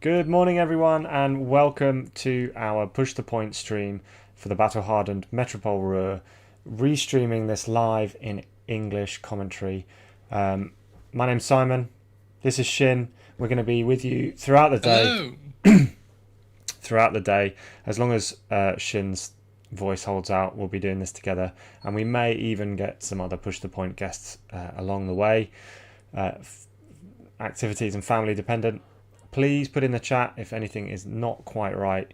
Good morning, everyone, and welcome to our Push the Point stream for the Battle Hardened Metropole RUHR, restreaming this live in English commentary. My name's Simon. This is Shin. We're going to be with you throughout the day. Hello. Throughout the day, as long as Shin's voice holds out, we'll be doing this together, and we may even get some other Push the Point guests along the way. Activities and family dependent. Please put in the chat if anything is not quite right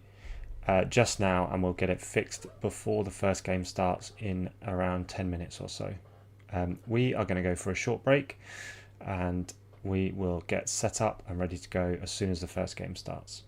just now, and we'll get it fixed before the first game starts in around 10 minutes or so. We are going to go for a short break, and we will get set up and ready to go as soon as the first game starts.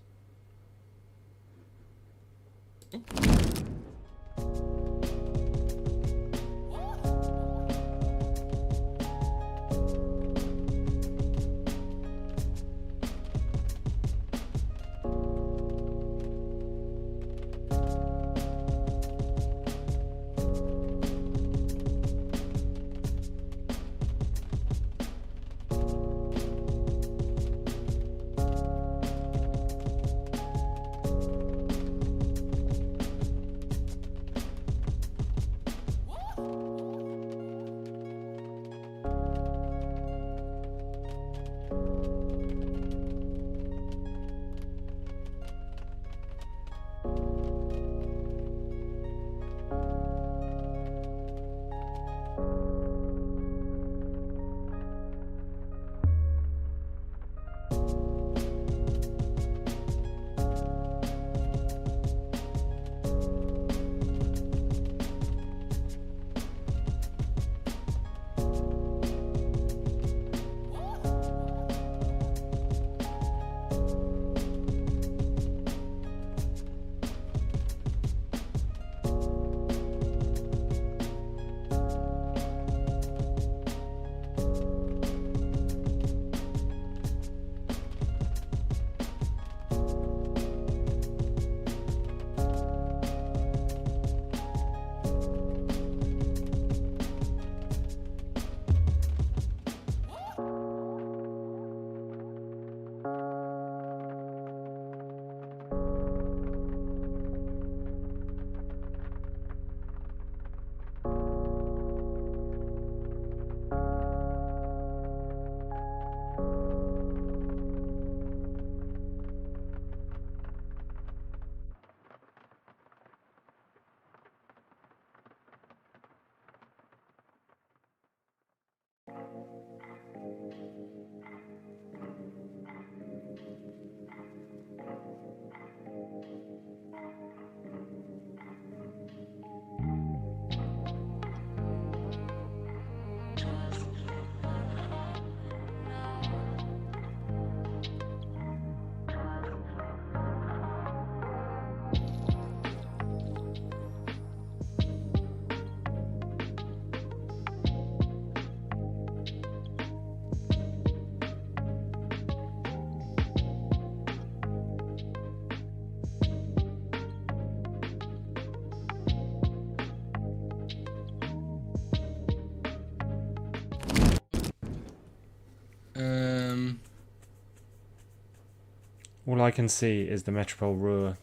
All I can see is the Metropole RUHR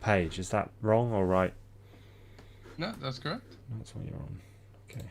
page. Is that wrong or right? No, that's correct. That's what you're on. Okay.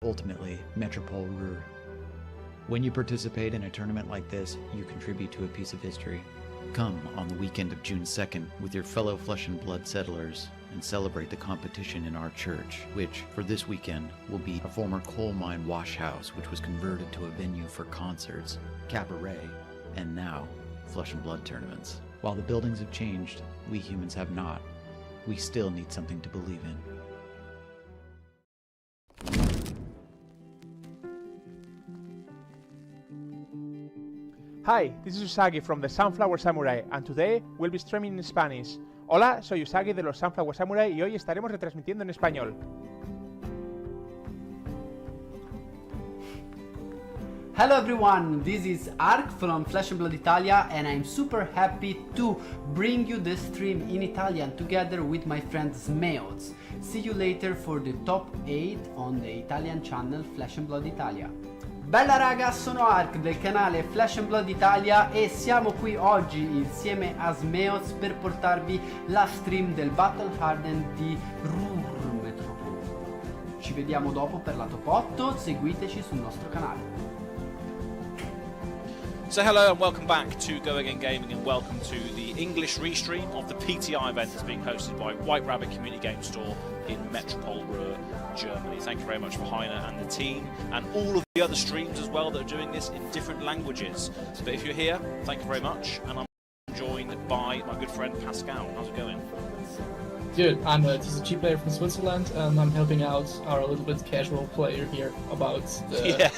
ultimately Metropole RUHR. When you participate in a tournament like this, you contribute to a piece of history. Come on the weekend of June 2nd with your fellow Flesh and Blood settlers and celebrate the competition in our church, which, for this weekend, will be a former coal mine wash house which was converted to a venue for concerts, cabaret, and now Flesh and Blood tournaments. While the buildings have changed, we humans have not. We still need something to believe in. Hi, this is Usagi from the Sunflower Samurai, and today we'll be streaming in Spanish. Hola, soy Usagi de los Sunflower Samurai y hoy estaremos retransmitiendo en español. Hello everyone, this is Ark from Flesh and Blood Italia, and I'm super happy to bring you the stream in Italian together with my friend Smeoz. See you later for the top 8 on the Italian channel Flesh and Blood Italia. Bella raga, sono Ark del canale Flesh and Blood Italia e siamo qui oggi insieme a Smeoz per portarvi la stream del Battle Hardened di RUHR Metropole. Ci vediamo dopo per la top 8, seguiteci sul nostro canale. So hello and welcome back to Go Again Gaming, and welcome to the English restream of the PTI event that's being hosted by White Rabbit Community Game Store in Metropole RUHR, Germany. Thank you very much for Heiner and the team, and all of the other streams as well that are doing this in different languages. But if you're here, thank you very much, and I'm joined by my good friend Pascal. How's it going? Dude, I'm a TCG player from Switzerland, and I'm helping out our little bit casual player here about the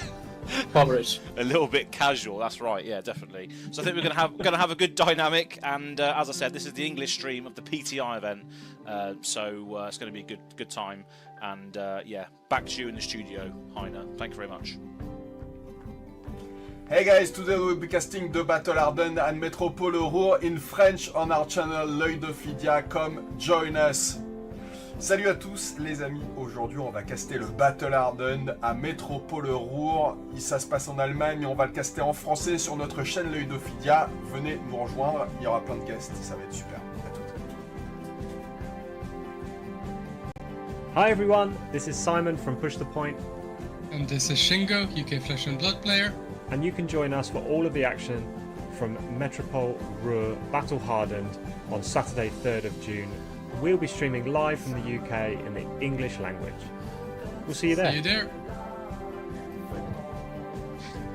coverage. A little bit casual, that's right, yeah, definitely. So I think we're gonna have a good dynamic, and as I said, this is the English stream of the PTI event, so it's going to be a good time. And yeah, back to you in the studio, Heiner. Thank you very much. Hey guys, today we'll be casting the Battle Hardened and Metropole RUHR in French on our channel L'œil de Fidia. Come join us. Salut à tous les amis, aujourd'hui on va caster le Battle Hardened à Metropole RUHR. Ça se passe en Allemagne, on va le caster en français sur notre chaîne L'œil de Fidia. Venez nous rejoindre, il y aura plein de guests, ça va être super. À toutes. Hi everyone, this is Simon from Push the Point. And this is Shingo, UK Flesh and Blood player. And you can join us for all of the action from Metropole RUHR Battle Hardened on Saturday 3rd of June. We'll be streaming live from the UK in the English language. We'll see you there. See you there.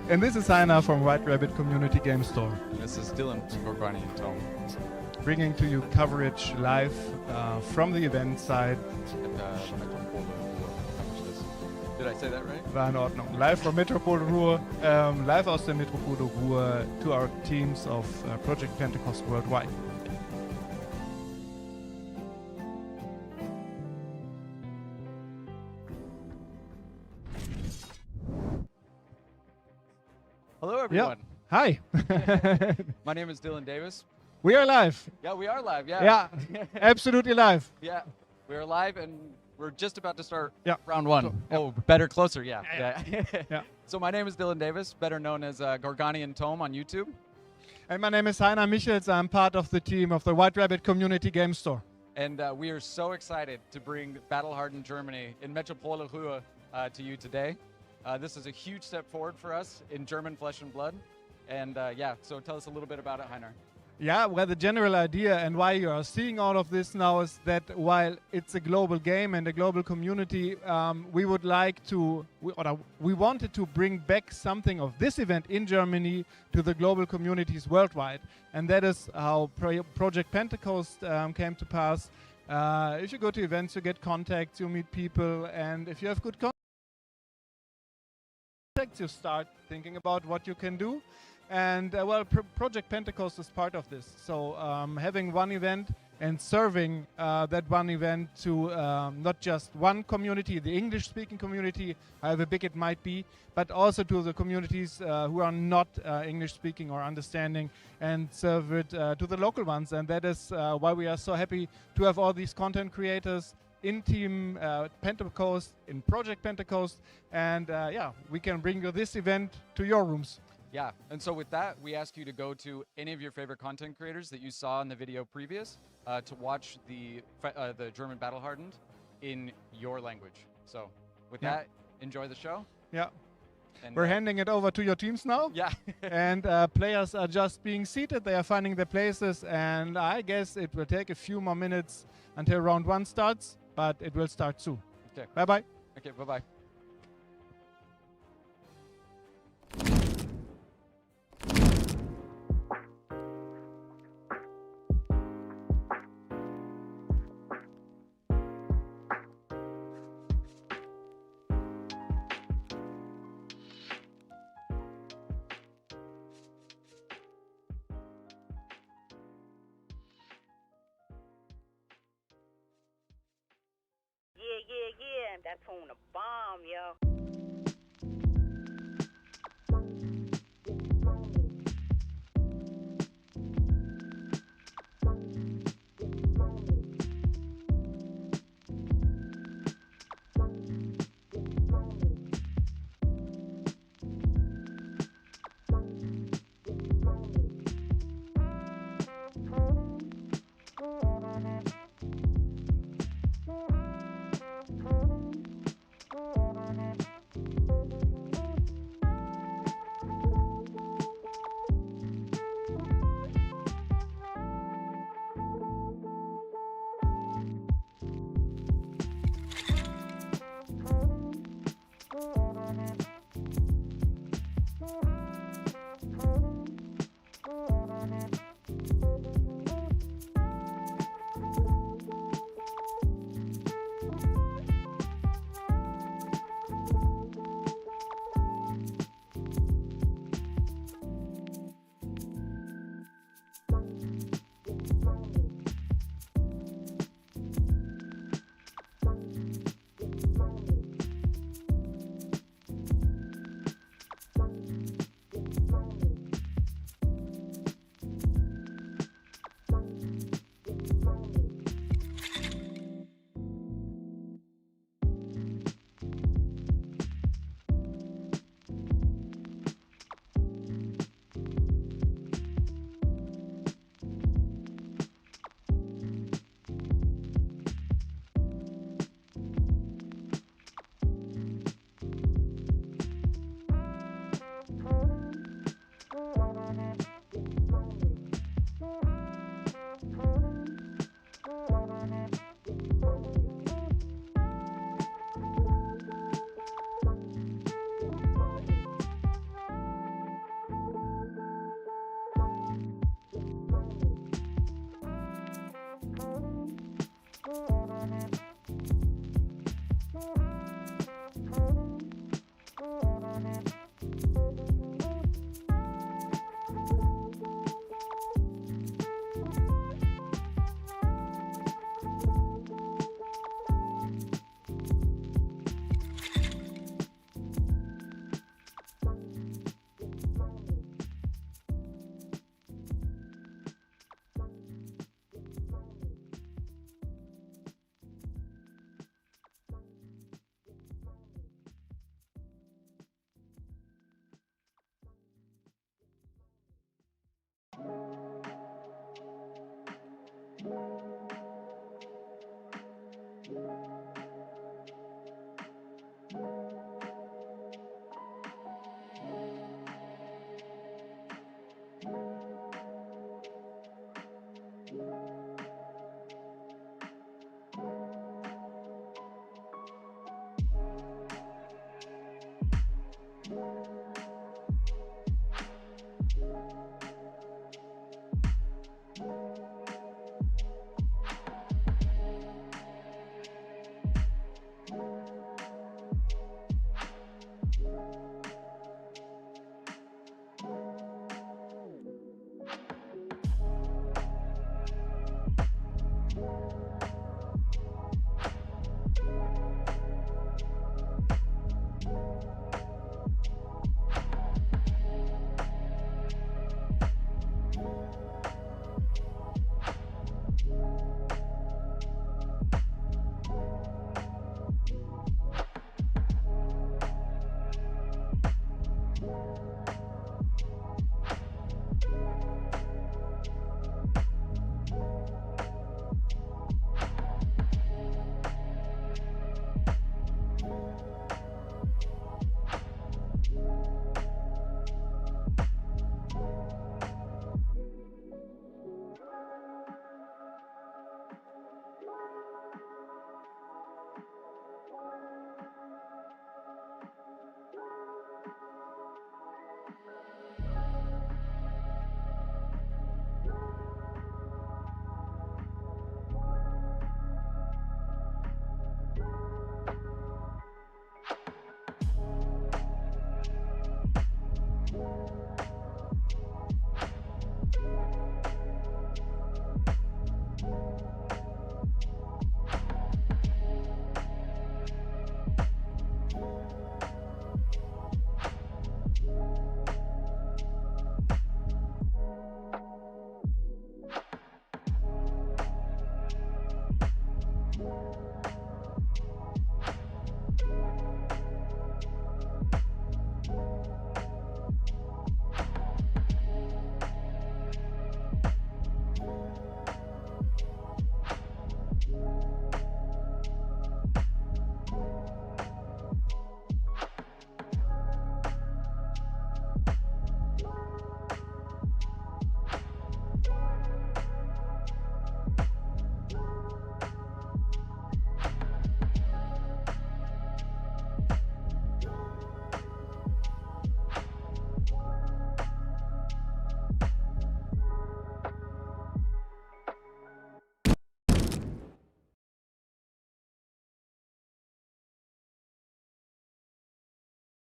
And this is Heiner from White Rabbit Community Game Store. This is Dylan from Tom. Bringing to you coverage live from the event side. Did I say that right? War in Ordnung. Live from Metropole RUHR, live aus der Metropole RUHR to our teams of Project Pentecost worldwide. Hello everyone. Yeah. Hi. My name is Dylan Davis. We are live. Yeah, we are live. Yeah. Yeah. Absolutely live. Yeah. We're live and we're just about to start round 1. So, oh, better, closer. Yeah. Yeah. So my name is Dylan Davis, better known as Gorganian Tome on YouTube. And my name is Heiner Michels. I'm part of the team of the White Rabbit Community Game Store. And we are so excited to bring Battle Hardened Germany in Metropole RUHR to you today. This is a huge step forward for us in German Flesh and Blood. And yeah, so tell us a little bit about it, Heiner. Yeah, well, the general idea and why you are seeing all of this now is that while it's a global game and a global community, we would like to, we wanted to bring back something of this event in Germany to the global communities worldwide. And that is how Project Pentecost came to pass. If you go to events, you get contacts, you meet people, and if you have good contacts, you start thinking about what you can do. And well, Project Pentecost is part of this. So having one event and serving that one event to not just one community, the English-speaking community, however big it might be, but also to the communities who are not English-speaking or understanding, and serve it to the local ones. And that is why we are so happy to have all these content creators in Team Pentecost, in Project Pentecost, and yeah, we can bring you this event to your rooms. Yeah, and so with that, we ask you to go to any of your favorite content creators that you saw in the video previous to watch the German Battle Hardened in your language. So with that, enjoy the show. Yeah. And, We're handing it over to your teams now. Yeah. And players are just being seated. They are finding their places. And I guess it will take a few more minutes until round 1 starts, but it will start soon. Okay. Bye-bye. Okay, bye-bye. Yeah, that's on a bomb, yo.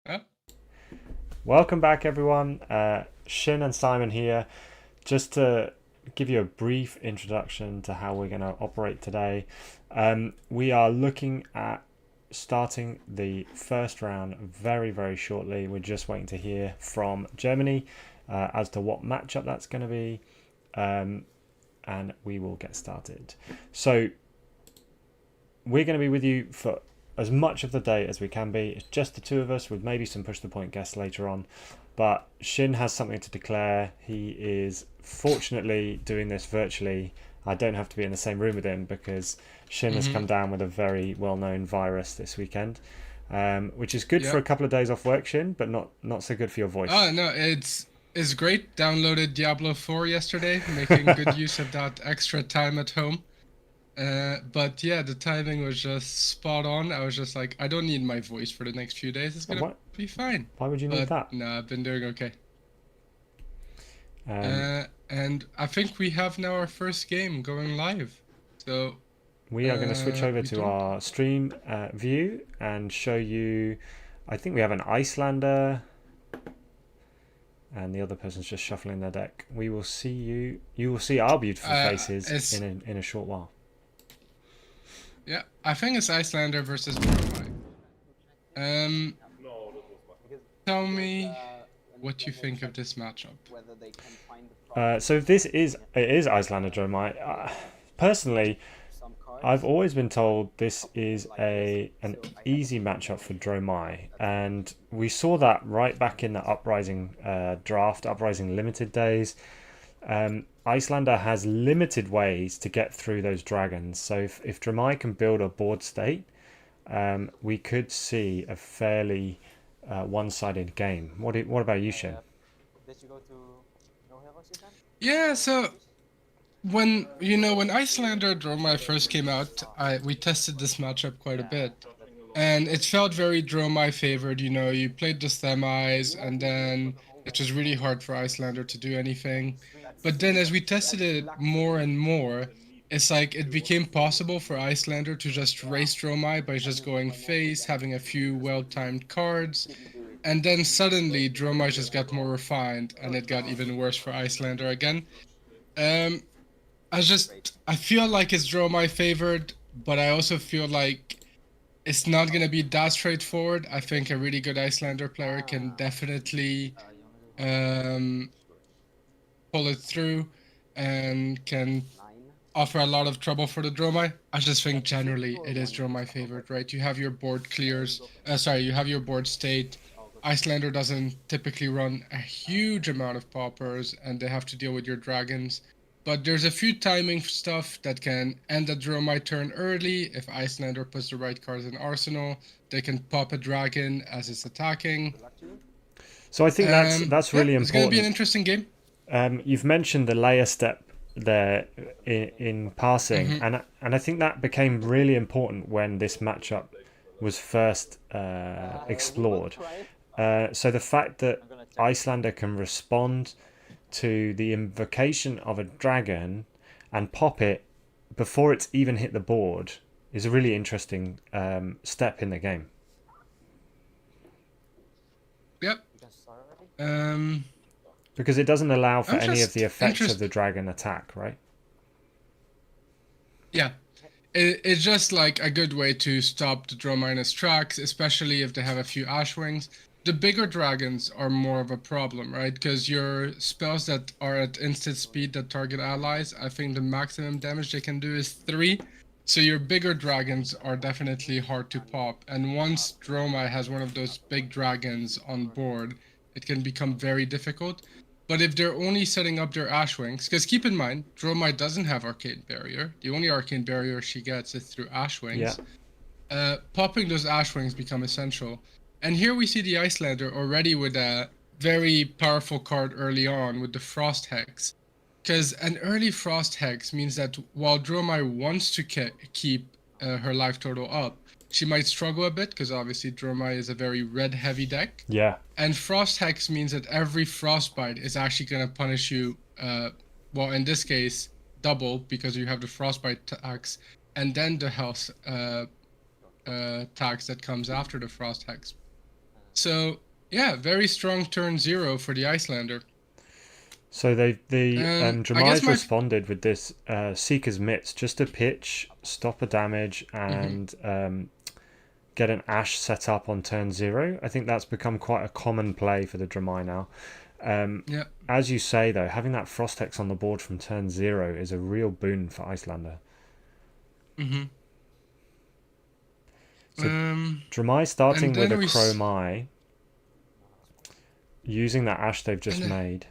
Huh? Welcome back, everyone. Shin and Simon here. Just to give you a brief introduction to how we're going to operate today. We are looking at starting the first round very, very shortly. We're just waiting to hear from Germany as to what matchup that's going to be. And we will get started. So we're going to be with you for as much of the day as we can be. It's just the two of us with maybe some push the point guests later on. But Shin has something to declare. He is fortunately doing this virtually. I don't have to be in the same room with him because Shin has come down with a very well-known virus this weekend, which is good for a couple of days off work, Shin, but not so good for your voice. Oh no, it's great. Downloaded Diablo 4 yesterday, making good use of that extra time at home. But yeah, the timing was just spot on. I was just like, I don't need my voice for the next few days. It's gonna be fine. Why would you need that? No, I've been doing okay. And I think we have now our first game going live. So we are going to switch over to our stream view and show you. I think we have an Icelander, and the other person's just shuffling their deck. We will see you. You will see our beautiful faces in a short while. Yeah, I think it's Icelander versus Dromai. Tell me what you think of this matchup. So this is Icelander Dromai. Personally, I've always been told this is an easy matchup for Dromai, and we saw that right back in the Uprising draft, Uprising limited days. Icelander has limited ways to get through those dragons, so if Dromai can build a board state, we could see a fairly one-sided game. What about you, Shin? Yeah, so when Icelander Dromai first came out, we tested this matchup quite a bit, and it felt very Dromai favored. You played the semis, and then it was really hard for Icelander to do anything. But then as we tested it more and more, it's like it became possible for Icelander to just race Dromai by just going face, having a few well-timed cards, and then suddenly Dromai just got more refined, and it got even worse for Icelander again. I feel like it's Dromai favored, but I also feel like it's not going to be that straightforward. I think a really good Icelander player can definitely pull it through and can offer a lot of trouble for the Dromai. I just think generally it is Dromai favored, right? You have your board clears, you have your board state. Icelander doesn't typically run a huge amount of paupers, and they have to deal with your dragons. But there's a few timing stuff that can end the Dromai turn early. If Icelander puts the right cards in arsenal, they can pop a dragon as it's attacking. So I think that's really important. It's going to be an interesting game. You've mentioned the layer step there in passing, and I think that became really important when this matchup was first explored. So the fact that Icelander can respond to the invocation of a dragon and pop it before it's even hit the board is a really interesting step in the game. Yep. Because it doesn't allow for any of the effects of the dragon attack, right? Yeah. It's just like a good way to stop the Dromai in its tracks, especially if they have a few Ashwings. The bigger dragons are more of a problem, right? Because your spells that are at instant speed that target allies, I think the maximum damage they can do is 3. So your bigger dragons are definitely hard to pop. And once Dromai has one of those big dragons on board, it can become very difficult. But if they're only setting up their Ashwings, because keep in mind, Dromai doesn't have Arcane Barrier. The only Arcane Barrier she gets is through Ashwings. Yeah. Popping those Ashwings become essential. And here we see the Icelander already with a very powerful card early on with the Frost Hex. Because an early Frost Hex means that while Dromai wants to keep her life total up, she might struggle a bit because obviously Dromai is a very red heavy deck. Yeah. And Frost Hex means that every Frostbite is actually going to punish you, well, in this case, double because you have the Frostbite tax and then the health tax that comes after the Frost Hex. So yeah, very strong turn 0 for the Icelander. So the Dromai's my- responded with this Seeker's Mitts, just a pitch, stop a damage, and get an Ash set up on turn 0. I think that's become quite a common play for the Dromai now. Yeah. As you say, though, having that Frost Hex on the board from turn 0 is a real boon for Icelander. So Dromai starting with a Chromai, using that Ash they've just made.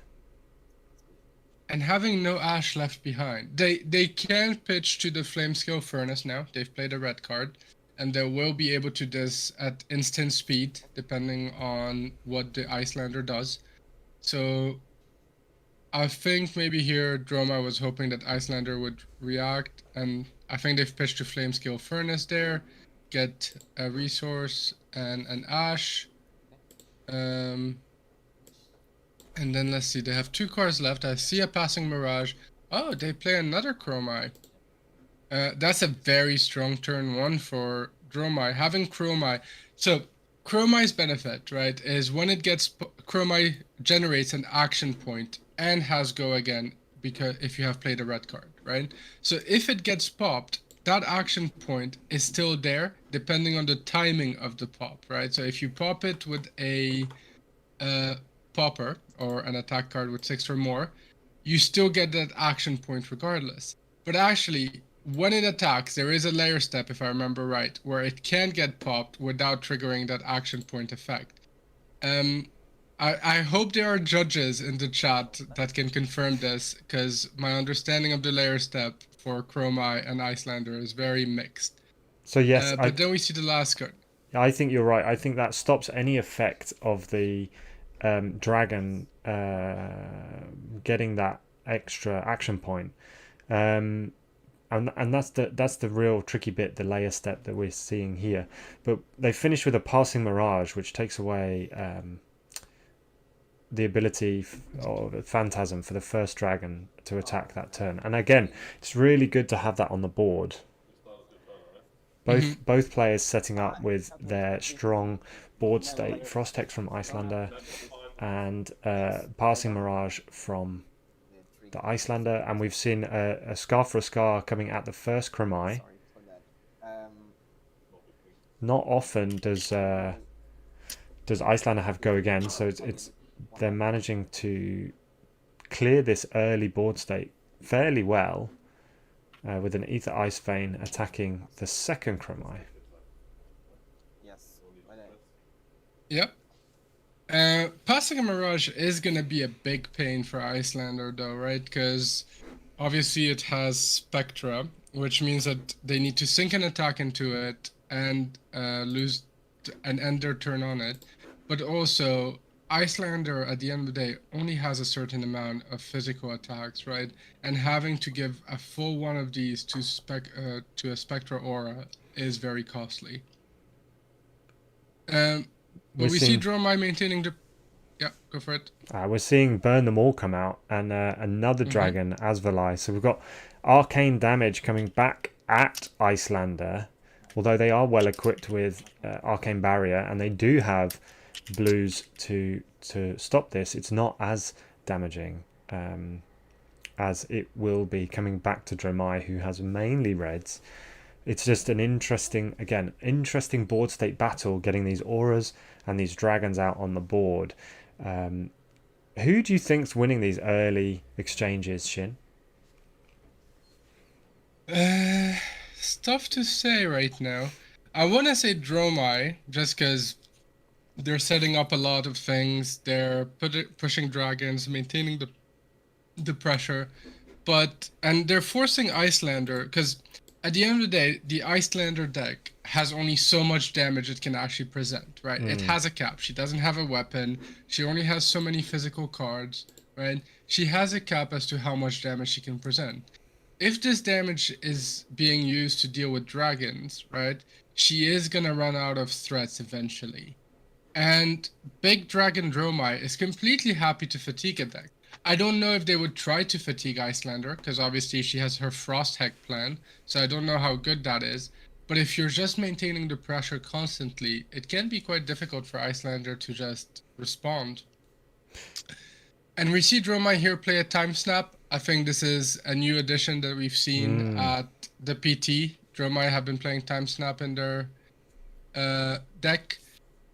And having no Ash left behind. They can pitch to the Flamescale Furnace now. They've played a red card. And they will be able to do this at instant speed, depending on what the Icelander does. So I think maybe here Dromai was hoping that Icelander would react. And I think they've pitched to Flamescale Furnace there. Get a resource and an Ash. And then let's see, they have 2 cards left. I see a Passing Mirage. Oh, they play another Chromai. That's a very strong turn 1 for Dromai. Having Chromai. So, Chromai's benefit, right, is when it gets... Chromai generates an action point and has go again because if you have played a red card, right? So, if it gets popped, that action point is still there depending on the timing of the pop, right? So, if you pop it with a popper or an attack card with 6 or more, you still get that action point regardless. But actually, when it attacks, there is a layer step, if I remember right, where it can get popped without triggering that action point effect. I hope there are judges in the chat that can confirm this, because my understanding of the layer step for Chromai and Icelander is very mixed. So yes, but then we see the last card. I think you're right. I think that stops any effect of the dragon getting that extra action point, and that's the real tricky bit, the layer step that we're seeing here. But they finish with a Passing Mirage, which takes away the ability of Phantasm for the first dragon to attack that turn. And again, it's really good to have that on the board. Both players setting up with their strong board state, Frost Hex from Icelander and Passing Mirage from the Icelander, and we've seen a Scar for a Scar coming at the first Chromai. Not often does Icelander have go again, so they're managing to clear this early board state fairly well with an Ether Ice Vein attacking the second Chromai. Yep. Passing a Mirage is going to be a big pain for Icelander though, right? Because obviously it has Spectra, which means that they need to sink an attack into it and lose and end their turn on it. But also, Icelander at the end of the day only has a certain amount of physical attacks, right? And having to give a full one of these to a Spectra Aura is very costly. But we see Dromai maintaining the... Yeah, go for it. We're seeing Burn Them All come out and another dragon, Asvalai. So we've got arcane damage coming back at Icelander, although they are well equipped with Arcane Barrier and they do have blues to stop this. It's not as damaging as it will be coming back to Dromai, who has mainly reds. It's just an interesting board state battle, getting these auras and these dragons out on the board. Who do you think's winning these early exchanges, Shin? It's tough to say right now. I want to say Dromai, just because they're setting up a lot of things. They're pushing dragons, maintaining the pressure, and they're forcing Icelander, because at the end of the day, the Icelander deck has only so much damage it can actually present, right? It has a cap. She doesn't have a weapon. She only has so many physical cards, right? She has a cap as to how much damage she can present. If this damage is being used to deal with dragons, right, she is going to run out of threats eventually. And Big Dragon Dromai is completely happy to fatigue a deck. I don't know if they would try to fatigue Icelander, because obviously she has her Frost Heck plan, so I don't know how good that is. But if you're just maintaining the pressure constantly, it can be quite difficult for Icelander to just respond. And we see Dromai here play a time snap. I think this is a new addition that we've seen at the PT. Dromai have been playing time snap in their deck.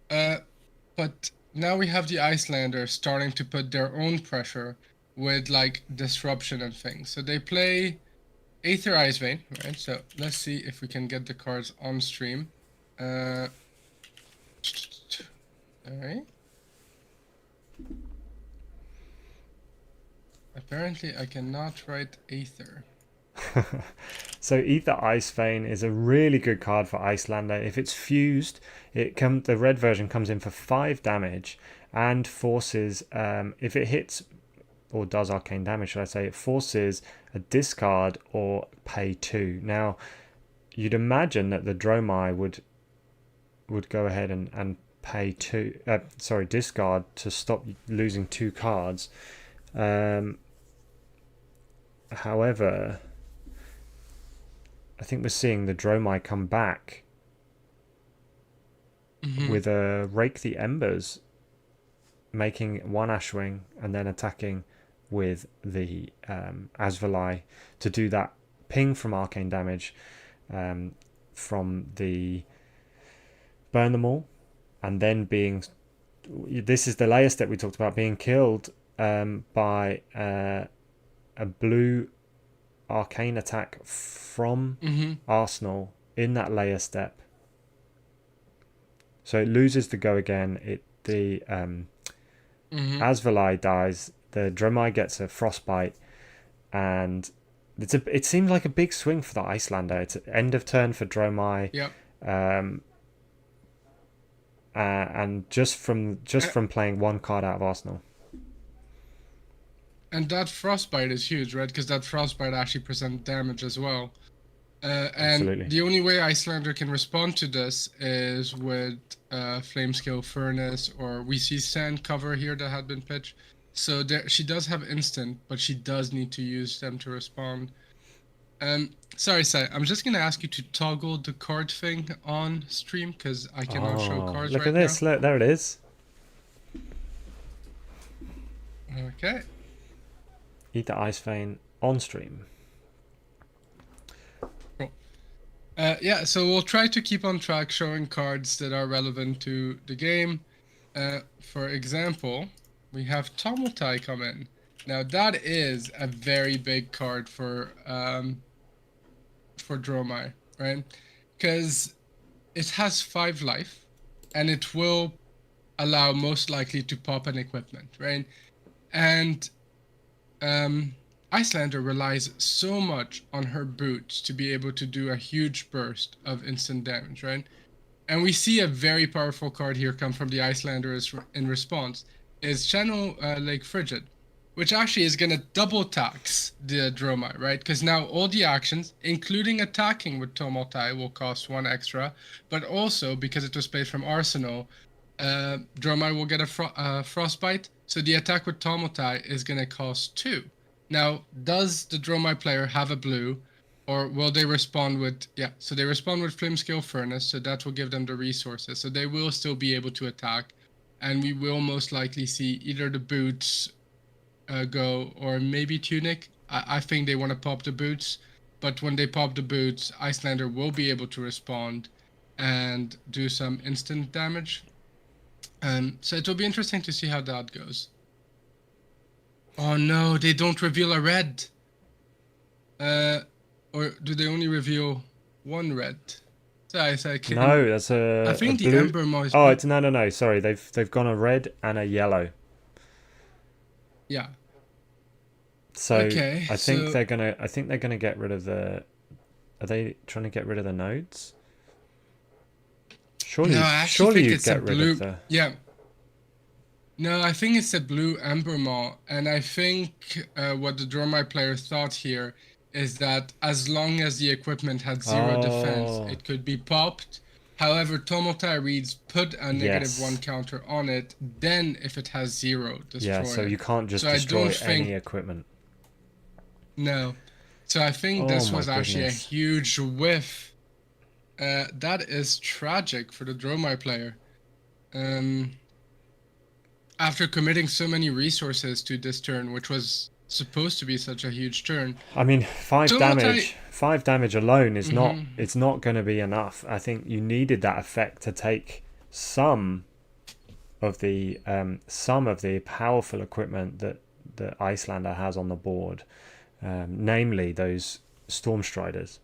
But now we have the Icelander starting to put their own pressure with like disruption and things. So they play Aether Ice Vein, right? So let's see if we can get the cards on stream. Alright. Apparently I cannot write Aether. So Aether Ice Vein is a really good card for Icelander. If it's fused, the red version comes in for 5 damage and forces, if it hits or does arcane damage, should I say, it forces a discard or pay 2. Now, you'd imagine that the Dromai would go ahead and pay 2, discard to stop losing 2 cards. However, I think we're seeing the Dromai come back with a Rake the Embers, making 1 Ashwing and then attacking with the Asvalai to do that ping from arcane damage from the burn them all, and then this is the layer step we talked about, being killed by a blue arcane attack from Arsenal in that layer step. So it loses the go again. The Asvalai dies. The Dromai gets a frostbite, and it seems like a big swing for the Icelander. It's end of turn for Dromai. Yep. And just from playing 1 card out of Arsenal. And that frostbite is huge, right? Because that frostbite actually presents damage as well. And Absolutely. The only way Icelander can respond to this is with Flamescale Furnace, or we see Sand Cover here that had been pitched. So she does have instant, but she does need to use them to respond. Sorry, Sai, I'm just going to ask you to toggle the card thing on stream, because I cannot show cards look right at this. now. Look, there it is. Okay. Aether Ice Vein on stream. Cool. Yeah, so we'll try to keep on track showing cards that are relevant to the game. For example, we have Tomotai come in. Now that is a very big card for Dromai, right? Because it has 5 life, and it will allow most likely to pop an equipment, right? And Icelander relies so much on her boots to be able to do a huge burst of instant damage, right? And we see a very powerful card here come from the Icelander in response, is Channel Lake Frigid, which actually is going to double tax the Dromai, right? Because now all the actions, including attacking with Tomotai, will cost 1 extra, but also, because it was played from Arsenal, Dromai will get a Frostbite, so the attack with Tomotai is going to cost 2. Now, does the Dromai player have a blue, or will they respond with... Yeah, so they respond with Flamescale Furnace, so that will give them the resources, so they will still be able to attack, and we will most likely see either the boots go, or maybe Tunic. I think they want to pop the boots, but when they pop the boots, Icelander will be able to respond and do some instant damage. So it will be interesting to see how that goes. Oh no, they don't reveal a red. Or do they only reveal 1 red? No, that's a. I think a the Ember Moist. Oh, it's no. Sorry, they've gone a red and a yellow. Yeah. So okay, I think they're gonna get rid of the. Are they trying to get rid of the nodes? Surely, no, I surely think you it's get a rid blue. of the. Yeah. No, I think it's a blue Ember Maw, and I think what the Dromai player thought here is that as long as the equipment had 0 defense, it could be popped. However, Tomotai reads put a -1 counter on it, then if it has 0, destroy it. Yeah, so you can't just destroy any equipment. No. So I think this was actually a huge whiff That is tragic for the Dromai player. After committing so many resources to this turn, which was supposed to be such a huge turn. I mean, 5 damage alone is not. It's not going to be enough. I think you needed that effect to take some of the powerful equipment that Icelander has on the board, namely those Storm Striders.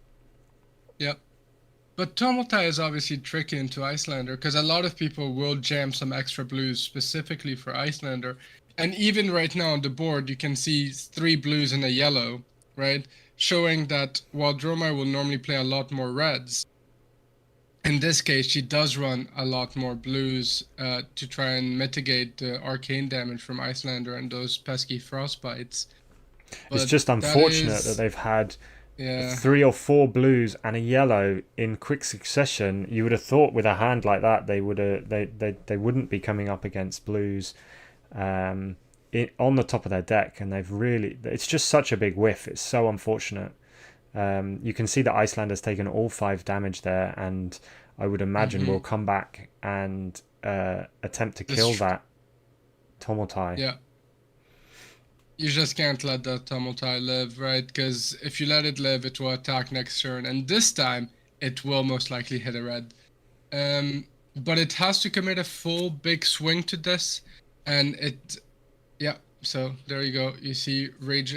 Yep. But Tomotai is obviously tricky into Icelander because a lot of people will jam some extra blues specifically for Icelander. And even right now on the board, you can see 3 blues and a yellow, right? Showing that while Dromai will normally play a lot more reds, in this case, she does run a lot more blues to try and mitigate the arcane damage from Icelander and those pesky frostbites. But it's just unfortunate that they've had 3 or 4 blues and a yellow in quick succession. You would have thought with a hand like that they wouldn't be coming up against blues on the top of their deck, and it's just such a big whiff. It's so unfortunate. You can see that Icelander's taken all 5 damage there, and I would imagine will come back and attempt to kill that Tomotai. Yeah. You just can't let that Tomotai live, right? Because if you let it live, it will attack next turn, and this time it will most likely hit a red. But it has to commit a full big swing to this, and so there you go. You see Rage.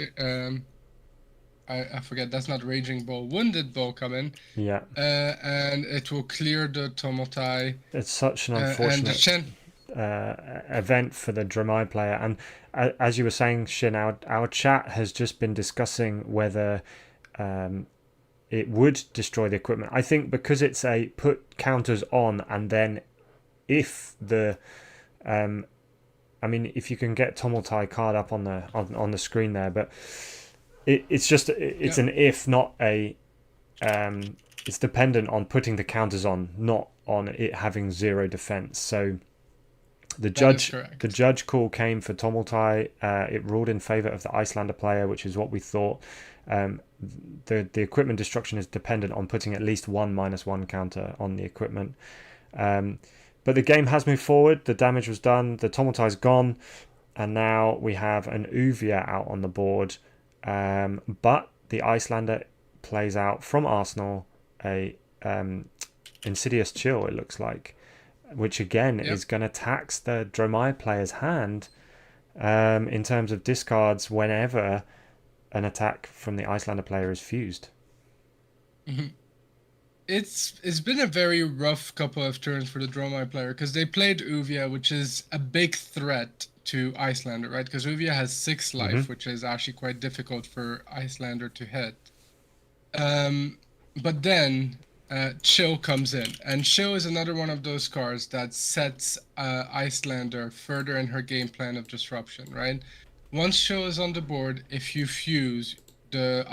I forget, that's not Raging Bull. Wounded Bull come in. Yeah. And it will clear the Tomotai. It's such an unfortunate event for the Dromai player. And as you were saying, Shin, our chat has just been discussing whether it would destroy the equipment. I think because it's a put counters on, and then if the... if you can get Tomotai card up on the screen there, but it's an if, not a it's dependent on putting the counters on, not on it having 0 defense. So the judge call came for Tomotai. It ruled in favor of the Icelander player, which is what we thought. The equipment destruction is dependent on putting at least 1 -1 counter on the equipment. But the game has moved forward. The damage was done. The Tomotai's gone. And now we have an Uvia out on the board. But the Icelander plays out from Arsenal a Insidious Chill, it looks like. Which again is going to tax the Dromai player's hand in terms of discards whenever an attack from the Icelander player is fused. It's been a very rough couple of turns for the Dromai player because they played Uvia, which is a big threat to Icelander, right? Because Uvia has 6 life, which is actually quite difficult for Icelander to hit. But then Chill comes in, and Chill is another one of those cards that sets Icelander further in her game plan of disruption, right? Once Chill is on the board, if you fuse, the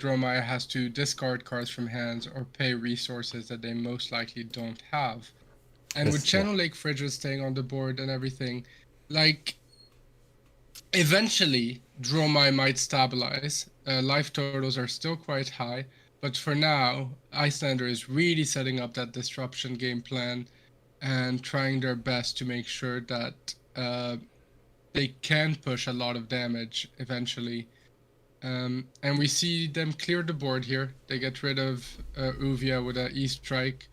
Dromai has to discard cards from hands or pay resources that they most likely don't have. And with Channel Lake Frigid staying on the board and everything, eventually Dromai might stabilize. Life totals are still quite high, but for now, Icelander is really setting up that disruption game plan and trying their best to make sure that they can push a lot of damage eventually. And we see them clear the board here. They get rid of Uvia with an E-Strike.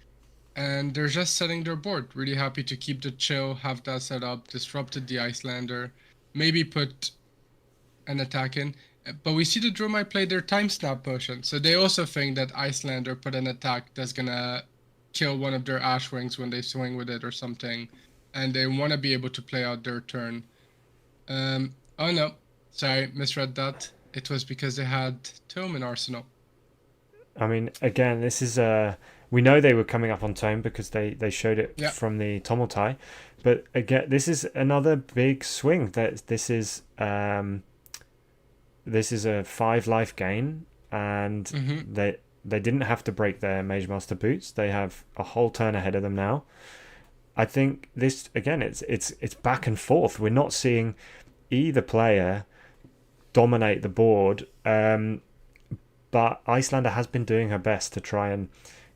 And they're just setting their board. Really happy to keep the Chill, have that set up, disrupted the Icelander, maybe put an attack in. But we see the Dromai play their Time Snap potion. So they also think that Icelander put an attack that's going to kill one of their Ashwings when they swing with it or something. And they want to be able to play out their turn. Oh no, sorry, misread that. It was because they had Tome in Arsenal. I mean, again, this is we know they were coming up on Tome because they showed it from the Tomotai, but again, this is another big swing. This is a 5 life gain, and they didn't have to break their Mage Master boots. They have a whole turn ahead of them now. I think this again, it's back and forth. We're not seeing either player dominate the board, but Icelander has been doing her best to try and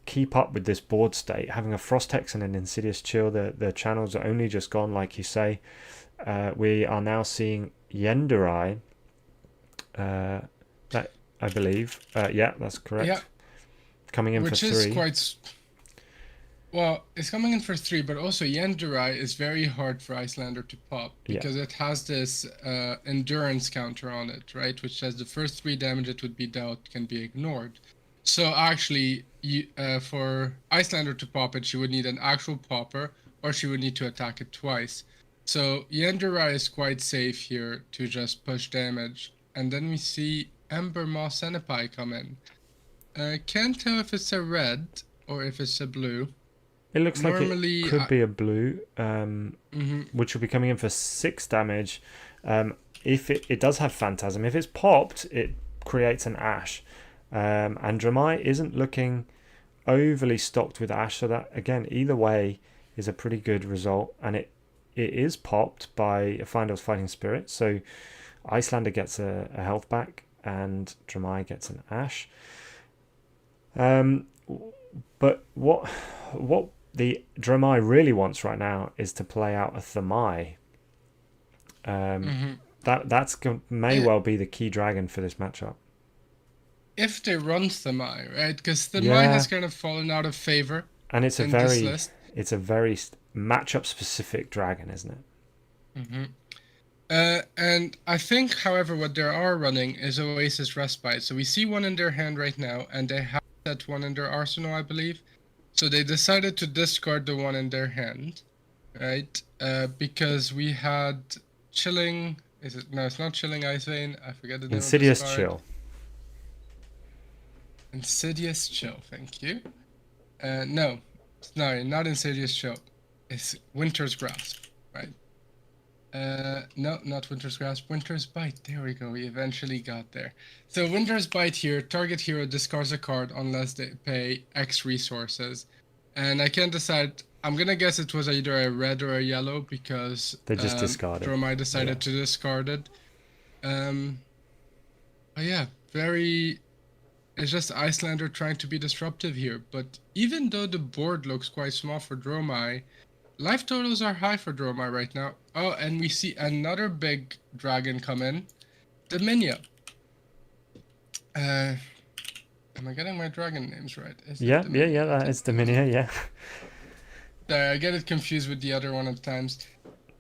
keep up with this board state. Having a Frost Hex and an Insidious Chill, the channels are only just gone, like you say. We are now seeing Yendurai, that I believe. Yeah, that's correct. Yeah. Coming in Which for is 3. quite... Well, it's coming in for 3, but also Yendurai is very hard for Icelander to pop because it has this endurance counter on it, right? Which says the first 3 damage it would be dealt can be ignored. So actually, for Icelander to pop it, she would need an actual popper, or she would need to attack it twice. So Yendurai is quite safe here to just push damage. And then we see Ember Moss Senpai come in. Can't tell if it's a red or if it's a blue. It looks Normally, like it could be a blue, which will be coming in for 6 damage. If it does have Phantasm, if it's popped, it creates an Ash. And Dromai isn't looking overly stocked with Ash, so that, again, either way is a pretty good result. And it is popped by a Findel's Fighting Spirit, so Icelander gets a health back, and Dromai gets an Ash. But what the Dromai really wants right now is to play out a Thamai. That's may well be the key dragon for this matchup. If they run Thamai, right? Because Thamai has kind of fallen out of favor. And it's a very matchup specific dragon, isn't it? And I think, however, what they are running is Oasis Respite. So we see one in their hand right now, and they have that one in their arsenal, I believe. So they decided to discard the one in their hand, right? Because we had Chilling. No, it's not Chilling Ice Vein. I forget the name. Insidious of this Chill. card. Insidious Chill. Thank you. No, sorry, not Insidious Chill. It's Winter's Grasp, right? No, not Winter's Grasp. Winter's Bite. There we go. We eventually got there. So Winter's Bite here. Target hero discards a card unless they pay X resources. And I can't decide. I'm going to guess it was either a red or a yellow because they just discarded. Dromai decided to discard it. But yeah, very... It's just Icelander trying to be disruptive here. But even though the board looks quite small for Dromai, life totals are high for Dromai right now. Oh, and we see another big dragon come in. Dominia. Am I getting my dragon names right? Yeah, that is Dominia, yeah. Sorry, I get it confused with the other one at times.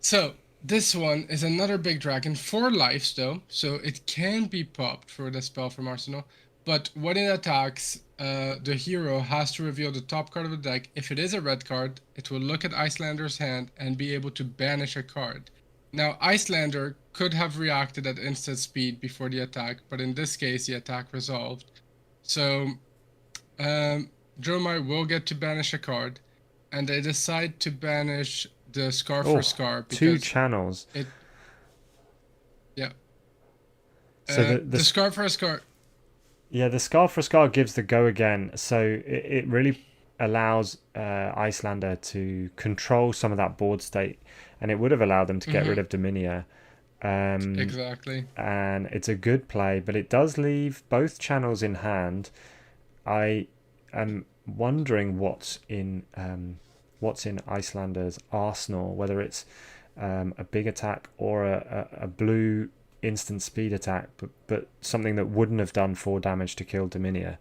So, this one is another big dragon. 4 lives though, so it can be popped for the spell from Arsenal. But when it attacks, the hero has to reveal the top card of the deck. If it is a red card, it will look at Icelander's hand and be able to banish a card. Now, Icelander could have reacted at instant speed before the attack, but in this case, the attack resolved. So, Dromai will get to banish a card, and they decide to banish the Scar for Scar. Because 2 channels. Yeah. So the Scar for Scar... Yeah, the Scar for Scar gives the go again, so it really allows Icelander to control some of that board state, and it would have allowed them to get rid of Dominia. Exactly. And it's a good play, but it does leave both channels in hand. I am wondering what's in Icelander's arsenal, whether it's a big attack or a blue instant speed attack, but something that wouldn't have done 4 damage to kill Dominia.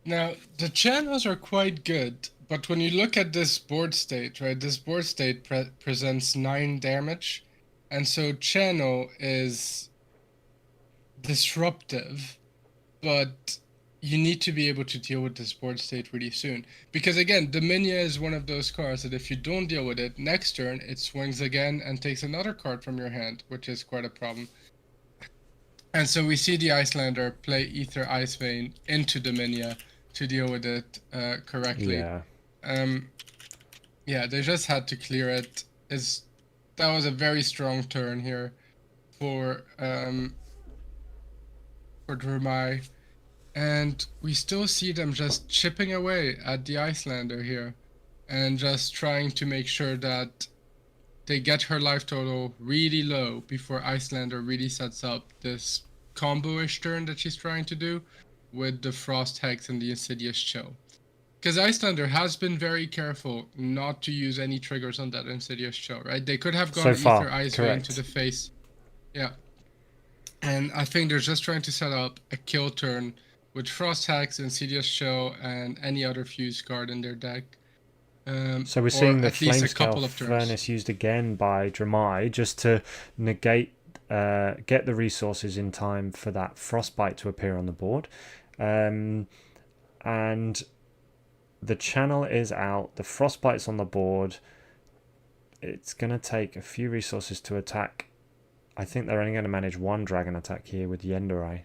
Now, the channels are quite good, but when you look at this board state, right, this board state presents 9 damage, and so channel is disruptive, but you need to be able to deal with this board state really soon. Because again, Dominia is one of those cards that if you don't deal with it, next turn it swings again and takes another card from your hand, which is quite a problem. And so we see the Icelander play Ether Ice Vein into Dominia to deal with it correctly. Yeah, they just had to clear it. That was a very strong turn here for Dromai. And we still see them just chipping away at the Icelander here and just trying to make sure that they get her life total really low before Icelander really sets up this combo-ish turn that she's trying to do, with the Frost Hex and the Insidious Chill. Because Icelander has been very careful not to use any triggers on that Insidious Chill, right? They could have gone So far, Ether Ice Vein to the face. Yeah. And I think they're just trying to set up a kill turn with Frost Hex, Insidious Chill, and any other Fuse card in their deck. So we're seeing the at least a Flamescale couple of turns. Furnace used again by Dromai just to negate, get the resources in time for that Frostbite to appear on the board. And the channel is out, the Frostbite's on the board. It's going to take a few resources to attack. I think they're only going to manage one dragon attack here with Yendurai.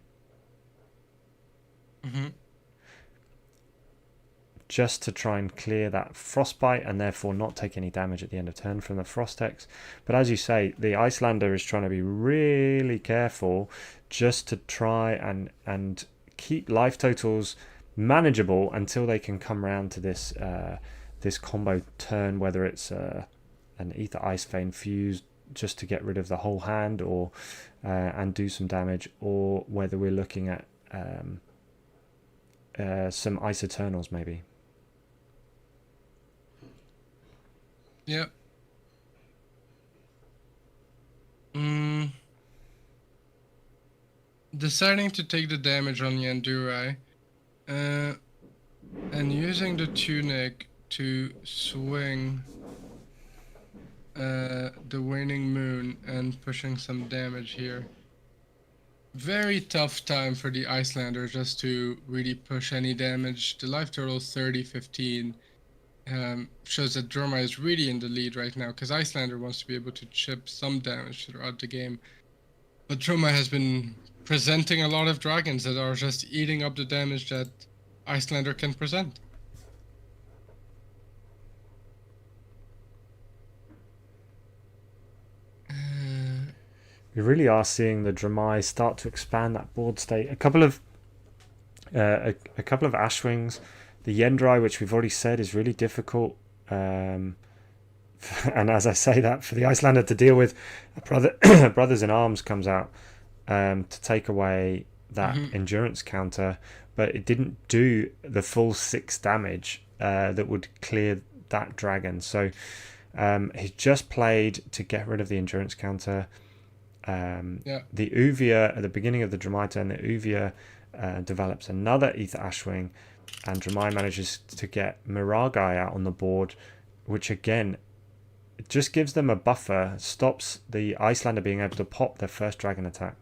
Just to try and clear that Frostbite and therefore not take any damage at the end of turn from the Frost Hex. But as you say, the Icelander is trying to be really careful just to try and keep life totals manageable until they can come around to this this combo turn, whether it's an Ether Ice Vein Fuse just to get rid of the whole hand or and do some damage, or whether we're looking at some Ice Eternals maybe. Yep. Deciding to take the damage on Yendurai, and using the Tunic to swing the Waning Moon and pushing some damage here. Very tough time for the Icelander just to really push any damage. The life total is 30-15. Shows that Dromai is really in the lead right now because Icelander wants to be able to chip some damage throughout the game. But Dromai has been presenting a lot of dragons that are just eating up the damage that Icelander can present. We really are seeing the Dromai start to expand that board state. A couple of Ashwings. The Yendurai, which we've already said is really difficult, and as I say that, for the Icelander to deal with, Brothers in Arms comes out to take away that endurance counter, but it didn't do the full 6 damage that would clear that dragon. So he's just played to get rid of the endurance counter. The Uvia at the beginning of the Dromai turn, the Uvia develops another Ether Ashwing, and Dromai manages to get Miragai out on the board, which again just gives them a buffer, stops the Icelander being able to pop their first dragon attack.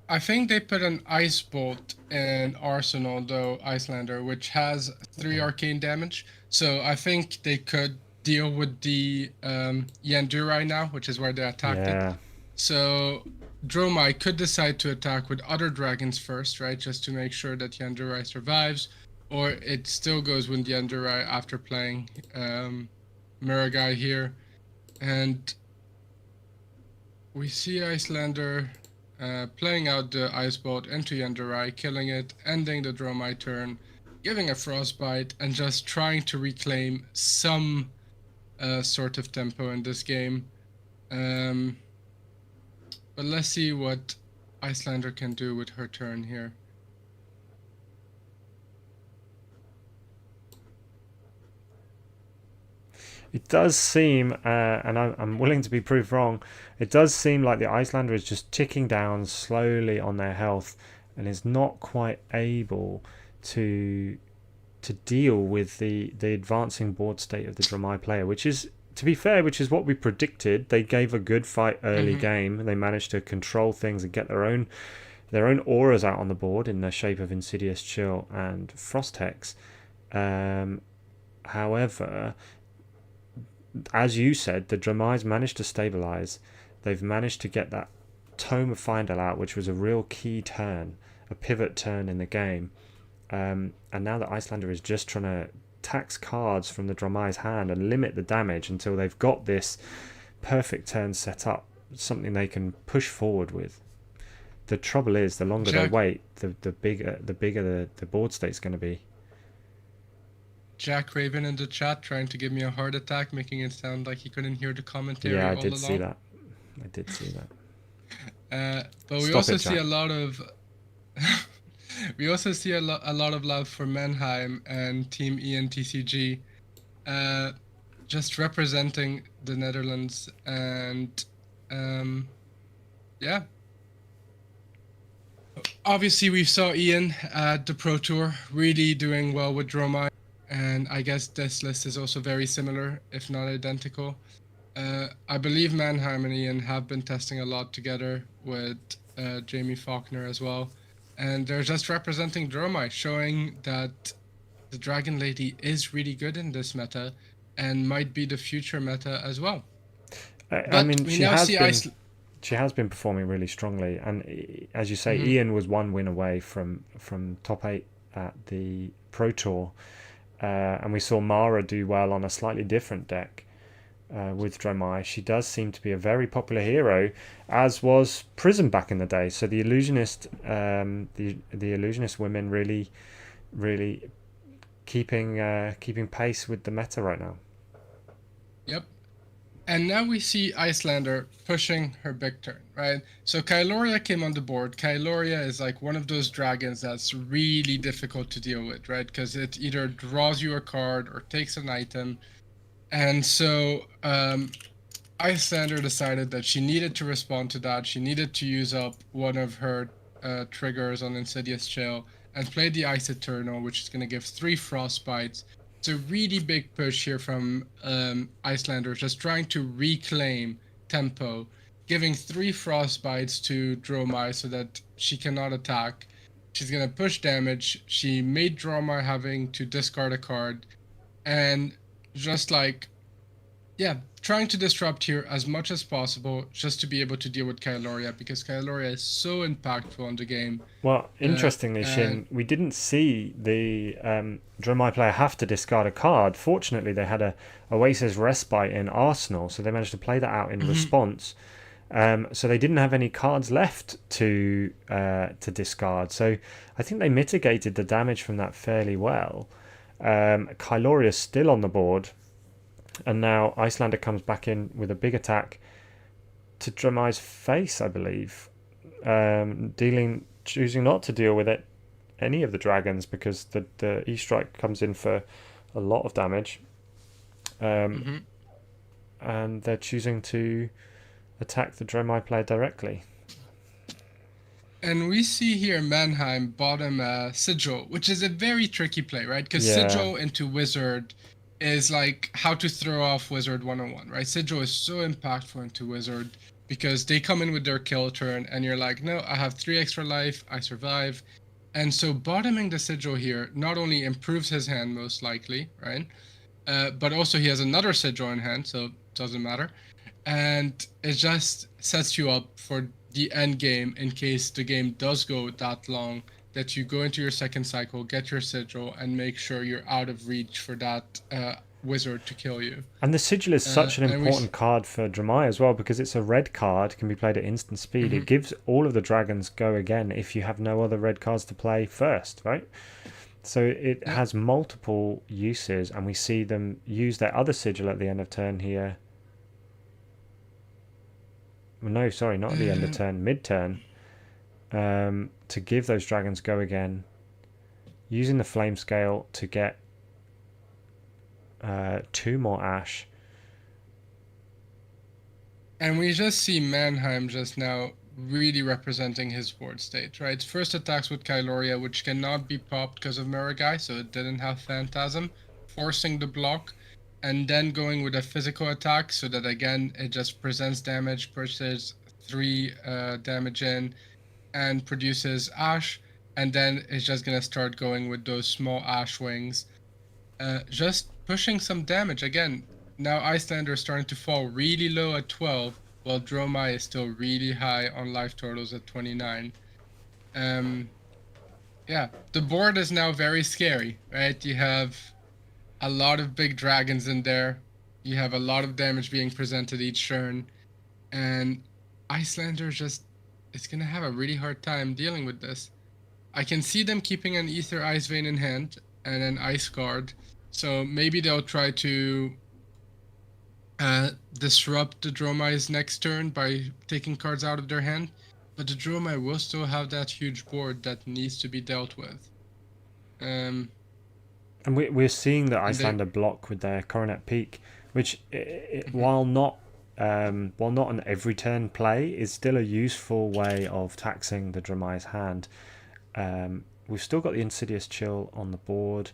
I think they put an Ice Bolt in Arsenal, though, Icelander, which has 3 arcane damage. So I think they could deal with the Yendurai now, which is where they attacked it. So Dromai could decide to attack with other dragons first, right? Just to make sure that Yendurai survives. Or it still goes with Yendurai after playing Miragai here. And we see Icelander playing out the Ice Bolt into Yendurai, killing it, ending the Dromai turn, giving a Frostbite, and just trying to reclaim some sort of tempo in this game. But let's see what Icelander can do with her turn here. It does seem, and I'm willing to be proved wrong, it does seem like the Icelander is just ticking down slowly on their health and is not quite able to deal with the advancing board state of the Dromai player, which is, to be fair, which is what we predicted. They gave a good fight early game. They managed to control things and get their own auras out on the board in the shape of Insidious Chill and Frost Hex. However, as you said, the Dromai's managed to stabilize. They've managed to get that Tome of Findel out, which was a real key turn, a pivot turn in the game. And now the Icelander is just trying to tax cards from the Dromai's hand and limit the damage until they've got this perfect turn set up, something they can push forward with. The trouble is, the longer they wait, the bigger the board state's going to be. Jack Raven in the chat trying to give me a heart attack, making it sound like he couldn't hear the commentary. Yeah, I all did along. see that. I did see that. But we also see a lot of We also see a lot of love for Mannheim and Team ENTCG, just representing the Netherlands, and yeah. Obviously, we saw Ian at the Pro Tour really doing well with Dromai, and I guess this list is also very similar, if not identical. I believe Mannheim and Ian have been testing a lot together with Jamie Faulkner as well, and they're just representing Dromai, showing that the Dragon Lady is really good in this meta and might be the future meta as well. I mean, she has been performing really strongly, and as you say, Ian was 1 win away from top 8 at the Pro Tour, and we saw Mara do well on a slightly different deck with Dromai. She does seem to be a very popular hero, as was Prism back in the day. So the illusionist, the illusionist women really keeping pace with the meta right now. Yep. And now we see Icelander pushing her big turn, right? So Kyloria came on the board. Kyloria is like one of those dragons that's really difficult to deal with, right? Because it either draws you a card or takes an item. And so Icelander decided that she needed to respond to that. She needed to use up one of her triggers on Insidious Chill and play the Ice Eternal, which is going to give 3 Frostbites. It's a really big push here from Icelander, just trying to reclaim tempo, giving 3 Frostbites to Dromai so that she cannot attack. She's going to push damage. She made Dromai having to discard a card, and just like, yeah, trying to disrupt here as much as possible just to be able to deal with Kyloria, because Kyloria is so impactful on the game. Well, interestingly, Shin, we didn't see the Dromai player have to discard a card. Fortunately, they had a Oasis Respite in Arsenal, so they managed to play that out in response. So they didn't have any cards left to discard. So I think they mitigated the damage from that fairly well. Kyloria is still on the board, and now Icelander comes back in with a big attack to Dromai's face, I believe, choosing not to deal with any of the dragons, because the E-Strike comes in for a lot of damage, and they're choosing to attack the Dromai player directly. And we see here Mannheim bottom Sigil, which is a very tricky play, right? Because Sigil into Wizard is like how to throw off Wizard 101, right? Sigil is so impactful into Wizard because they come in with their kill turn and you're like, no, I have 3 extra life, I survive. And so bottoming the Sigil here not only improves his hand most likely, right? But also he has another Sigil in hand, so it doesn't matter. And it just sets you up for the end game in case the game does go that long, that you go into your second cycle, get your Sigil, and make sure you're out of reach for that wizard to kill you. And the Sigil is such an important card for Dromai as well, because it's a red card, can be played at instant speed. It gives all of the dragons go again if you have no other red cards to play first, right? So it has multiple uses, and we see them use their other Sigil at the end of turn here. No, sorry, not at the end of turn, mid-turn, to give those dragons go again, using the flame scale to get 2 more ash. And we just see Mannheim just now really representing his board state, right? First attacks with Kyloria, which cannot be popped because of Muragai, so it didn't have Phantasm, forcing the block, and then going with a physical attack so that again it just presents damage, pushes 3 damage in, and produces ash, and then it's just gonna start going with those small ash wings, just pushing some damage again. Now Icelander is starting to fall really low at 12, while Dromai is still really high on life totals at 29. Yeah, the board is now very scary, right? You have a lot of big dragons in there. You have a lot of damage being presented each turn. And Icelander just is going to have a really hard time dealing with this. I can see them keeping an Ether Ice Vein in hand and an Ice Guard. So maybe they'll try to disrupt the Dromai's next turn by taking cards out of their hand. But the Dromai will still have that huge board that needs to be dealt with. And we're seeing the And they- Icelander block with their Coronet Peak, which, while not an every turn play, is still a useful way of taxing the Dromai's hand. We've still got the Insidious Chill on the board.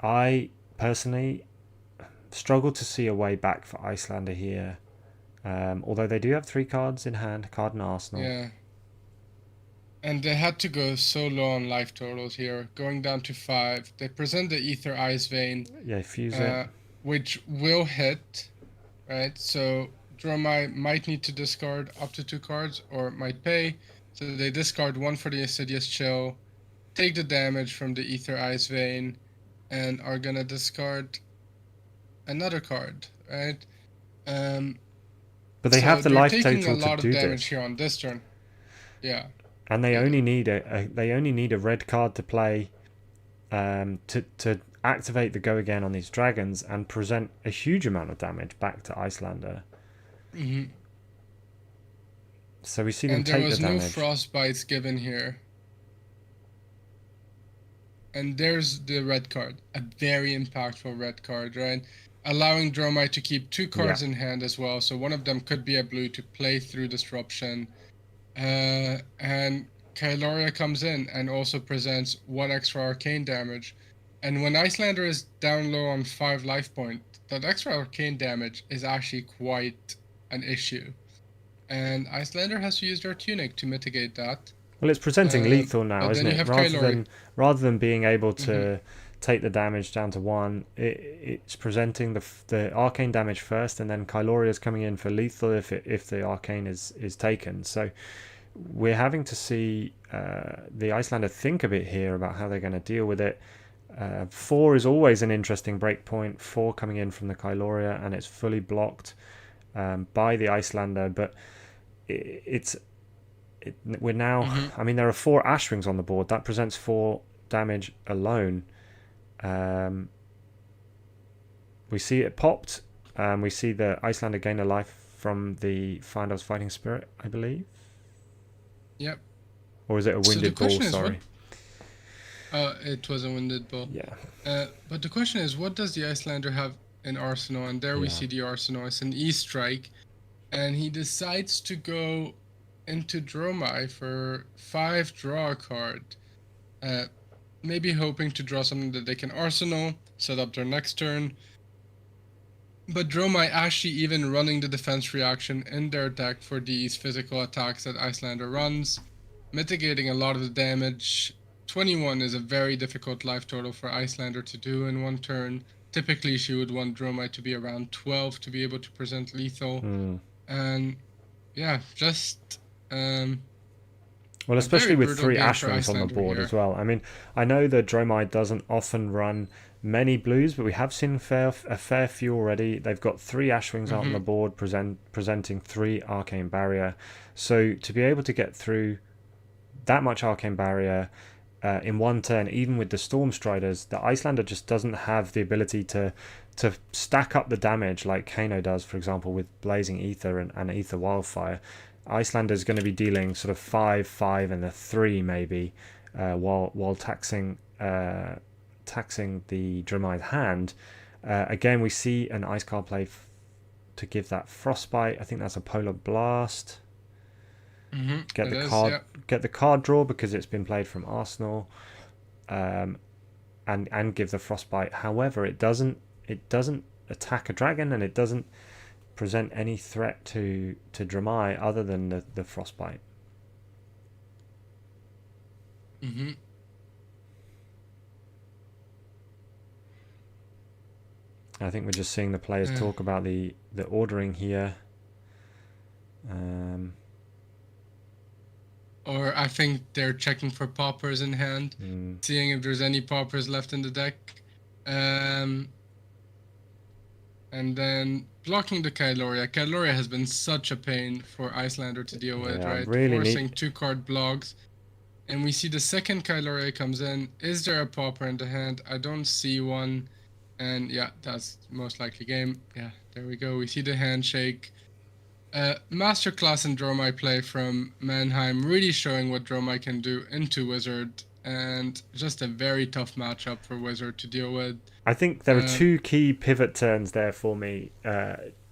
I personally struggle to see a way back for Icelander here, although they do have 3 cards in hand, a card in arsenal. Yeah. And they had to go so low on life totals here, going down to 5. They present the Ether Ice Vein, Yeah, fuse it. which will hit, right? So Dromai might need to discard up to 2 cards, or might pay. So they discard 1 for the Insidious Chill, take the damage from the Ether Ice Vein, and are gonna discard another card, right? But they have the they're life taking total a lot to do of damage this. here on this turn. Yeah. And they only need a red card to play to activate the go again on these dragons and present a huge amount of damage back to Icelander. Mm-hmm. So we see them And there take was the no damage. frostbites given here. And there's the red card, a very impactful red card, right? Allowing Dromai to keep 2 cards in hand as well. So one of them could be a blue to play through Disruption. And Kyloria comes in and also presents 1 extra arcane damage. And when Icelander is down low on 5 life point, that extra arcane damage is actually quite an issue. And Icelander has to use their tunic to mitigate that. Well, it's presenting lethal now, but isn't then you it? have Rather than being able to take the damage down to 1, it's presenting the arcane damage first, and then Kyloria's coming in for lethal if the arcane is taken. So we're having to see the Icelander think a bit here about how they're going to deal with it. 4 is always an interesting break point. 4 coming in from the Kyloria, and it's fully blocked by the Icelander, but we're now. I mean, there are 4 Ashwings on the board. That presents 4 damage alone. We see it popped. We see the Icelander gain a life from the Findos Fighting Spirit, I believe. Yep. Or is it a Winded Ball? Sorry. It was a Winded Ball. Yeah. But the question is, what does the Icelander have in Arsenal? And there we see the Arsenal. It's an E-Strike. And he decides to go into Dromai for 5 draw a card. Maybe hoping to draw something that they can Arsenal, set up their next turn. But Dromai actually even running the defense reaction in their deck for these physical attacks that Icelander runs, mitigating a lot of the damage. 21 is a very difficult life total for Icelander to do in 1 turn. Typically she would want Dromai to be around 12 to be able to present lethal. And yeah, just well, especially with 3 Ashwings on the board as well. I mean, I know that Dromai doesn't often run many blues, but we have seen a fair few already. They've got 3 Ashwings out on the board, presenting 3 Arcane Barrier. So to be able to get through that much Arcane Barrier in 1 turn, even with the Storm Striders, the Icelander just doesn't have the ability to stack up the damage like Kano does, for example, with Blazing Ether and Ether Wildfire. Icelander is going to be dealing sort of 5, 5, and a 3 maybe, while taxing the Dromai's hand. Again, we see an Ice card play to give that Frostbite. I think that's a Polar Blast. Get the card draw because it's been played from Arsenal, and give the Frostbite. However, it doesn't attack a dragon, and it doesn't present any threat to Dromai other than the Frostbite. I think we're just seeing the players talk about the ordering here. Or I think they're checking for poppers in hand, seeing if there's any poppers left in the deck. And then blocking the Kyloria. Kyloria has been such a pain for Icelander to deal with, right? Really forcing 2-card blocks. And we see the second Kyloria comes in. Is there a popper in the hand? I don't see one. And yeah, that's most likely game. Yeah, there we go. We see the handshake. Masterclass in Dromai play from Mannheim, really showing what Dromai can do into Wizard, and just a very tough matchup for Wizard to deal with. I think there are two key pivot turns there for me,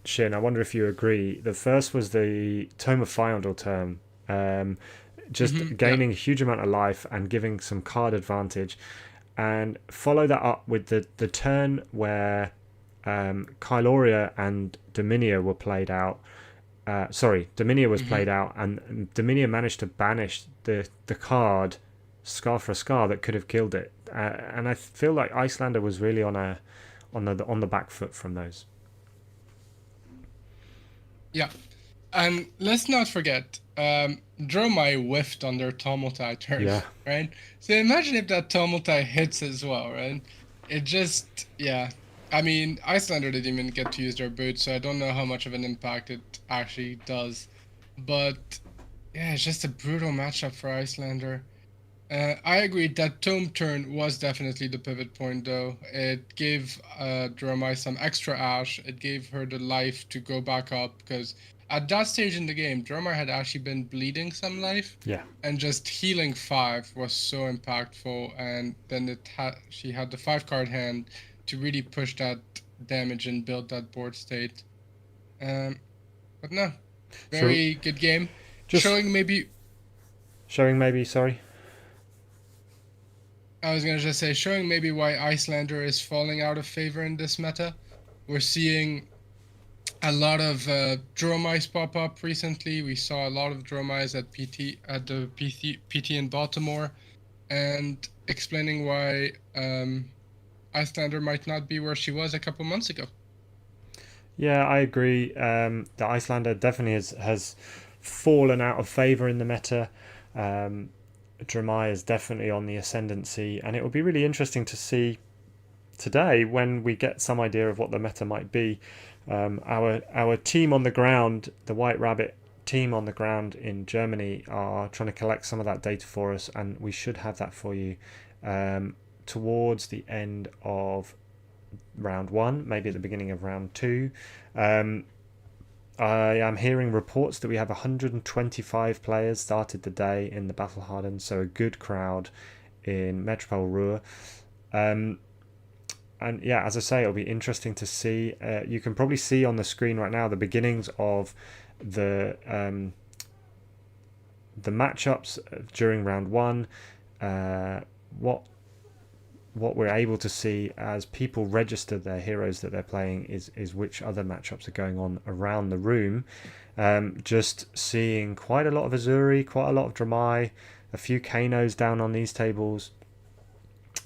Shin. I wonder if you agree. The first was the Tome of Fyondor turn, just gaining a huge amount of life and giving some card advantage, and follow that up with the turn where Kyloria and Dominia were played out. Dominia was played out, and Dominia managed to banish the card Scar for a Scar that could have killed it. And I feel like Icelander was really on the back foot from those. Yeah, and let's not forget, Dromai whiffed on their Tumultai turn, right? So imagine if that Tumultai hits as well, right? It just, I mean, Icelander didn't even get to use their boots, so I don't know how much of an impact it actually does. But yeah, it's just a brutal matchup for Icelander. I agree that Tome turn was definitely the pivot point, though. It gave Dromai some extra ash. It gave her the life to go back up, because at that stage in the game, Dromai had actually been bleeding some life. Yeah. And just healing 5 was so impactful. And then she had the 5-card hand to really push that damage and build that board state. But no, very good game. Showing maybe, sorry. I was going to just say, showing maybe why Icelander is falling out of favor in this meta. We're seeing a lot of Dromais pop up recently. We saw a lot of Dromais at the PT in Baltimore, and explaining why Icelander might not be where she was a couple months ago. Yeah, I agree. The Icelander definitely has fallen out of favor in the meta. Dromai is definitely on the ascendancy, and it will be really interesting to see today when we get some idea of what the meta might be. Our team on the ground, the White Rabbit team on the ground in Germany, are trying to collect some of that data for us, and we should have that for you towards the end of round 1, maybe at the beginning of round 2. I am hearing reports that we have 125 players started the day in the Battle Hardened, so a good crowd in Metropole Ruhr. And yeah, as I say, it'll be interesting to see. You can probably see on the screen right now the beginnings of the matchups during round 1. What we're able to see as people register their heroes that they're playing is which other matchups are going on around the room. Just seeing quite a lot of Uzuri, quite a lot of Dromai, a few Kanos down on these tables.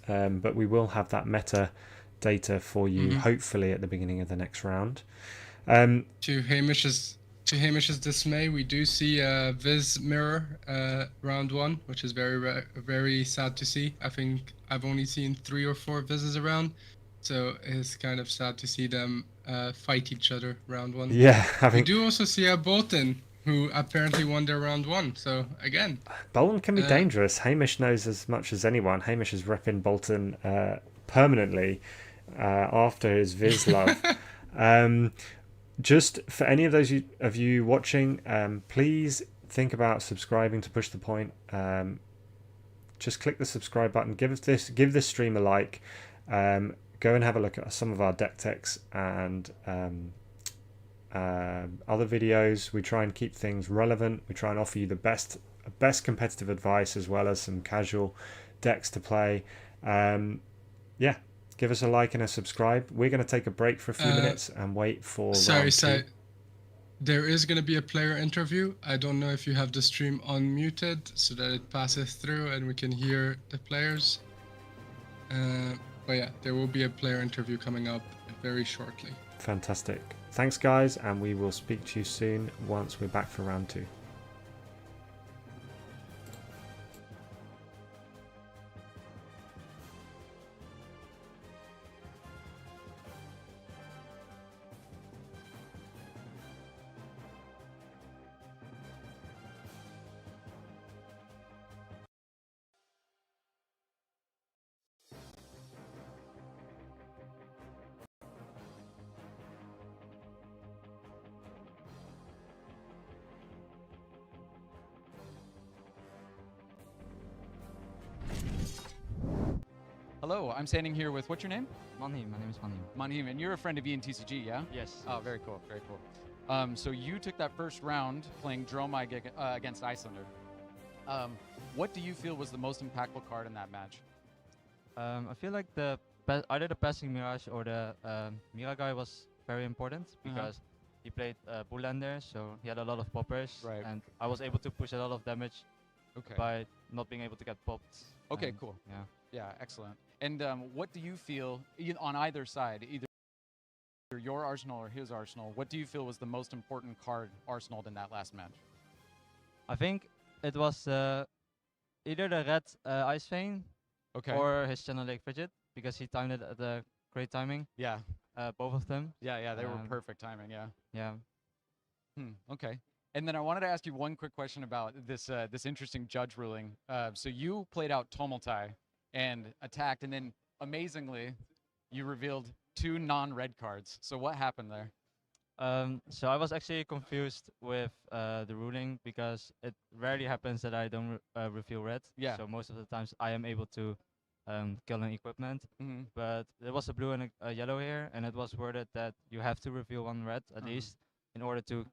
But we will have that meta data for you hopefully at the beginning of the next round. To Hamish's dismay, we do see a Viz mirror round 1, which is very, very sad to see. I think I've only seen 3 or 4 Vizes around, so it's kind of sad to see them fight each other round 1. Yeah, we do also see a Bolton, who apparently won their round 1. So again, Bolton can be dangerous. Hamish knows as much as anyone. Hamish is repping Bolton permanently after his Viz love. Just for any of those of you watching, please think about subscribing to Push the Point. Just click the subscribe button. Give this stream a like. Go and have a look at some of our deck techs and other videos. We try and keep things relevant. We try and offer you the best competitive advice, as well as some casual decks to play. Yeah. Give us a like and a subscribe. We're going to take a break for a few minutes and wait for round 2. There is going to be a player interview. I don't know if you have the stream unmuted so that it passes through and we can hear the players. But yeah, there will be a player interview coming up very shortly. Fantastic. Thanks, guys, and we will speak to you soon once we're back for round 2. Hello, I'm standing here with, what's your name? Manhim, my name is Manhim. Manhim, and you're a friend of ENTCG, yeah? Yes. Oh, very cool, very cool. So you took that first round playing Dromai against Icelander. What do you feel was the most impactful card in that match? I feel like either the passing Mirage or the Mira guy was very important because he played Bullander, so he had a lot of poppers, Right. and I was able to push a lot of damage by not being able to get popped. Okay, and cool. Yeah. Yeah, excellent. And what do you feel on either side, either your arsenal or his arsenal, what do you feel was the most important card arsenaled in that last match? I think it was either the red Ice Vein or his Channel Lake Frigid, because he timed it at a great timing. Yeah. Both of them. Yeah, they were perfect timing, yeah. Yeah. Okay. And then I wanted to ask you one quick question about this this interesting judge ruling. So you played out Tumultai and attacked, and then amazingly, you revealed 2 non-red cards. So what happened there? So I was actually confused with the ruling because it rarely happens that I don't reveal red. Yeah. So most of the times I am able to kill an equipment. But there was a blue and a yellow here, and it was worded that you have to reveal 1 red at least in order to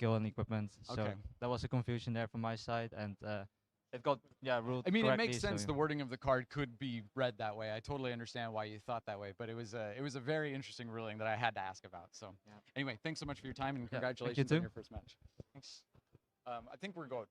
kill an equipment. So that was a confusion there from my side, and it got ruled. I mean, it correctly, makes sense. so, The wording of the card could be read that way. I totally understand why you thought that way, but it was a very interesting ruling that I had to ask about. So anyway, thanks so much for your time, and congratulations on your first match. Thanks. I think we're good.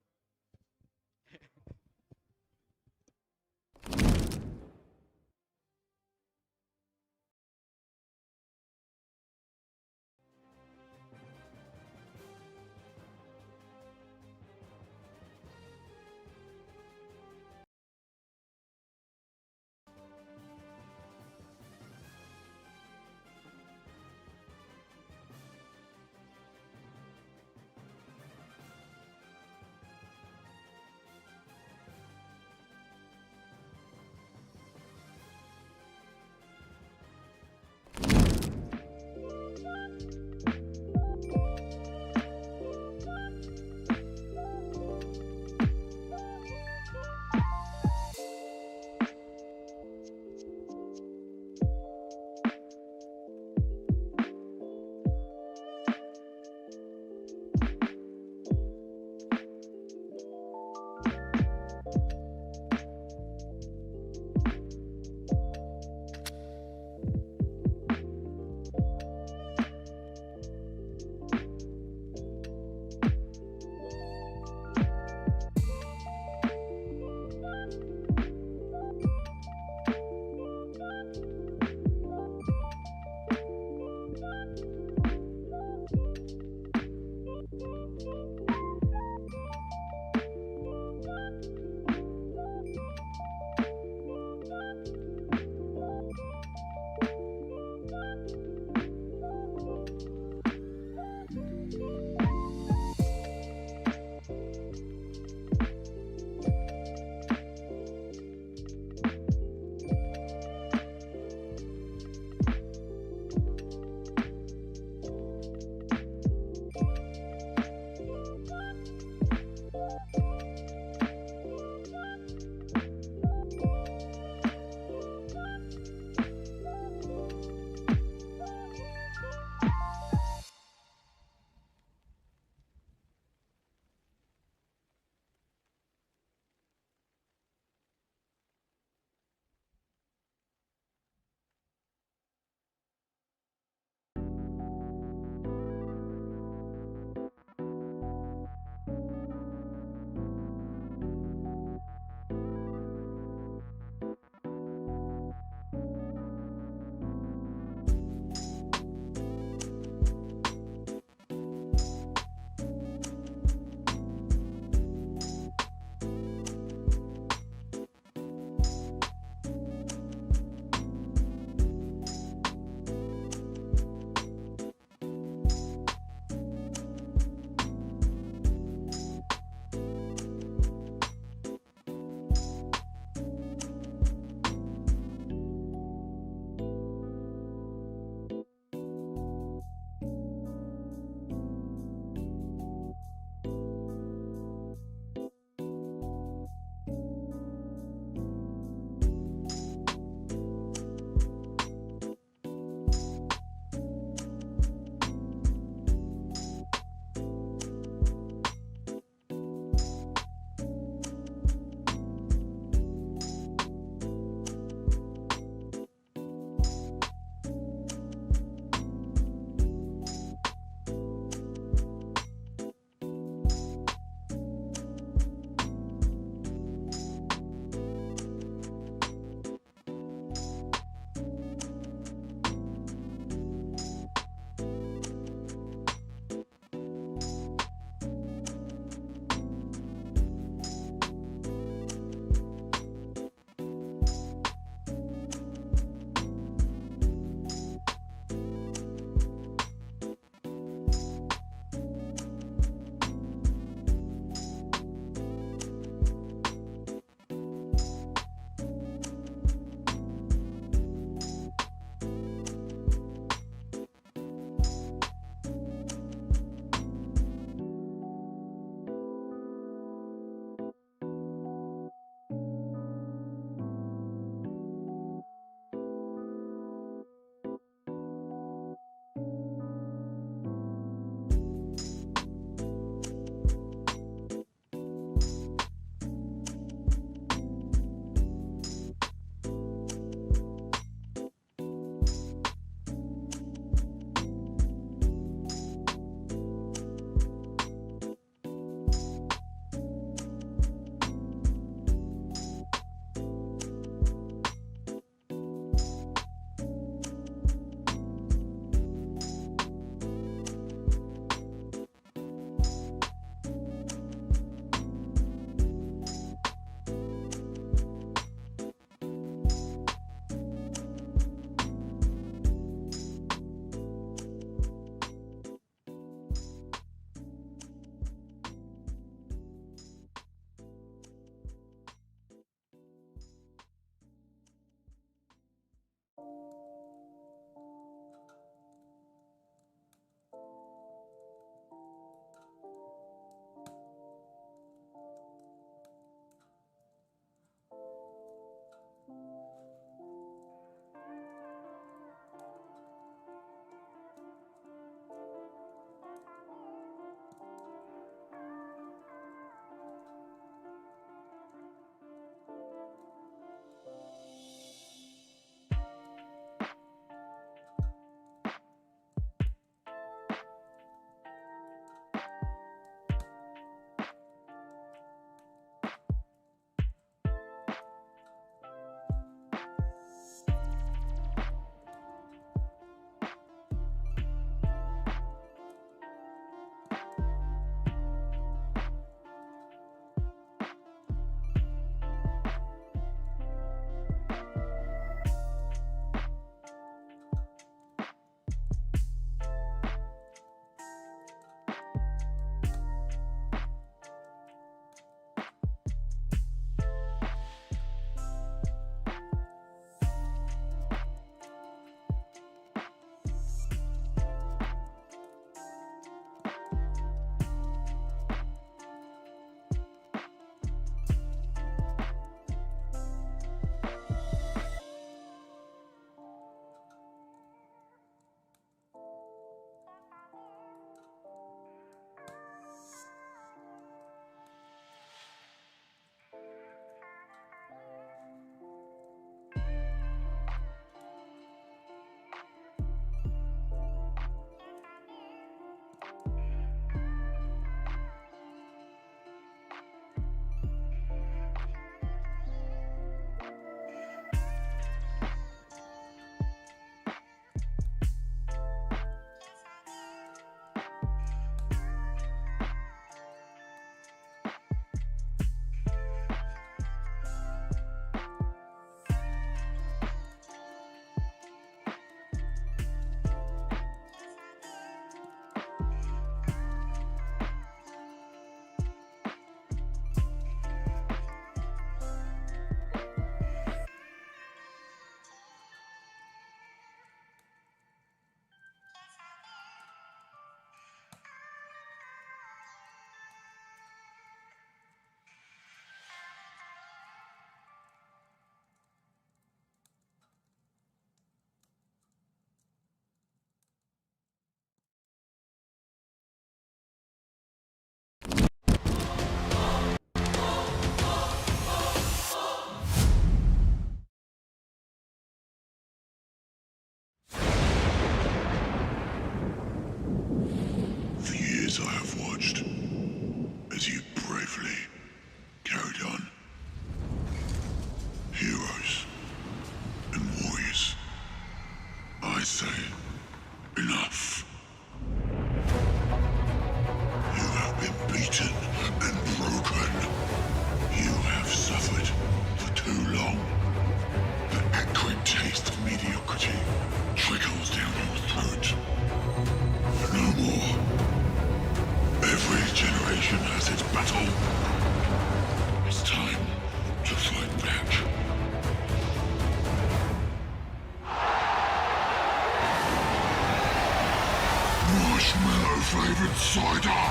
marshmallow flavored cider,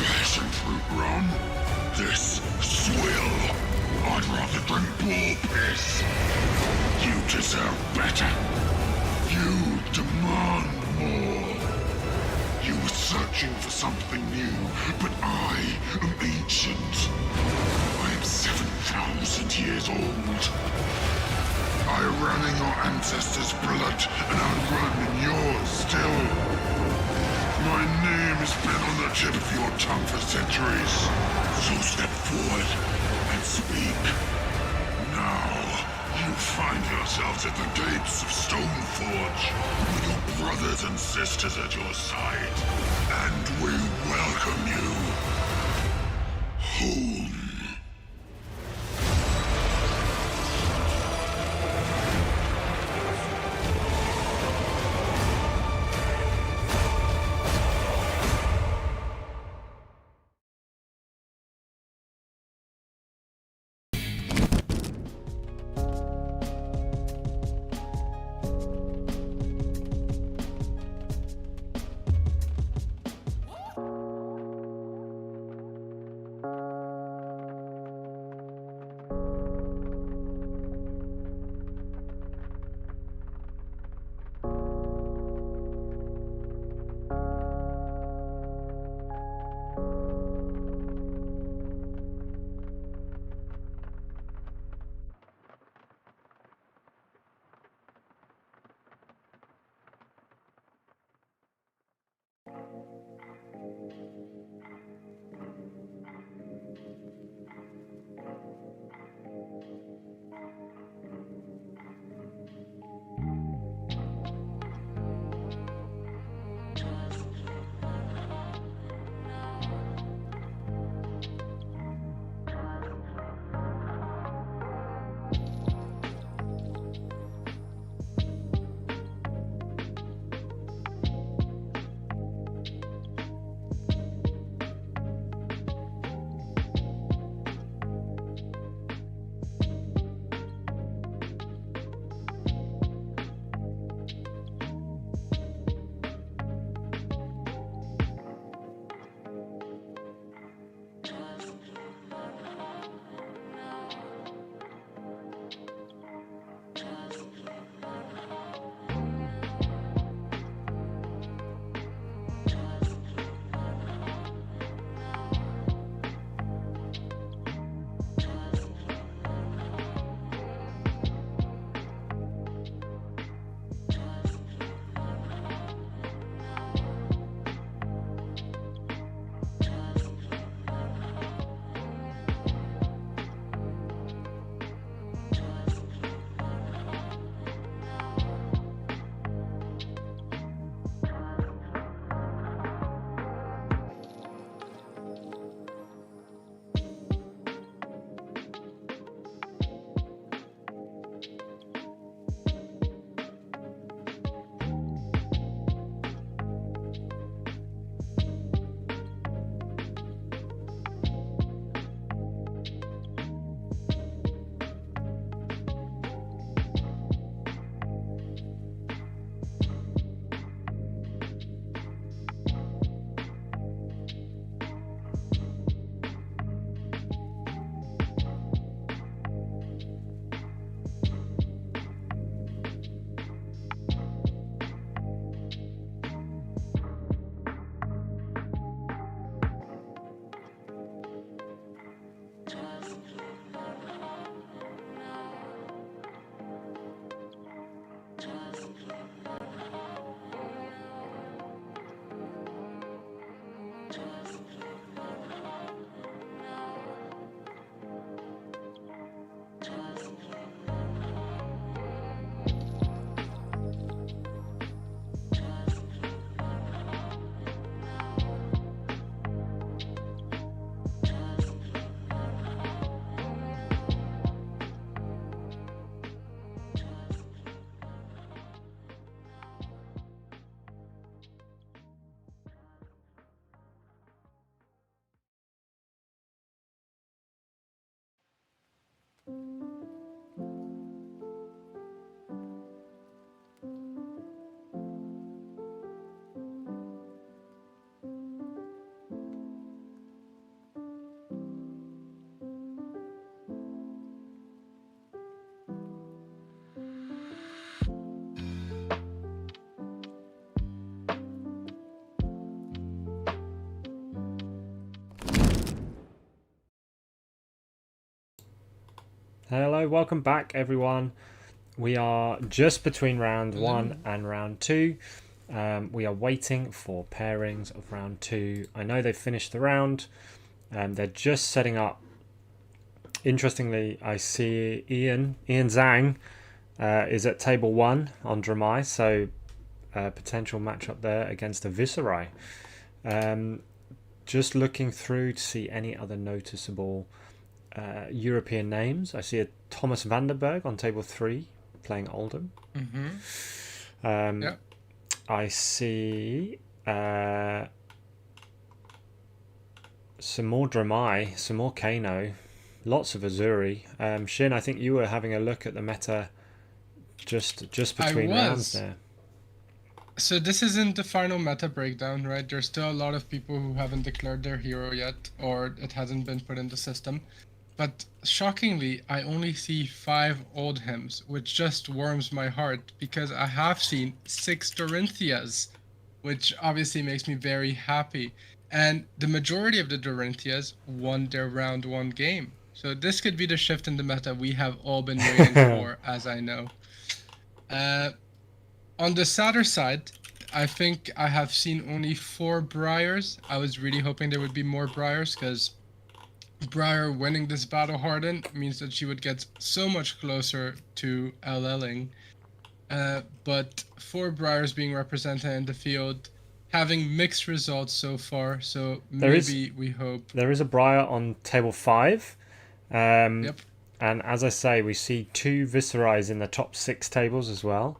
passion fruit rum. This swill. I'd rather drink bull piss. You deserve better. You demand more. You were searching for something new, but I am ancient. I am 7,000 years old. I ran in your ancestors' blood, and I run in yours still. My name has been on the tip of your tongue for centuries. So step forward and speak. Now, you find yourselves at the gates of Stoneforge, with your brothers and sisters at your side, and we welcome you home. Hello, welcome back, everyone. We are just between round 1 and round 2. We are waiting for pairings of round 2. I know they've finished the round. They're just setting up. Interestingly, I see Ian Zhang is at table 1 on Dromai, so potential matchup there against the Viscerai. Just looking through to see any other noticeable European names. I see a Thomas Vandenberg on table 3 playing Oldhim. I see some more Dromai, some more Kano, lots of Uzuri. Shin, I think you were having a look at the meta just between rounds there. So this isn't the final meta breakdown, right? There's still a lot of people who haven't declared their hero yet, or it hasn't been put in the system. But shockingly, I only see 5 Oldhims, which just warms my heart, because I have seen 6 Dorinthias, which obviously makes me very happy. And the majority of the Dorinthias won their round 1 game. So this could be the shift in the meta we have all been waiting for, as I know. On the sadder side, I think I have seen only 4 Briars. I was really hoping there would be more Briars, because Briar winning this Battle Hardened means that she would get so much closer to LLing. But 4 Briars being represented in the field, having mixed results so far, so we hope. There is a Briar on table 5. Yep. And as I say, we see 2 Viscerais in the top 6 tables as well.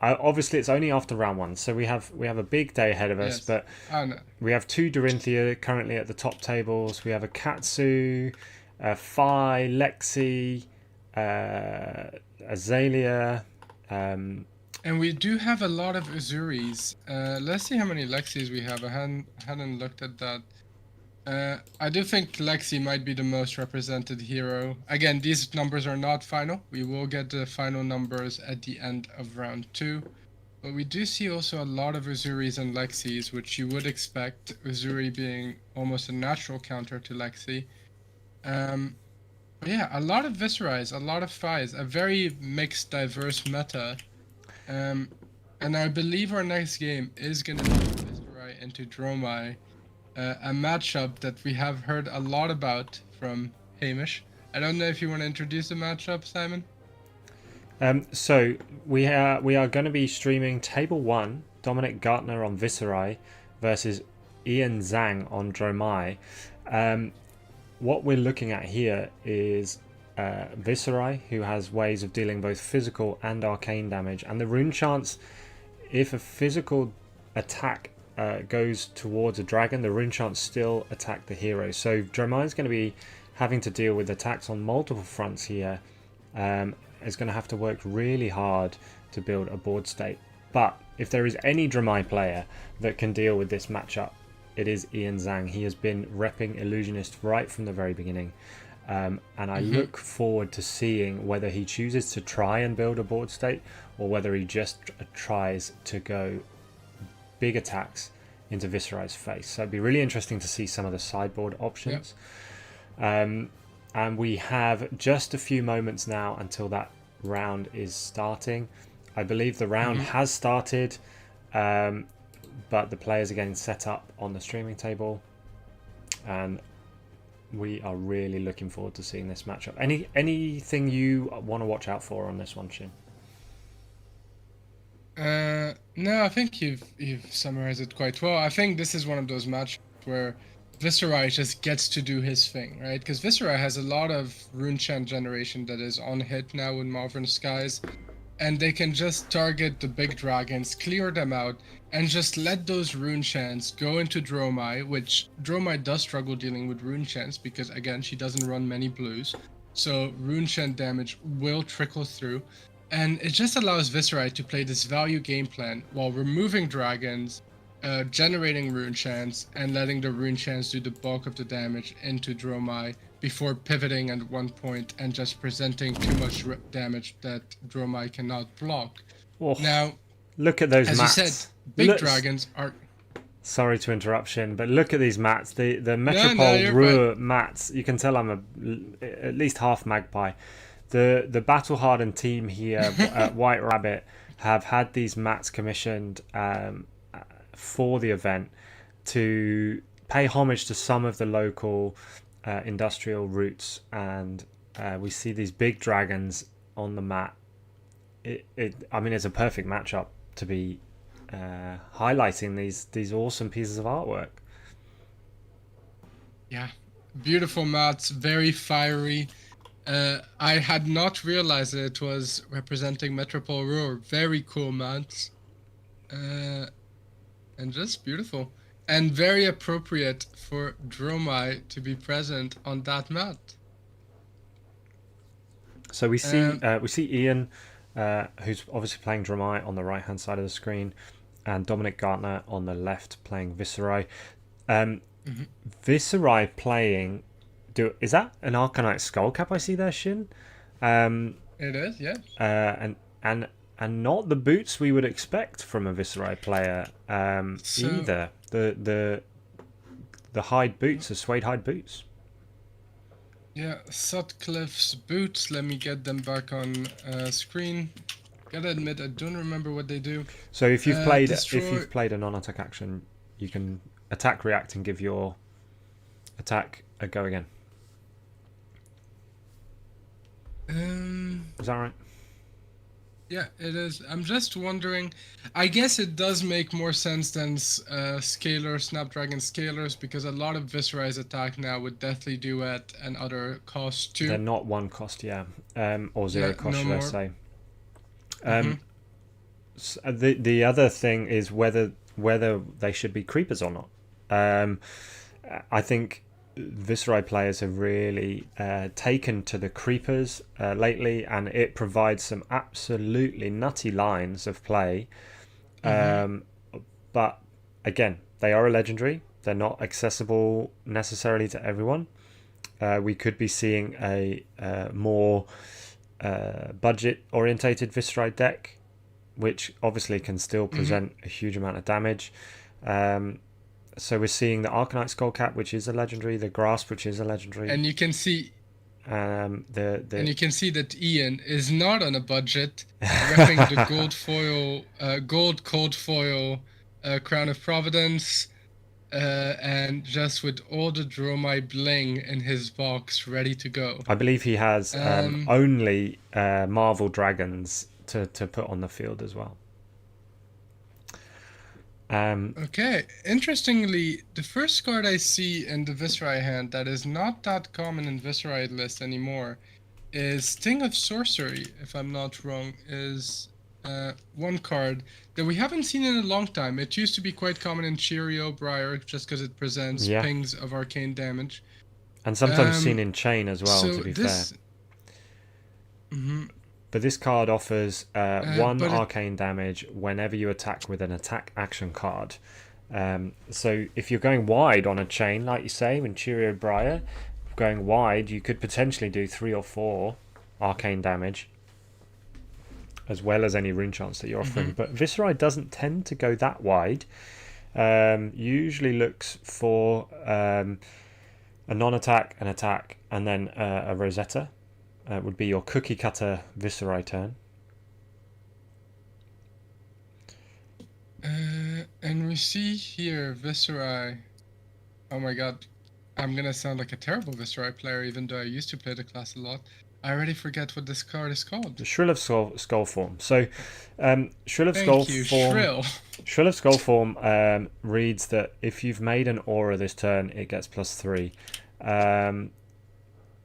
Obviously, it's only after round 1, so we have a big day ahead of us. But we have 2 Dorinthia currently at the top tables. We have a Katsu, a Phi, Lexi, Azalea. And we do have a lot of Uzuris. Let's see how many Lexis we have. I hadn't looked at that. I do think Lexi might be the most represented hero. Again, these numbers are not final. We will get the final numbers at the end of round 2. But we do see also a lot of Uzuris and Lexis, which you would expect, Uzuri being almost a natural counter to Lexi. But yeah, a lot of Viscerais, a lot of Phis, a very mixed, diverse meta. And I believe our next game is going to be Viscerai into Dromai. A matchup that we have heard a lot about from Hamish. I don't know if you want to introduce the matchup, Simon? So we are going to be streaming table 1, Dominic Gartner on Viscerai versus Ian Zhang on Dromai. What we're looking at here is Viscerai, who has ways of dealing both physical and arcane damage, and the rune chance, if a physical attack goes towards a dragon, the rune chants still attack the hero. So Dromai is going to be having to deal with attacks on multiple fronts here. Is going to have to work really hard to build a board state. But if there is any Dromai player that can deal with this matchup, it is Ian Zhang. He has been repping Illusionist right from the very beginning. And I look forward to seeing whether he chooses to try and build a board state, or whether he just tries to go big attacks into Viscerai's face. So it'd be really interesting to see some of the sideboard options. And we have just a few moments now until that round is starting. I believe the round has started, but the players are getting set up on the streaming table, and we are really looking forward to seeing this matchup. Anything you want to watch out for on this one, Shin? No, I think you've summarized it quite well. I think this is one of those matches where Viscerai just gets to do his thing, right? Because Viscerai has a lot of rune chant generation that is on hit now with Malvern Skies, and they can just target the big dragons, clear them out, and just let those rune chants go into Dromai, which Dromai does struggle dealing with rune chants because, again, she doesn't run many blues. So rune chant damage will trickle through. And it just allows Viscerai to play this value game plan while removing dragons, generating rune chants, and letting the rune chants do the bulk of the damage into Dromai before pivoting at one point and just presenting too much damage that Dromai cannot block. Oh, now, look at those as mats. you said, big dragons are... Sorry to interruption, but look at these mats. The Metropole Ruhr mats. You can tell I'm at least half magpie. The Battle Hardened team here at White Rabbit have had these mats commissioned for the event to pay homage to some of the local industrial routes, and we see these big dragons on the mat. I mean, it's a perfect matchup to be highlighting these awesome pieces of artwork. Yeah, beautiful mats, very fiery. I had not realized that it was representing Metropole Ruhr. Very cool mats, and just beautiful, and very appropriate for Dromai to be present on that mat. So we see Ian, who's obviously playing Dromai on the right hand side of the screen, and Dominic Gartner on the left playing Viscerai. Viscerai playing. Is that an Arcanite Skullcap I see there, Shin? It is, yeah. And not the boots we would expect from a Viscerai player either. The hide boots, the suede hide boots. Yeah, Sutcliffe's boots. Let me get them back on screen. Gotta admit, I don't remember what they do. So if you've played a non-attack action, you can attack, react, and give your attack a go again. Is that right? Yeah, it is. I'm just wondering. I guess it does make more sense than Snapdragon Scalers, because a lot of Viscerai's attack now with Deathly Duet and other costs too. They're not one cost, yeah, or zero cost, should I say? The other thing is whether they should be creepers or not. I think Viscerai players have really taken to the creepers lately, and it provides some absolutely nutty lines of play. But again, they are a legendary. They're not accessible necessarily to everyone. We could be seeing a more budget-orientated Viscerai deck, which obviously can still present a huge amount of damage. So we're seeing the Arcanite Skullcap, which is a legendary, the Grasp, which is a legendary, and you can see and you can see that Ian is not on a budget, repping the gold cold foil Crown of Providence, and just with all the Dromai bling in his box ready to go. I believe he has only Marvel Dragons to put on the field as well. Okay, interestingly, the first card I see in the Viscerai hand that is not that common in Viscerai list anymore is Sting of Sorcery, if I'm not wrong, is one card that we haven't seen in a long time. It used to be quite common in Cheerio Briar, just because it presents pings of arcane damage. And sometimes seen in Chain as well, to be fair. But this card offers one arcane damage whenever you attack with an attack action card. So if you're going wide on a Chain, like you say, in Cheerio Briar, going wide, you could potentially do 3 or 4 arcane damage, as well as any rune chants that you're offering. But Viscerai doesn't tend to go that wide. Usually looks for a non-attack, an attack, and then a Rosetta. Would be your cookie cutter Viscerai turn. And we see here Viscerai. Oh my god, I'm gonna sound like a terrible Viscerai player, even though I used to play the class a lot. I already forget what this card is called. The Shrill of Skull Form. So, Shrill of Skull Form. Shrill of Skull Form reads that if you've made an aura this turn, it gets +3.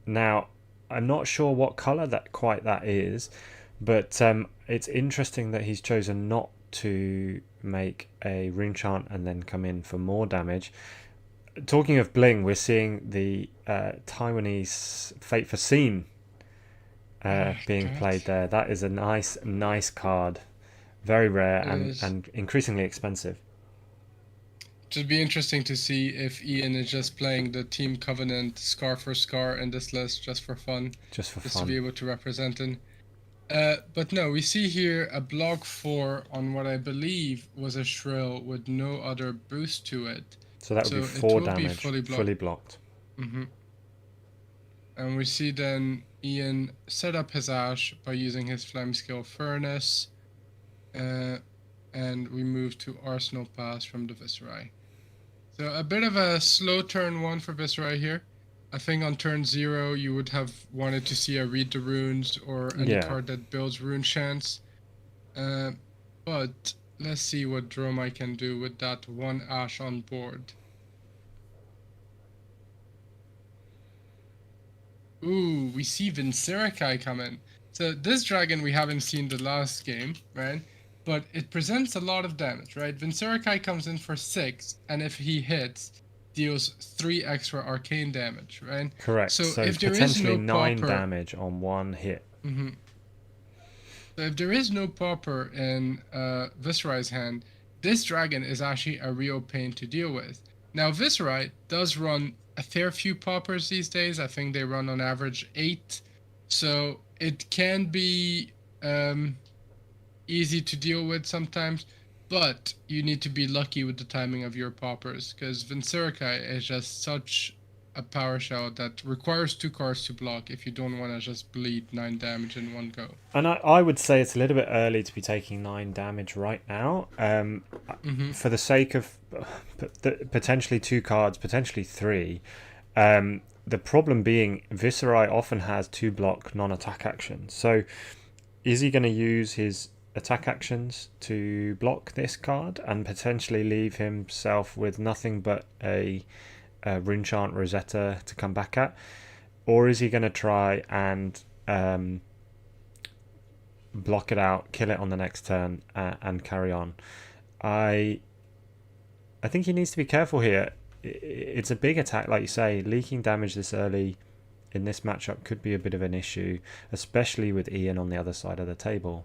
Now, I'm not sure what colour that is, but it's interesting that he's chosen not to make a rune chant and then come in for more damage. Talking of bling, we're seeing the Taiwanese Fate for Scene being played there. That is a nice card, very rare and increasingly expensive. It'd be interesting to see if Ian is just playing the Team Covenant Scar for Scar in this list just for fun. Just to be able to represent it. But no, we see here a block 4 on what I believe was a Shrill with no other boost to it. So that would be 4 damage, fully blocked. Mm-hmm. And we see then Ian set up his Ash by using his Flame skill Furnace. And we move to Arsenal Pass from the Viscerai. So a bit of a slow turn 1 for Viscerai here. I think on turn 0 you would have wanted to see a Read the Runes or any card that builds Rune Chance. But let's see what Dromai can do with that 1 Ash on board. Ooh, we see Viscerai come in. So this dragon we haven't seen the last game, right? But it presents a lot of damage, right? Viscerai comes in for 6, and if he hits, deals 3 extra arcane damage, right? Correct. So if there potentially is no 9 damage on 1 hit. Mm-hmm. So if there is no pauper in Viscerai's hand, this dragon is actually a real pain to deal with. Now Viscerai does run a fair few paupers these days. I think they run on average 8. So it can be easy to deal with sometimes, but you need to be lucky with the timing of your paupers, because Viscerai is just such a power shell that requires 2 cards to block if you don't want to just bleed 9 damage in one go. And I would say it's a little bit early to be taking 9 damage right now. For the sake of potentially 2 cards, potentially 3. The problem being Viscerai often has 2 block non-attack actions. So is he going to use his attack actions to block this card and potentially leave himself with nothing but a Runechant Rosetta to come back at? Or is he going to try and block it out, kill it on the next turn, and carry on? I think he needs to be careful here. It's a big attack, like you say. Leaking damage this early in this matchup could be a bit of an issue, especially with Ian on the other side of the table.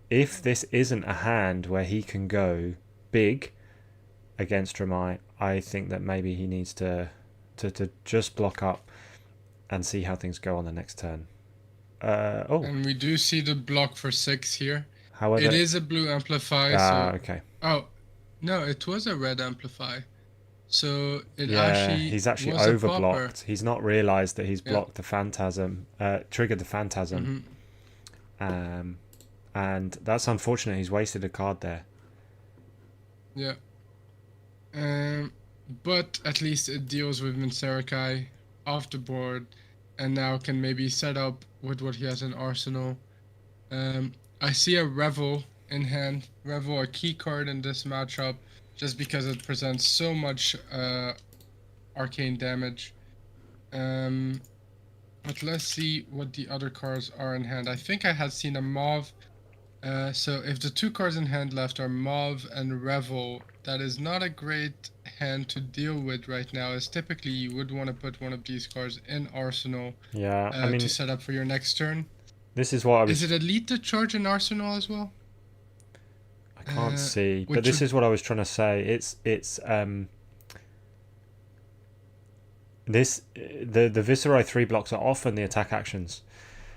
If this isn't a hand where he can go big against Dromai, I think that maybe he needs to just block up and see how things go on the next turn. And we do see the block for 6 here. However, it is a blue amplify. Okay. Oh, no, it was a red amplify. So he's actually overblocked. He's not realised that he's blocked the Phantasm, triggered the Phantasm. And that's unfortunate. He's wasted a card there. Yeah. But at least it deals with Viscerai off the board, and now can maybe set up with what he has in Arsenal. I see a Revel in hand. Revel, a key card in this matchup, just because it presents so much arcane damage. But let's see what the other cards are in hand. I think I had seen a Mauve. So if the 2 cards in hand left are Mauve and Revel, that is not a great hand to deal with right now, as typically you would want to put one of these cards in Arsenal to set up for your next turn. This is what I was... Is it Elite to charge in Arsenal as well? I can't see, but this is what I was trying to say. The Viscerai 3 blocks are often the attack actions.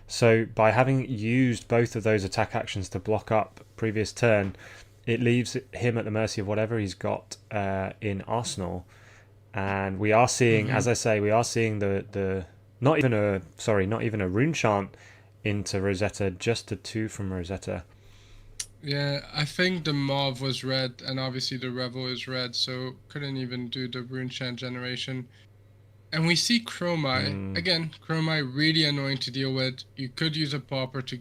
So by having used both of those attack actions to block up previous turn, it leaves him at the mercy of whatever he's got in Arsenal. And we are seeing, as I say, we are seeing the not even a Runechant into Rosetta, just a 2 from Rosetta. Yeah, I think the Mauve was red, and obviously the Revel is red, so couldn't even do the Runechant generation. And we see Dromai. Again, Dromai really annoying to deal with. You could use a Pauper to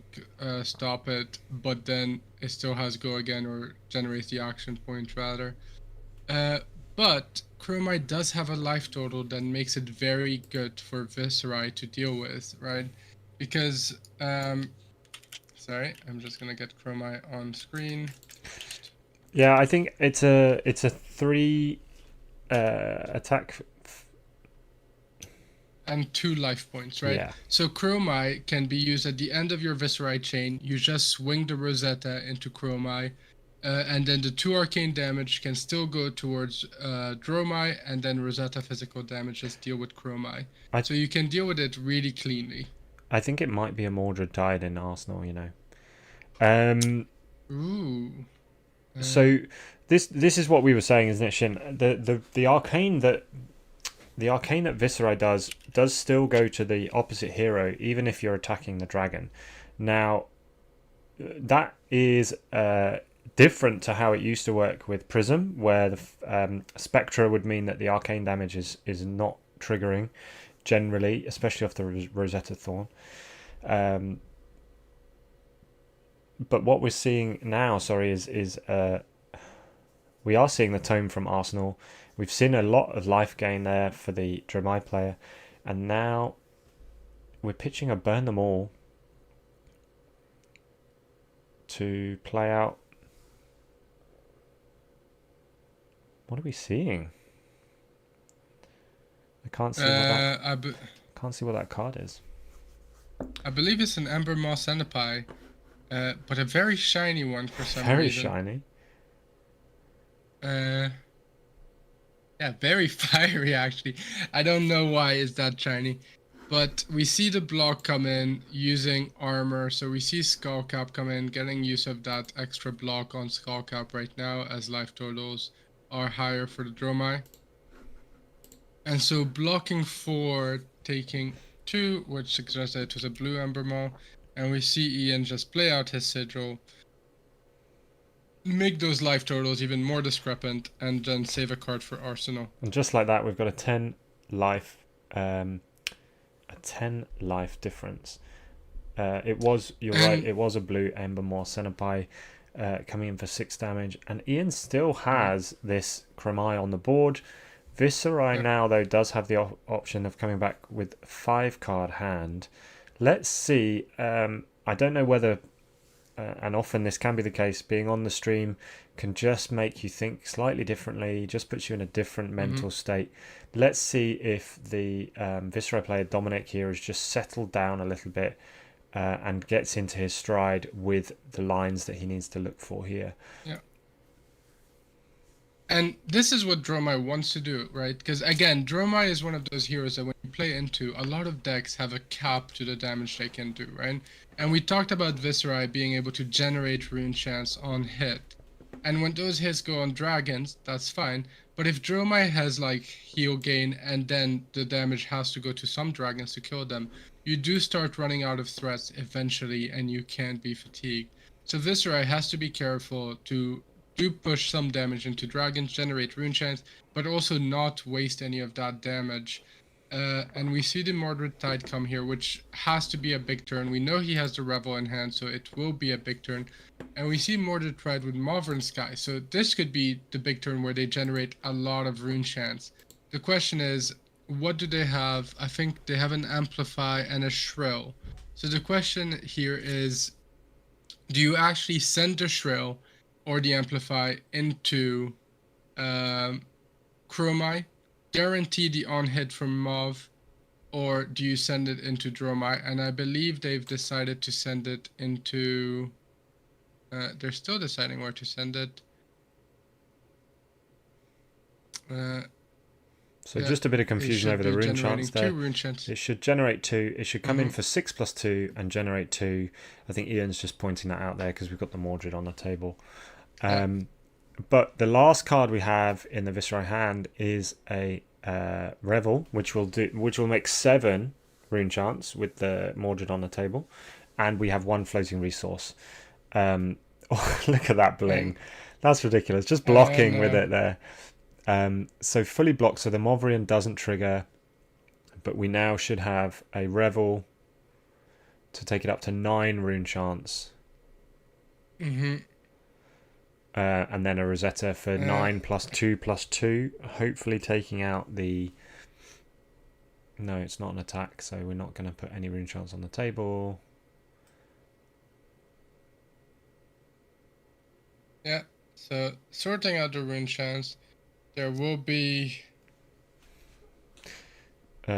stop it, but then it still has go again, or generates the action point rather. But Dromai does have a life total that makes it very good for Viscerai to deal with, right? Because, sorry, I'm just gonna get Dromai on screen. Yeah, I think it's a 3 attack and 2 life points, right? Yeah. So Dromai can be used at the end of your Viscerai chain. You just swing the Rosetta into Dromai, and then the 2 arcane damage can still go towards Dromai, and then Rosetta physical damage just deal with Dromai. So you can deal with it really cleanly. I think it might be a Mordred died in Arsenal, you know. Ooh. So this is what we were saying, isn't it, Shin? The arcane that Viscerai does still go to the opposite hero, even if you're attacking the dragon. Now, that is different to how it used to work with Prism, where the Spectra would mean that the arcane damage is not triggering generally, especially off the Rosetta Thorn. But what we're seeing now, is we are seeing the tome from Arsenal. We've seen a lot of life gain there for the Dromai player, and now we're pitching a burn them all to play out. What are we seeing? I can't see can't see what that card is. I believe it's an Ember Moss Centipi, but a very shiny one for some reason. Very shiny. Yeah, very fiery actually. I don't know why it's that shiny. But we see the block come in using armor. So we see Skullcap come in, getting use of that extra block on Skullcap right now as life totals are higher for the Dromai. And so blocking 4, taking 2, which suggests that it was a blue Ember Maw. And we see Ian just play out his sigil, make those life totals even more discrepant, and then save a card for Arsenal. And just like that, we've got a 10 life, difference. You're right, it was a blue Ember Maw Centipi coming in for 6 damage, and Ian still has this Dromai on the board. Viscerai now, though, does have the option of coming back with 5 card hand. Let's see. I don't know whether, and often this can be the case, being on the stream can just make you think slightly differently, just puts you in a different mental state. Let's see if the Viscerai player Dominic here has just settled down a little bit and gets into his stride with the lines that he needs to look for here. Yeah. And this is what Dromai wants to do, right? Because again, Dromai is one of those heroes that when you play into, a lot of decks have a cap to the damage they can do, right? And we talked about Viscerai being able to generate rune chance on hit. And when those hits go on dragons, that's fine. But if Dromai has like heal gain and then the damage has to go to some dragons to kill them, you do start running out of threats eventually and you can't be fatigued. So Viscerai has to be careful to do push some damage into dragons, generate rune chance, but also not waste any of that damage. And we see the Mordred Tide come here, which has to be a big turn. We know he has the Revel in hand, so it will be a big turn. And we see Mordred Tide with Mavern Sky, so this could be the big turn where they generate a lot of rune chance. The question is, what do they have? I think they have an Amplify and a Shrill. So the question here is, do you actually send the Shrill or the Amplify into Dromai, guarantee the on-hit from Mav, or do you send it into Dromai? And I believe they've decided to send it into... they're still deciding where to send it. So just a bit of confusion over the rune chance there. It should generate 2. It should come in for 6+2 and generate 2. I think Ian's just pointing that out there because we've got the Mordred on the table. But the last card we have in the Viscerai hand is a Revel, which will make 7 rune chance with the Mordred on the table, and we have 1 floating resource. Look at that bling! That's ridiculous. Just blocking with it there. So fully blocked, so the Movrian doesn't trigger, but we now should have a Revel to take it up to 9 rune chance. And then a Rosetta for 9 +2/+2, hopefully taking out the... No, it's not an attack, so we're not going to put any rune chance on the table. Yeah, so sorting out the rune chance, there will be...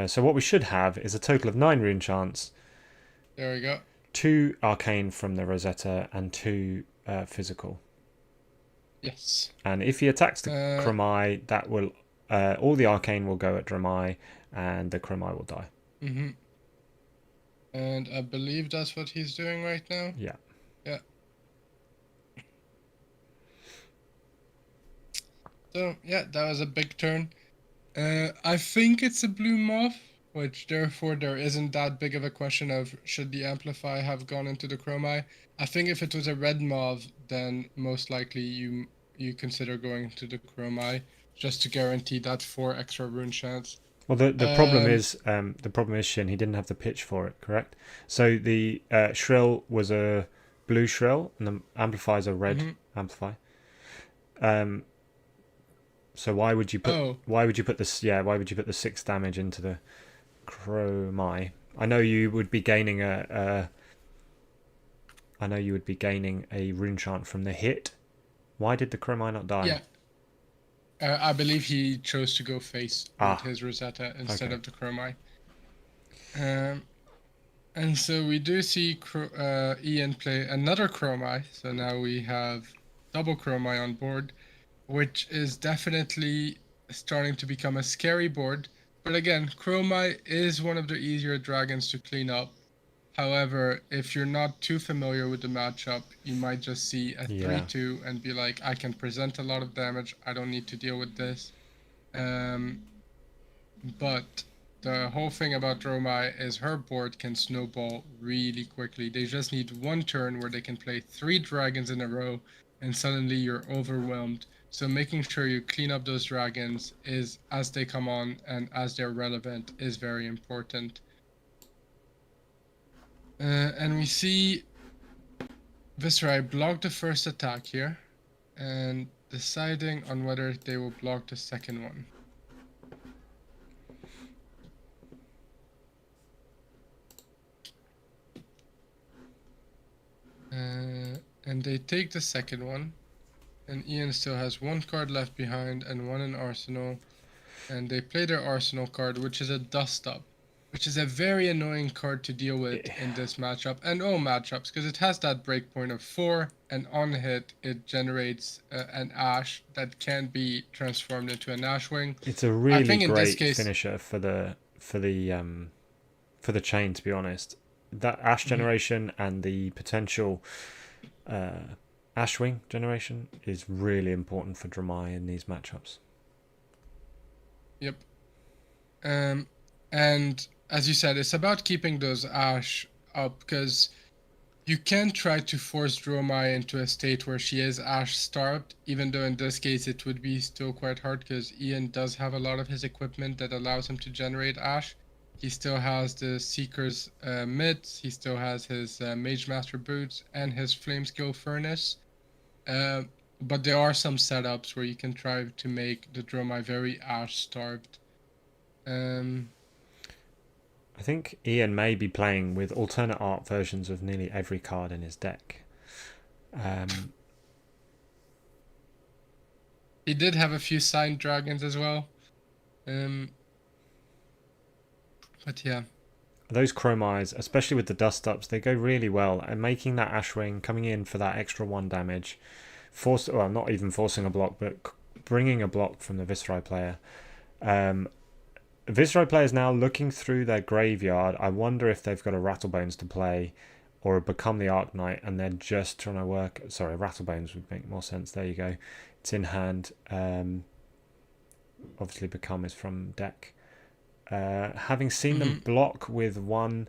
So what we should have is a total of 9 rune chance. There we go. 2 arcane from the Rosetta and 2 physical. Yes. And if he attacks the Dromai, that will all the arcane will go at Dromai, and the Dromai will die. And I believe that's what he's doing right now. Yeah. Yeah. So, yeah, that was a big turn. I think it's a blue moth, which therefore there isn't that big of a question of should the Amplify have gone into the Dromai. I think if it was a red moth, then most likely you consider going to the Dromai just to guarantee that 4 extra rune chance. Well, the problem is Shin, he didn't have the pitch for it, correct? So the shrill was a blue shrill, and the amplify is a red amplify. So why would you put this? Yeah, why would you put the 6 damage into the Dromai? I know you would be gaining a rune chant from the hit. Why did the Dromai not die? Yeah. I believe he chose to go face with his Rosetta instead of the Dromai. And so we do see Ian play another Dromai. So now we have double Dromai on board, which is definitely starting to become a scary board. But again, Dromai is one of the easier dragons to clean up. However, if you're not too familiar with the matchup, you might just see a 3-2 and be like, I can present a lot of damage, I don't need to deal with this. But the whole thing about Dromai is her board can snowball really quickly. They just need one turn where they can play 3 dragons in a row and suddenly you're overwhelmed. So making sure you clean up those dragons is as they come on and as they're relevant is very important. And we see Viscerai block the first attack here and deciding on whether they will block the second one. And they take the second one, and Ian still has 1 card left behind and 1 in arsenal, and they play their arsenal card, which is a dust up, which is a very annoying card to deal with in this matchup and all matchups, because it has that breakpoint of 4, and on hit it generates an ash that can be transformed into an ashwing. It's a really great finisher for the chain, to be honest. That ash generation and the potential ashwing generation is really important for Dromai in these matchups. Yep. And as you said, it's about keeping those ash up, because you can try to force Dromai into a state where she is ash starved, even though in this case it would be still quite hard because Ian does have a lot of his equipment that allows him to generate ash. He still has the Seeker's mitts, he still has his Mage Master boots and his Flame Skill Furnace. But there are some setups where you can try to make the Dromai very ash starved. I think Ian may be playing with alternate art versions of nearly every card in his deck. He did have a few signed dragons as well. But yeah. Those Chromais, especially with the dust ups, they go really well. And making that Ashwing, coming in for that extra 1 damage, not even forcing a block, but bringing a block from the Viscerai player. Viscerai players now looking through their graveyard. I wonder if they've got a Rattlebones to play or become the Arc Knight, and they're just trying to work. Sorry, Rattlebones would make more sense. There you go. It's in hand. Obviously, Become is from deck. Having seen them block with 1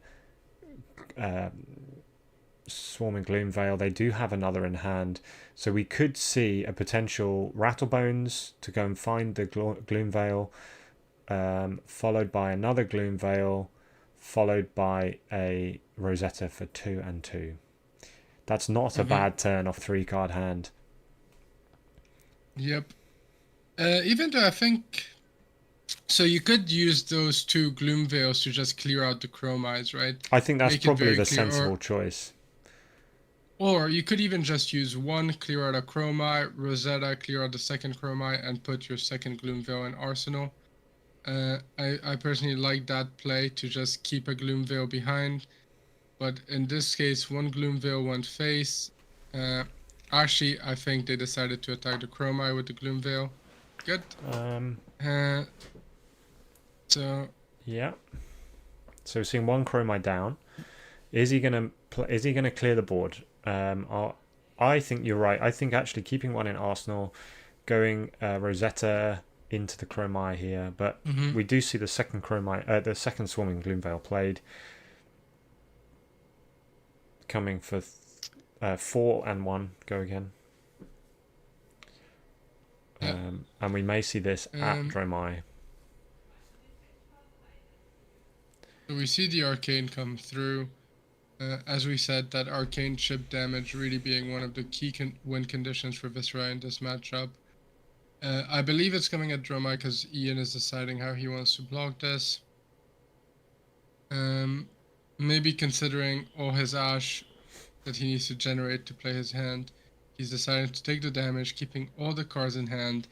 Swarming Gloom Veil, they do have another in hand. So we could see a potential Rattlebones to go and find the Gloom Veil, followed by another Gloom Veil, followed by a Rosetta for 2 and 2. That's not a bad turn off 3-card hand. Yep. Even though I think... So you could use those 2 Gloom Veils to just clear out the Chromais, right? I think that's probably the sensible choice. Or you could even just use 1, clear out a Dromai, Rosetta, clear out the second Dromai, and put your second Gloom Veil in arsenal. I personally like that play, to just keep a Gloom Veil behind. But in this case, 1 Gloom Veil went face. Actually, I think they decided to attack the Dromai with the Gloom Veil. Good. Yeah. So we're seeing 1 Dromai down. Is he gonna clear the board? I think you're right. I think actually keeping one in Arsenal, going Rosetta into the Dromai here, but we do see the second Dromai, the second Swarming Gloomveil played, coming for 4 and 1. Go again. And we may see this at Dromai. So we see the arcane come through. As we said, that arcane chip damage really being one of the key win conditions for Viscerai in this matchup. I believe it's coming at Dromai because Ian is deciding how he wants to block this. Maybe considering all his ash that he needs to generate to play his hand, he's decided to take the damage, keeping all the cards in hand,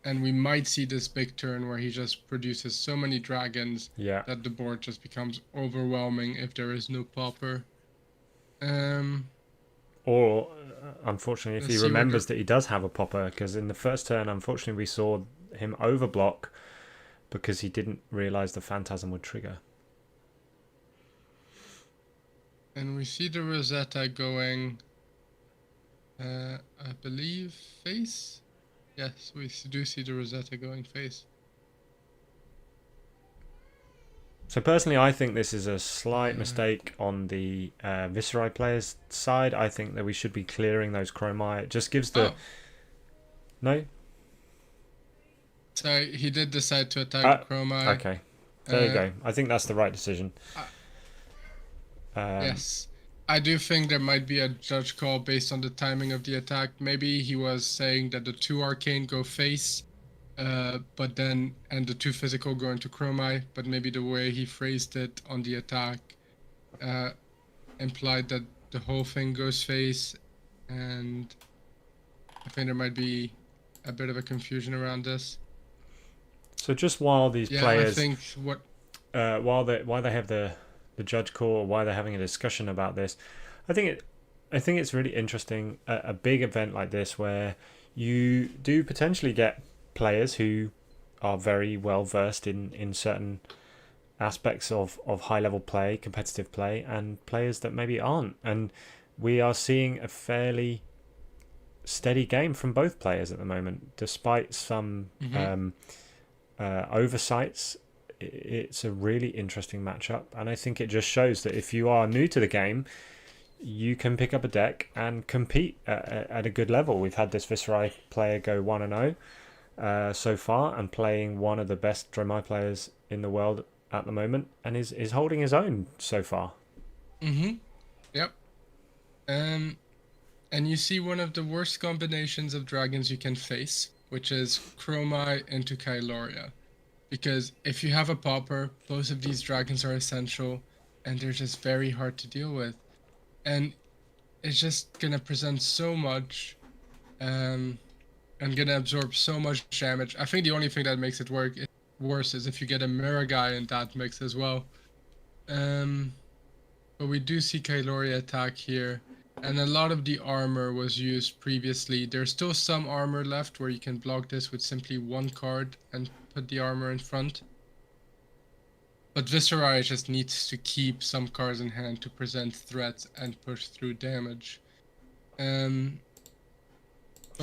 and we might see this big turn where he just produces so many dragons that the board just becomes overwhelming if there is no popper. Or, unfortunately, if he remembers that he does have a popper, because in the first turn, unfortunately, we saw him overblock because he didn't realise the Phantasm would trigger. And we see the Rosetta going, I believe, face? Yes, we do see the Rosetta going face. So personally, I think this is a slight mistake on the Viscerai players' side. I think that we should be clearing those Dromai. It just gives the... No? So he did decide to attack the Dromai. Okay, there you go. I think that's the right decision. Yes. I do think there might be a judge call based on the timing of the attack. Maybe he was saying that the 2 arcane go face, but then and the 2 physical go into Dromai, but maybe the way he phrased it on the attack implied that the whole thing goes face, and I think there might be a bit of a confusion around this. So just while these players, I think while they have the judge call, or why they're having a discussion about this, I think it's really interesting. A big event like this, where you do potentially get players who are very well versed in certain aspects of high level play, competitive play, and players that maybe aren't. And we are seeing a fairly steady game from both players at the moment, despite some oversights. It's a really interesting matchup, and I think it just shows that if you are new to the game, you can pick up a deck and compete at a good level. We've had this Viscerai player go 1-0 so far, and playing one of the best Dromai players in the world at the moment, and is holding his own so far. Yep. And you see one of the worst combinations of dragons you can face, which is Dromai into Kyloria. Because if you have a popper, both of these dragons are essential, and they're just very hard to deal with. And it's just gonna present so much, and gonna absorb so much damage. I think the only thing that makes it worse is if you get a mirror guy in that mix as well. But we do see Kyloria attack here, and a lot of the armor was used previously. There's still some armor left where you can block this with simply 1 card and put the armor in front. But Viscerai just needs to keep some cards in hand to present threats and push through damage. But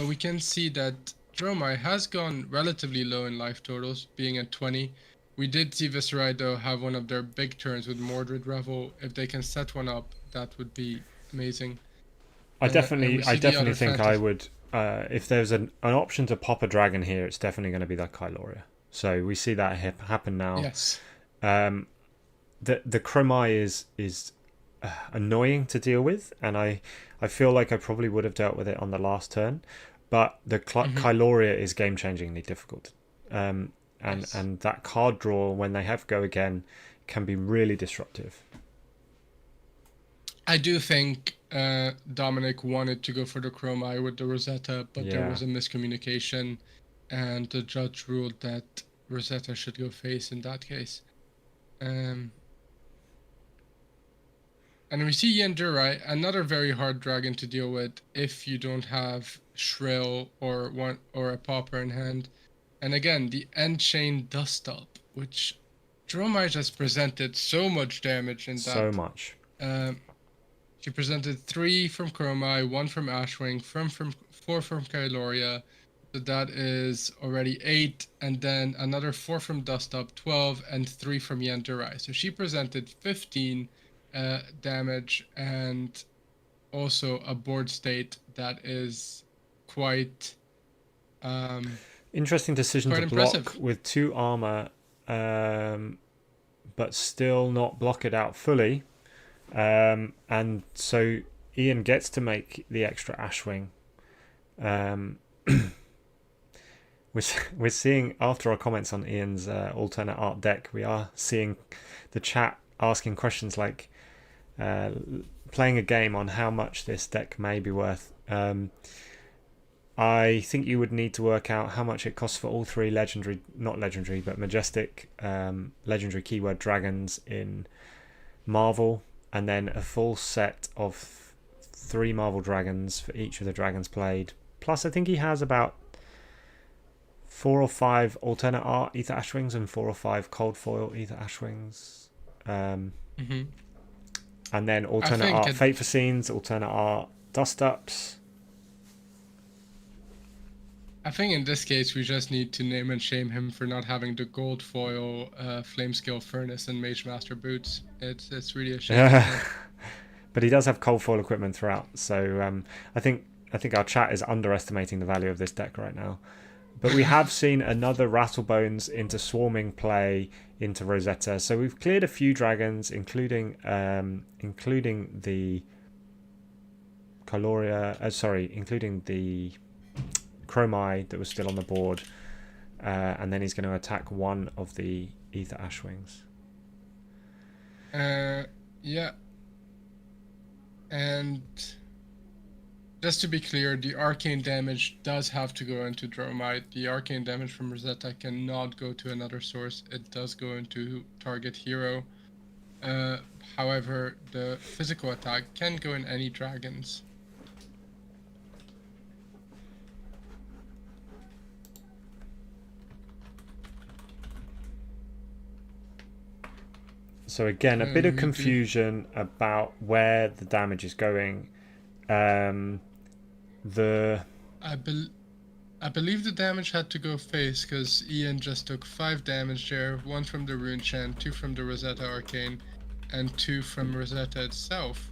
we can see that Dromai has gone relatively low in life totals, being at 20. We did see Viscerai though have one of their big turns with Mordred Revel. If they can set one up, that would be amazing. I definitely think I would. If there's an option to pop a dragon here, it's definitely going to be that Kyloria. So we see that happen now. Yes. The Dromai is annoying to deal with, and I feel like I probably would have dealt with it on the last turn, but the Kyloria is game-changingly difficult. And that card draw, when they have go again, can be really disruptive. I do think Dominic wanted to go for the Dromai with the Rosetta, but there was a miscommunication, and the judge ruled that Rosetta should go face in that case. And we see Yendurai, another very hard dragon to deal with if you don't have Shrill or a popper in hand. And again, the End Chain Dust Up, which Dromai just presented so much damage in that. So much. She presented 3 from Dromai, 1 from Ashwing, 4 from Kailoria. So that is already 8, and then another 4 from Dust Up, 12, and 3 from Yandurai. So she presented 15 damage, and also a board state that is quite interesting decision quite to impressive. block with 2 armor, but still not block it out fully. And so Ian gets to make the extra Ashwing. We're seeing, after our comments on Ian's alternate art deck, we are seeing the chat asking questions like playing a game on how much this deck may be worth. I think you would need to work out how much it costs for all 3 legendary, not legendary, but majestic legendary keyword dragons in Marvel, and then a full set of 3 Marvel dragons for each of the dragons played. Plus, I think he has about 4 or 5 alternate art Ether Ashwings and 4 or 5 cold foil Ether Ashwings. And then alternate art Fate for Scenes, alternate art Dust Ups. I think in this case we just need to name and shame him for not having the gold foil Flamescale Furnace and Mage Master boots. It's really a shame. But he does have cold foil equipment throughout, so I think our chat is underestimating the value of this deck right now. But we have seen another Rattlebones into Swarming play into Rosetta, so we've cleared a few dragons, including the including the Dromai that was still on the board, and then he's going to attack 1 of the Ether Ashwings. Yeah. And just to be clear, the arcane damage does have to go into Dromai. The arcane damage from Rosetta cannot go to another source. It does go into target hero. However, the physical attack can go in any dragons. So again, a bit of confusion about where the damage is going. I believe the damage had to go face because Ian just took 5 damage there, 1 from the Rune Chant, 2 from the Rosetta Arcane, and 2 from Rosetta itself.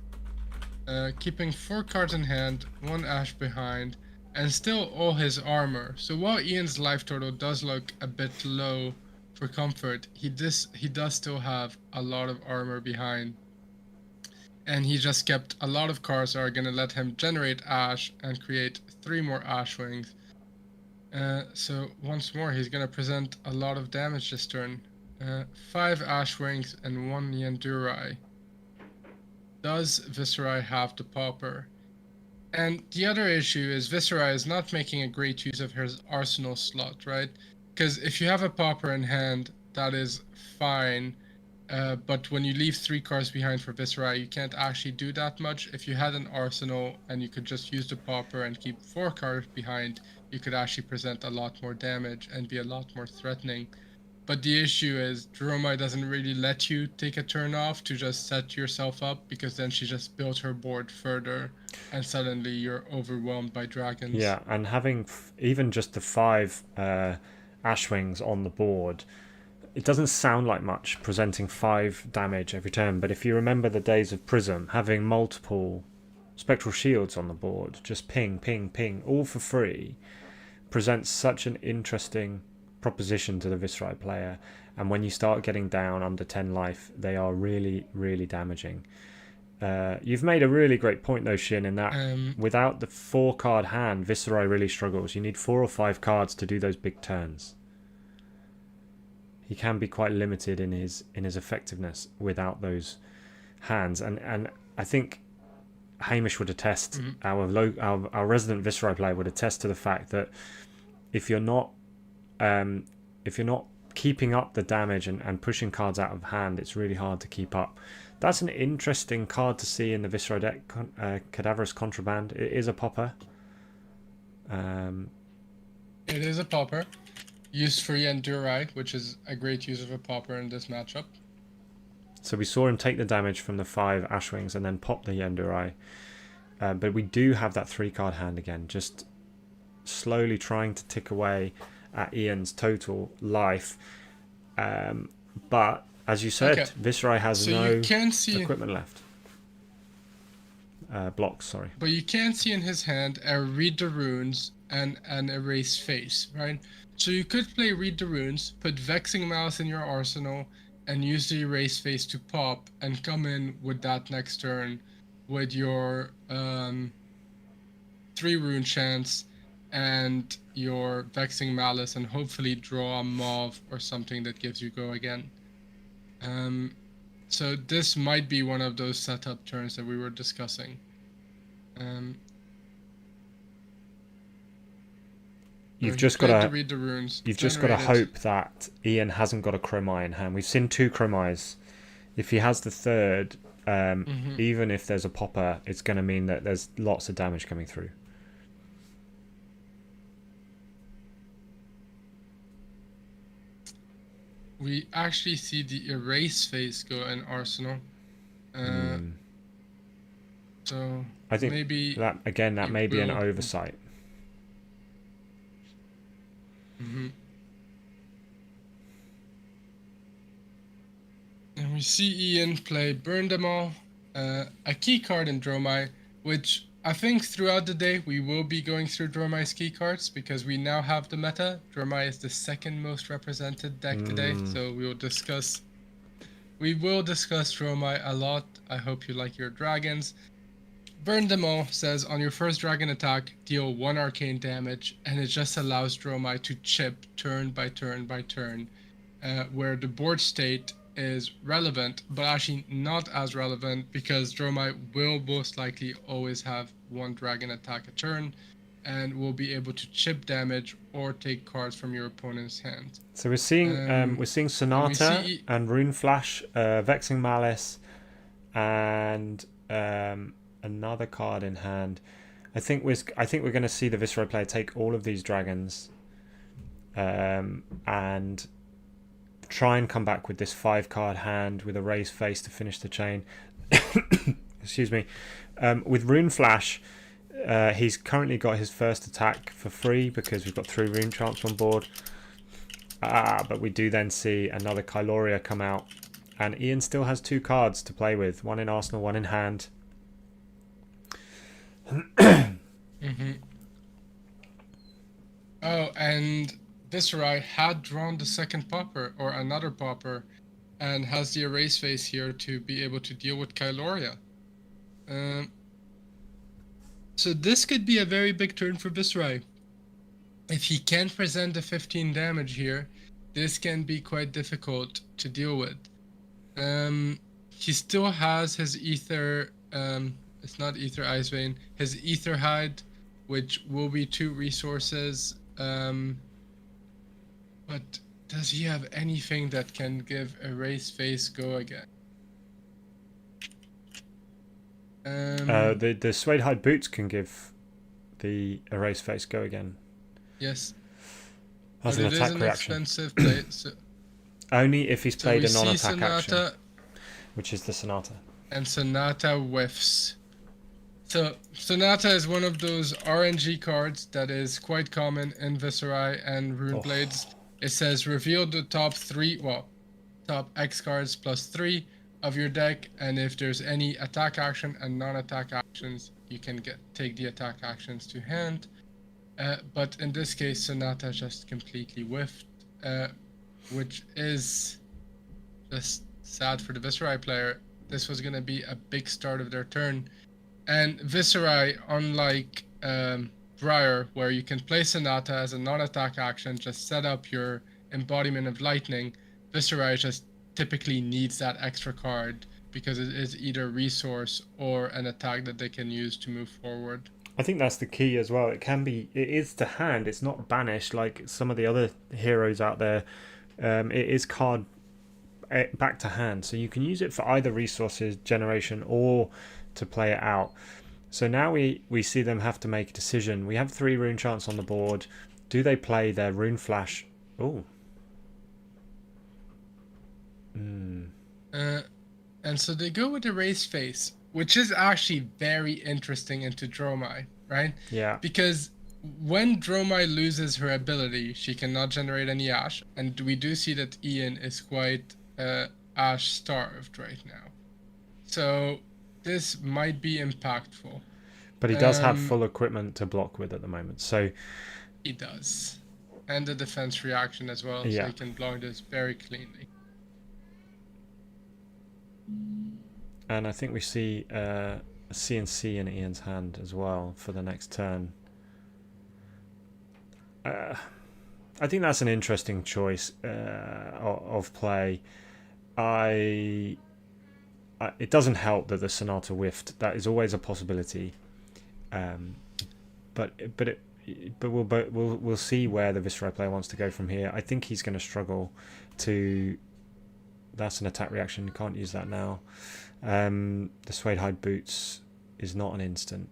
Keeping 4 cards in hand, 1 Ash behind, and still all his armor. So while Ian's life total does look a bit low for comfort, he does still have a lot of armor behind. And he just kept a lot of cards that are going to let him generate Ash and create 3 more Ashwings. So once more, he's going to present a lot of damage this turn. 5 Ashwings and 1 Yandurai. Does Viscerai have the Pauper? And the other issue is Viscerai is not making a great use of his arsenal slot, right? Because if you have a Pauper in hand, that is fine. But when you leave 3 cards behind for Viscerai, you can't actually do that much. If you had an arsenal and you could just use the Pauper and keep 4 cards behind, you could actually present a lot more damage and be a lot more threatening. But the issue is Dromai doesn't really let you take a turn off to just set yourself up, because then she just builds her board further and suddenly you're overwhelmed by dragons. Yeah, and having even just the 5 Ashwings on the board, it doesn't sound like much, presenting 5 damage every turn, but if you remember the days of Prism, having multiple Spectral Shields on the board, just ping, ping, ping, all for free, presents such an interesting proposition to the Viscerai player. And when you start getting down under 10 life, they are really, really damaging. You've made a really great point though, Shin, in that without the 4-card hand, Viscerai really struggles. You need 4 or 5 cards to do those big turns. He can be quite limited in his effectiveness without those hands, and I think Hamish would attest, our resident Viscerai player would attest to the fact that if you're not keeping up the damage and pushing cards out of hand, it's really hard to keep up. That's an interesting card to see in the Viscerai deck, Cadaverous Contraband. It is a popper. It is a popper. Used for Yandurai, which is a great use of a pauper in this matchup. So we saw him take the damage from the 5 Ashwings and then pop the Yendurai. But we do have that 3-card hand again, just slowly trying to tick away at Ian's total life. But as you said, Viscerai has no equipment left. Blocks, sorry. But you can see in his hand a Read the Runes and an Erase Face, right? So you could play Read the Runes, put Vexing Malice in your arsenal, and use the Erase Face to pop and come in with that next turn with your 3 rune chance and your Vexing Malice, and hopefully draw a Mauve or something that gives you go again. So this might be one of those setup turns that we were discussing. You've just got to read the runes. You've just got to hope that Ian hasn't got a Dromai in hand. We've seen 2 Dromais. If he has the 3rd, even if there's a popper, it's going to mean that there's lots of damage coming through. We actually see the Erase Face go in Arsenal. So I think maybe that again, that may be an oversight. And we see Ian play Burn Them All, a key card in Dromai, which I think throughout the day we will be going through Dromai's key cards because we now have the meta. Dromai is the 2nd most represented deck today, so we will discuss Dromai a lot. I hope you like your dragons. Burn Them All says on your first dragon attack, deal 1 arcane damage, and it just allows Dromai to chip turn by turn by turn, where the board state is relevant, but actually not as relevant because Dromai will most likely always have 1 dragon attack a turn, and will be able to chip damage or take cards from your opponent's hand. So we're seeing Sonata and Rune Flash, Vexing Malice, and another card in hand. I think we're going to see the Viscerai player take all of these dragons, and try and come back with this 5-card hand with a raised face to finish the chain. Excuse me. With Rune Flash, he's currently got his first attack for free because we've got 3 rune charms on board. But we do then see another Kyloria come out, and Ian still has 2 cards to play with, 1 in arsenal, 1 in hand. Oh, and Viscerai had drawn the 2nd popper, or another popper, and has the Erase Face here to be able to deal with Kyloria. So this could be a very big turn for Viscerai. If he can't present the 15 damage here, this can be quite difficult to deal with. He still has his Ether, it's not Ether Ice Vein, his Ether Hide, which will be 2 resources. But does he have anything that can give Erase Face go again? The Suede Hide boots can give the Erase Face go again. Yes. As an attack reaction. Expensive play, so only if he's played a non-attack Sonata, action, which is the Sonata. And Sonata whiffs. So Sonata is one of those RNG cards that is quite common in Viscerai and Runeblades. It says reveal the top X cards plus 3 of your deck, and if there's any attack action and non-attack actions, you can take the attack actions to hand. But in this case, Sonata just completely whiffed, which is just sad for the Viscerai player. This was going to be a big start of their turn. And Viscerai, unlike Briar, where you can play Sonata as a non-attack action, just set up your Embodiment of Lightning, Viscerai just typically needs that extra card because it is either resource or an attack that they can use to move forward. I think that's the key as well. It is to hand. It's not banished like some of the other heroes out there. It is card back to hand, so you can use it for either resources generation or to play it out. So now we see them have to make a decision. We have 3 rune chants on the board. Do they play their Rune Flash? And so they go with the raised face, which is actually very interesting into Dromai, right? Yeah. Because when Dromai loses her ability, she cannot generate any ash, and we do see that Ian is quite ash starved right now. So this might be impactful. But he does have full equipment to block with at the moment, so... He does. And the defense reaction as well, so he can block this very cleanly. And I think we see a CNC in Ian's hand as well for the next turn. I think that's an interesting choice of play. It doesn't help that the Sonata whiffed. That is always a possibility. But we'll see where the Viscerai player wants to go from here. I think he's going to struggle to... That's an attack reaction. You can't use that now. The suede hide boots is not an instant.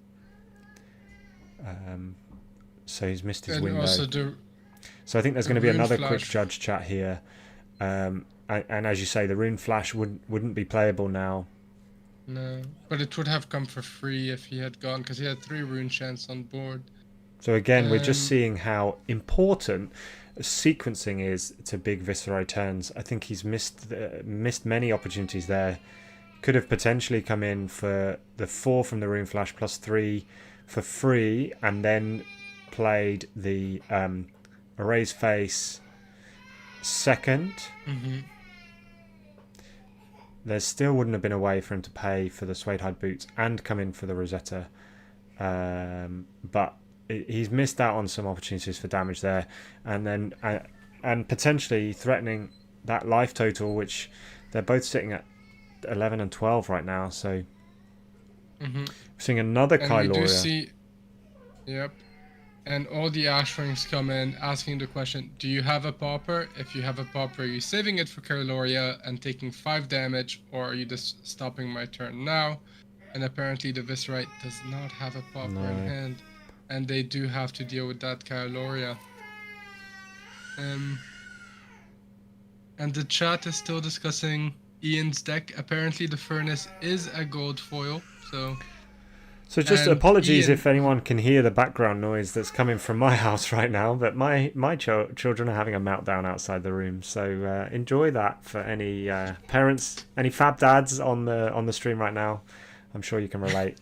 So he's missed his window. So I think there's going to be another quick judge chat here. And as you say, the rune flash wouldn't be playable now. No, but it would have come for free if he had gone, because he had 3 rune chants on board. So again, we're just seeing how important sequencing is to big Viscerai turns. I think he's missed many opportunities there. Could have potentially come in for the 4 from the rune flash plus 3 for free, and then played the erase face second. There still wouldn't have been a way for him to pay for the suede hide boots and come in for the Rosetta, but he's missed out on some opportunities for damage there, and then and potentially threatening that life total, which they're both sitting at 11 and 12 right now. So we're seeing another Kailoria. Yep. And all the Ashwings come in asking the question, do you have a Pauper? If you have a Pauper, are you saving it for Kailoria and taking 5 damage, or are you just stopping my turn now? And apparently the Viscerai does not have a Pauper in hand, and they do have to deal with that Kailoria. And the chat is still discussing Ian's deck. Apparently the Furnace is a gold foil, so just apologies if anyone can hear the background noise that's coming from my house right now, but my children are having a meltdown outside the room, so enjoy that for any parents, any fab dads on the stream right now. I'm sure you can relate,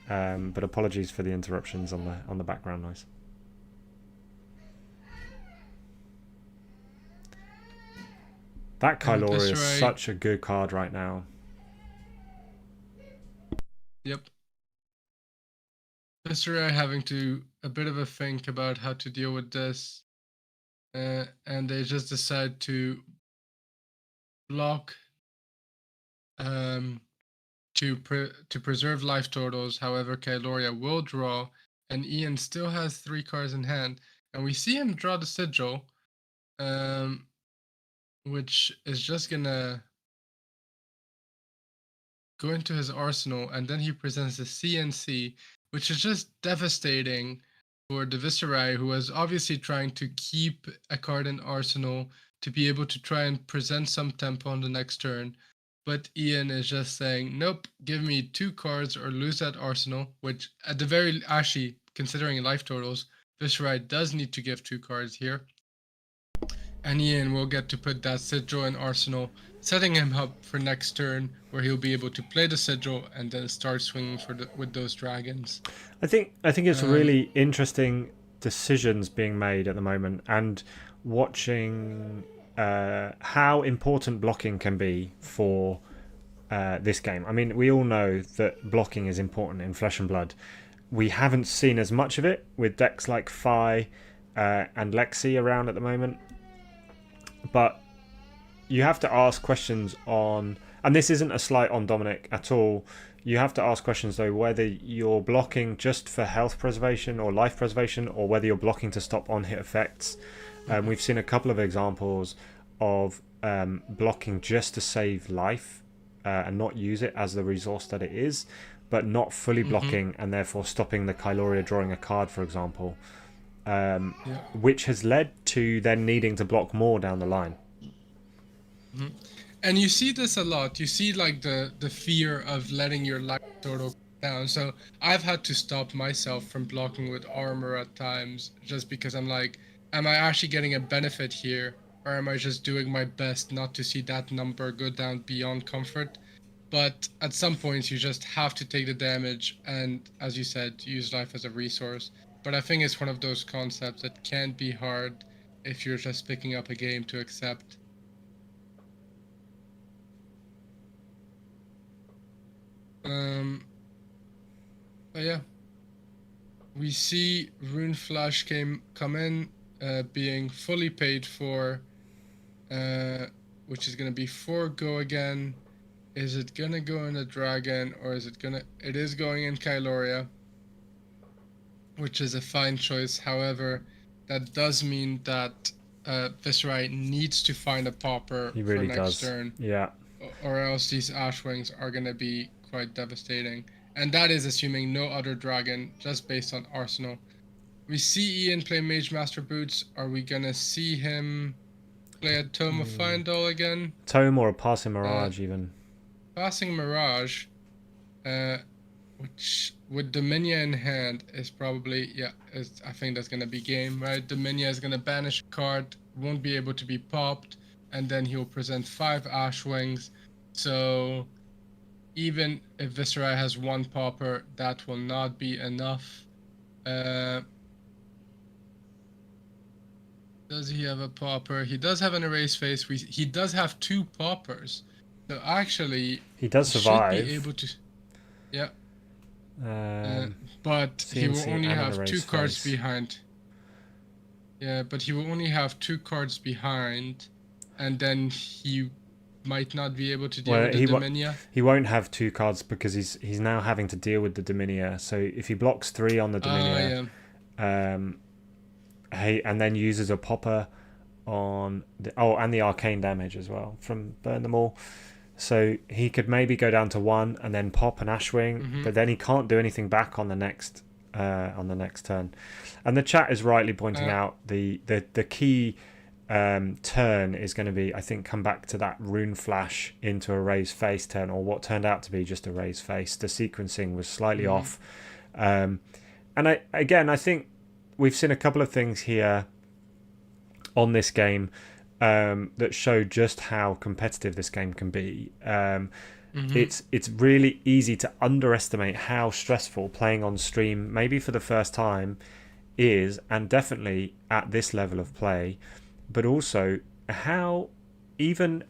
but apologies for the interruptions on the background noise. That Kailoria is such a good card right now. Yep. Viscerai having to a bit of a think about how to deal with this, and they just decide to block to preserve life totals. However, Kailoria will draw, and Ian still has 3 cards in hand, and we see him draw the Sigil, which is just gonna go into his arsenal, and then he presents the CNC, which is just devastating for the Viscerai, who was obviously trying to keep a card in arsenal to be able to try and present some tempo on the next turn. But Ian is just saying, nope, give me 2 cards or lose that arsenal, which at the very, actually, considering life totals, Viscerai does need to give 2 cards here. And Ian will get to put that Sigil in arsenal, setting him up for next turn, where he'll be able to play the Sigil and then start swinging with those dragons. I think it's really interesting decisions being made at the moment, and watching how important blocking can be for this game. I mean, we all know that blocking is important in Flesh and Blood. We haven't seen as much of it with decks like Phi and Lexi around at the moment, but you have to ask questions on, and this isn't a slight on Dominic at all, you have to ask questions though whether you're blocking just for health preservation or life preservation, or whether you're blocking to stop on-hit effects. We've seen a couple of examples of blocking just to save life and not use it as the resource that it is, but not fully blocking and therefore stopping the Kailoria drawing a card, for example, which has led to then needing to block more down the line. And you see this a lot. You see like the fear of letting your life total down. So I've had to stop myself from blocking with armor at times, just because I'm like, am I actually getting a benefit here, or am I just doing my best not to see that number go down beyond comfort? But at some points, you just have to take the damage and, as you said, use life as a resource. But I think it's one of those concepts that can be hard if you're just picking up a game to accept. But yeah, we see Rune Flash come in, being fully paid for, which is gonna be 4 go again. Is it gonna go in a dragon, or is it gonna? It is going in Kyloria, which is a fine choice. However, that does mean that Viscerai needs to find a popper He really for next does. turn. Yeah. Or else these Ashwings are gonna be quite devastating. And that is assuming no other dragon, just based on Arsenal. We see Ian play Mage Master Boots. Are we gonna see him play a Tome of Fyendal again? Tome or a Passing Mirage even. Passing Mirage, which with Dominia in hand is probably, I think that's gonna be game, right? Dominia is gonna banish a card, won't be able to be popped, and then he'll present 5 Ashwings. So even if Viscerai has 1 popper, that will not be enough. Does he have a popper? He does have an erase face. He does have 2 poppers. So actually, he does survive. Should be able to, yeah. But he will only have 2 cards behind. Yeah, but he will only have 2 cards behind, and then he might not be able to deal with the Dominia. He won't have 2 cards because he's now having to deal with the Dominia. So if he blocks 3 on the Dominia, and then uses a popper on and the arcane damage as well from Burn Them All. So he could maybe go down to 1 and then pop an Ashwing, but then he can't do anything back on the next turn. And the chat is rightly pointing out the key turn is going to be, I think, come back to that Rune Flash into a raised face turn, or what turned out to be just a raised face. The sequencing was slightly off. And I think we've seen a couple of things here on this game that show just how competitive this game can be. It's really easy to underestimate how stressful playing on stream, maybe for the first time, is, and definitely at this level of play, but also how even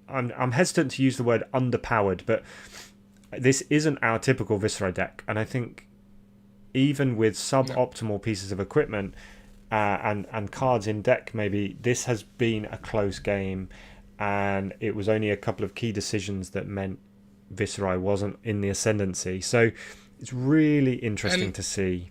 I'm hesitant to use the word underpowered, but this isn't our typical Viscerai deck, and I think even with suboptimal pieces of equipment and cards in deck, maybe this has been a close game, and it was only a couple of key decisions that meant Viscerai wasn't in the ascendancy. So it's really interesting to see.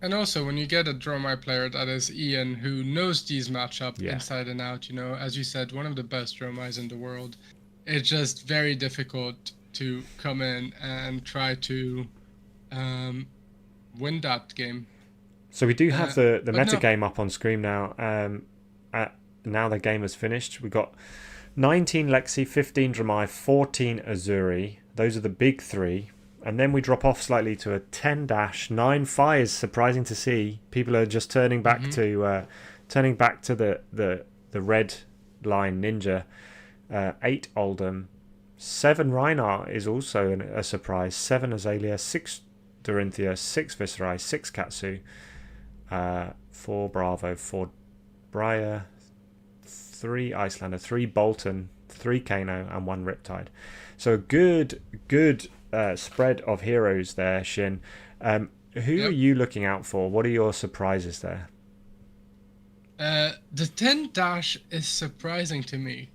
And also, when you get a Dromai player that is Ian, who knows these matchups inside and out, as you said, one of the best Dromais in the world, it's just very difficult to come in and try to win that game. So we do have the meta game up on screen now. Now the game is finished. We got 19 Lexi, 15 Dromai, 14 Uzuri. Those are the big 3. And then we drop off slightly to a 10 dash, 9 fires. Surprising to see. People are just turning back to the red line ninja. 8 Oldhim, 7 Reinhardt is also a surprise. 7 Azalea, 6 Dorinthia, 6 Viscerai, 6 Katsu, 4 Bravo, 4 Briar, 3 Icelander, 3 Bolton, 3 Kano, and 1 Riptide. So a good spread of heroes there, Shin. Who are you looking out for? What are your surprises there? The 10 dash is surprising to me,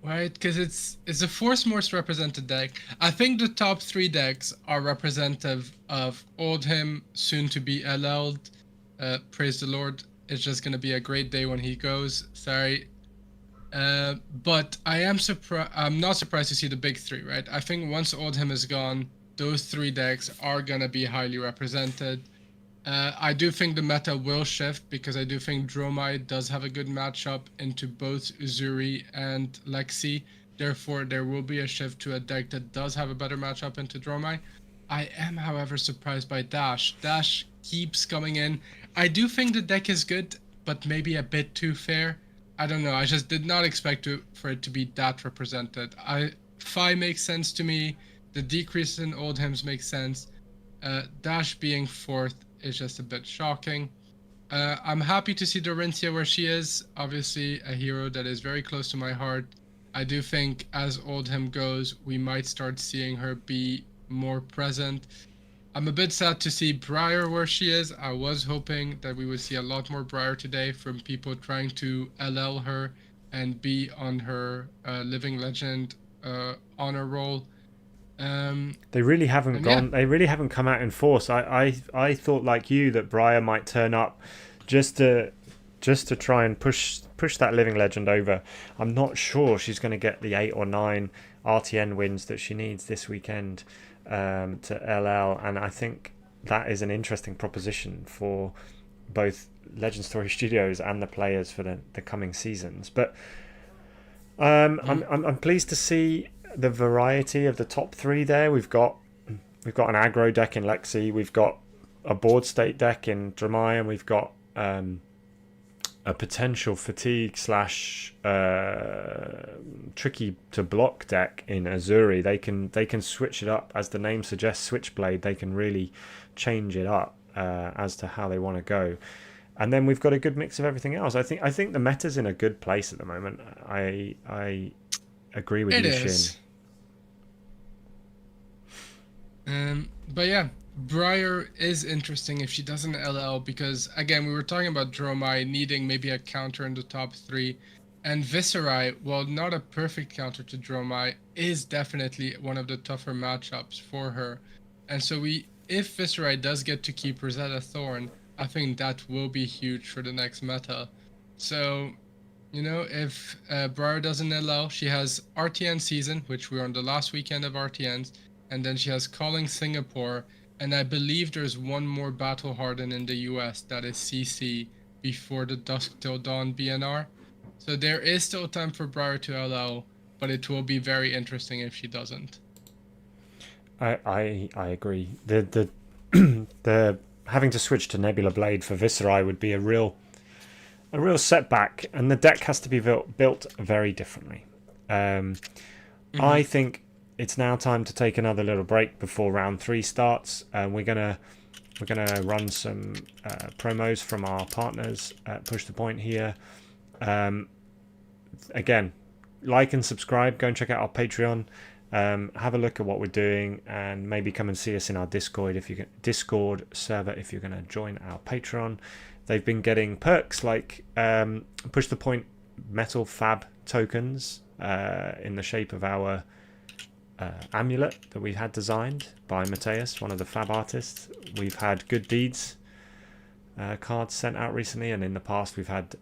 right? Because it's a Force most represented deck. I think the top 3 decks are representative of Oldhim, soon to be LL'd. Praise the Lord. It's just going to be a great day when he goes. Sorry. But I'm not surprised to see the big 3, right? I think once Oldhim is gone, those 3 decks are going to be highly represented. I do think the meta will shift because I do think Dromai does have a good matchup into both Uzuri and Lexi. Therefore, there will be a shift to a deck that does have a better matchup into Dromai. I am, however, surprised by Dash. Dash keeps coming in. I do think the deck is good, but maybe a bit too fair. I don't know. I just did not expect for it to be that represented. Fi makes sense to me. The decrease in Oldhims makes sense. Dash being 4th is just a bit shocking. I'm happy to see Dorinthia where she is. Obviously, a hero that is very close to my heart. I do think as Oldhim goes, we might start seeing her be more present. I'm a bit sad to see Briar where she is. I was hoping that we would see a lot more Briar today from people trying to LL her and be on her Living Legend honor roll. They really haven't gone. Yeah. They really haven't come out in force. I thought like you that Briar might turn up just to try and push that Living Legend over. I'm not sure she's going to get the 8 or 9 RTN wins that she needs this weekend to LL, and I think that is an interesting proposition for both Legend Story Studios and the players for the coming seasons. But I'm pleased to see the variety of the top 3 there. We've got an aggro deck in Lexi, we've got a board state deck in Dromai, and we've got a potential fatigue / tricky to block deck in Uzuri. They can switch it up, as the name suggests, Switchblade. They can really change it up as to how they want to go. And then we've got a good mix of everything else. I think the meta's in a good place at the moment. I agree with you, Shin. But yeah, Briar is interesting if she doesn't LL, because again, we were talking about Dromai needing maybe a counter in the top 3, and Viscerai, while not a perfect counter to Dromai, is definitely one of the tougher matchups for her. And so if Viscerai does get to keep Rosetta Thorn, I think that will be huge for the next meta. So, you know, if Briar doesn't LL, she has RTN season, which we're on the last weekend of RTNs, and then she has Calling Singapore, and I believe there's one more Battle Hardened in the US that is CC before the Dusk Till Dawn BNR. So there is still time for Briar to LL, but it will be very interesting if she doesn't. I agree. The having to switch to Nebula Blade for Viscerai would be a real setback, and the deck has to be built very differently. I think it's now time to take another little break before round 3 starts. We're gonna run some promos from our partners at Push the Point here. Again, like and subscribe. Go and check out our Patreon. Have a look at what we're doing, and maybe come and see us in our Discord server if you're going to join our Patreon. They've been getting perks like Push the Point MetalFABtokens in the shape of our amulet that we had designed by Mateus, one of the Fab artists. We've had Good Deeds cards sent out recently, and in the past we've had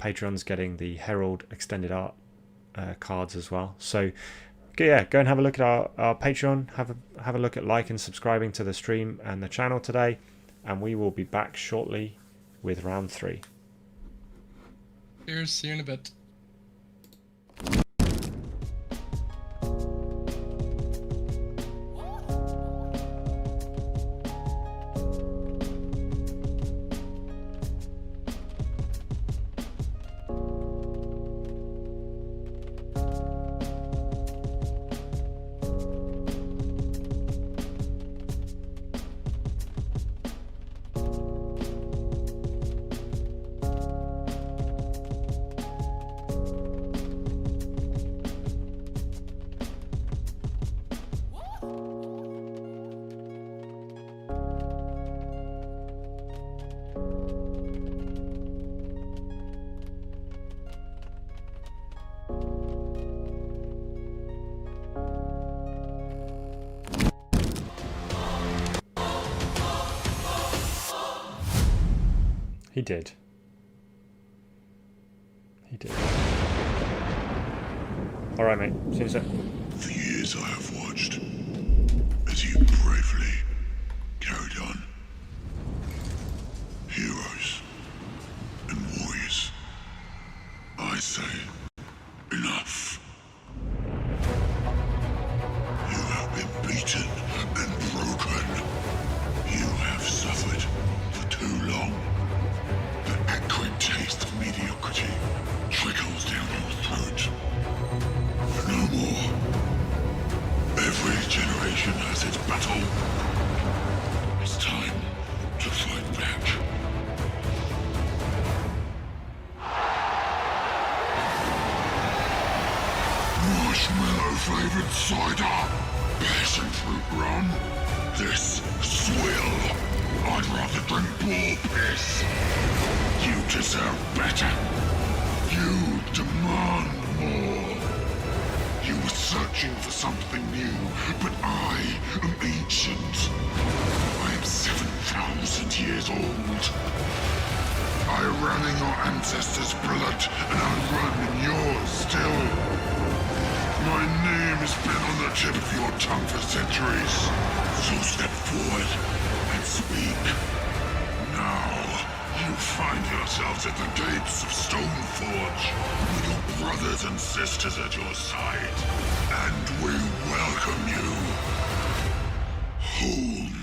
Patreons getting the Herald extended art cards as well. So yeah, go and have a look at our Patreon, have a look at like and subscribing to the stream and the channel today, and we will be back shortly with round 3. Cheers, see you in a bit. He did. Alright, mate. See you soon. For years I have watched as you bravely carried on flavored cider, passion fruit rum, this swill. I'd rather drink bull piss. You deserve better. You demand more. You were searching for something new, but I am ancient. I am 7,000 years old. I ran in your ancestors' blood, and I run in yours still. My name has been on the tip of your tongue for centuries. So step forward and speak. Now, you find yourselves at the gates of Stoneforge, with your brothers and sisters at your side, and we welcome you home.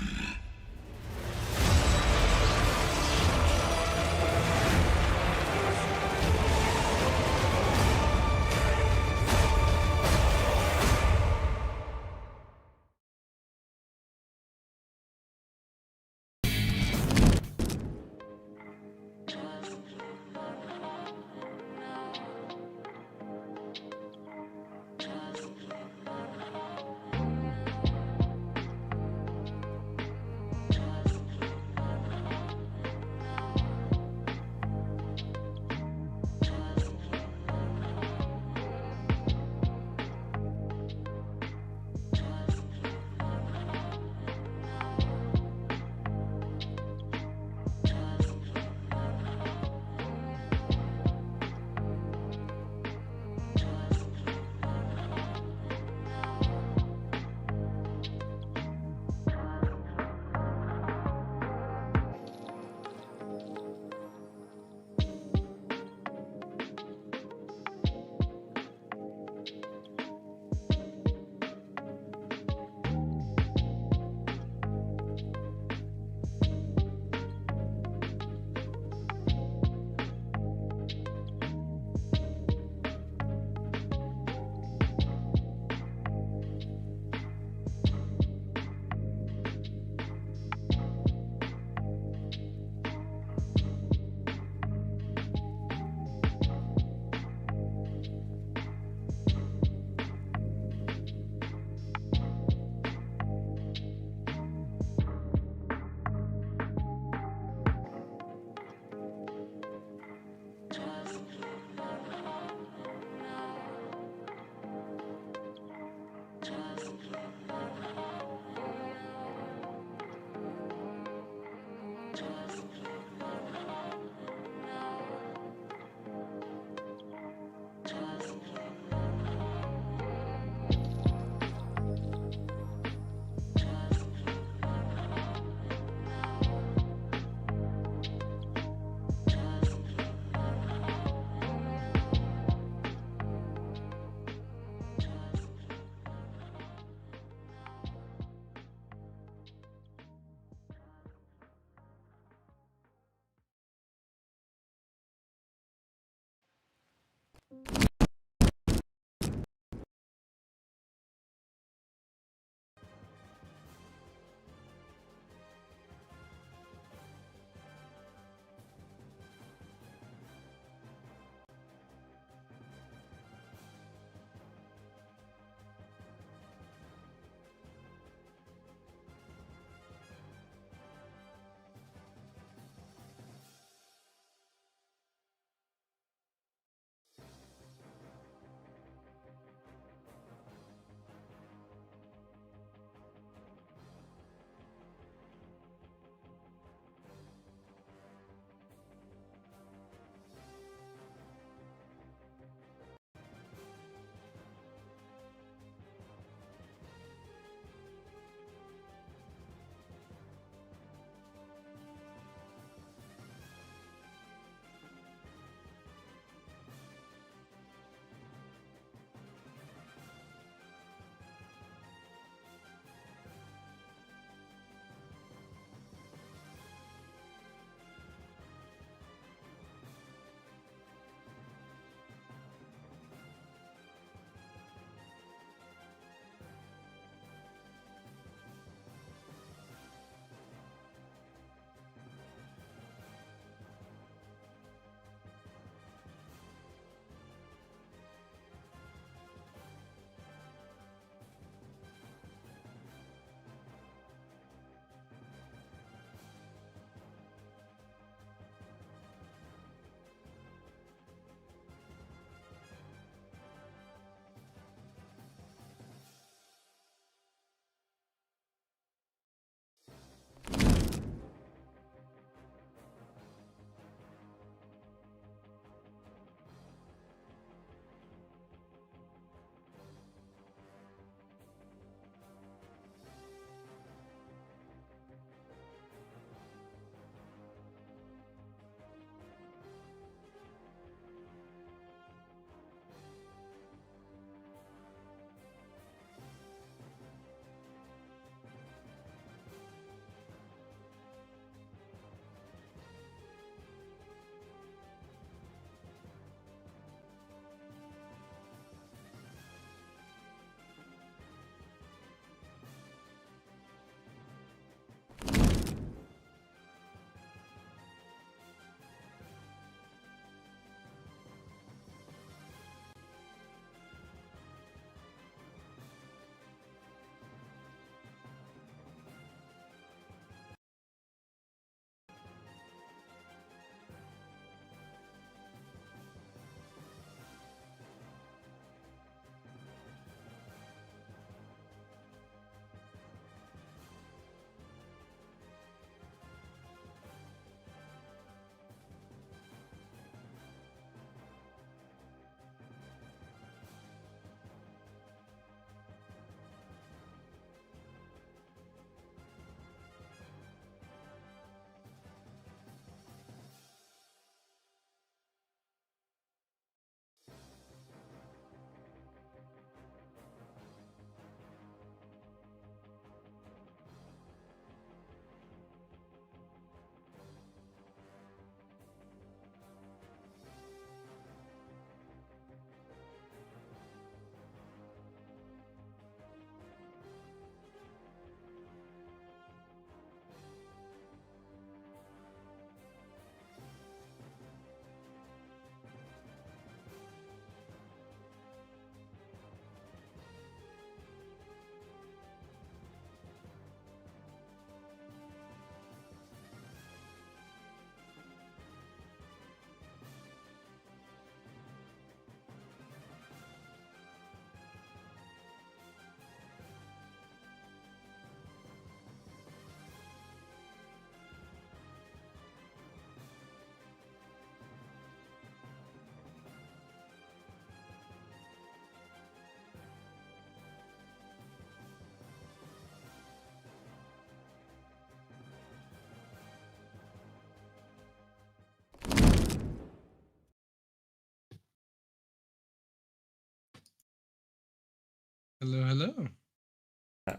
Hello, hello.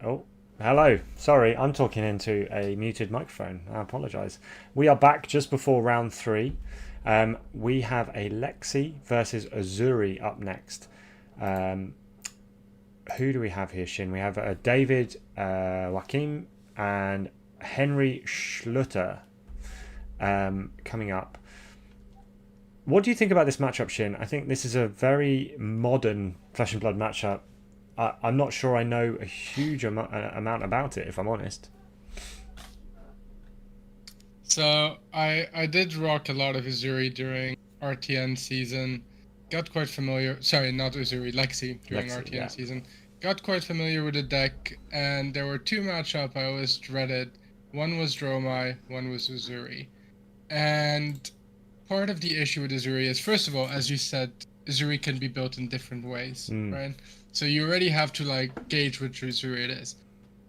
Oh, hello. Sorry, I'm talking into a muted microphone. I apologise. We are back just before round 3. We have a Lexi versus Uzuri up next. Who do we have here, Shin? We have David Joachim and Henry Schluter coming up. What do you think about this matchup, Shin? I think this is a very modern Flesh and Blood matchup. I'm not sure I know a huge amount about it, if I'm honest. So I did rock a lot of Uzuri during RTN season. Got quite familiar. Sorry, not Uzuri, Lexi during Lexi, RTN season. Got quite familiar with the deck, and there were 2 matchups I always dreaded. One was Dromai, one was Uzuri. And part of the issue with Uzuri is, first of all, as you said, Uzuri can be built in different ways, right? So you already have to like gauge which Uzuri it is.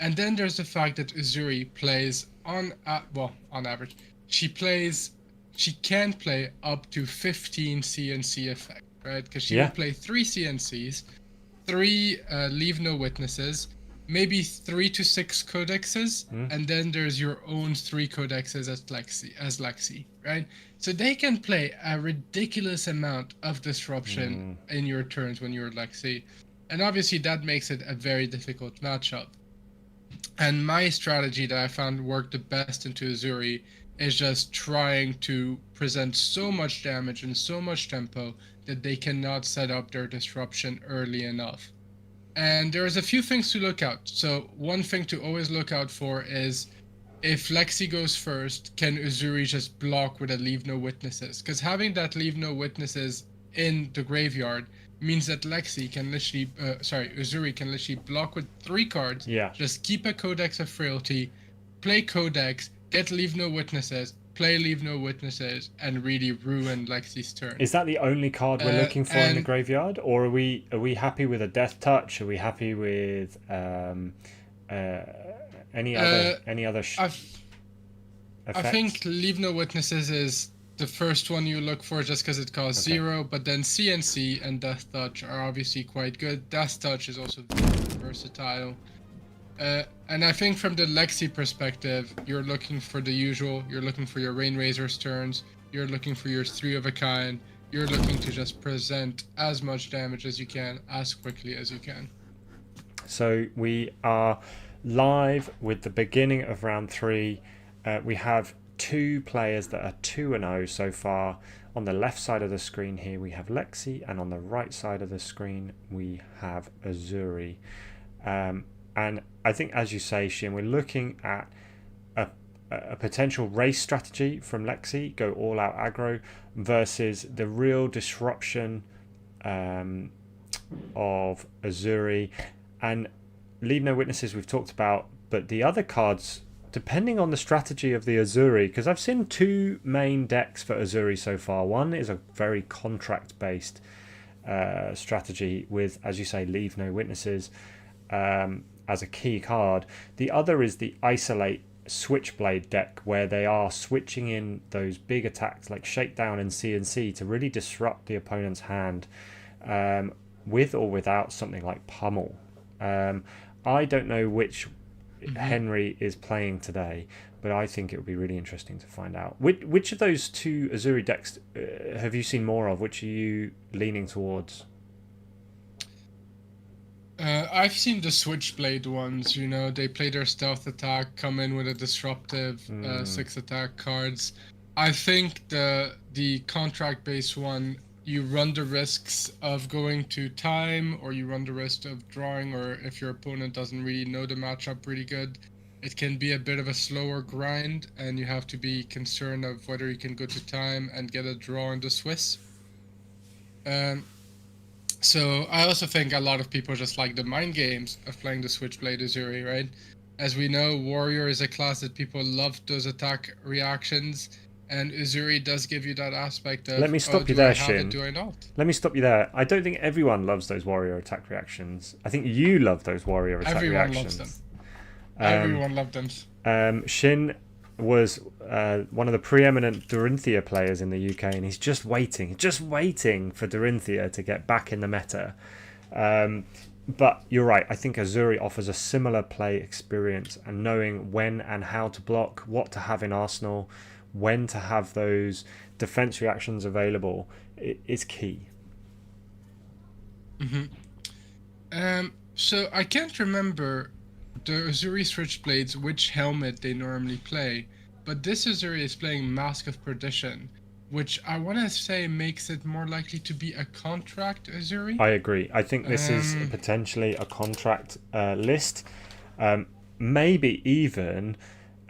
And then there's the fact that Uzuri plays on average, she can play up to 15 CNC effect, right? Because she will play 3 CNCs, 3 leave no witnesses, maybe 3 to 6 codexes, and then there's your own 3 codexes as Lexi, right? So they can play a ridiculous amount of disruption in your turns when you're Lexi. And obviously that makes it a very difficult matchup. And my strategy that I found worked the best into Uzuri is just trying to present so much damage and so much tempo that they cannot set up their disruption early enough. And there's a few things to look out. So one thing to always look out for is if Lexi goes first, can Uzuri just block with a leave no witnesses? Because having that leave no witnesses in the graveyard means that Uzuri can literally block with 3 cards, just keep a Codex of Frailty, play Codex, get leave no witnesses, play leave no witnesses, and really ruin Lexi's turn. Is that the only card we're looking for in the graveyard, or are we happy with a Death Touch? Are we happy with any other effects? I think leave no witnesses is the first one you look for just because it costs 0, but then CNC and Death Touch are obviously quite good. Death Touch is also very versatile. And I think from the Lexi perspective, you're looking for the usual. You're looking for your Rain Razor's turns. You're looking for your 3 of a kind. You're looking to just present as much damage as you can, as quickly as you can. So we are live with the beginning of round 3. We have 2 players that are 2-0 so far. On the left side of the screen here we have Lexi, and on the right side of the screen we have Uzuri. And I think, as you say, Shin, we're looking at a potential race strategy from Lexi, go all out aggro, versus the real disruption of Uzuri. And leave no witnesses we've talked about, but the other cards, depending on the strategy of the Uzuri, because I've seen 2 main decks for Uzuri so far. One is a very contract based strategy with, as you say, leave no witnesses as a key card. The other is the Isolate Switchblade deck, where they are switching in those big attacks like Shakedown and CNC to really disrupt the opponent's hand, with or without something like Pummel. I don't know which Henry is playing today, but I think it would be really interesting to find out. Which of those 2 Uzuri decks have you seen more of? Which are you leaning towards? I've seen the Switchblade ones. You know, they play their stealth attack, come in with a disruptive 6 attack cards. I think the contract based one, you run the risks of going to time, or you run the risk of drawing, or if your opponent doesn't really know the matchup really good, it can be a bit of a slower grind, and you have to be concerned of whether you can go to time and get a draw in the Swiss. So I also think a lot of people just like the mind games of playing the Switchblade Uzuri, right? As we know, Warrior is a class that people love those attack reactions, and Uzuri does give you that aspect of, Let me stop you there, do I have Shin. it, do I not? Let me stop you there. I don't think everyone loves those Warrior attack reactions. I think you love those Warrior attack reactions. Loves them. Everyone loved them. Shin was one of the preeminent Dorinthia players in the UK, and he's just waiting for Dorinthia to get back in the meta. But you're right. I think Uzuri offers a similar play experience, and knowing when and how to block, what to have in arsenal, when to have those defense reactions available is key. So I can't remember the Uzuri Switchblades which helmet they normally play, but this Uzuri is playing Mask of Perdition, which I want to say makes it more likely to be a contract Uzuri. I agree. I think this is potentially a contract list. Maybe even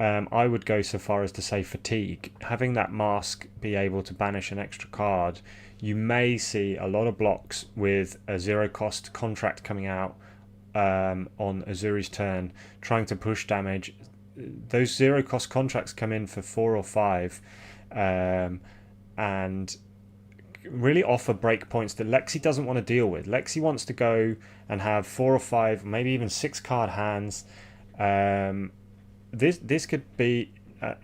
I would go so far as to say fatigue. Having that mask be able to banish an extra card, you may see a lot of blocks with a 0-cost contract coming out on Uzuri's turn, trying to push damage. Those 0-cost contracts come in for 4 or 5 and really offer breakpoints that Lexi doesn't want to deal with. Lexi wants to go and have 4 or 5, maybe even 6 card hands. This could be,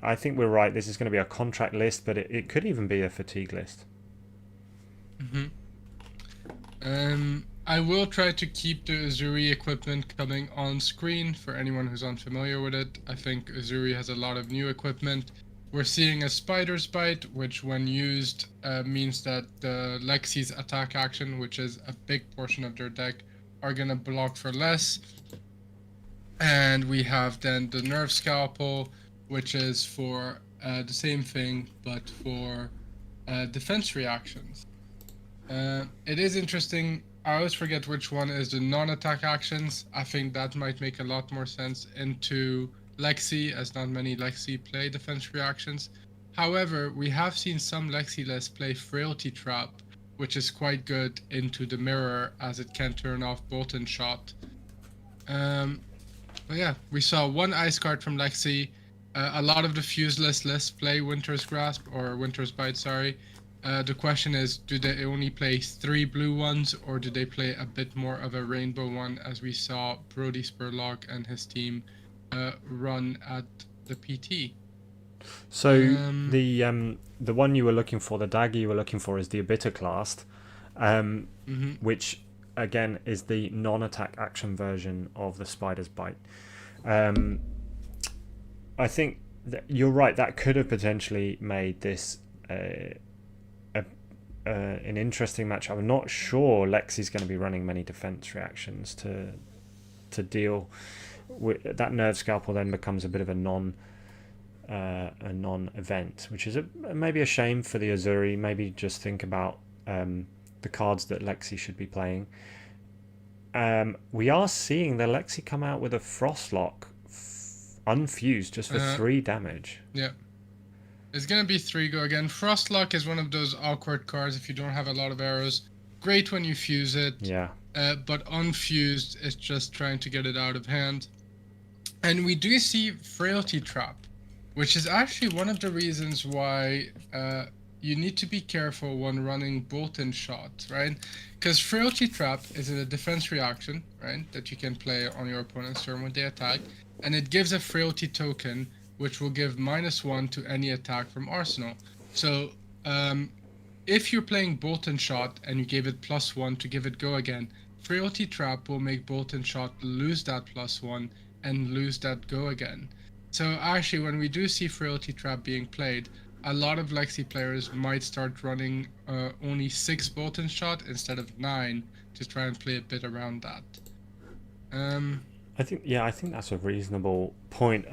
I think we're right, this is going to be a contract list, but it could even be a fatigue list. I will try to keep the Uzuri equipment coming on screen for anyone who's unfamiliar with it. I think Uzuri has a lot of new equipment. We're seeing a Spider's Bite, which when used means that the Lexi's attack action, which is a big portion of their deck, are going to block for less. And we have then the Nerve Scalpel, which is for the same thing, but for defense reactions. It is interesting. I always forget which one is the non-attack actions. I think that might make a lot more sense into Lexi, as not many Lexi play defense reactions. However, we have seen some Lexi lists play Frailty Trap, which is quite good into the mirror, as it can turn off Bolt and Shot. But yeah, we saw one ice card from Lexi. A lot of the Fuseless lists play Winter's Grasp, or Winter's Bite, sorry. The question is, do they only play 3 blue ones, or do they play a bit more of a rainbow one, as we saw Brody Spurlock and his team run at the PT? So the one you were looking for, the dagger you were looking for, is the Abitaclast, which again is the non-attack action version of the Spider's Bite. I think that you're right. That could have potentially made this an interesting matchup. I'm not sure Lexi's going to be running many defense reactions to deal with that. Nerve Scalpel then becomes a bit of a non-event, which is maybe a shame for the Uzuri. Maybe just think about the cards that Lexi should be playing. We are seeing the Lexi come out with a Frostlock unfused just for 3 damage. Yeah. It's going to be 3 go again. Frostlock is one of those awkward cards if you don't have a lot of arrows. Great when you fuse it. Yeah. But unfused is just trying to get it out of hand. And we do see Frailty Trap, which is actually one of the reasons why you need to be careful when running Bolt and Shot, right? Because Frailty Trap is a defense reaction, right, that you can play on your opponent's turn when they attack, and it gives a Frailty token, which will give -1 to any attack from Arsenal. So if you're playing Bolt and Shot and you gave it +1 to give it go again, Frailty Trap will make Bolt and Shot lose that +1 and lose that go again. So actually, when we do see Frailty Trap being played, a lot of Lexi players might start running only 6 Bolt and Shot instead of 9 to try and play a bit around that. I think that's a reasonable point.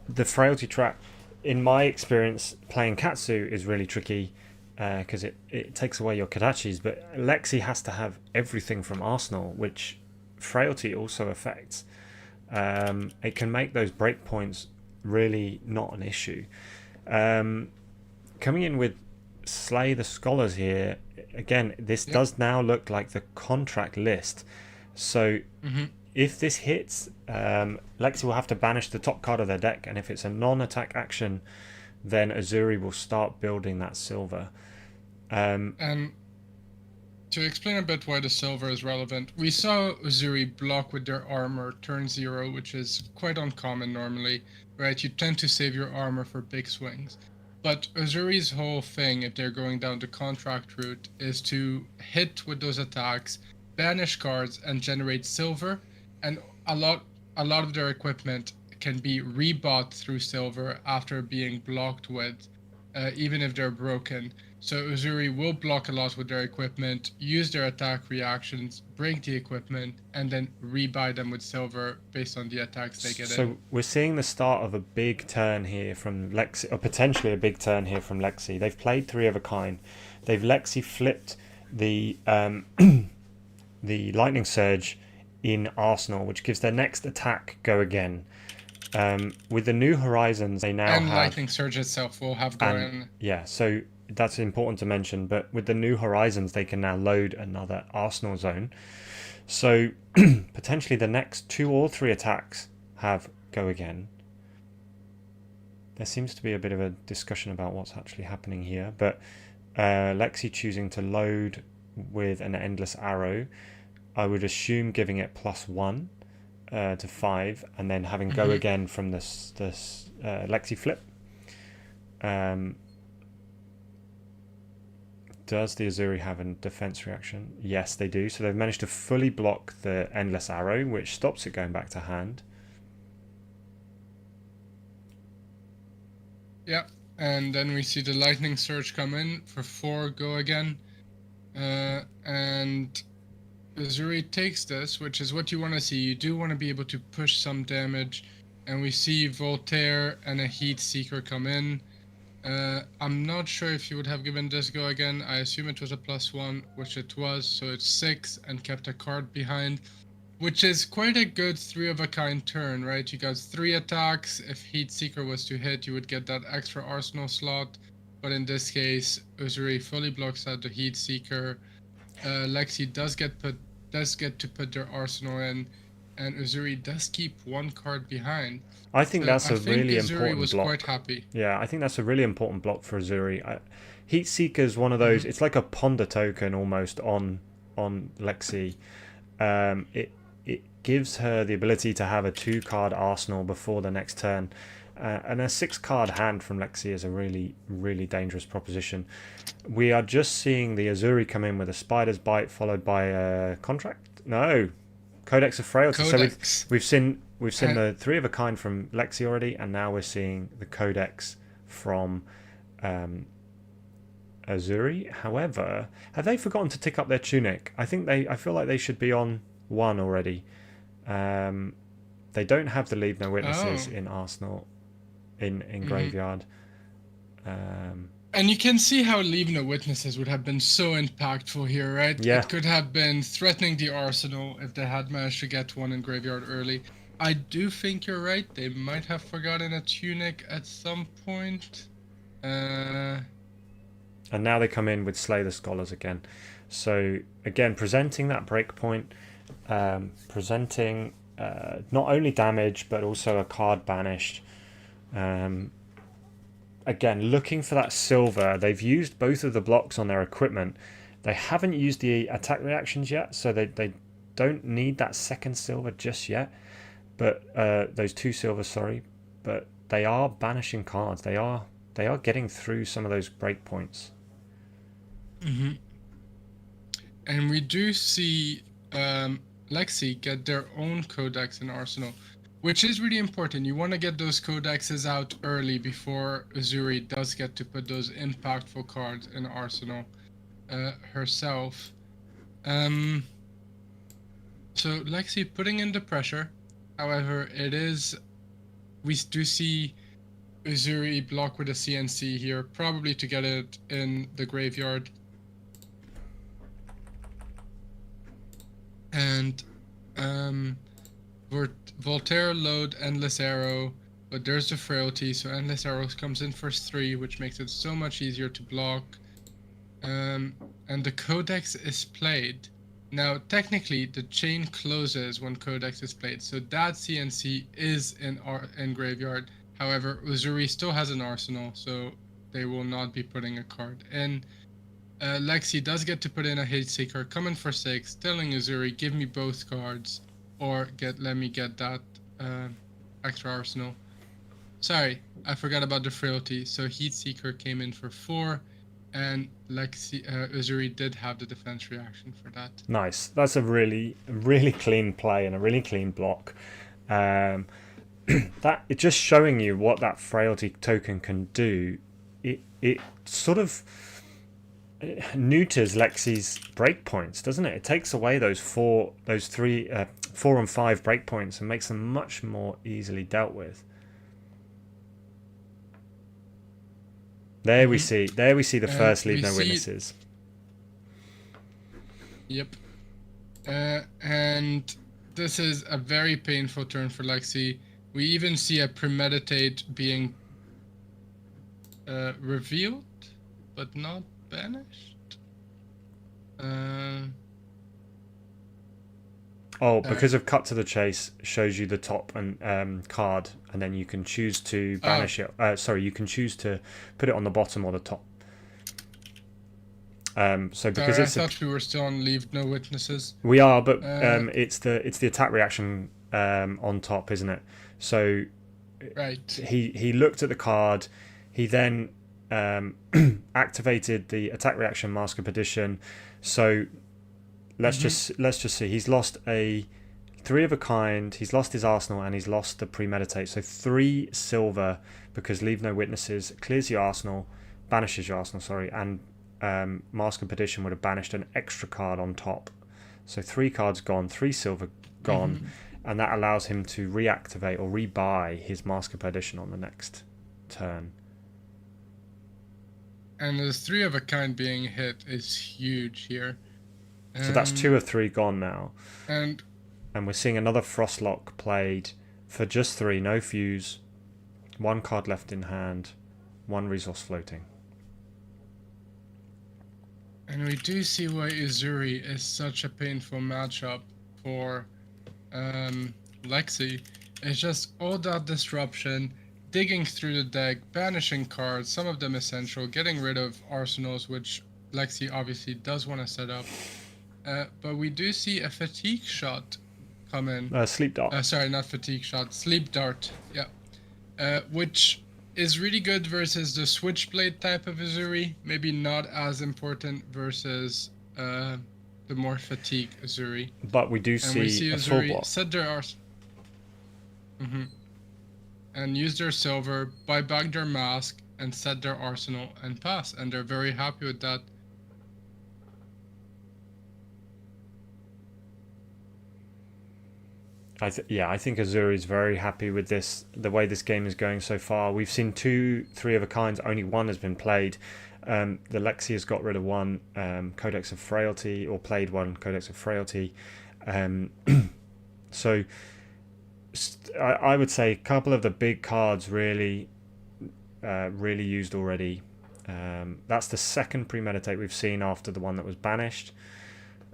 The Frailty Trap, in my experience, playing Katsu is really tricky because it takes away your Kodachis, but Lexi has to have everything from Arsenal, which Frailty also affects. It can make those breakpoints really not an issue. Coming in with Slay the Scholars here, again, this does now look like the contract list. So if this hits, Lexi will have to banish the top card of their deck, and if it's a non-attack action, then Uzuri will start building that silver. And to explain a bit why the silver is relevant, we saw Uzuri block with their armor turn 0, which is quite uncommon normally, right? You tend to save your armor for big swings. But Uzuri's whole thing, if they're going down the contract route, is to hit with those attacks banish cards and generate silver, and a lot of their equipment can be rebought through silver after being blocked with, even if they're broken. So Uzuri will block a lot with their equipment, use their attack reactions, break the equipment, and then rebuy them with silver based on the attacks they get in. So we're seeing the start of a big turn here from Lexi, or potentially a big turn here from Lexi. They've played 3 of a kind. They've Lexi flipped the the Lightning Surge in Arsenal, which gives their next attack go again. With the new Horizons, they now and have... Lightning Surge itself will have gone in. Yeah, so that's important to mention, but with the new Horizons they can now load another Arsenal zone, so potentially the next 2 or 3 attacks have go again. There seems to be a bit of a discussion about what's actually happening here, but Lexi choosing to load with an endless arrow, I would assume giving it +1 to 5, and then having go again from this Lexi flip. Does the Uzuri have a defense reaction? Yes, they do. So they've managed to fully block the endless arrow, which stops it going back to hand. Yeah, and then we see the Lightning Surge come in for 4 go again. And Uzuri takes this, which is what you want to see. You do want to be able to push some damage. And we see Voltaire and a Heat Seeker come in. I'm not sure if you would have given this go again. I assume it was a +1, which it was. So it's 6 and kept a card behind, which is quite a good 3 of a kind turn, right? You got 3 attacks. If Heat Seeker was to hit, you would get that extra Arsenal slot. But in this case, Uzuri fully blocks out the Heat Seeker. Lexi does get to put their Arsenal in, and Uzuri does keep 1 card behind. I think that's a really Uzuri important was block. quite happy. Yeah, I think that's a really important block for Uzuri. Heat Seeker's one of those. It's like a ponder token almost on Lexi. It gives her the ability to have a 2-card arsenal before the next turn, and a 6-card hand from Lexi is a really, really dangerous proposition. We are just seeing the Uzuri come in with a Spider's Bite followed by a Codex of Frailty. Codex. So we've seen the 3 of a kind from Lexi already, and now we're seeing the Codex from Uzuri. However, have they forgotten to tick up their tunic? I feel like they should be on 1 already. They don't have the Leave No Witnesses in Arsenal, in Graveyard. And you can see how Leave No Witnesses would have been so impactful here, right? Yeah. It could have been threatening the Arsenal if they had managed to get 1 in Graveyard early. I do think you're right. They might have forgotten a tunic at some point. And now they come in with Slay the Scholars again. So again, presenting that breakpoint, presenting not only damage but also a card banished. Again, looking for that silver. They've used both of the blocks on their equipment. They haven't used the attack reactions yet, so they don't need that second silver just yet. But those 2 silvers, sorry. But they are banishing cards. They are getting through some of those breakpoints. And we do see Lexi get their own Codex in Arsenal, which is really important. You want to get those codexes out early before Uzuri does get to put those impactful cards in Arsenal herself. So Lexi putting in the pressure. However, we do see Uzuri block with a CNC here, probably to get it in the graveyard. And Voltaire load Endless Arrow, but there's the Frailty, so Endless Arrow comes in for 3, which makes it so much easier to block. And the Codex is played. Now, technically, the chain closes when Codex is played, so that CNC is in graveyard. However, Uzuri still has an arsenal, so they will not be putting a card in. Lexi does get to put in a Hate Seeker, coming for 6, telling Uzuri, give me both cards, or let me get that extra arsenal. Sorry, I forgot about the Frailty. So Heat Seeker came in for 4, And Lexi, Uzuri did have the defense reaction for that. Nice. That's a really clean play and a really clean block. That it's just showing you what that frailty token can do. It sort of neuters Lexi's breakpoints, doesn't it? It takes away those 4 and 5 breakpoints and makes them much more easily dealt with. There we see the first leave no witnesses. Yep. And this is a very painful turn for Lexi. We even see a premeditate being revealed, but not banished. Because of cut to the chase shows you the top and card, and then you can choose to banish it. You can choose to put it on the bottom or the top. So because I thought we were still on leave no witnesses. We are, but it's the attack reaction on top, isn't it? So right. He looked at the card. He then activated the attack reaction Mask of Perdition. So let's just see. He's lost a 3 of a kind. He's lost his arsenal and he's lost the premeditate. So 3 silver because leave no witnesses clears your arsenal, banishes your arsenal. Sorry, and Mask of Perdition would have banished an extra card on top. So 3 cards gone, 3 silver gone, and that allows him to reactivate or rebuy his Mask of Perdition on the next turn. And the 3 of a kind being hit is huge here. So that's 2 of 3 gone now. And we're seeing another Frostlock played for just 3, no fuse, 1 card left in hand, 1 resource floating. And we do see why Uzuri is such a painful matchup for Lexi. It's just all that disruption, digging through the deck, banishing cards, some of them essential, getting rid of arsenals, which Lexi obviously does want to set up. But we do see a fatigue shot come in. Sleep dart. Sorry, not fatigue shot. Sleep dart. Yeah. Which is really good versus the switchblade type of Uzuri. Maybe not as important versus the more fatigue Uzuri. But we do see a full block. Set their arsenal. And use their silver, buy back their mask, and set their arsenal and pass. And they're very happy with that. I think Uzuri is very happy with this, the way this game is going so far. We've seen 2 3 of a kinds, only 1 has been played. The Lexi has got rid of 1 Codex of Frailty, or played 1 Codex of Frailty. So I would say a couple of the big cards really used already. That's the second premeditate we've seen after the one that was banished.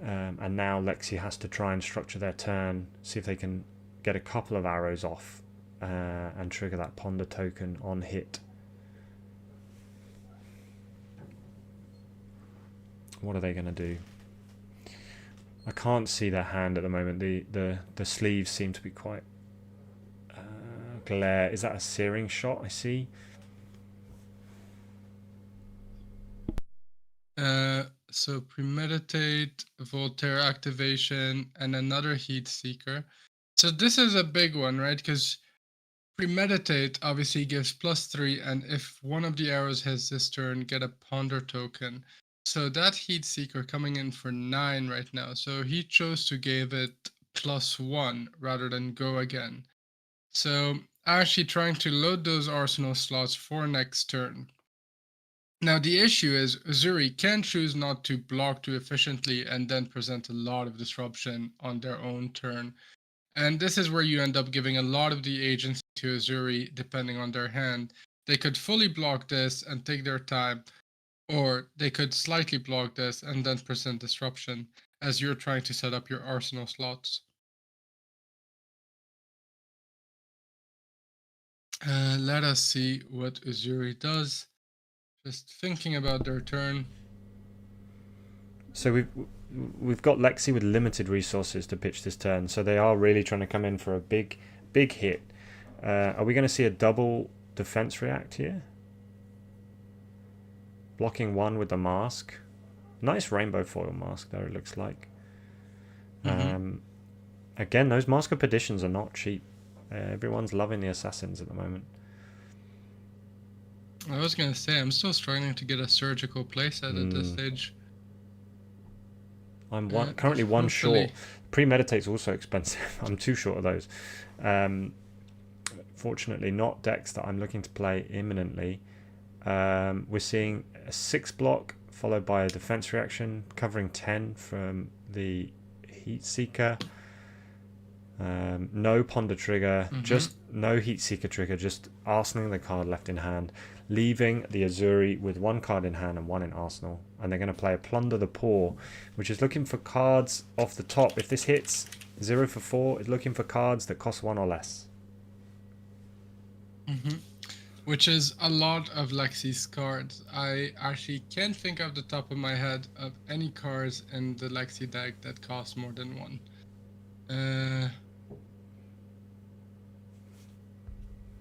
And now Lexi has to try and structure their turn, see if they can get a couple of arrows off and trigger that ponder token on hit. What are they going to do? I can't see their hand at the moment. The sleeves seem to be quite glare. Is that a searing shot I see? So premeditate, Voltaire activation, and another heat seeker. So this is a big one, right? Because premeditate obviously gives +3, and if one of the arrows hits this turn, get a ponder token. So that heat seeker coming in for 9 right now. So he chose to give it +1 rather than go again. So actually trying to load those arsenal slots for next turn. Now the issue is Uzuri can choose not to block too efficiently and then present a lot of disruption on their own turn. And this is where you end up giving a lot of the agency to Uzuri depending on their hand. They could fully block this and take their time, or they could slightly block this and then present disruption as you're trying to set up your arsenal slots. Let us see what Uzuri does. Just thinking about their turn. So we've got Lexi with limited resources to pitch this turn, so they are really trying to come in for a big hit. Are we going to see a double defense react here? blocking 1 with the mask. Nice rainbow foil mask there, it looks like. Again, those Mask of Perditions are not cheap. Everyone's loving the assassins at the moment. I was gonna say, I'm still struggling to get a surgical playset at this stage. I'm currently one short. Premeditate's also expensive. I'm 2 short of those. Fortunately, not decks that I'm looking to play imminently. We're seeing a 6 block followed by a defense reaction covering 10 from the Heat Seeker. No Ponder trigger, just no Heat Seeker trigger, just arsenaling the card left in hand, leaving the Uzuri with 1 card in hand and 1 in arsenal. And they're going to play a Plunder the Poor, which is looking for cards off the top. If this hits 0 for 4, it's looking for cards that cost 1 or less. Which is a lot of Lexi's cards. I actually can't think off the top of my head of any cards in the Lexi deck that cost more than 1.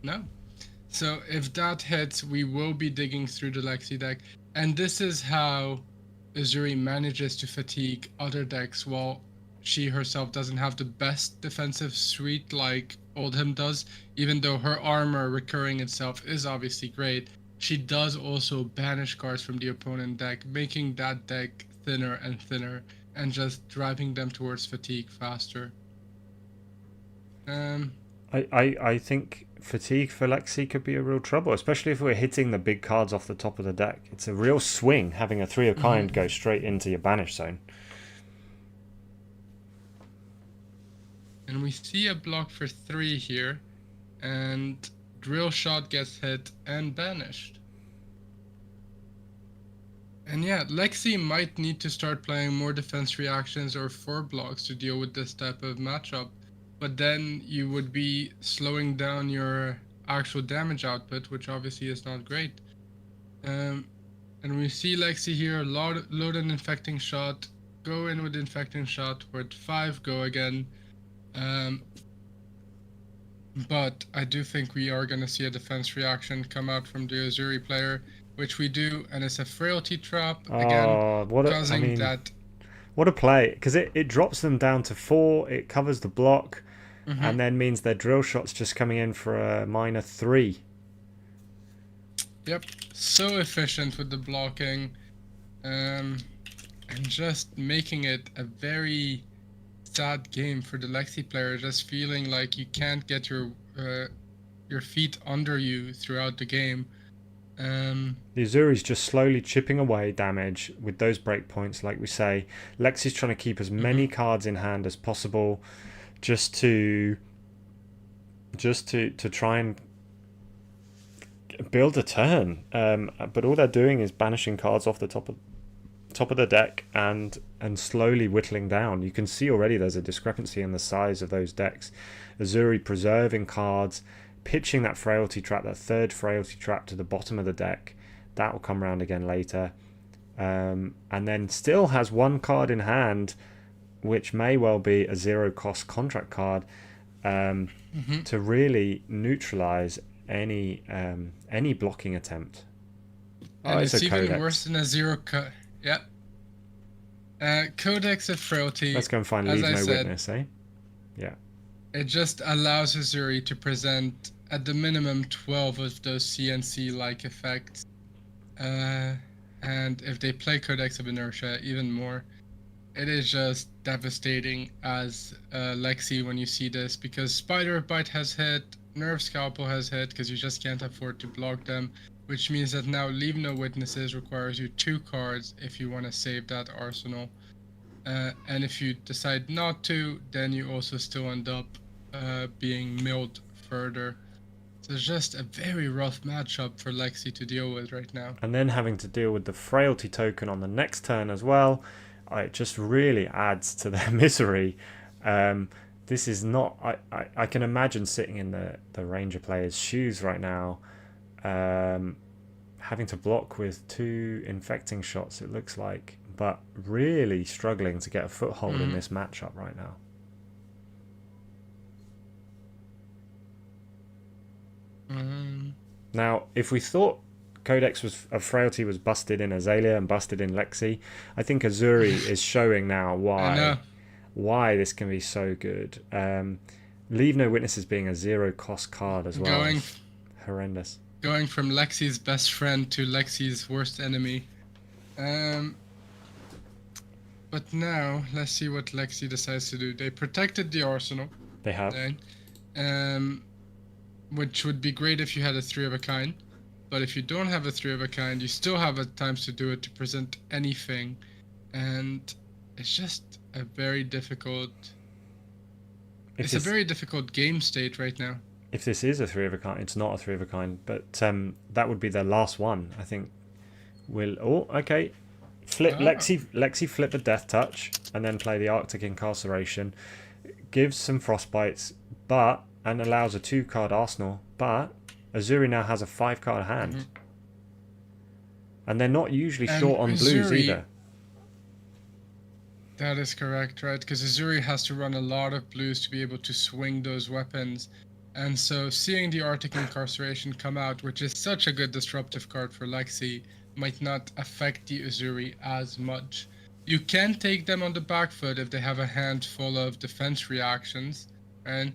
No. So if that hits, we will be digging through the Lexi deck. And this is how Uzuri manages to fatigue other decks while she herself doesn't have the best defensive suite like Oldhim does. Even though her armor recurring itself is obviously great, she does also banish cards from the opponent deck, making that deck thinner and thinner and just driving them towards fatigue faster. I think fatigue for Lexi could be a real trouble, especially if we're hitting the big cards off the top of the deck. It's a real swing having a 3 of kind go straight into your banish zone. And we see a block for 3 here, and Drill Shot gets hit and banished. And yeah, Lexi might need to start playing more defense reactions or 4 blocks to deal with this type of matchup. But then you would be slowing down your actual damage output, which obviously is not great. And we see Lexi here, load an Infecting Shot, go in with Infecting Shot, we're at 5, go again. But I do think we are going to see a defense reaction come out from the Uzuri player, which we do, and it's a Frailty Trap, again, causing that... What a play, because it drops them down to 4, it covers the block, and then means their drill shot's just coming in for a minor 3. Yep, so efficient with the blocking, and just making it a very sad game for the Lexi player, just feeling like you can't get your feet under you throughout the game. The Uzuri's just slowly chipping away damage with those breakpoints, like we say. Lexi's trying to keep as many cards in hand as possible, just to try and build a turn. But all they're doing is banishing cards off the top of the deck and slowly whittling down. You can see already there's a discrepancy in the size of those decks. Uzuri preserving cards, pitching that Frailty Trap, that 3rd Frailty Trap to the bottom of the deck. That will come around again later. And then still has 1 card in hand, which may well be a 0-cost contract card, to really neutralize any blocking attempt. And it's even worse than a 0 cut. Yep. Codex of Frailty. Let's go and find Leave No Witness, eh? Yeah. It just allows Uzuri to present at the minimum 12 of those CNC-like effects. And if they play Codex of Inertia, even more. It is just devastating as Lexi when you see this, because Spider Bite has hit, Nerve Scalpel has hit, because you just can't afford to block them, which means that now Leave No Witnesses requires you 2 cards if you want to save that arsenal. And if you decide not to, then you also still end up being milled further. So it's just a very rough matchup for Lexi to deal with right now. And then having to deal with the Frailty token on the next turn as well. It just really adds to their misery. This is not... I can imagine sitting in the Ranger player's shoes right now, having to block with 2 Infecting Shots, it looks like, but really struggling to get a foothold in this matchup right now. Now, if we thought Codex of Frailty was busted in Azalea and busted in Lexi. I think Uzuri is showing now why this can be so good. Leave No Witnesses being a 0-cost card as well. Horrendous. Going from Lexi's best friend to Lexi's worst enemy. But now, let's see what Lexi decides to do. They protected the arsenal. They have. Which would be great if you had a 3 of a kind. But if you don't have a 3 of a kind, you still have at times to do it to present anything. And it's just a very difficult... It's a very difficult game state right now. If this is a 3 of a kind, it's not a 3 of a kind, but that would be their last one, I think. Okay. Lexi flip the Death Touch and then play the Arctic Incarceration. Gives some Frostbites, and allows a 2-card arsenal, but Uzuri now has a 5-card hand. And they're not usually short on blues either. That is correct, right? Because Uzuri has to run a lot of blues to be able to swing those weapons. And so seeing the Arctic Incarceration come out, which is such a good disruptive card for Lexi, might not affect the Uzuri as much. You can take them on the back foot if they have a hand full of defense reactions, right?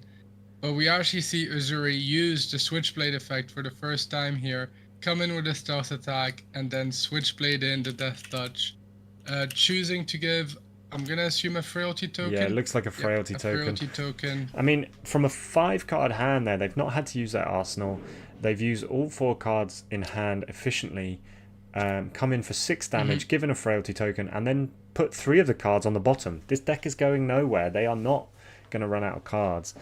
But we actually see Uzuri use the Switchblade effect for the first time here, come in with a stealth attack, and then Switchblade in the Death Touch. Choosing to give, I'm going to assume, a Frailty token. Yeah, it looks like a Frailty token. Frailty token. I mean, from a 5-card hand there, they've not had to use their arsenal. They've used all 4 cards in hand efficiently. Come in for 6 damage, given a Frailty token, and then put 3 of the cards on the bottom. This deck is going nowhere. They are not going to run out of cards.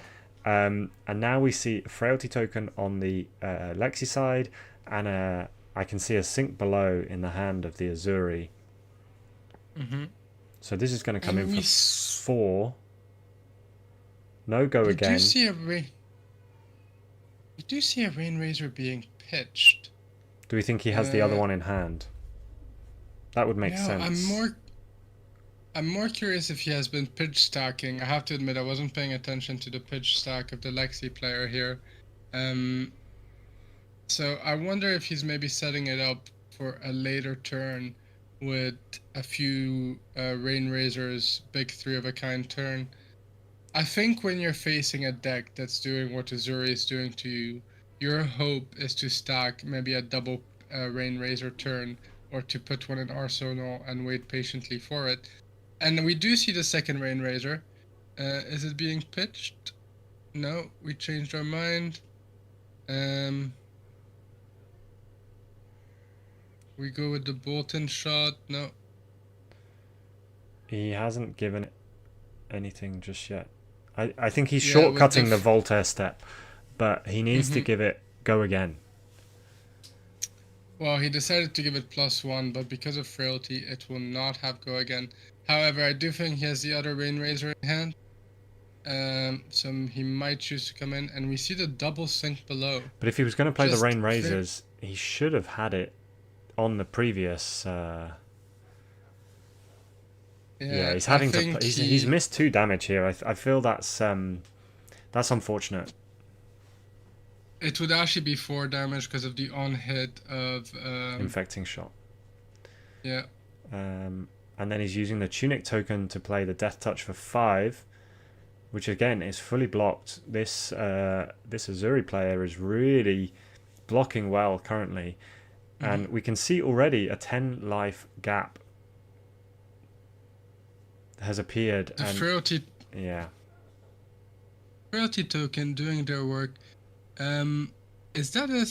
And now we see a Frailty token on the Lexi side, and I can see a Sink Below in the hand of the Uzuri. So this is going to come in for 4. No go again. We do see a Rainraiser being pitched. Do we think he has the other one in hand? That would make sense. I'm more curious if he has been pitch stacking. I have to admit I wasn't paying attention to the pitch stack of the Lexi player here. So I wonder if he's maybe setting it up for a later turn with a few Rainraisers, big 3 of a kind turn. I think when you're facing a deck that's doing what Uzuri is doing to you, your hope is to stack maybe a double Rainraiser turn, or to put one in arsenal and wait patiently for it. And we do see the second Rainraiser. Is it being pitched? No, we changed our mind. We go with the Bolton shot. No. He hasn't given it anything just yet. I think he's shortcutting the Voltaire step, but he needs to give it go again. Well, he decided to give it +1, but because of Frailty, it will not have go again. However, I do think he has the other Rainraiser in hand. So he might choose to come in, and we see the double Sink Below. But if he was going to play the Rainraisers, he should have had it on the previous... Yeah, he's having to. He's missed 2 damage here. I feel that's unfortunate. It would actually be 4 damage because of the on hit of Infecting Shot. Yeah. And then he's using the Tunic token to play the Death Touch for 5, which again is fully blocked. This Uzuri player is really blocking well currently, and we can see already a 10 life gap has appeared. The Frailty. Yeah. Frailty token doing their work. Is that a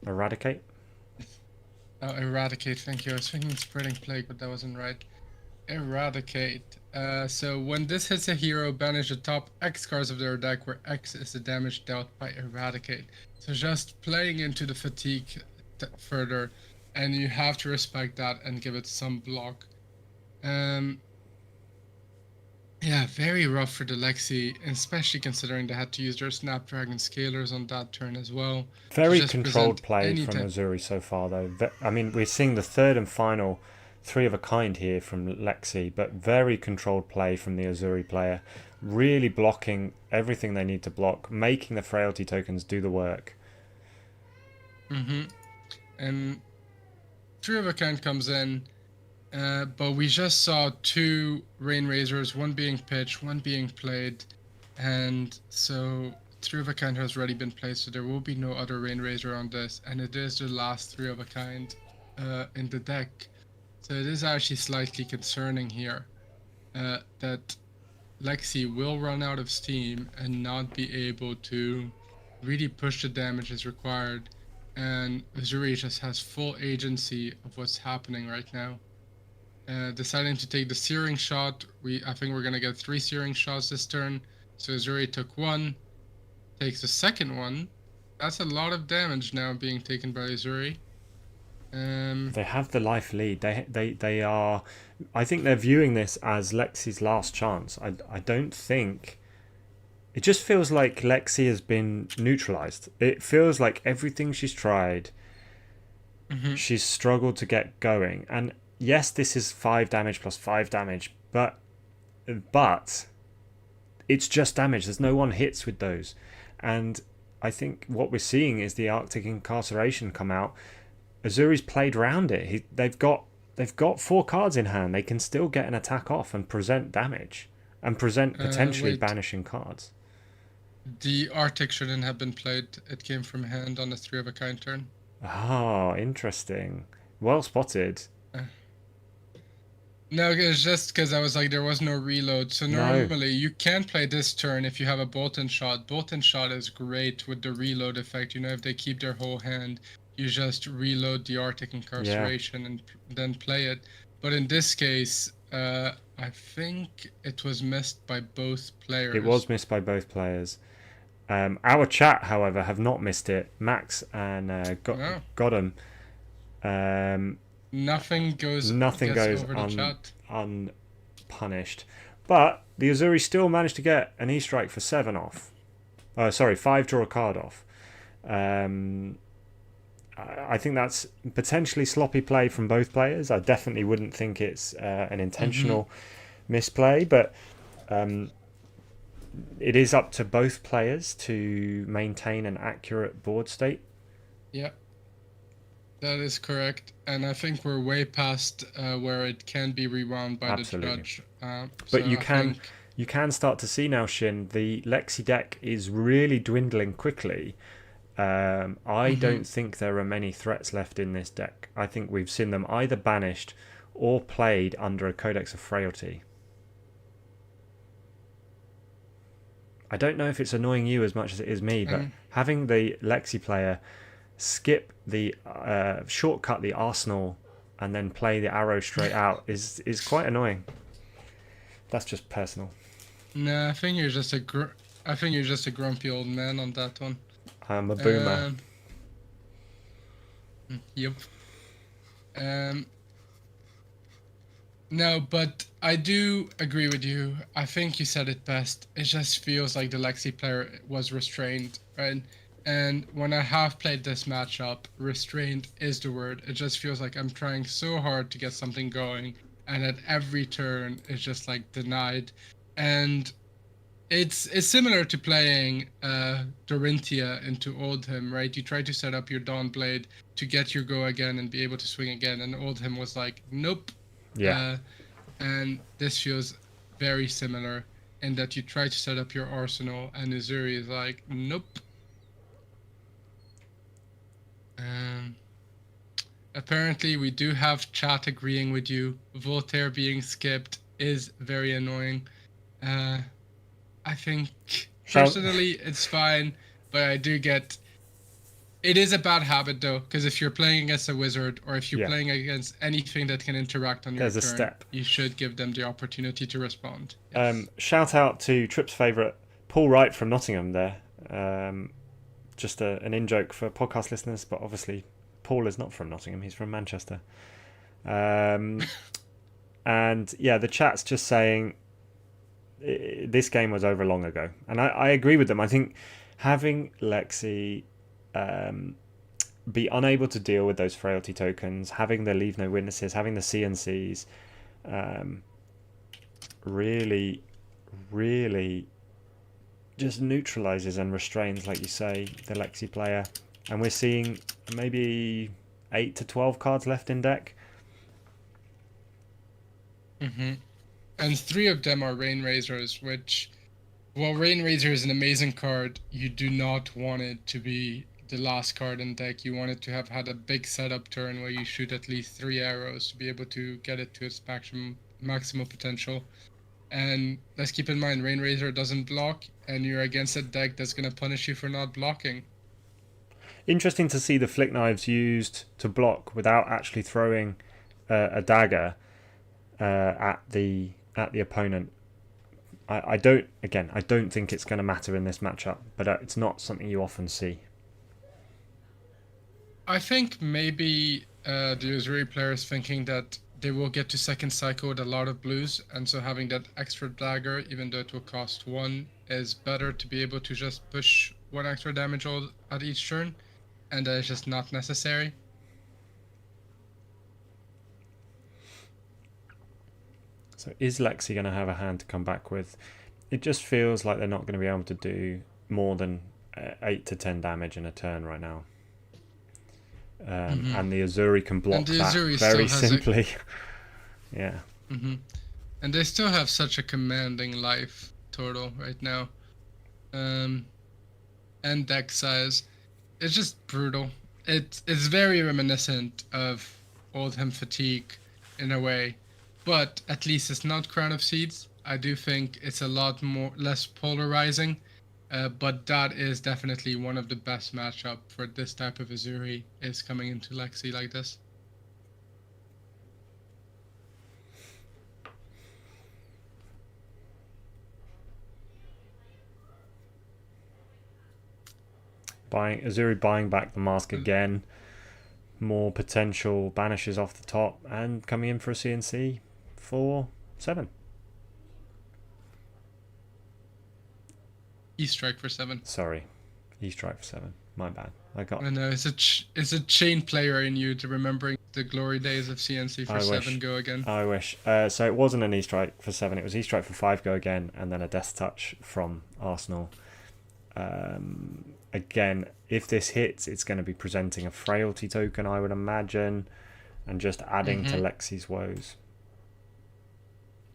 Eradicate? Oh, Eradicate, thank you. I was thinking Spreading Plague, but that wasn't right. Eradicate. So when this hits a hero, banish the top X cards of their deck, where X is the damage dealt by Eradicate. So just playing into the fatigue further, and you have to respect that and give it some block. Yeah, very rough for the Lexi, especially considering they had to use their Snapdragon Scalers on that turn as well. Very controlled play from Uzuri so far, though. I mean, we're seeing the third and final 3 of a kind here from Lexi, but very controlled play from the Uzuri player. Really blocking everything they need to block, making the Frailty tokens do the work. and 3 of a kind comes in, but we just saw 2 Rain Razors, one being pitched, one being played, and so 3 of a kind has already been played, so there will be no other Rain Razor on this, and it is the last 3 of a kind in the deck. So it is actually slightly concerning here that Lexi will run out of steam and not be able to really push the damage as required, and Uzuri just has full agency of what's happening right now. Deciding to take the searing shot, I think we're gonna get 3 searing shots this turn. So Uzuri took 1, takes the second one. That's a lot of damage now being taken by Uzuri. They have the life lead. They are. I think they're viewing this as Lexi's last chance. I don't think. It just feels like Lexi has been neutralized. It feels like everything she's tried, she's struggled to get going. And yes, this is 5 damage plus 5 damage, but it's just damage. There's no one hits with those. And I think what we're seeing is the Arctic Incarceration come out. Uzuri's played around it. They've got 4 cards in hand. They can still get an attack off and present damage and present potentially banishing cards. The Arctic shouldn't have been played. It came from hand on the 3 of a kind turn. Oh, interesting. Well spotted. No, it's just because I was like, there was no reload. So normally you can't play this turn if you have a bolt and shot. Bolt and shot is great with the reload effect. You know, if they keep their whole hand, you just reload the Arctic Incarceration and then play it. But in this case, I think it was missed by both players. It was missed by both players. Our chat, however, have not missed it. Max and Godham. Nothing goes over the chat. Unpunished. But the Uzuri still managed to get an E-Strike for 7 off. 5 draw a card off. I think that's potentially sloppy play from both players. I definitely wouldn't think it's an intentional misplay, but it is up to both players to maintain an accurate board state. Yeah, that is correct. And I think we're way past where it can be rewound by the judge. But you can start to see now, Shin, the Lexi deck is really dwindling quickly. I don't think there are many threats left in this deck. I think we've seen them either banished or played under a Codex of Frailty. I don't know if it's annoying you as much as it is me, but having the Lexi player skip the shortcut the Arsenal and then play the arrow straight out is quite annoying. That's just personal. No, I think you're just a grumpy old man on that one. I'm a boomer. Yep. No, but I do agree with you. I think you said it best. It just feels like the Lexi player was restrained, right? And when I have played this matchup, restrained is the word. It just feels like I'm trying so hard to get something going, and at every turn it's just like denied. And it's similar to playing Dorinthia into Oldhim, right? You try to set up your Dawnblade to get your go again and be able to swing again, and Oldhim was like, nope. Yeah. And this feels very similar in that you try to set up your arsenal, and Uzuri is like, nope. Apparently, we do have chat agreeing with you. Voltaire being skipped is very annoying. I think personally it's fine, but I do get it is a bad habit though, because if you're playing against a wizard or if you're playing against anything that can interact on your turn, you should give them the opportunity to respond. Yes. Shout out to Tripp's favourite Paul Wright from Nottingham there. Just an in-joke for podcast listeners, but obviously Paul is not from Nottingham, he's from Manchester. And yeah, the chat's just saying this game was over long ago, and I agree with them. I think having Lexi be unable to deal with those frailty tokens, having the leave no witnesses, having the CNCs, really just neutralizes and restrains, like you say, the Lexi player. And we're seeing maybe 8 to 12 cards left in deck. And 3 of them are Rain Razors, which, while Rain Razor is an amazing card, you do not want it to be the last card in deck. You want it to have had a big setup turn where you shoot at least 3 arrows to be able to get it to its maximal potential. And let's keep in mind, Rain Razor doesn't block, and you're against a deck that's going to punish you for not blocking. Interesting to see the flick knives used to block without actually throwing a dagger at the opponent. I don't think it's going to matter in this matchup, but it's not something you often see. I think maybe the Uzuri player is thinking that they will get to second cycle with a lot of blues, and so having that extra dagger, even though it will cost 1, is better to be able to just push 1 extra damage at each turn, and that is just not necessary. So is Lexi going to have a hand to come back with? It just feels like they're not going to be able to do more than 8 to 10 damage in a turn right now. And the Uzuri can block that very simply. Yeah. And they still have such a commanding life total right now. And deck size. It's just brutal. It's very reminiscent of Oldhim Fatigue in a way. But at least it's not Crown of Seeds. I do think it's a lot less polarizing. But that is definitely one of the best matchup for this type of Uzuri, is coming into Lexi like this. Uzuri buying back the mask again. More potential banishes off the top and coming in for a CNC for 7. E-strike for 7. Sorry, E-strike for 7. My bad. I know it's a chain player in you to remembering the glory days of CNC for 7 go again. I wish. So it wasn't an E-strike for 7. It was E-strike for 5 go again, and then a Death Touch from Arsenal. Again, if this hits, it's going to be presenting a frailty token, I would imagine, and just adding to Lexi's woes.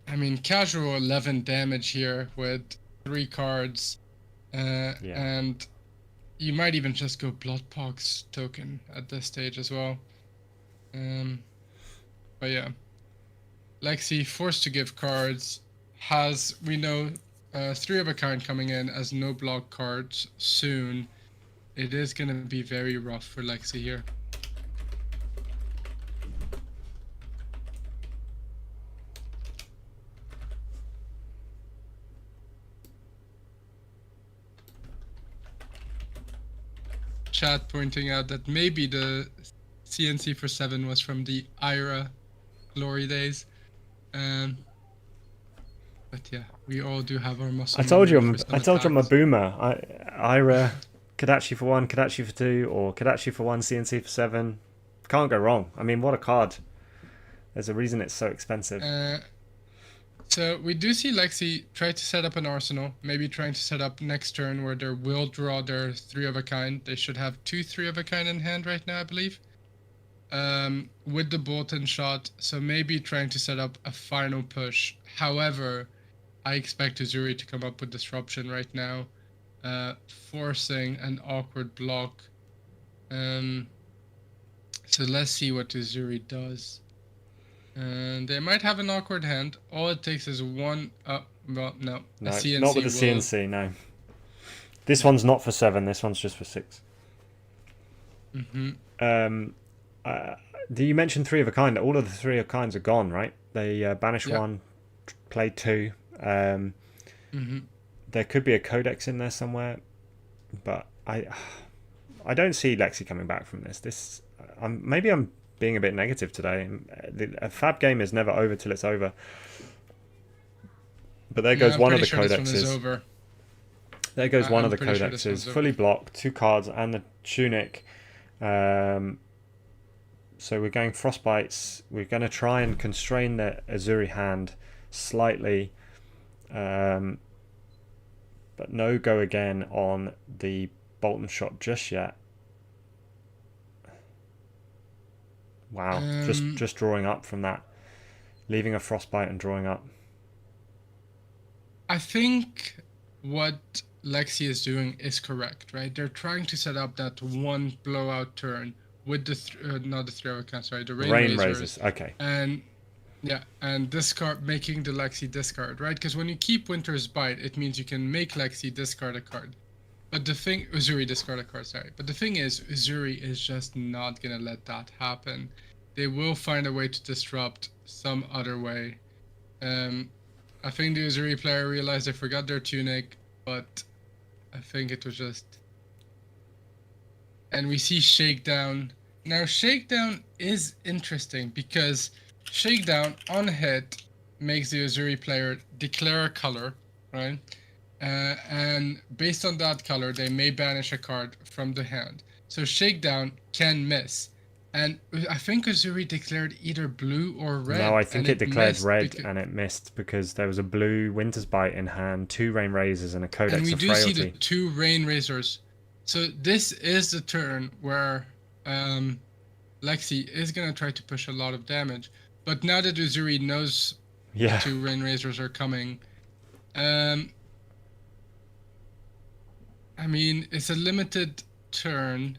I mean, casual 11 damage here with 3 cards. And you might even just go Bloodpox token at this stage as well. But yeah, Lexi, forced to give cards, has, we know, 3 of a kind coming in as no block cards soon. It is going to be very rough for Lexi here. Chat pointing out that maybe the CNC for 7 was from the Ira glory days. But yeah, we all do have our muscle. I told you I'm a boomer. Ira, Kodachi for 1, Kodachi for 2, or Kodachi for 1, CNC for 7. Can't go wrong. I mean, what a card. There's a reason it's so expensive. So we do see Lexi try to set up an arsenal, maybe trying to set up next turn where they will draw their 3 of a kind. They should have 2 3 of a kind in hand right now, I believe. With the Bolton shot, so maybe trying to set up a final push. However, I expect Uzuri to come up with Disruption right now, forcing an awkward block. So let's see what Uzuri does. And they might have an awkward hand. All it takes is 1. Well, no. No, not with the CNC. No. This one's not for 7. This one's just for 6. You mentioned 3 of a kind. All of the 3 of kinds are gone, right? They banish 1, play 2. There could be a codex in there somewhere, but I don't see Lexi coming back from this. Maybe I'm being a bit negative today. A fab game is never over till it's over. But there goes one of the codexes. There goes one of the codexes, fully blocked, 2 cards and the tunic. So we're going Frostbites. We're going to try and constrain the Uzuri hand slightly. But no go again on the Bolton shot just yet. Wow, just drawing up from that. Leaving a frostbite and drawing up. I think what Lexi is doing is correct, right? They're trying to set up that one blowout turn with the not the 3-hour count, sorry, the rain razors. Okay. And yeah, and discard, making the Lexi discard, right? Because when you keep Winter's Bite, it means you can make Lexi discard a card. But the thing, Uzuri discard a card, sorry. But the thing is, Uzuri is just not gonna let that happen. They will find a way to disrupt some other way. I think the Uzuri player realized they forgot their tunic, but I think it was just... And we see Shakedown. Now, Shakedown is interesting because Shakedown on hit makes the Uzuri player declare a color, right? And based on that color, they may banish a card from the hand. So Shakedown can miss. And I think Uzuri declared either blue or red. No, I think it declared red and it missed because there was a blue Winter's Bite in hand, 2 Rain Razors and a Codex and we of do Frailty. see the 2 Rain Razors. So this is the turn where Lexi is going to try to push a lot of damage. But now that Uzuri knows the 2 Rain Razors are coming, I mean, it's a limited turn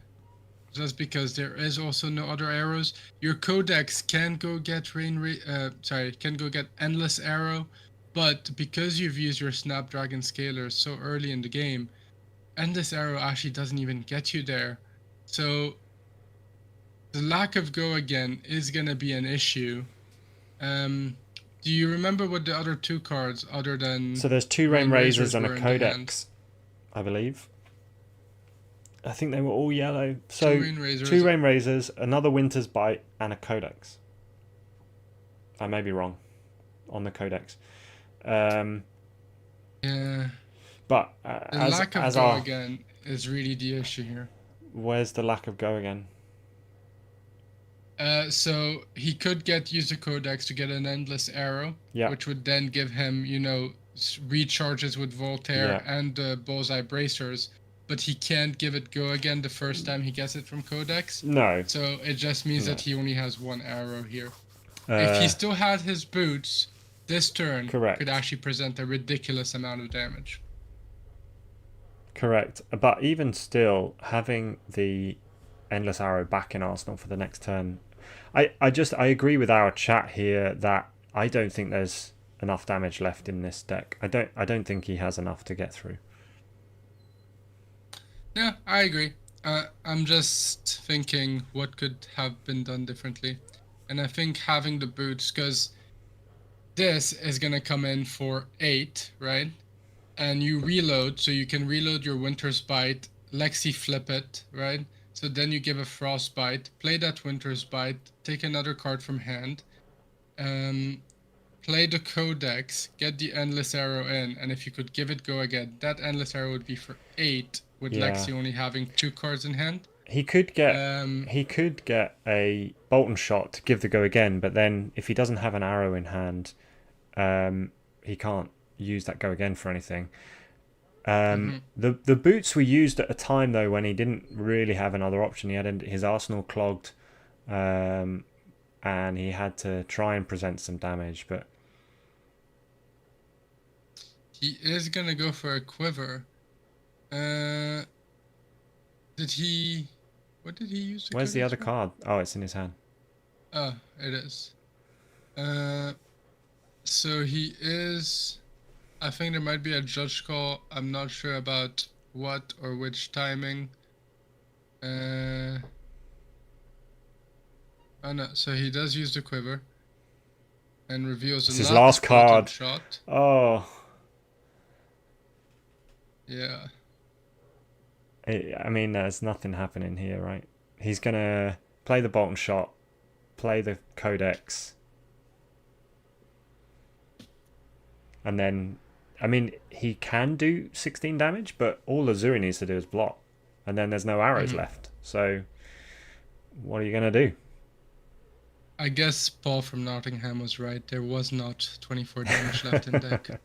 just because there is also no other arrows. Your Codex can go get can go get Endless Arrow, but because you've used your Snapdragon Scaler so early in the game, Endless Arrow actually doesn't even get you there. So the lack of go again is going to be an issue. Do you remember what the other 2 cards other than... So there's 2 Rain Razors and a Codex, I believe. I think they were all yellow. So 2 Rain Razors, another Winter's Bite, and a Codex. I may be wrong on the Codex. Yeah. But the lack of go again is really the issue here. Where's the lack of go again? So he could use the Codex to get an Endless Arrow, which would then give him, recharges with Voltaire and the Bullseye Bracers. But he can't give it go again the first time he gets it from Codex. No. So it just means that he only has 1 arrow here. If he still had his boots, this turn could actually present a ridiculous amount of damage. Correct. But even still, having the Endless Arrow back in Arsenal for the next turn, I agree with our chat here that I don't think there's enough damage left in this deck. I don't think he has enough to get through. Yeah, I agree. I'm just thinking what could have been done differently. And I think having the boots, because this is going to come in for 8, right? And you reload, so you can reload your Winter's Bite, Lexi flip it, right? So then you give a Frostbite, play that Winter's Bite, take another card from hand, play the Codex, get the Endless Arrow in, and if you could give it go again, that Endless Arrow would be for 8, with Lexi only having 2 cards in hand. He could get a Bolton Shot to give the go again, but then if he doesn't have an arrow in hand, he can't use that go again for anything. The boots were used at a time though when he didn't really have another option. He had his arsenal clogged, and he had to try and present some damage, but he is gonna go for a quiver. What did he use? Where's the other card? Oh, it's in his hand. Oh, it is. So he is... I think there might be a judge call. I'm not sure about what or which timing. Oh no, so he does use the quiver. And reveals his last card. Shot. Oh. Yeah. I mean, there's nothing happening here, right? He's going to play the Bolton Shot, play the Codex. And then, I mean, he can do 16 damage, but all Uzuri needs to do is block. And then there's no arrows left. So, what are you going to do? I guess Paul from Nottingham was right. There was not 24 damage left in deck.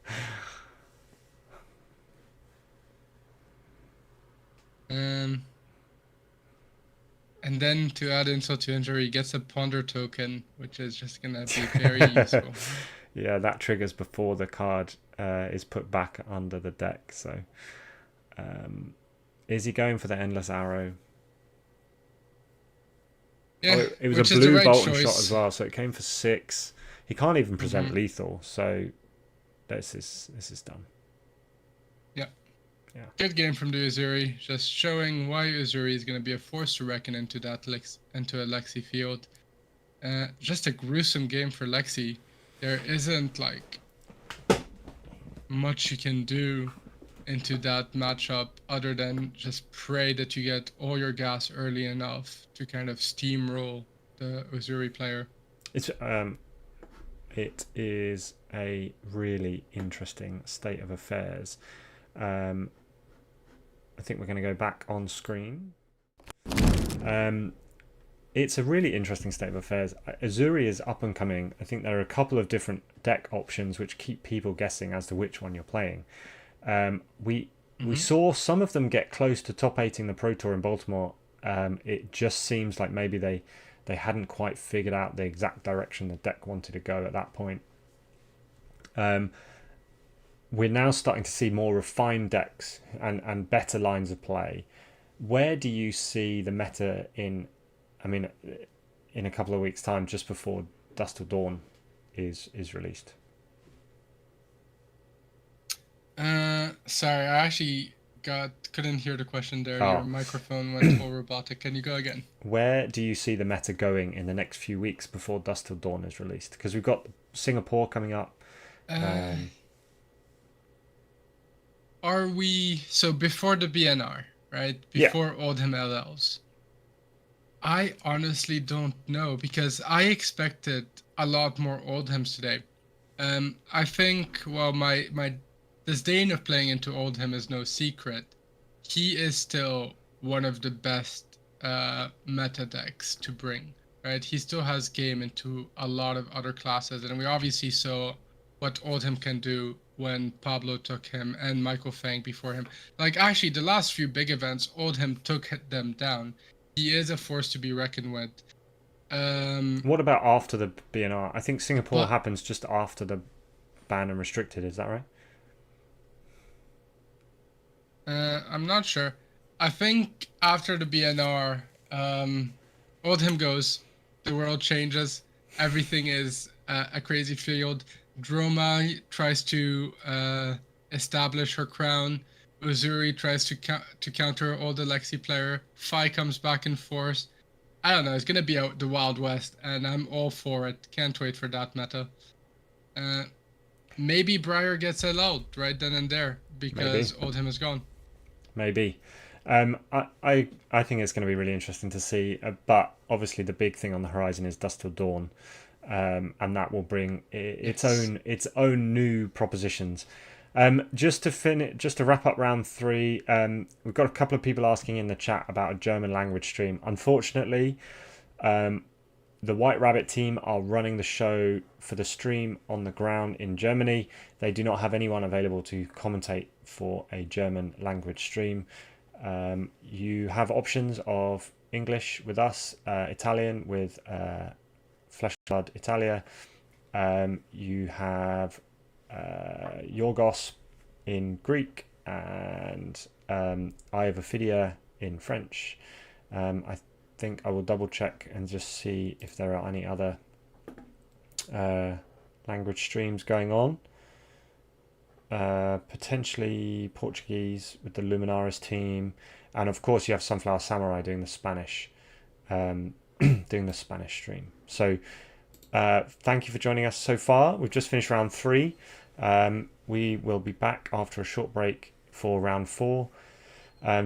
And then to add insult to injury, he gets a ponder token, which is just going to be very useful. Yeah, that triggers before the card is put back under the deck. So is he going for the endless arrow? Yeah, it was which a is the blue right Bolton choice. shot as well, so it came for 6. He can't even present lethal, so this is done. Yeah. Yeah. Good game from the Uzuri, just showing why Uzuri is going to be a force to reckon into that into a Lexi field. Just a gruesome game for Lexi. There isn't like much you can do into that matchup other than just pray that you get all your gas early enough to kind of steamroll the Uzuri player. It is a really interesting state of affairs. I think we're going to go back on screen. It's a really interesting state of affairs. Uzuri is up and coming. I think there are a couple of different deck options which keep people guessing as to which one you're playing. We saw some of them get close to top 8ing the Pro Tour in Baltimore. It just seems like maybe they hadn't quite figured out the exact direction the deck wanted to go at that point. We're now starting to see more refined decks and better lines of play. Where do you see the meta in a couple of weeks' time, just before Dusk Till Dawn is released? Sorry, I actually couldn't hear the question there. Your microphone went all robotic. Can you go again? Where do you see the meta going in the next few weeks before Dusk Till Dawn is released? Because we've got Singapore coming up. Are we so before the BNR, right? Before Oldhim LLs? I honestly don't know, because I expected a lot more Oldhims today. I think, well, my disdain of playing into Oldhim is no secret. He is still one of the best meta decks to bring, right? He still has game into a lot of other classes, and we obviously saw what Oldhim can do when Pablo took him and Michael Fang before him. Like, actually, the last few big events, Oldhim took them down. He is a force to be reckoned with. What about after the BNR? I think Singapore happens just after the ban and restricted. Is that right? I'm not sure. I think after the BNR, Oldhim goes, the world changes, everything is a crazy field. Dromai tries to establish her crown. Uzuri tries to counter all the Lexi player. Fi comes back in force. I don't know, it's gonna be the Wild West, and I'm all for it. Can't wait for that meta. Maybe Briar gets allowed right then and there, because Oldhim is gone. Maybe. I think it's going to be really interesting to see, but obviously the big thing on the horizon is Dusk Till Dawn, and that will bring its own new propositions. Just to wrap up round 3, we've got a couple of people asking in the chat about a German language stream. Unfortunately, the White Rabbit team are running the show for the stream on the ground in Germany. They do not have anyone available to commentate for a German language stream. You have options of English with us, Italian with Flesh and Blood Italia. You have Yorgos in Greek, and I have Ophidia in French. I think I will double check and just see if there are any other language streams going on. Potentially Portuguese with the Luminaris team, and of course you have Sunflower Samurai doing the Spanish stream. So thank you for joining us so far. We've just finished round 3. We will be back after a short break for round 4.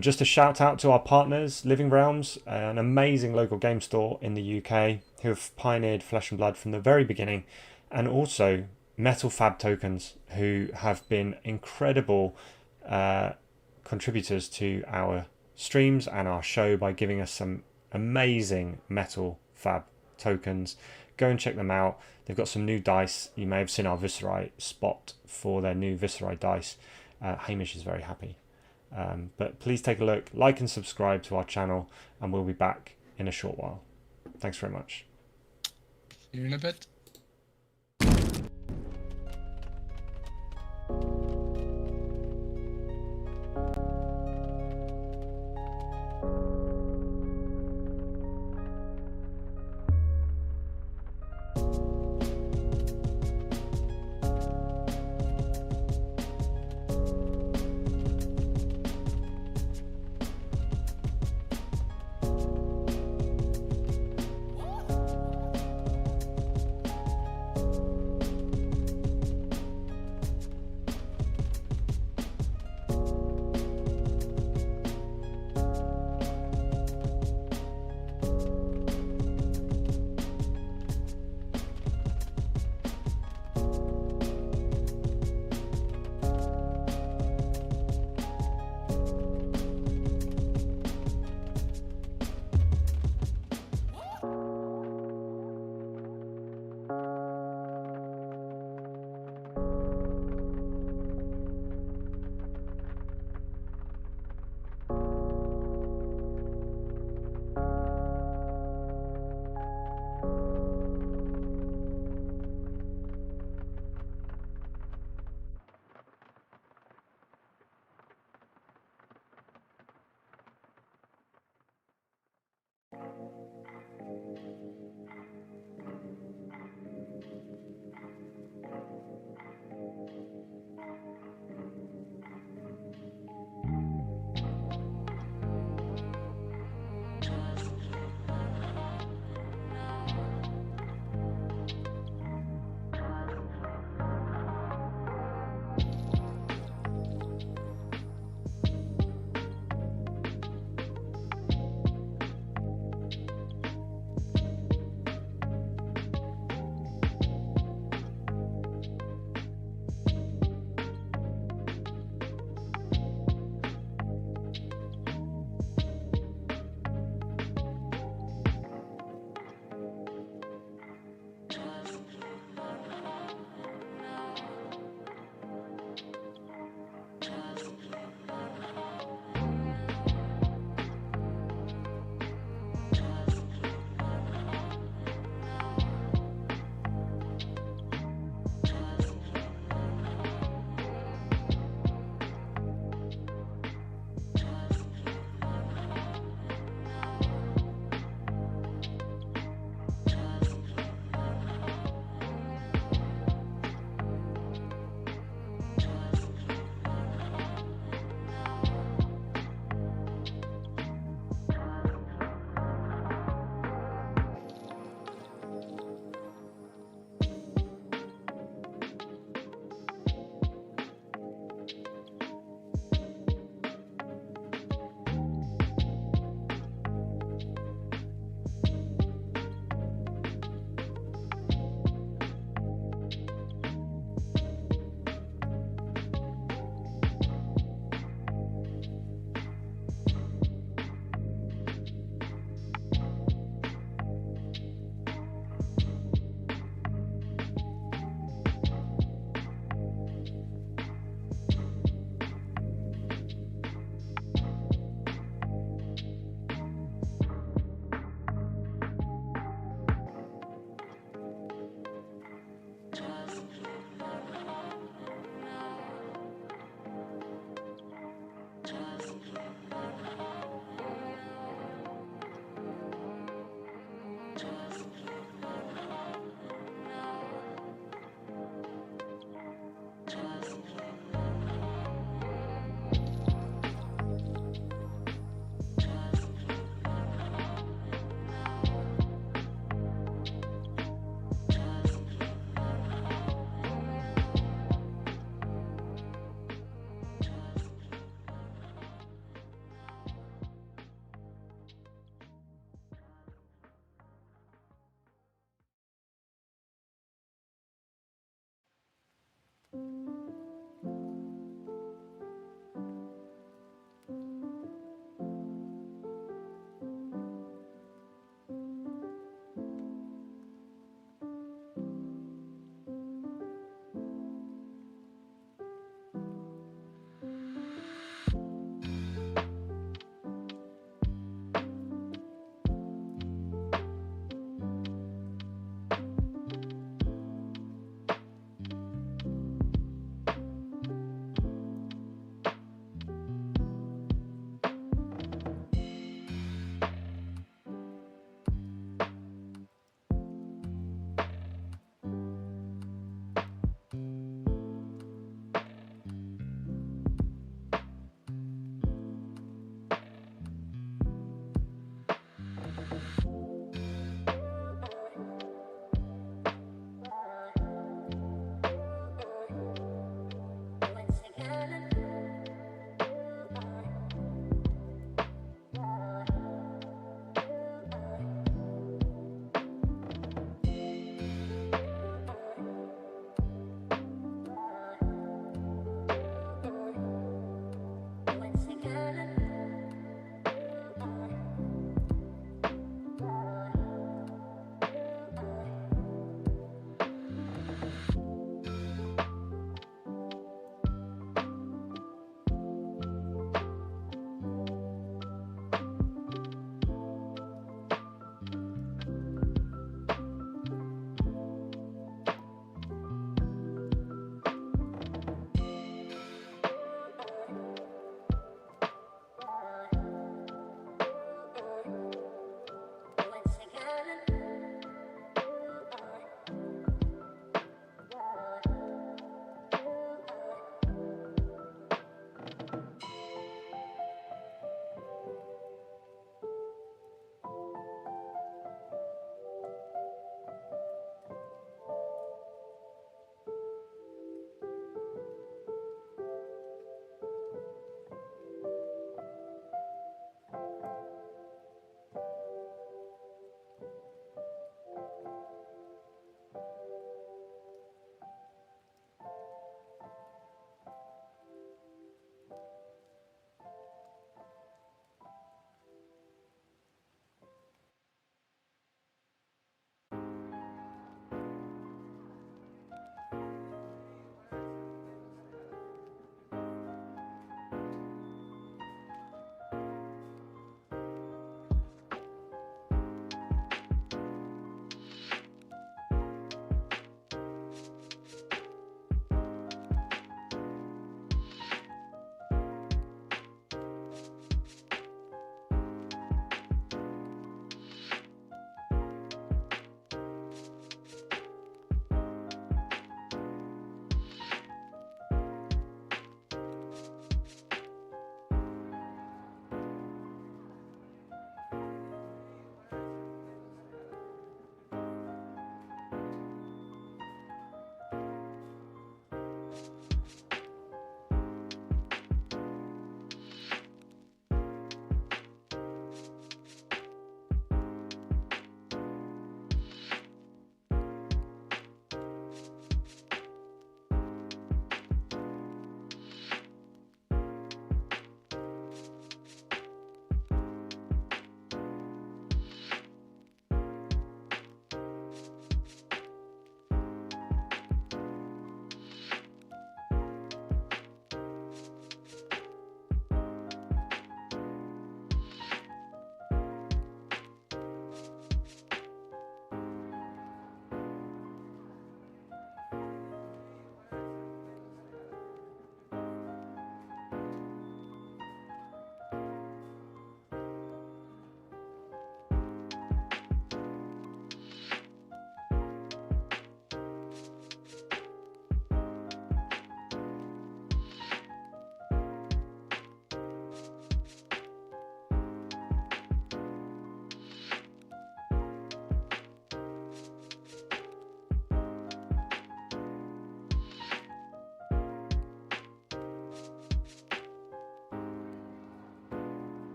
Just a shout out to our partners, Living Realms, an amazing local game store in the UK who have pioneered Flesh and Blood from the very beginning, and also MetalFABtokens, who have been incredible contributors to our streams and our show by giving us some amazing MetalFAB tokens. Go and check them out. They've got some new dice. You may have seen our Viscerai spot for their new Viscerai dice. Hamish is very happy. But please take a look, like and subscribe to our channel, and we'll be back in a short while. Thanks very much. See you in a bit.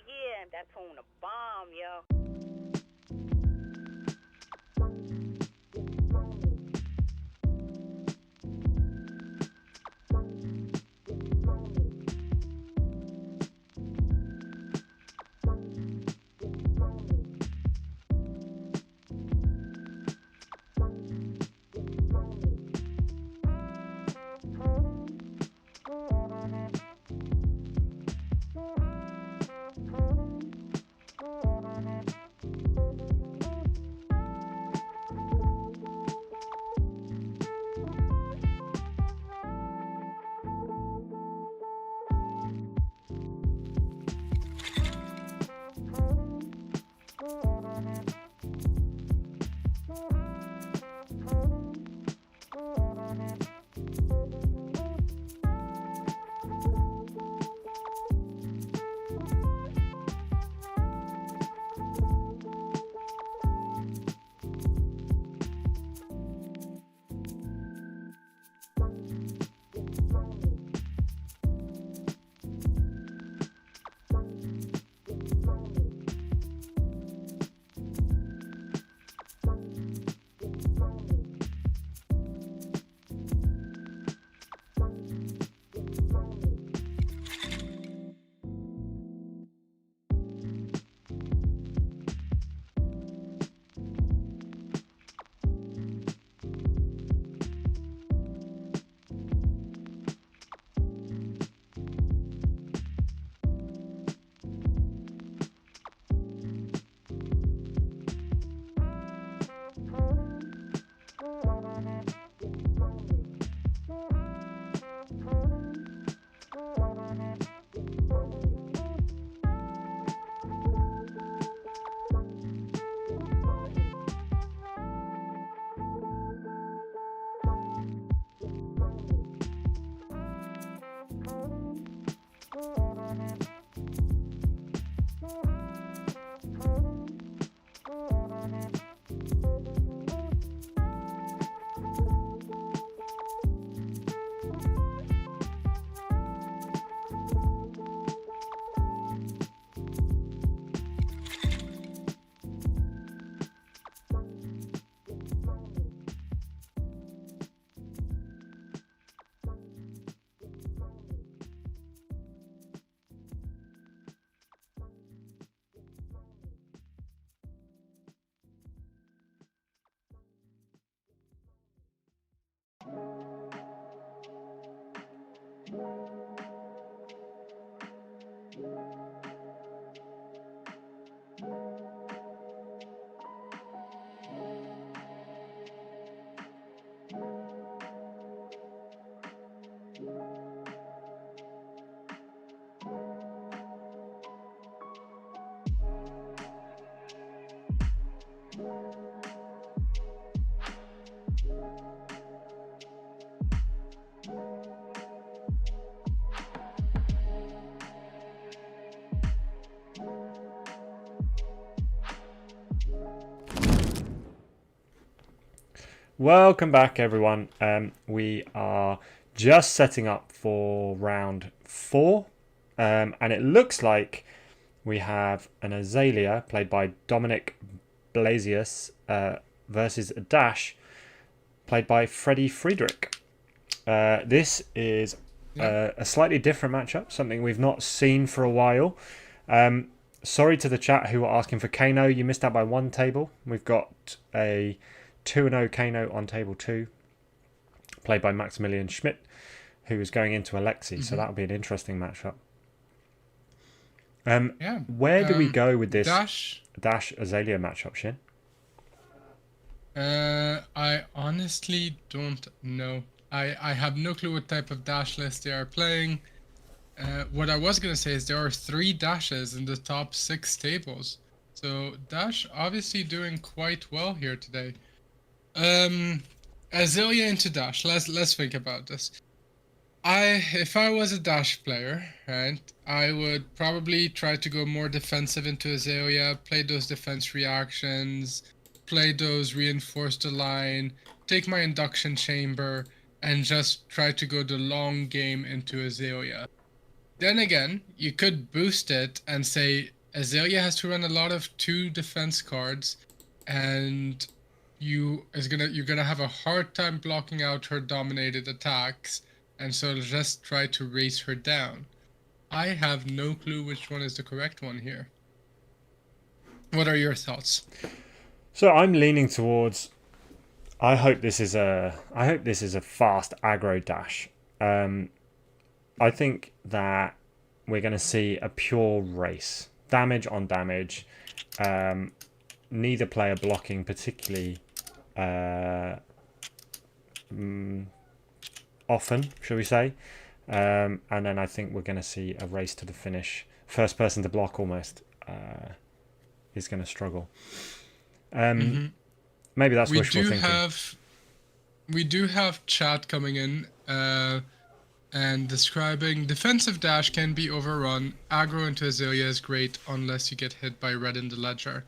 yeah, that's on a bomb, yo. Welcome back, everyone. We are just setting up for round 4, and it looks like we have an Azalea played by Dominic Blasius versus a Dash played by Freddie Friedrich. This is a slightly different matchup, something we've not seen for a while. Sorry to the chat who were asking for Kano. You missed out by 1 table. We've got a 2-0 Kano on table 2, played by Maximilian Schmidt, who is going into a Lexi, so that'll be an interesting matchup. Where do we go with this Dash Azalea matchup, Shin? I honestly don't know. I have no clue what type of dash list they are playing. What I was going to say is there are 3 dashes in the top 6 tables. So Dash obviously doing quite well here today. Azalea into Dash. Let's think about this. If I was a Dash player, right, I would probably try to go more defensive into Azalea, play those defense reactions, play those reinforce the line, take my induction chamber, and just try to go the long game into Azalea. Then again, you could boost it and say Azalea has to run a lot of 2 defense cards, and you're gonna have a hard time blocking out her dominated attacks, and so just try to race her down. I have no clue which one is the correct one here. What are your thoughts? So I'm leaning towards. I hope this is a fast aggro dash. I think that we're going to see a pure race, damage on damage. Neither player blocking particularly often, shall we say? And then I think we're going to see a race to the finish. First person to block almost is going to struggle. Maybe that's wishful thinking. We do have chat coming in and describing defensive dash can be overrun. Aggro into Azalea is great unless you get hit by Red in the Ledger.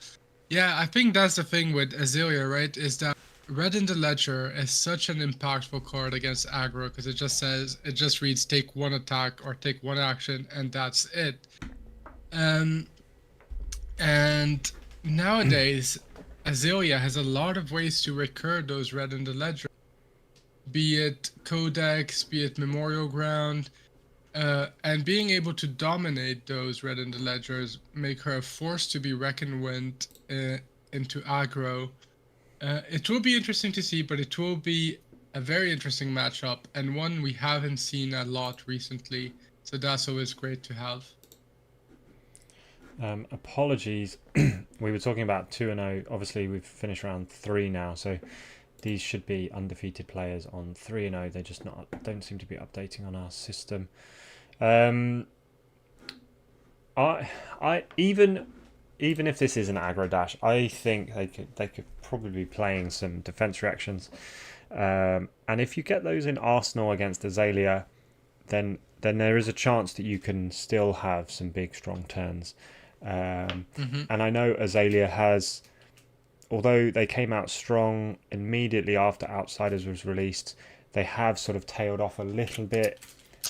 Yeah, I think that's the thing with Azalea, right? Is that Red in the Ledger is such an impactful card against aggro because it just reads take 1 attack or take 1 action and that's it. And nowadays, Azalea has a lot of ways to recur those Red in the Ledger. Be it Codex, be it Memorial Ground, and being able to dominate those Red in the Ledgers, make her a force to be reckoned with into aggro. It will be interesting to see, but it will be a very interesting matchup, and one we haven't seen a lot recently, so that's always great to have. Apologies, we were talking about 2-0. Obviously, we've finished round 3 now, so these should be undefeated players on 3-0. They just don't seem to be updating on our system. I even if this is an aggro dash, I think they could probably be playing some defense reactions. And if you get those in Arsenal against Azalea, then there is a chance that you can still have some big strong turns. And I know Azalea has, although they came out strong immediately after Outsiders was released, they have sort of tailed off a little bit.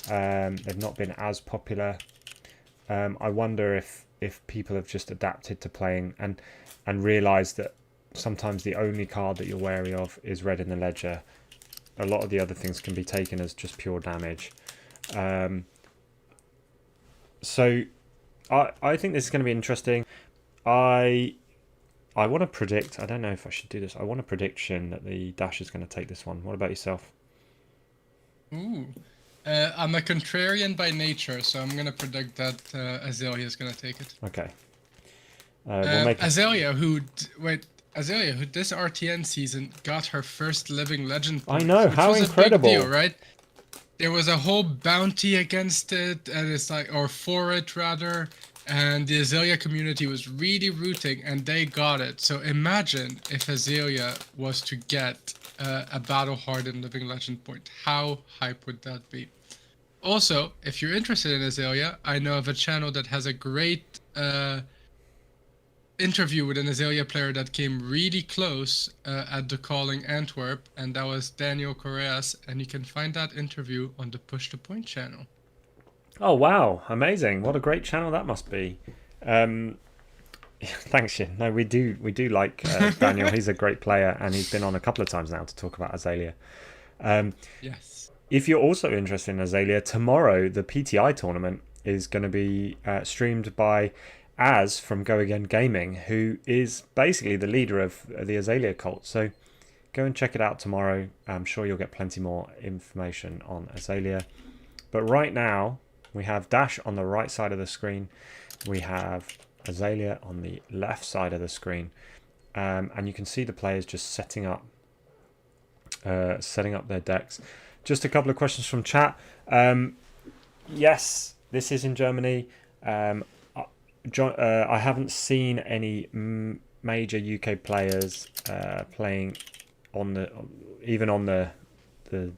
They've not been as popular. I wonder if people have just adapted to playing and realised that sometimes the only card that you're wary of is Red in the Ledger. A lot of the other things can be taken as just pure damage. So I think this is going to be interesting. I want to predict, I don't know if I should do this, I want a prediction that the Dash is going to take this one. What about yourself? Ooh. I'm a contrarian by nature, so I'm going to predict that Azalea is going to take it. Okay. We'll make Azalea, who this RTN season got her first living legend point, I know, how incredible. A big deal, right? There was a whole bounty against it, and it's like, or for it rather, and the Azalea community was really rooting, and they got it. So imagine if Azalea was to get a Battle Hardened living legend point. How hype would that be? Also, if you're interested in Azalea, I know of a channel that has a great interview with an Azalea player that came really close at the Calling Antwerp, and that was Daniel Correas, and you can find that interview on the Push the Point channel. Oh wow, amazing. What a great channel that must be. Thanks, Shin. No, we do like Daniel. He's a great player, and he's been on a couple of times now to talk about Azalea. Yes. If you're also interested in Azalea, tomorrow the PTI tournament is going to be streamed by Az from Go Again Gaming, who is basically the leader of the Azalea cult. So go and check it out tomorrow. I'm sure you'll get plenty more information on Azalea. But right now, we have Dash on the right side of the screen. We have Azalea on the left side of the screen. And you can see the players just setting up their decks. Just a couple of questions from chat. Yes, this is in Germany. I haven't seen any major UK players playing on the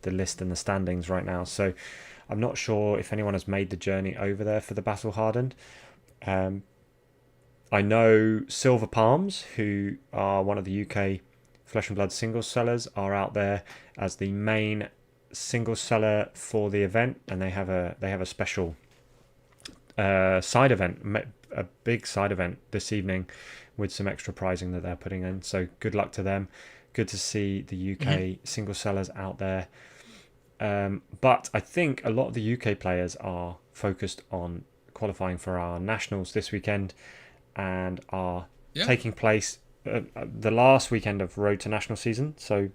list and the standings right now. So I'm not sure if anyone has made the journey over there for the Battle Hardened. I know Silver Palms, who are one of the UK Flesh and Blood singles sellers, are out there as the main single seller for the event, and they have a special side event, a big side event this evening with some extra prizing that they're putting in. So good luck to them. Good to see the UK single sellers out there. But I think a lot of the UK players are focused on qualifying for our nationals this weekend and are taking place the last weekend of Road to National season. So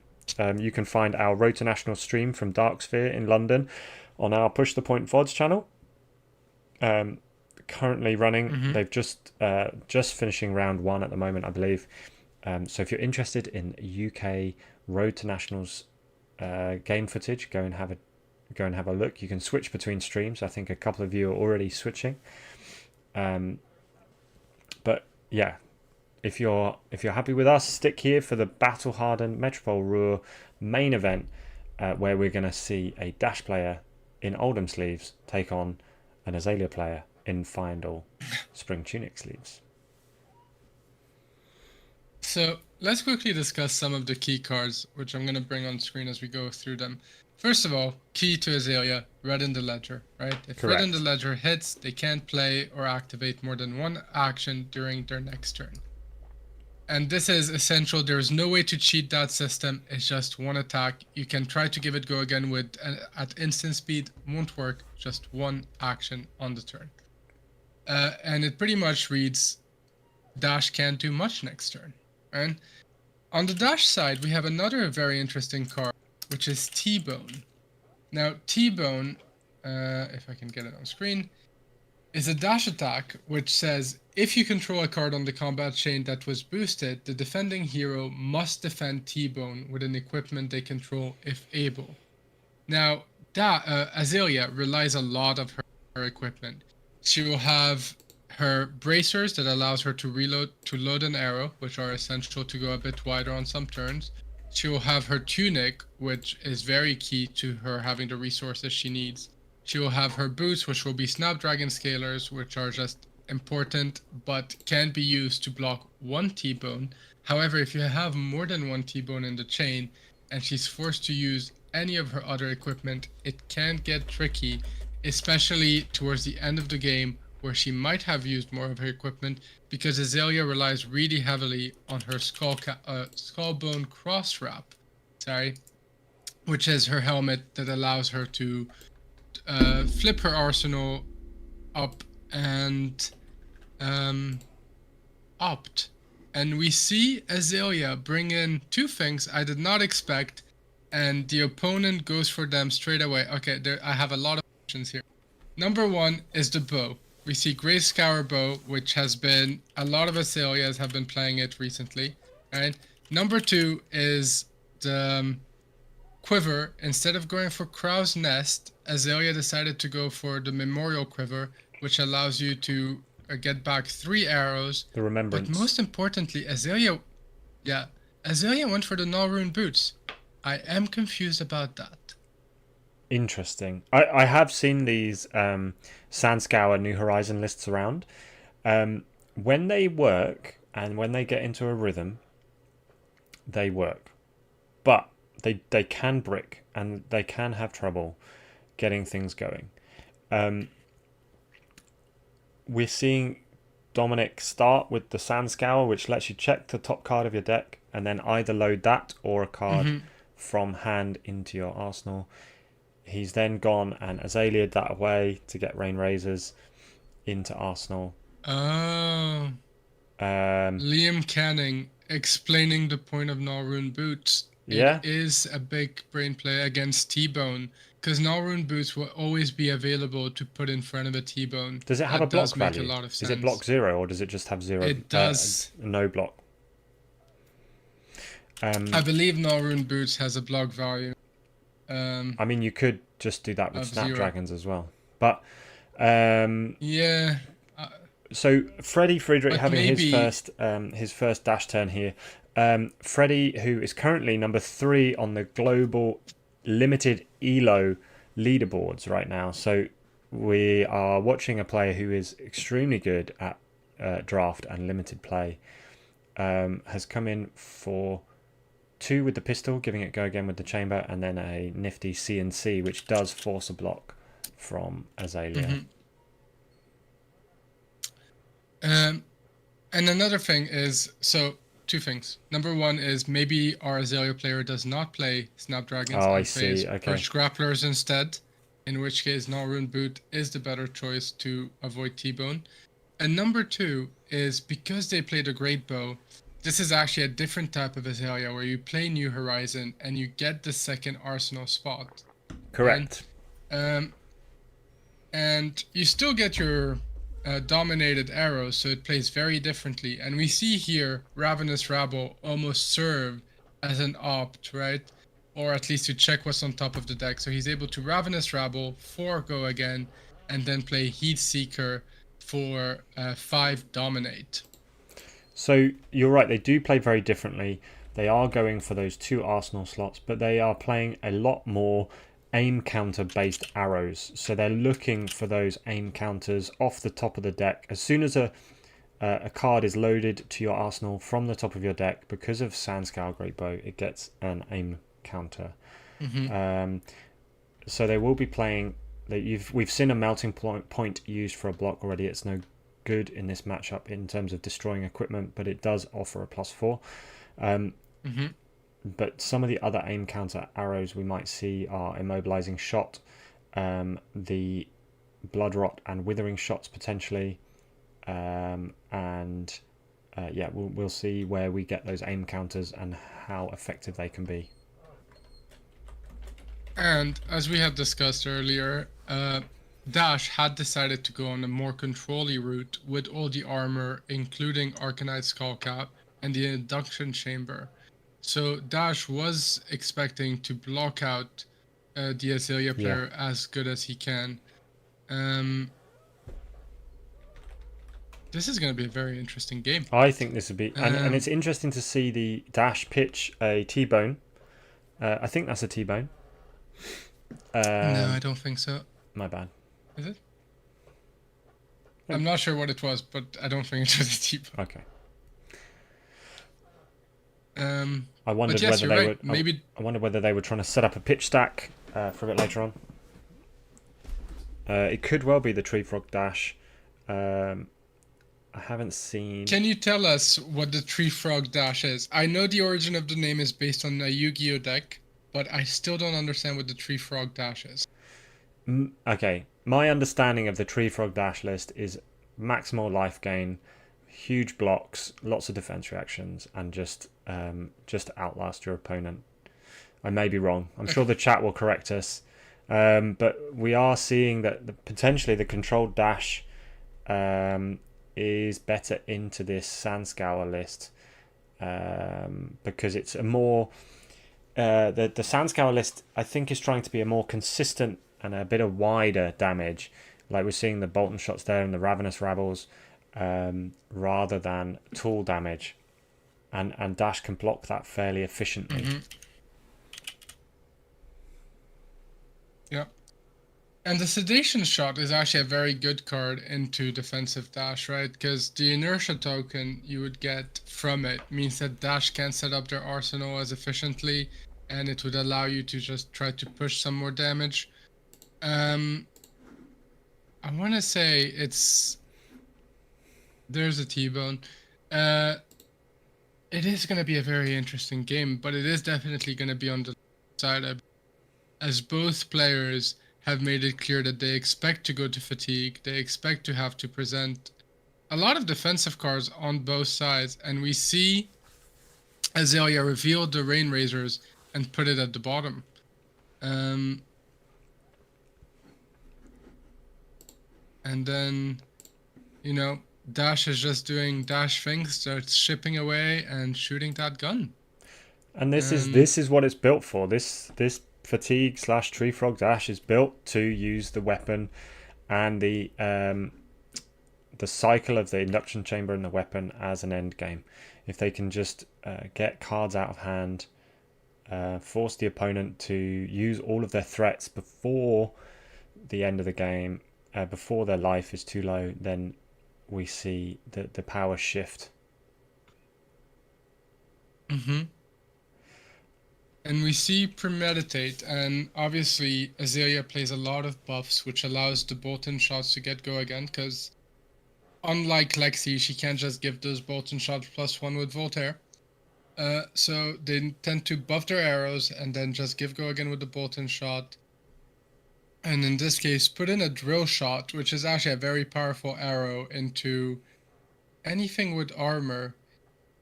you can find our Road to National stream from Darksphere in London on our Push the Point VODs channel. Currently running. They've just finishing round 1 at the moment, I believe. So if you're interested in UK Road to Nationals game footage, go and have a look. You can switch between streams. I think a couple of you are already switching. But yeah, if you're happy with us, stick here for the Battle Hardened Metropole Ruhr main event, where we're going to see a Dash player in Oldhim sleeves take on an Azalea player in Final Spring Tunic sleeves. So let's quickly discuss some of the key cards, which I'm going to bring on screen as we go through them. First of all, key to Azalea, Red in the Ledger, right? If Red in the Ledger hits, they can't play or activate more than one action during their next turn. And this is essential. There's no way to cheat that system. It's just one attack. You can try to give it go again with at instant speed. Won't work. Just one action on the turn. And it pretty much reads, Dash can't do much next turn. Right? On the Dash side, we have another very interesting card, which is T-Bone. Now, T-Bone, if I can get it on screen, is a dash attack which says if you control a card on the combat chain that was boosted, the defending hero must defend T-Bone with an equipment they control if able. Now, Azalea relies a lot of her equipment. She will have her bracers that allows her to load an arrow, which are essential to go a bit wider on some turns. She will have her tunic, which is very key to her having the resources she needs. She will have her boots, which will be Snapdragon Scalers, which are just important, but can be used to block one T-Bone. However, if you have more than one T-Bone in the chain, and she's forced to use any of her other equipment, it can get tricky, especially towards the end of the game, where she might have used more of her equipment, because Azalea relies really heavily on her skullbone cross wrap, which is her helmet that allows her to flip her arsenal up and opt. And we see Azalea bring in two things I did not expect, and the opponent goes for them straight away. Okay, I have a lot of options here. Number one is the bow. We see Grey Scour bow, which has been, a lot of Azaleas have been playing it recently. Right? Number two is the quiver. Instead of going for Crow's Nest, Azalea decided to go for the Memorial Quiver, which allows you to get back 3 arrows. The Remembrance. But most importantly, Azalea went for the Nalrune boots. I am confused about that. Interesting. I have seen these Sandscour New Horizon lists around. When they work and when they get into a rhythm, they work. But they can brick and they can have trouble getting things going. We're seeing Dominic start with the Sandscour, which lets you check the top card of your deck and then either load that or a card from hand into your arsenal. He's then gone and Azalea'd that away to get Rain Razors into arsenal. Oh. Liam Canning explaining the point of Nalrune boots. Yeah. It is a big brain play against T-Bone, because Nalrune boots will always be available to put in front of a T-Bone. Does it have a block value? A lot of sense. Is it block 0 or does it just have 0? It does. No block. I believe Nalrune boots has a block value. I mean, you could just do that with Snapdragons as well. But yeah. So Freddie Friedrich having his first dash turn here. Freddie, who is currently number 3 on the global limited ELO leaderboards right now. So we are watching a player who is extremely good at draft and limited play. Has come in for 2 with the pistol, giving it go again with the chamber, and then a nifty CNC, which does force a block from Azalea. And another thing is, so 2 things. Number 1 is maybe our Azalea player does not play Snapdragons Oh, I and plays see. Okay. Perch Grapplers instead, in which case Null-Rune Boot is the better choice to avoid T-Bone. And number 2 is because they played a Great Bow, this is actually a different type of Azalea where you play New Horizon and you get the second Arsenal spot. Correct. And you still get your dominated arrows, so it plays very differently. And we see here Ravenous Rabble almost serve as an opt, right? Or at least to check what's on top of the deck. So he's able to Ravenous Rabble, 4 go again, and then play Heat Seeker for 5 dominate. So you're right, they do play very differently. They are going for those 2 Arsenal slots, but they are playing a lot more aim counter based arrows. So they're looking for those aim counters off the top of the deck. As soon as a card is loaded to your arsenal from the top of your deck, because of Sandscour Great Bow, it gets an aim counter. So they will be playing. We've seen a melting point used for a block already. It's no good in this matchup in terms of destroying equipment, but it does offer a +4. But some of the other aim counter arrows we might see are Immobilizing Shot, the Blood Rot and Withering Shots potentially, and yeah, we'll see where we get those aim counters and how effective they can be. And as we had discussed earlier, Dash had decided to go on a more control-y route with all the armor, including Arcanite Skullcap and the Induction Chamber. So Dash was expecting to block out the Azalea player as good as he can. This is going to be a very interesting game. I think this would be, and it's interesting to see the Dash pitch a T-Bone. I think that's a T-Bone. No, I don't think so. My bad. Is it? I'm not sure what it was, but I don't think it was a T-Bone. Okay. I wondered yes, whether they right. were. I wondered whether they were trying to set up a pitch stack for a bit later on. It could well be the Tree Frog Dash. I haven't seen. Can you tell us what the Tree Frog Dash is? I know the origin of the name is based on a Yu-Gi-Oh deck, but I still don't understand what the Tree Frog Dash is. Okay, my understanding of the Tree Frog Dash list is maximal life gain, huge blocks, lots of defense reactions, and just outlast your opponent. I may be wrong. I'm sure the chat will correct us. But we are seeing that potentially the controlled dash is better into this Sandscour list because it's a more the Sandscour list I think is trying to be a more consistent and a bit of wider damage, like we're seeing the Bolton shots there and the Ravenous Rabbles, rather than tool damage, and Dash can block that fairly efficiently. Yeah. And the Sedation Shot is actually a very good card into defensive Dash, right? Because the inertia token you would get from it means that Dash can't set up their arsenal as efficiently, and it would allow you to just try to push some more damage. I want to say there's a T-Bone. It is going to be a very interesting game, but it is definitely going to be on the side, as both players have made it clear that they expect to go to fatigue. They expect to have to present a lot of defensive cards on both sides, and we see Azalea reveal the Rain Razors and put it at the bottom. And then, Dash is just doing Dash things, starts shipping away and shooting that gun. And this is what it's built for. This fatigue / Tree Frog Dash is built to use the weapon and the cycle of the induction chamber and the weapon as an end game. If they can just get cards out of hand, force the opponent to use all of their threats before the end of the game, before their life is too low, then we see the power shift. And we see Premeditate, and obviously Azalea plays a lot of buffs, which allows the Bolton shots to go again, because unlike Lexi, she can't just give those bolts and shots +1 with Voltaire. So they tend to buff their arrows and then just give go again with the bolt and shot. And in this case, put in a drill shot, which is actually a very powerful arrow into anything with armor.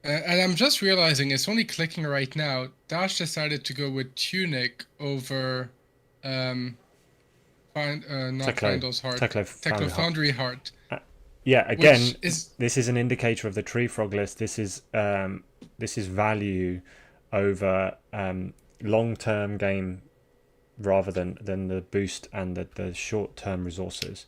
And I'm just realizing it's only clicking right now. Dash decided to go with Tunic over Teklo Foundry Heart. Yeah, again, this is an indicator of the tree frog list. This is value over long-term game rather than the boost and the short-term resources.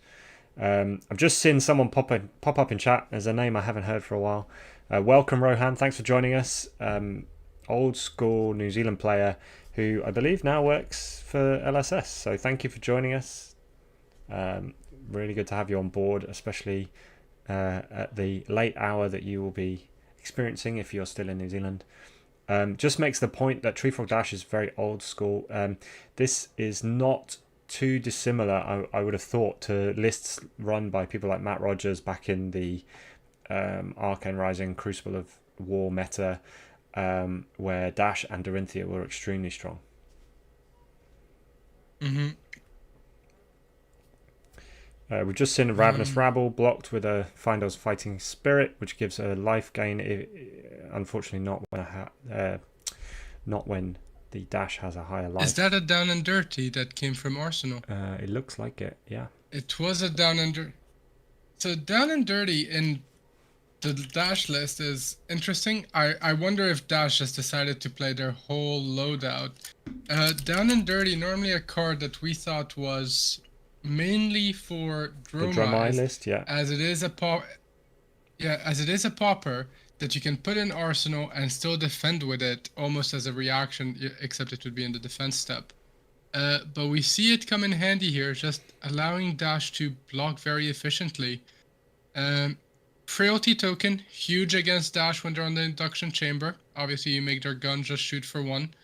I've just seen someone pop up in chat. There's a name I haven't heard for a while. Welcome, Rohan. Thanks for joining us. Old school New Zealand player who I believe now works for LSS. So thank you for joining us. Really good to have you on board, especially at the late hour that you will be experiencing if you're still in New Zealand. Just makes the point that Tree Frog Dash is very old school. This is not too dissimilar, I would have thought, to lists run by people like Matt Rogers back in the Arcane Rising Crucible of War meta, where Dash and Dorinthia were extremely strong. We've just seen a Ravenous Rabble blocked with a Findel's Fighting Spirit, which gives a life gain. Unfortunately, not when the Dash has a higher life. Is that a down and dirty that came from Arsenal? It looks like it, yeah. It was a down and dirty. So down and dirty in the Dash list is interesting. I wonder if Dash just decided to play their whole loadout. Down and dirty, normally a card that we thought was mainly for Dromai list, yeah. As it is a pauper that you can put in Arsenal and still defend with it, almost as a reaction, except it would be in the defense step. But we see it come in handy here, just allowing Dash to block very efficiently. Frailty token, huge against Dash when they're on the induction chamber. Obviously, you make their gun just shoot for 1.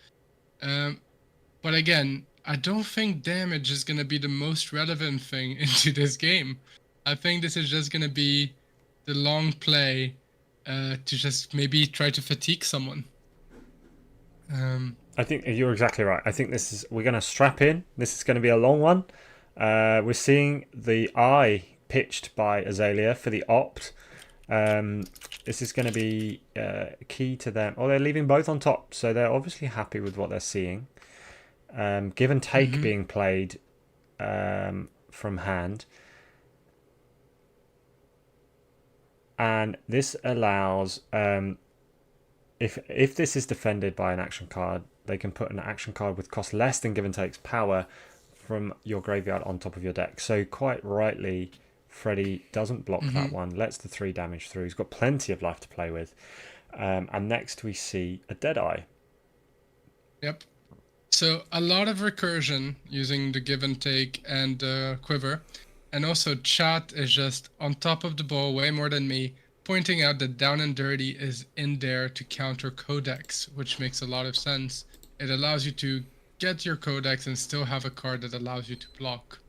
But again, I don't think damage is going to be the most relevant thing into this game. I think this is just going to be the long play to just maybe try to fatigue someone. I think you're exactly right. I think we're going to strap in. This is going to be a long one. We're seeing the eye pitched by Azalea for the opt. This is going to be key to them. Oh, they're leaving both on top, so they're obviously happy with what they're seeing. Give and take being played from hand, and this allows if this is defended by an action card, they can put an action card with cost less than give and take's power from your graveyard on top of your deck. So quite rightly, Freddy doesn't block that one, lets the 3 damage through. He's got plenty of life to play with. And next we see a Deadeye. Yep. So a lot of recursion using the give and take and quiver. And also chat is just on top of the ball way more than me, pointing out that down and dirty is in there to counter codex, which makes a lot of sense. It allows you to get your codex and still have a card that allows you to block.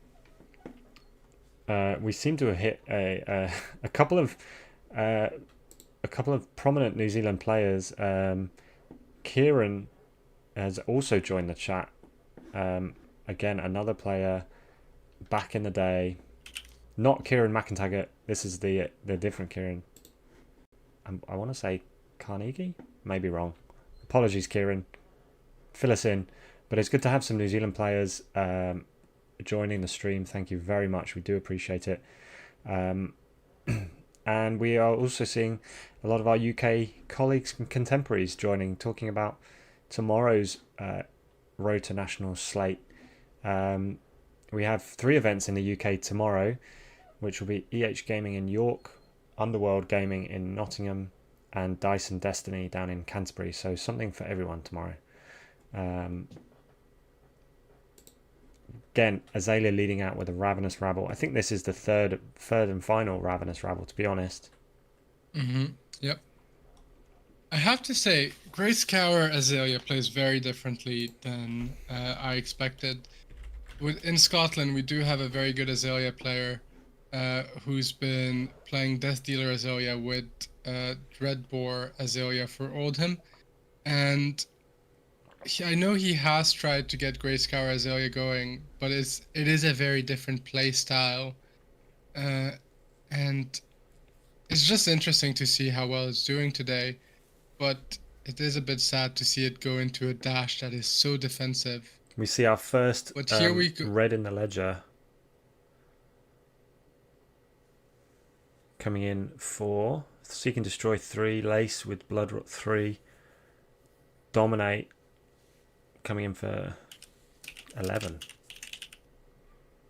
We seem to have hit a couple of prominent New Zealand players. Kieran has also joined the chat. Again, another player back in the day. Not Kieran McIntaggart. This is the different Kieran. I want to say Carnegie. Maybe wrong. Apologies, Kieran. Fill us in. But it's good to have some New Zealand players joining the stream. Thank you very much. We do appreciate it. And we are also seeing a lot of our UK colleagues and contemporaries joining, talking about tomorrow's Road to National slate. We have 3 events in the UK tomorrow, which will be EH Gaming in York, Underworld Gaming in Nottingham, and Dice and Destiny down in Canterbury. So something for everyone tomorrow. Again, Azalea leading out with a Ravenous Rabble. I think this is the third and final Ravenous Rabble, to be honest. Yep. I have to say, Grace Cower Azalea plays very differently than I expected. In Scotland, we do have a very good Azalea player. who's been playing Death Dealer Azalea with Dreadbore Azalea for Oldhim, and I know he has tried to get Greyscour Azalea going, but it is a very different play style, and it's just interesting to see how well it's doing today, but it is a bit sad to see it go into a dash that is so defensive. We see our first But here we go. red in the ledger coming in for Seek and Destroy 3, Lace with Bloodrot 3, Dominate coming in for 11.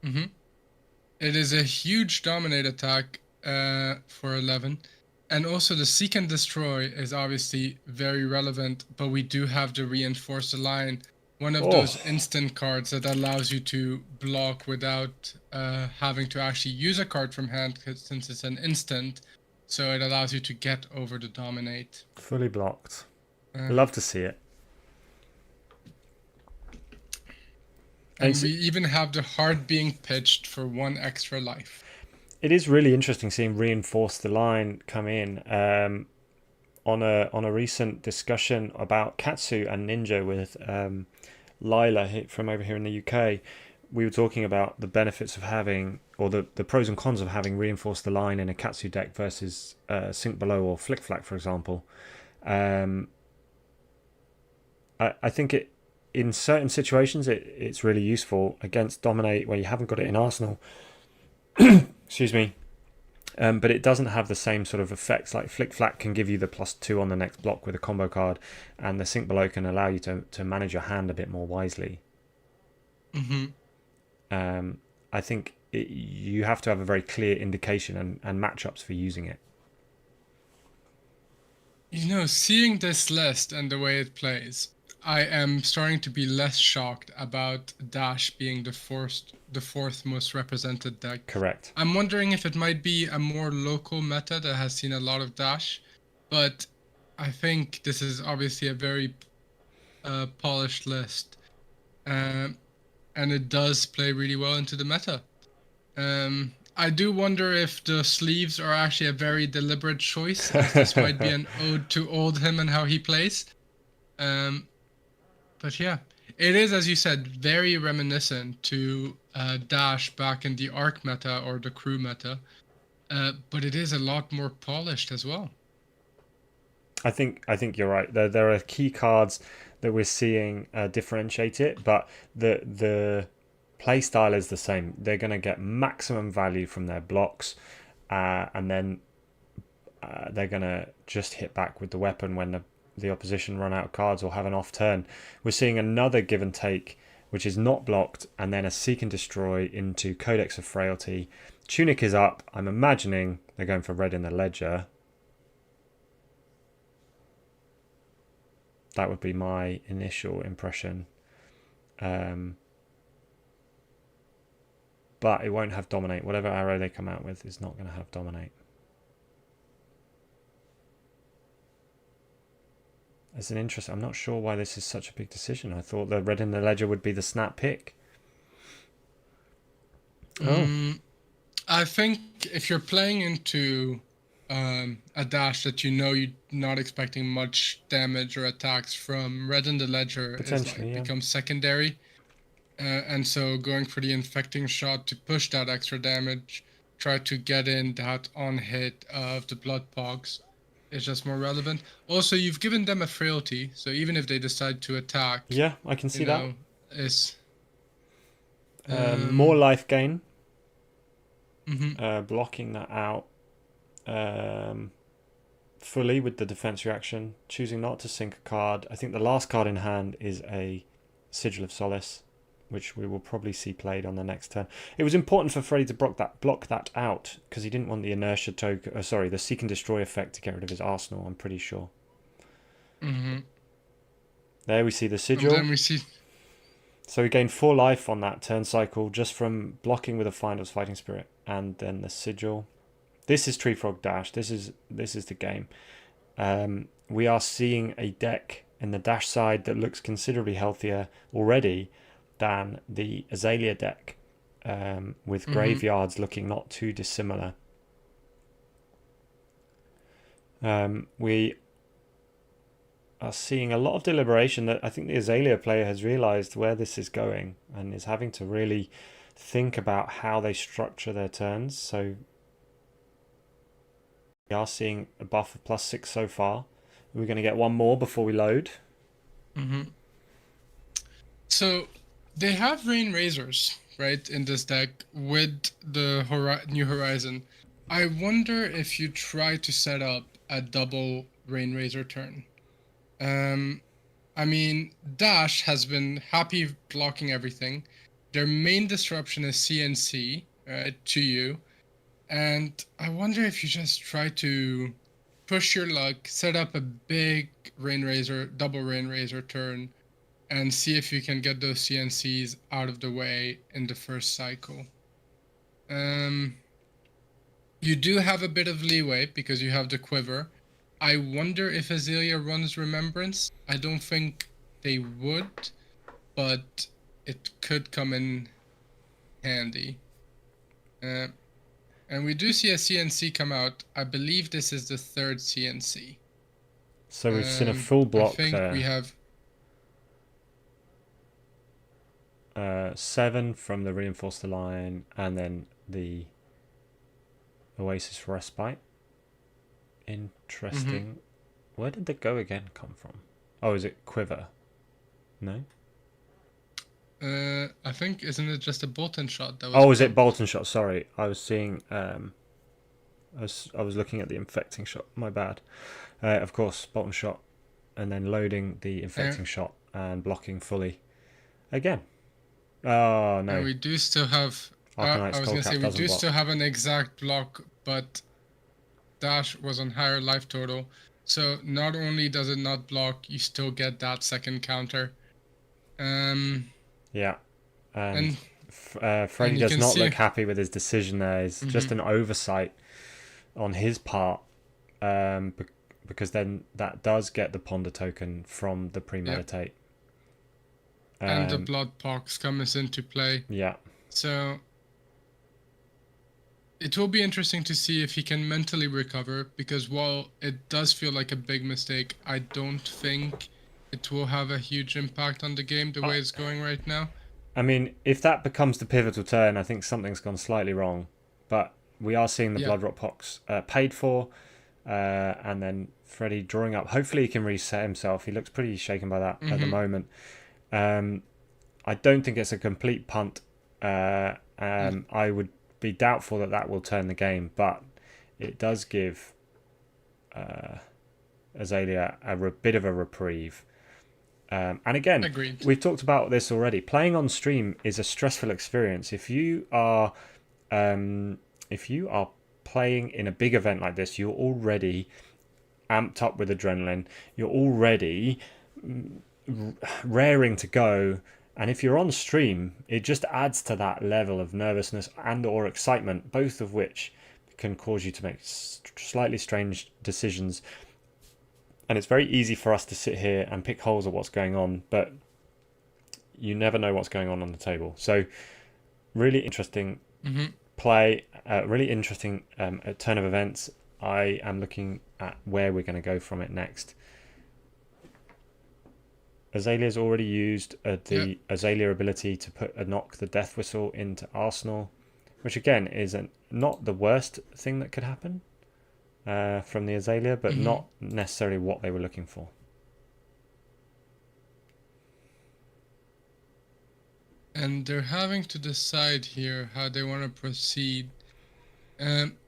It is a huge Dominate attack for 11. And also the Seek and Destroy is obviously very relevant, but we do have the Reinforce the Line, one of those instant cards that allows you to block without having to actually use a card from hand, since it's an instant. So it allows you to get over the Dominate. Fully blocked. Love to see it. And we even have the Heart being pitched for 1 extra life. It is really interesting seeing Reinforce the Line come in on a recent discussion about Katsu and Ninja with Lila from over here in the UK. We were talking about the benefits of having, or the pros and cons of having Reinforce the Line in a Katsu deck versus Sink Below or Flick Flack, for example. I think in certain situations it's really useful against Dominate where you haven't got it in Arsenal. Excuse me. But it doesn't have the same sort of effects. Like Flick Flack can give you the +2 on the next block with a combo card, and the Sink Below can allow you to manage your hand a bit more wisely. I think you have to have a very clear indication and matchups for using it. You know, seeing this list and the way it plays, I am starting to be less shocked about Dash being the fourth most represented deck. Correct. I'm wondering if it might be a more local meta that has seen a lot of Dash, but I think this is obviously a very polished list, and it does play really well into the meta. I do wonder if the sleeves are actually a very deliberate choice, as this might be an ode to Oldhim and how he plays. But yeah, it is, as you said, very reminiscent to Dash back in the Arc meta or the Crew meta, but it is a lot more polished as well. I think you're right. There are key cards that we're seeing differentiate it, but the play style is the same. They're going to get maximum value from their blocks, and then they're going to just hit back with the weapon when the opposition run out of cards or have an off turn. We're seeing another give and take, which is not blocked, and then a Seek and Destroy into Codex of Frailty. Tunic is up. I'm imagining they're going for red in the ledger. That would be my initial impression. But it won't have Dominate. Whatever arrow they come out with is not going to have Dominate. It's an interest. I'm not sure why this is such a big decision. I thought the red in the ledger would be the snap pick. I think if you're playing into a dash that you know you're not expecting much damage or attacks from, red in the ledger becomes secondary. And so going for the infecting shot to push that extra damage, try to get in that on hit of the blood pogs, is just more relevant. Also, you've given them a frailty, so even if they decide to attack, yeah, I can see that. Is more life gain. Blocking that out fully with the defense reaction, choosing not to sink a card. I think the last card in hand is a Sigil of Solace, which we will probably see played on the next turn. It was important for Freddy to block that out because he didn't want the inertia token. The Seek and Destroy effect to get rid of his arsenal. I'm pretty sure. There we see the Sigil. And then we see. So we gained 4 life on that turn cycle just from blocking with a Finder's Fighting Spirit, and then the Sigil. This is Tree Frog Dash. This is the game. We are seeing a deck in the Dash side that looks considerably healthier already than the Azalea deck. with graveyards looking not too dissimilar. We are seeing a lot of deliberation. That I think the Azalea player has realized where this is going and is having to really think about how they structure their turns. So we are seeing a buff of +6 so far. We're going to get one more before we load. So they have Rain Razors, right, in this deck with the New Horizon. I wonder if you try to set up a double Rain Razor turn. I mean, Dash has been happy blocking everything. Their main disruption is CNC, to you. And I wonder if you just try to push your luck, set up a big double Rain Razor turn, and see if you can get those CNCs out of the way in the first cycle. You do have a bit of leeway because you have the Quiver. I wonder if Azalea runs Remembrance. I don't think they would, but it could come in handy. And we do see a CNC come out. I believe this is the third CNC. So we've seen a full block I think there. we have 7 from the Reinforced Line, and then the Oasis Respite. Interesting. Where did the Go Again come from? Oh, is it Quiver? No? I think, isn't it just a bolt and shot? That was Oh, is it bolt and shot? Sorry, I was seeing. I was looking at the infecting shot. My bad. Of course, bolt and shot, and then loading the infecting shot and blocking fully. Again. Oh no. And we do still have. I was gonna say we do still have an exact block, but Dash was on higher life total. So not only does it not block, you still get that second counter. Yeah, and Freddy does not look happy with his decision there. It's just an oversight on his part, because then that does get the Ponder token from the Premeditate. And the Blood Pox comes into play. Yeah. So it will be interesting to see if he can mentally recover, because while it does feel like a big mistake, I don't think it will have a huge impact on the game the way it's going right now. I mean, if that becomes the pivotal turn, I think something's gone slightly wrong. But we are seeing the Blood Rot Pox paid for, and then Freddy drawing up. Hopefully he can reset himself. He looks pretty shaken by that at the moment. I don't think it's a complete punt. I would be doubtful that will turn the game, but it does give Azalea a bit of a reprieve. And again, agreed. We've talked about this already. Playing on stream is a stressful experience. If you are playing in a big event like this, you're already amped up with adrenaline. You're already raring to go. And if you're on stream, it just adds to that level of nervousness and or excitement, both of which can cause you to make slightly strange decisions. And it's very easy for us to sit here and pick holes at what's going on, but you never know what's going on the table. So really interesting play, really interesting turn of events. I am looking at where we're going to go from it next. Azalea's already used the Azalea ability to put a knock the Death Whistle into Arsenal, which again is not the worst thing that could happen from the Azalea, but not necessarily what they were looking for. And they're having to decide here how they want to proceed.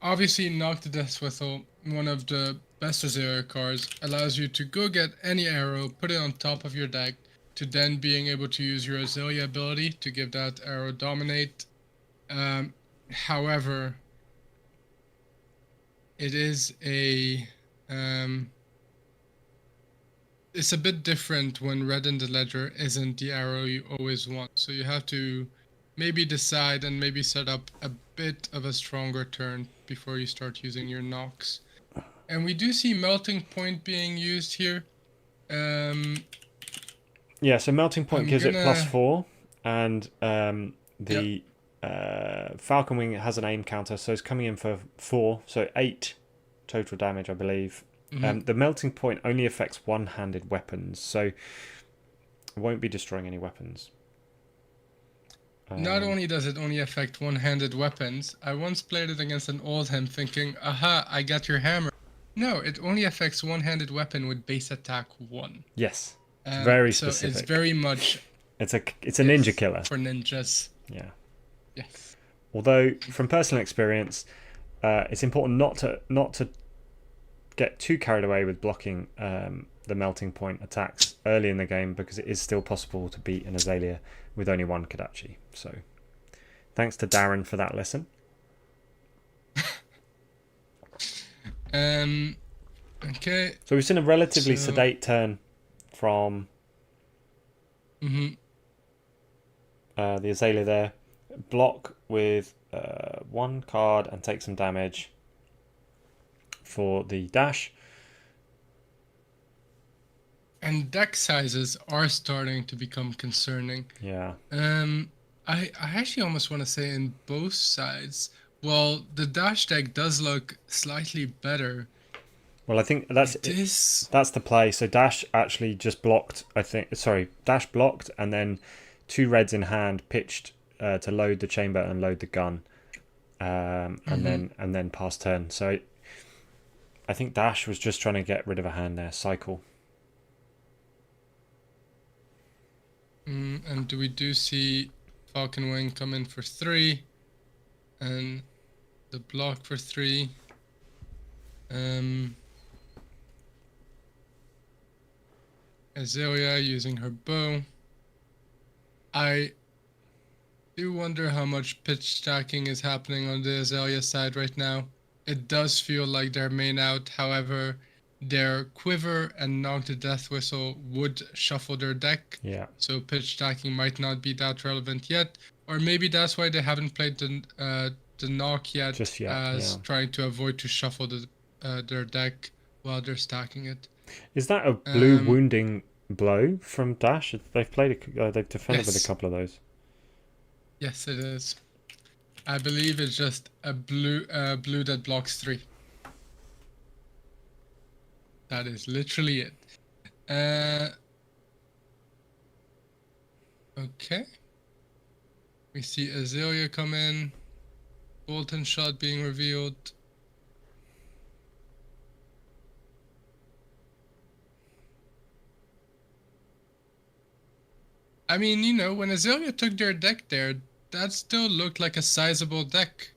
Obviously, Knock the Death Whistle, one of the best Azalea cards, allows you to go get any arrow, put it on top of your deck, to then being able to use your Azalea ability to give that arrow dominate. However, it is it's a bit different when Red in the Ledger isn't the arrow you always want. So you have to maybe decide and maybe set up a bit of a stronger turn before you start using your knocks. And we do see Melting Point being used here. Yeah, so Melting Point gives it +4, and the Falcon Wing has an aim counter, so it's coming in for 4, so 8 total damage, I believe. The melting point only affects one-handed weapons, so it won't be destroying any weapons. Not only does it only affect one-handed weapons, I once played it against an Oldhim thinking, aha, I got your hammer. No, it only affects one-handed weapon with base attack 1. Yes, it's very so specific. It's very much... It's a ninja killer. For ninjas. Yeah. Yes. Although, from personal experience, it's important not to get too carried away with blocking the melting point attacks early in the game, because it is still possible to beat an Azalea with only one Kodachi. So, thanks to Darren for that lesson. Okay. So we've seen a relatively sedate turn from the Azalea there. Block with 1 card and take some damage for the dash. And deck sizes are starting to become concerning. Yeah. I actually almost want to say in both sides. Well, the dash deck does look slightly better. Well, I think that's the play. So dash actually just blocked. Dash blocked, and then 2 reds in hand pitched to load the chamber and load the gun, and then pass turn. So I think dash was just trying to get rid of a hand there. Cycle. And we do see Falcon Wing come in for 3, and the block for 3. Azalea using her bow. I do wonder how much pitch stacking is happening on the Azalea side right now. It does feel like they're main out, however, their quiver and knock the death whistle would shuffle their deck. Yeah. So pitch stacking might not be that relevant yet, or maybe that's why they haven't played the knock yet, trying to avoid to shuffle their deck while they're stacking it. Is that a blue wounding blow from dash? They've they've defended with a couple of those. Yes, it is. I believe it's just a blue that blocks 3. That is literally it. Okay. We see Azalea come in. Bolton shot being revealed. I mean, you know, when Azalea took their deck there, that still looked like a sizable deck.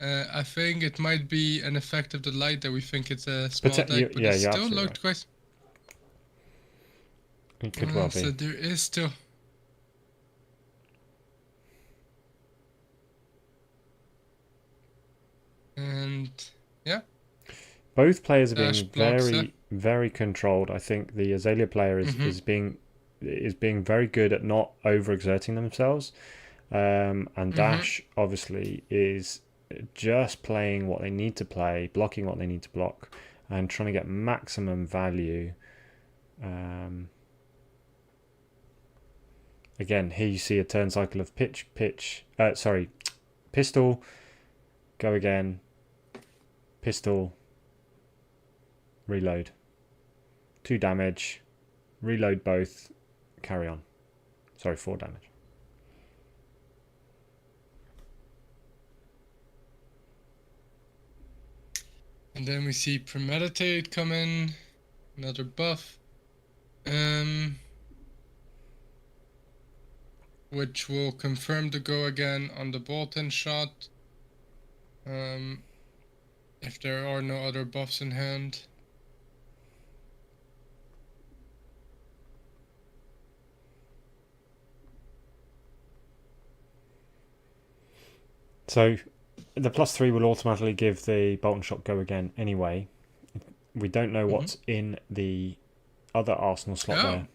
I think it might be an effect of the light that we think it's a small deck, but it still looked quite... It could well be. So there is still... And, yeah. Both players are being very controlled. I think the Azalea player is being very good at not overexerting themselves. And Dash obviously is just playing what they need to play, blocking what they need to block, and trying to get maximum value. Again, here you see a turn cycle of pistol, go again, pistol, reload, 2 damage, reload both, carry on. 4 damage. And then we see Premeditate come in, another buff, which will confirm the go again on the Bolton shot, if there are no other buffs in hand. So the +3 will automatically give the Bolton shot go again anyway. We don't know what's in the other arsenal slot there.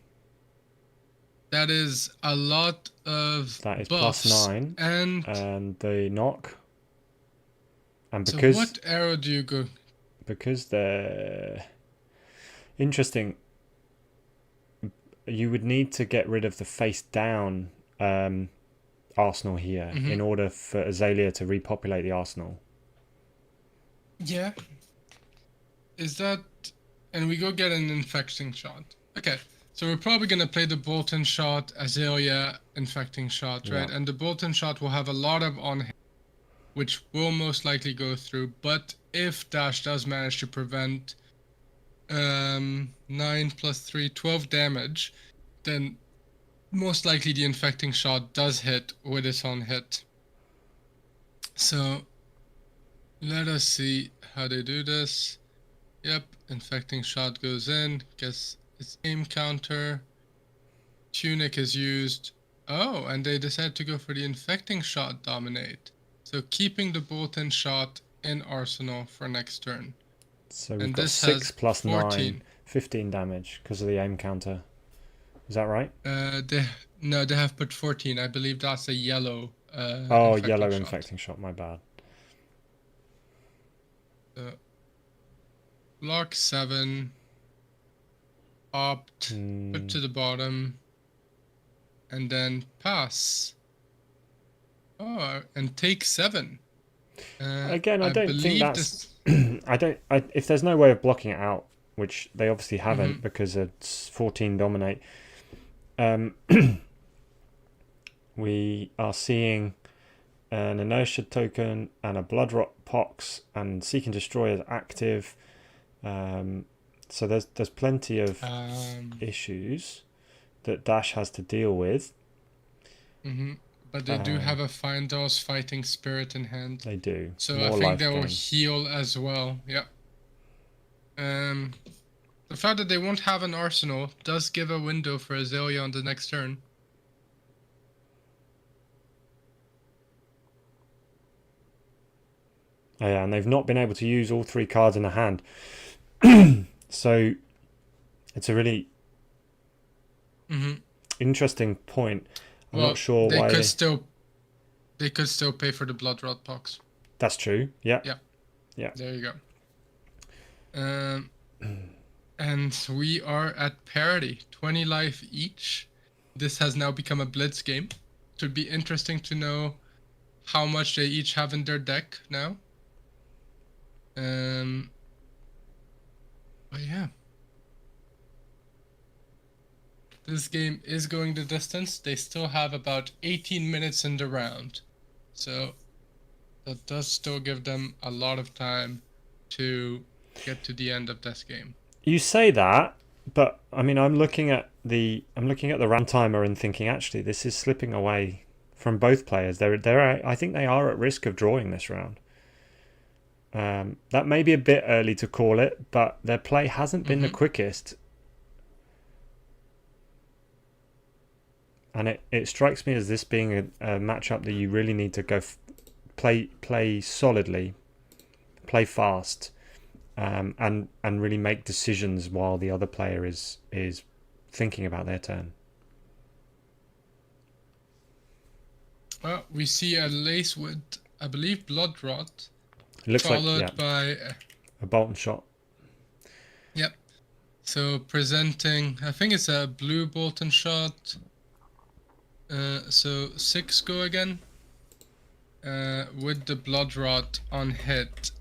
That is a lot of That is buffs. +9 and the knock. And because so what arrow do you go? Because they're interesting. You would need to get rid of the face down arsenal here in order for Azalea to repopulate the arsenal. Yeah. Is that... And we go get an infecting shot. Okay. So we're probably going to play the Bolton shot, Azalea, infecting shot, right? Yeah. And the Bolton shot will have a lot of on-hit, which will most likely go through. But if Dash does manage to prevent 9 plus 3, 12 damage, then most likely the infecting shot does hit with its own hit. So let us see how they do this. Yep, infecting shot goes in, gets its aim counter. Tunic is used. Oh, and they decide to go for the infecting shot dominate. So keeping the Bolton shot in arsenal for next turn. So we've And got this 6 has plus 14. 9, 15 damage because of the aim counter. Is that right? They have put 14. I believe that's a yellow. Yellow infecting shot. My bad. Block 7. Opt. Put to the bottom. And then pass. Oh, and take 7. Again, I don't think believe that's. If there's no way of blocking it out, which they obviously haven't because it's 14 dominate. We are seeing an inertia token and a blood rot pox and seek and destroy as active. So there's plenty of issues that Dash has to deal with. But they do have a Findall's fighting spirit in hand. They do. So More I think they will gain. heal as well. Yeah. The fact that they won't have an arsenal does give a window for Azalea on the next turn. Oh, yeah, and they've not been able to use all 3 cards in the hand. So it's a really interesting point. I'm not sure they why could still pay for the blood rot pox. That's true. Yeah. Yeah. There you go. And we are at parity, 20 life each. This has now become a blitz game. It would be interesting to know how much they each have in their deck now. But yeah. This game is going the distance. They still have about 18 minutes in the round. So that does still give them a lot of time to get to the end of this game. You say that, but I mean, I'm looking at the round timer and thinking, actually, this is slipping away from both players. I think they are at risk of drawing this round. That may be a bit early to call it, but their play hasn't been the quickest. And it strikes me as this being a matchup that you really need to go play solidly, play fast, and really make decisions while the other player is thinking about their turn. Well, we see a lace with, I believe, blood rot. It looks followed by a Bolton shot. Yep. So presenting, I think it's a blue Bolton shot. So 6 go again. With the blood rot on hit.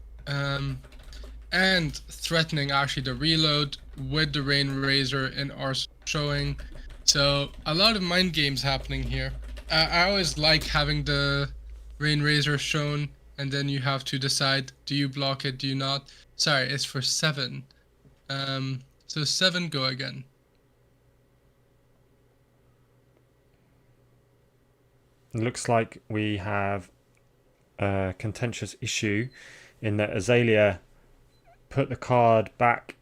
And threatening actually the reload with the Rain Razor in our showing. So a lot of mind games happening here. I always like having the Rain Razor shown, and then you have to decide, do you block it, do you not? Sorry, it's for 7. So 7 go again. It looks like we have a contentious issue in that Azalea put the card back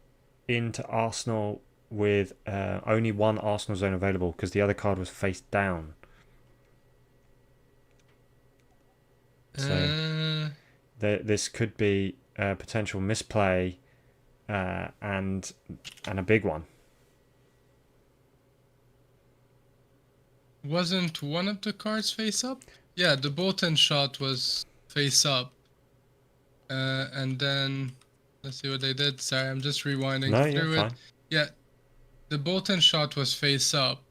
into Arsenal with only one Arsenal zone available because the other card was face down. So this could be a potential misplay and a big one. Wasn't one of the cards face up? Yeah, the Bolton shot was face up. And then, let's see what they did. Sorry, I'm just rewinding through it. Fine. Yeah, the Bolton shot was face up.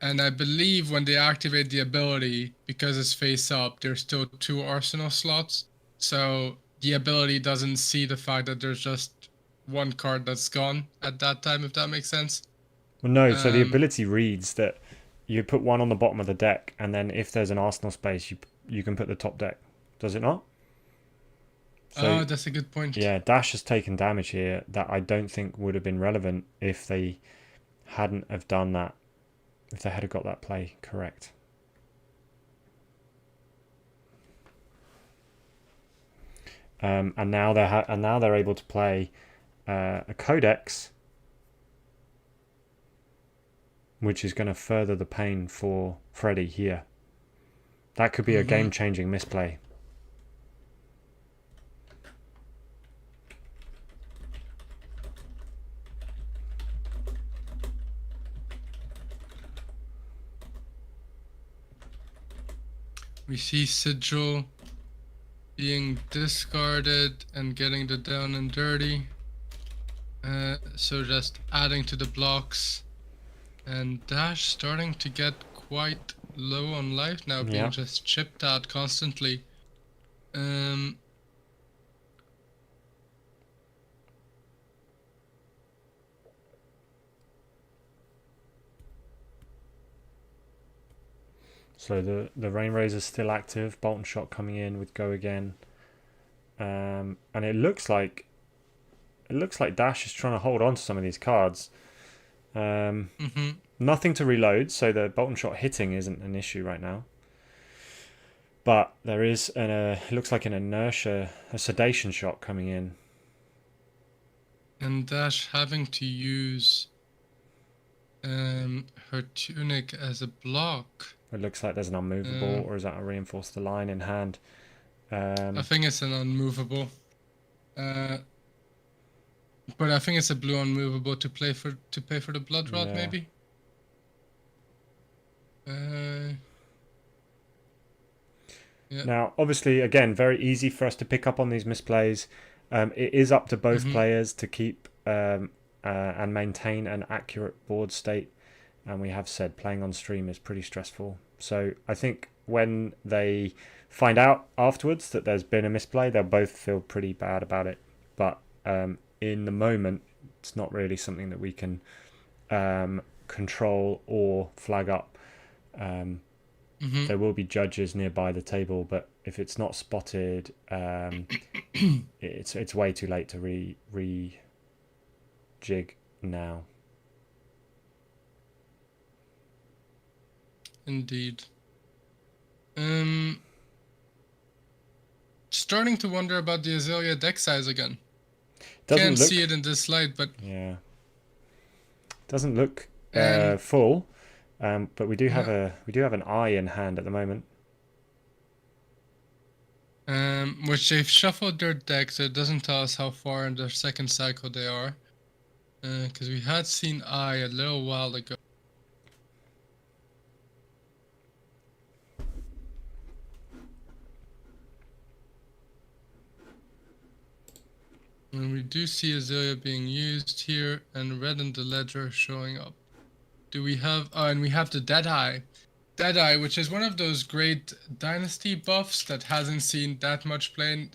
And I believe when they activate the ability, because it's face up, there's still 2 arsenal slots. So the ability doesn't see the fact that there's just 1 card that's gone at that time, if that makes sense. Well, no, so the ability reads that you put 1 on the bottom of the deck, and then if there's an arsenal space, you can put the top deck. Does it not? So, that's a good point. Yeah, Dash has taken damage here that I don't think would have been relevant if they hadn't have done that. If they had got that play correct. And now they're able to play a Codex, which is going to further the pain for Freddy here. That could be a game-changing misplay. We see Sigil being discarded and getting the down and dirty. So just adding to the blocks. And Dash starting to get quite low on life now, being just chipped at constantly. So the Rain Razor is still active. Bolton Shot coming in with Go Again, and it looks like Dash is trying to hold on to some of these cards. Nothing to reload, so the Bolton Shot hitting isn't an issue right now. But there is it looks like an inertia, a sedation shot coming in. And Dash having to use her tunic as a block. It looks like there's an unmovable, or is that a reinforce the line in hand? I think it's an unmovable. But I think it's a blue unmovable to pay for the blood rod, maybe. Now, obviously, again, very easy for us to pick up on these misplays. It is up to both players to keep and maintain an accurate board state. And we have said playing on stream is pretty stressful. So I think when they find out afterwards that there's been a misplay, they'll both feel pretty bad about it. But in the moment, it's not really something that we can control or flag up. There will be judges nearby the table, but if it's not spotted, it's way too late to re-jig now. Indeed. Starting to wonder about the Azalea deck size again. Can't see it in this slide, but doesn't look full. But we do have an eye in hand at the moment. Which they've shuffled their deck, so it doesn't tell us how far in their second cycle they are. Because we had seen eye a little while ago. And we do see Azalea being used here, and red in the ledger showing up. Do we have... Oh, and we have the Deadeye. Deadeye, which is one of those great Dynasty buffs that hasn't seen that much play,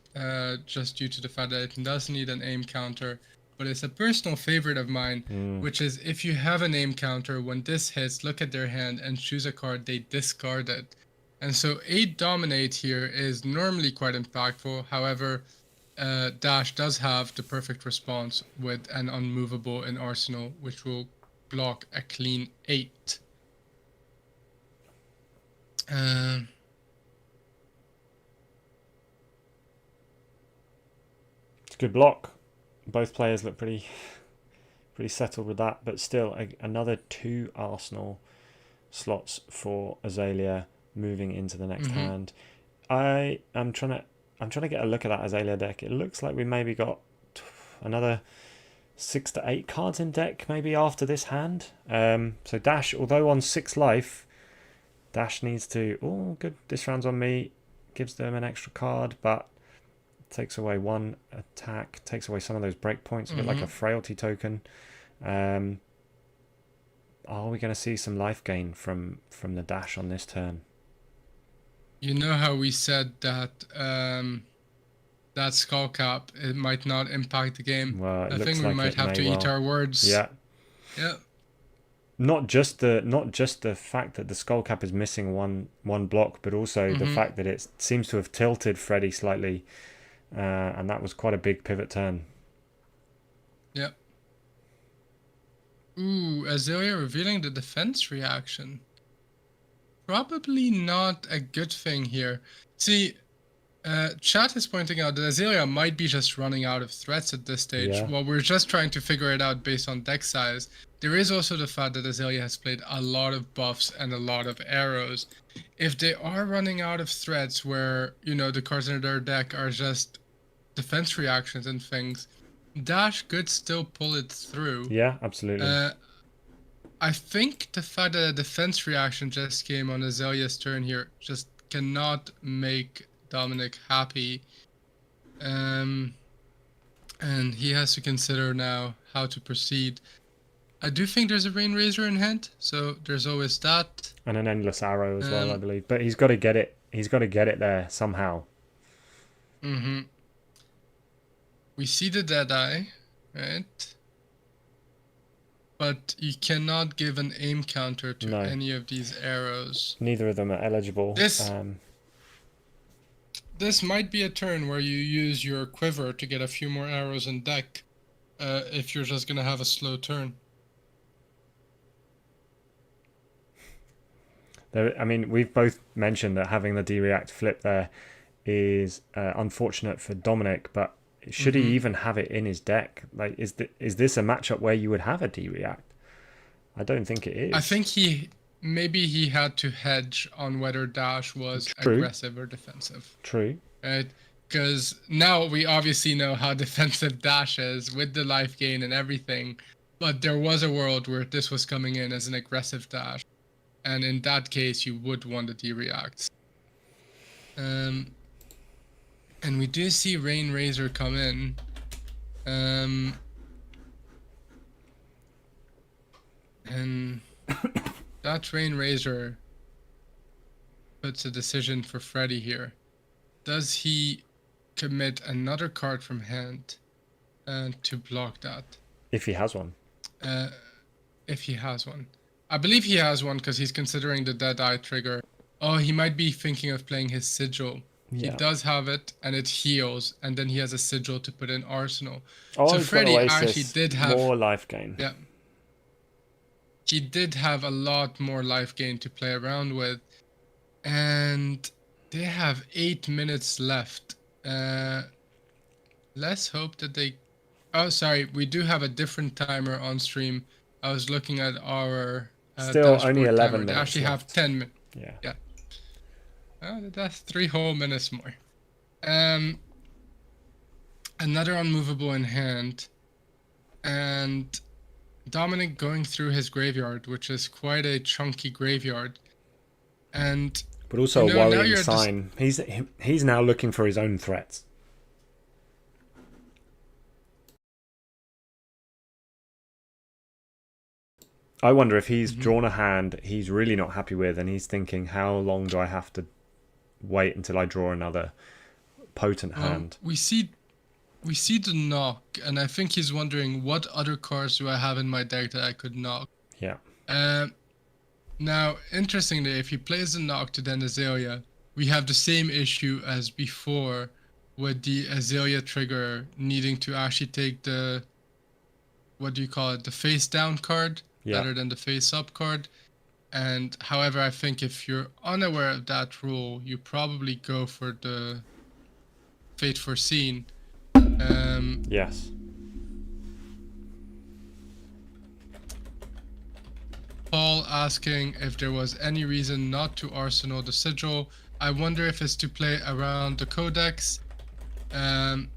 just due to the fact that it does need an aim counter. But it's a personal favorite of mine, which is if you have an aim counter, when this hits, look at their hand and choose a card, they discard it. And so 8 Dominate here is normally quite impactful. However, Dash does have the perfect response with an unmovable in Arsenal, which will block a clean 8. It's a good block. Both players look pretty settled with that, but still another 2 Arsenal slots for Azalea moving into the next hand. I'm trying to get a look at that Azalea deck. It looks like we maybe got another 6 to 8 cards in deck maybe after this hand. So Dash, although on 6 life, Dash needs to... Oh, good. This round's on me. Gives them an extra card, but takes away 1 attack. Takes away some of those breakpoints. A bit like a frailty token. Are are we going to see some life gain from the dash on this turn? You know how we said that that skull cap, it might not impact the game. Well, it I looks think we like might it have may to eat well. our words. Yeah. Yeah. Not just the fact that the skull cap is missing one block, but also the fact that it seems to have tilted Freddy slightly, and that was quite a big pivot turn. Yep. Ooh, Azalea revealing the defense reaction. Probably not a good thing here. See, chat is pointing out that Azalea might be just running out of threats at this stage. Yeah. Well, we're just trying to figure it out based on deck size. There is also the fact that Azalea has played a lot of buffs and a lot of arrows. If they are running out of threats where, you know, the cards in their deck are just defense reactions and things, Dash could still pull it through. Yeah, absolutely. I think the fact that a defense reaction just came on Azalea's turn here just cannot make Dominic happy. And he has to consider now how to proceed. I do think there's a Rain Razor in hand, so there's always that. And an Endless Arrow as well, I believe. But he's got to get it. He's got to get it there somehow. Mm-hmm. We see the Deadeye, right? But you cannot give an aim counter to any of these arrows. Neither of them are eligible. This might be a turn where you use your quiver to get a few more arrows in deck, if you're just gonna have a slow turn. I mean, we've both mentioned that having the D-React flip there is unfortunate for Dominic, but should he even have it in his deck? Like, is this a matchup where you would have a D-React? I don't think it is. I think maybe he had to hedge on whether Dash was aggressive or defensive. True. Right? Because now we obviously know how defensive Dash is with the life gain and everything, but there was a world where this was coming in as an aggressive Dash. And in that case, you would want the D-Reacts. And we do see Rain Razor come in. And that Rain Razor puts a decision for Freddy here. Does he commit another card from hand to block that? If he has one. If he has one. I believe he has one because he's considering the Deadeye trigger. Oh, he might be thinking of playing his Sigil. Yeah. He does have it, and it heals, and then he has a Sigil to put in Arsenal. Oh, so Freddy actually did have more life gain. Yeah. He did have a lot more life gain to play around with. And they have 8 minutes left. Let's hope that they... Oh, sorry. We do have a different timer on stream. I was looking at our... Still only 11 timer. minutes They actually left. have 10 minutes. Yeah. That's 3 whole minutes more. Another unmovable in hand. And Dominic going through his graveyard, which is quite a chunky graveyard. And... But also a worrying sign. He's now looking for his own threats. I wonder if he's drawn a hand he's really not happy with, and he's thinking, how long do I have to wait until I draw another potent hand? We see the knock, and I think he's wondering, what other cards do I have in my deck that I could knock? Yeah. Now, interestingly, if he plays the knock to then Azalea, we have the same issue as before with the Azalea trigger needing to actually take the, what do you call it, the face down card rather than the face up card. And however, I think if you're unaware of that rule, you probably go for the Fate Foreseen. Yes. Paul asking if there was any reason not to Arsenal the Sigil. I wonder if it's to play around the Codex. And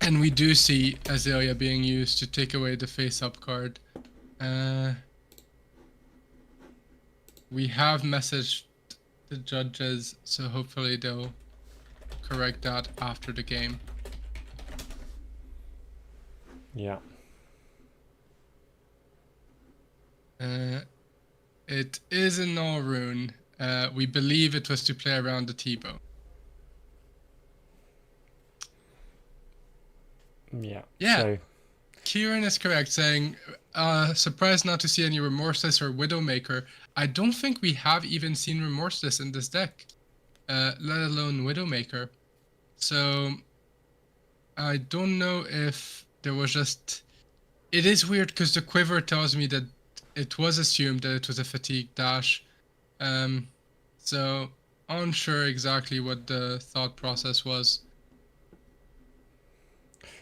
we do see Azalea being used to take away the face-up card. We have messaged the judges, so hopefully they'll correct that after the game. Yeah. it is a null rune. We believe it was to play around the T-bow. Yeah. Yeah. So Kieran is correct, saying, surprised not to see any Remorseless or Widowmaker. I don't think we have even seen Remorseless in this deck, let alone Widowmaker. So I don't know if there was just... It is weird because the quiver tells me that it was assumed that it was a fatigue dash. So unsure exactly what the thought process was.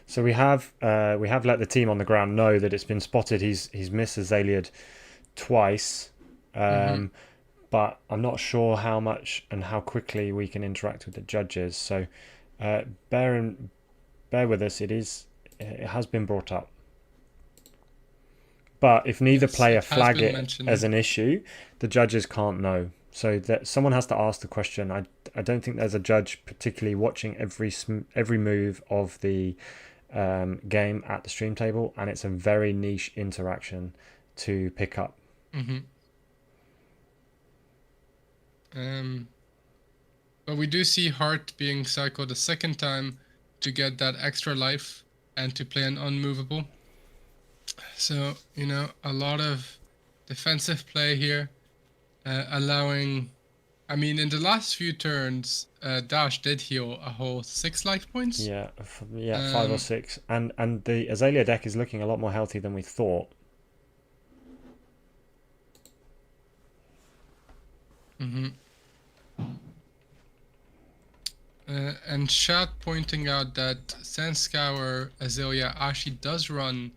So we have let the team on the ground know that it's been spotted. He's missed Azalea'd twice, but I'm not sure how much and how quickly we can interact with the judges. So bear with us. It has been brought up. But if neither player flag it as an issue, the judges can't know. So that someone has to ask the question. I don't think there's a judge particularly watching every move of the game at the stream table, and it's a very niche interaction to pick up. But we do see Heart being cycled a second time to get that extra life and to play an unmovable. So, you know, a lot of defensive play here, allowing... I mean, in the last few turns, Dash did heal a whole 6 life points. Yeah, 5 or 6. And the Azalea deck is looking a lot more healthy than we thought. And chat pointing out that Sandscour Azalea actually does run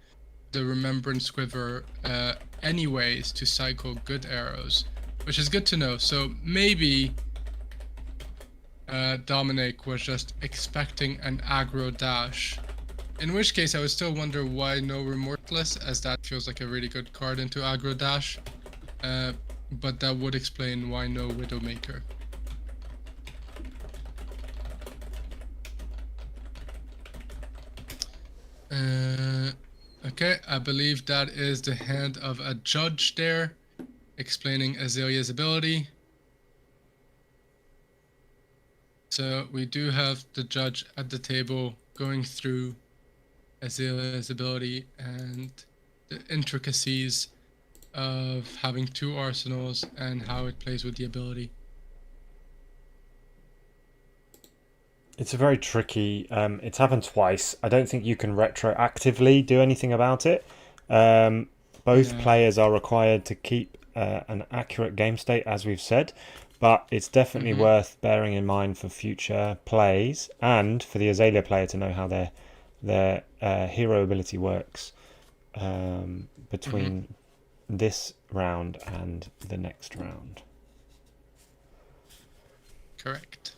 the Remembrance Quiver anyways to cycle good arrows, which is good to know. So maybe Dominic was just expecting an aggro dash, in which case I would still wonder why no Remorseless, as that feels like a really good card into aggro dash, but that would explain why no Widowmaker. Okay, I believe that is the hand of a judge there, explaining Azalea's ability. So we do have the judge at the table going through Azalea's ability and the intricacies of having 2 arsenals and how it plays with the ability. It's a very tricky... it's happened twice. I don't think you can retroactively do anything about it. Both players are required to keep an accurate game state, as we've said, but it's definitely worth bearing in mind for future plays and for the Azalea player to know how their hero ability works between this round and the next round. Correct.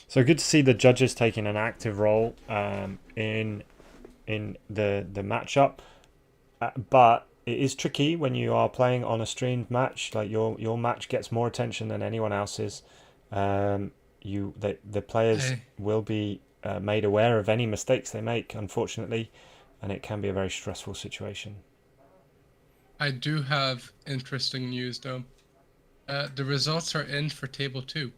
So good to see the judges taking an active role in the matchup, but it is tricky when you are playing on a streamed match. Like your match gets more attention than anyone else's. The players will be made aware of any mistakes they make, unfortunately, and it can be a very stressful situation. I do have interesting news though. The results are in for table 2.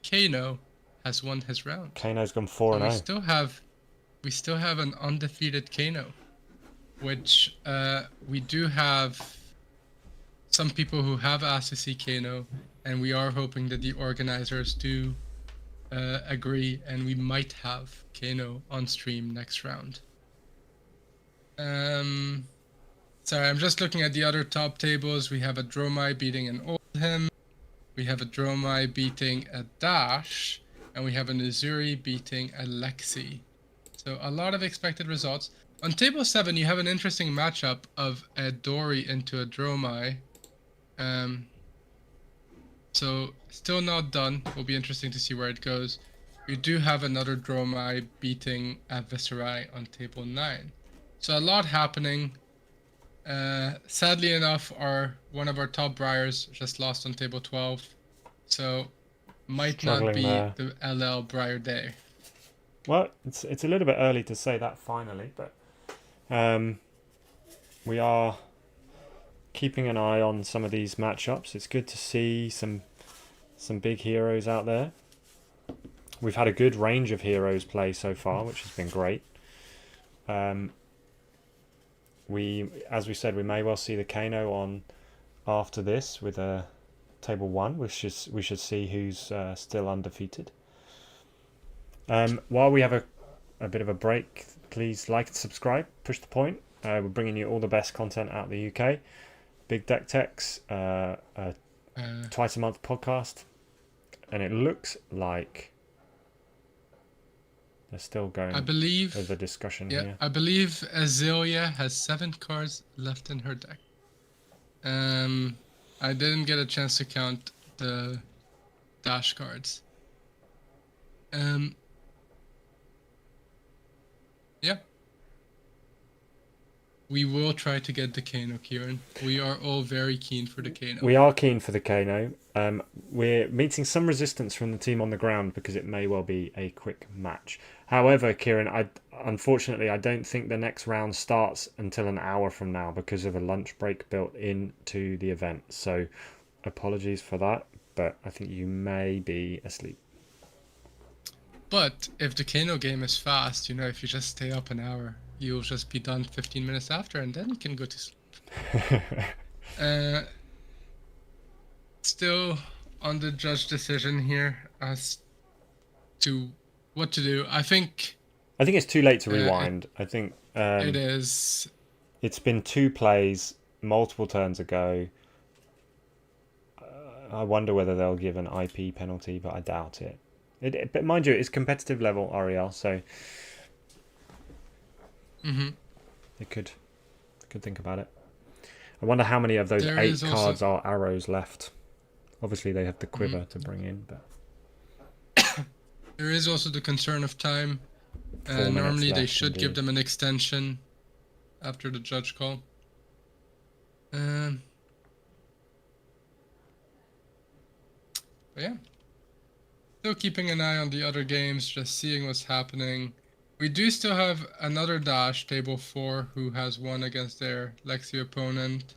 Kano has won his round. Kano's gone 4-0. We still have an undefeated Kano, which we do have some people who have asked to see Kano, and we are hoping that the organizers do agree, and we might have Kano on stream next round. Sorry, I'm just looking at the other top tables. We have a Dromai beating an Oldhim, we have a Dromai beating a Dash, and we have an Uzuri beating a Lexi. So a lot of expected results. On table 7, you have an interesting matchup of a Dory into a Dromai. So still not done. Will be interesting to see where it goes. We do have another Dromai beating a Viscerai on table 9. So a lot happening. Sadly enough, one of our top Briars just lost on table 12. So might Struggling not be there. the LL Briar Day. Well, it's a little bit early to say that finally, but we are keeping an eye on some of these matchups. It's good to see some big heroes out there. We've had a good range of heroes play so far, which has been great. As we said, we may well see the Kano on after this with a table 1, which is we should see who's still undefeated. While we have a bit of a break, please like and subscribe, push the point. We're bringing you all the best content out of the UK. Big Deck Techs, twice a month podcast, and it looks like they're still going. I believe there's a discussion yeah, here. I believe Azalea has 7 cards left in her deck. I didn't get a chance to count the dash cards. Yeah. We will try to get the Kano, Kieran. We are all very keen for the Kano. We are keen for the Kano. We're meeting some resistance from the team on the ground because it may well be a quick match. However, Kieran, unfortunately, I don't think the next round starts until an hour from now because of a lunch break built into the event. So apologies for that, but I think you may be asleep. But if the Kano game is fast, if you just stay up an hour, you'll just be done 15 minutes after, and then you can go to sleep. Still on the judge decision here as to what to do. I think it's too late to rewind. I think it is. It's been 2 plays multiple turns ago. I wonder whether they'll give an IP penalty, but I doubt it. But mind you, it's competitive level, Ariel, so they could think about it. I wonder how many of those 8 cards are arrows left. Obviously, they have the quiver to bring in, but there is also the concern of time. Normally, they should give them an extension after the judge call. But yeah. Still keeping an eye on the other games, just seeing what's happening. We do still have another dash, table 4, who has won against their Lexi opponent.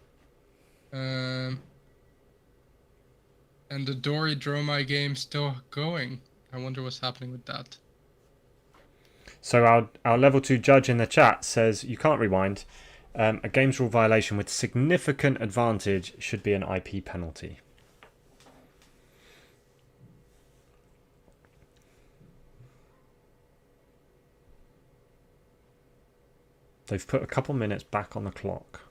And the Dory Dromai game still going. I wonder what's happening with that. So our level 2 judge in the chat says you can't rewind. A games rule violation with significant advantage should be an IP penalty. They've put a couple minutes back on the clock.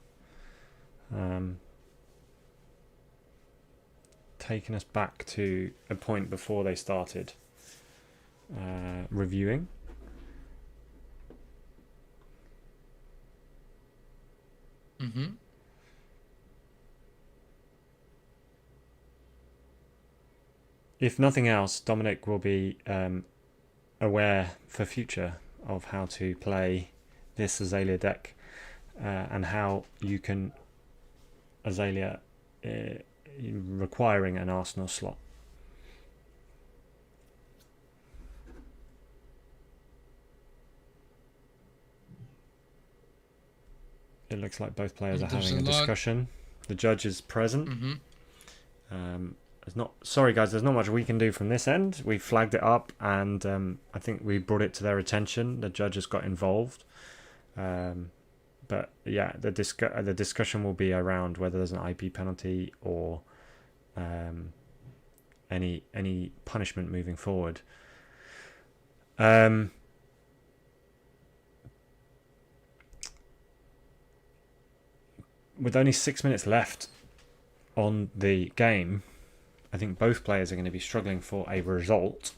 Taking us back to a point before they started reviewing. If nothing else, Dominic will be aware for future of how to play this Azalea deck and how you can Azalea requiring an Arsenal slot. It looks like both players are having a discussion. The judge is present. Sorry guys, there's not much we can do from this end. We flagged it up and I think we brought it to their attention. The judge has got involved. But yeah, the discussion will be around whether there's an IP penalty or any punishment moving forward. With only 6 minutes left on the game, I think both players are going to be struggling for a result.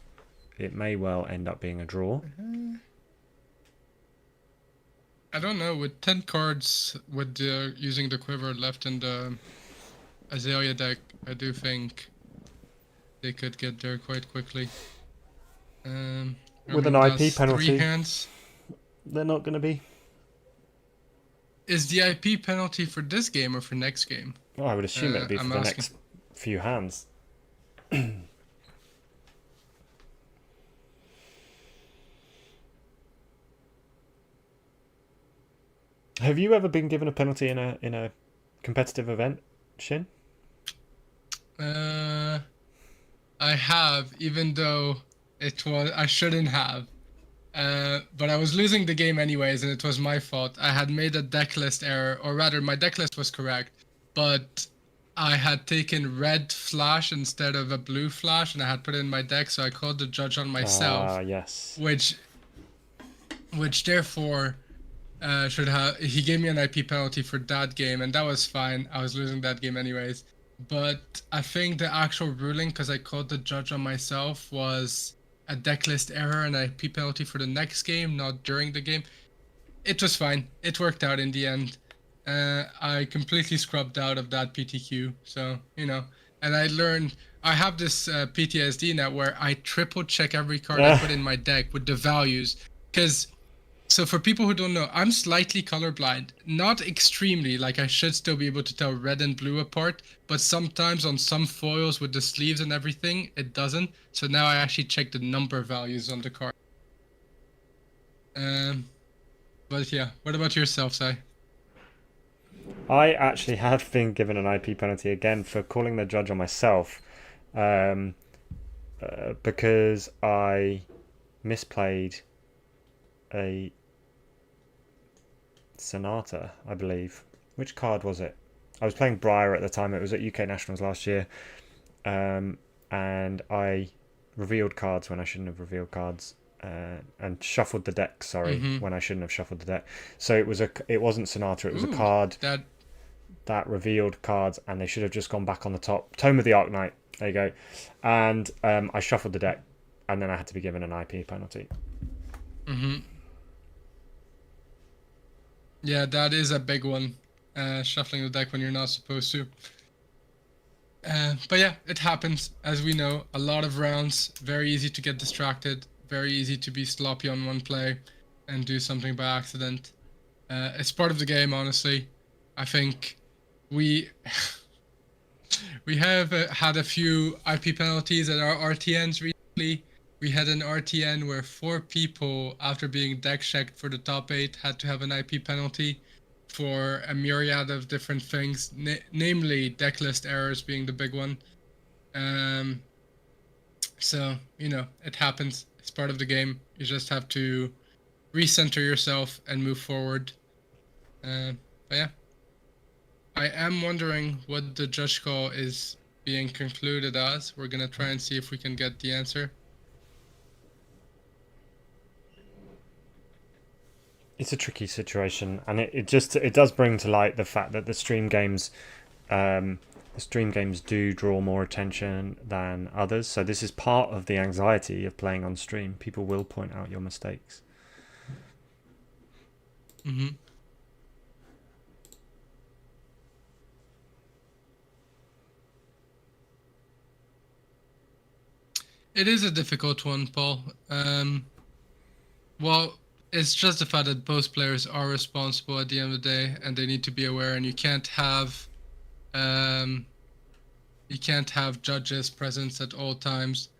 It may well end up being a draw. I don't know. With 10 cards, with using the quiver left in the Azalea deck, I do think they could get there quite quickly. With an IP penalty, 3 hands. They're not going to be. Is the IP penalty for this game or for next game? Well, I would assume it'd be for the next few hands. Have you ever been given a penalty in a competitive event, Shin? I have, even though I shouldn't have. But I was losing the game anyways, and it was my fault. I had made a deck list error, or rather, my deck list was correct, but I had taken red flash instead of a blue flash, and I had put it in my deck, so I called the judge on myself. Yes. Which therefore should have. He gave me an IP penalty for that game, and that was fine. I was losing that game anyways. But I think the actual ruling, because I called the judge on myself, was a deck list error and a IP penalty for the next game, not during the game. It was fine. It worked out in the end. I completely scrubbed out of that PTQ. So, and I learned, I have this PTSD now where I triple check every card I put in my deck with the values. So for people who don't know, I'm slightly colorblind. Not extremely, like I should still be able to tell red and blue apart, but sometimes on some foils with the sleeves and everything, it doesn't. So now I actually check the number values on the card. But yeah, what about yourself, Sai? I actually have been given an IP penalty again for calling the judge on myself, because I misplayed a Sonata, I believe. Which card was it? I was playing Briar at the time. It was at UK Nationals last year, and I revealed cards when I shouldn't have revealed cards, and shuffled the deck. Sorry, when I shouldn't have shuffled the deck. So it wasn't Sonata. It was a card that revealed cards, and they should have just gone back on the top. Tome of the Arknight. There you go. And I shuffled the deck, and then I had to be given an IP penalty. Yeah, that is a big one. Shuffling the deck when you're not supposed to. But yeah, it happens. As we know, a lot of rounds, very easy to get distracted, very easy to be sloppy on one play and do something by accident. It's part of the game, honestly. I think we have had a few IP penalties at our RTNs recently. We had an RTN where 4 people, after being deck checked for the top 8, had to have an IP penalty for a myriad of different things, namely deck list errors being the big one. So, it happens. It's part of the game. You just have to recenter yourself and move forward. But yeah. I am wondering what the judge call is being concluded as. We're going to try and see if we can get the answer. It's a tricky situation, and it does bring to light the fact that the stream games do draw more attention than others. So this is part of the anxiety of playing on stream. People will point out your mistakes. It is a difficult one, Paul. Well, it's just the fact that both players are responsible at the end of the day, and they need to be aware. And you can't have judges present at all times.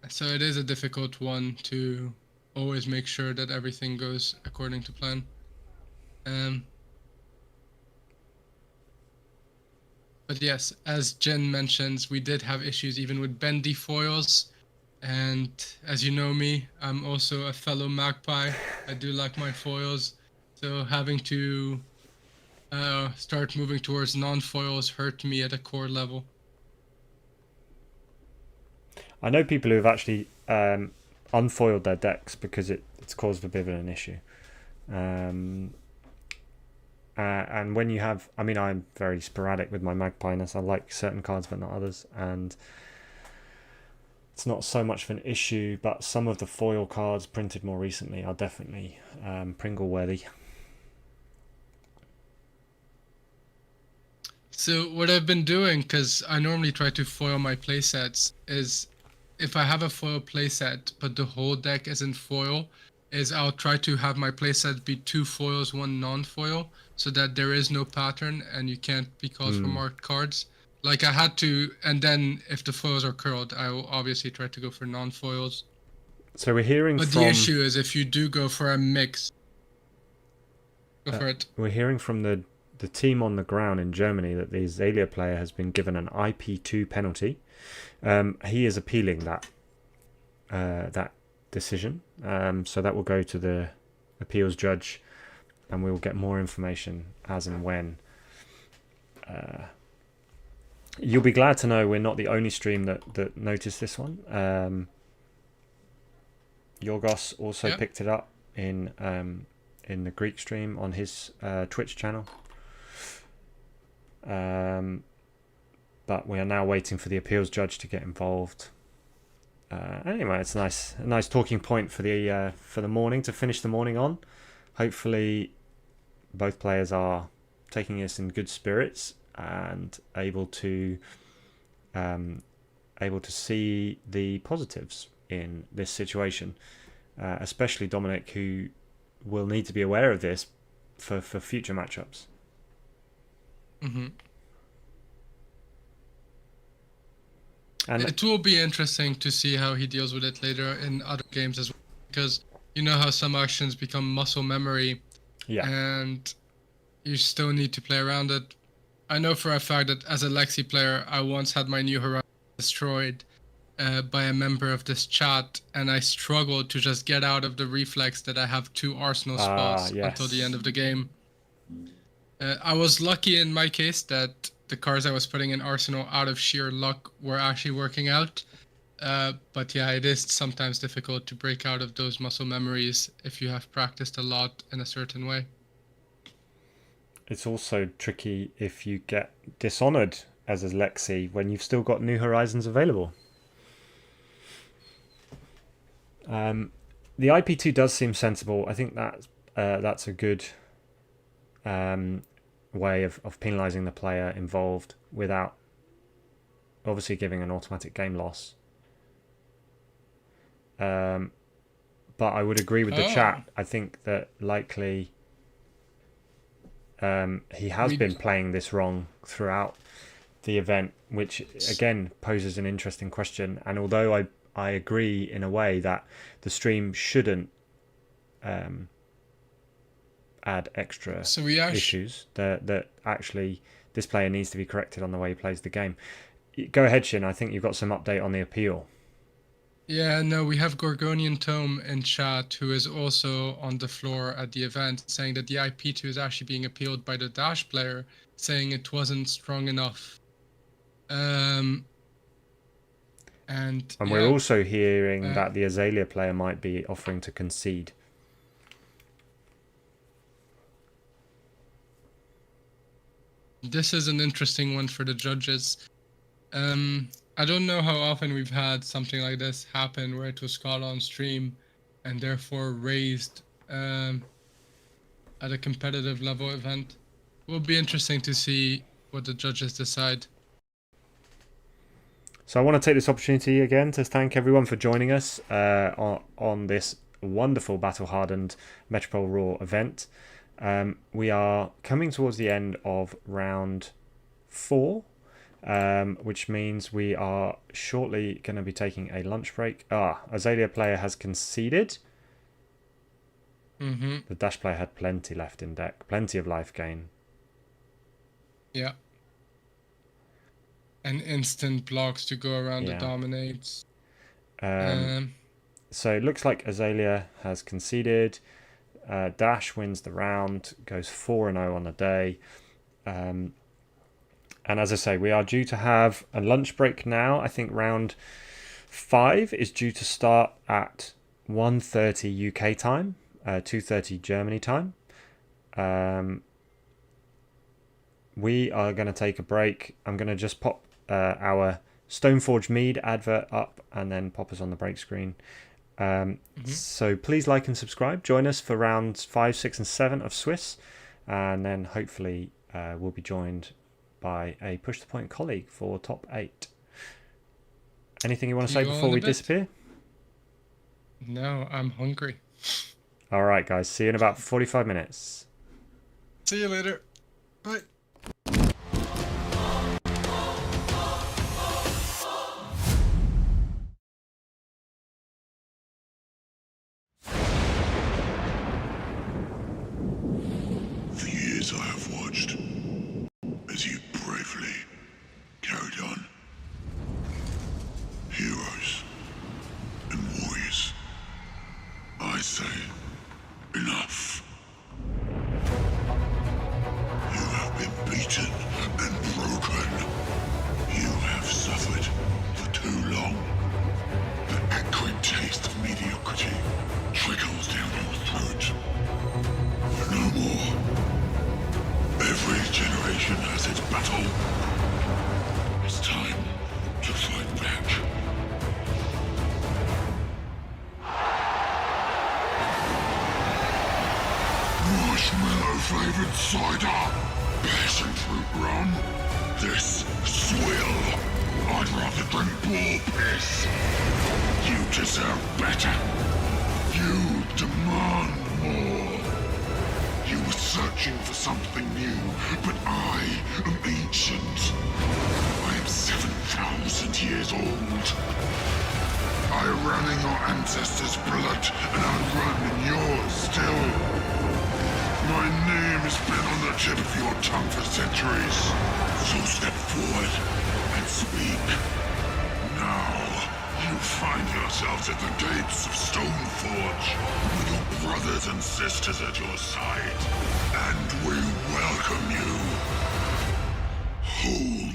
So it is a difficult one to always make sure that everything goes according to plan. But yes, as Jen mentions, we did have issues even with bendy foils. And as you know me, I'm also a fellow magpie. I do like my foils. So having to start moving towards non-foils hurt me at a core level. I know people who have actually unfoiled their decks because it's caused a bit of an issue. And when you have, I'm very sporadic with my magpie-ness. I like certain cards but not others, and it's not so much of an issue, but some of the foil cards printed more recently are definitely Pringle worthy. So what I've been doing, because I normally try to foil my playsets, is if I have a foil playset but the whole deck isn't foil, is I'll try to have my playset be 2 foils, 1 non-foil, so that there is no pattern and you can't be called for marked cards. Like I had to, and then if the foils are curled, I will obviously try to go for non-foils. So we're hearing but the issue is if you do go for a mix. Go for it. We're hearing from the team on the ground in Germany that the Azalea player has been given an IP2 penalty. He is appealing that decision. So that will go to the appeals judge, and we will get more information as and when. You'll be glad to know we're not the only stream that noticed this one. Yorgos also picked it up in the Greek stream on his Twitch channel. But we are now waiting for the appeals judge to get involved. Anyway, it's a nice talking point for the morning, to finish the morning on. Hopefully, both players are taking this in good spirits and able to see the positives in this situation. Especially Dominic, who will need to be aware of this for future matchups. Mm-hmm. And it will be interesting to see how he deals with it later in other games as well, because you know how some actions become muscle memory, and you still need to play around it. I know for a fact that as a Lexi player, I once had my New Horizons destroyed by a member of this chat, and I struggled to just get out of the reflex that I have 2 Arsenal spells until the end of the game. I was lucky in my case that the cards I was putting in Arsenal out of sheer luck were actually working out. But yeah, it is sometimes difficult to break out of those muscle memories if you have practiced a lot in a certain way. It's also tricky if you get dishonored as a Lexi when you've still got New Horizons available. The IP2 does seem sensible. I think that's a good way of penalising the player involved without obviously giving an automatic game loss. But I would agree with the chat. I think that likely he has been playing this wrong throughout the event, which again poses an interesting question. And although I agree in a way that the stream shouldn't add extra issues, that actually this player needs to be corrected on the way he plays the game. Go ahead, Shin. I think you've got some update on the appeal. Yeah, no, we have Gorgonian Tome in chat, who is also on the floor at the event, saying that the IP2 is actually being appealed by the Dash player, saying it wasn't strong enough. And we're also hearing that the Azalea player might be offering to concede. This is an interesting one for the judges. I don't know how often we've had something like this happen where it was caught on stream and therefore raised at a competitive level event. It will be interesting to see what the judges decide. So I want to take this opportunity again to thank everyone for joining us on this wonderful Battle Hardened Metropole Ruhr event. We are coming towards the end of round 4, which means we are shortly going to be taking a lunch break. Azalea player has conceded. Mm-hmm. The Dash player had plenty left in deck, plenty of life gain. Yeah. And instant blocks to go around the dominates. So it looks like Azalea has conceded. Dash wins the round, goes 4-0 on the day. And as I say, we are due to have a lunch break now. I think round 5 is due to start at 1:30 UK time, 2:30 Germany time. We are going to take a break. I'm going to just pop our Stoneforge Mead advert up and then pop us on the break screen. So please like and subscribe. Join us for rounds 5, 6 and 7 of Swiss, and then hopefully we'll be joined by a Push the Point colleague for top 8. Anything you want to say before we disappear? No, I'm hungry. All right, guys. See you in about 45 minutes. See you later. Bye. heroes and warriors. I say, enough. You have been beaten and broken. You have suffered for too long. The acrid taste of mediocrity trickles down your throat. No more. Every generation has its battle. It's time to fight back. Marshmallow flavored cider, passion fruit rum. This swill. I'd rather drink bull piss. You deserve better. You demand more. You were searching for something new, but I am ancient. I am 7,000 years old. I ran in your ancestors' blood, and I run in yours still. My name has been on the tip of your tongue for centuries. So step forward and speak. Now, you find yourselves at the gates of Stoneforge, with your brothers and sisters at your side, and we welcome you home.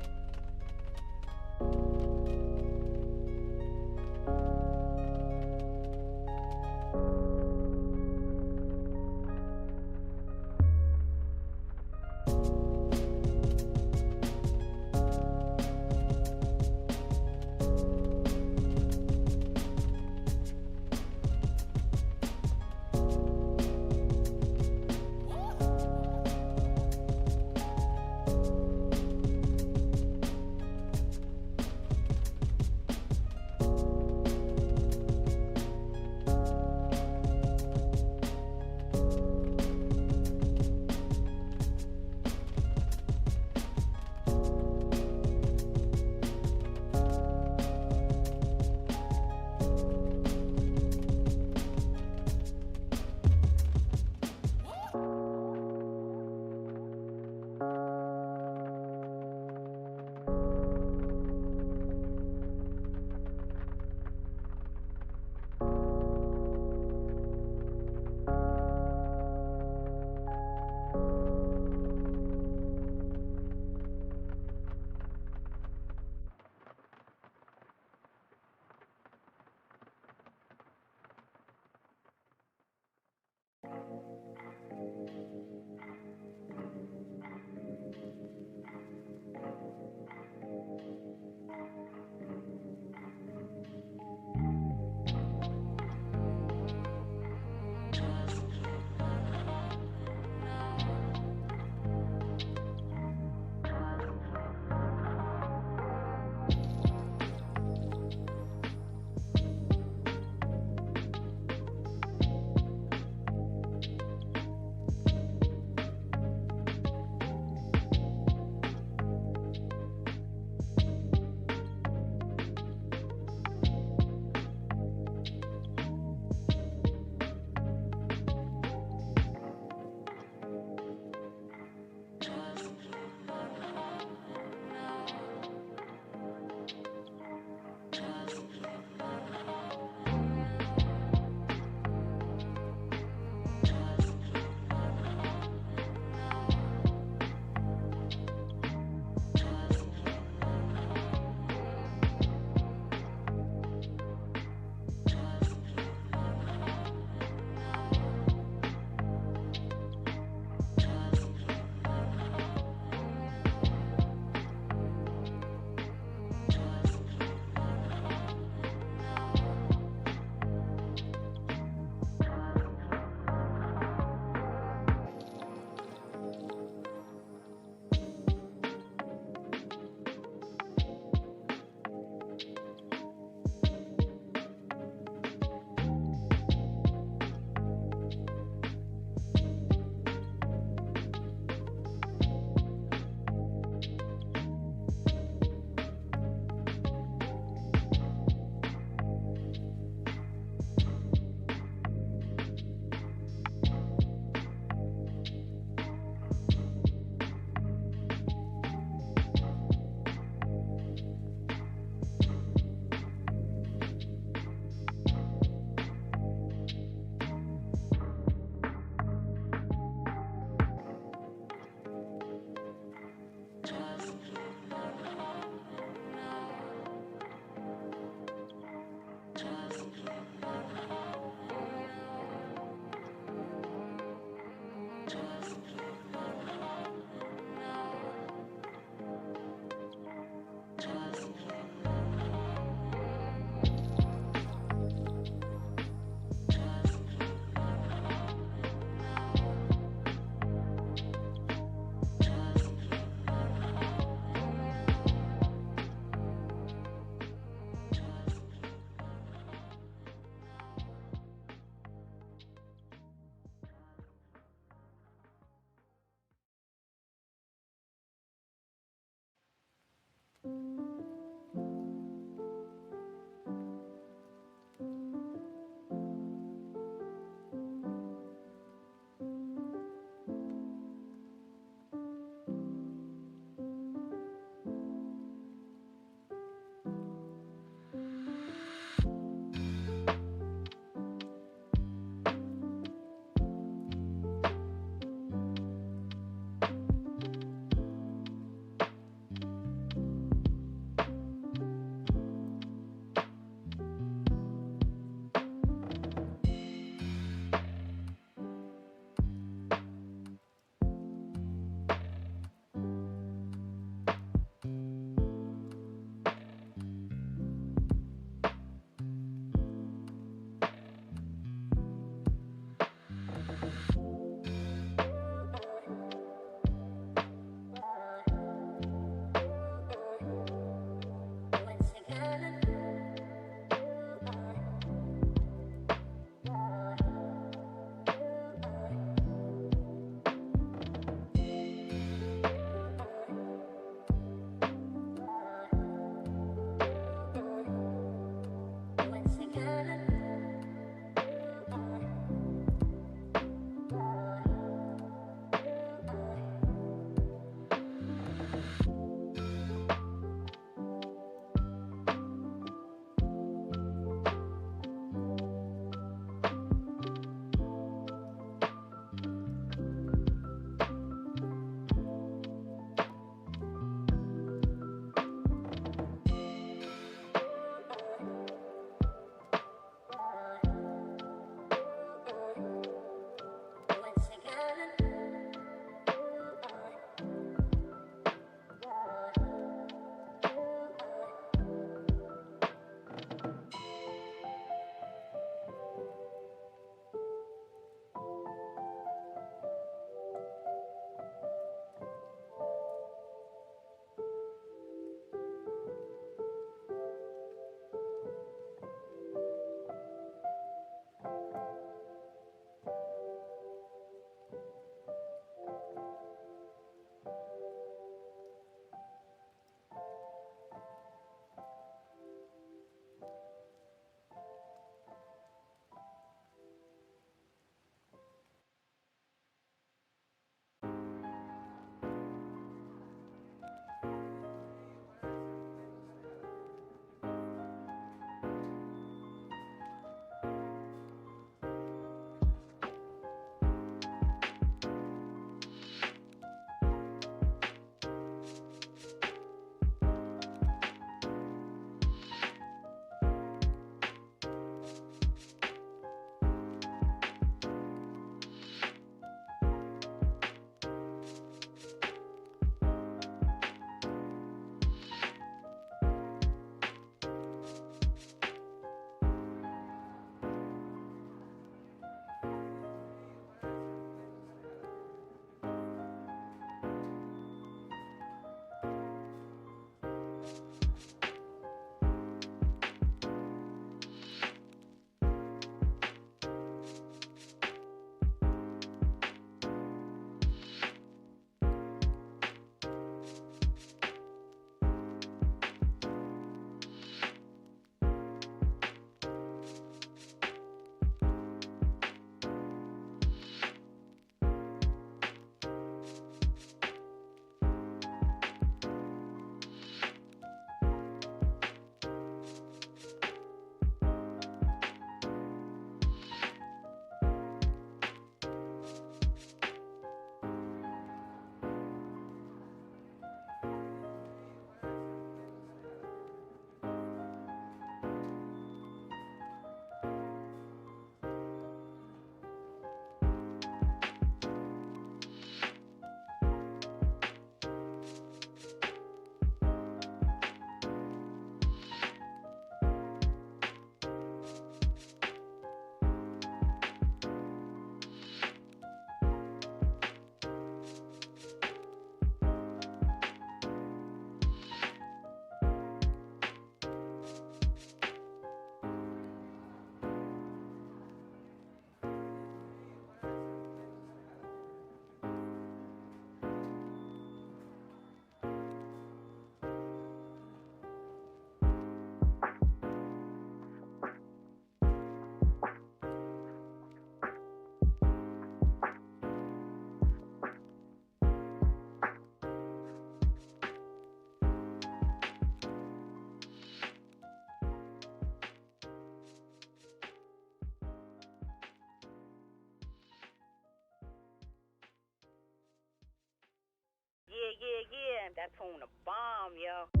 on a bomb, yo.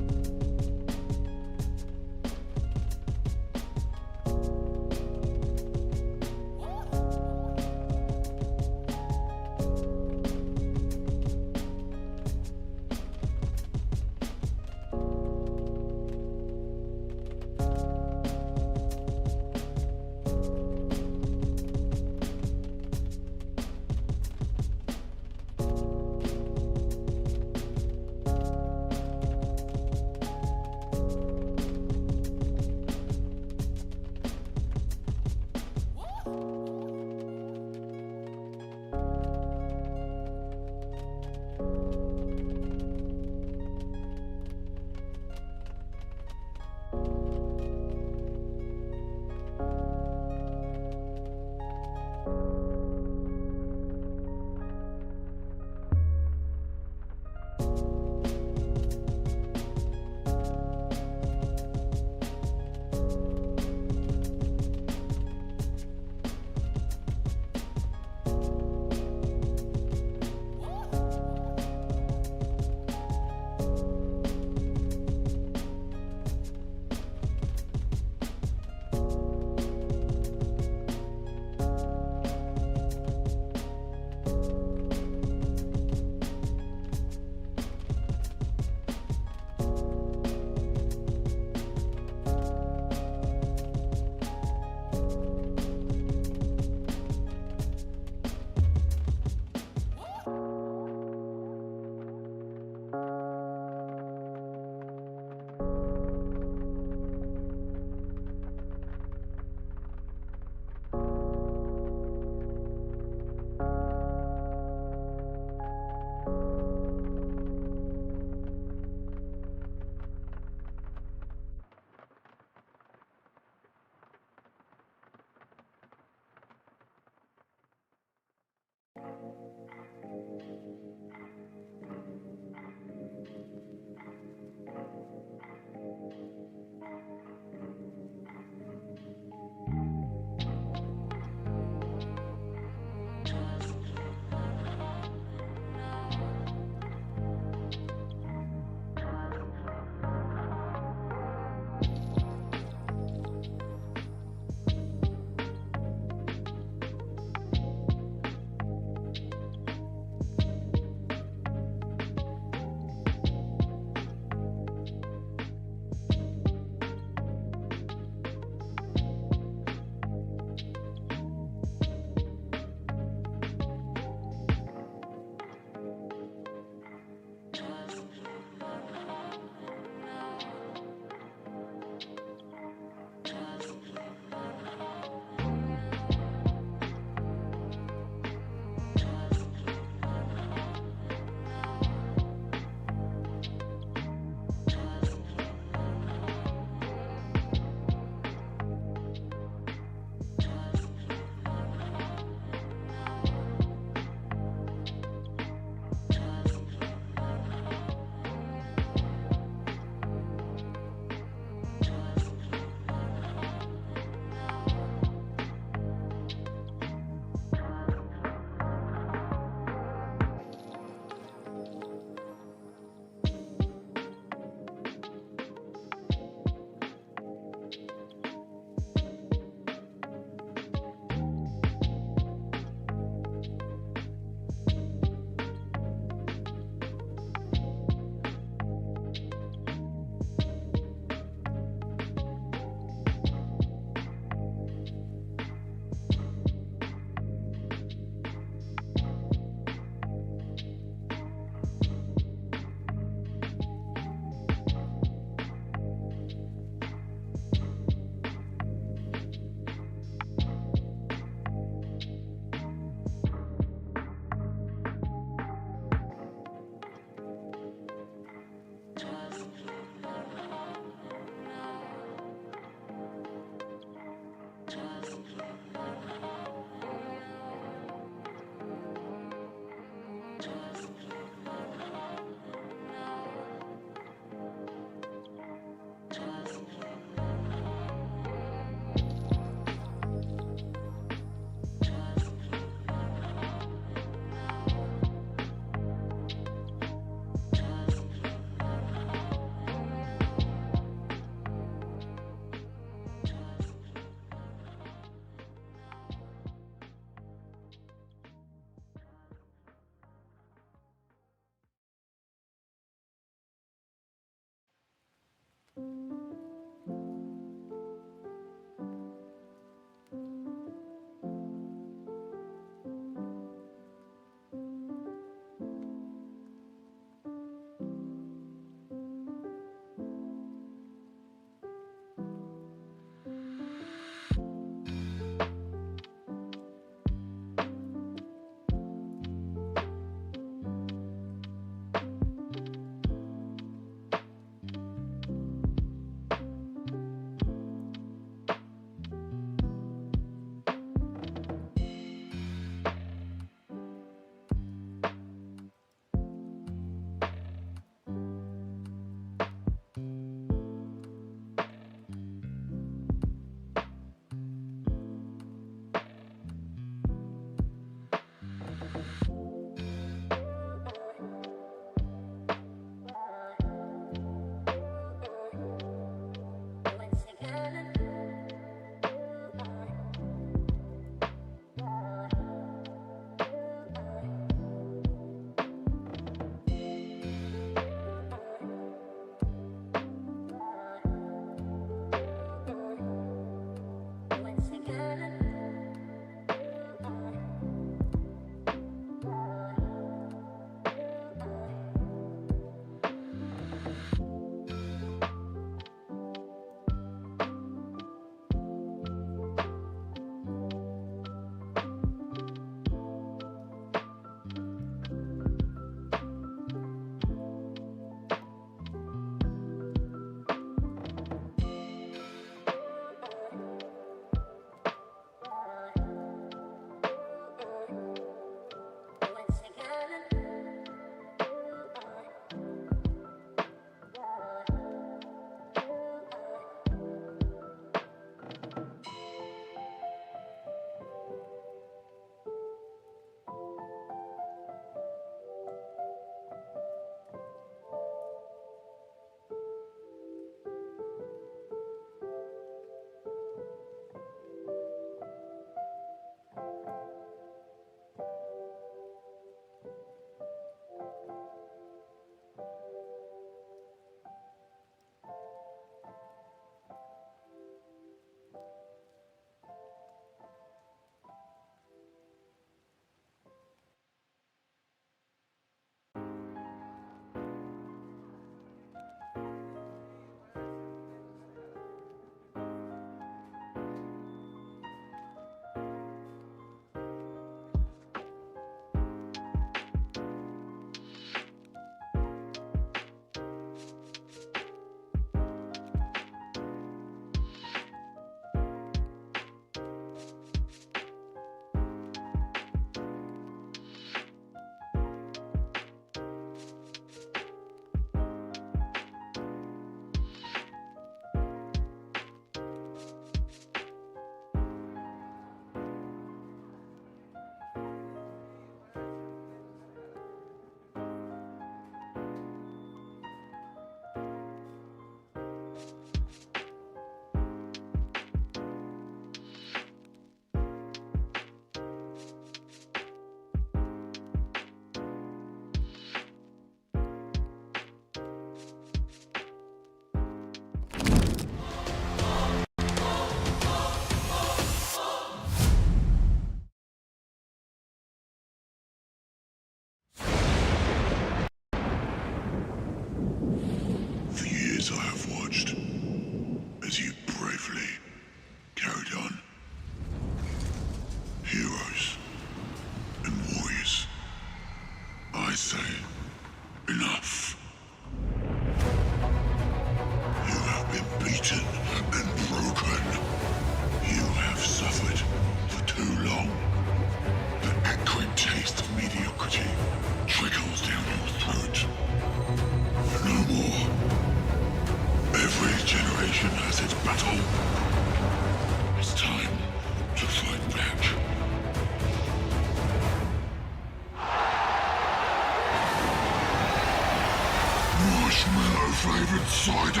Flavored cider,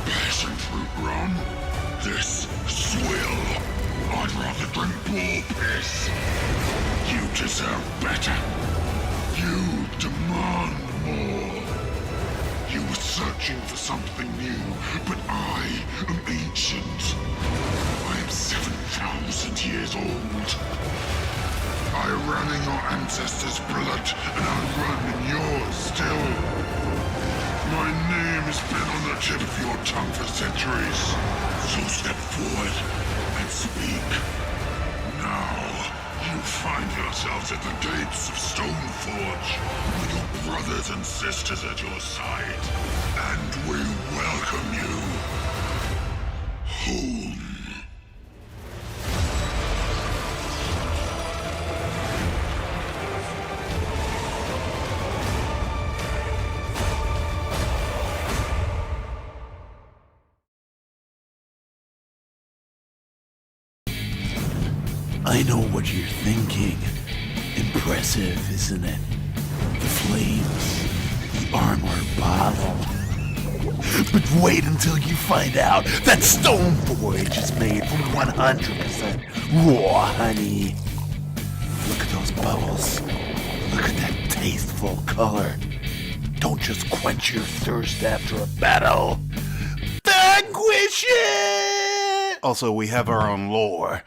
passion fruit rum. This swill. I'd rather drink bull piss. You deserve better. You demand more. You were searching for something new, but I am ancient. I am 7,000 years old. I ran in your ancestors' blood, and I run in yours still. My name has been on the tip of your tongue for centuries. So step forward and speak. Now, you find yourselves at the gates of Stoneforge, with your brothers and sisters at your side, and we welcome you home. I know what you're thinking. Impressive, isn't it? The flames, the armor bottle. But wait until you find out that Stoneforge is made from 100% raw honey. Look at those bubbles. Look at that tasteful color. Don't just quench your thirst after a battle. Vanquish it! Also, we have our own lore.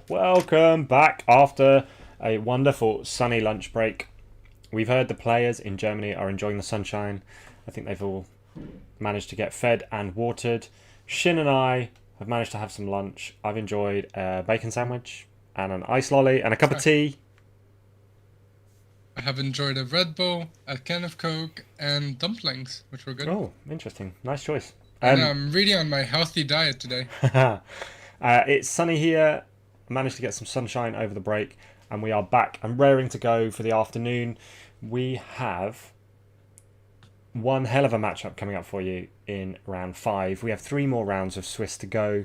Welcome back after a wonderful sunny lunch break. We've heard the players in Germany are enjoying the sunshine. I think they've all managed to get fed and watered. Shin and I have managed to have some lunch. I've enjoyed a bacon sandwich and an ice lolly and a cup of tea. I have enjoyed a Red Bull, a can of Coke, and dumplings, which were good. Oh, interesting. Nice choice. And I'm really on my healthy diet today. It's sunny here. I managed to get some sunshine over the break, and we are back and raring to go for the afternoon. We have one hell of a matchup coming up for you in round 5. We have 3 more rounds of Swiss to go.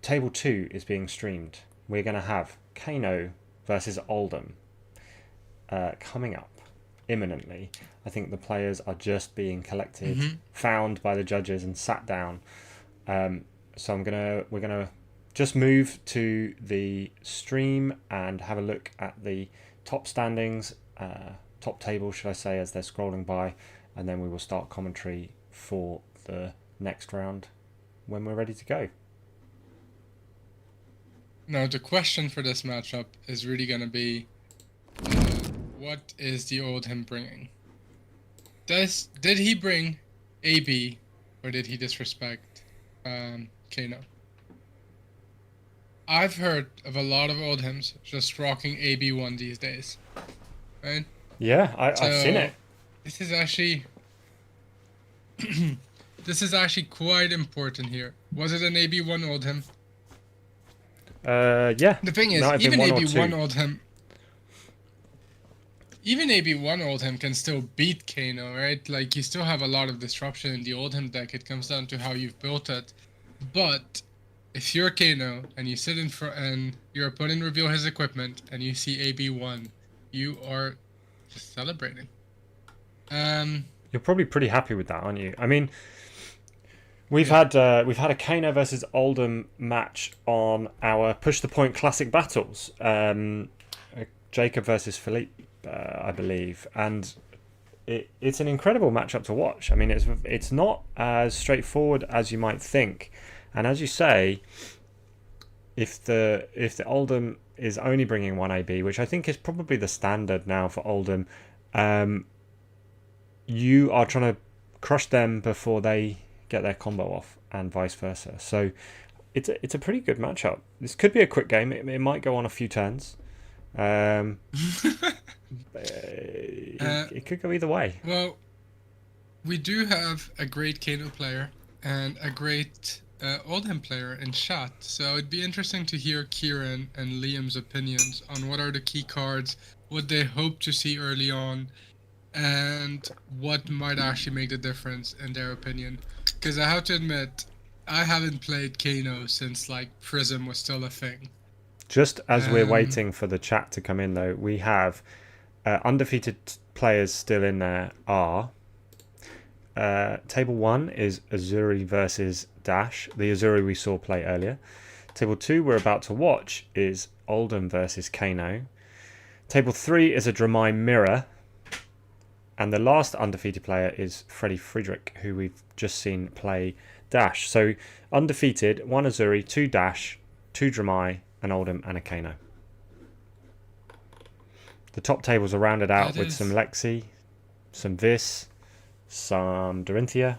Table 2 is being streamed. We're going to have Kano versus Oldhim coming up imminently. I think the players are just being collected, found by the judges, and sat down. So we're gonna just move to the stream and have a look at the top standings, top table, should I say, as they're scrolling by, and then we will start commentary for the next round when we're ready to go. Now, the question for this matchup is really going to be, what is the Oldhim bringing? Did he bring AB, or did he disrespect Kano? I've heard of a lot of Oldhims just rocking AB1 these days, right? Yeah, I've seen it. This is actually this is actually quite important here. Was it an AB1 Oldhim? Yeah. The thing is, even AB1 Oldhim, even AB1 Oldhim can still beat Kano, right? Like, you still have a lot of disruption in the Oldhim deck. It comes down to how you've built it. But if you're Kano and you sit in front and your opponent reveal his equipment and you see AB1, you are just celebrating. You're probably pretty happy with that, aren't you? I mean, we've had a Kano versus Oldhim match on our Push the Point Classic battles. Jacob versus Philippe, I believe, and it's an incredible matchup to watch. I mean, it's not as straightforward as you might think. And as you say, if the Oldhim is only bringing 1 AB, which I think is probably the standard now for Oldhim, you are trying to crush them before they get their combo off, and vice versa. So it's a pretty good matchup. This could be a quick game. It might go on a few turns. It could go either way. Well, we do have a great Kano player and a great Oldhim player in chat, so it'd be interesting to hear Kieran and Liam's opinions on what are the key cards, what they hope to see early on, and what might actually make the difference in their opinion. Because I have to admit, I haven't played Kano since like Prism was still a thing. Just as we're waiting for the chat to come in, though, we have undefeated players still in there are... Table 1 is Uzuri versus Dash, the Uzuri we saw play earlier. Table 2 we're about to watch is Oldhim versus Kano. Table 3 is a Dromai mirror. And the last undefeated player is Freddy Friedrich, who we've just seen play Dash. So undefeated, 1 Uzuri, 2 Dash, 2 Dromai, an Oldhim and a Kano. The top tables are rounded out with some Lexi, some Vis, some Dorinthia,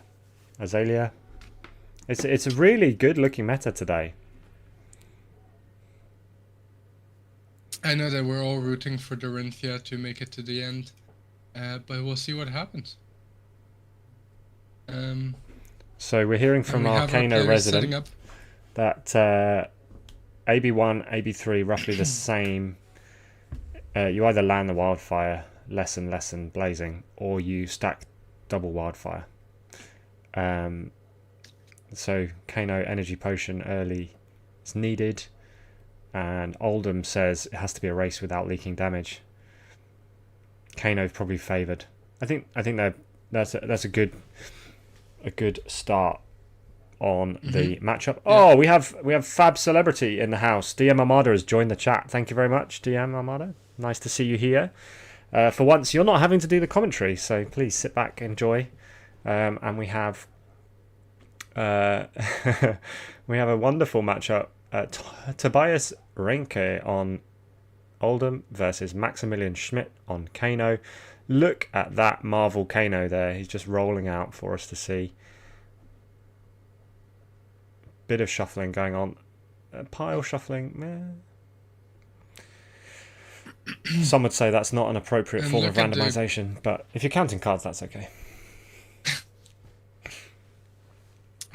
Azalea. It's a really good looking meta today. I know that we're all rooting for Dorinthia to make it to the end, but we'll see what happens. So we're hearing from our Kano resident that AB1, AB3 roughly the same. You either land the wildfire, lessen blazing, or you stack double wildfire. So Kano energy potion early is needed, and Oldhim says it has to be a race without leaking damage. Kano's probably favoured. I think that's a good start on the matchup. Oh, we have Fab Celebrity in the house. DM Armada has joined the chat. Thank you very much, DM Armada. Nice to see you here. For once, you're not having to do the commentary, so please sit back, enjoy. And we have we have a wonderful matchup. Tobias Renke on Oldhim versus Maximilian Schmidt on Kano. Look at that Marvel Kano there. He's just rolling out for us to see. Bit of shuffling going on. Pile shuffling. Some would say that's not an appropriate form of randomization, but if you're counting cards, that's okay.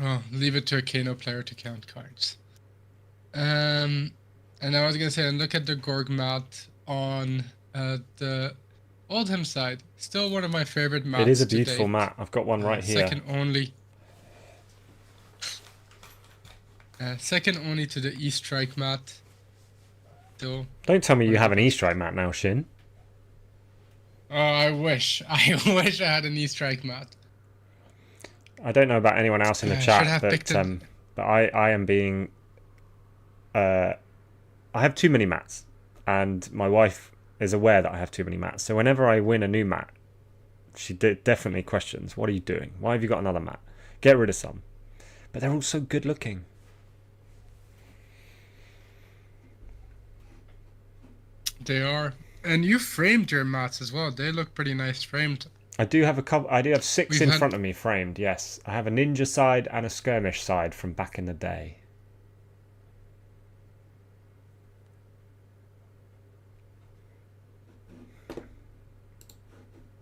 Oh, leave it to a Kano player to count cards. And I was gonna say, and look at the Gorg mat on the Oldhim side. Still one of my favorite mats. It is a beautiful mat. I've got one right here. Second only to the E-Strike mat. Still. Don't tell me you have an E-Strike mat now, Shin. Oh, I wish. I wish I had an E-Strike mat. I don't know about anyone else in the chat, but I am being... I have too many mats, and my wife is aware that I have too many mats. So whenever I win a new mat, she definitely questions, what are you doing? Why have you got another mat? Get rid of some. But they're all so good looking. They are. And you framed your mats as well. They look pretty nice framed. I do have a couple. I do have 6 in front of me framed. Yes, I have a ninja side and a skirmish side from back in the day.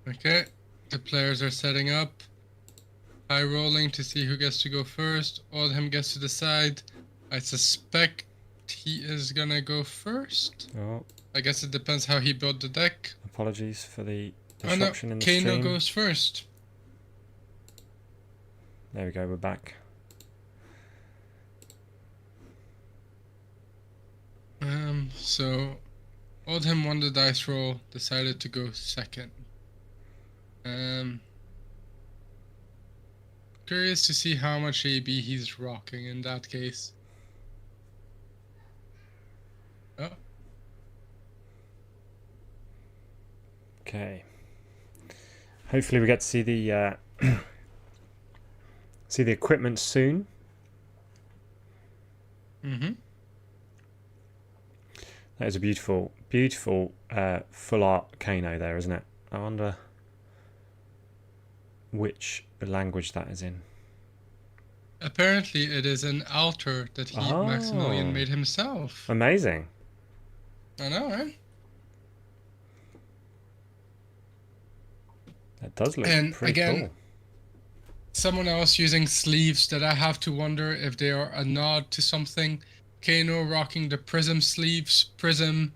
Okay, the players are setting up. High rolling to see who gets to go first. Oldhim gets to decide. I suspect he is gonna go first. Oh. I guess it depends how he built the deck. Apologies for the disruption in the stream. Kano goes first. There we go, we're back. So Oldhim won the dice roll, decided to go second. Curious to see how much AB he's rocking in that case. Oh. Okay. Hopefully we get to see the see the equipment soon. That is a beautiful, beautiful full art Kano there, isn't it? I wonder which language that is in. Apparently it is an altar that he, Maximilian, made himself. Amazing. I know, right? That does look and pretty again, cool. someone else using sleeves that I have to wonder if they are a nod to something. Kano rocking the Prism sleeves. Prism,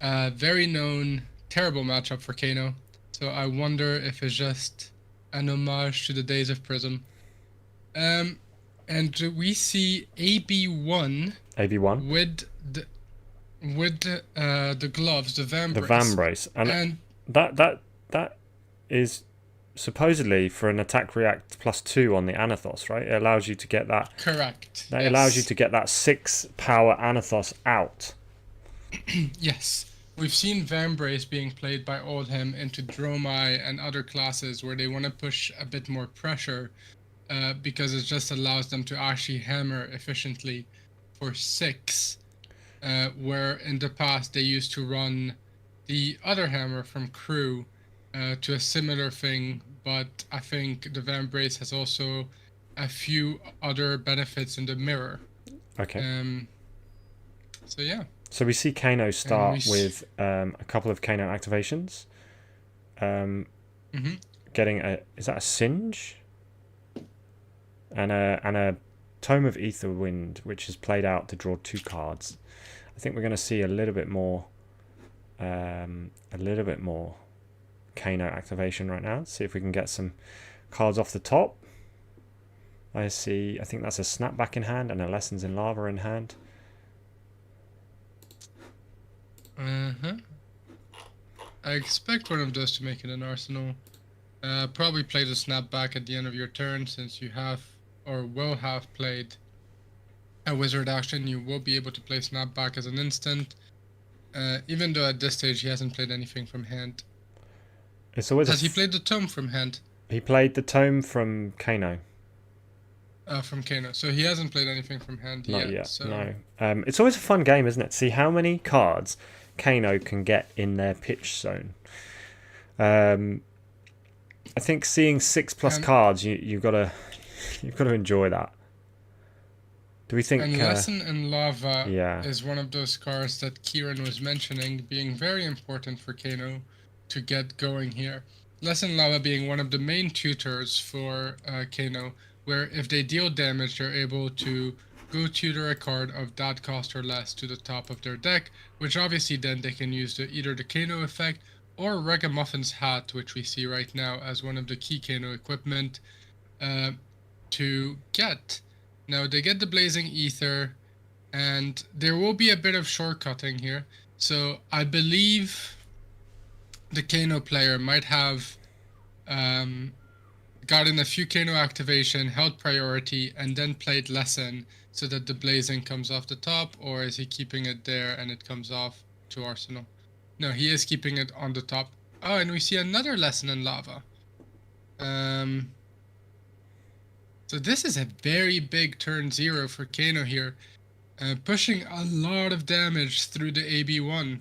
very known, terrible matchup for Kano. So I wonder if it's just an homage to the days of Prism. And we see AB1. AB1 with the gloves, the Vambrace. The Vambrace, and that is supposedly for an attack react +2 on the Anathos, right? It allows you to get that. Correct. That allows you to get that 6 power Anathos out. Yes. We've seen Vambrace being played by Oldhim into Dromai and other classes where they want to push a bit more pressure because it just allows them to actually hammer efficiently for 6, where in the past they used to run the other hammer from Crew to a similar thing, but I think the Vambrace has also a few other benefits in the mirror. Okay. So yeah. So we see Kano start with a couple of Kano activations. Getting is that a Singe? And a Tome of Ether Wind, which is played out to draw 2 cards. I think we're going to see a little bit more Kano activation right now. Let's see if we can get some cards off the top. I think that's a Snapback in hand and a Lessons in Lava in hand. I expect one of those to make it an arsenal. Probably play the Snapback at the end of your turn, since you have or will have played a wizard action. You will be able to play Snapback as an instant, even though at this stage he hasn't played anything from hand. It's always Has he played the tome from hand? He played the tome from Kano. From Kano. So he hasn't played anything from hand Not yet. yet. So. No. It's always a fun game, isn't it? See how many cards Kano can get in their pitch zone. I think seeing 6+ cards, you've got to enjoy that. Do we think? And Lesson in Lava yeah. is one of those cards that Kieran was mentioning being very important for Kano to get going here. Lesson in Lava being one of the main tutors for Kano, where if they deal damage, they're able to go tutor a card of that cost or less to the top of their deck, which obviously then they can use either the Kano effect or Ragamuffins Hat, which we see right now as one of the key Kano equipment to get. Now they get the Blazing Ether, and there will be a bit of shortcutting here. So I believe the Kano player might have gotten a few Kano activation, held priority, and then played Lesson so that the Blazing comes off the top, or is he keeping it there and it comes off to Arsenal? No, he is keeping it on the top. Oh, and we see another Lesson in Lava. So this is a very big turn 0 for Kano here. Pushing a lot of damage through the AB1.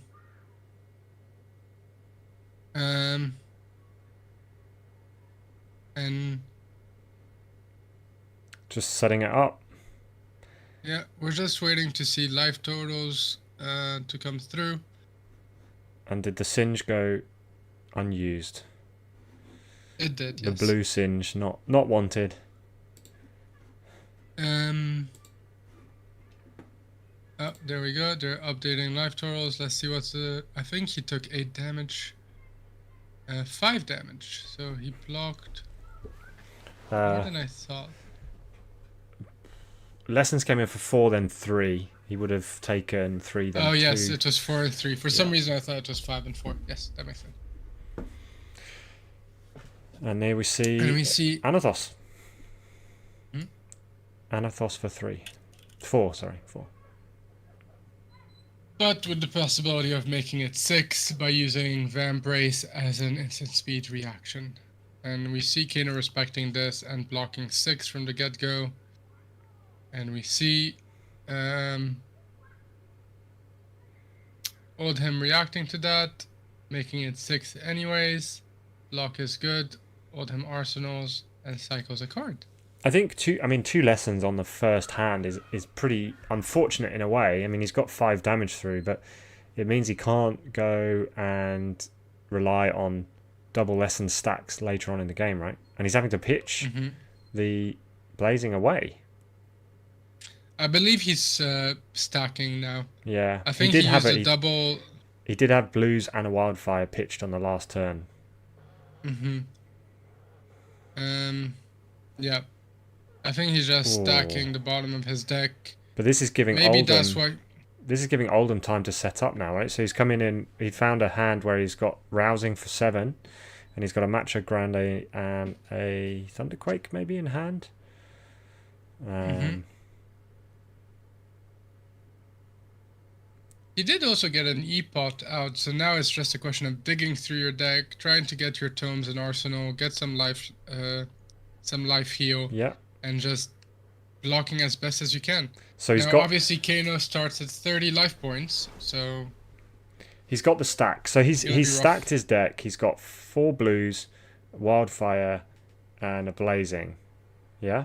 And just setting it up. Yeah, we're just waiting to see life totals to come through. And did the Singe go unused? It did, yes. The blue Singe, not wanted. Oh, there we go. They're updating life totals. Let's see what's the... I think he took 8 damage. 5 damage. So he blocked more than I thought. Lessons came in for 4, then 3. He would have taken 3, then 2. Oh, yes, it was 4 and 3. For some reason, I thought it was 5 and 4. Yes, that makes sense. And there we see Anathos. Anathos for 4, sorry, 4. But with the possibility of making it 6 by using Vambrace as an instant speed reaction. And we see Kano respecting this and blocking 6 from the get-go. And we see Oldhim reacting to that, making it 6 anyways. Block is good. Oldhim arsenals and cycles a card. I think 2 lessons on the first hand is pretty unfortunate in a way. I mean, he's got 5 damage through, but it means he can't go and rely on double lesson stacks later on in the game, right? And he's having to pitch the blazing away. I believe he's stacking now. Yeah, I think he have used a double. He did have blues and a wildfire pitched on the last turn. Yeah. I think he's just stacking the bottom of his deck. But this is giving Maybe Oldhim, that's why. This is giving Oldhim time to set up now, right? So he's coming in. He found a hand where he's got rousing for 7, and he's got a Matcha Grande and a Thunderquake maybe in hand. He did also get an E-pot out, so now it's just a question of digging through your deck, trying to get your tomes and arsenal, get some life heal, and just blocking as best as you can. So he's now, got obviously Kano starts at 30 life points, so he's got the stack. So he's stacked his deck. He's got 4 blues, wildfire, and a blazing, yeah,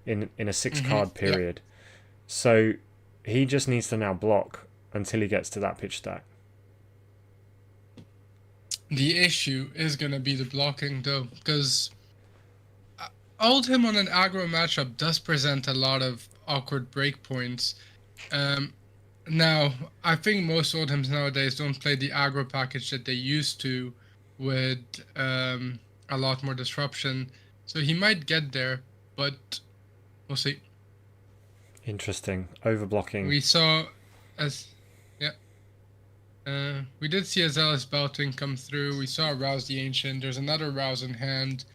in a 6-card period. So he just needs to now block until he gets to that pitch stack. The issue is going to be the blocking, though, because Oldhim on an aggro matchup does present a lot of awkward breakpoints. Now, I think most Oldhims nowadays don't play the aggro package that they used to with a lot more disruption. So he might get there, but we'll see. Interesting. Overblocking. We saw as... we did see a Zealous Belting come through. We saw Rouse the Ancient. There's another Rouse in hand.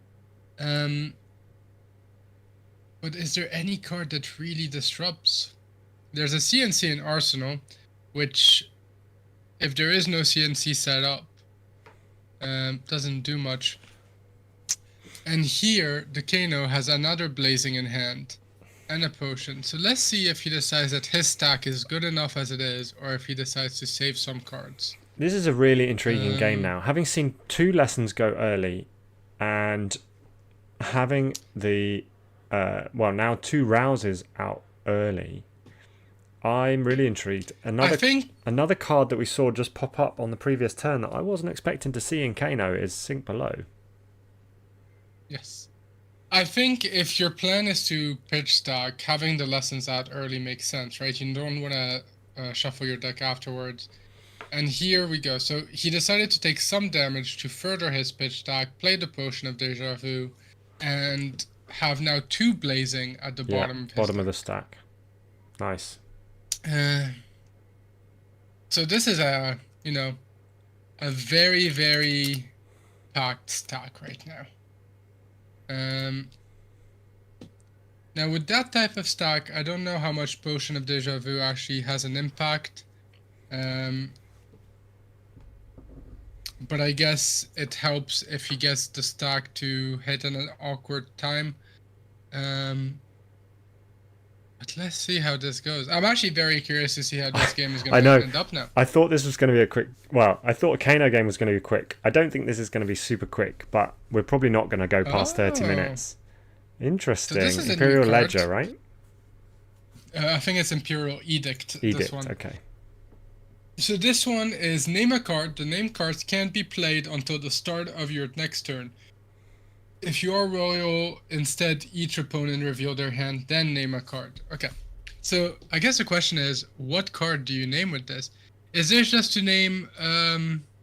But is there any card that really disrupts? There's a CNC in Arsenal, which, if there is no CNC set up, doesn't do much. And here, the Kano has another Blazing in hand and a potion. So let's see if he decides that his stack is good enough as it is, or if he decides to save some cards. This is a really intriguing game now. Having seen 2 lessons go early, and having the now 2 rouses out early, I'm really intrigued. Another card that we saw just pop up on the previous turn that I wasn't expecting to see in Kano is Sink Below. Yes. I think if your plan is to pitch stack, having the lessons out early makes sense, right? You don't want to shuffle your deck afterwards. And here we go. So he decided to take some damage to further his pitch stack, play the Potion of Deja Vu, and have now 2 blazing at the bottom of his of the stack. Nice. So this is a very, very packed stack right now. Now with that type of stack, I don't know how much Potion of Deja Vu actually has an impact. But I guess it helps if he gets the stack to hit in an awkward time. But let's see how this goes. I'm actually very curious to see how this game is going to end up now. I thought this was going to be a quick... Well, I thought a Kano game was going to be quick. I don't think this is going to be super quick, but we're probably not going to go past 30 minutes. Interesting. So Imperial Ledger, right? I think it's Imperial Edict. Edict, this one. Okay. So this one is name a card. The named cards can't be played until the start of your next turn. If you are royal, instead each opponent reveal their hand, then name a card. Okay. So I guess the question is, what card do you name with this? Is this just to name,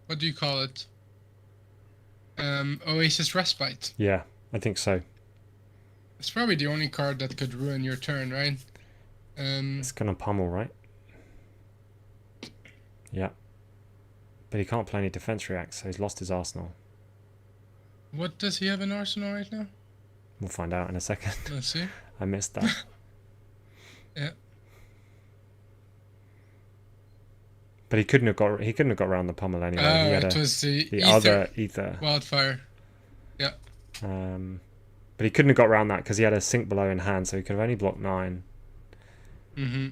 what do you call it? Oasis Respite. Yeah, I think so. It's probably the only card that could ruin your turn, right? It's gonna pummel, right? Yeah. But he can't play any defense reacts, so he's lost his arsenal. What does he have in Arsenal right now? We'll find out in a second. Let's see. I missed that. Yeah. But he couldn't have got around the pummel anyway. He had it was the other ether. Wildfire. Yeah. But he couldn't have got around that because he had a Sink Below in hand, so he could have only blocked 9. Mm-hmm.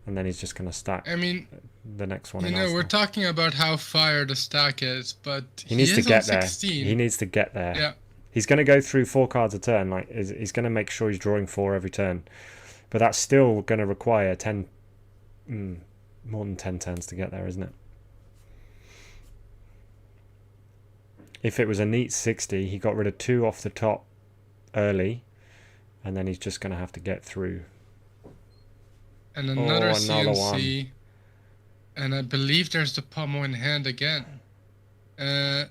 And then he's just going to stack the next one. We're talking about how fire the stack is, but he needs to get there. 16. He needs to get there. Yeah. He's going to go through 4 cards a turn. Like he's going to make sure he's drawing 4 every turn. But that's still going to require more than 10 turns to get there, isn't it? If it was a neat 60, he got rid of 2 off the top early, and then he's just going to have to get through. And another another CNC. one. And I believe there's the pommel in hand again. And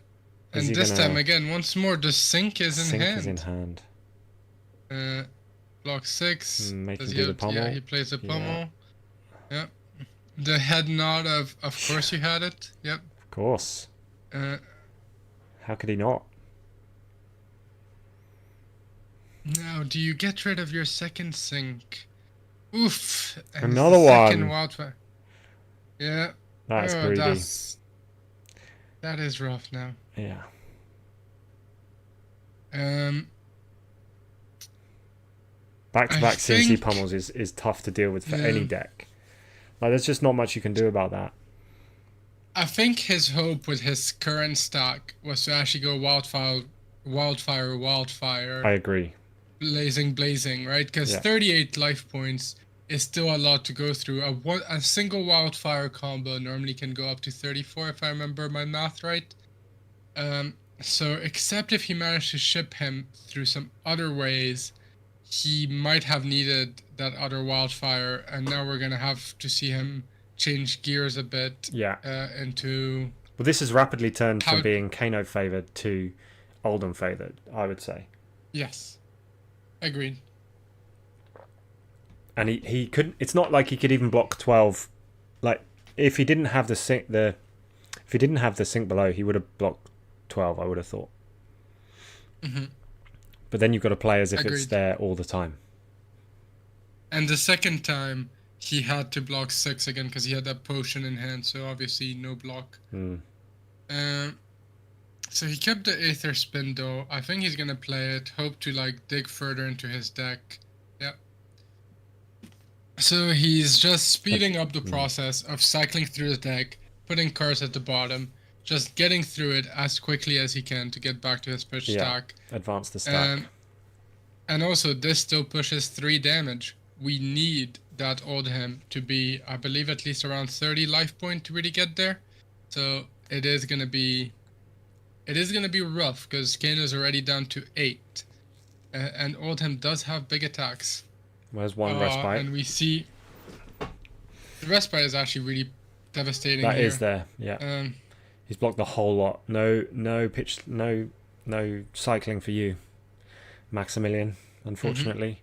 Is he this gonna- time again, once more, the sink is in Sink hand. is in hand. Block 6. Make Does him he do the have- pommel. Yeah, he plays the Yeah. pommel. Yeah. The head nod of course you had it. Yep. Of course. How could he not? Now, do you get rid of your second sink? Oof. And it's Another the second one. wildfire. Yeah. That's greedy. That is rough now. Yeah. Back-to-back I CNC think- pummels is tough to deal with for Yeah. any deck. Like, there's just not much you can do about that. I think his hope with his current stack was to actually go wildfire, I agree. blazing, right? Because Yeah. 38 life points is still a lot to go through. A single wildfire combo normally can go up to 34, if I remember my math right. So except if he managed to ship him through some other ways, he might have needed that other wildfire, and now we're gonna have to see him change gears a bit. Yeah. Into Well, this has rapidly turned How- from being Kano favoured to Oldhim favoured, I would say. yes, agreed. And he couldn't. It's not like he could even block 12. Like, if he didn't have the sink below, he would have blocked 12. I would have thought. Mm-hmm. But then you've got to play as if it's Agreed. there all the time. And the second time, he had to block 6 again because he had that potion in hand, so obviously no block. So he kept the Aether Spin though. I think he's gonna play it, hope to like dig further into his deck. Yeah. So he's just speeding up the process of cycling through the deck, putting cards at the bottom, just getting through it as quickly as he can to get back to his push stack. Advance the stack. And also, this still pushes 3 damage. We need that Oldhim to be, I believe, at least around 30 life point to really get there. So it is gonna be rough because Kano's already down to 8, and Oldhim does have big attacks. Where's one respite? And we see the respite is actually really devastating. That here. is there. Yeah. He's blocked the whole lot. No pitch. No cycling for you, Maximilian. Unfortunately.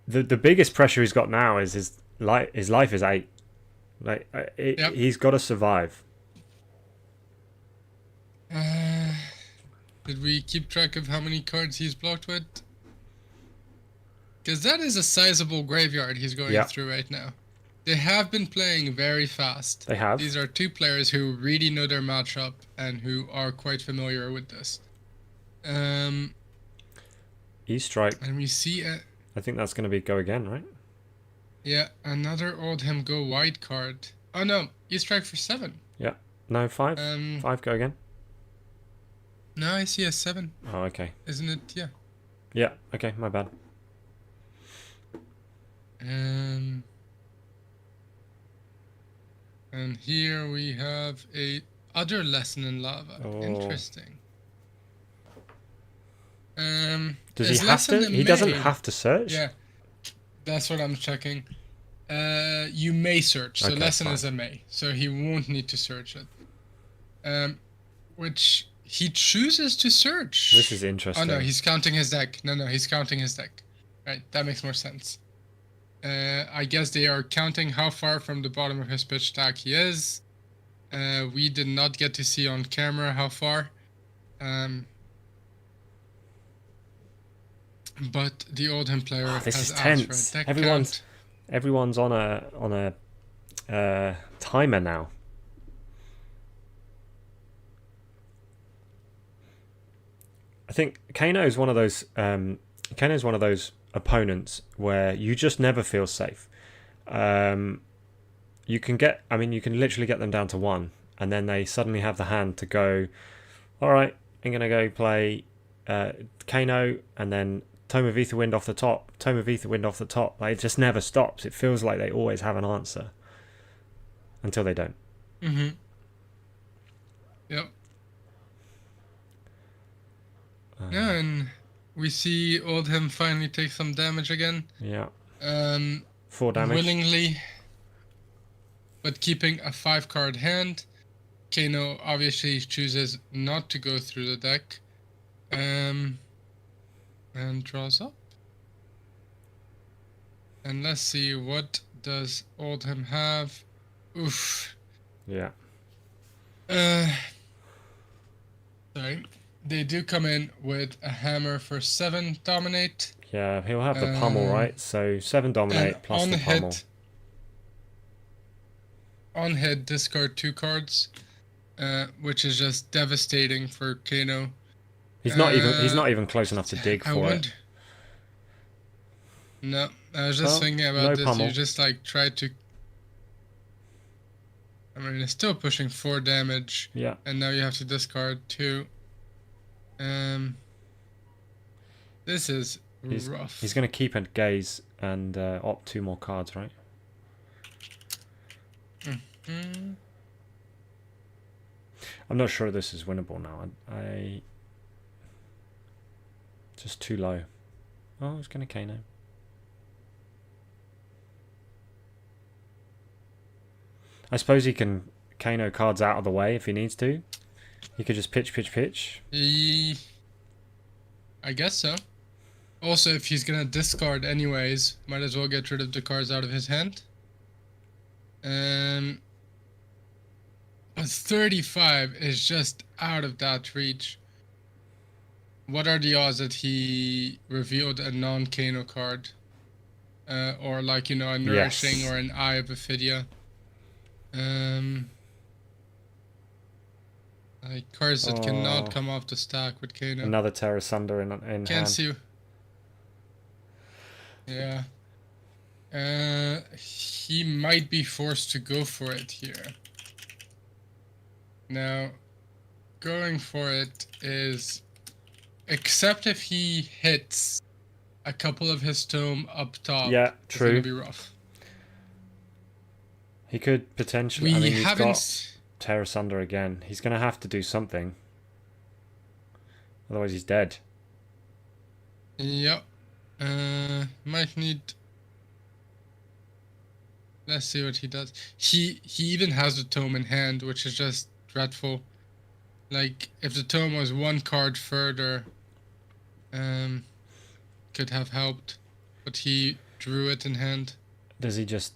The biggest pressure he's got now is his life is 8. Like he's got to survive. Did we keep track of how many cards he's blocked with? Because that is a sizable graveyard he's going through right now. They have been playing very fast. They have. These are 2 players who really know their matchup and who are quite familiar with this. E-strike. And we see I think that's going to be go again, right? yeah, another Oldhim go wide card. Oh no, E-strike for 7. Yeah. No, 5. 5 go again. No, I see a 7. Oh, okay. Isn't it? Yeah. Yeah. Okay, my bad. And here we have a other lesson in lava. Oh. Interesting. Does he is have lesson to? in He doesn't May? have to search. Yeah, that's what I'm checking. You may search. So Okay, lesson fine. is a may, so he won't need to search it. Which he chooses to search. This is interesting. Oh no, he's counting his deck. No, he's counting his deck. Right, that makes more sense. I guess they are counting how far from the bottom of his pitch stack he is. We did not get to see on camera how far. But the Oldhim player This has is asked tense. for a deck Everyone's on a timer now. I think Kano's one of those. Kano's one of those opponents where you just never feel safe. You can literally get them down to 1, and then they suddenly have the hand to go. All right, I'm gonna go play Kano, and then Tome of Ether Wind off the top. Tome of Ether Wind off the top. Like, it just never stops. It feels like they always have an answer until they don't. Yep. Yeah, and we see Oldhim finally take some damage again. Yeah. 4 damage. Willingly, but keeping a 5-card hand. Kano obviously chooses not to go through the deck. And draws up. And let's see, what does Oldhim have? Oof. Yeah. Sorry. They do come in with a hammer for 7 dominate. Yeah, he'll have the pummel, right? So 7 dominate plus on the pummel. On hit, discard 2 cards, which is just devastating for Kano. He's not even close enough to dig for it. No, I was just thinking about this. Pummel. You just like try to. I mean, it's still pushing 4 damage. Yeah. And now you have to discard 2. This is rough. He's going to keep and gaze and opt 2 more cards, right? I'm not sure this is winnable now. I just too low. Oh, it's going to Kano. I suppose he can Kano cards out of the way if he needs to. He could just pitch. I guess so. Also, if he's gonna discard anyways, might as well get rid of the cards out of his hand. But 35 is just out of that reach. What are the odds that he revealed a non-Kano card? Or like, you know, a Nourishing or an Eye of Ophidia? Like cards that cannot come off the stack with Kano. Another Terra Sunder in Can't hand. see. Yeah. He might be forced to go for it here. Now, going for it is, except if he hits a couple of his tome up top. Yeah, true. It's gonna be rough. He could potentially. I mean, he's got Terra Sunder again. He's going to have to do something. Otherwise, he's dead. Yep. Might need. Let's see what he does. He even has the tome in hand, which is just dreadful. Like, if the tome was 1 card further, could have helped, but he drew it in hand. Does he just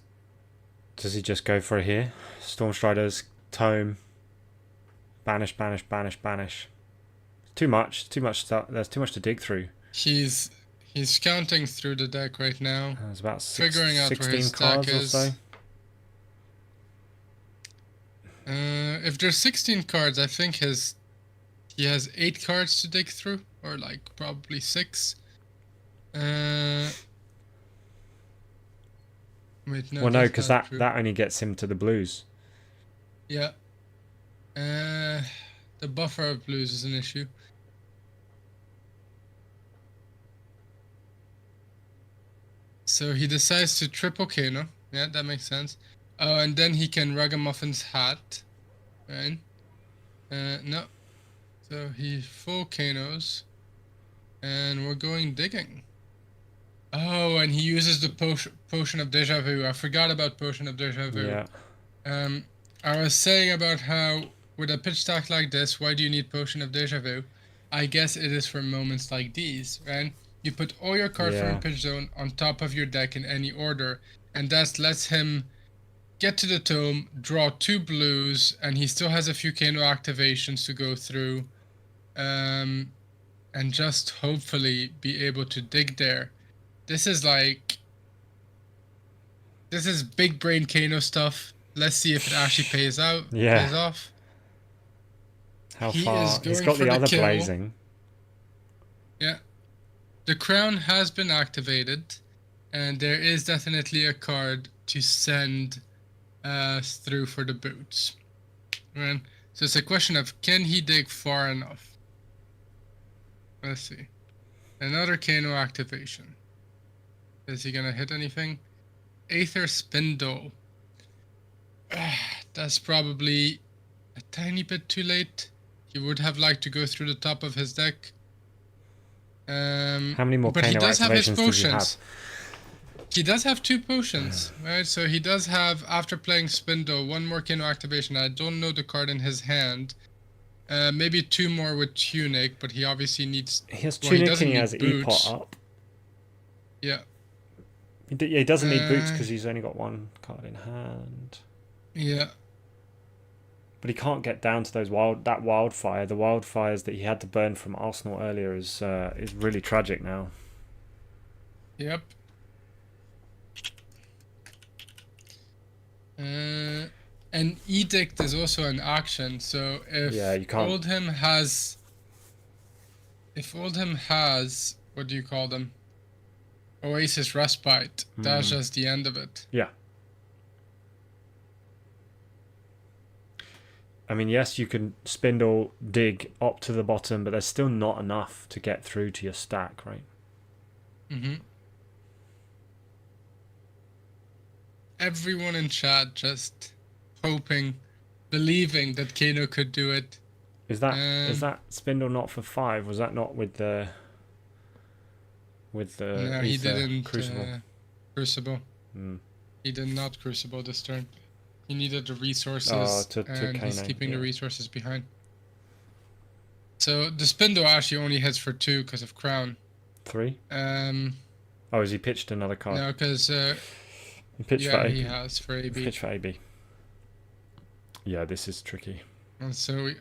go for it here? Stormstrider's tome. Banish. Too much stuff. There's too much to dig through. He's counting through the deck right now. There's about figuring out 16 where his cards stack or is. so. If there's 16 cards, I think he has 8 cards to dig through, or like probably 6. Wait, no. Well, no, because that only gets him to the blues. Yeah. The buffer of blues is an issue. So he decides to triple Kano. Yeah, that makes sense. Oh, and then he can Ragamuffins hat. Right? No. So he full Kanos. And we're going digging. Oh, and he uses the potion of deja vu. I forgot about potion of deja vu. Yeah. I was saying about how with a pitch stack like this, why do you need potion of deja vu? I guess it is for moments like these, right? You put all your cards from a pitch zone on top of your deck in any order, and that lets him get to the tome, draw 2 blues, and he still has a few Kano activations to go through, and just hopefully be able to dig there. This is big brain Kano stuff. Let's see if it actually pays out. Pays off. How far? He's got the other blazing. Yeah. The crown has been activated, and there is definitely a card to send through for the boots. Right? So it's a question of, can he dig far enough? Let's see. Another Kano activation. Is he gonna hit anything? Aether Spindle. That's probably a tiny bit too late. He would have liked to go through the top of his deck. How many more but he Kano does have his activations does he have? potions. He does have 2 potions, right? So he does have, after playing Spindle, 1 more Kano activation. I don't know the card in his hand. Maybe 2 more with Tunic, but he obviously needs... He has well, Tunic and he need has boots. E-Pot up. Yeah. He doesn't need boots because he's only got 1 card in hand. Yeah. But he can't get down to those wildfire. The wildfires that he had to burn from Arsenal earlier is really tragic now. Yep. An edict is also an action, so if you can't... Oldhim has, what do you call them? Oasis Respite. That's just the end of it. Yeah. I mean, yes, you can spindle, dig up to the bottom, but there's still not enough to get through to your stack, right? Mm-hmm. Everyone in chat just hoping, believing that Kano could do it. Is that spindle not for 5? Was that not with the no, he didn't Crucible? Crucible. He did not Crucible this turn. He needed the resources, and he's keeping the resources behind. So the Spindle actually only hits for 2 because of Crown. 3? Oh, has he pitched another card? No, because he pitched for AB. He has for AB. He's pitched for AB. Yeah, this is tricky. And so we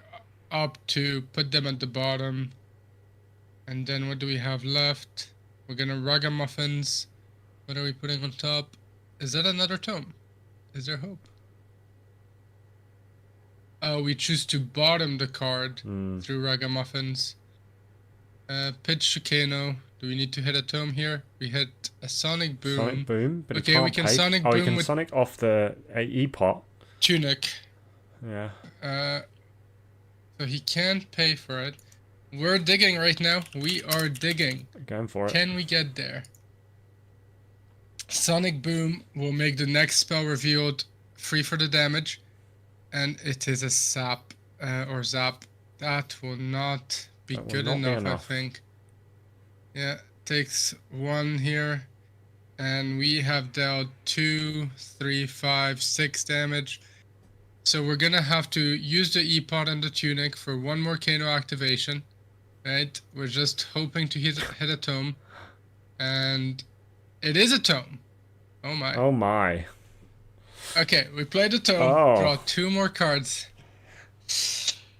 opt to put them at the bottom. And then what do we have left? We're gonna Ragamuffins. What are we putting on top? Is that another tome? Is there hope? Oh, we choose to bottom the card through Ragamuffins. Pitch to Kano. Do we need to hit a tome here? We hit a Sonic Boom. Sonic Boom, but okay, we can pay. Sonic Boom he can with Sonic off the E-Pot. Tunic. Yeah. So he can't pay for it. We're digging right now. We are digging. Going for it. Can we get there? Sonic Boom will make the next spell revealed free for the damage. And it is a sap or zap. That will not be good enough, I think. Yeah, takes 1 here. And we have dealt 2, 3, 5, 6 damage. So we're gonna have to use the E-Pot and the Tunic for 1 more Kano activation. Right? We're just hoping to hit a tome. And it is a tome. Oh my. Oh my. Okay, we played the tome, draw 2 more cards.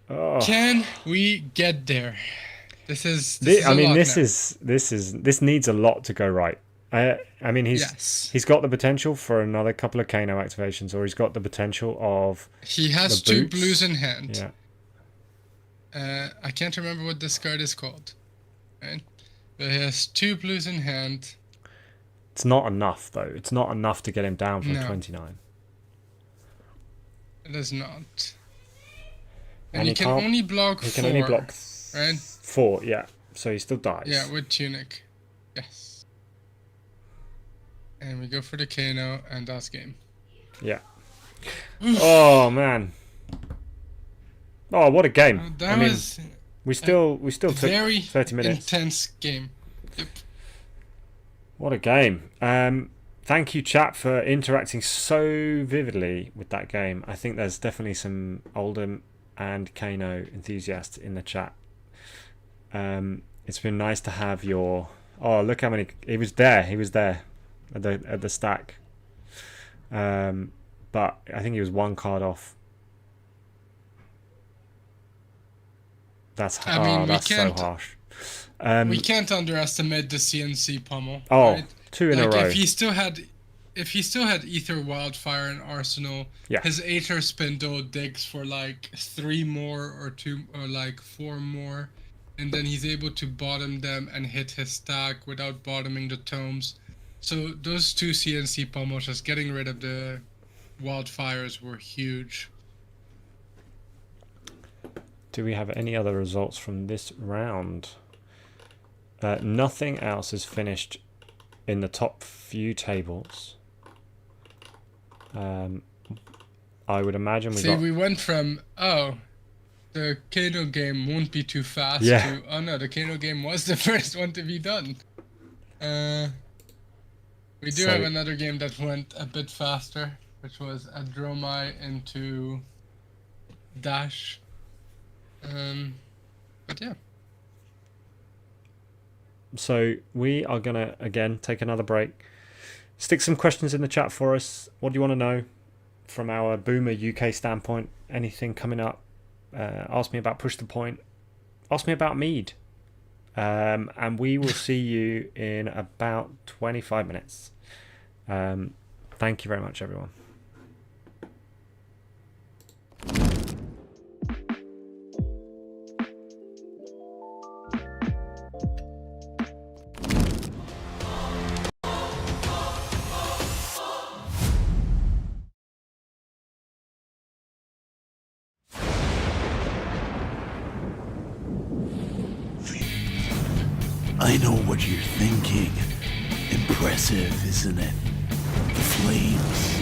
Oh. Can we get there? This is this needs a lot to go right. I mean, he's got the potential for another couple of Kano activations, or he's got the potential of he has the 2 boots. blues in hand. Yeah. I can't remember what this card is called. Right? But he has 2 blues in hand. It's not enough though. It's not enough to get him down from 29. It is not. And he can only block 4. He can only block right? 4, yeah. So he still dies. Yeah, with Tunic. Yes. And we go for the Kano, and that's game. Yeah. Oh man. Oh, what a game! That was. We still took very 30 minutes. Intense game. Yep. What a game! Thank you, chat, for interacting so vividly with that game. I think there's definitely some Oldhim and Kano enthusiasts in the chat. It's been nice to have your. Oh, look how many! He was there at the stack. But I think he was 1 card off. That's so harsh. We can't underestimate the CNC pummel. Oh, right? 2 in a row. If he still had Ether Wildfire in Arsenal, his Aether Spindle digs for like 3 more or 2 or like 4 more, and then he's able to bottom them and hit his stack without bottoming the tomes. So those 2 CNC pummels, just getting rid of the wildfires, were huge. Do we have any other results from this round? Nothing else is finished in the top few tables. I would imagine we went from the Kano game won't be too fast Yeah. oh no, the Kano game was the first one to be done. We do have another game that went a bit faster, which was a Dromai into Dash. But yeah. So we are going to, again, take another break. Stick some questions in the chat for us. What do you want to know from our Boomer UK standpoint? Anything coming up? Ask me about Push the Point. Ask me about Mead. And we will see you in about 25 minutes. Thank you very much, everyone. I know what you're thinking. Impressive, isn't it? The flames,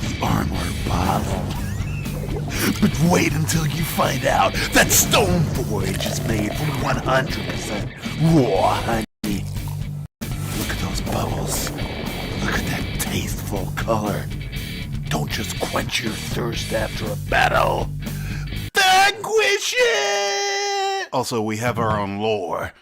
the armor bottle. But wait until you find out that Stone Forge is made from 100% raw honey. Look at those bubbles. Look at that tasteful color. Don't just quench your thirst after a battle. Vanquish it! Also, we have our own lore.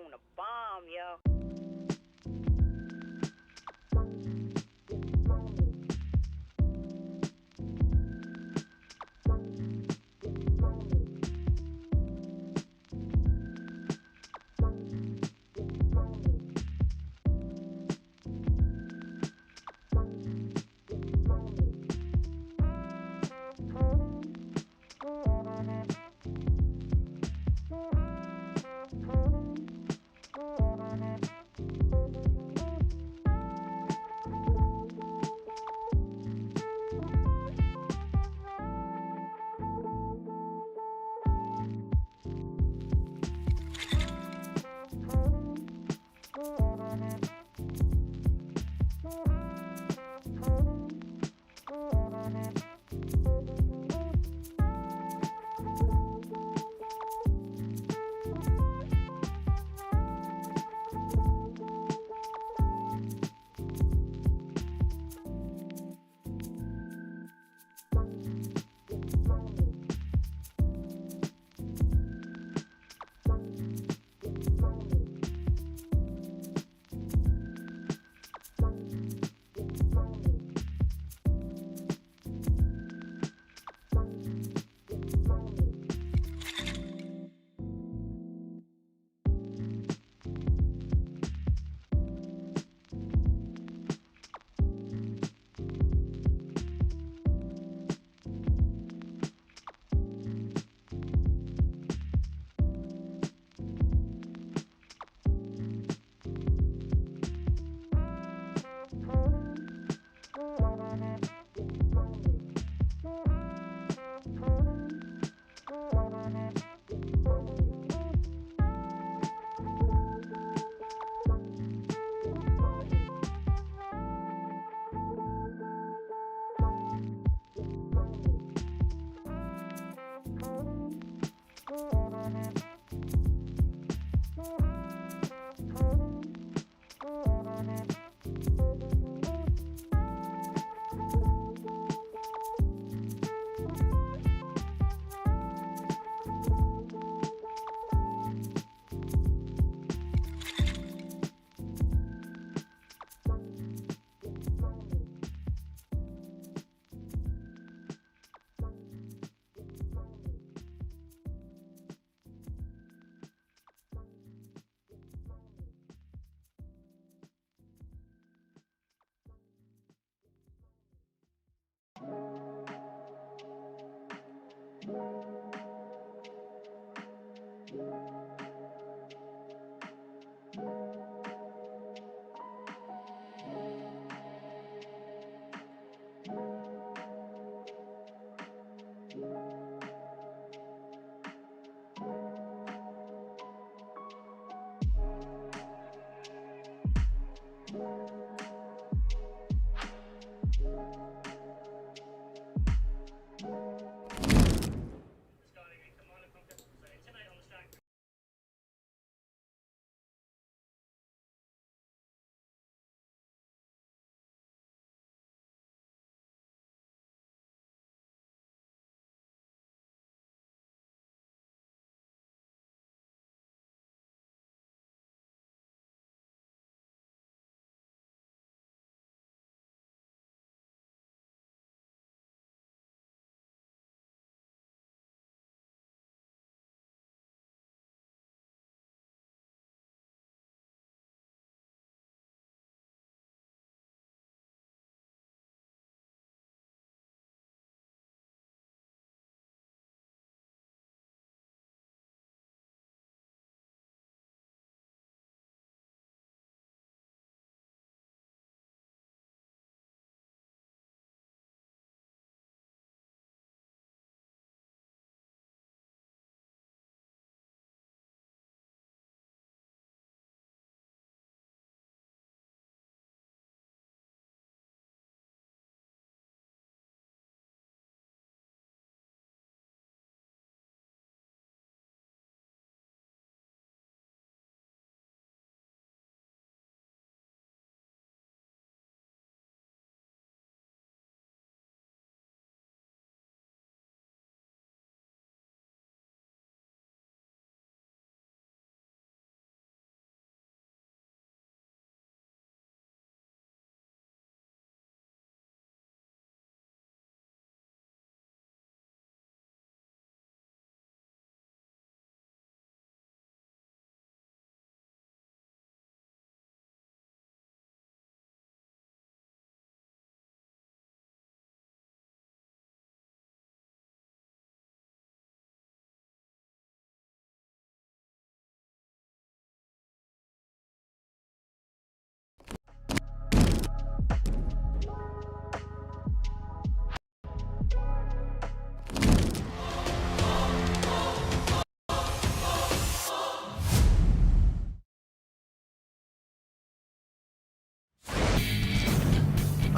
on a bomb, yo.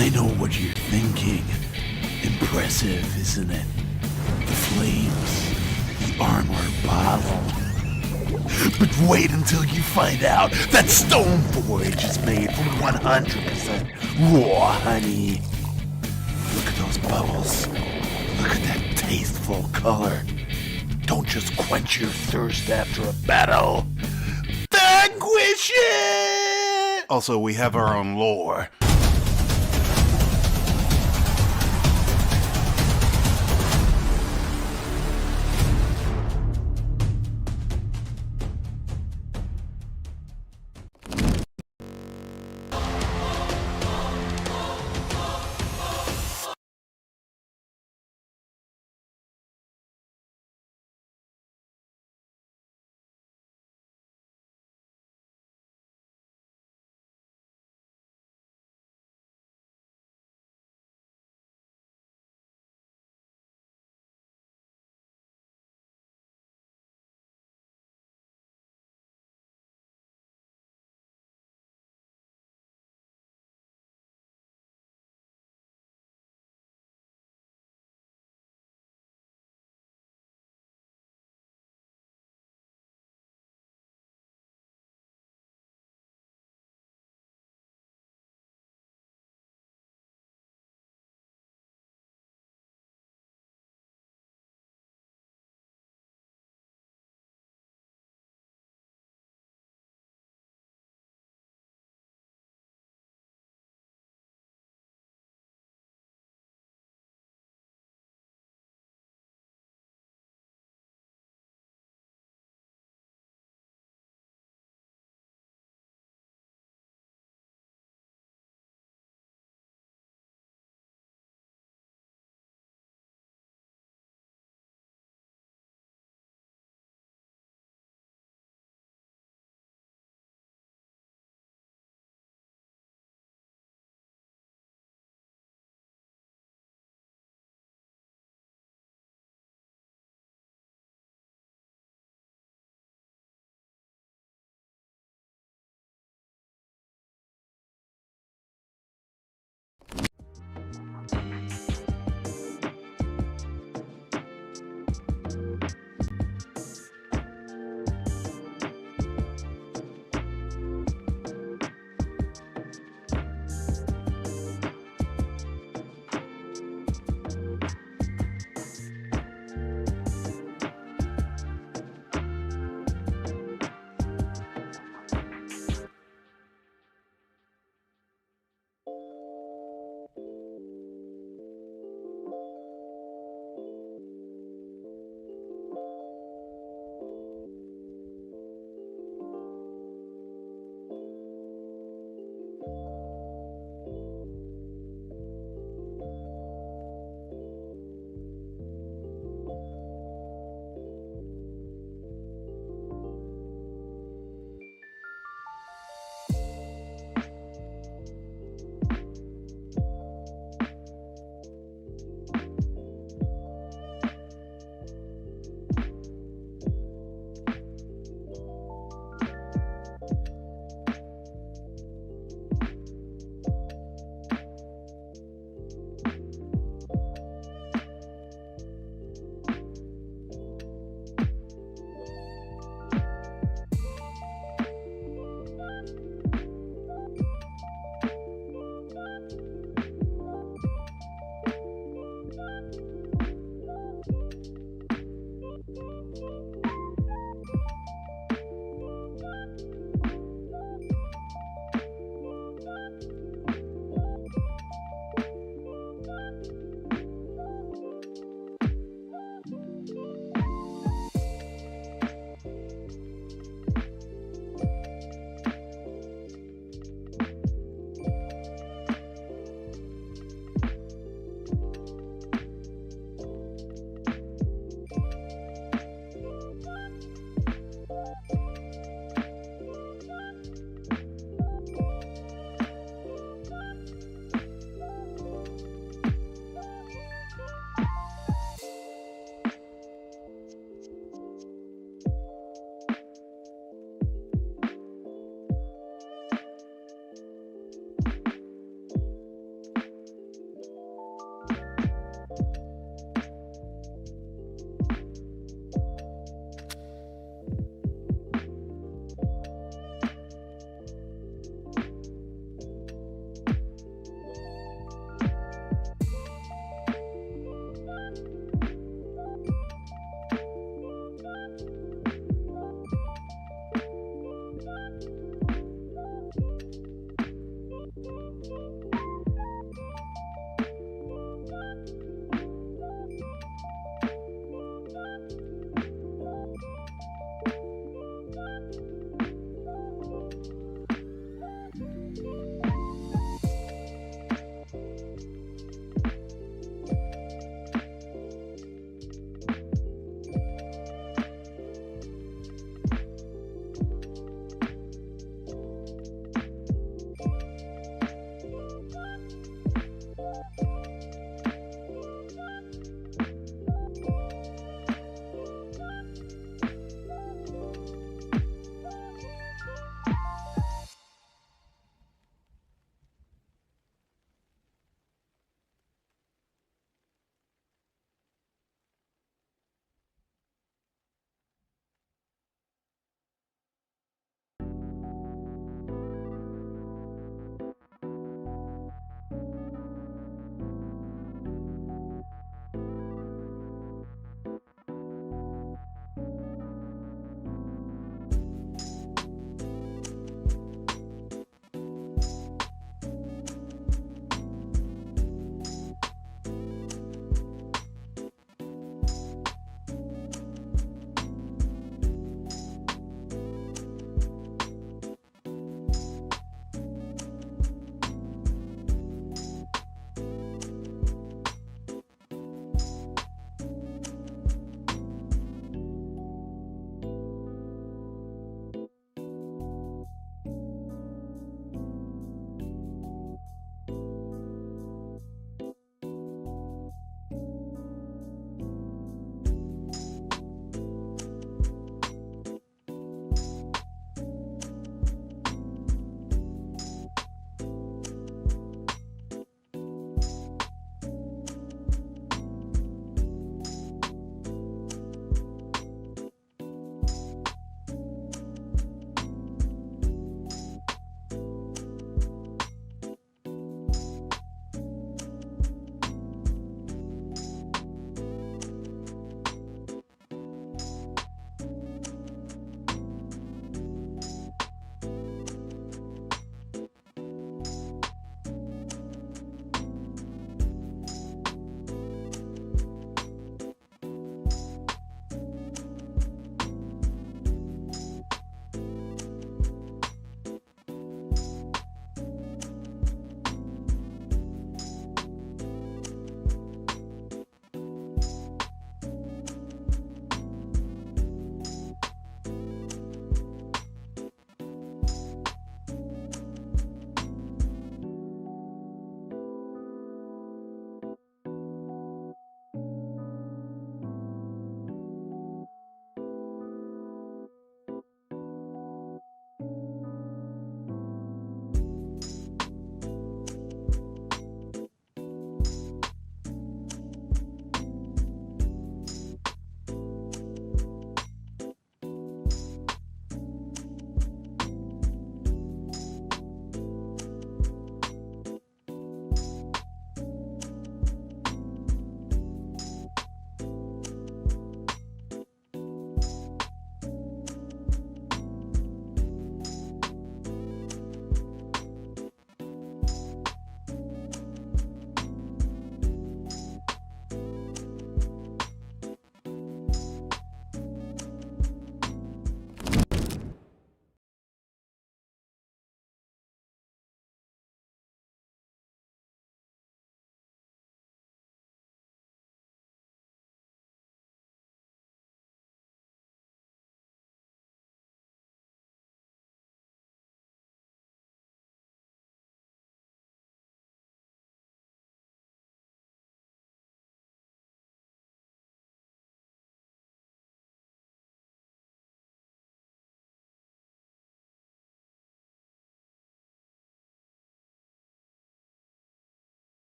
I know what you're thinking. Impressive, isn't it? The flames, the armor bottle. But wait until you find out that Stone Forge is made from 100% raw honey. Look at those bubbles. Look at that tasteful color. Don't just quench your thirst after a battle. Vanquish it! Also, we have our own lore.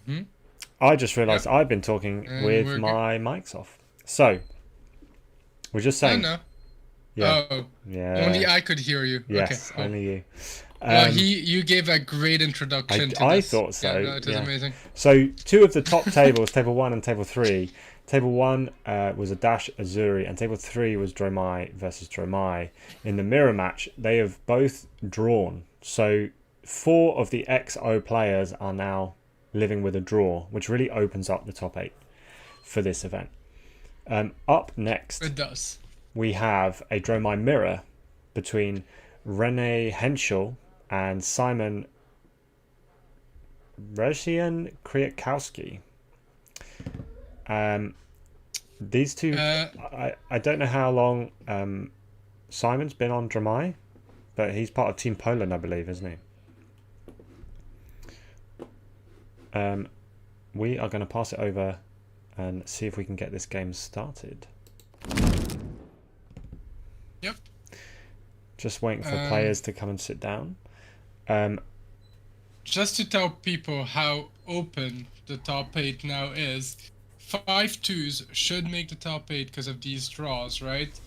Mm-hmm. I just realised I've been talking And with we're my mics off. So, we're just saying. No. Yeah. Oh. Yeah. Only I could hear you. Yes, Okay, cool. only you. Well, you gave a great introduction to I this. thought so. Yeah, no, it was amazing. So, two of the top tables, table 1 and table 3. Table 1 was a dash Uzuri, and table 3 was Dromai versus Dromai. In the mirror match, they have both drawn. So, 4 of the XO players are now living with a draw, which really opens up the top 8 for this event. Up next, It does. we have a Dromai mirror between Rene Henschel and Simon Rezian Kwiatkowski. These two, I don't know how long Simon's been on Dromai, but he's part of Team Poland, I believe, isn't he? We are going to pass it over and see if we can get this game started. Yep. Just waiting for players to come and sit down. Just to tell people how open the top 8 now is, 5-2s should make the top 8 because of these draws, right?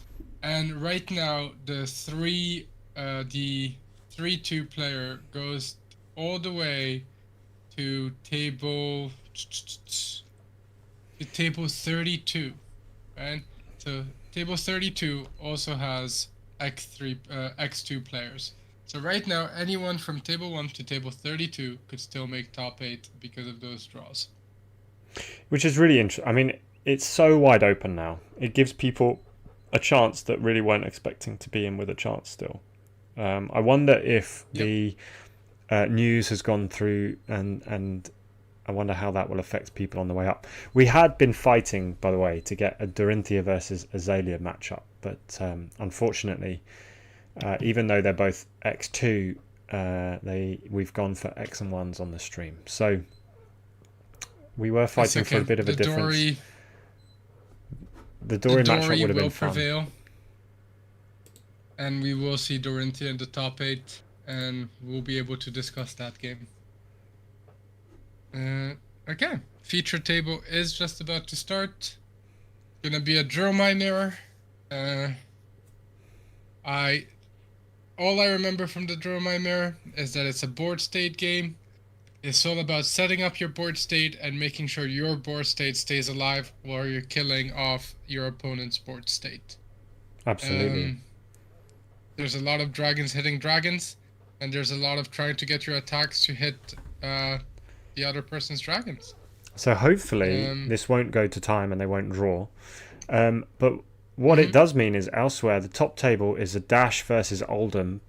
And right now the 3-2 player goes all the way to table 32, right? So table 32 also has X2 players. So right now, anyone from table 1 to table 32 could still make top 8 because of those draws. Which is really interesting. I mean, it's so wide open now. It gives people a chance that really weren't expecting to be in with a chance still. I wonder if the news has gone through, and I wonder how that will affect people on the way up. We had been fighting, by the way, to get a Dorinthia versus Azalea matchup, but unfortunately, even though they're both X2, we've gone for X and 1s on the stream. So we were fighting for a bit of a difference. The Dory matchup would have been fun. Prevail, and we will see Dorinthia in the top 8, and we'll be able to discuss that game. Okay, feature table is just about to start. Gonna be a Dromai mirror. All I remember from the Dromai mirror is that it's a board state game. It's all about setting up your board state and making sure your board state stays alive while you're killing off your opponent's board state. Absolutely. There's a lot of dragons hitting dragons, and there's a lot of trying to get your attacks to hit the other person's dragons. So hopefully this won't go to time and they won't draw. But what it does mean is elsewhere, the top table is a Dash versus Oldhim.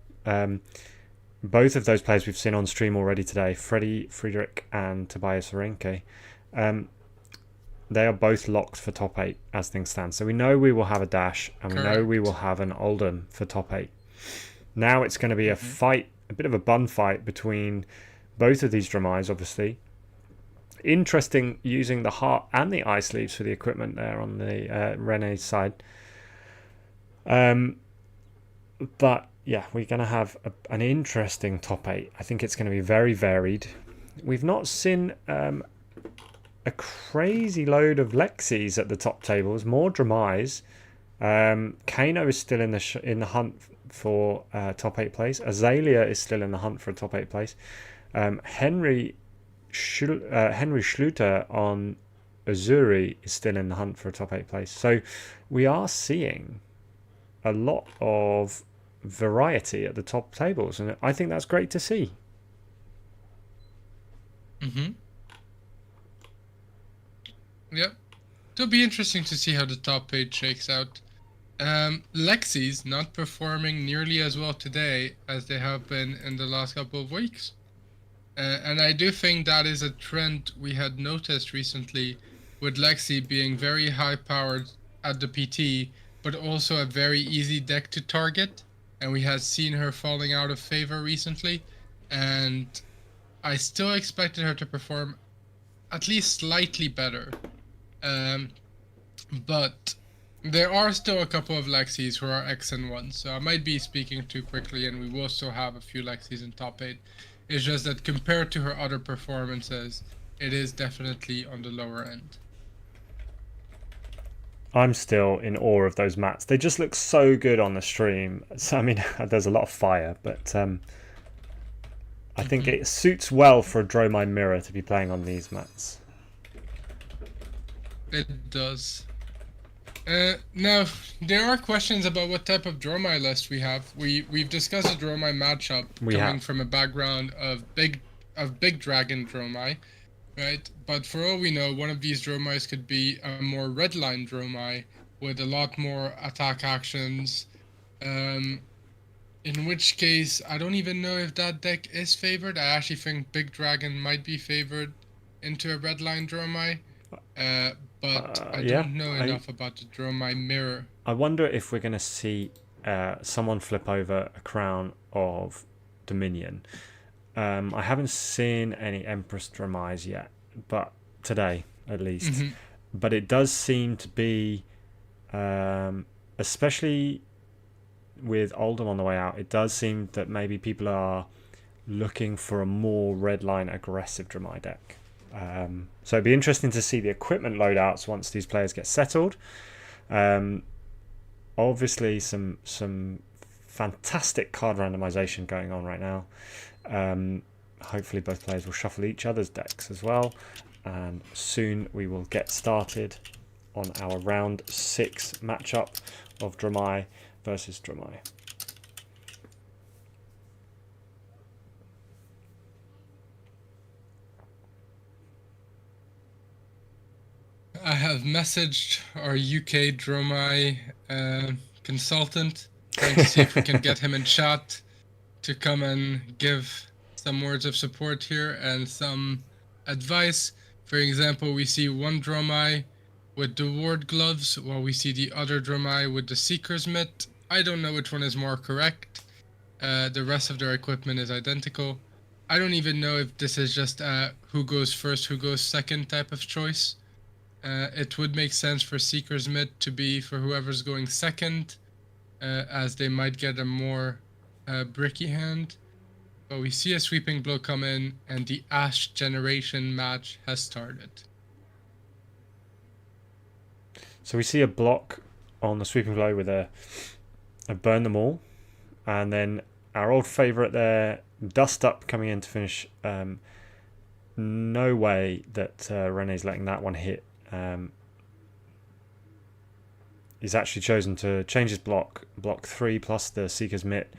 Both of those players we've seen on stream already today, Freddie Friedrich and Tobias Renke. They are both locked for top 8 as things stand. So we know we will have a Dash, and we know we will have an Oldhim for top 8. Now it's going to be a fight, a bit of a bun fight between both of these Dromais, obviously. Interesting using the heart and the eye sleeves for the equipment there on the Rene's side. But yeah, we're going to have an interesting top 8. I think it's going to be very varied. We've not seen a crazy load of Lexis at the top tables, more Dromais. Kano is still in the hunt for top 8 place. Azalea is still in the hunt for a top 8 place. Henry Schluter on Uzuri is still in the hunt for a top 8 place. So we are seeing a lot of variety at the top tables, and I think that's great to see. Yep. It'll be interesting to see how the top 8 shakes out. Lexi's not performing nearly as well today as they have been in the last couple of weeks. And I do think that is a trend we had noticed recently, with Lexi being very high powered at the PT, but also a very easy deck to target. And we had seen her falling out of favor recently. And I still expected her to perform at least slightly better. But there are still a couple of Lexis who are X and 1, so I might be speaking too quickly, and we will still have a few Lexis in top 8. It's just that compared to her other performances, it is definitely on the lower end. I'm still in awe of those mats. They just look so good on the stream. So, I mean, there's a lot of fire, but I think it suits well for a Dromai mirror to be playing on these mats. It does. Now, there are questions about what type of Dromai list we have. We've discussed a Dromai matchup coming from a background of big dragon Dromai, right? But for all we know, one of these Dromais could be a more redline Dromai with a lot more attack actions. In which case, I don't even know if that deck is favored. I actually think Big Dragon might be favored into a redline Dromai. But I don't know enough about the Dromai mirror. I wonder if we're going to see someone flip over a crown of Dominion. I haven't seen any Empress Dromais yet, but today at least. But it does seem to be, especially with Oldhim on the way out, it does seem that maybe people are looking for a more redline aggressive Dromai deck. So it'd be interesting to see the equipment loadouts once these players get settled. Obviously some fantastic card randomization going on right now. Hopefully both players will shuffle each other's decks as well, and soon we will get started on our round 6 matchup of Dromai versus Dromai. I have messaged our UK Dromai consultant, trying to see if we can get him in chat to come and give some words of support here and some advice. For example, we see one Dromai with the ward gloves, while we see the other Dromai with the Seeker's Mitt. I don't know which one is more correct. The rest of their equipment is identical. I don't even know if this is just who goes first, who goes second type of choice. It would make sense for Seeker's Mitt to be for whoever's going second, as they might get a more bricky hand. But we see a sweeping blow come in, and the Ash generation match has started. So we see a block on the sweeping blow with a burn them all, and then our old favourite there, Dust Up, coming in to finish. No way that Rene's letting that one hit. He's actually chosen to change his block 3 plus the Seeker's Mitt,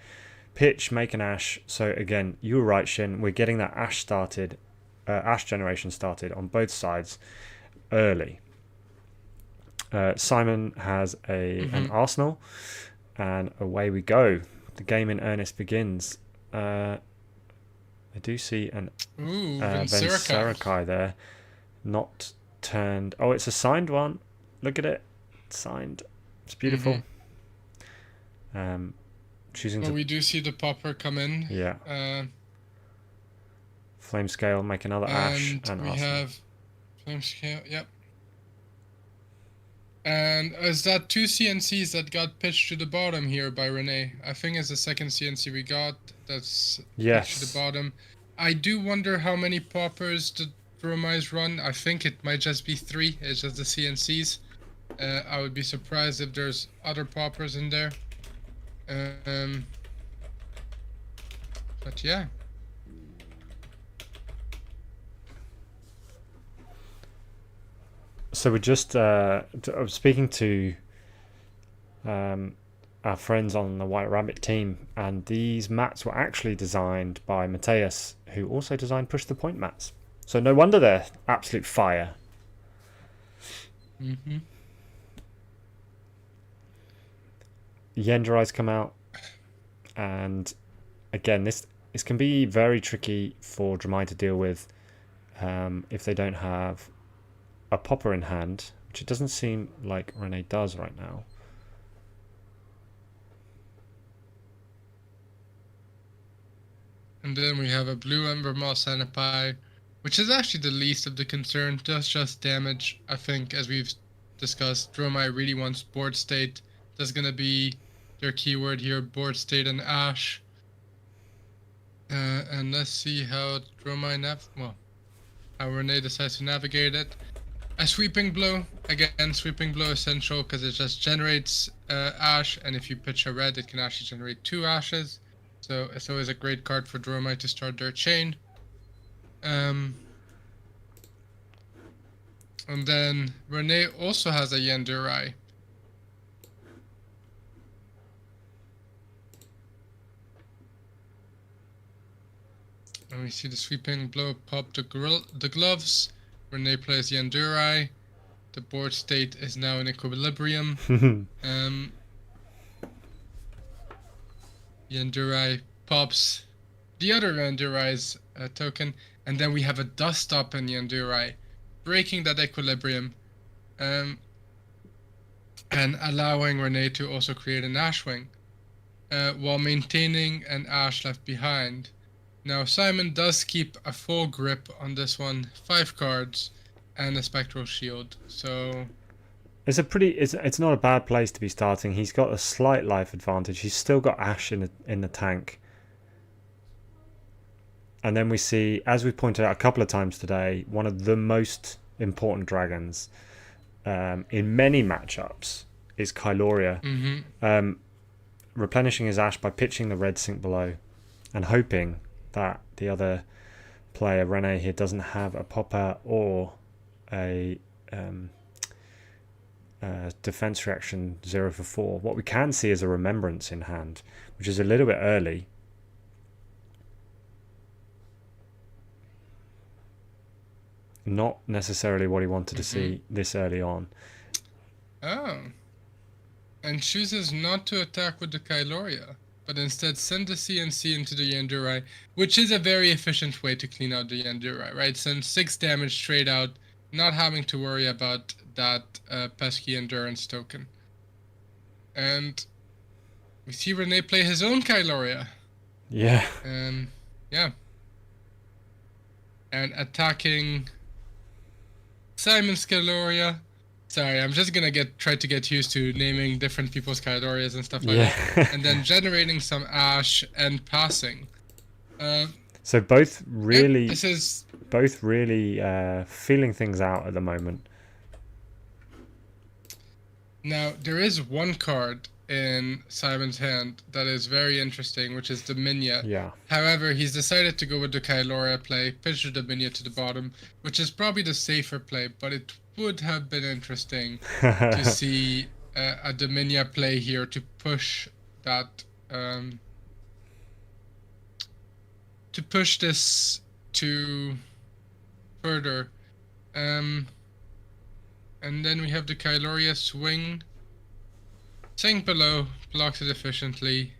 pitch, make an Ash. So again, you were right, Shin, we're getting that Ash started, Ash generation started on both sides early. Simon has an Arsenal, and away we go. The game in earnest begins. I do see an Viscerai there, not turned. Oh, it's a signed one. Look at it, it's signed. It's beautiful. Choosing to. We do see the popper come in. Yeah. Flame Scale, make another Ash, and we Arsenal. have Flame Scale. Yep. And is that 2 CNCs that got pitched to the bottom here by Rene? I think it's the second CNC we got that's pitched to the bottom. I do wonder how many poppers the Dromais run. I think it might just be 3. It's just the CNCs. I would be surprised if there's other poppers in there. But yeah. So we're just speaking to our friends on the White Rabbit team, and these mats were actually designed by Mateus, who also designed Push the Point mats. So no wonder they're absolute fire. Yenderai's come out, and again, this can be very tricky for Dromai to deal with if they don't have a popper in hand, which it doesn't seem like Rene does right now. And then we have a blue Ember Moss and a Pie, which is actually the least of the concern. Does just damage, I think, as we've discussed. Dromai really wants board state. That's going to be their keyword here, board state and Ash. And let's see how Dromai how Renee decides to navigate it. A sweeping blow. Again, sweeping blow essential because it just generates ash, and if you pitch a red, it can actually generate 2 ashes. So it's always a great card for Dromai to start their chain. And then Renee also has a Yendurai. And we see the sweeping blow pop the gloves. Renee plays Yendurai. The board state is now in equilibrium. Yendurai pops the other Yendurai's token, and then we have a dust up in Yendurai, breaking that equilibrium, and allowing Renee to also create an Ashwing, while maintaining an Ash left behind. Now Simon does keep a full grip on this one, 5 cards, and a Spectral Shield, so... It's not a bad place to be starting. He's got a slight life advantage. He's still got Ash in the tank. And then we see, as we pointed out a couple of times today, one of the most important dragons in many matchups is Kyloria. Replenishing his Ash by pitching the red sink below and hoping that the other player, Renee here, doesn't have a popper or a defense reaction 0 for 4. What we can see is a remembrance in hand, which is a little bit early. Not necessarily what he wanted to see this early on. Oh. And chooses not to attack with the Kyloria, but instead send the CNC into the Yendurai, which is a very efficient way to clean out the Yendurai, right? Send 6 damage straight out, not having to worry about that pesky endurance token. And we see Renee play his own Kyloria. Yeah. Yeah. And attacking Simon's Kyloria. Sorry, I'm just gonna try to get used to naming different people's Kylorias and stuff like that. And then generating some Ash and passing. So both really, yeah, feeling things out at the moment. Now, there is one card in Simon's hand that is very interesting, which is Dominia. Yeah. However, he's decided to go with the Kyloria play, pitch the Dominia to the bottom, which is probably the safer play, but it would have been interesting to see a Dominia play here to push that, to push this to further. And then we have the Kyloria swing. Sink below, blocks it efficiently.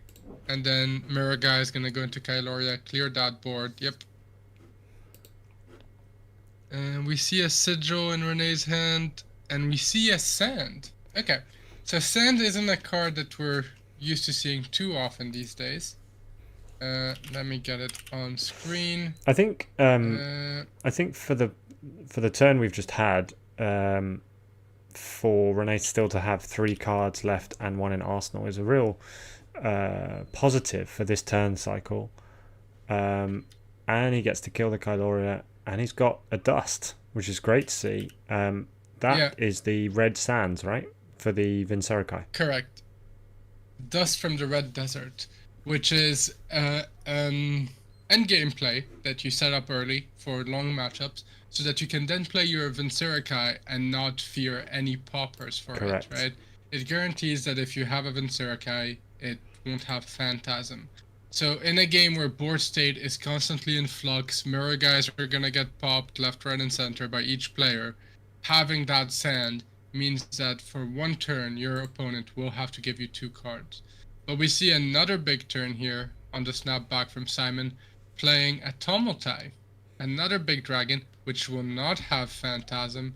And then Mirror Guy is gonna go into Kyloria, clear that board, yep. And we see a Sigil in Renee's hand, and we see a Sand. Okay, so Sand isn't a card that we're used to seeing too often these days. Let me get it on screen. I think for the turn we've just had, for Renee still to have 3 cards left and 1 in arsenal is a real positive for this turn cycle. And he gets to kill the Kyloria, and he's got a dust, which is great to see. That is the red sands, right? For the Viscerai. Correct. Dust from the Red Desert, which is endgame play that you set up early for long matchups, so that you can then play your Viscerai and not fear any poppers for it, right? It guarantees that if you have a Viscerai, it won't have Phantasm. So in a game where board state is constantly in flux, mirror guys are gonna get popped left, right, and center by each player, having that sand means that for one turn, your opponent will have to give you 2 cards. But we see another big turn here on the snapback from Simon, playing a Tumultai, another big dragon, which will not have Phantasm.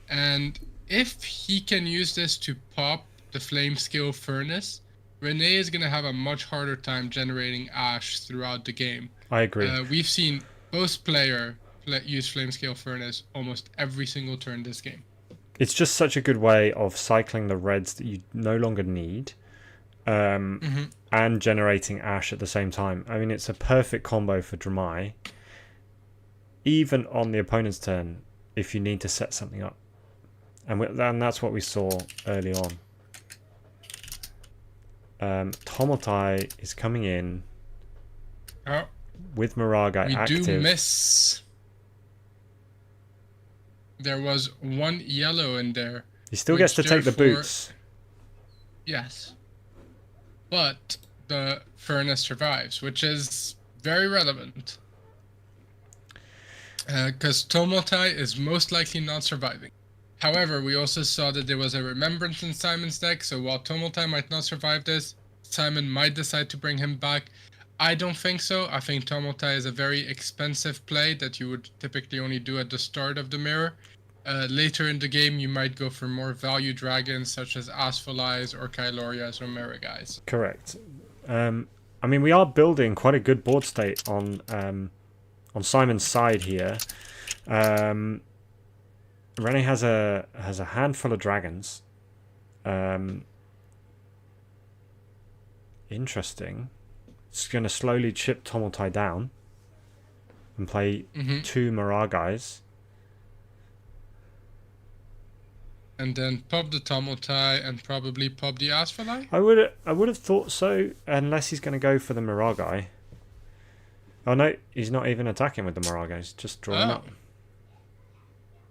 And if he can use this to pop the Flame Scale Furnace, Renee is going to have a much harder time generating Ash throughout the game. I agree. We've seen both players use Flame Scale Furnace almost every single turn this game. It's just such a good way of cycling the reds that you no longer need, and generating Ash at the same time. I mean, it's a perfect combo for Dromai. even on the opponent's turn if you need to set something up. And that's what we saw early on. Tomotai is coming in with Miragai active. We do miss. There was one yellow in there. He still gets to take the boots. Yes. But the furnace survives, which is very relevant. Because Tomotai is most likely not surviving. However, we also saw that there was a remembrance in Simon's deck, so while Tomotai might not survive this, Simon might decide to bring him back. I don't think so. I think Tomotai is a very expensive play that you would typically only do at the start of the mirror. Later in the game, you might go for more value dragons such as Asphalais or Kylorias or Merigais. Correct. I mean, we are building quite a good board state on Simon's side here. Rene has a handful of dragons. Interesting. It's going to slowly chip Tomotai down and play 2 Miragais. And then pop the Tomotai and probably pop the Asphalai? I would have thought so, unless he's going to go for the Miragai. Oh no, he's not even attacking with the Miragais, just drawing up.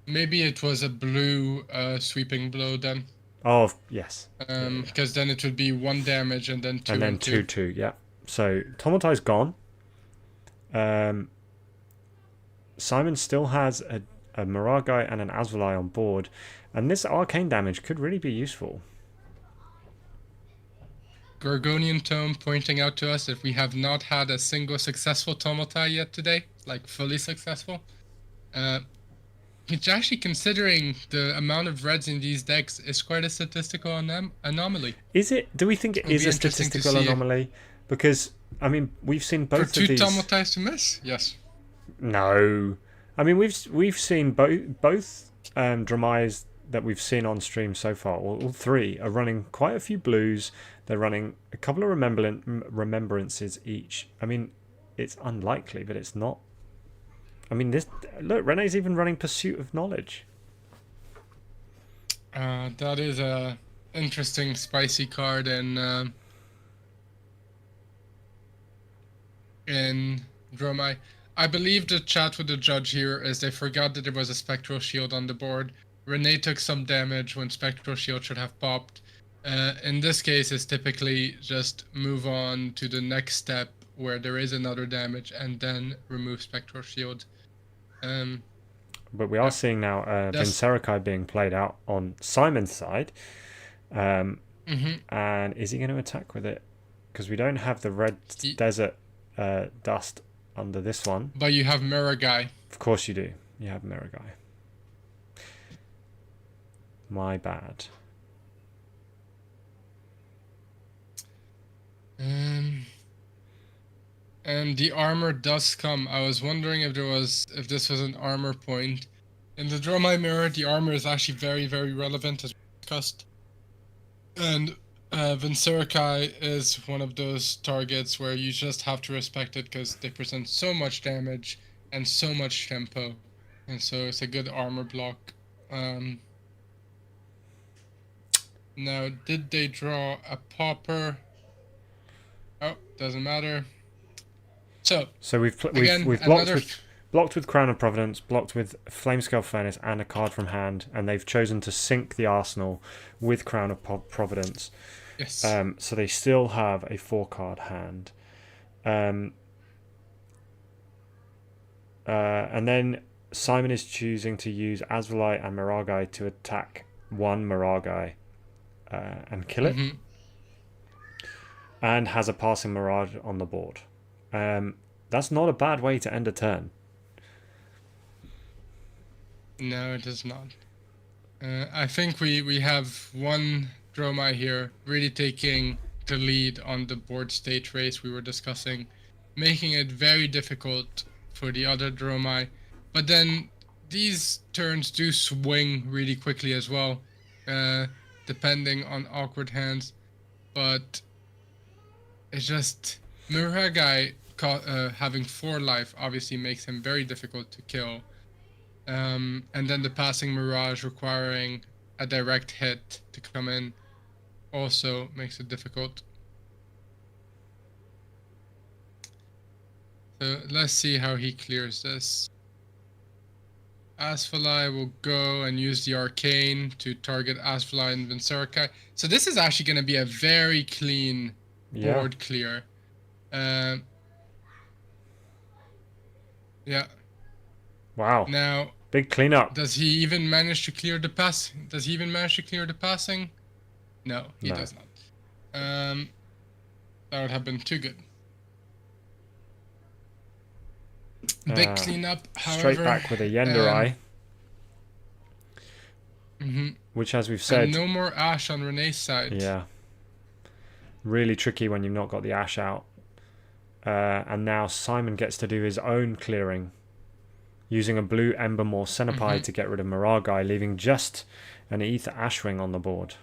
Maybe it was a blue sweeping blow then. Oh, yes. Because then it would be 1 damage and then 2 and then 2/2, yeah. So Tomotai's gone. Simon still has a Miragai and an Asphalai on board, and this arcane damage could really be useful. Gorgonian Tome pointing out to us that we have not had a single successful Tomotai yet today, like fully successful. Which actually, considering the amount of reds in these decks, is quite a statistical anomaly. Is it? Do we think it is a statistical anomaly? Because, I mean, we've seen both for of these... 2 Tomotais to miss? Yes. No. I mean, we've seen both Dromais that we've seen on stream so far, all 3, are running quite a few blues. They're running a couple of remembrances each. I mean, it's unlikely, but it's not. I mean, look, Rene's even running Pursuit of Knowledge. That is a interesting spicy card in Dromai. I believe the chat with the judge here is they forgot that there was a Spectral Shield on the board. Rene took some damage when Spectral Shield should have popped. In this case, it's typically just move on to the next step where there is another damage and then remove Spectral Shield. But we are seeing now Viscerai being played out on Simon's side. And is he going to attack with it? Because we don't have the red desert dust under this one. But you have Miragai. Of course you do. You have Miragai. My bad. And the armor does come. I was wondering if this was an armor point. In the Dromai mirror, the armor is actually very, very relevant, as we discussed. And Viscerai is one of those targets where you just have to respect it because they present so much damage and so much tempo. And so it's a good armor block. Now, did they draw a pauper? Oh, doesn't matter. So we've blocked with Crown of Providence, blocked with Flamescale Furnace and a card from hand, and they've chosen to sink the arsenal with Crown of Providence. Yes. So they still have a 4-card hand. And then Simon is choosing to use Asphalai and Miragai to attack one Miragai and kill it. And has a passing Mirage on the board. That's not a bad way to end a turn. No, it is not. I think we have one Dromai here really taking the lead on the board state race we were discussing, making it very difficult for the other Dromai. But then these turns do swing really quickly as well, depending on awkward hands. But it's just Miragai having 4 life obviously makes him very difficult to kill. And then the passing Mirage requiring a direct hit to come in also makes it difficult. So let's see how he clears this. Asphalai will go and use the Arcane to target Asphalai and Viscerai. So this is actually going to be a very clean board clear. Yeah. Wow. Now, big cleanup. Does he even manage to clear the pass? Does he even manage to clear the passing? No, he does not. That would have been too good. Big cleanup, however. Straight back with a Yenderai. Which, as we've said... And no more Ash on Renee's side. Yeah. Really tricky when you've not got the Ash out. And now Simon gets to do his own clearing. Using a blue Embermore Centipede to get rid of Miragai, leaving just an Ether Ashwing on the board.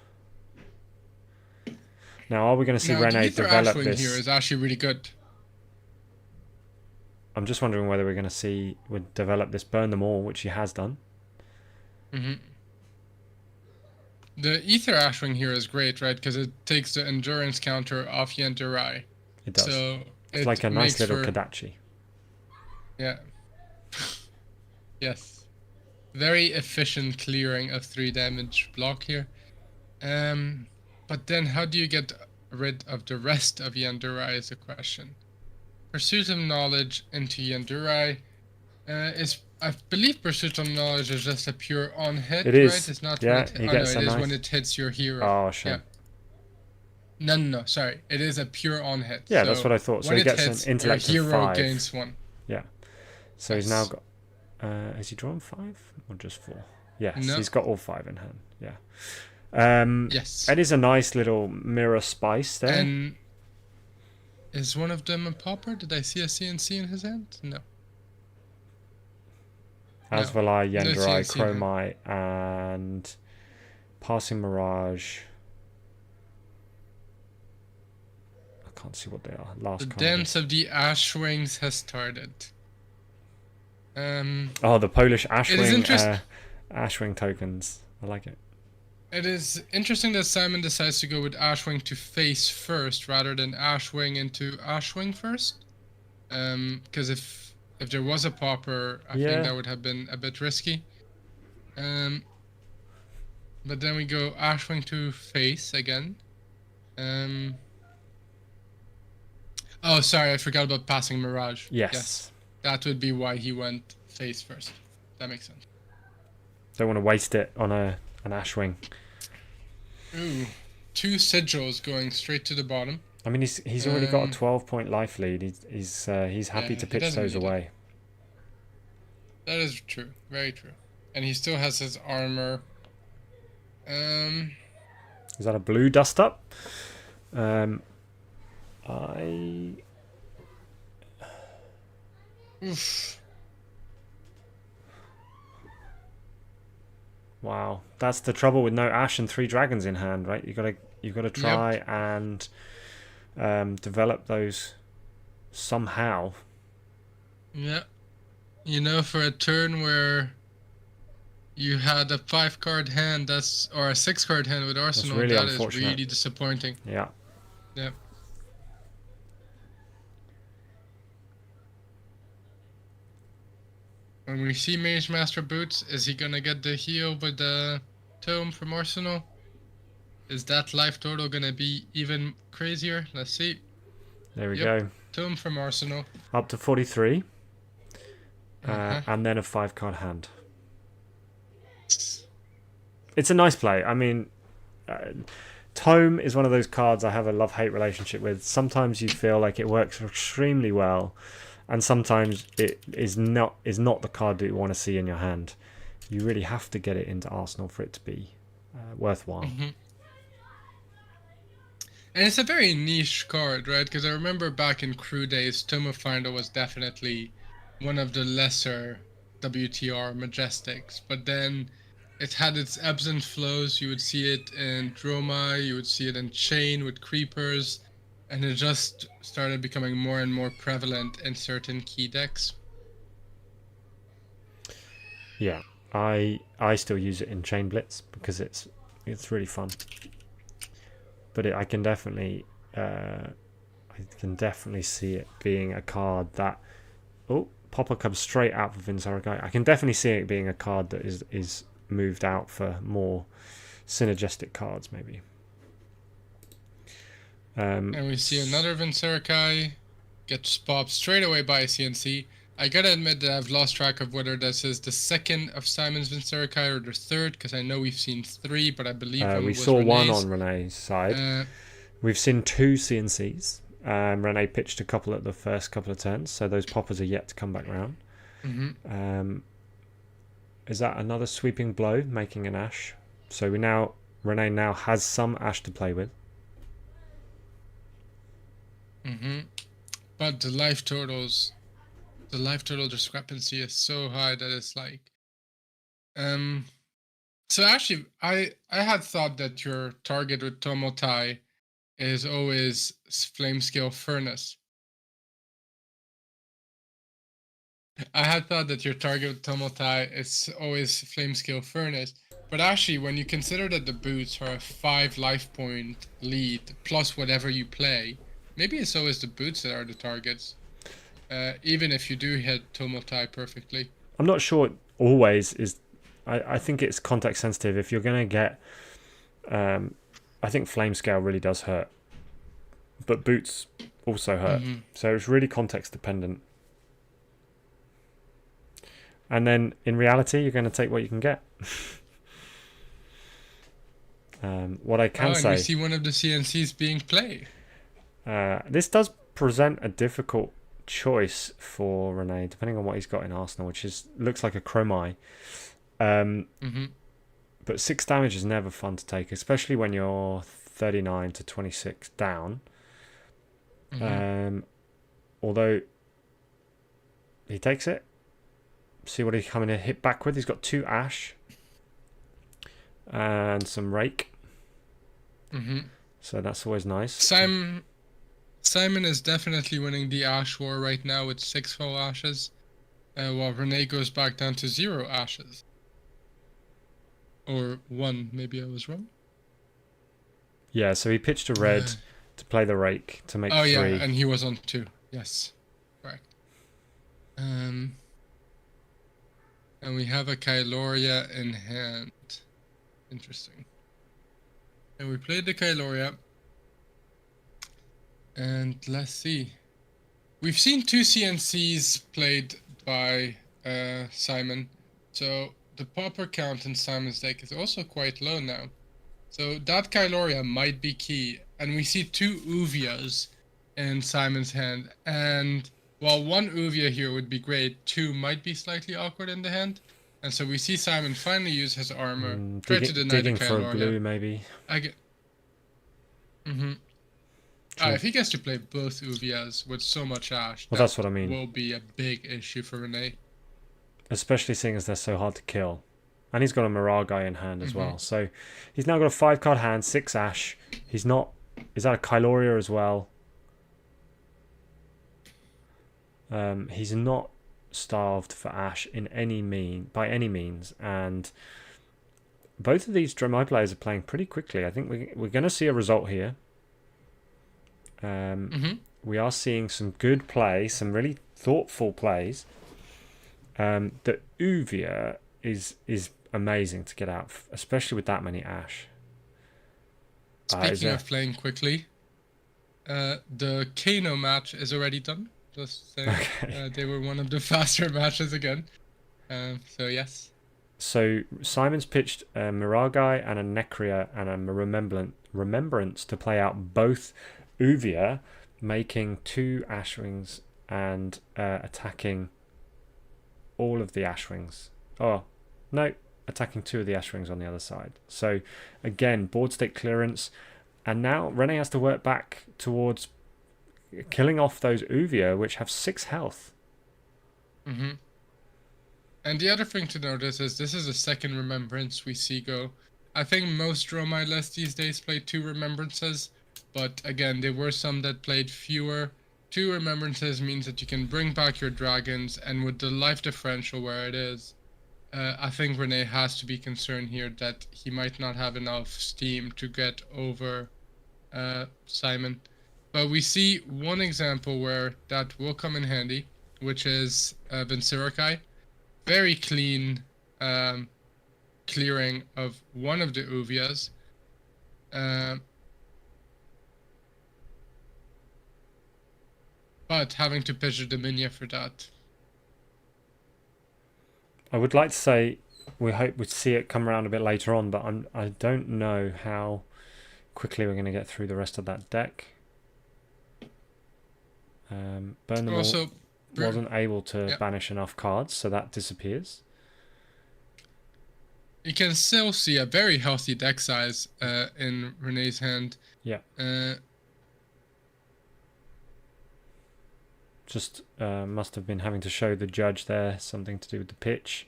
Now, are we going to see Renee develop Ashwing this? Here is actually really good. I'm just wondering whether we're going to see would develop this Burn Them All, which he has done. The Ether Ashwing here is great, right? Because it takes the endurance counter off Yenderai. It does. So it's like a nice little Kadachi. Yeah. Yes. Very efficient clearing of 3 damage block here. But then how do you get rid of the rest of Yenderai is a question. Pursuit of Knowledge into Yenderai is, I believe Pursuit of Knowledge is just a pure on hit, it is. Right? It's not yeah, when it, he gets no, it is nice... when it hits your hero. Oh, shit. Yeah. No, sorry. It is a pure on hit. Yeah, so that's what I thought. So he gets an intellect your of hero 5. gains 1. Yeah. So he's now got... has he drawn 5 or just 4? Yes, no. He's got all 5 in hand. Yeah. Yes. It is a nice little mirror spice there. And is one of them a popper? Did I see a CNC in his hand? No. Asvalai, Yenderai, No Chromai, and Passing Mirage. I can't see what they are. The dance of the Ashwings has started. Oh, the Polish Ashwing, Ashwing tokens. I like it. It is interesting that Simon decides to go with Ashwing to face first rather than Ashwing into Ashwing first. Because if there was a popper, I think that would have been a bit risky. But then we go Ashwing to face again. Oh, sorry, I forgot about passing Mirage. Yes. That would be why he went face first. That makes sense. Don't want to waste it on an Ashwing. Ooh, 2 sigils going straight to the bottom. I mean, he's already got a 12-point life lead. He's happy to pitch those away. That is true, very true. And he still has his armor. Is that a blue dust up? Oof. Wow, that's the trouble with no Ash and 3 dragons in hand, right? You've got to try and develop those somehow. Yeah, you know, for a turn where you had a 5-card hand, or a 6-card hand with Arsenal, really that is unfortunate. really disappointing. Yeah. Yeah. When we see Mage Master Boots, is he gonna get the heal with the tome from Arsenal? Is that life total gonna be even crazier? Let's see. There we go. Tome from Arsenal. Up to 43. And then a 5-card hand. It's a nice play. I mean, Tome is one of those cards I have a love-hate relationship with. Sometimes you feel like it works extremely well, and sometimes it is not the card that you want to see in your hand. You really have to get it into Arsenal for it to be worthwhile. And it's a very niche card, right? Because I remember back in Crew days, Tome of Finder was definitely one of the lesser WTR Majestics. But then it had its ebbs and flows. You would see it in Dromai, you would see it in Chain with Creepers. and it just started becoming more and more prevalent in certain key decks. Yeah, I still use it in Chain Blitz because it's really fun. But I can definitely see it being a card that Popper comes straight out for Viscerai. I can definitely see it being a card that is moved out for more synergistic cards, maybe. And we see another Viscerai gets popped straight away by a CNC. I gotta admit that I've lost track of whether this is the second of Simon's Viscerai or the third, because I know we've seen 3, but I believe one we was saw one Renee's. on Renee's side. We've seen 2 CNCs. Renee pitched a couple at the first couple of turns, so those poppers are yet to come back round. Is that another sweeping blow, making an Ash? So Renee now has some Ash to play with. But the life total discrepancy is so high that it's like, so actually, I had thought that your target with Tomotai is always Flame Scale Furnace. I had thought that your target with Tomotai is always Flame Scale Furnace, but actually, when you consider that the boots are a 5 life point lead plus whatever you play, maybe it's always the boots that are the targets, even if you do hit Tomotai perfectly. I'm not sure it always is. I think it's context sensitive. If you're going to get... I think Flame Scale really does hurt. But boots also hurt. So it's really context dependent. And then in reality, you're going to take what you can get. What I can say... and we see one of the CNCs being played. This does present a difficult choice for Renee, depending on what he's got in Arsenal, which looks like a Dromai. But 6 damage is never fun to take, especially when you're 39 to 26 down. Although he takes it. See what he's coming to hit back with. He's got 2 Ash and some Rake. So that's always nice. Simon is definitely winning the Ash war right now with 6 full Ashes, while Renee goes back down to 0 Ashes. Or 1, maybe I was wrong. Yeah, so he pitched a red to play the Rake to make 3. Oh yeah, and he was on 2. Yes, correct. And we have a Kyloria in hand. Interesting. And we played the Kyloria. And let's see. We've seen 2 CNCs played by Simon. So the popper count in Simon's deck is also quite low now. So that Kyloria might be key. And we see 2 Uvias in Simon's hand. And while 1 Uvia here would be great, 2 might be slightly awkward in the hand. And so we see Simon finally use his armor. Try to deny the digging for a Kyloria. blue, maybe. If he gets to play both Uvias with so much Ash, well, that's what I mean. Will be a big issue for Renee. Especially seeing as they're so hard to kill. And he's got a Mirage in hand as well. So he's now got a 5-card hand, 6 Ash. He's not... Is that a Kyloria as well? He's not starved for Ash by any means. And both of these Dromai players are playing pretty quickly. I think we're going to see a result here. We are seeing some good play, some really thoughtful plays. The Uvia is amazing to get out, especially with that many Ash. Speaking of playing quickly, the Kano match is already done. Just saying, they were one of the faster matches again. So yes. So Simon's pitched a Mirage and a Necria and a Remembrance to play out both Uvia, making 2 Ashwings and attacking all of the Ashwings. Oh, no, attacking 2 of the Ashwings on the other side. So again, board state clearance, and now Renee has to work back towards killing off those Uvia, which have 6 health. And the other thing to notice is this is the second Remembrance we see go. I think most Dromai lists these days play 2 Remembrances, but again, there were some that played fewer. 2 remembrances means that you can bring back your dragons, and with the life differential where it is, I think Renee has to be concerned here that he might not have enough steam to get over Simon. But we see one example where that will come in handy, which is Viscerai. Very clean clearing of one of the Uvias. But having to pitch a Dominia for that. I would like to say we hope we'd see it come around a bit later on, but I don't know how quickly we're going to get through the rest of that deck. Burn them all wasn't able to banish enough cards, so that disappears. You can still see a very healthy deck size in Renee's hand. Yeah. Just must have been having to show the judge there something to do with the pitch.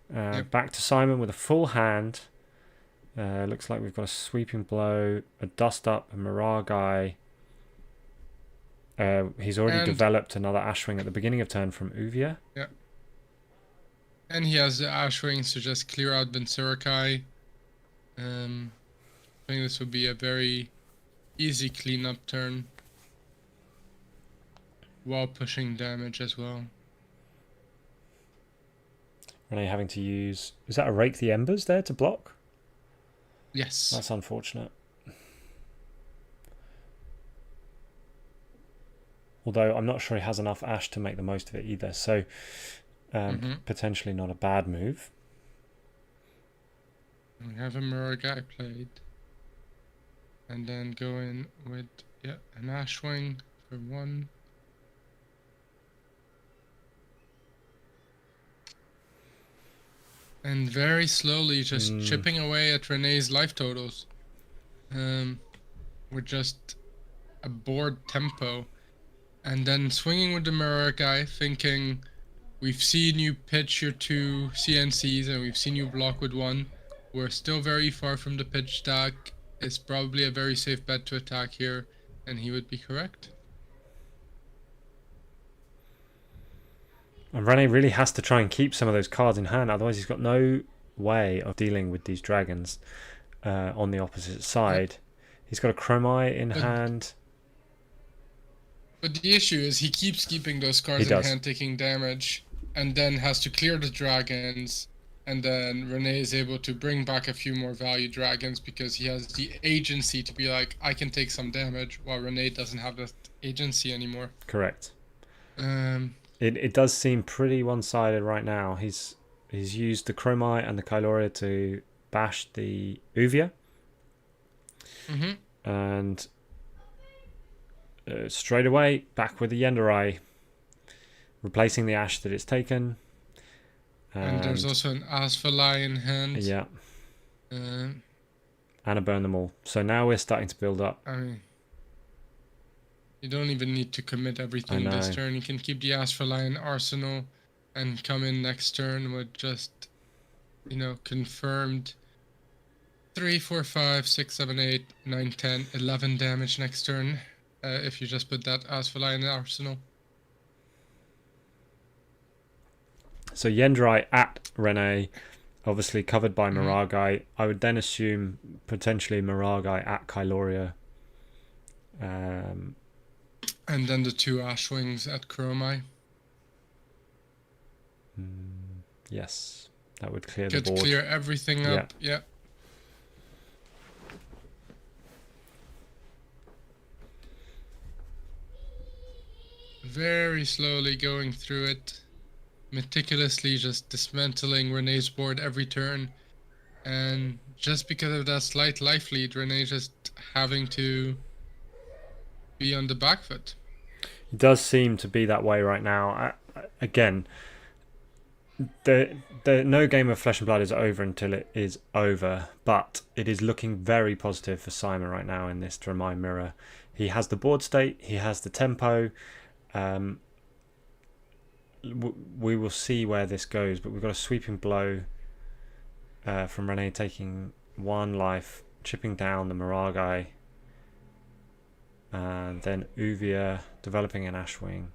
Back to Simon with a full hand. Looks like we've got a sweeping blow, a dust up, a Miragai. He's already developed another Ashwing at the beginning of turn from Uvia. Yeah. And he has the Ashwings to just clear out Viscerai. I think this would be a very easy cleanup turn, while pushing damage as well. Renee having to use... Is that a Rake the Embers there to block? Yes. That's unfortunate. Although I'm not sure he has enough Ash to make the most of it either. So potentially not a bad move. We have a Miragai played. And then go in with an Ashwing for 1. And very slowly just chipping away at Renee's life totals. With just a bored tempo. And then swinging with the Miragai, thinking, we've seen you pitch your 2 CNCs and we've seen you block with 1. We're still very far from the pitch stack. It's probably a very safe bet to attack here, and he would be correct. And Renee really has to try and keep some of those cards in hand, otherwise he's got no way of dealing with these dragons on the opposite side. He's got a Dromai in hand. But the issue is he keeps keeping those cards in hand, taking damage, and then has to clear the dragons, and then Renee is able to bring back a few more value dragons because he has the agency to be like, I can take some damage, while Renee doesn't have that agency anymore. Correct. It does seem pretty one-sided right now. He's used the Dromai and the Kyloria to bash the Uvia. And straight away, back with the Yenderai, replacing the Ash that it's taken. And there's also an Asfalai in hand. Yeah. And a Burn Them All. So now we're starting to build up. I mean, you don't even need to commit everything this turn. You can keep the Asfalai in Arsenal and come in next turn with just, confirmed 3, 4, 5, 6, 7, 8, 9, 10, 11 damage next turn. If you just put that Asfalai in the Arsenal. So Yenderai at Renee, obviously covered by Miragai. I would then assume potentially Miragai at Kyloria. And then the 2 Ashwings at Dromai. Yes, that would clear the board. Clear everything up, yeah. Very slowly going through it. Meticulously just dismantling Renee's board every turn. And just because of that slight life lead, Renee just having to be on the back foot. It does seem to be that way right now. Again, no game of Flesh and Blood is over until it is over, but it is looking very positive for Simon right now in this Dromai mirror. He has the board state, he has the tempo. We will see where this goes, but we've got a sweeping blow from Renee taking 1 life, chipping down the Miragai. And then Uvia developing an Ashwing.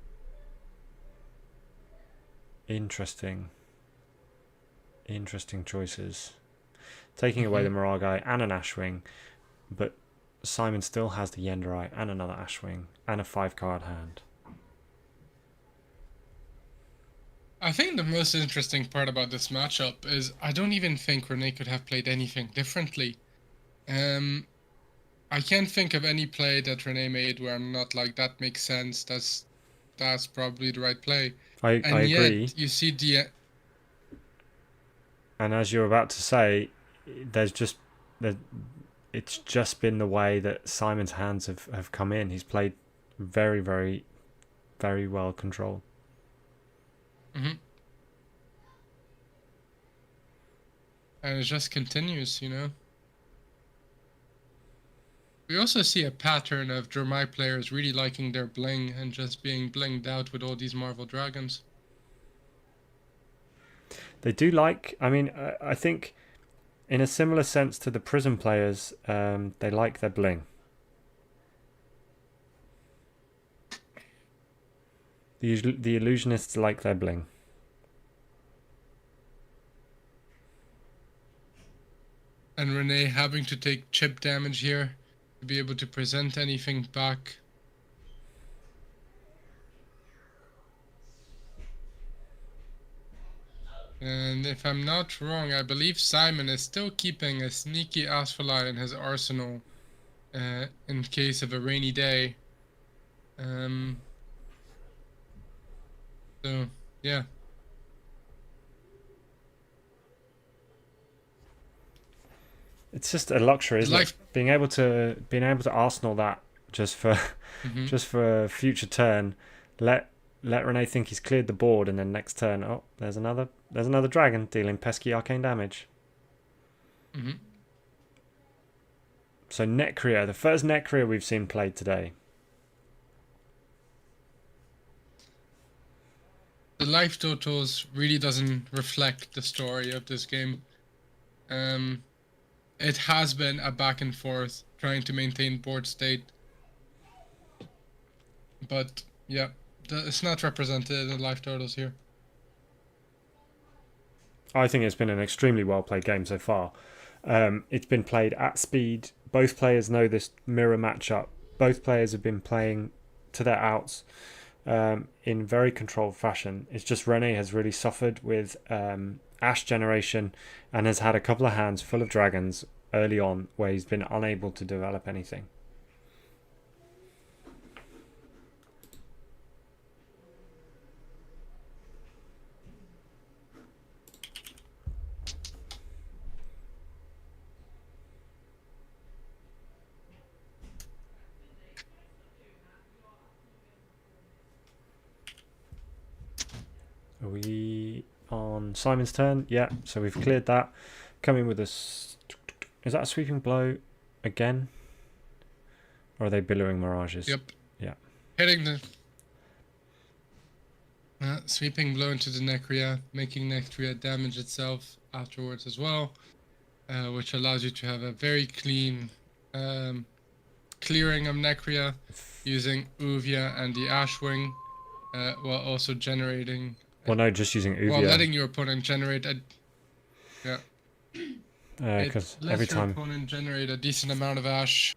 Interesting choices. Taking away the Miragai and an Ashwing, but Simon still has the Yenderai and another Ashwing and a 5-card hand. I think the most interesting part about this matchup is I don't even think Rene could have played anything differently. I can't think of any play that Rene made where I'm not like, that makes sense, that's probably the right play. I agree. Yet you see the... And as you're about to say, it's just been the way that Simon's hands have come in. He's played very, very, very well controlled. And it just continues, you know. We also see a pattern of Dromai players really liking their bling and just being blinged out with all these Marvel Dragons. They do like, I mean, I think in a similar sense to the Prism players, they like their bling. The illusionists like their bling. And Rene having to take chip damage here to be able to present anything back. And if I'm not wrong, I believe Simon is still keeping a sneaky Asphalite in his arsenal in case of a rainy day. So, yeah. It's just a luxury, isn't it? Being able to arsenal that just for just for a future turn. Let Rene think he's cleared the board, and then next turn, oh, there's another dragon dealing pesky arcane damage. So Necria, the first Necria we've seen played today. The life totals really doesn't reflect the story of this game. It has been a back and forth trying to maintain board state, but yeah, it's not represented in the life totals here. I think it's been an extremely well played game so far. It's been played at speed. Both players know this mirror matchup. Both players have been playing to their outs in very controlled fashion. It's just Rene has really suffered with Ash generation and has had a couple of hands full of dragons early on where he's been unable to develop anything. Are we on Simon's turn? Yeah, so we've cleared that. Coming with is that a sweeping blow again? Or are they billowing mirages? Yep. Yeah. Hitting the sweeping blow into the Necria, making Necria damage itself afterwards as well, which allows you to have a very clean clearing of Necria using Uvia and the Ashwing, while also generating... Well, no, just using Uvia. While letting your opponent generate a... Yeah. Because every time... your opponent generate a decent amount of Ash.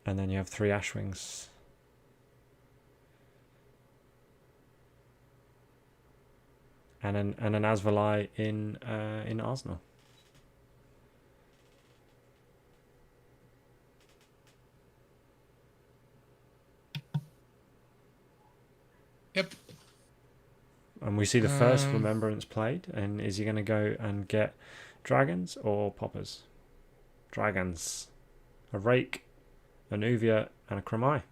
And then you have 3 Ashwings. And an Asvalai in Arsenal. Yep. And we see the first Remembrance played. And is he going to go and get dragons or poppers? Dragons. A Rake, an Uvia, and a Dromai.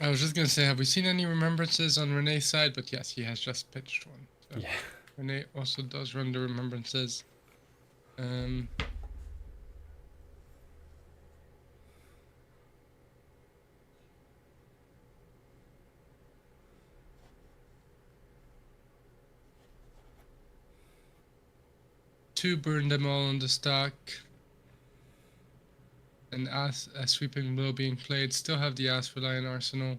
I was just going to say, have we seen any remembrances on Rene's side? But yes, he has just pitched one. So yeah. Rene also does run the remembrances. 2 burn them all on the stack. And as a sweeping blow being played, still have the Viscerai in arsenal.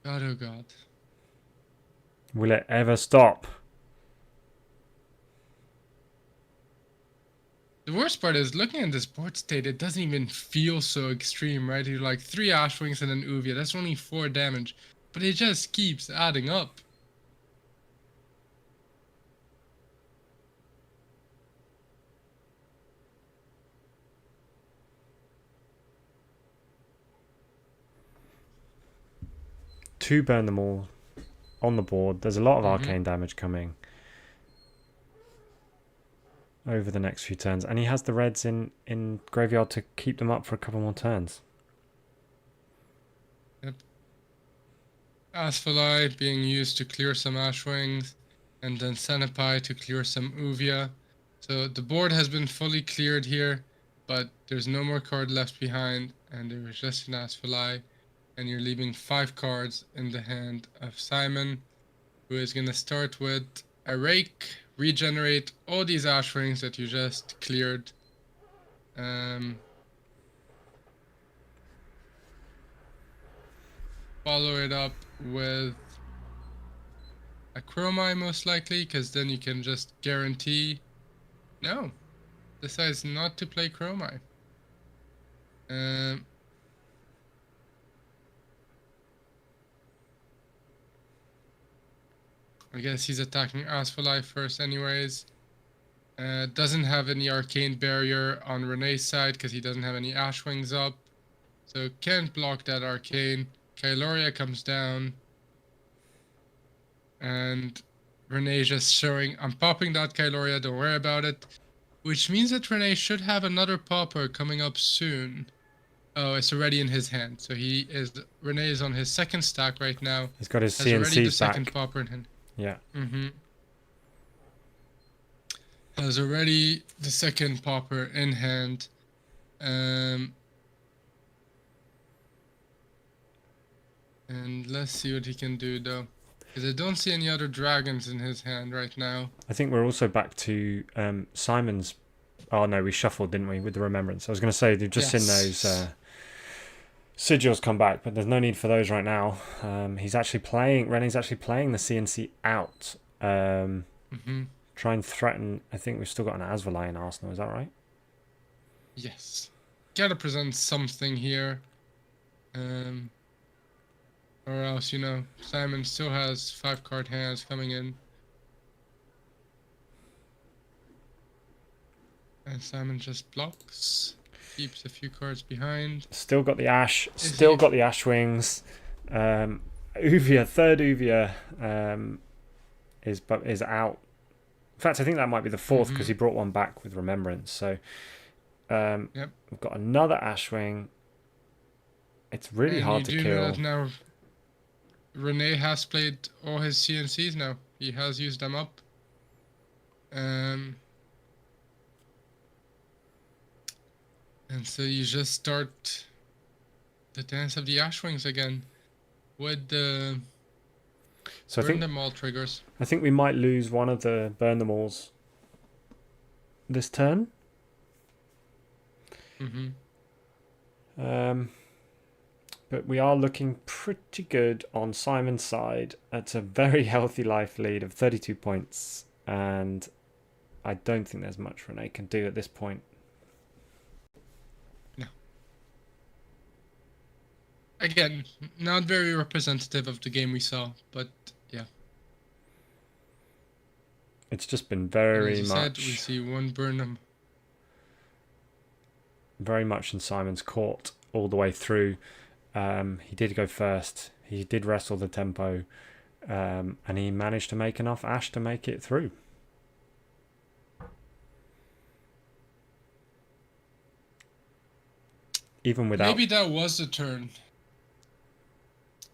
God, oh god. Will it ever stop? The worst part is, looking at this board state, it doesn't even feel so extreme, right? You're like 3 Ashwings and an Uvia, that's only 4 damage. But it just keeps adding up. To burn them all on the board. There's a lot of arcane damage coming over the next few turns, and he has the reds in graveyard to keep them up for a couple more turns. Yep. Viscerai being used to clear some Ashwings, and then Senepai to clear some Uvia. So the board has been fully cleared here, but there's no more card left behind, and there is just an Viscerai. And you're leaving 5 cards in the hand of Simon, who is going to start with a Rake, regenerate all these Ashwings that you just cleared. Follow it up with a Dromai most likely, because then you can just guarantee... No, decides not to play Dromai. I guess he's attacking Viscerai first anyways. Doesn't have any arcane barrier on Renee's side because he doesn't have any Ashwings up. So can't block that arcane. Kailoria comes down. And Renee just showing, I'm popping that Kailoria, don't worry about it. Which means that Renee should have another popper coming up soon. Oh, it's already in his hand. So Renee is on his second stack right now. He's got his has already CNC the stack. second popper in hand. Yeah. Has already the second popper in hand. And let's see what he can do though. Because I don't see any other dragons in his hand right now. I think we're also back to Simon's... Oh no, we shuffled, didn't we, with the Remembrance. I was going to say, they've just seen those sigils come back, but there's no need for those right now. Renee's actually playing the CNC out. Try and threaten... I think we've still got an Viscerai in Arsenal, is that right? Yes. Gotta present something here. Or else, Simon still has 5 card hands coming in. And Simon just blocks. Keeps a few cards behind. Still got the Ash. Still got the Ashwings. Uvia, third Uvia is out. In fact, I think that might be the fourth because he brought one back with Remembrance. So we've got another Ashwing. It's really hard to kill. Know that now Renee has played all his CNCs now. He has used them up. And so you just start the dance of the Ashwings again with the burn them all triggers. I think we might lose one of the burn them alls this turn. But we are looking pretty good on Simon's side. It's a very healthy life lead of 32 points, and I don't think there's much Renee can do at this point. No. Again, not very representative of the game we saw, but yeah. It's just been very As you much... said, we see one Burnham. Very much in Simon's court all the way through. He did go first. He did wrestle the tempo. And he managed to make enough Ash to make it through. Even without... Maybe that was a turn.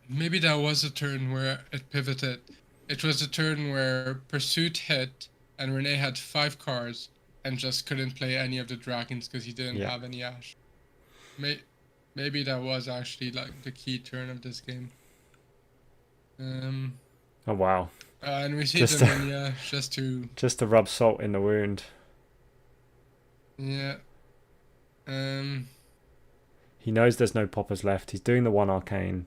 Maybe that was a turn where it pivoted. It was a turn where Pursuit hit and Renee had 5 cards and just couldn't play any of the dragons because he didn't have any Ash. Maybe that was actually like the key turn of this game. Oh wow. And we see Just them in, yeah, just to rub salt in the wound. Yeah. He knows there's no poppers left. He's doing the one arcane.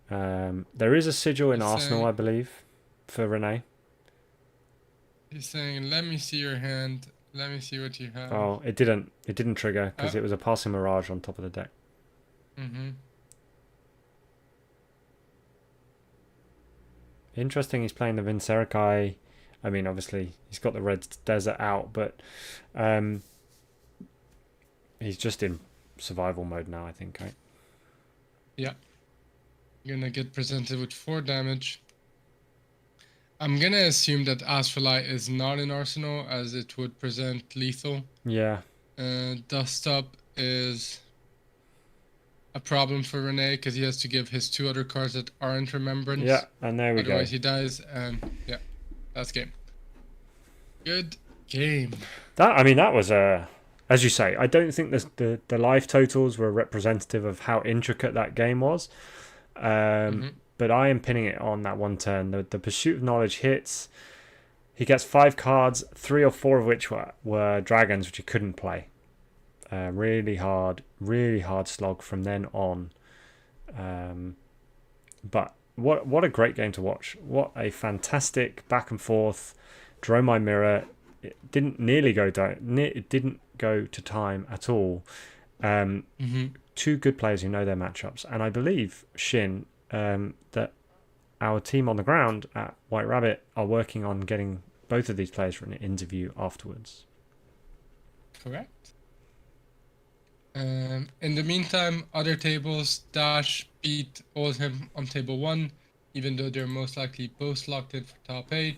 There is a sigil in Arsenal, I believe, for Renee. He's saying, "Let me see your hand. Let me see what you have." Oh, it didn't trigger because it was a passing mirage on top of the deck. Interesting. He's playing the Viscerai. I mean, obviously he's got the red desert out, but he's just in survival mode now, I think, right? Yeah. Gonna get presented with 4 damage. I'm gonna assume that Astralight is not in Arsenal, as it would present lethal. Yeah. Dust Up is a problem for Renee, because he has to give his 2 other cards that aren't Remembrance. Yeah, and there we go. Otherwise he dies, and yeah, that's game. Good game. That was as you say, I don't think the life totals were representative of how intricate that game was. But I am pinning it on that one turn. The Pursuit of Knowledge hits. He gets 5 cards, 3 or 4 of which were dragons, which he couldn't play. Really hard slog from then on. But what a great game to watch. What a fantastic back and forth. Dromai mirror. It didn't nearly go down. It didn't go to time at all. 2 good players who know their matchups, and I believe Shin that our team on the ground at White Rabbit are working on getting both of these players for an interview afterwards. Correct. In the meantime, other tables, Dash beat Oldhim on table 1, even though they're most likely both locked in for top 8.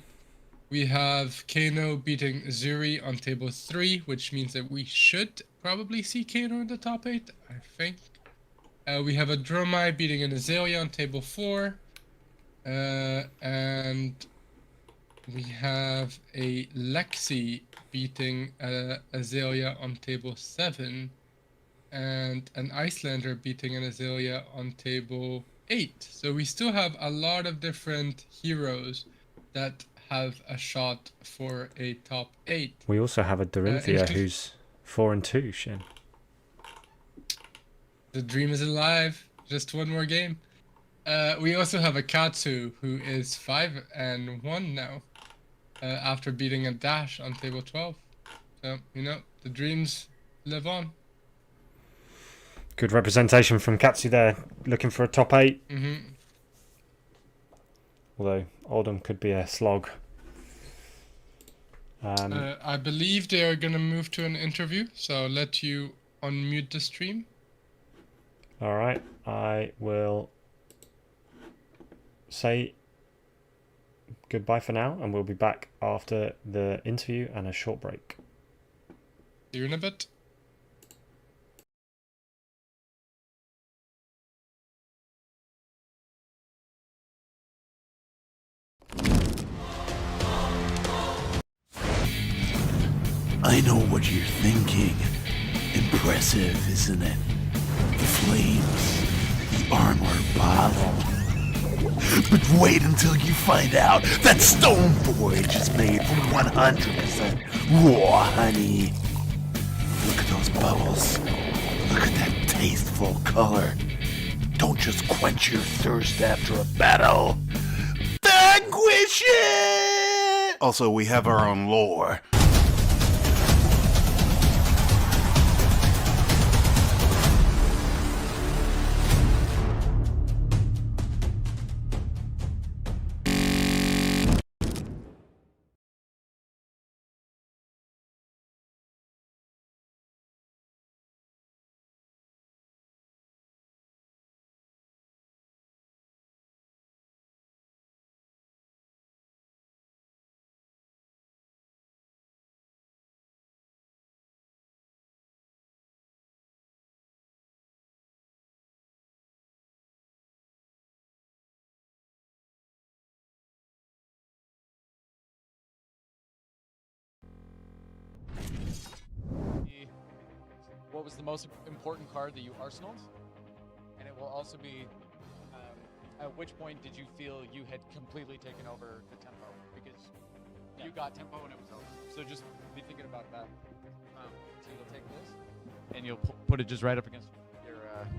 We have Kano beating Uzuri on table 3, which means that we should probably see Kano in the top 8, I think. We have a Dromai beating an Azalea on table 4. And we have a Lexi beating Azalea on table 7. And an Icelander beating an Azalea on table 8. So we still have a lot of different heroes that have a shot for a top 8. We also have a Dorinthia who's 4-2, Shin. The dream is alive. Just one more game. We also have a Katsu who is 5-1 now, after beating a Dash on table 12. So, the dreams live on. Good representation from Katsu there, looking for a top 8. Although Oldhim could be a slog. I believe they are going to move to an interview, so I'll let you unmute the stream. All right, I will say goodbye for now, and we'll be back after the interview and a short break. See you in a bit. I know what you're thinking. Impressive, isn't it? The flames, the armor bottle. But wait until you find out that Stone Forge is made from 100% raw honey. Look at those bubbles. Look at that tasteful color. Don't just quench your thirst after a battle. Vanquish it! Also, we have our own lore. What was the most important card that you arsenaled, and it will also be at which point did you feel you had completely taken over the tempo? Because you got tempo and it was over. So just be thinking about that. So you'll take this and you'll put it just right up against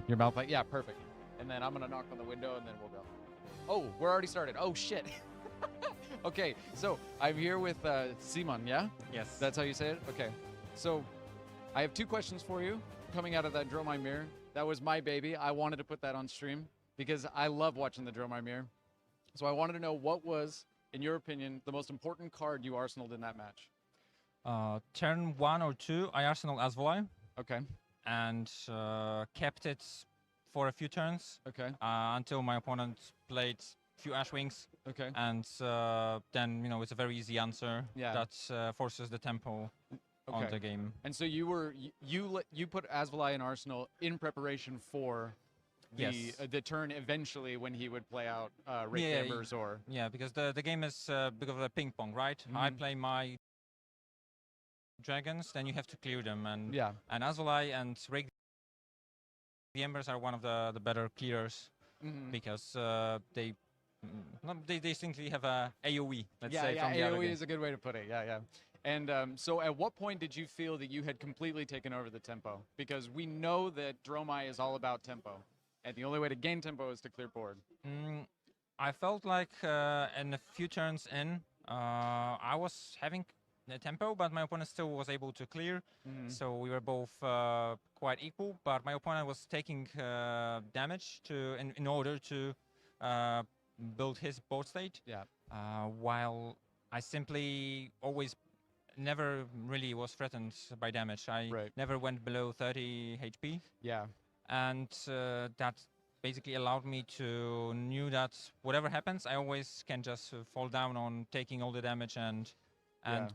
your mouth. Like, yeah, perfect. And then I'm gonna knock on the window and then we'll go. Oh, we're already started. Oh shit. Okay, so I'm here with Simon, yeah? Yes. That's how you say it? Okay. So I have 2 questions for you coming out of that Dromai mirror. That was my baby. I wanted to put that on stream because I love watching the Dromai mirror. So I wanted to know what was, in your opinion, the most important card you arsenaled in that match? Turn 1 or 2, I arsenal Azvolai. Okay. And kept it for a few turns. Okay. Until my opponent played few Ashwings. Okay. And then, you know, it's a very easy answer that forces the tempo on the game. And so you put Azvolai in Arsenal in preparation for the turn eventually when he would play out Rake Embers or... Yeah, because the game is a bit of a ping pong, right? I play my dragons, then you have to clear them. And Azvolai and Rake the Embers are one of the better clearers because they distinctly have a AoE, let's say. Yeah, from the other AoE game. is a good way to put it, yeah. And so at what point did you feel that you had completely taken over the tempo? Because we know that Dromai is all about tempo, and the only way to gain tempo is to clear board. I felt like in a few turns in, I was having the tempo, but my opponent still was able to clear. So we were both quite equal, but my opponent was taking damage in order to build his board state. Yeah. While I simply always never really was threatened by damage. I never went below 30 HP. Yeah. And that basically allowed me to knew that whatever happens, I always can just fall down on taking all the damage and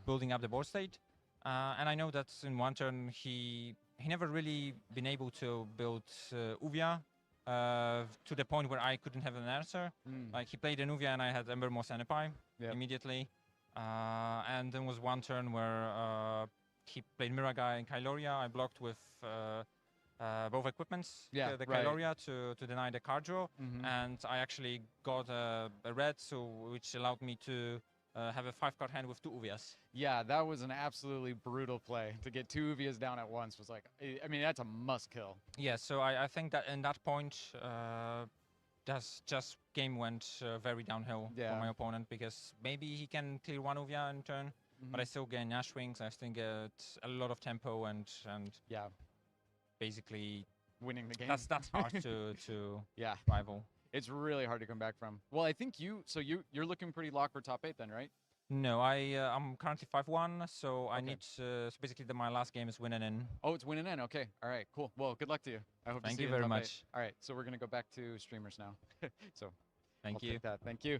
building up the board state. And I know that in one turn he never really been able to build Uvia to the point where I couldn't have an answer. Like he played an Uvia and I had Ember Moss Anipai immediately. And then was one turn where he played Miragai and Kyloria. I blocked with both equipments, the Kyloria to deny the card draw, and I actually got a red, which allowed me to have a 5-card hand with 2 Uvias. Yeah, that was an absolutely brutal play. To get 2 Uvias down at once was like, I mean, that's a must kill. Yeah, so I think that in that point, just game went very downhill for my opponent, because maybe he can clear 1 Uvia in turn, but I still gain Ashwings. I still get a lot of tempo and basically winning the game. That's hard to rival. It's really hard to come back from. Well, I think you're looking pretty locked for top 8 then, right? No, I'm currently 5-1, so I need so basically my last game is win and in. Oh, it's win and in. Okay, all right, cool. Well, good luck to you. I hope to see you very in top much. 8. All right, so we're gonna go back to streamers now. So thank you. Take that. Thank you.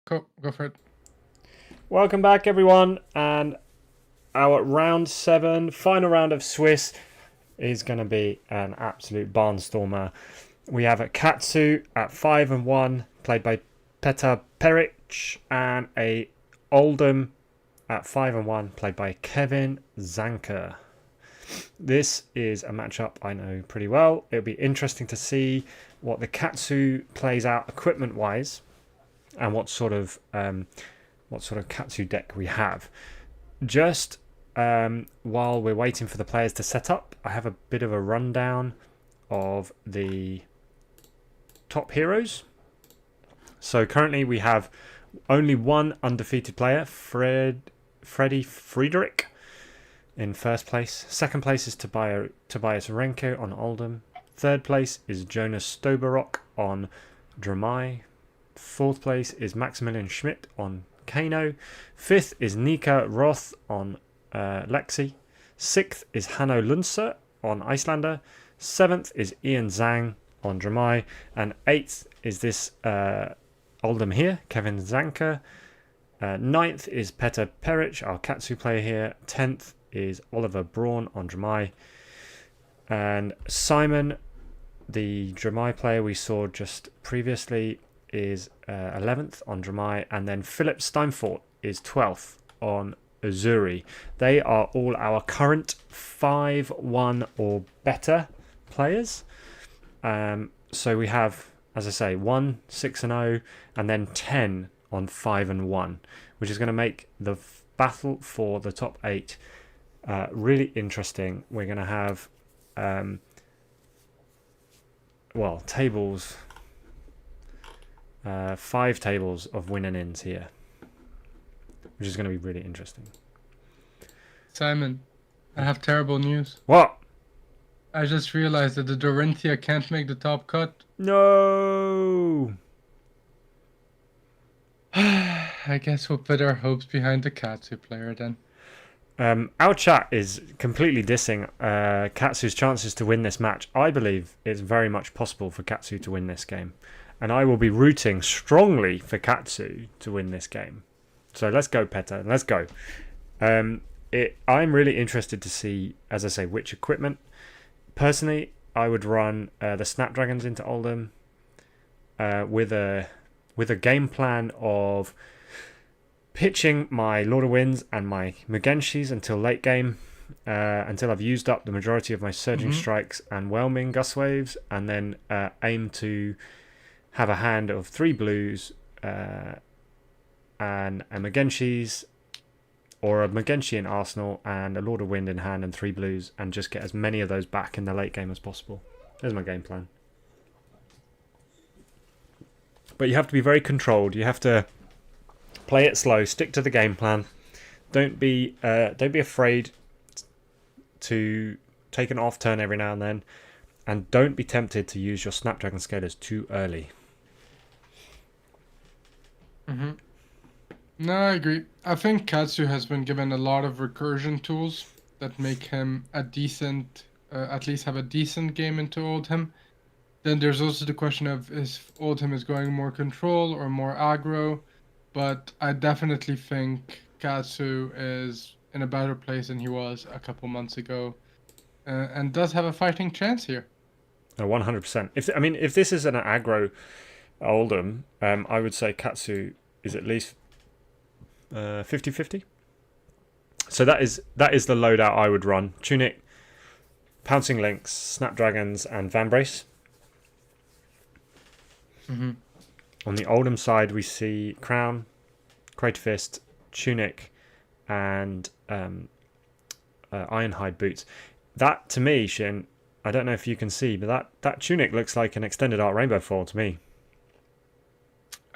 Go for it. Welcome back, everyone, and our round 7, final round of Swiss, is going to be an absolute barnstormer. We have a Katsu at 5-1, played by Petar Peric, and a Oldhim at 5-1, played by Kevin Zanker. This is a matchup I know pretty well. It'll be interesting to see what the Katsu plays out equipment-wise, and what sort of Katsu deck we have. Just while we're waiting for the players to set up, I have a bit of a rundown of the top heroes. So currently we have only one undefeated player, Freddy Friedrich, in first place. Second place is Tobias Renko on Oldhim. Third place is Jonas Stoberok on Dromai. Fourth place is Maximilian Schmidt on Kano. Fifth is Nika Roth on Lexi. Sixth is Hanno Lunser on Icelander. Seventh is Ian Zhang on Dromai. And eighth is this Oldhim here, Kevin Zanker. Ninth is Petar Peric, our Katsu player here. 10th is Oliver Braun on Dromai. And Simon, the Dromai player we saw just previously, is 11th on Dromai. And then Philip Steinfort is 12th on Uzuri. They are all our current 5-1 or better players. So we have, as I say, 1 6-0 and then 10 on 5-1, which is going to make the battle for the top 8 really interesting. We're going to have tables, 5 tables of win and ins here, which is going to be really interesting. Simon, I have terrible news. What? I just realized that the Dorinthia can't make the top cut. No. I guess we'll put our hopes behind the Katsu player then. Our chat is completely dissing Katsu's chances to win this match. I believe it's very much possible for Katsu to win this game. And I will be rooting strongly for Katsu to win this game. So let's go, Petar. Let's go. I'm really interested to see, as I say, which equipment. Personally, I would run the Snapdragons into Oldhim with a game plan of pitching my Lord of Winds and my Mugenshis until late game, until I've used up the majority of my Surging Strikes and Whelming Gust Waves, and then aim to have a hand of 3 blues and a Mugenshis, or a Mugenshi in Arsenal and a Lord of Wind in hand and 3 blues, and just get as many of those back in the late game as possible. There's my game plan. But you have to be very controlled. You have to play it slow, stick to the game plan. Don't be afraid to take an off turn every now and then, and don't be tempted to use your Snapdragon Scalers too early. No, I agree. I think Katsu has been given a lot of recursion tools that make him a decent, at least have a decent game into Oldhim. Then there's also the question of if Oldhim is going more control or more aggro. But I definitely think Katsu is in a better place than he was a couple months ago, and does have a fighting chance here. 100%. If this is an aggro Oldhim, I would say Katsu is at least 50-50. So that is the loadout I would run: Tunic, Pouncing Lynx, Snapdragons, and Vambrace. On the Oldhim side, we see Crown, Crater Fist, Tunic, and Ironhide Boots. That, to me, Shin, I don't know if you can see, but that Tunic looks like an extended art rainbow foil to me.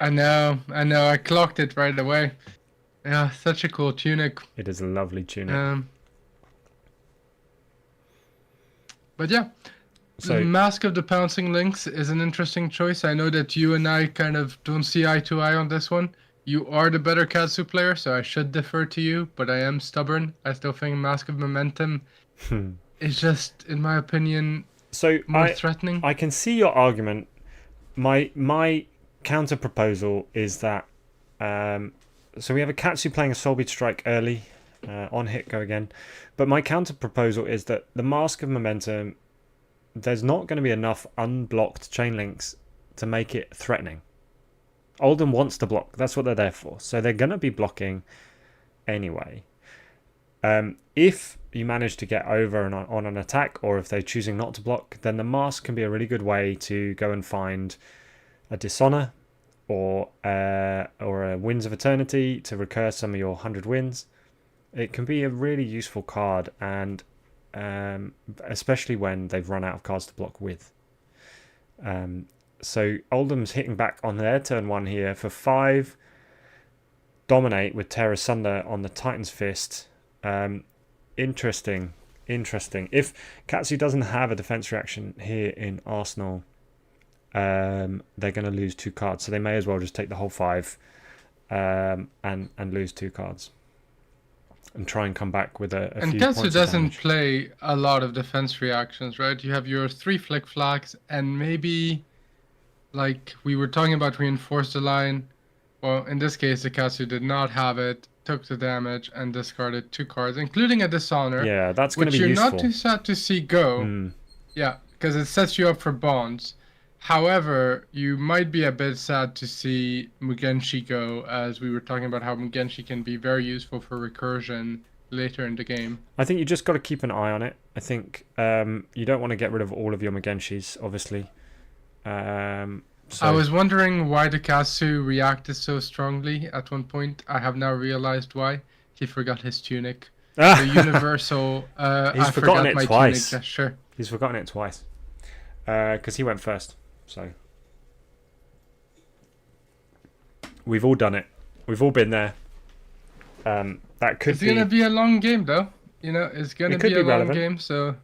I know. I clocked it right away. Yeah, such a cool Tunic. It is a lovely Tunic. But yeah. So, Mask of the Pouncing Lynx is an interesting choice. I know that you and I kind of don't see eye to eye on this one. You are the better Katsu player, so I should defer to you, but I am stubborn. I still think Mask of Momentum is just, in my opinion, more threatening. I can see your argument. My counter proposal is that So we have a Katsu playing a Soul Bead Strike early. On hit, go again. But my counter proposal is that the Mask of Momentum, there's not going to be enough unblocked chain links to make it threatening. Oldhim wants to block. That's what they're there for. So they're going to be blocking anyway. If you manage to get over and on an attack, or if they're choosing not to block, then the Mask can be a really good way to go and find a Dishonor or a Winds of Eternity to recur some of your 100 wins. It can be a really useful card, and especially when they've run out of cards to block with. So Oldham's hitting back on their turn 1 here for 5. Dominate with Tear Asunder on the Titan's Fist. Interesting. If Katsu doesn't have a defense reaction here in Arsenal, they're going to lose 2 cards. So they may as well just take the whole 5 and lose 2 cards. And try and come back with a few And Katsu points of doesn't damage. play a lot of defense reactions, right? You have your 3 flick flags, and maybe, like we were talking about, reinforce the line. Well, in this case, the Katsu did not have it, took the damage, and discarded 2 cards, including a Dishonor. Yeah, that's going to which be you're useful. not too sad to see go. Yeah, because it sets you up for bonds. However, you might be a bit sad to see Mugenshi go, as we were talking about how Mugenshi can be very useful for recursion later in the game. I think you just got to keep an eye on it. I think you don't want to get rid of all of your Mugenshis, obviously. So I was wondering why the Katsu reacted so strongly at one point. I have now realized why. He forgot his tunic. The universal he's I forgotten forgot it my twice. tunic gesture. He's forgotten it twice. Because he went first. So we've all done it. We've all been there. That could It's be... gonna be a long game, though. You know, it's gonna could be be a long relevant. game, so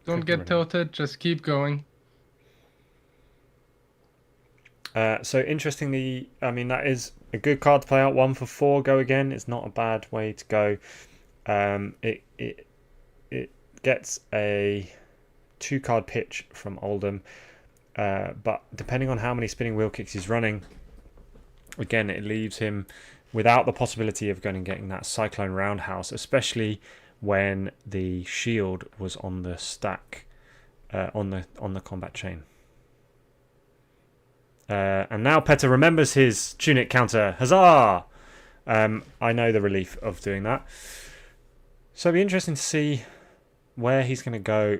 don't get tilted. Just keep going. So interestingly, I mean, that is a good card to play out. 1 for 4, go again. It's not a bad way to go. It gets a 2-card pitch from Oldhim, but depending on how many spinning wheel kicks he's running, again, it leaves him without the possibility of going and getting that Cyclone Roundhouse, especially when the shield was on the stack, on the combat chain. And now Peta remembers his tunic counter. Huzzah! I know the relief of doing that. So it'll be interesting to see where he's going to go.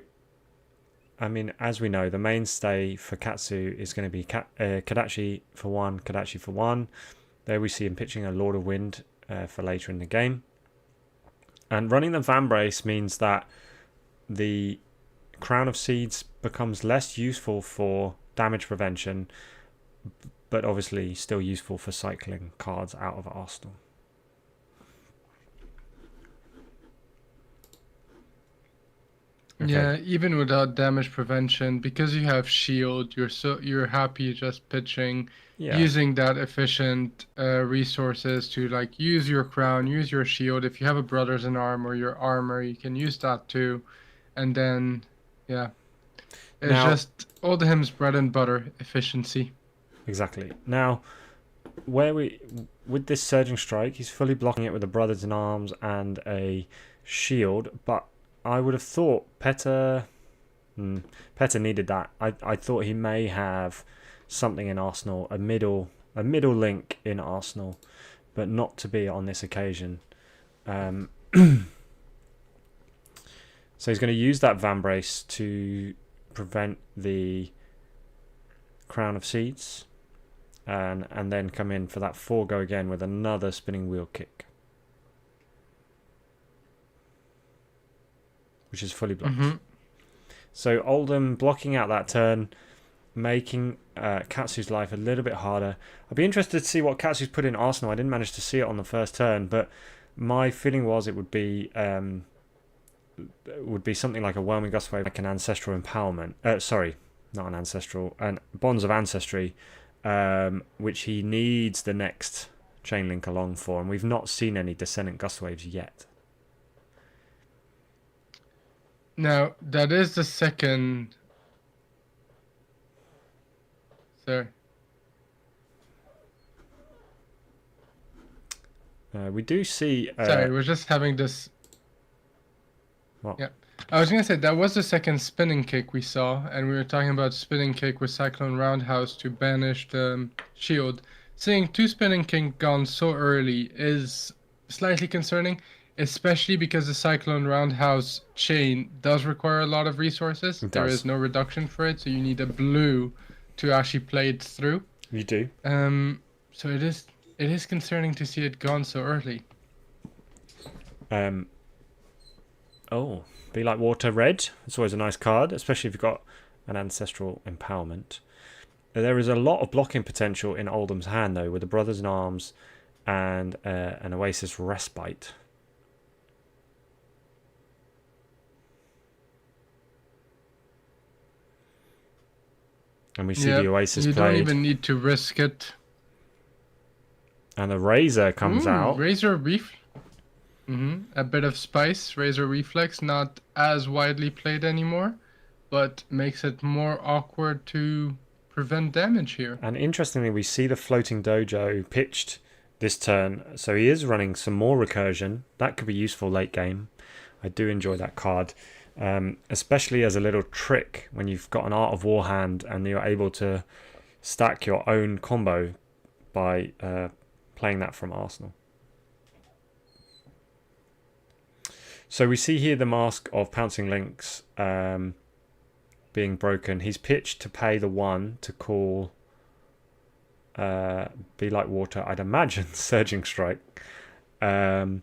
I mean, as we know, the mainstay for Katsu is going to be Kadachi for 1, Kadachi for 1. There we see him pitching a Lord of Wind for later in the game. And running the Vambrace means that the Crown of Seeds becomes less useful for damage prevention, but obviously still useful for cycling cards out of Arsenal. Okay. Yeah, even without damage prevention, because you have shield, you're happy just pitching, using that efficient resources to like use your crown, use your shield. If you have a Brothers in Armor, your armor, you can use that too, and then it's just Oldham's bread and butter efficiency. Exactly. Now, with this Surging Strike, he's fully blocking it with a Brothers in Arms and a shield, but I would have thought Peta needed that. I thought he may have something in Arsenal, a middle link in Arsenal, but not to be on this occasion. So he's going to use that Vambrace to prevent the Crown of Seeds, and then come in for that 4 go again with another spinning wheel kick, which is fully blocked. So Oldhim blocking out that turn, making Katsu's life a little bit harder. I'd be interested to see what Katsu's put in Arsenal. I didn't manage to see it on the first turn, but my feeling was it would be something like a Whelming Gust Wave, like an Ancestral Empowerment. Sorry, not an Ancestral, and Bonds of Ancestry, which he needs the next chain link along for, and we've not seen any Descendant Gust Waves yet. Now, that is the second... Sorry. We do see... Sorry, we're just having this... What? Yeah. I was going to say, that was the second spinning kick we saw, and we were talking about spinning kick with Cyclone Roundhouse to banish the shield. Seeing 2 spinning kick gone so early is slightly concerning, especially because the Cyclone Roundhouse chain does require a lot of resources. There is no reduction for it, so you need a blue to actually play it through. You do. So it is concerning to see it gone so early. Oh, Be Like Water red. It's always a nice card, especially if you've got an Ancestral Empowerment. There is a lot of blocking potential in Oldham's hand, though, with the Brothers in Arms and an Oasis Respite. And we see the Oasis you played. You don't even need to risk it. And the Razor comes out. Razor a bit of spice. Razor Reflex, not as widely played anymore, but makes it more awkward to prevent damage here. And interestingly, we see the Floating Dojo pitched this turn, so he is running some more recursion. That could be useful late game. I do enjoy that card, especially as a little trick when you've got an Art of War hand and you're able to stack your own combo by playing that from Arsenal. So we see here the Mask of Pouncing Lynx being broken. He's pitched to pay the 1 to call Be Like Water, I'd imagine, Surging Strike. And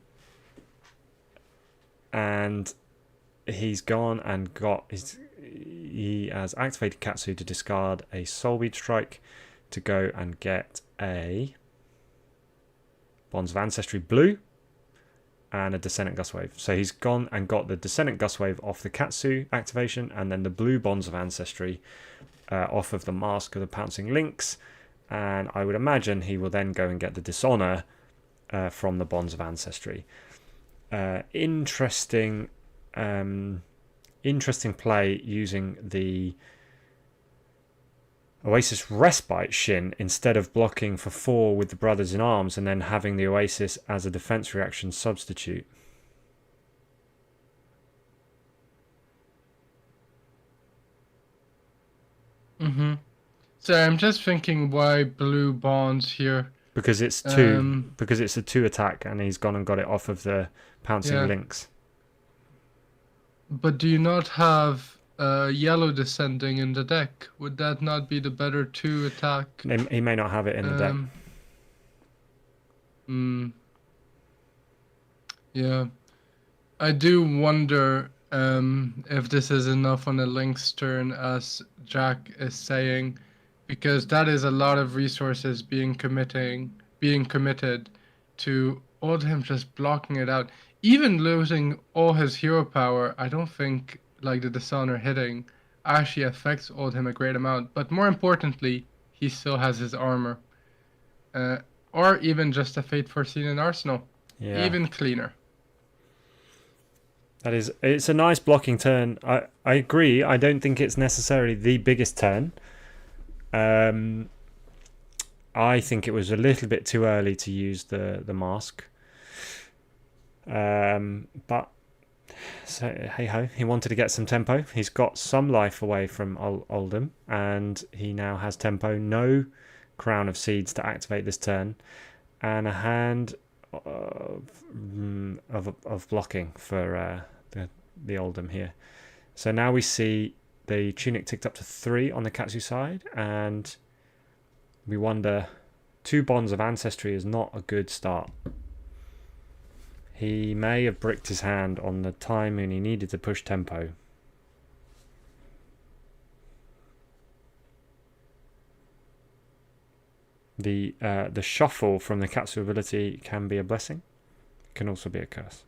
he's gone and he has activated Katsu to discard a Soulbead Strike to go and get a Bonds of Ancestry blue and a Descendant Gustwave. So he's gone and got the Descendant Gustwave off the Katsu activation and then the blue Bonds of Ancestry off of the Mask of the Pouncing Lynx. And I would imagine he will then go and get the Dishonor from the Bonds of Ancestry. Interesting play using the Oasis Respite Shin instead of blocking for 4 with the Brothers in Arms and then having the Oasis as a defense reaction substitute. So I'm just thinking why blue bonds here. Because it's 2 because it's a 2 attack and he's gone and got it off of the Pouncing Lynx. But do you not have yellow descending in the deck? Would that not be the better 2 attack? He may not have it in the deck. Yeah. I do wonder if this is enough on a Lynx turn, as Jack is saying, because that is a lot of resources being committed to Oldhim just blocking it out. Even losing all his hero power, I don't think like the Dishonor hitting actually affects Oldhim a great amount. But more importantly, he still has his armor. Or even just a Fate Foreseen in Arsenal. Yeah. Even cleaner. It's a nice blocking turn. I agree. I don't think it's necessarily the biggest turn. I think it was a little bit too early to use the mask. But so hey ho, he wanted to get some tempo. He's got some life away from Oldhim, and he now has tempo. No Crown of Seeds to activate this turn, and a hand of blocking for the Oldhim here. So now we see the Tunic ticked up to 3 on the Katsu side, and we wonder, 2 Bonds of Ancestry is not a good start. He may have bricked his hand on the time when he needed to push tempo. The shuffle from the Katsu ability can be a blessing, can also be a curse.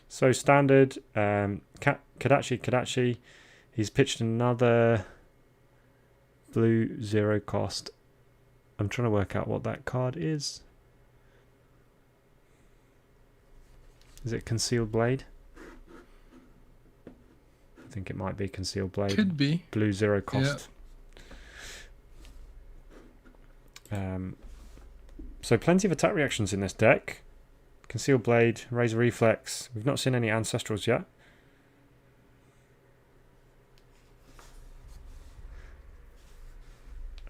So standard, Kadachi, he's pitched another blue 0 cost. I'm trying to work out what that card is. Is it Concealed Blade? I think it might be Concealed Blade. Could be. Blue 0 cost. So plenty of attack reactions in this deck. Concealed Blade, Razor Reflex. We've not seen any Ancestrals yet.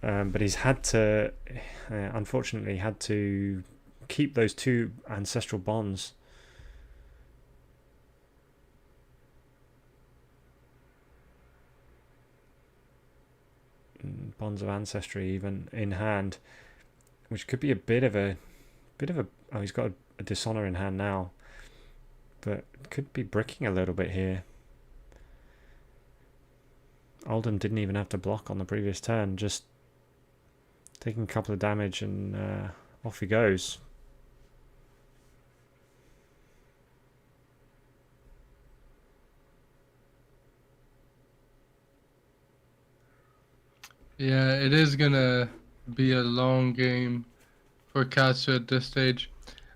But he's had to, unfortunately, had to keep those 2 Ancestral Bonds. Bonds of Ancestry even in hand, which could be a bit of a oh, he's got a Dishonor in hand now, but could be bricking a little bit here. Oldhim didn't even have to block on the previous turn, just taking a couple of damage and off he goes. Yeah, it is gonna be a long game for Katsu at this stage.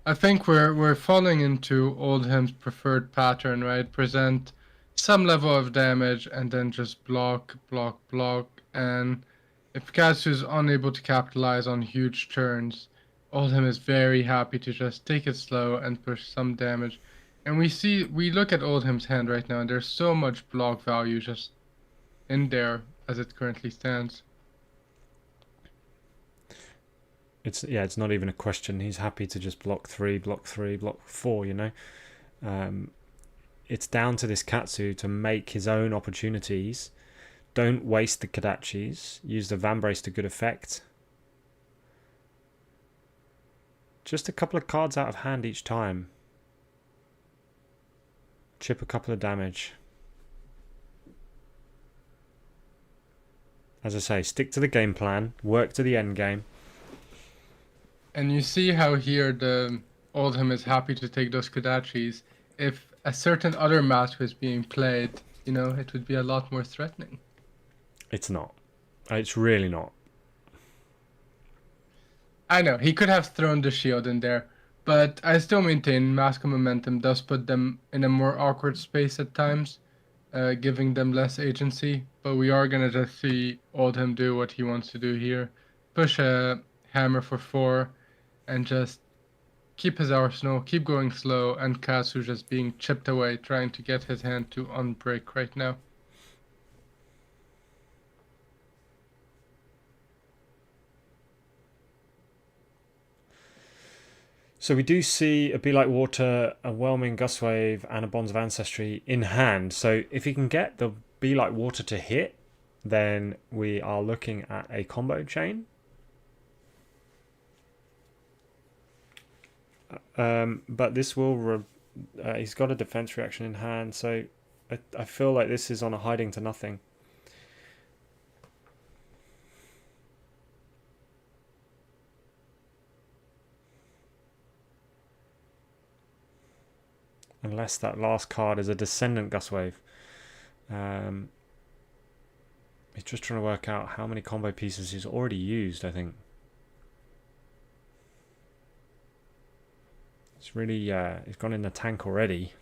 I think we're falling into Oldhim's preferred pattern, right? Present some level of damage and then just block, block, block. And if Katsu is unable to capitalize on huge turns, Oldhim is very happy to just take it slow and push some damage. And we look at Oldhim's hand right now, and there's so much block value just in there as it currently stands. It's not even a question. He's happy to just block 3, block 3, block 4, you know. It's down to this Katsu to make his own opportunities. Don't waste the Kodachis. Use the Vambrace to good effect. Just a couple of cards out of hand each time. Chip a couple of damage. As I say, stick to the game plan. Work to the end game. And you see how here the Oldhim is happy to take those Kodachis. If a certain other mask was being played, you know, it would be a lot more threatening. It's not. It's really not. I know, he could have thrown the shield in there, but I still maintain Mask of Momentum does put them in a more awkward space at times, giving them less agency. But we are going to just see Oldhim do what he wants to do here. Push a hammer for 4 and just keep his arsenal, keep going slow, and Katsu just being chipped away, trying to get his hand to unbreak right now. So we do see a Be Like Water, a Whelming Gustwave, and a Bonds of Ancestry in hand. So if he can get the Be Like Water to hit, then we are looking at a combo chain. But this will... he's got a defense reaction in hand, so I feel like this is on a hiding to nothing. Unless that last card is a Descendant Gustwave. He's just trying to work out how many combo pieces he's already used, I think. It's really, he's gone in the tank already.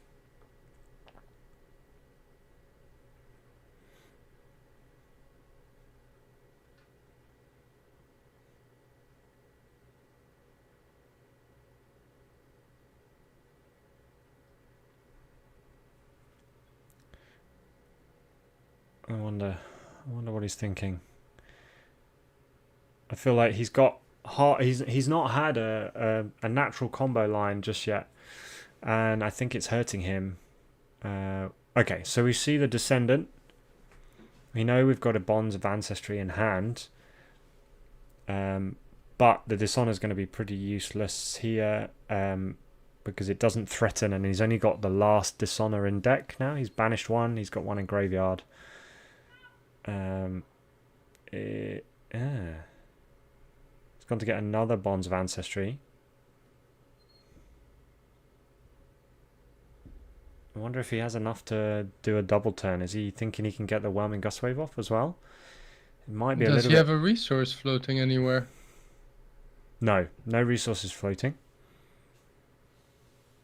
I wonder what he's thinking. I feel like he's got he's not had a natural combo line just yet, and I think it's hurting him. Okay, so we see the Descendant. We know we've got a Bonds of Ancestry in hand, but the Dishonor is going to be pretty useless here because it doesn't threaten, and he's only got the last Dishonor in deck now. He's banished one. He's got one in graveyard. He's gone to get another Bonds of Ancestry. I wonder if he has enough to do a double turn. Is he thinking he can get the Whelming Gustwave off as well? It might be a little bit... Does he have a resource floating anywhere? No resources floating.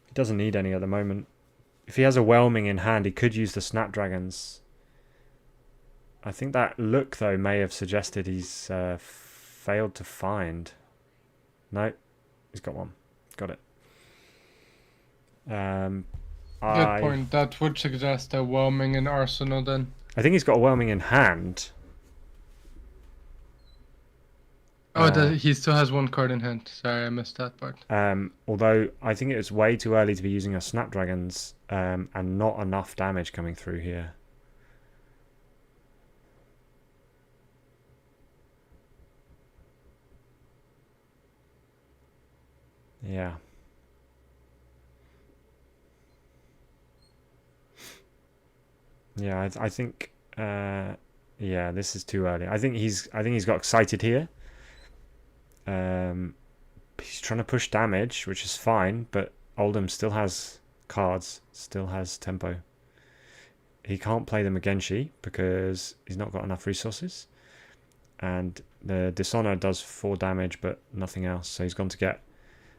He doesn't need any at the moment. If he has a Whelming in hand, he could use the Snapdragons I think that look, though, may have suggested he's failed to find. No, he's got one. Got it. Good point. That would suggest a whelming in arsenal then. I think he's got a whelming in hand. Oh, he still has one card in hand. Sorry, I missed that part. Although I think it was way too early to be using a Snapdragons and not enough damage coming through here. Yeah. Yeah, I think yeah, this is too early. I think he's got excited here. He's trying to push damage, which is fine, but Oldhim still has cards, still has tempo. He can't play the Magenshi because he's not got enough resources. And the Dishonor does 4 damage, but nothing else. So he's gone to get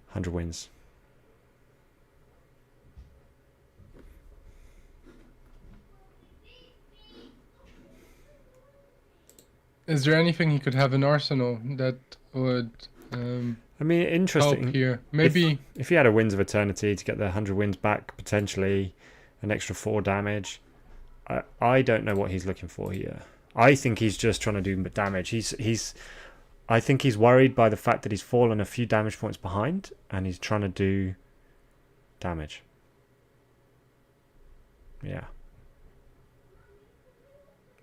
100 wins. Is there anything he could have in arsenal that would I mean, interesting help here? Maybe if he had a Winds of Eternity to get the 100 wins back, potentially an extra 4 damage. I don't know what he's looking for here. I think he's just trying to do damage. I think he's worried by the fact that he's fallen a few damage points behind, and he's trying to do damage. Yeah.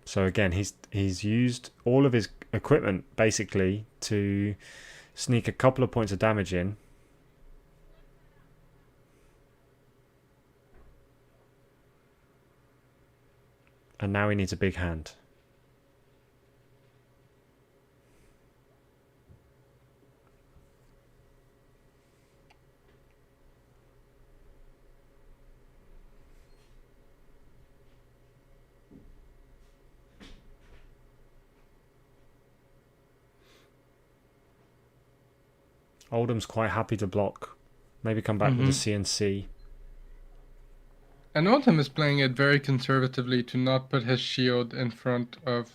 So again, he's used all of his equipment basically to sneak a couple of points of damage in. And now he needs a big hand. Oldham's quite happy to block. Maybe come back with a CNC. And Oldhim is playing it very conservatively to not put his shield in front of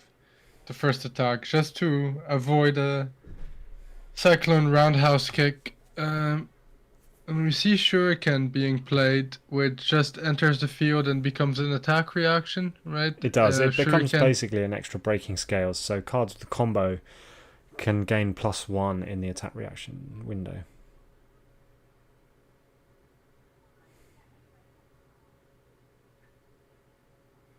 the first attack, just to avoid a Cyclone Roundhouse kick. And we see Shuriken being played, which just enters the field and becomes an attack reaction, right? It does. It becomes basically an extra breaking scales. So cards with the combo can gain +1 in the attack reaction window.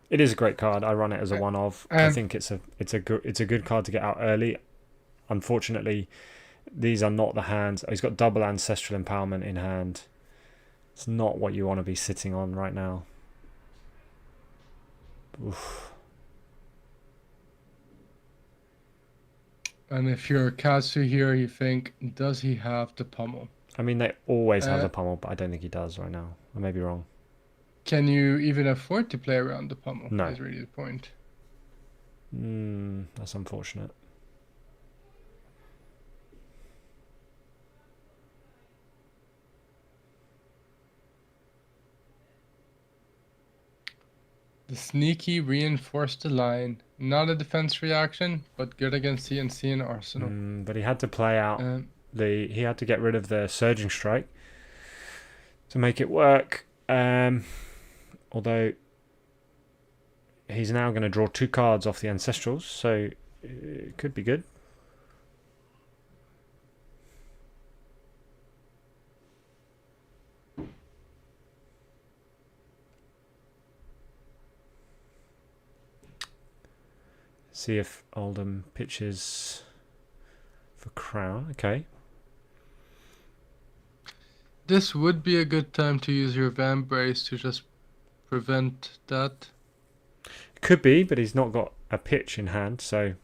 It is a great card. I run it as a one of. I think it's a good card to get out early. Unfortunately, these are not the hands. He's got double Ancestral Empowerment in hand. It's not what you want to be sitting on right now. Oof. And if you're Katsu here, you think, does he have the pummel? I mean, they always have the pummel, but I don't think he does right now. I may be wrong. Can you even afford to play around the pummel? No. Is really the point. That's unfortunate. The sneaky reinforced the line. Not a defense reaction, but good against CNC and Arsenal. But he had to play out he had to get rid of the Surging Strike to make it work. Although he's now going to draw 2 cards off the Ancestrals, so it could be good. See if Oldhim pitches for Crown. Okay. This would be a good time to use your Vambrace to just prevent that. Could be, but he's not got a pitch in hand, so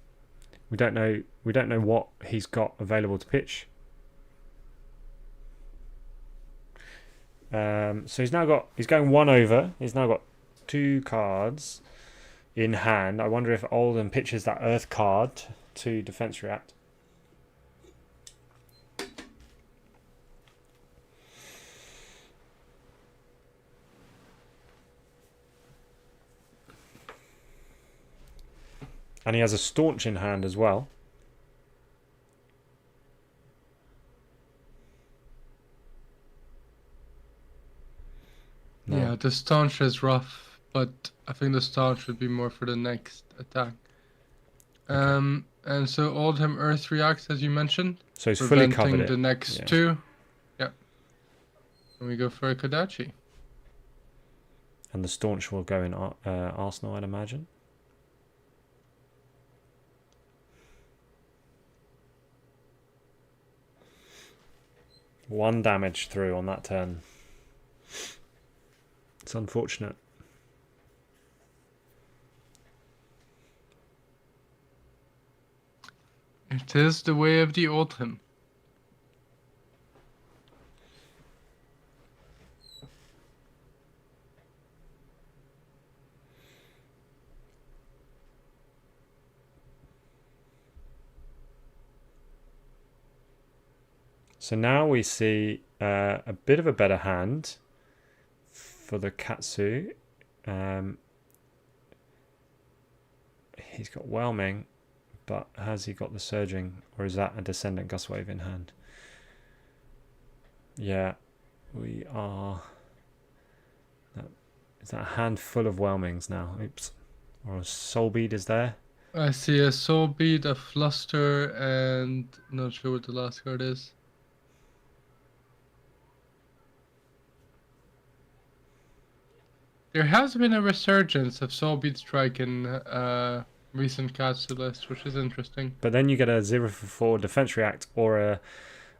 we don't know what he's got available to pitch. So he's going 1 over. He's now got 2 cards in hand. I wonder if Oldhim pitches that Earth card to defense react. And he has a staunch in hand as well. No. Yeah, the staunch is rough, but I think the staunch would be more for the next attack. And so Oldhim Earth reacts, as you mentioned. So he's fully covered preventing it. the next two. Yeah. And we go for a Kodachi. And the staunch will go in Arsenal, I'd imagine. One damage through on that turn. It's unfortunate. It is the way of the Oldhim. So now we see a bit of a better hand for the Katsu. He's got Whelming, but has he got the Surging, or is that a Descendant Gustwave in hand? Yeah, we are. Is that a hand full of Whelmings now? Oops. Or a Soul Bead is there? I see a Soul Bead, a Fluster, and not sure what the last card is. There has been a resurgence of Soul Bead Strike in recent Katsu list, which is interesting. But then you get a 0-for-4 Defense React or a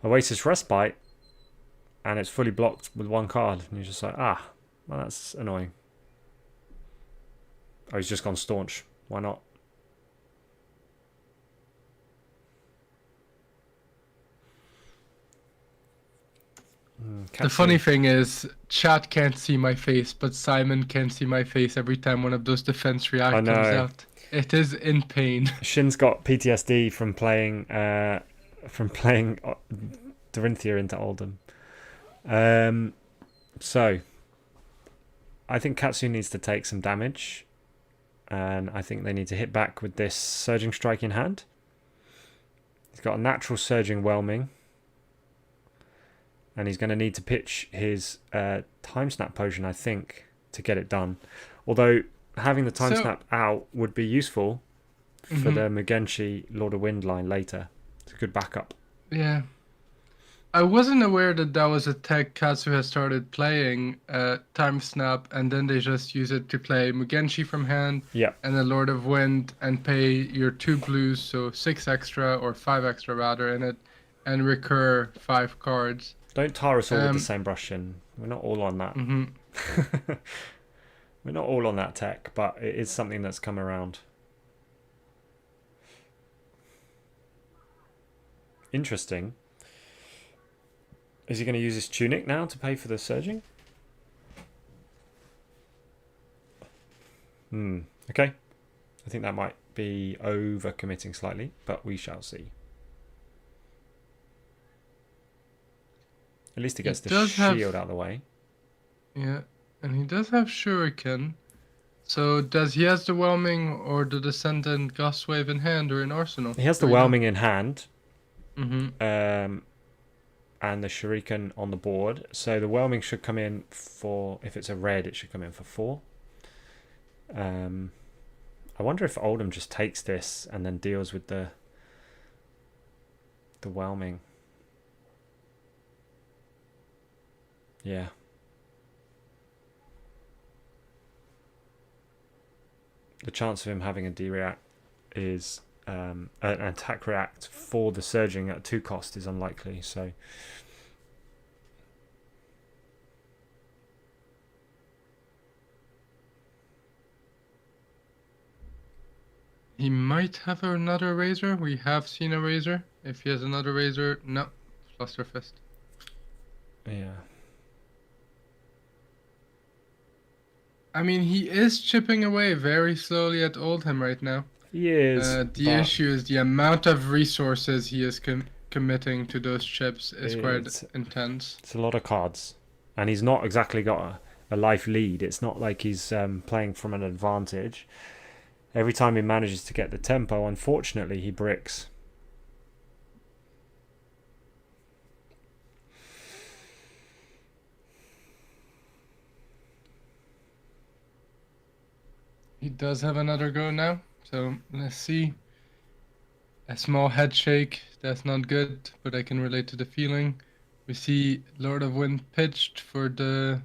Oasis Respite, and it's fully blocked with one card, and you're just like, well, that's annoying. Oh, he's just gone Staunch. Why not? The funny thing is, chat can't see my face, but Simon can see my face every time one of those Defense React comes out. It is in pain. Shin's got PTSD from playing Dorinthia into Oldhim. So I think Katsu needs to take some damage, and I think they need to hit back with this Surging Strike in hand. He's got a natural Surging Whelming, and he's going to need to pitch his Time Snap Potion, I think, to get it done. Although having the Time Snap out would be useful for the Mugenshi Lord of Wind line later. It's a good backup. Yeah. I wasn't aware that that was a tech Katsu has started playing, Time Snap, and then they just use it to play Mugenshi from hand, and the Lord of Wind, and pay your 2 blues, so 6 extra, or 5 extra rather, in it, and recur 5 cards. Don't tar us all with the same brush, Shin. We're not all on that. We're not all on that tech, but it is something that's come around. Interesting. Is he going to use his Tunic now to pay for the Surging? Okay. I think that might be over-committing slightly, but we shall see. At least he gets the shield out of the way. Yeah, and he does have Shuriken. So does he has the Whelming or the Descendant Gustwave in hand or in Arsenal? He has the Whelming in hand. Mm-hmm. And the Shuriken on the board. So the Whelming should come in for, if it's a red, it should come in for 4. I wonder if Oldhim just takes this and then deals with the Whelming. Yeah. The chance of him having a D-react is an attack react for the Surging at 2 cost is unlikely, so he might have another Razor. We have seen a Razor. If he has another Razor, no. Flusterfist. Yeah. I mean, he is chipping away very slowly at Oldhim right now. He is. The issue is the amount of resources he is committing to those chips is quite intense. It's a lot of cards. And he's not exactly got a life lead. It's not like he's playing from an advantage. Every time he manages to get the tempo, unfortunately, he bricks. He does have another go now, so let's see. A small head shake, that's not good, but I can relate to the feeling. We see Lord of Wind pitched for the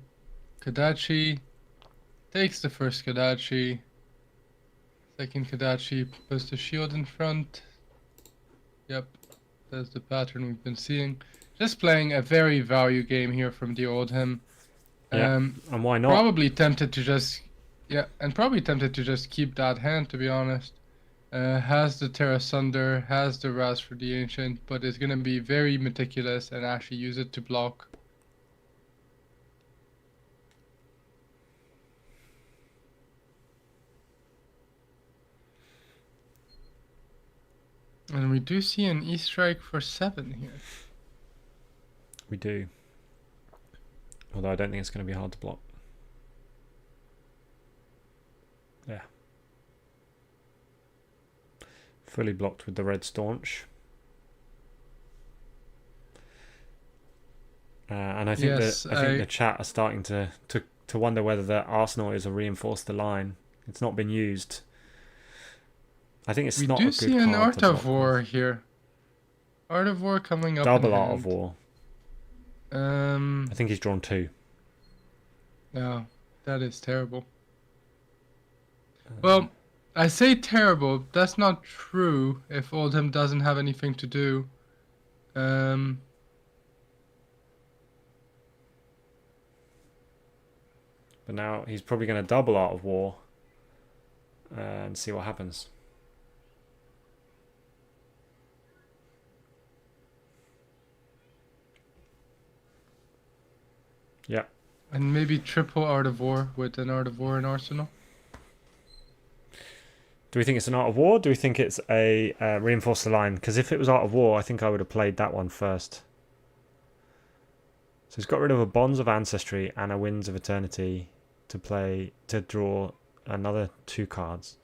Kodachi, takes the first Kodachi, second Kodachi puts the shield in front. Yep, that's the pattern we've been seeing. Just playing a very value game here from the Oldhim. Yeah, and why not? Probably tempted to just keep that hand, to be honest. Has the Terra Sunder, has the Raz for the Ancient, but is going to be very meticulous and actually use it to block. And we do see an E-Strike for 7 here. We do. Although I don't think it's going to be hard to block. Yeah. Fully blocked with the red staunch. And I think the chat are starting to wonder whether the Arsenal is a reinforced the line. It's not been used. I think it's not a good card. We do see an Art of War here. Art of War coming up. Double Art of War. I think he's drawn 2. No, that is terrible. Well, I say terrible. That's not true if Oldhim doesn't have anything to do. But now he's probably going to double Art of War and see what happens. Yeah. And maybe triple Art of War with an Art of War in Arsenal. Do we think it's an Art of War? Do we think it's a reinforce the line? Because if it was Art of War, I think I would have played that one first. So he's got rid of a Bonds of Ancestry and a Winds of Eternity to draw another 2 cards.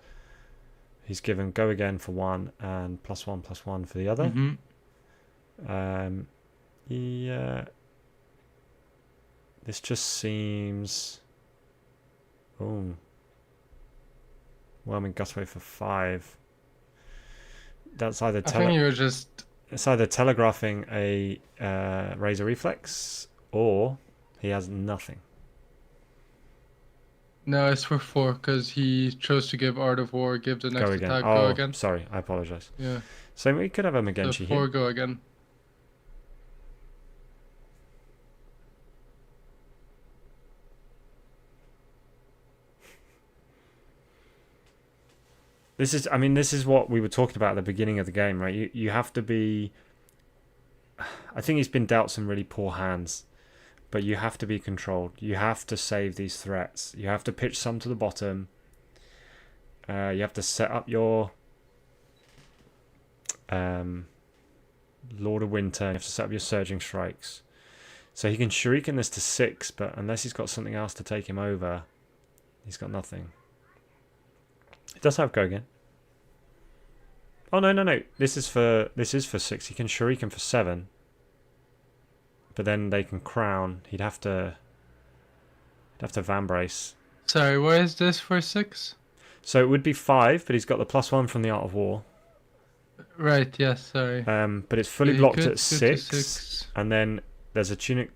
He's given Go Again for 1 and +1/+1 for the other. Yeah. This just seems... Oh. Whelming Gustway for 5. That's either it's either telegraphing a Razor Reflex or he has nothing. No, it's for 4 because he chose to give Art of War, give the next attack Go Again. Sorry, I apologize. Yeah. So we could have a Magenchi here. 4 Go Again. This is what we were talking about at the beginning of the game, right? You have to be... I think he's been dealt some really poor hands, but you have to be controlled. You have to save these threats. You have to pitch some to the bottom. You have to set up your Lord of Winter. You have to set up your Surging Strikes. So he can Shuriken this to 6, but unless he's got something else to take him over, he's got nothing. It does have Go Again. Oh no. This is for 6. He can Shuriken for 7. But then they can crown. He'd have to Vambrace. Sorry, what is this for 6? So it would be 5, but he's got the +1 from the Art of War. Right, yes, sorry. But it's fully blocked at 6. And then there's a tunic,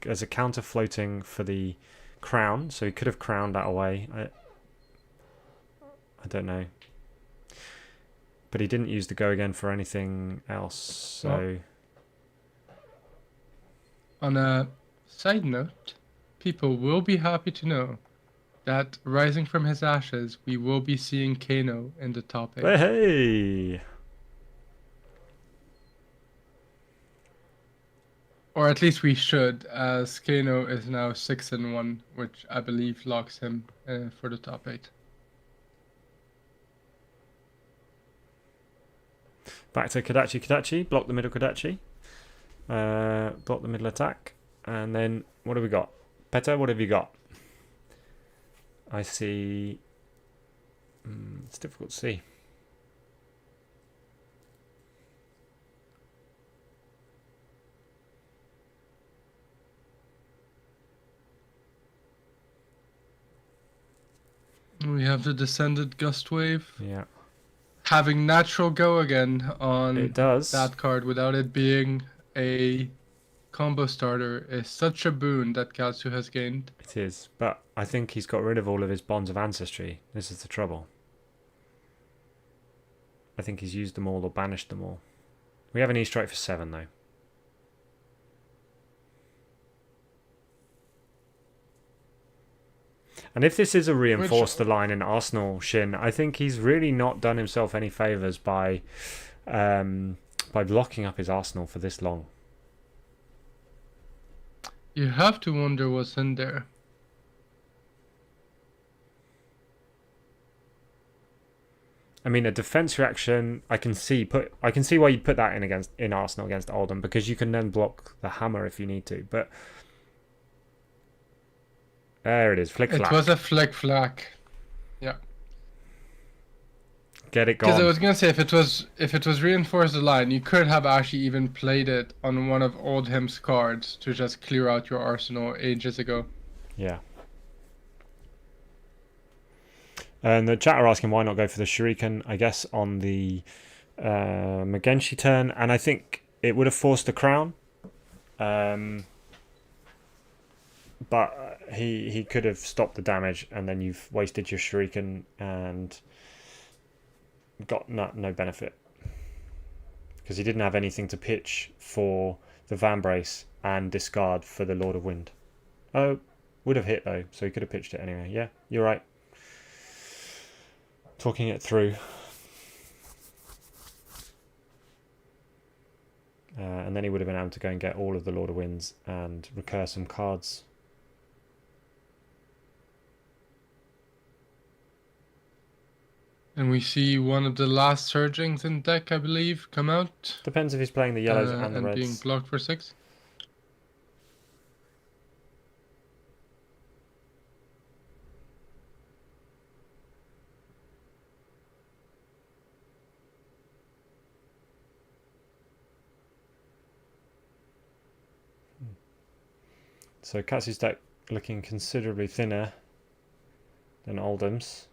there's a counter floating for the crown, so he could have crowned that away. I don't know. But he didn't use the Go Again for anything else, so... On a side note, people will be happy to know that rising from his ashes, we will be seeing Kano in the top 8. Hey! Or at least we should, as Kano is now 6-1, which I believe locks him for the top 8. Back to Kodachi. Block the middle Kodachi. Block the middle attack. And then, what have we got? Peta, what have you got? I see It's difficult to see. We have the Descended Gust Wave. Yeah. Having natural go again on It does. that card without it being a combo starter is such a boon that Katsu has gained. It is, but I think he's got rid of all of his bonds of ancestry. This is the trouble. I think he's used them all or banished them all. We have an E-Strike for 7 though. And if this is a reinforce the line in Arsenal Shin, I think he's really not done himself any favours by blocking up his arsenal for this long. You have to wonder what's in there. I mean, a defense reaction, I can see why you'd put that in Arsenal against Oldhim, because you can then block the hammer if you need to. But there it is, flick flack. It was a flick flack. Yeah. Get it gone. Because I was gonna say if it was reinforce the line, you could have actually even played it on one of Oldhim's cards to just clear out your arsenal ages ago. Yeah. And the chat are asking why not go for the Shuriken, I guess, on the Magenshi turn. And I think it would have forced the crown. But he could have stopped the damage, and then you've wasted your Shuriken and got no benefit. Because he didn't have anything to pitch for the Vambrace and discard for the Lord of Wind. Oh, would have hit though, so he could have pitched it anyway. Yeah, you're right. Talking it through. And then he would have been able to go and get all of the Lord of Winds and recur some cards. And we see one of the last Surgings in deck, I believe, come out. Depends if he's playing the yellows and the reds. Being blocked for 6. So Katsu's deck looking considerably thinner than Oldham's.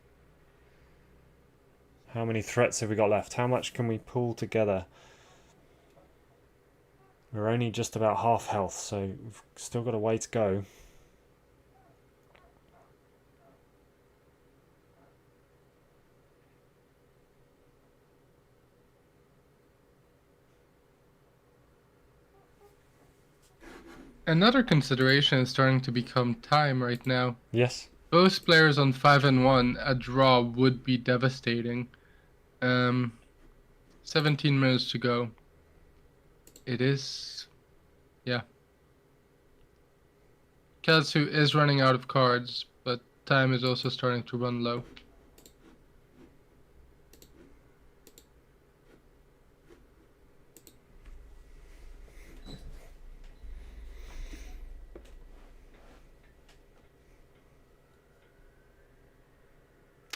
How many threats have we got left? How much can we pull together? We're only just about half health, so we've still got a way to go. Another consideration is starting to become time right now. Yes. Both players on 5 and 1, a draw would be devastating. 17 minutes to go. It is... yeah. Katsu is running out of cards, but time is also starting to run low.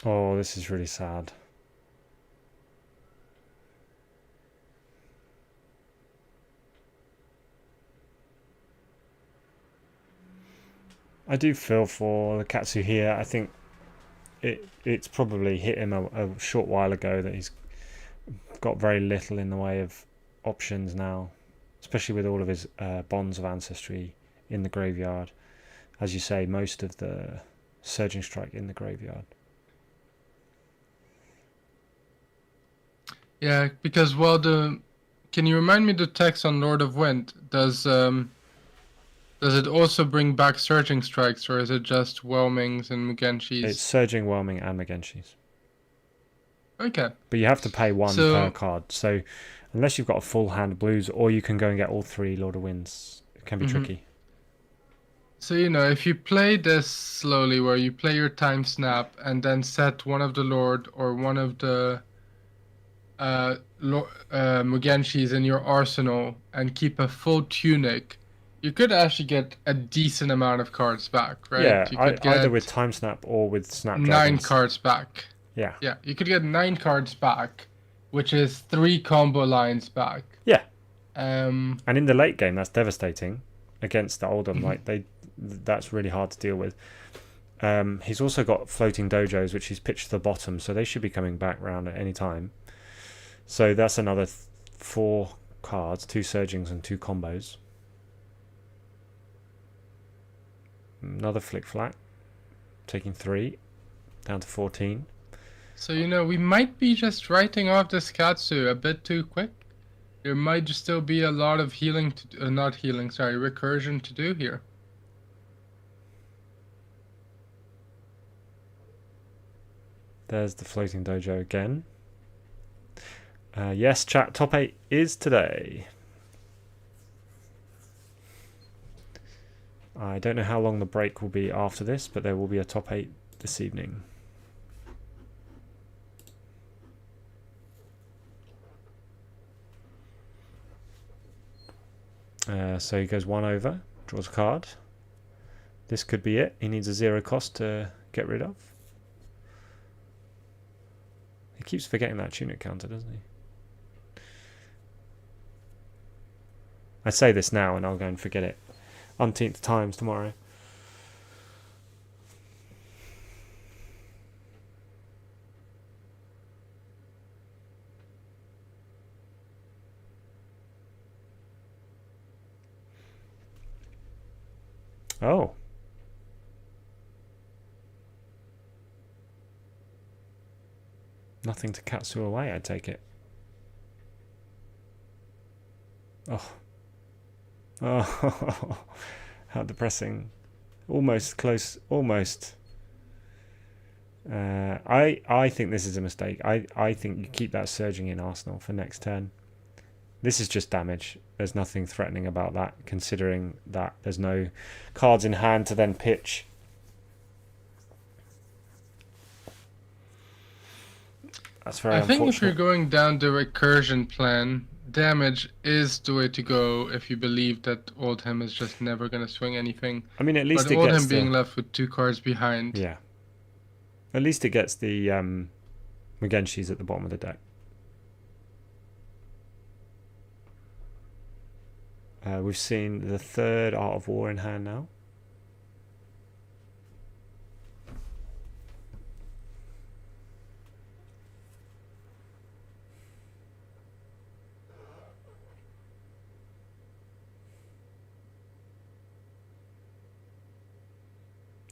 Oh, this is really sad. I do feel for the Katsu here. I think it's probably hit him a short while ago that he's got very little in the way of options now, especially with all of his bonds of ancestry in the graveyard. As you say, most of the Surging Strike in the graveyard. Yeah, because well, can you remind me the text on Lord of Wind? Does it also bring back Surging Strikes, or is it just Whelmings and Mugenshis? It's Surging, Whelming, and Mugenshis. Okay. But you have to pay one per card. So unless you've got a full hand of blues, or you can go and get all 3 Lord of Winds, it can be tricky. So, you know, if you play this slowly, where you play your time snap and then set one of the Lord or one of the Mugenshis in your arsenal and keep a full tunic, you could actually get a decent amount of cards back, right? Yeah, you could either with time snap or with snap 9 dragons. cards back. Yeah. Yeah, you could get 9 cards back, which is 3 combo lines back. Yeah. And in the late game, that's devastating against the Oldhim. Like that's really hard to deal with. He's also got floating dojos, which he's pitched to the bottom, so they should be coming back round at any time. So that's another 4 cards, 2 surgings and 2 combos. Another flick flack, taking 3, down to 14. So, we might be just writing off this Katsu a bit too quick. There might just still be a lot of healing, recursion to do here. There's the floating dojo again. Yes, chat, top 8 is today. I don't know how long the break will be after this, but there will be a top 8 this evening. So he goes 1 over, draws a card. This could be it. He needs a 0 cost to get rid of. He keeps forgetting that tunic counter, doesn't he? I say this now and I'll go and forget it umpteenth times tomorrow. Oh. Nothing to Katsu away, I take it. Oh. Oh, how depressing. Almost close, almost. I think this is a mistake. I think you keep that surging in Arsenal for next turn. This is just damage. There's nothing threatening about that, considering that there's no cards in hand to then pitch. That's very unfortunate. I think if you're going down the recursion plan, damage is the way to go if you believe that Oldhim is just never going to swing anything. I mean, at least but it Oldhim gets being left with 2 cards behind. Yeah. At least it gets the Mugenshis at the bottom of the deck. We've seen the 3rd Art of War in hand now.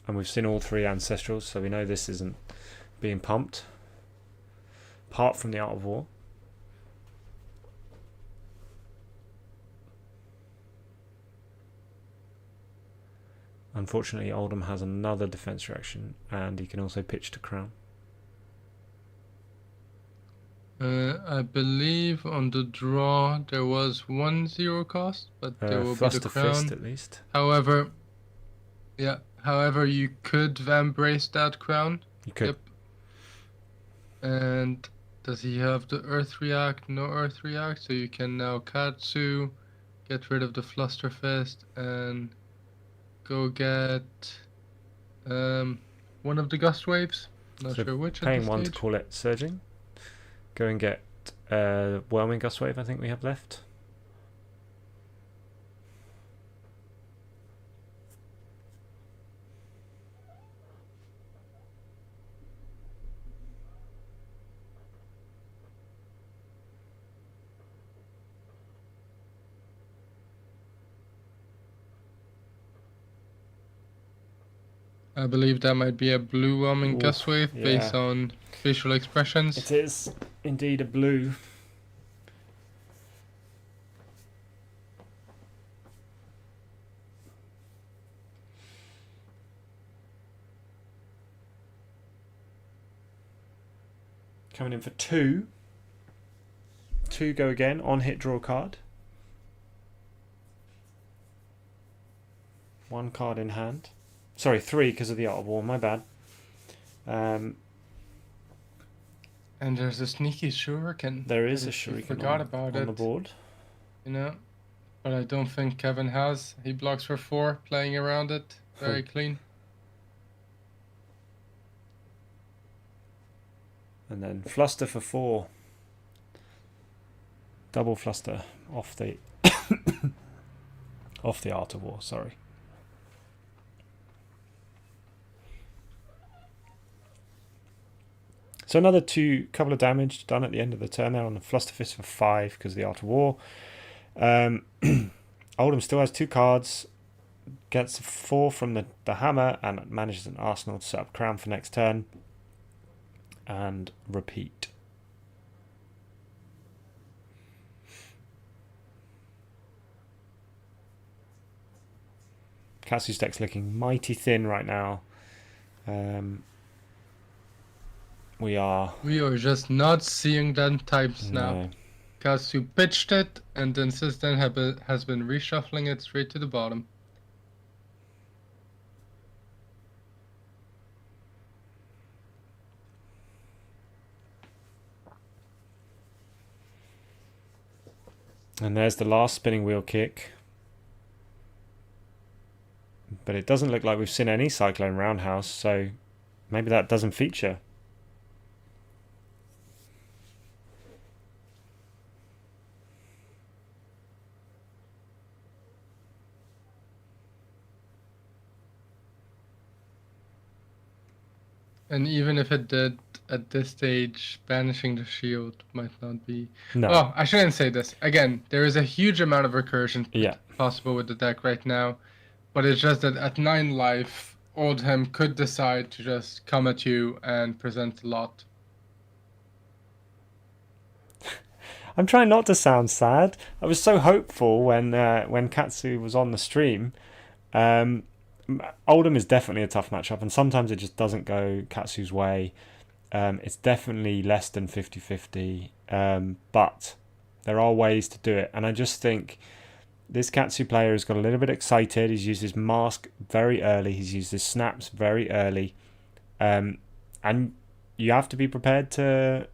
And we've seen all 3 Ancestrals, so we know this isn't being pumped. Apart from the Art of War. Unfortunately, Oldhim has another defense reaction, and he can also pitch to Crown. I believe on the draw there was 1 0 cost, but there will be the Crown. Fist at least. However, you could Vambrace that Crown. You could. Yep. And does he have the Earth React? No Earth React, so you can now Katsu, get rid of the Flusterfist, and go get one of the Gust Waves. Not sure which. Paying 1 to call it surging. Go and get Whelming Gust Wave, I think we have left. I believe that might be a blue Whelming Gust Wave based on facial expressions. It is indeed a blue. Coming in for 2. 2 go again, on hit draw card. 1 card in hand. Sorry, 3 because of the Art of War, my bad. And there's a sneaky Shuriken. There is a Shuriken forgot about on the board. But I don't think Kevin has. He blocks for 4, playing around it. Very clean. And then Fluster for 4. Double Fluster off the off the Art of War, sorry. So another couple of damage done at the end of the turn there on the Fluster Fist for 5 because of the Art of War. Oldhim still has 2 cards, gets 4 from the hammer and manages an arsenal to set up Crown for next turn. And repeat. Katsu's deck's looking mighty thin right now. We are just not seeing them types now. Katsu pitched it, and then since then has been reshuffling it straight to the bottom. And there's the last spinning wheel kick. But it doesn't look like we've seen any Cyclone Roundhouse, so maybe that doesn't feature. And even if it did, at this stage, banishing the shield might not be... No. Oh, I shouldn't say this. Again, there is a huge amount of recursion Yeah. possible with the deck right now. But it's just that at 9 life, Oldhim could decide to just come at you and present a lot. I'm trying not to sound sad. I was so hopeful when Katsu was on the stream. Oldhim is definitely a tough matchup, and sometimes it just doesn't go Katsu's way. It's definitely less than 50-50, but there are ways to do it. And I just think this Katsu player has got a little bit excited. He's used his mask very early. He's used his snaps very early. And you have to be prepared to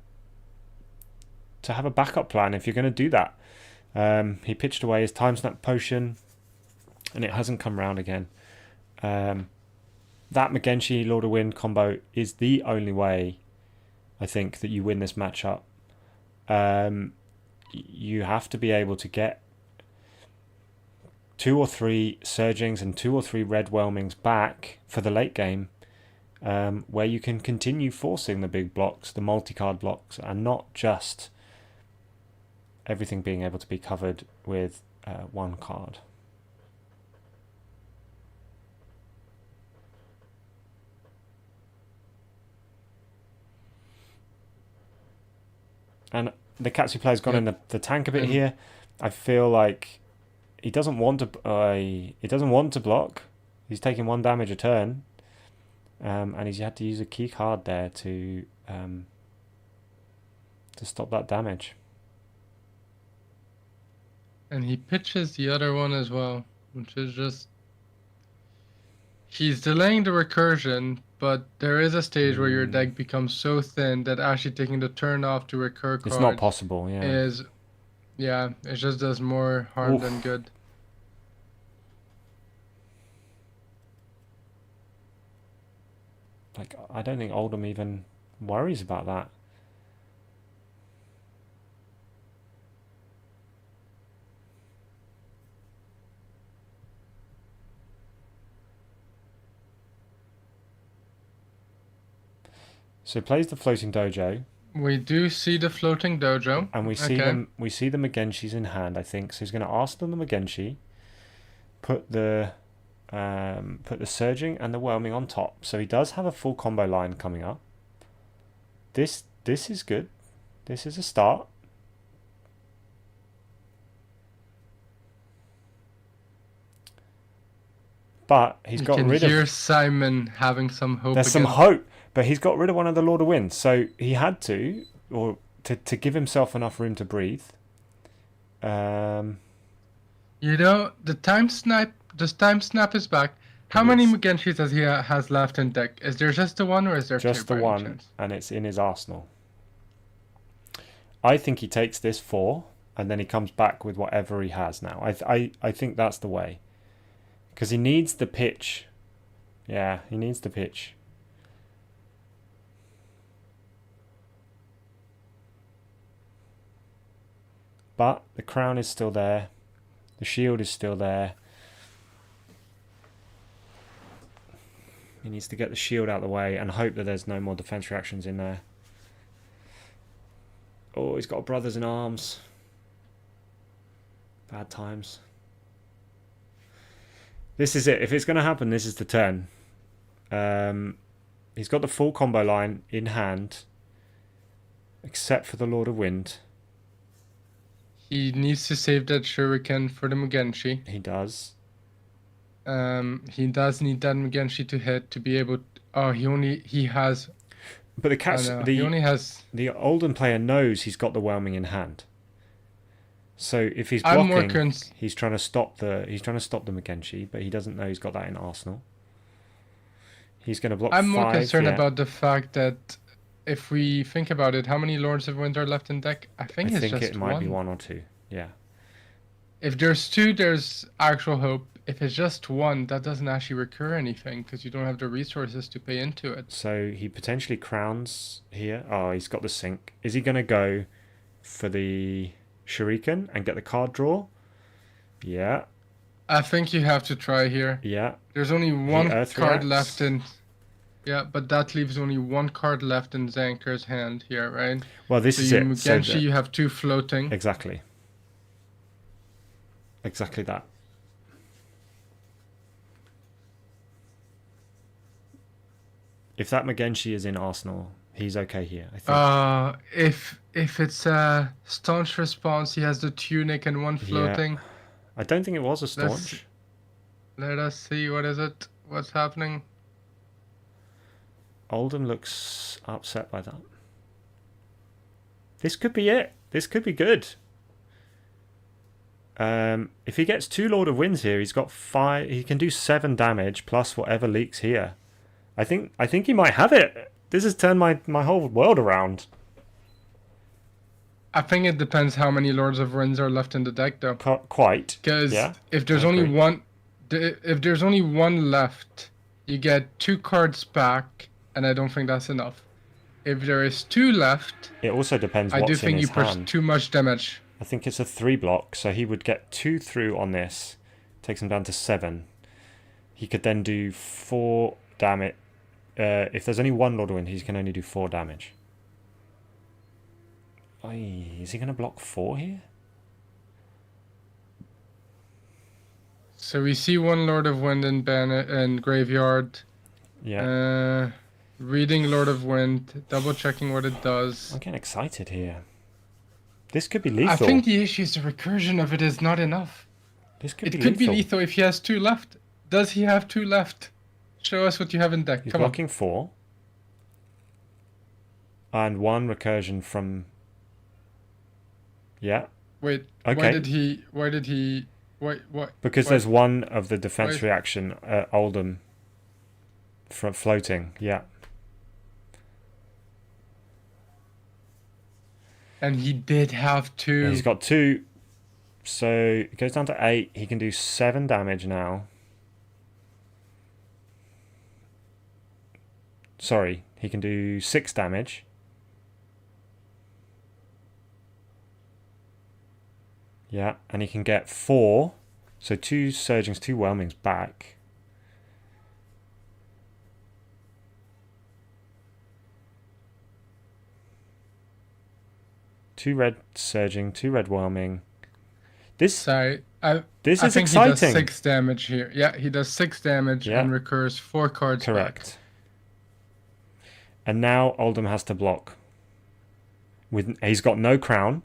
have a backup plan if you're going to do that. He pitched away his Time Snap Potion, and it hasn't come round again. That Magenshi Lord of Wind combo is the only way, I think, that you win this matchup. You have to be able to get 2 or 3 Surgings and 2 or 3 Red Whelmings back for the late game, where you can continue forcing the big blocks, the multi-card blocks, and not just everything being able to be covered with 1 card. And the Katsu player's gone in the tank a bit here. I feel like he doesn't want to block. He's taking 1 damage a turn, and he's had to use a key card there to stop that damage. And he pitches the other one as well, which is just... He's delaying the recursion, but there is a stage where your deck becomes so thin that actually taking the turn off to recur card... It's not possible, yeah. It just does more harm than good. Like, I don't think Oldhim even worries about that. So he plays the Floating Dojo. We do see the Floating Dojo. And we see the Magenshis in hand, I think. So he's going to Arsenal the Magenshi, put the Surging and the Whelming on top. So he does have a full combo line coming up. This is good. This is a start. But he's got rid of... You can hear Simon having some hope. There's some hope. But he's got rid of one of the Lord of Winds, so he had to, or to give himself enough room to breathe. The time snap is back. How many Magenshis does he has left in deck? Is there just the one, or is there just two? The one, and it's in his arsenal. I think he takes this 4, and then he comes back with whatever he has now. I think that's the way, because he needs the pitch. Yeah, he needs the pitch. But the crown is still there. The shield is still there. He needs to get the shield out of the way and hope that there's no more defense reactions in there. Oh, he's got brothers in arms. Bad times. This is it. If it's going to happen, this is the turn. He's got the full combo line in hand, except for the Lord of Wind. He needs to save that Shuriken for the Mugenshi. He does. He does need that Mugenshi to hit to be able. He has. But the cat's he only has. The Oldhim player knows he's got the whelming in hand. So if he's blocking, he's trying to stop the Mugenshi, but he doesn't know he's got that in arsenal. He's going to block. I'm more concerned about the fact that if we think about it, how many Lords of Wind are left in deck? I think it might be 1 or 2. Yeah. If there's 2, there's actual hope. If it's just 1, that doesn't actually recur anything because you don't have the resources to pay into it. So he potentially crowns here. Oh, he's got the sink. Is he going to go for the Shuriken and get the card draw? Yeah. I think you have to try here. Yeah. There's only 1 card left in. Yeah, but that leaves only 1 card left in Zanker's hand here, right? Well, this is it. Mugenshi, you have 2 floating. Exactly. Exactly that. If that Mugenshi is in Arsenal, he's okay here, I think. If it's a staunch response, he has the tunic and 1 floating. Yeah. I don't think it was a staunch. Let us see, what is it? What's happening? Oldhim looks upset by that. This could be it. This could be good. If he gets 2 Lord of Winds here, he's got 5. He can do 7 damage plus whatever leaks here. I think he might have it. This has turned my whole world around. I think it depends how many Lords of Winds are left in the deck, though. Quite. Because if there's only one, if there's only 1 left, you get 2 cards back, and I don't think that's enough. If there is 2 left, it also depends. I do think you push too much damage. I think it's a 3 block, so he would get 2 through on this, takes him down to 7. He could then do 4 damage. If there's only 1 Lord of Wind, he can only do 4 damage. Is he going to block 4 here? So we see 1 Lord of Wind in Graveyard. Yeah. Reading Lord of Wind, double checking what it does. I'm getting excited here. This could be lethal. I think the issue is the recursion of it is not enough. This could be lethal. It could be lethal if he has 2 left. Does he have 2 left? Show us what you have in deck. He's Come blocking on. 4. And 1 recursion from... Yeah. Wait, okay. Why did he... Because there's 1 of the defense reaction, Oldhim, from floating, yeah. And he did have 2. And he's got 2, so it goes down to 8. He can do 7 damage now. Sorry, he can do 6 damage. Yeah, and he can get 4. So 2 Surgings, 2 Whelmings back. Two red Surging, 2 red Whelming. This is exciting. He does 6 damage here. Yeah, he does 6 damage and recurs 4 cards Correct. Back. And now Oldhim has to block. He's got no crown.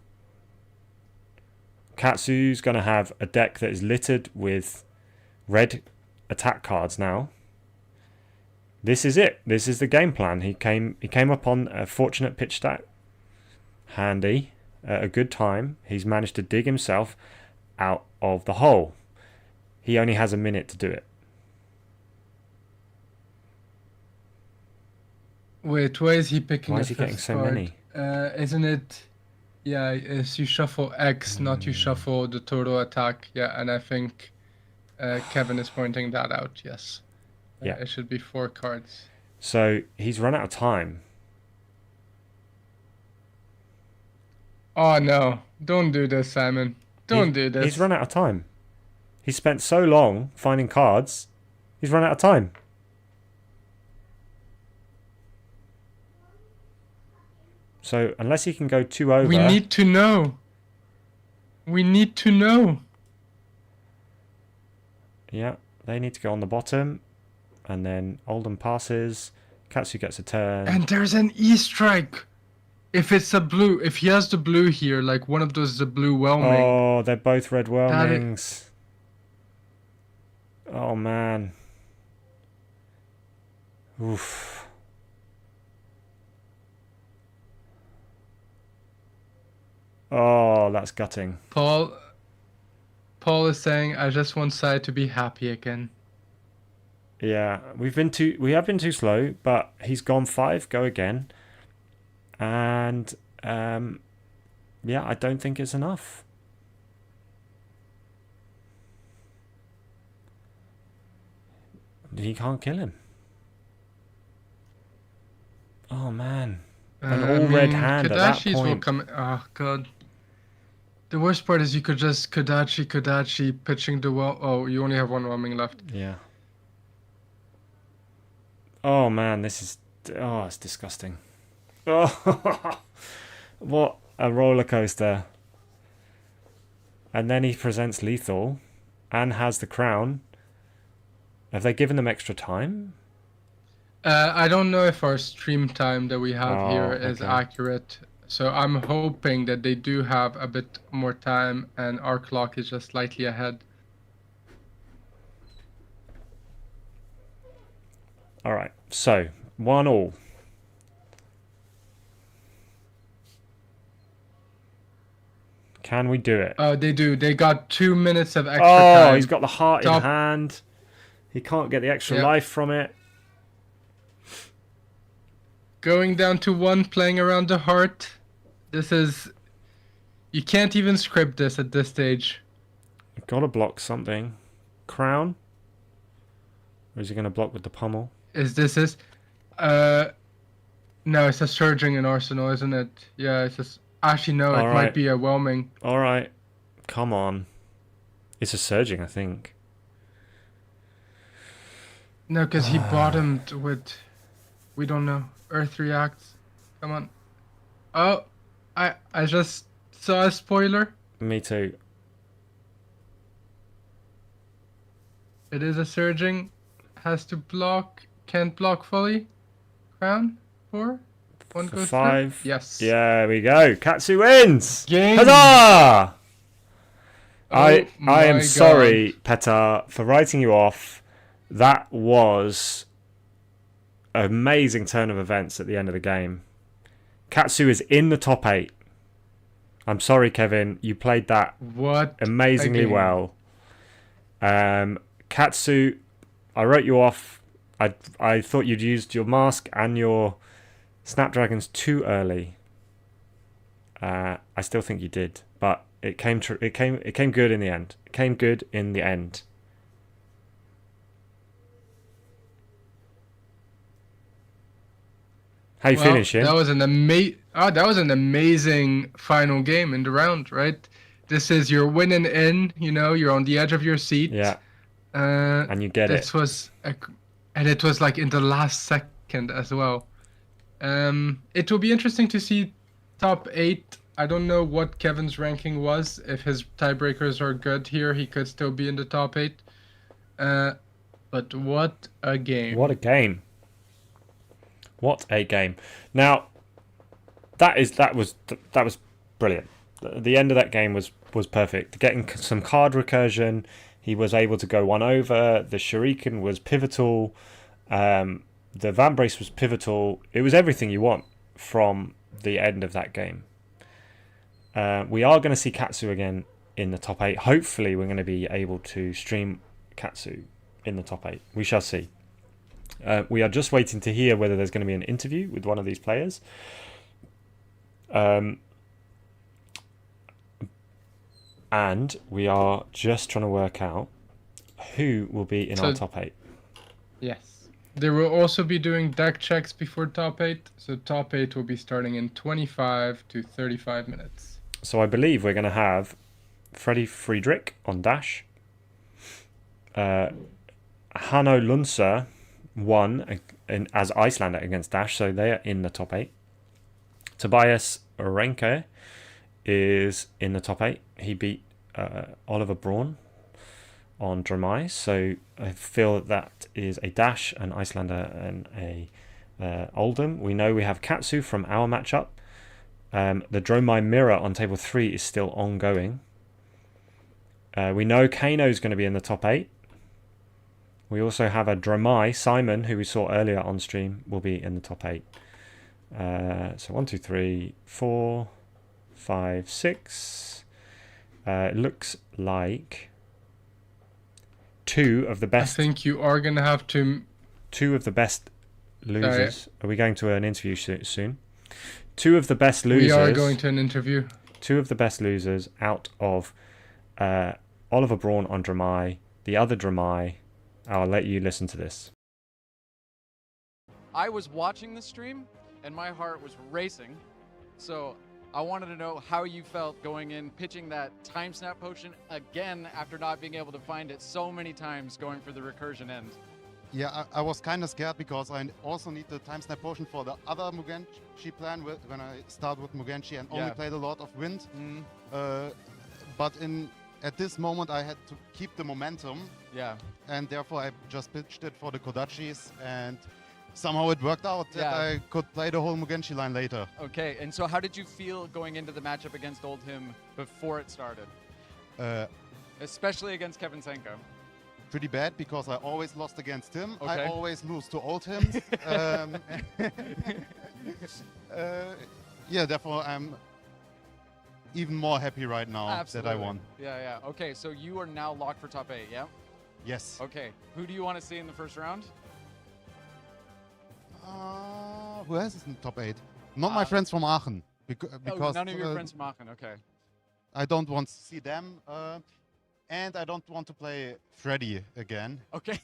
Katsu's going to have a deck that is littered with red attack cards now. This is it. This is the game plan. He came upon a fortunate pitch stack. Handy. At a good time. He's managed to dig himself out of the hole. He only has a minute to do it. Wait, why is he picking Why is he getting so many? Isn't it... Yeah, it's you shuffle X, not you shuffle the total attack. Yeah, and I think Kevin is pointing that out, yes. Yeah. It should be 4 cards. So he's run out of time. Oh no! Don't do this, Simon. Don't do this. He's run out of time. He spent so long finding cards. He's run out of time. So unless he can go 2 over... We need to know. We need to know. Yeah, they need to go on the bottom. And then Oldhim passes. Katsu gets a turn. And there's an E-strike. If it's a blue, if he has the blue here, like one of those, the blue whelming. Oh, they're both red whelmings. Oh, man. Oof. Oh, that's gutting. Paul is saying, I just want Sai to be happy again. Yeah, we have been too slow, but he's gone 5, go again. And yeah, I don't think it's enough. He can't kill him. Oh man. An all red hand at that Kodachis point. will come. Oh god. The worst part is you could just Kodachi pitching the well. Oh, you only have one whelming left. Yeah. Oh man, this is... Oh, it's disgusting. Oh, what a roller coaster. And then he presents lethal and has the crown. Have they given them extra time? I don't know if our stream time that we have here is okay. accurate. So I'm hoping that they do have a bit more time and our clock is just slightly ahead. All right, so 1-1. Can we do it? Oh, they do. They got 2 minutes of extra time. Oh, he's got the heart in hand. He can't get the extra life from it. Going down to 1, playing around the heart. This is... You can't even script this at this stage. Gotta block something. Crown? Or is he gonna block with the pummel? Is this is... No, it's a surging in Arsenal, isn't it? Yeah, it's just... Actually, no, it might be a whelming. Alright. Come on. It's a surging, I think. No, because he bottomed with... We don't know. Earth reacts. Come on. Oh, I just saw a spoiler. Me too. It is a surging. Has to block. Can't block fully. Crown. 4. 1 goes 5. through. Yes. There we go. Katsu wins. Game. Huzzah! I my am God. sorry, Petar, for writing you off. That was an amazing turn of events at the end of the game. Katsu is in the top 8. I'm sorry, Kevin. You played that amazingly well. Katsu, I wrote you off. I thought you'd used your mask and your Snapdragons too early. I still think you did, but it came good in the end. It came good in the end. How you finishing? That was an amazing final game in the round, right? This is you're winning in, you're on the edge of your seat. Yeah. And you get it. And it was like in the last second as well. It will be interesting to see top 8. I don't know what Kevin's ranking was. If his tiebreakers are good here, he could still be in the top 8. But what a game. What a game. What a game. Now, that was brilliant. The end of that game was perfect. Getting some card recursion, he was able to go 1 over. The Shuriken was pivotal. The Vambrace was pivotal. It was everything you want from the end of that game. We are going to see Katsu again in the top 8. Hopefully, we're going to be able to stream Katsu in the top 8. We shall see. We are just waiting to hear whether there's going to be an interview with one of these players. And we are just trying to work out who will be in our top 8. Yes. They will also be doing deck checks before top 8, so top 8 will be starting in 25 to 35 minutes. So I believe we're going to have Freddie Friedrich on Dash. Hanno Lunser won as Icelander against Dash, so they are in the top 8. Tobias Renke is in the top 8. He beat Oliver Braun on Dromai, so I feel that is a Dash, an Icelander, and a Oldhim. We know we have Katsu from our matchup. The Dromai mirror on table 3 is still ongoing. We know Kano is going to be in the top 8. We also have a Dromai, Simon, who we saw earlier on stream, will be in the top 8. So 1, 2, 3, 4, 5, 6. It looks like 2 of the best. I think you are going to have to... 2 of the best losers. Are we going to an interview soon? 2 of the best losers. We are going to an interview. 2 of the best losers out of Oliver Braun on Dromai, the other Dromai. I'll let you listen to this. I was watching the stream and my heart was racing. So I wanted to know how you felt going in, pitching that time snap potion again after not being able to find it so many times going for the recursion end. Yeah, I was kind of scared because I also need the time snap potion for the other Mugenshi plan when I start with Mugenshi and only played a lot of wind. But at this moment I had to keep the momentum. Yeah. And therefore I just pitched it for the Kodachis, and somehow it worked out that I could play the whole Mugenshi line later. Okay, and so how did you feel going into the matchup against Oldhim before it started? Especially against Kevin Senko. Pretty bad, because I always lost against him. Okay. I always lose to Oldhim. Yeah, therefore I'm even more happy right now that I won. Yeah. Okay, so you are now locked for top 8, yeah? Yes. Okay, who do you want to see in the first round? Who else is in top 8? Not my friends from Aachen. Because none of your friends from Aachen, okay. I don't want to see them. And I don't want to play Freddy again. Okay.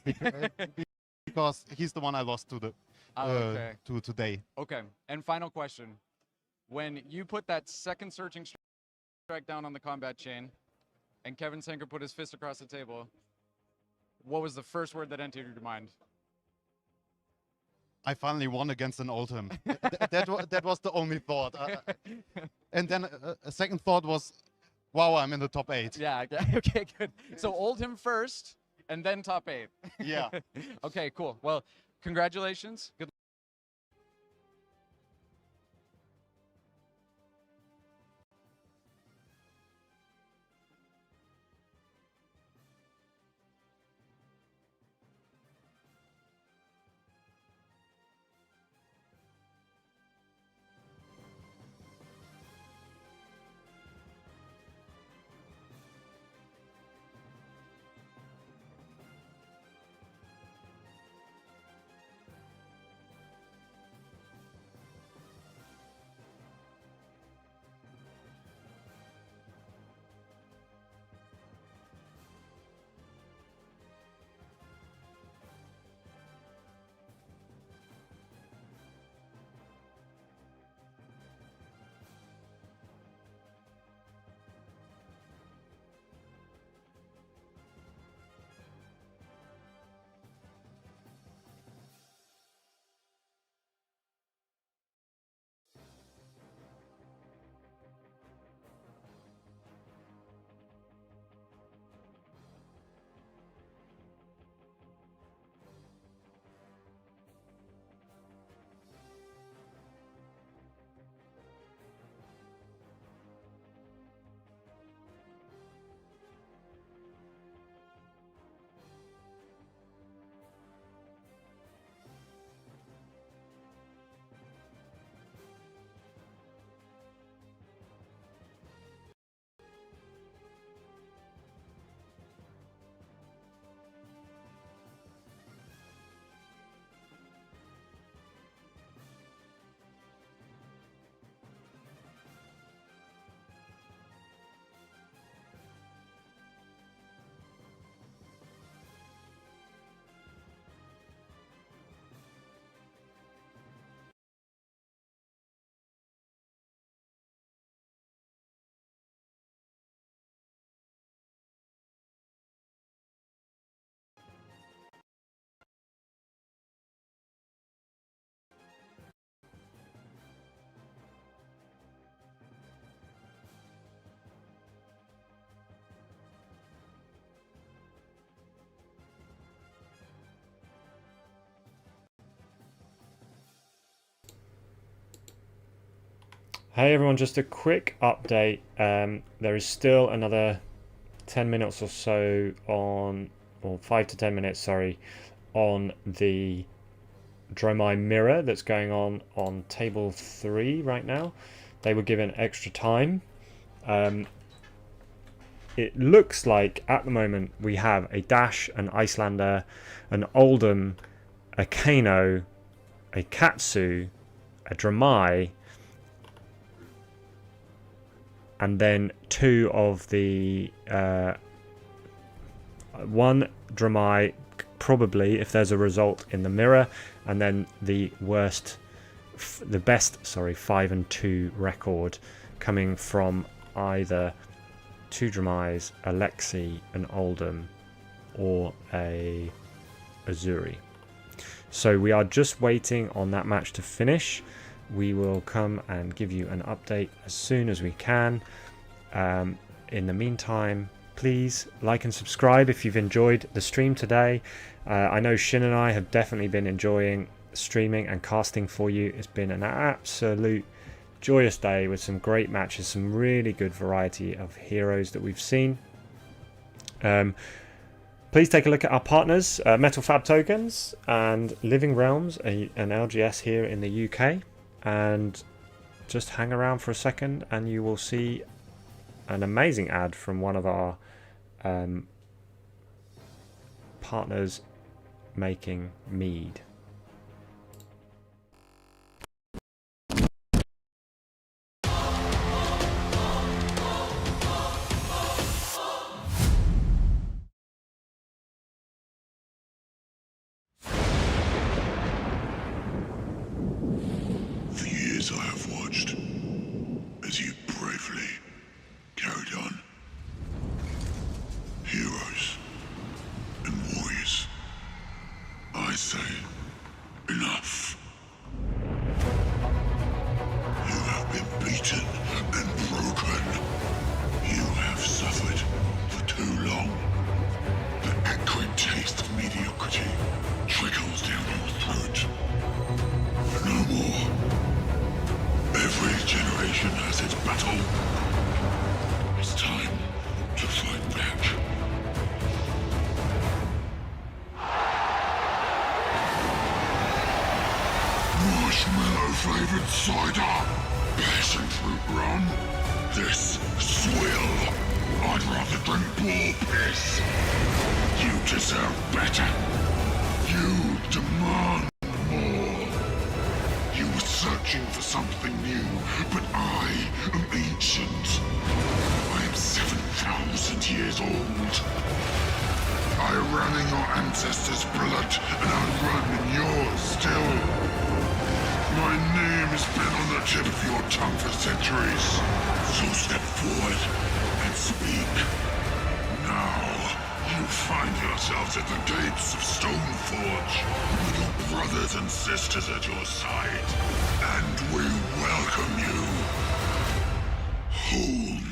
Because he's the one I lost to to today. Okay, and final question. When you put that second searching strike down on the combat chain, and Kevin Senko put his fist across the table, what was the first word that entered your mind? I finally won against an Oldhim. that was the only thought. And then a second thought was, wow, I'm in the top 8. Yeah, okay, good. So Oldhim first, and then top 8. Yeah. Okay, cool. Well, congratulations. Good. Hey everyone, just a quick update. There is still another 10 minutes or so on, or 5 to 10 minutes, sorry, on the Dromai mirror that's going on table 3 right now. They were given extra time. It looks like at the moment we have a Dash, an Icelander, an Oldhim, a Kano, a Katsu, a Dromai, and then 2 of the one Dromai, probably if there's a result in the mirror, and then the best 5 and 2 record coming from either 2 Dromais, a Lexi, an Oldhim, or a Uzuri. So we are just waiting on that match to finish. We will come and give you an update as soon as we can. In the meantime, please like and subscribe if you've enjoyed the stream today. I know Shin and I have definitely been enjoying streaming and casting for you. It's been an absolute joyous day with some great matches, some really good variety of heroes that we've seen. Please take a look at our partners, MetalFABtokens and Living Realms, an LGS here in the UK. And just hang around for a second and you will see an amazing ad from one of our partners making mead. For years I have watched as you bravely carried on. Heroes and warriors. I say, enough. You have been beaten and broken. You have suffered for too long. The acrid taste of mediocrity trickles down your throat. No more. Every generation has its battle. It's time to fight back. Marshmallow flavored cider, passion fruit rum. This swill. I'd rather drink bull piss. You deserve better. You demand more. You were searching for something new, but I am ancient. I am 7,000 years old. I ran in your ancestors' blood, and I run in yours still. My name has been on the tip of your tongue for centuries. So step forward and speak. Now, you find yourselves at the gates of Stoneforge, with your brothers and sisters at your side, and we welcome you home.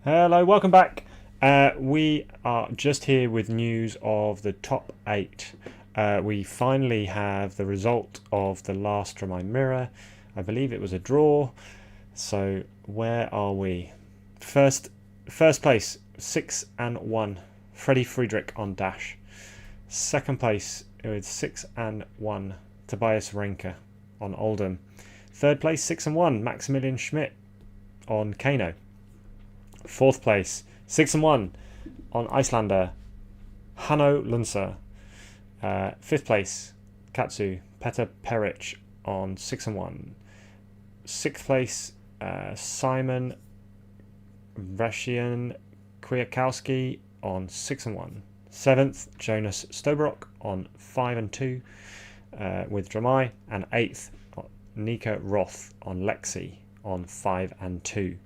Hello, welcome back. We are just here with news of the top 8. We finally have the result of the last Dromai mirror. I believe it was a draw. So where are we? First place, 6 and 1. Freddie Friedrich on Dash. Second place with 6 and 1. Tobias Renke on Oldhim. Third place, 6 and 1. Maximilian Schmidt on Kano. Fourth place, 6 and 1 on Icelander. Hanno Lunser. Fifth place, Katsu Peter Peric on 6 and 1. Sixth place, Simon Rashian Kwiatkowski on 6 and 1. Seventh, Jonas Stobrok on 5 and 2 with Dromai, and eighth, Nika Roth on Lexi on 5 and 2.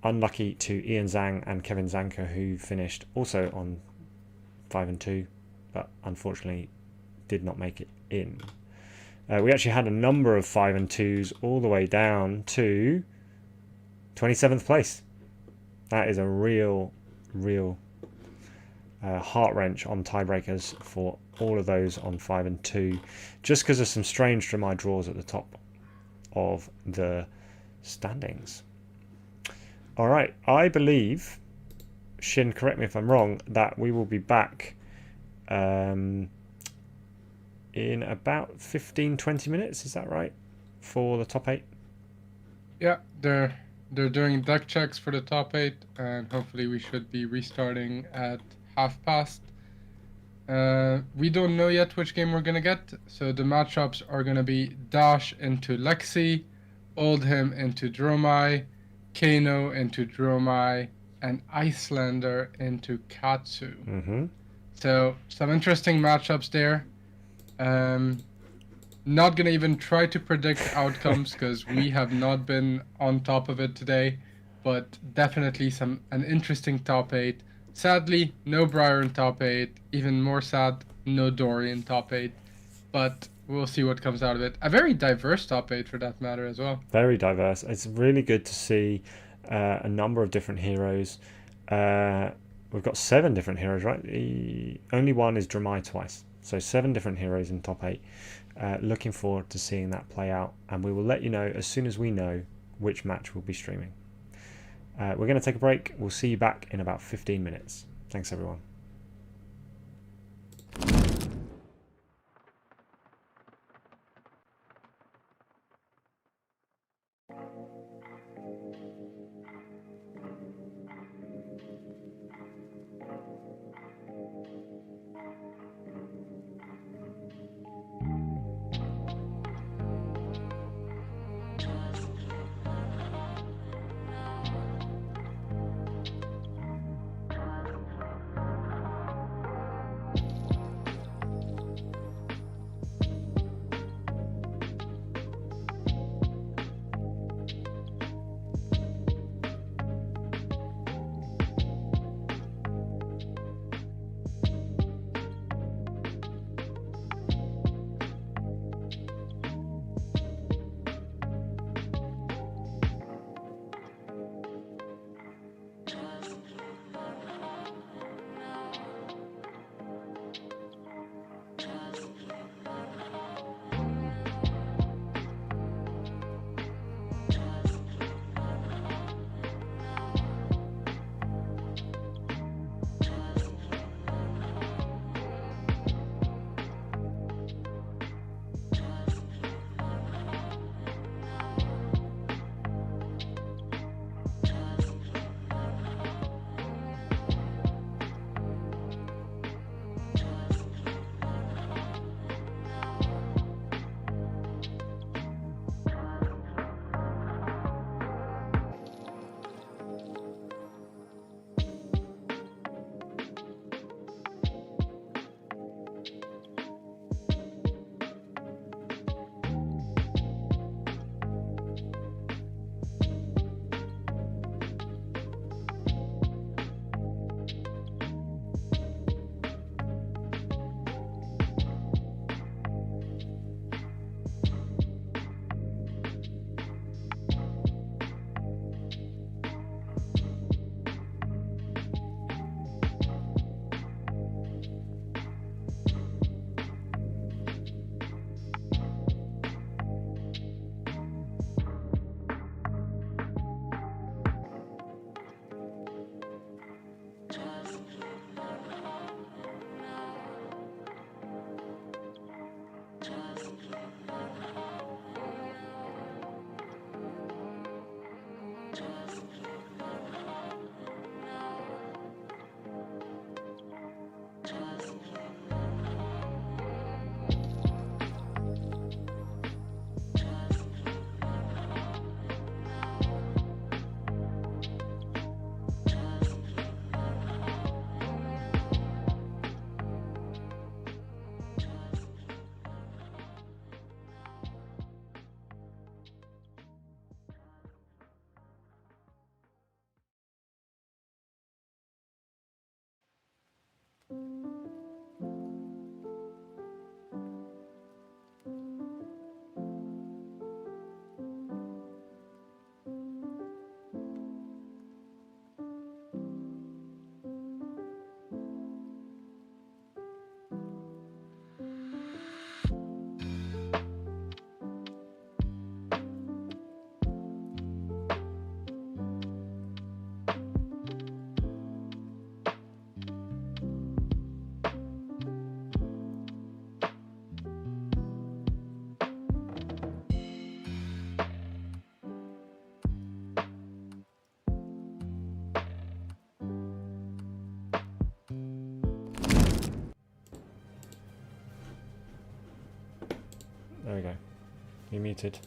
Unlucky to Ian Zhang and Kevin Zanka, who finished also on 5 and 2, but unfortunately did not make it in. We actually had a number of 5 and 2s all the way down to 27th place. That is a real heart wrench on tiebreakers for all of those on 5 and 2, just because of some strange Dromai draws at the top of the standings. All right, I believe, Shin, correct me if I'm wrong, that we will be back in about 15-20 minutes. Is that right, for the top 8? Yeah, they're doing deck checks for the top 8, and hopefully we should be restarting at past. We don't know yet which game we're gonna get, so the matchups are gonna be Dash into Lexi, Oldhim into Dromai, Kano into Dromai, and Icelander into Katsu. So some interesting matchups there. Not gonna even try to predict outcomes because we have not been on top of it today, but definitely an interesting top 8. Sadly, no Briar in top 8. Even more sad, no Dory in top 8. But we'll see what comes out of it. A very diverse top 8 for that matter as well. Very diverse. It's really good to see a number of different heroes. We've got 7 different heroes, right? Only one is Dromai twice. So 7 different heroes in top 8. Looking forward to seeing that play out. And we will let you know as soon as we know which match we'll be streaming. We're going to take a break. We'll see you back in about 15 minutes. Thanks, everyone. There we go. You're muted.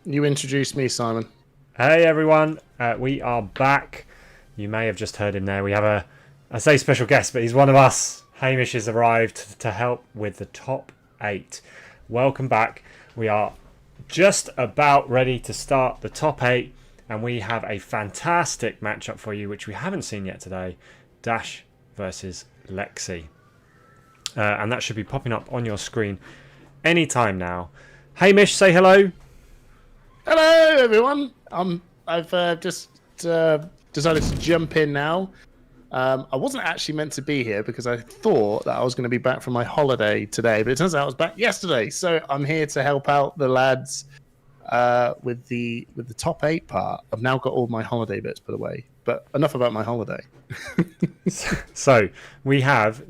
You introduced me, Simon. Hey everyone, we are back. You may have just heard him there. We have I say special guest, but he's one of us. Hamish has arrived to help with the top 8. Welcome back. We are just about ready to start the top 8, and we have a fantastic matchup for you, which we haven't seen yet today. Dash versus Lexi. And that should be popping up on your screen anytime now. Hamish, say hello. Hello, everyone. I've just decided to jump in now. I wasn't actually meant to be here because I thought that I was going to be back from my holiday today, but it turns out I was back yesterday. So I'm here to help out the lads with the top 8 part. I've now got all my holiday bits put away, but enough about my holiday. So we have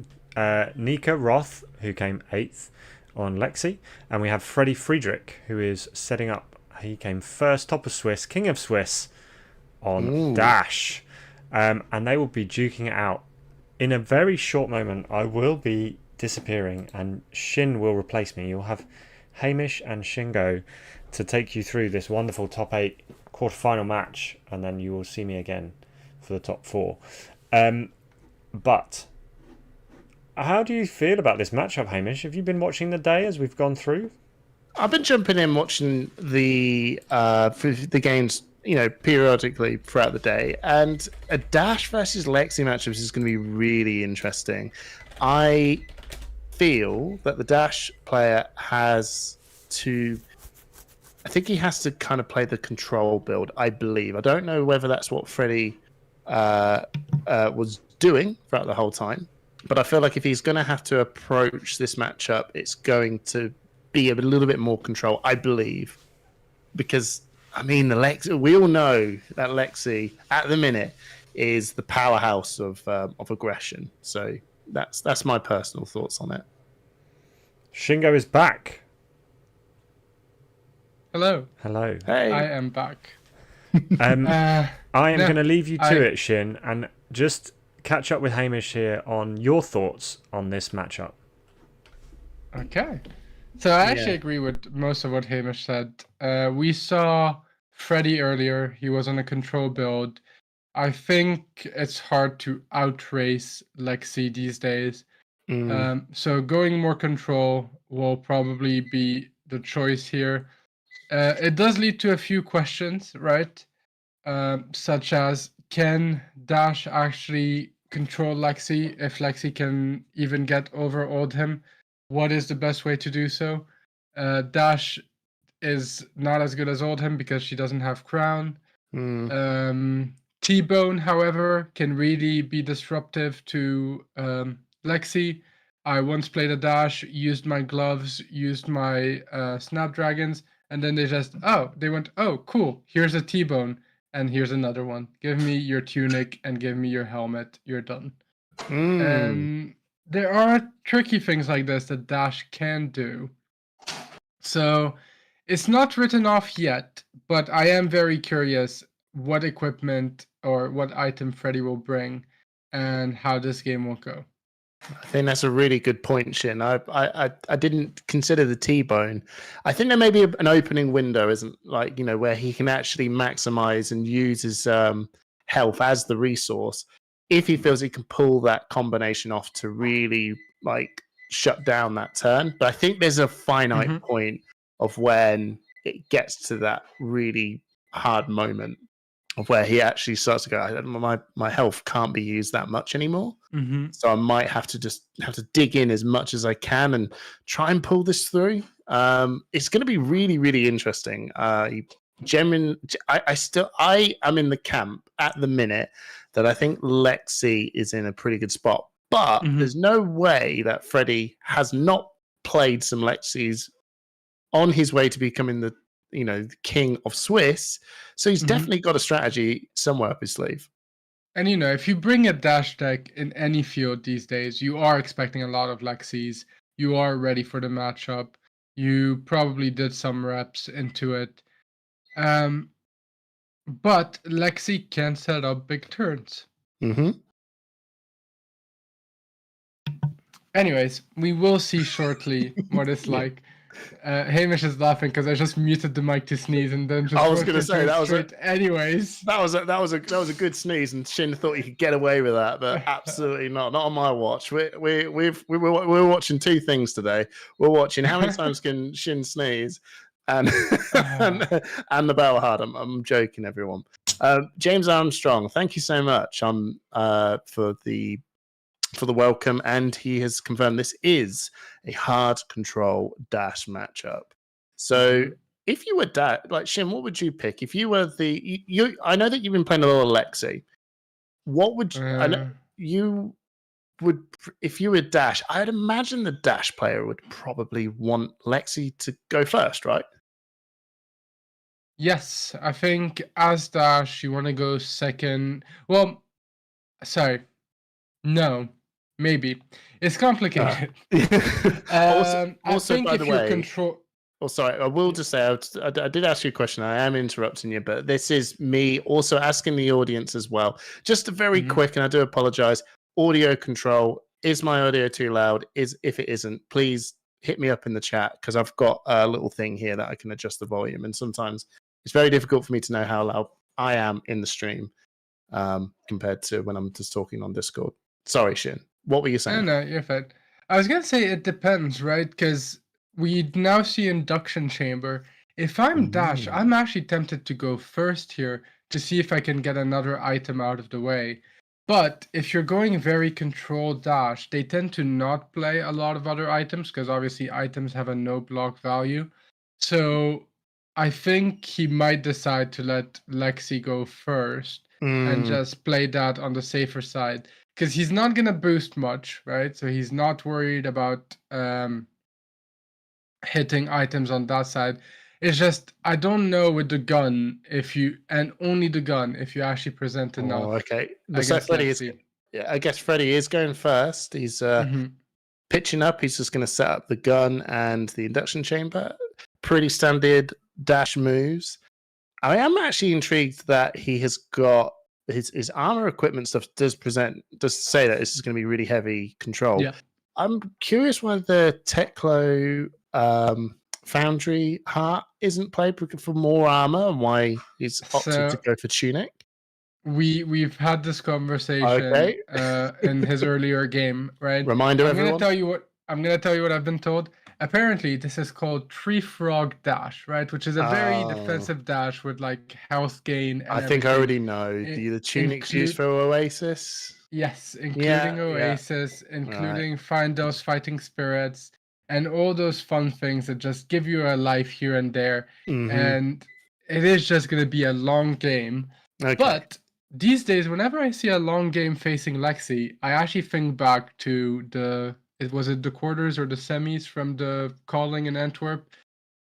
Nika Roth, who came 8th on Lexi, and we have Freddie Friedrich, who is setting up. He came first, top of Swiss, king of Swiss on Dash. And they will be duking it out. In a very short moment, I will be disappearing and Shin will replace me. You'll have Hamish and Shingo to take you through this wonderful top 8 quarterfinal match, and then you will see me again for the top 4. But how do you feel about this matchup, Hamish? Have you been watching the day as we've gone through? I've been jumping in watching the games, periodically throughout the day, and a Dash versus Lexi matchup is going to be really interesting. I feel that the Dash player has to kind of play the control build, I believe. I don't know whether that's what Freddie was doing throughout the whole time, but I feel like if he's going to have to approach this matchup, it's going to be a little bit more control, I believe, because the Lexi, we all know that Lexi at the minute is the powerhouse of aggression. So that's my personal thoughts on it. Shingo is back. Hello. Hello. Hey. I am back. I am going to leave you to it, Shin, and just catch up with Hamish here on your thoughts on this matchup. Okay. So I actually agree with most of what Hamish said. We saw Freddie earlier. He was on a control build. I think it's hard to outrace Lexi these days. So going more control will probably be the choice here. It does lead to a few questions, right? Such as, can Dash actually control Lexi? If Lexi can even get over Oldhim, what is the best way to do so? Dash is not as good as Oldhim because she doesn't have crown. T-Bone, however, can really be disruptive to Lexi. I once played a Dash, used my gloves, used my Snapdragons, and then they went, oh, cool, here's a T-Bone, and here's another one. Give me your tunic and give me your helmet. You're done. There are tricky things like this that Dash can do. So it's not written off yet, but I am very curious what equipment or what item Freddie will bring and how this game will go. I think that's a really good point, Shin. I didn't consider the T-Bone. I think there may be an opening window, isn't where he can actually maximize and use his health as the resource if he feels he can pull that combination off to really shut down that turn. But I think there's a finite point of when it gets to that really hard moment of where he actually starts to go, my health can't be used that much anymore. So I might have to dig in as much as I can and try and pull this through. It's going to be really, really interesting. I am in the camp at the minute that I think Lexi is in a pretty good spot, but there's no way that Freddie has not played some Lexis on his way to becoming the king of Swiss. So he's definitely got a strategy somewhere up his sleeve. And if you bring a Dash deck in any field these days, you are expecting a lot of Lexis. You are ready for the matchup. You probably did some reps into it. But Lexi can set up big turns. Anyways, we will see shortly what it's like. Hamish is laughing because I just muted the mic to sneeze and then just. I was going to say that was anyways. That was a good sneeze, and Shin thought he could get away with that, but absolutely not on my watch. We're watching two things today. We're watching how many times can Shin sneeze, and and the Battle Hardened. I'm joking, everyone. James Armstrong, thank you so much for the welcome, and he has confirmed this is a hard control dash matchup. So if you were like Shin, what would you pick if you were you? I know that you've been playing a lot of Lexi. What would you would if you were dash? I'd imagine the dash player would probably want Lexi to go first, right? Yes, I think as dash you want to go second. Well, sorry, no. Maybe it's complicated. Also, I think by the if you way, control. Oh, sorry. I will just say I did ask you a question. I am interrupting you, but this is me also asking the audience as well. Just a very quick, and I do apologize. Audio control. Is my audio too loud? If it isn't, please hit me up in the chat because I've got a little thing here that I can adjust the volume, and sometimes it's very difficult for me to know how loud I am in the stream compared to when I'm just talking on Discord. Sorry, Shin. What were you saying? No, you're fine. I was gonna say it depends, right? Because we now see induction chamber. If I'm dash, I'm actually tempted to go first here to see if I can get another item out of the way. But if you're going very controlled dash, they tend to not play a lot of other items because obviously items have a no block value. So I think he might decide to let Lexi go first and just play that on the safer side. Because he's not going to boost much, right? So he's not worried about hitting items on that side. It's just, I don't know with the gun, and only the gun, if you actually present enough. Oh, okay. So I guess Freddy is going first. He's pitching up. He's just going to set up the gun and the induction chamber. Pretty standard dash moves. I am actually intrigued that he has got his armor equipment stuff does say that this is going to be really heavy control. Yeah. I'm curious why the Teklo Foundry heart isn't played for more armor and why he's opted to go for tunic. We've had this conversation in his earlier game, right? Reminder, I'm everyone. I'm gonna tell you what I've been told. Apparently, this is called Tree Frog Dash, right? Which is a very defensive dash with like health gain. And I think I already know. The tunic's used for Oasis. Yes, including Oasis, including Find Those Fighting Spirits, and all those fun things that just give you a life here and there. And it is just going to be a long game. But these days, whenever I see a long game facing Lexi, I actually think back to was it the quarters or the semis from the Calling in Antwerp?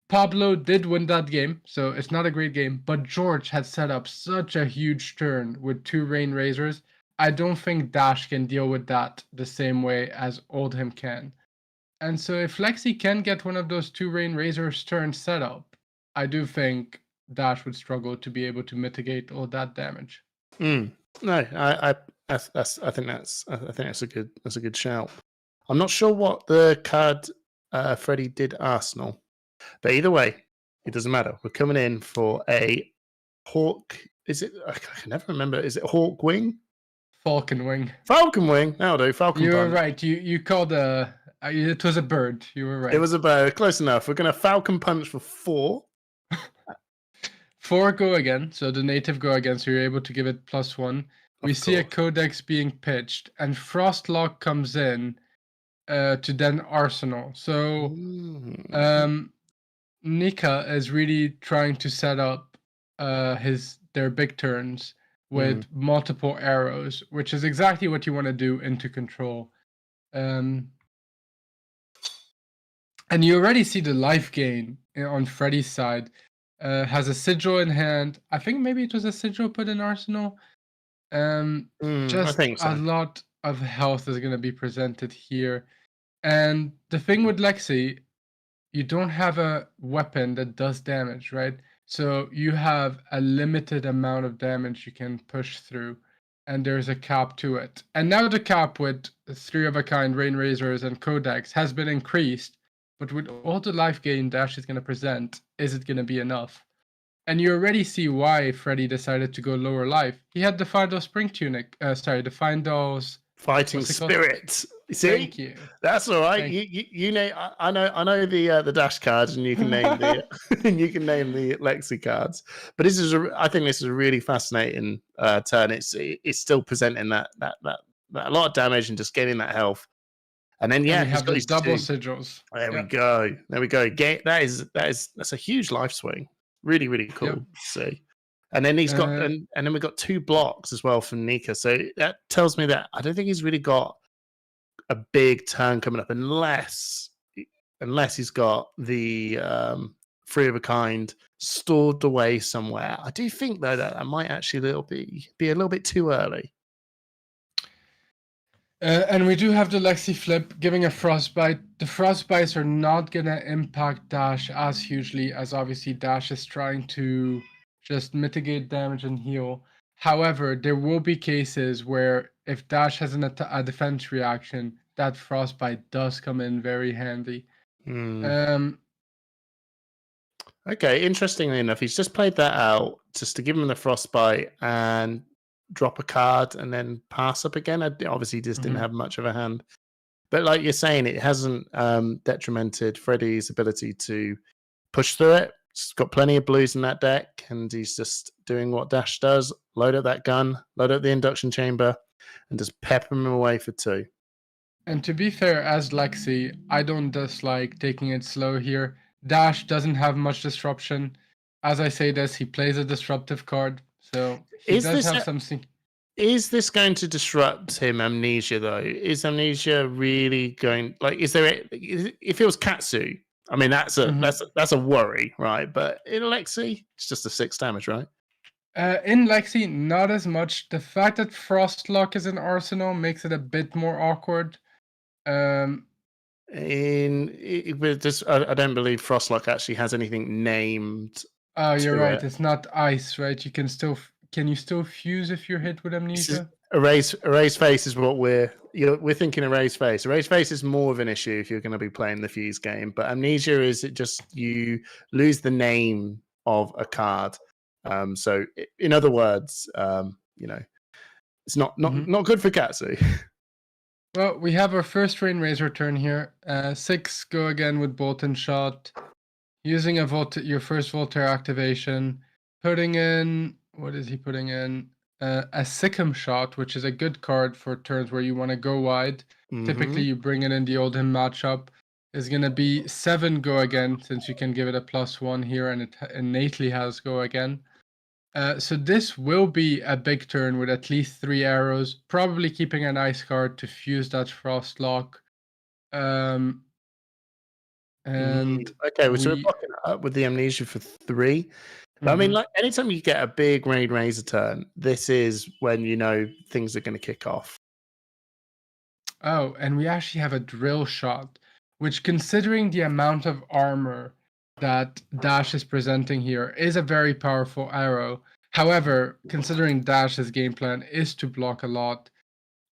Pablo did win that game, so it's not a great game, but George had set up such a huge turn with 2 Rain Razors. I don't think Dash can deal with that the same way as Oldhim can. And so if Lexi can get one of those 2 Rain Razors turns set up, I do think Dash would struggle to be able to mitigate all that damage. No, I think that's a good shout. I'm not sure what the card Freddie did Arsenal, but either way, it doesn't matter. We're coming in for a Hawk. Is it? I can never remember. Is it Hawk Wing? Falcon Wing. Falcon Wing. That'll do. Falcon. You were Punch. right. You called it was a bird. You were right. It was a bird. Close enough. We're gonna Falcon Punch for 4. 4 go again. So the native go again. So you're able to give it +1. We see a Codex being pitched, and Frostlock comes in. To then Arsenal. So Nika is really trying to set up their big turns with multiple arrows, which is exactly what you want to do into control. And you already see the life gain on Freddy's side. Has a sigil in hand. I think maybe it was a sigil put in Arsenal. Just I think so. A lot of health is going to be presented here. And the thing with Lexi, you don't have a weapon that does damage, right? So you have a limited amount of damage you can push through, and there's a cap to it. And now the cap with 3 of a kind, Rain Razors, and Codex has been increased but with all the life gain Dash is going to present, is it going to be enough? And you already see why Freddy decided to go lower life. He had the Find Those Spring Tunic. Find Those Fighting what's it called? Spirits. See, Thank you. That's all right. Thank You know, I know the Dash cards, and you can name the and you can name the Lexi cards. But this is I think this is a really fascinating turn. It's still presenting that a lot of damage and just getting that health. And then And we he's have got the his double two. sigils. There we Yeah. go. There we go. That's a huge life swing. Really, really cool Yep. to see. And then he's got Uh, and then we've got 2 blocks as well from Nika. So that tells me that I don't think he's really got a big turn coming up unless he's got the 3 of a kind stored away somewhere. I do think though that might actually be a little bit too early. And we do have the Lexi flip giving a Frostbite. The Frostbites are not going to impact Dash as hugely as obviously Dash is trying to just mitigate damage and heal. However, there will be cases where if Dash has a defense reaction, that Frostbite does come in very handy. Okay, interestingly enough, he's just played that out just to give him the Frostbite and drop a card and then pass up again. Obviously, he just didn't have much of a hand. But like you're saying, it hasn't detrimented Freddy's ability to push through it. He's got plenty of blues in that deck, and he's just doing what Dash does. Load up that gun, load up the induction chamber, and just pepper him away for 2. And to be fair, as Lexi, I don't dislike taking it slow here. Dash doesn't have much disruption. As I say this, he plays a disruptive card, so he does have something. Is this going to disrupt him, Amnesia, though? Is Amnesia really going... Like, is there... If it was Katsu, I mean, that's a worry, right? But in Lexi, it's just a 6 damage, right? In Lexi, not as much. The fact that Frostlock is in Arsenal makes it a bit more awkward. I don't believe Frostlock actually has anything named. Oh, you're right. It's not ice, right? You can still still fuse if you're hit with Amnesia? Erase face is what we're thinking. Erase face. Erase face is more of an issue if you're going to be playing the fuse game. But Amnesia is just you lose the name of a card. So in other words, it's not good for Katsu. Well, we have our first Rain Razor turn here. 6 go again with Bolt and Shot. Using your first Voltaire activation. Putting in... What is he putting in? A Sikkim Shot, which is a good card for turns where you want to go wide. Typically, you bring it in the Oldhim matchup. Is going to be 7 go again, since you can give it a +1 here, and it innately has go again. So this will be a big turn with at least 3 arrows, probably keeping an ice card to fuse that Frost Lock. Okay, so we're blocking it up with the Amnesia for 3. But I mean, like anytime you get a big Rain Razor turn, this is when you know things are going to kick off. Oh, and we actually have a Drill Shot, which, considering the amount of armor that Dash is presenting here, is a very powerful arrow. However, considering Dash's game plan is to block a lot,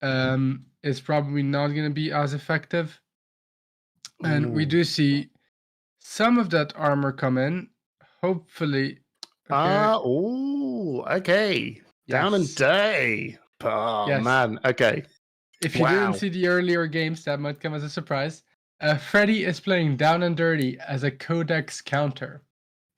it's probably not going to be as effective. And we do see some of that armor come in, hopefully. Okay. Down and dirty. Oh, Yes. man. Okay. If you didn't see the earlier games, that might come as a surprise. Freddy is playing Down and Dirty as a Codex counter.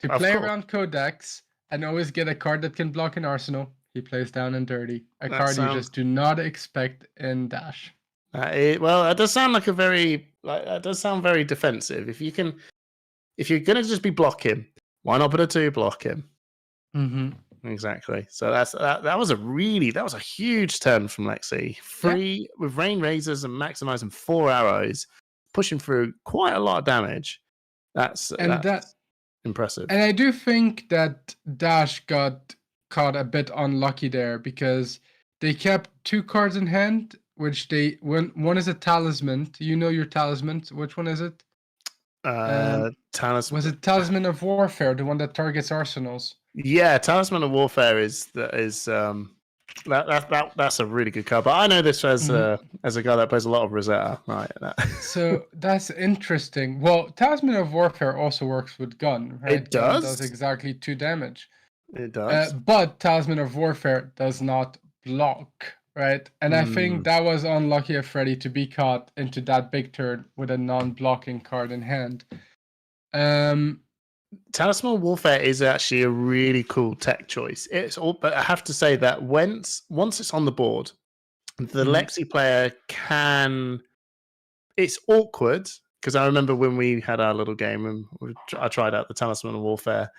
To play around Codex and always get a card that can block an Arsenal, he plays Down and Dirty. A card you just do not expect in Dash. That does sound like that does sound very defensive. If you're going to just be blocking, why not put a 2 block him? Exactly. So that was a huge turn from Lexi. 3 with Rain Razors and maximizing 4 arrows, pushing through quite a lot of damage. That's impressive. And I do think that Dash got caught a bit unlucky there because they kept 2 cards in hand, which one is a talisman. You know your talisman. Which one is it? Talisman. Was it Talisman of Warfare, the one that targets arsenals? Yeah, Talisman of Warfare is That's a really good card. But I know this as a guy that plays a lot of Rosetta, right? So that's interesting. Well, Talisman of Warfare also works with gun, right? It does? Gun does exactly 2 damage. It does. But Talisman of Warfare does not block, right? And I think that was unlucky of Freddy to be caught into that big turn with a non-blocking card in hand. Talisman of Warfare is actually a really cool tech choice. But I have to say that once it's on the board, the Lexi player can. It's awkward because I remember when we had our little game and I tried out the Talisman of Warfare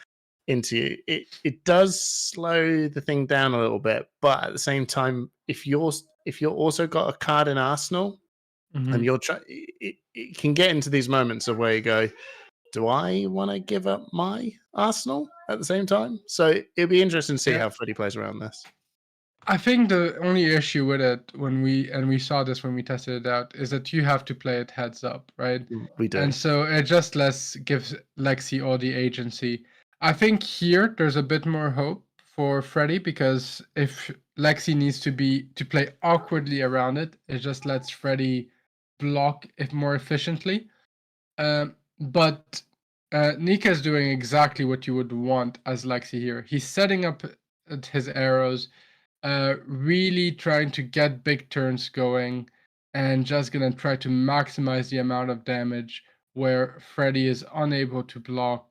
into it does slow the thing down a little bit, but at the same time, if you're also got a card in Arsenal and you're it can get into these moments of where you go, do I want to give up my Arsenal at the same time? So it'll be interesting to see how Freddy plays around this. I think the only issue with it when we saw this when we tested it out is that you have to play it heads up, right? We do. And so it just gives Lexi all the agency. I think here there's a bit more hope for Freddy because if Lexi needs to play awkwardly around it, it just lets Freddy block it more efficiently. But Nika is doing exactly what you would want as Lexi here. He's setting up his arrows, really trying to get big turns going, and just gonna try to maximize the amount of damage where Freddy is unable to block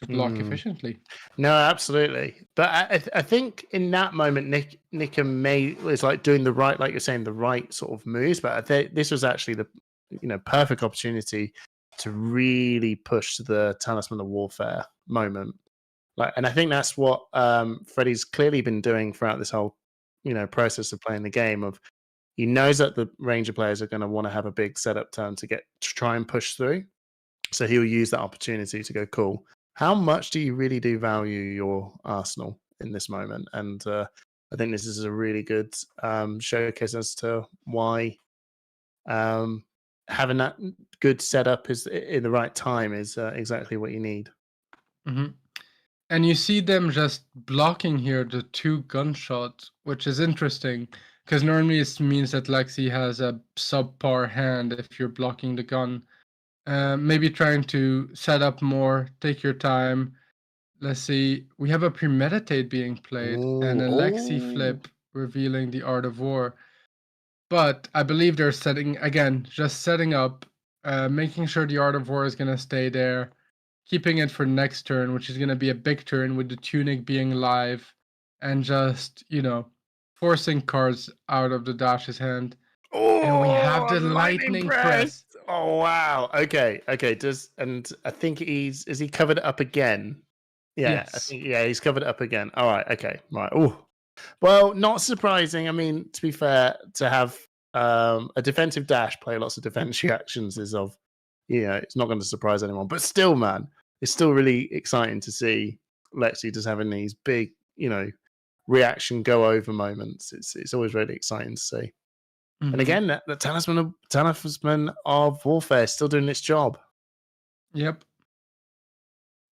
efficiently. No, absolutely. But I think in that moment, Nika is like doing the right, like you're saying, the right sort of moves. But I think this was actually the perfect opportunity to really push the Talisman of Warfare moment. And I think that's what Freddy's clearly been doing throughout this whole, process of playing the game. Of he knows that the Ranger players are going to want to have a big setup turn to try and push through. So he'll use that opportunity to go, cool. How much do you really do value your Arsenal in this moment? And I think this is a really good showcase as to why having that good setup is in the right time is exactly what you need. Mm-hmm. And you see them just blocking here the 2 gunshots, which is interesting because normally it means that Lexi has a subpar hand if you're blocking the gun. Maybe trying to set up more, take your time. Let's see. We have a premeditate being played and a Lexi flip revealing the Art of War. But I believe they're setting up, making sure the Art of War is going to stay there, keeping it for next turn, which is going to be a big turn with the Tunic being live, and just, forcing cards out of the Dash's hand. And we have the lightning press. Oh wow! Okay. I think is he covered it up again? Yeah, yes. He's covered it up again. All right, okay, right. Oh, well, not surprising. I mean, to be fair, to have a defensive dash play lots of defense reactions is it's not going to surprise anyone. But still, man, it's still really exciting to see Lexi just having these big, reaction go over moments. It's always really exciting to see. Mm-hmm. And again, the Talisman of Warfare is still doing its job. Yep.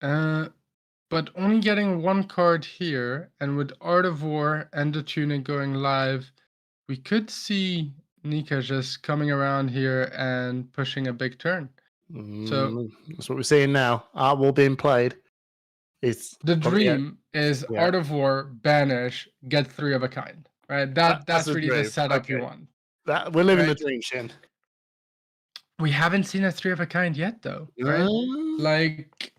But only getting 1 card here, and with Art of War and the Tunic going live, we could see Nika just coming around here and pushing a big turn. So that's what we're seeing now. Art War being played. It's the dream is Art of War, banish, get 3 of a kind. Right? That's really the setup you want. That we're living the dream, Shin. We haven't seen a 3 of a kind yet, though. Right? Like,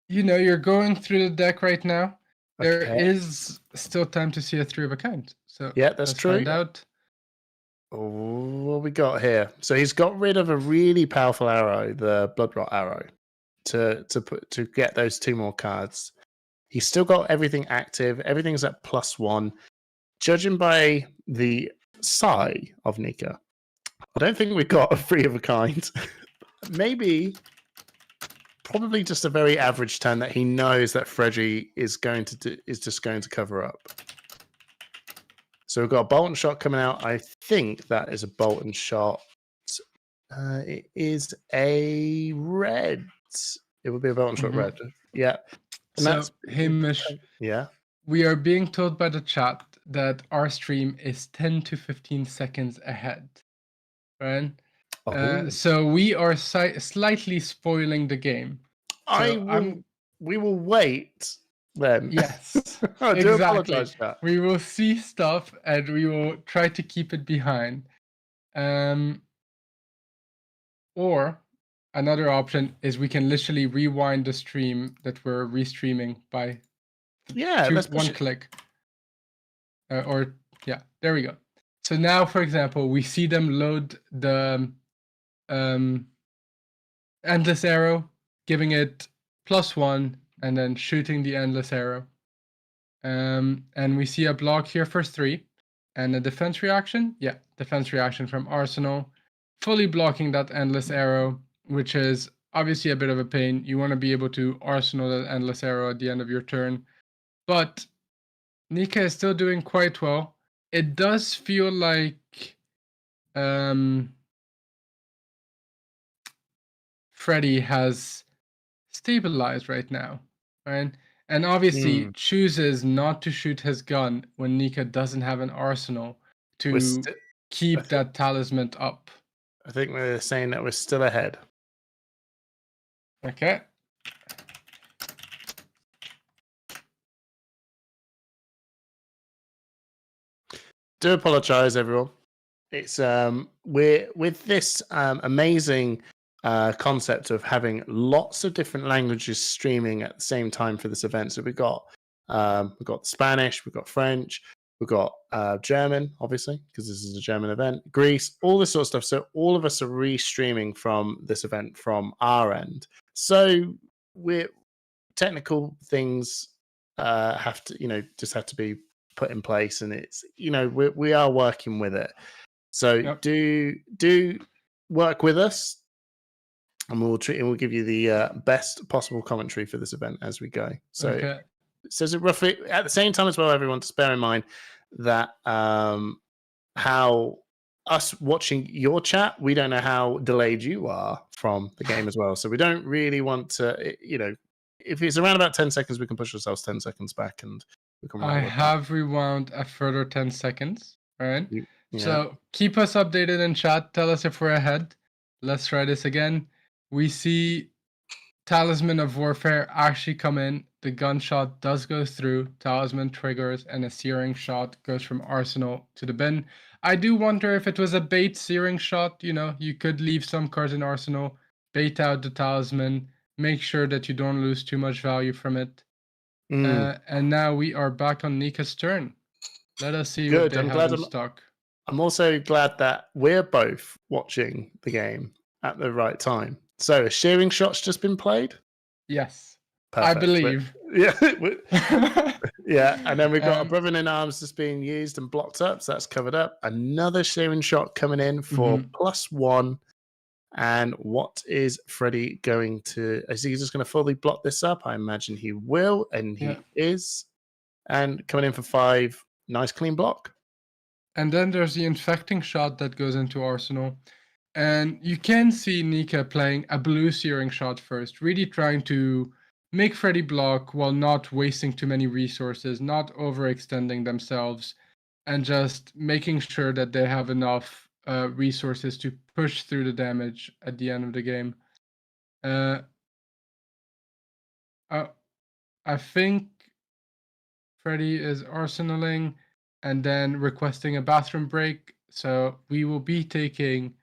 you're going through the deck right now. There is still time to see a 3 of a kind. So that's true. Find out. Oh, what we got here? So he's got rid of a really powerful arrow, the Bloodrot arrow, to get those 2 more cards. He's still got everything active. Everything's at +1. Judging by the Sai of Nika, I don't think we've got a 3 of a kind. Probably just a very average turn that he knows that Freddy is just going to cover up. So we've got a bolt and shot coming out. I think that is a bolt and shot. It is a red. It would be a bolt and shot red. Yeah. And so Hamish. Yeah. we are being told by the chat that our stream is 10 to 15 seconds ahead, right? So we are slightly spoiling the game. We will wait then. Yes, I do exactly. apologize for that. We will see stuff and we will try to keep it behind. Or another option is we can literally rewind the stream that we're restreaming by one click. There we go. So now, for example, we see them load the endless arrow, giving it +1, and then shooting the endless arrow. And we see a block here for 3, and a defense reaction. Yeah, defense reaction from Arsenal, fully blocking that endless arrow, which is obviously a bit of a pain. You want to be able to Arsenal that endless arrow at the end of your turn. But Nika is still doing quite well. It does feel like Freddy has stabilized right now, right? And obviously chooses not to shoot his gun when Nika doesn't have an arsenal to keep that talisman up. I think we're saying that we're still ahead. Okay. Do apologize, everyone. It's we're with this amazing concept of having lots of different languages streaming at the same time for this event. So we've got Spanish, we've got French, we've got German, obviously, because this is a German event, Greece, all this sort of stuff. So all of us are re-streaming from this event from our end. So we're technical things have to, just have to be put in place, and it's, we are working with it. So do work with us, and we'll give you the best possible commentary for this event as we go. So it says it roughly at the same time as well, everyone, to bear in mind that how us watching your chat, we don't know how delayed you are from the game as well. So we don't really want to, if it's around about 10 seconds, we can push ourselves 10 seconds back, and we can I have rewound a further 10 seconds. All right. Yeah. So keep us updated in chat. Tell us if we're ahead. Let's try this again. We see Talisman of Warfare actually come in. The gunshot does go through. Talisman triggers, and a searing shot goes from Arsenal to the bin. I do wonder if it was a bait searing shot. You could leave some cards in Arsenal, bait out the Talisman, make sure that you don't lose too much value from it. And now we are back on Nika's turn. Let us see what they have in stock. I'm also glad that we're both watching the game at the right time. So a shearing shot's just been played? Yes. Perfect. I believe. Yeah, and then we've got a Brother in Arms that's being used and blocked up, so that's covered up. Another shearing shot coming in for +1. And what is Freddy going to... Is he just going to fully block this up? I imagine he will, and he is. And coming in for 5. Nice clean block. And then there's the infecting shot that goes into Arsenal. And you can see Nika playing a blue searing shot first, really trying to make Freddy block while not wasting too many resources, not overextending themselves, and just making sure that they have enough resources to push through the damage at the end of the game. I think Freddy is arsenaling and then requesting a bathroom break. So we will be taking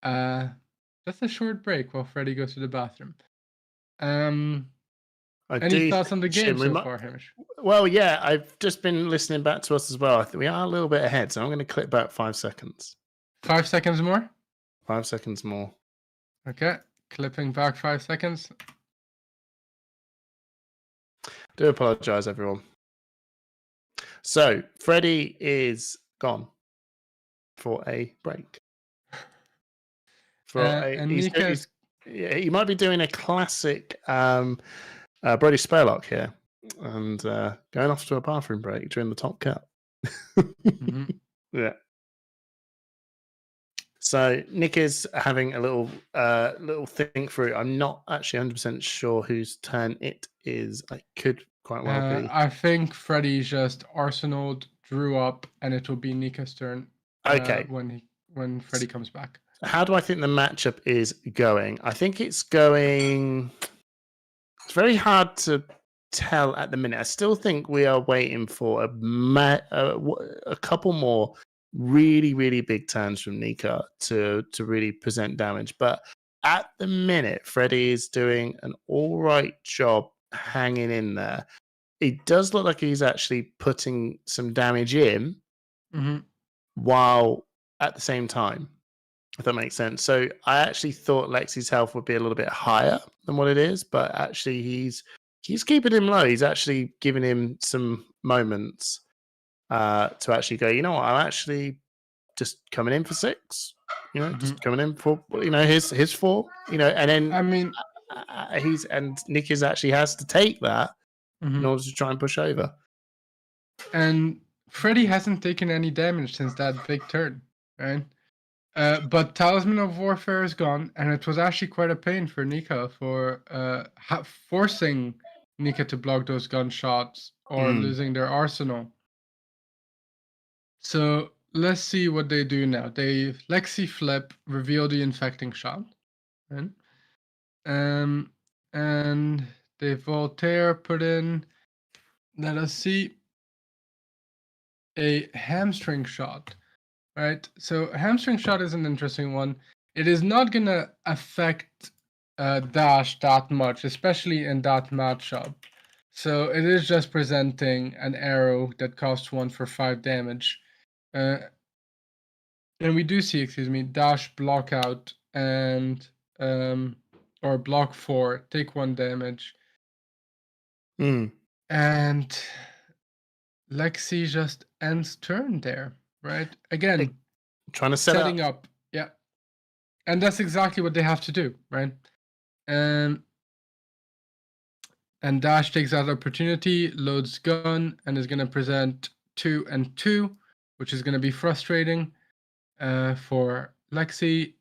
just a short break while Freddy goes to the bathroom. Any thoughts on the game so far, Hamish? Well, yeah, I've just been listening back to us as well. I think we are a little bit ahead, so I'm going to clip back 5 seconds. 5 seconds more? 5 seconds more. Okay, clipping back 5 seconds. Do apologize, everyone. So, Freddy is gone for a break. He might be doing a classic Brody Spurlock here, and going off to a bathroom break during the top cut. Yeah. So Nick is having a little think through. I'm not actually 100% sure whose turn it is. I could quite well be. I think Freddy just arsenaled, drew up, and it will be Nika's turn. Okay. When Freddy comes back. How do I think the matchup is going? I think it's going. It's very hard to tell at the minute. I still think we are waiting for a couple more really, really big turns from Nika to really present damage. But at the minute, Freddy is doing an all right job hanging in there. It does look like he's actually putting some damage in while at the same time, if that makes sense. So I actually thought Lexi's health would be a little bit higher than what it is, but actually he's keeping him low. He's actually giving him some moments to actually go, you know what, I'm actually just coming in for 6. You know, just coming in for, you know, his 4. You know, and then I mean, Nick actually has to take that in order to try and push over. And Freddy hasn't taken any damage since that big turn, right? But Talisman of Warfare is gone, and it was actually quite a pain for Nika for forcing Nika to block those gunshots or losing their arsenal. So let's see what they do now. They Lexi flip, reveal the infecting shot, right? And they Voltaire put in, let us see, a hamstring shot. Right, so hamstring shot is an interesting one. It is not gonna affect Dash that much, especially in that matchup. So it is just presenting an arrow that costs 1 for 5 damage. And we do see, Dash block out and or block 4, take 1 damage. And Lexi just ends turn there. Right, again, trying to setting up, yeah, and that's exactly what they have to do, right? And Dash takes that opportunity, loads gun, and is going to present 2 and 2, which is going to be frustrating for Lexi.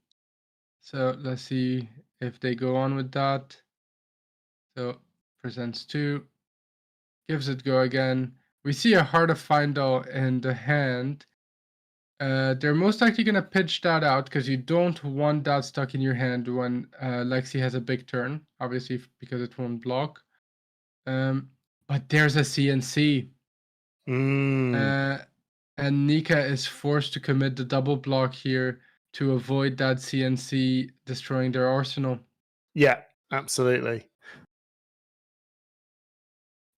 So let's see if they go on with that. So presents 2, gives it go again. We see a Heart of Findall in the hand. They're most likely going to pitch that out because you don't want that stuck in your hand when Lexi has a big turn, obviously, because it won't block. But there's a CNC. And Nika is forced to commit the double block here to avoid that CNC destroying their arsenal. Yeah, absolutely.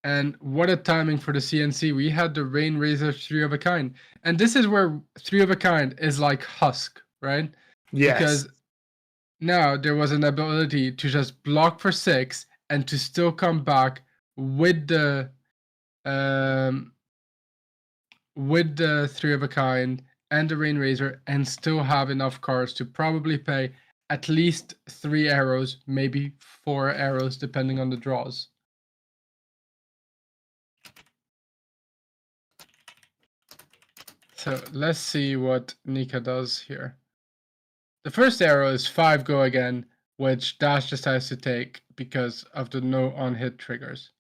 And what a timing for the CNC. We had the Rain Razor 3 of a kind. And this is where 3 of a kind is like Husk, right? Yes. Because now there was an ability to just block for 6 and to still come back with the 3 of a kind and the Rain Razor and still have enough cards to probably pay at least 3 arrows, maybe 4 arrows, depending on the draws. So let's see what Nika does here. The first arrow is 5 go again, which Dash just has to take because of the no on-hit triggers.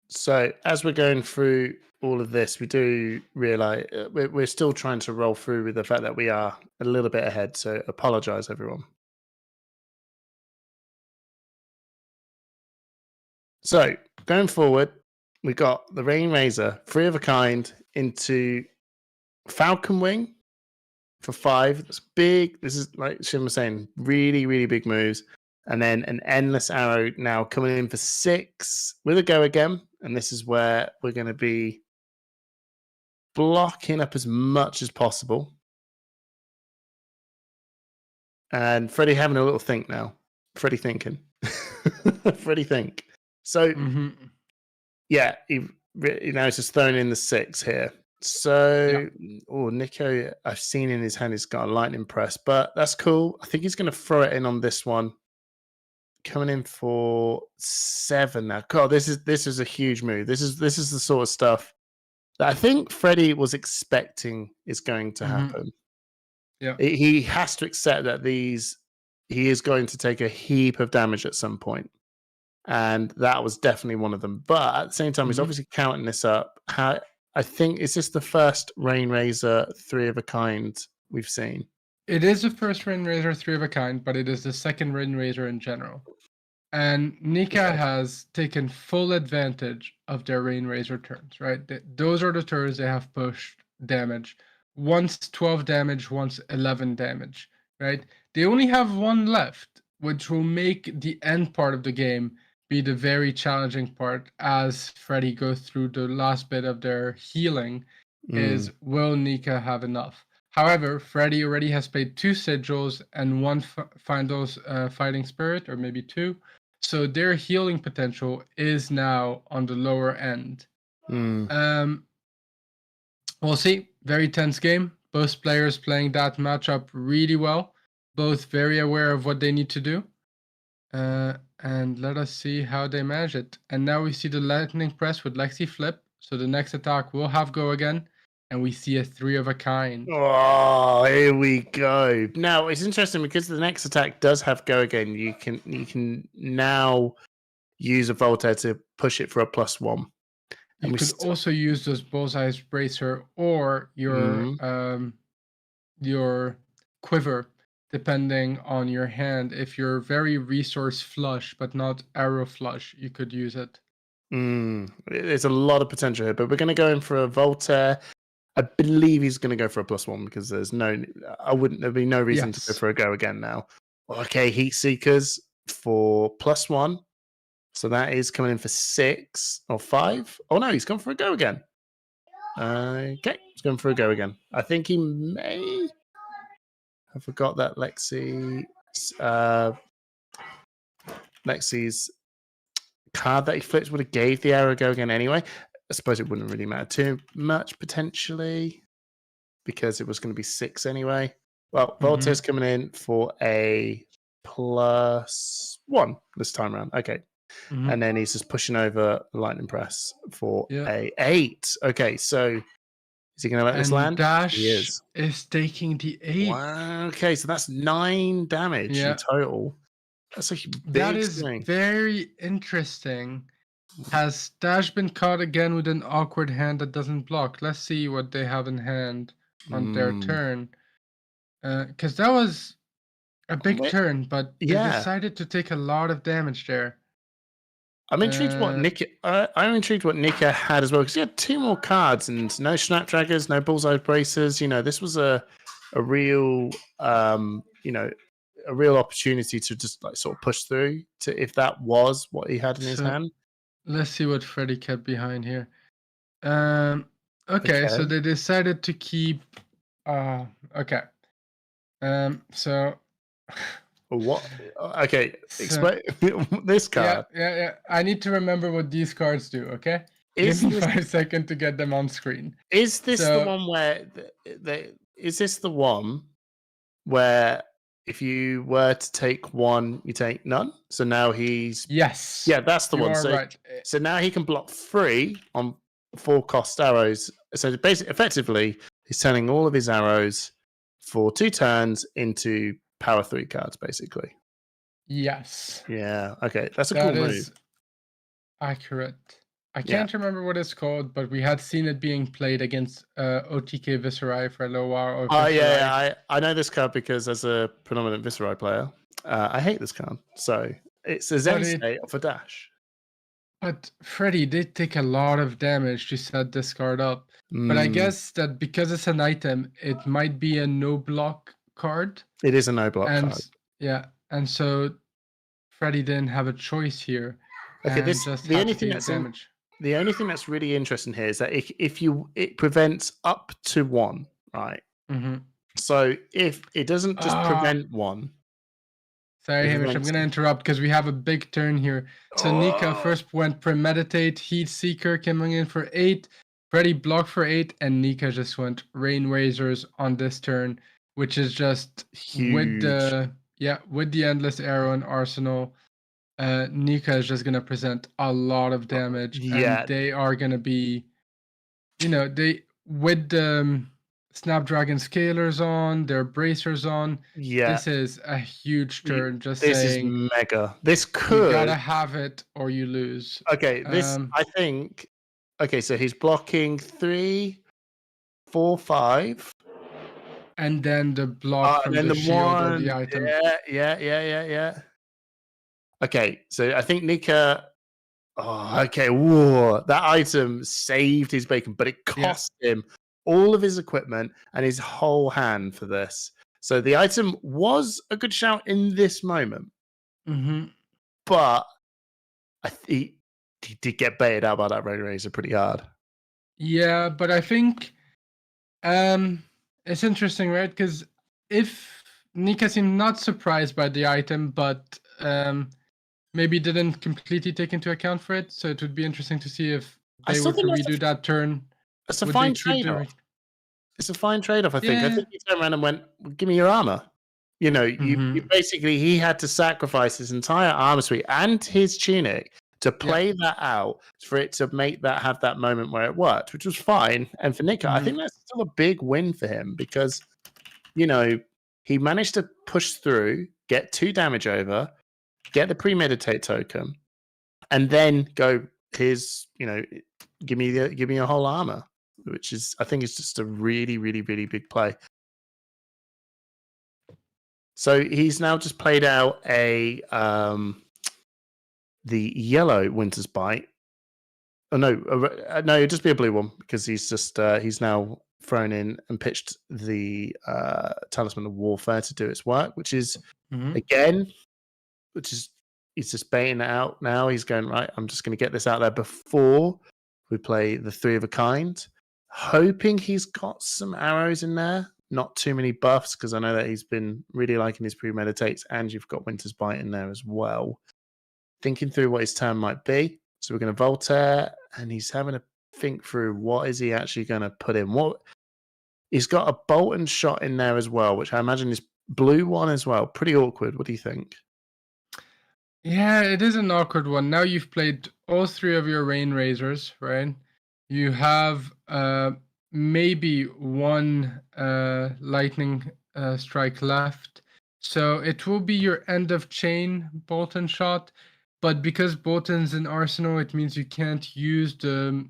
So as we're going through all of this, we do realize we're still trying to roll through with the fact that we are a little bit ahead. So apologize, everyone. So going forward, we got the Rain Razor, 3 of a kind into Falcon Wing for 5. That's big. This is, like Shin was saying, really, really big moves. And then an Endless Arrow now coming in for 6 with a go again. And this is where we're going to be blocking up as much as possible. And Freddy having a little think now. Freddy thinking. Freddy think. So, yeah, he now he's just throwing in the 6 here. So, Nico, I've seen in his hand, he's got a lightning press, but that's cool. I think he's going to throw it in on this one. Coming in for 7 now. God, this is a huge move. This is the sort of stuff that I think Freddy was expecting is going to happen. Yeah, he has to accept that these he is going to take a heap of damage at some point. And that was definitely one of them. But at the same time, he's obviously counting this up. I think, is this the first Rain Razor 3 of a kind we've seen? It is the first Rain Razor 3 of a kind, but it is the second Rain Razor in general. And Nika has taken full advantage of their Rain Razor turns, right? Those are the turns they have pushed damage. Once 12 damage, once 11 damage, right? They only have one left, which will make the end part of the game be the very challenging part as Freddy goes through the last bit of their healing, is will Nika have enough? However, Freddy already has played 2 sigils and 1 Final's fighting spirit, or maybe 2. So their healing potential is now on the lower end. We'll see. Very tense game. Both players playing that matchup really well. Both very aware of what they need to do. And let us see how they manage it. And now we see the lightning press with Lexi flip. So the next attack will have go again. And we see a 3 of a kind. Oh, here we go. Now it's interesting because the next attack does have go again. You can now use a Voltaire to push it for a +1. You could also use those Bullseye's Bracer or your quiver, depending on your hand. If you're very resource flush but not arrow flush, you could use it. There's a lot of potential here, but we're going to go in for a Voltaire. I believe he's going to go for a +1 because there'd be no reason to go for a go again now. Okay, Heat Seekers for +1. So that is coming in for 6 or 5. Oh no, he's gone for a go again. Okay, he's going for a go again. I think he may have forgot that Lexi's card that he flipped would have gave the arrow go again anyway. I suppose it wouldn't really matter too much potentially because it was going to be 6 anyway. Well, Voltaire's coming in for a +1 this time around. Okay. And then he's just pushing over the lightning press for a 8. Okay, so is he going to let this land? Dash He is taking the 8. Wow. Okay, so that's 9 damage in total. That's a big That is swing. very interesting. Has Dash been caught again with an awkward hand that doesn't block? Let's see what they have in hand on their turn. Because that was a big turn, but they decided to take a lot of damage there. I'm intrigued what I'm intrigued what Nika had as well because he had 2 more cards and no Snapdraggers, no Bullseye Bracers. You know, this was a real a real opportunity to just like sort of push through to if that was what he had in his hand. Let's see what Freddy kept behind here. Okay, so they decided to keep. Okay. So. What? Okay, explain this card. Yeah. I need to remember what these cards do. Okay. Give me 5 seconds to get them on screen. Is this the one where? Is this the one where? If you were to take 1, you take none. So now he's yes, that's the one. So right. So now he can block 3 on 4 cost arrows. So basically, effectively, he's turning all of his arrows for 2 turns into power 3 cards, basically. Yes. Yeah. Okay, that's a cool move. Accurate. I can't remember what it's called, but we had seen it being played against OTK Viscerai for a little while. Oh yeah, I know this card because as a predominant Viscerai player, I hate this card. So it's a Zen State for Dash. But Freddy did take a lot of damage to set this card up. But I guess that because it's an item, it might be a no block card. It is a no block card. Yeah, and so Freddy didn't have a choice here. Okay, the only thing that's really interesting here is that it prevents up to 1, right? So if it doesn't just prevent 1. Sorry, Hamish, I'm going to interrupt because we have a big turn here. So Nika first went Premeditate, Heat Seeker coming in for 8, Freddy blocked for 8, and Nika just went Rain Razors on this turn, which is just huge. With the Endless Arrow and Arsenal. Nika is just going to present a lot of damage. And they are going to be, with the Snapdragon Scalers on, their Bracers on. Yeah. This is a huge turn, just This saying. is mega. This You could. gotta have it or you lose. Okay, this I think. Okay, so he's blocking 3, 4, 5. And then the block from and then the the shield or one. the item. Yeah. Okay, so I think Nika. Oh, okay. Whoa, that item saved his bacon, but it cost him all of his equipment and his whole hand for this. So the item was a good shout in this moment, but he did get baited out by that Ray Razor pretty hard. Yeah, but I think it's interesting, right? Because if Nika seemed not surprised by the item, but maybe didn't completely take into account for it, so it would be interesting to see if they were to redo that turn. It's a fine trade-off. It's a fine trade-off, I think. I think he turned around and went, "Give me your armor." You know, you basically he had to sacrifice his entire armor suite and his tunic to play that out for it to make that have that moment where it worked, which was fine. And for Nika, I think that's still a big win for him because, you know, he managed to push through, get 2 damage over, get the premeditate token, and then go, "Here's, you know, give me your whole armor," which is, I think, is just a really, really, really big play. So he's now just played out a the yellow Winter's Bite. Oh no, it'd just be a blue one because he's just he's now thrown in and pitched the Talisman of Warfare to do its work, which is he's just baiting it out now. He's going, right, I'm just going to get this out there before we play the 3 of a kind, hoping he's got some arrows in there. Not too many buffs, because I know that he's been really liking his premeditates, and you've got Winter's Bite in there as well. Thinking through what his turn might be. So we're going to Voltaire, and he's having to think through what is he actually going to put in. What he's got a bolt and shot in there as well, which I imagine is blue one as well. Pretty awkward. What do you think? Yeah, it is an awkward one. Now you've played all 3 of your Rain Razors, right? You have maybe 1 lightning strike left. So it will be your end of chain bolt and shot. But because Bolton's in Arsenal, it means you can't use the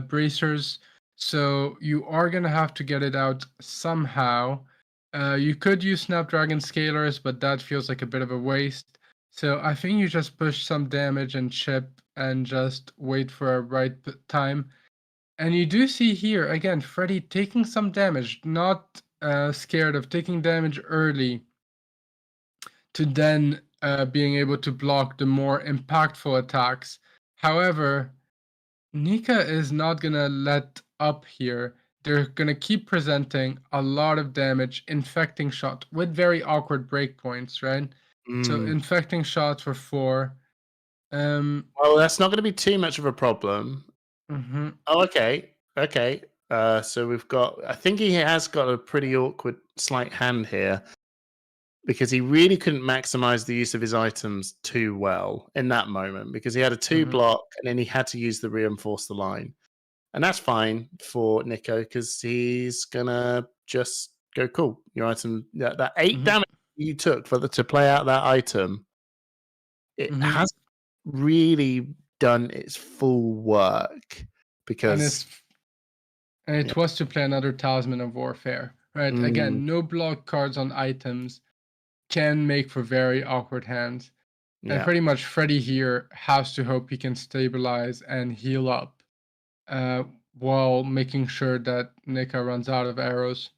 bracers. So you are going to have to get it out somehow. You could use Snapdragon Scalers, but that feels like a bit of a waste. So I think you just push some damage and chip and just wait for a right time. And you do see here, again, Freddy taking some damage, not scared of taking damage early to then being able to block the more impactful attacks. However, Nika is not going to let up here. They're going to keep presenting a lot of damage, infecting shot with very awkward breakpoints, right? So infecting shots for 4. Well, that's not going to be too much of a problem. Oh, okay. So we've got, I think he has got a pretty awkward slight hand here because he really couldn't maximize the use of his items too well in that moment because he had a 2 block and then he had to use the reinforce the line. And that's fine for Nico because he's going to just go, cool, your item, that 8 damage you took to play out that item, it has really done its full work because it was to play another Talisman of Warfare, right? Again, no block cards on items can make for very awkward hands. And pretty much Freddy here has to hope he can stabilize and heal up while making sure that Nika runs out of arrows.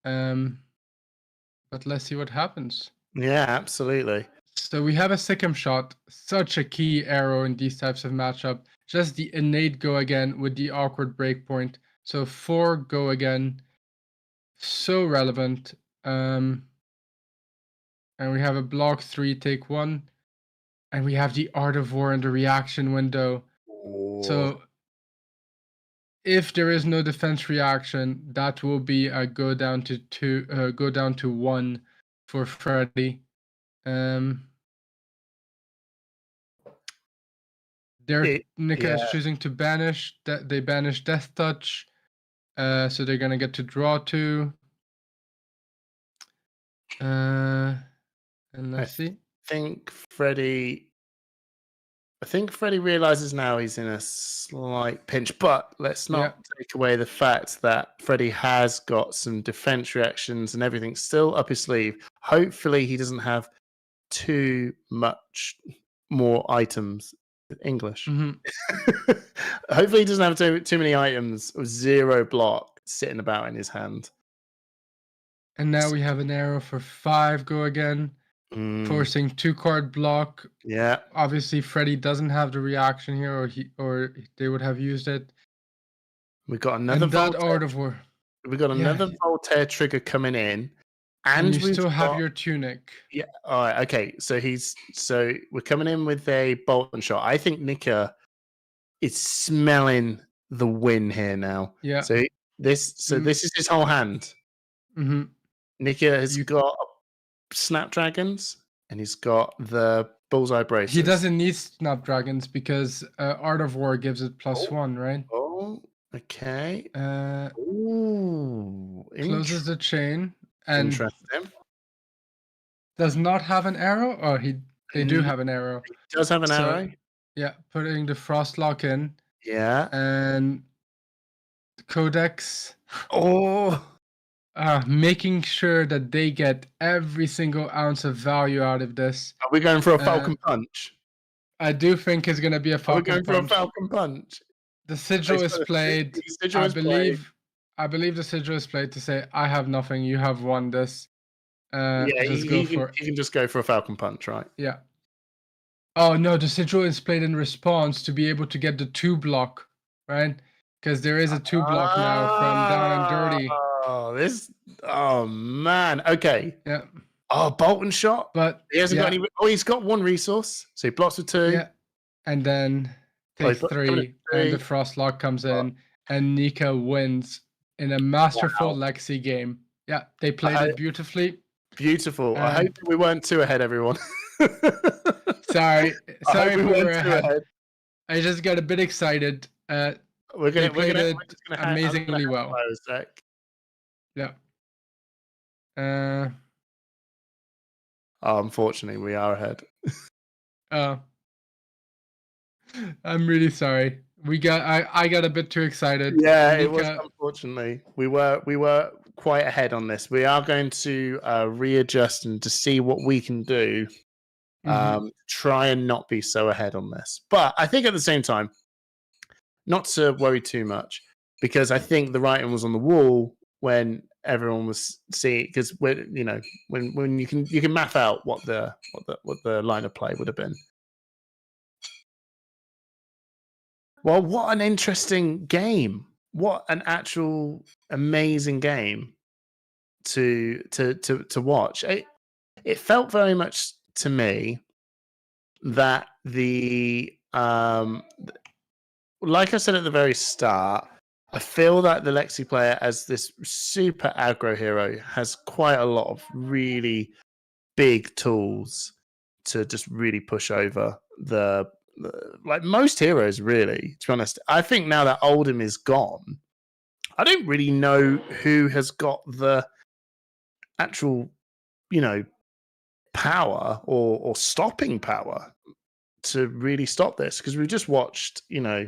But let's see what happens. Yeah, absolutely. So we have a Sikkim shot, such a key arrow in these types of matchup. Just the innate go again with the awkward breakpoint. So 4 go again, so relevant. And we have a block 3 take 1, and we have the Art of War in the reaction window. So if there is no defense reaction, that will be a go down to 2, go down to 1 for Freddy. Nika is choosing to banish. They banish Death Touch. So they're gonna get to draw 2. And let's see. I think Freddie realizes now he's in a slight pinch, but let's not take away the fact that Freddie has got some defense reactions and everything still up his sleeve. Hopefully, he doesn't have too much more items. English. Hopefully, he doesn't have too many items of 0 block sitting about in his hand. And now we have an arrow for 5 go again, forcing 2-card block. Yeah. Obviously, Freddy doesn't have the reaction here, or they would have used it. We got another Voltaire. We got another Voltaire trigger coming in, and you still have your tunic. Yeah. All right. Okay. So we're coming in with a bolt and shot. I think Nika is smelling the win here now. Yeah. So this is his whole hand. Mm-hmm. Nika has got snapdragons and he's got the bullseye braces. He doesn't need snapdragons because Art of War gives it +1, right? Oh, okay. Closes the chain and interesting. Does not have an arrow, or they do have an arrow. He does have an arrow. Yeah, putting the frost lock in. Yeah. And Codex. Oh. Making sure that they get every single ounce of value out of this. Are we going for a Falcon Punch? I do think it's going to be a Falcon Punch. Are we going for a Falcon Punch? The sigil is played. I believe the sigil is played to say, I have nothing, you have won this. He can just go for a Falcon Punch, right? Yeah. Oh, no, the sigil is played in response to be able to get the 2 block, right? Because there is a 2 block now from Down and Dirty. Oh man. Okay. Yeah. Oh, bolt and shot. But he hasn't got any. Oh, he's got 1 resource, so he blocks with 2. Yeah. And then takes 3, and the frost lock comes in, and Nika wins in a masterful Lexi game. Yeah, they played it beautifully. Beautiful. I hope we weren't too ahead, everyone. Sorry we were ahead. I just got a bit excited. We're gonna amazingly well. Yeah. Unfortunately, we are ahead. I'm really sorry. I got a bit too excited. Yeah, it was unfortunately. We were quite ahead on this. We are going to readjust and to see what we can do. Try and not be so ahead on this. But I think at the same time, not to worry too much, because I think the writing was on the wall when everyone was seeing, because when you can map out what the line of play would have been. Well, what an interesting game! What an actual amazing game to watch. It felt very much to me that like I said at the very start, I feel that the Lexi player, as this super aggro hero, has quite a lot of really big tools to just really push over like most heroes, really, to be honest. I think now that Oldhim is gone, I don't really know who has got the actual, power or stopping power to really stop this, because we've just watched, not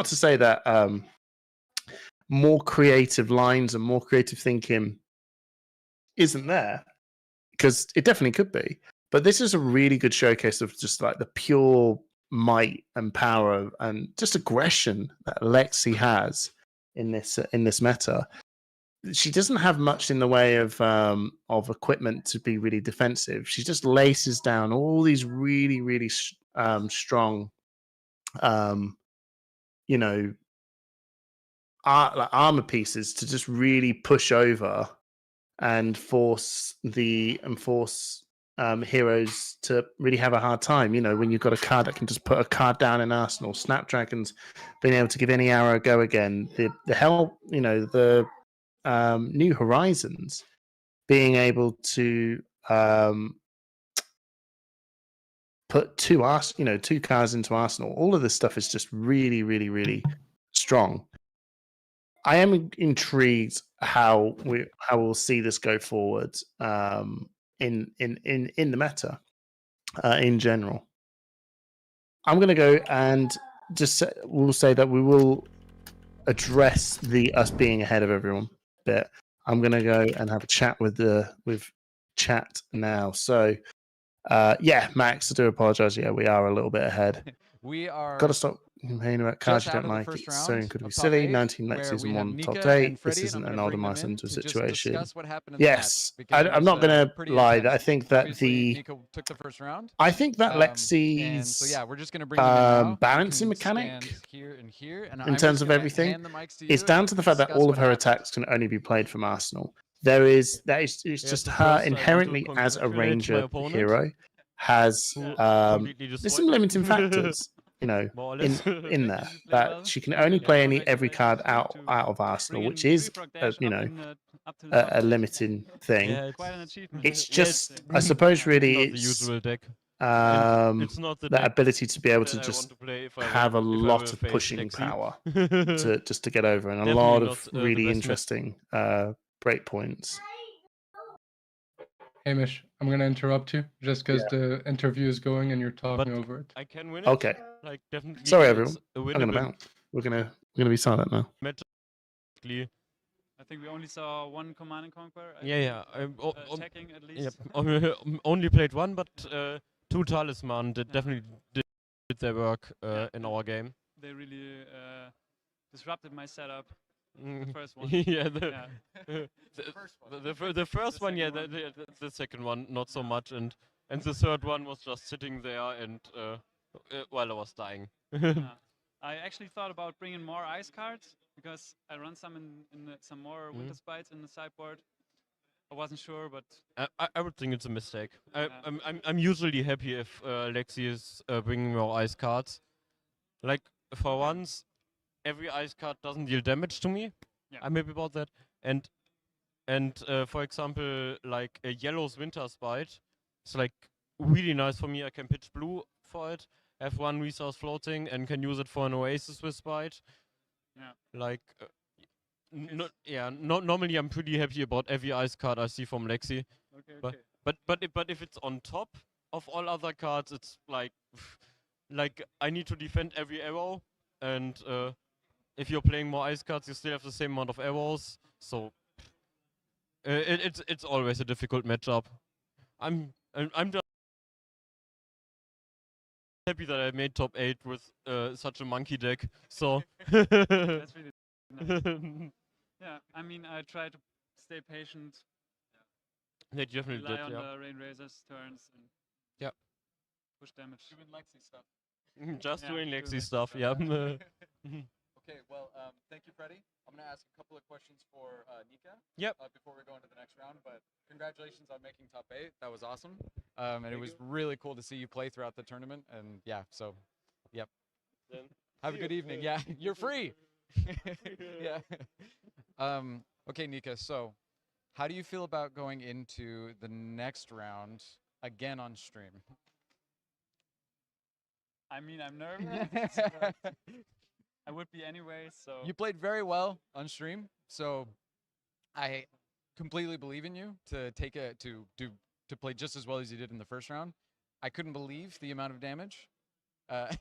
to say that more creative lines and more creative thinking isn't there, because it definitely could be. But this is a really good showcase of just like the pure might and power and just aggression that Lexi has in this meta. She doesn't have much in the way of equipment to be really defensive. She just laces down all these really, really strong, armor pieces to just really push over and force heroes to really have a hard time. When you've got a card that can just put a card down in Arsenal, Snapdragon's being able to give any arrow a go again. The New Horizons being able to put 2 cards into Arsenal. All of this stuff is just really, really, really strong. I am intrigued how we'll see this go forward in the meta in general. I'm going to go and we'll say that we will address us being ahead of everyone bit. I'm going to go and have a chat with chat now. So yeah, Max, I do apologize. Yeah, we are a little bit ahead. We are. Got to stop complaining about cards you don't like. It's so incredibly silly. 19 Lexis and 1 top 8. This isn't an Oldhim Icelander situation. Yes, I'm not going to lie. That I think that Nico took the first round. I think that Lexi's so yeah, we're just going to bring them in now. balancing mechanic here and here, and in terms of everything, it's down to the fact that all of her attacks can only be played from Arsenal. It's just her inherently as a ranger hero has there's some limiting factors, you know, in there that she can only play every card out of Arsenal, which is a limiting thing. It's just, I suppose, really it's that ability to be able to just have a lot of pushing power to get over, and a lot of really interesting break points. Hamish, I'm gonna interrupt you just because the interview is going and you're talking over it. I can win it. Okay. Like definitely. Sorry, everyone. I'm gonna bounce. We're gonna be silent now. I think we only saw one Command and Conquer. Attacking at least. Yep. Only played one, but 2 Talisman definitely did their work in our game. They really disrupted my setup. The first one. The first one, yeah. The second one, not so much, and the third one was just sitting there and while I was dying. I actually thought about bringing more ice cards because I run some in some more winter spites in the sideboard. I wasn't sure, but I would think it's a mistake. I'm usually happy if Lexi is bringing more ice cards. Like for once, every ice card doesn't deal damage to me. Yeah. I'm happy about that. And for example, like a yellow's winter spite, it's like really nice for me. I can pitch blue for it, have 1 resource floating, and can use it for an oasis with spite. Yeah. Like, normally I'm pretty happy about every ice card I see from Lexi. Okay. But if it's on top of all other cards, it's like I need to defend every arrow, and if you're playing more ice cards, you still have the same amount of arrows. So it's always a difficult matchup. I'm just happy that I made top 8 with such a monkey deck. So that's really nice. Yeah, I mean, I try to stay patient. They definitely rely did, on yeah. the Rain Razor's turns and push damage. Doing Lexi stuff. Just doing Lexi stuff, yeah. Okay, well, thank you, Freddie. I'm going to ask a couple of questions for Nika. Yep. Before we go into the next round, but congratulations on making top 8. That was awesome. And it was really cool to see you play throughout the tournament. And yeah, so, yep. Then have a good evening. Yeah, you're free. Yeah. Okay, Nika, so how do you feel about going into the next round again on stream? I mean, I'm nervous. But I would be anyway, so... You played very well on stream, so I completely believe in you to play just as well as you did in the first round. I couldn't believe the amount of damage that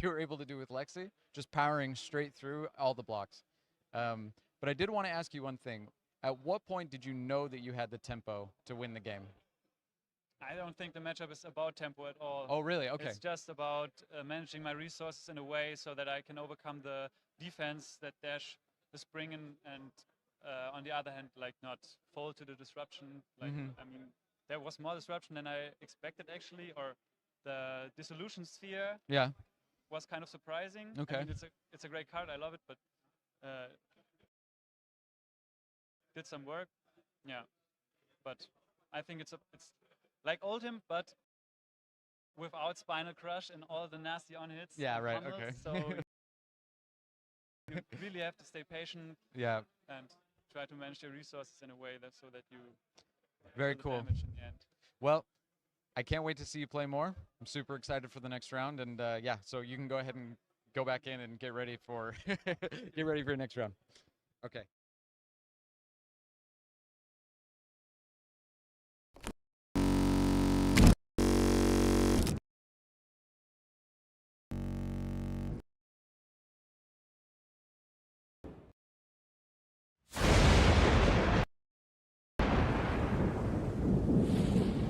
you were able to do with Lexi, just powering straight through all the blocks. But I did want to ask you one thing. At what point did you know that you had the tempo to win the game? I don't think the matchup is about tempo at all. Oh, really? Okay. It's just about managing my resources in a way so that I can overcome the defense that Dash is bringing, and on the other hand, like not fall to the disruption. Like I mean, there was more disruption than I expected actually, or the dissolution sphere. Yeah. Was kind of surprising. Okay. I mean, it's a great card. I love it, but did some work. Yeah. But I think it's like Oldhim, but without Spinal Crush and all the nasty on-hits. Yeah, right, combos, okay. So you really have to stay patient. Yeah. And try to manage your resources in a way so that you very deal the cool. damage in the end. Well, I can't wait to see you play more. I'm super excited for the next round, and yeah, so you can go ahead and go back in and get ready for get ready for your next round. Okay.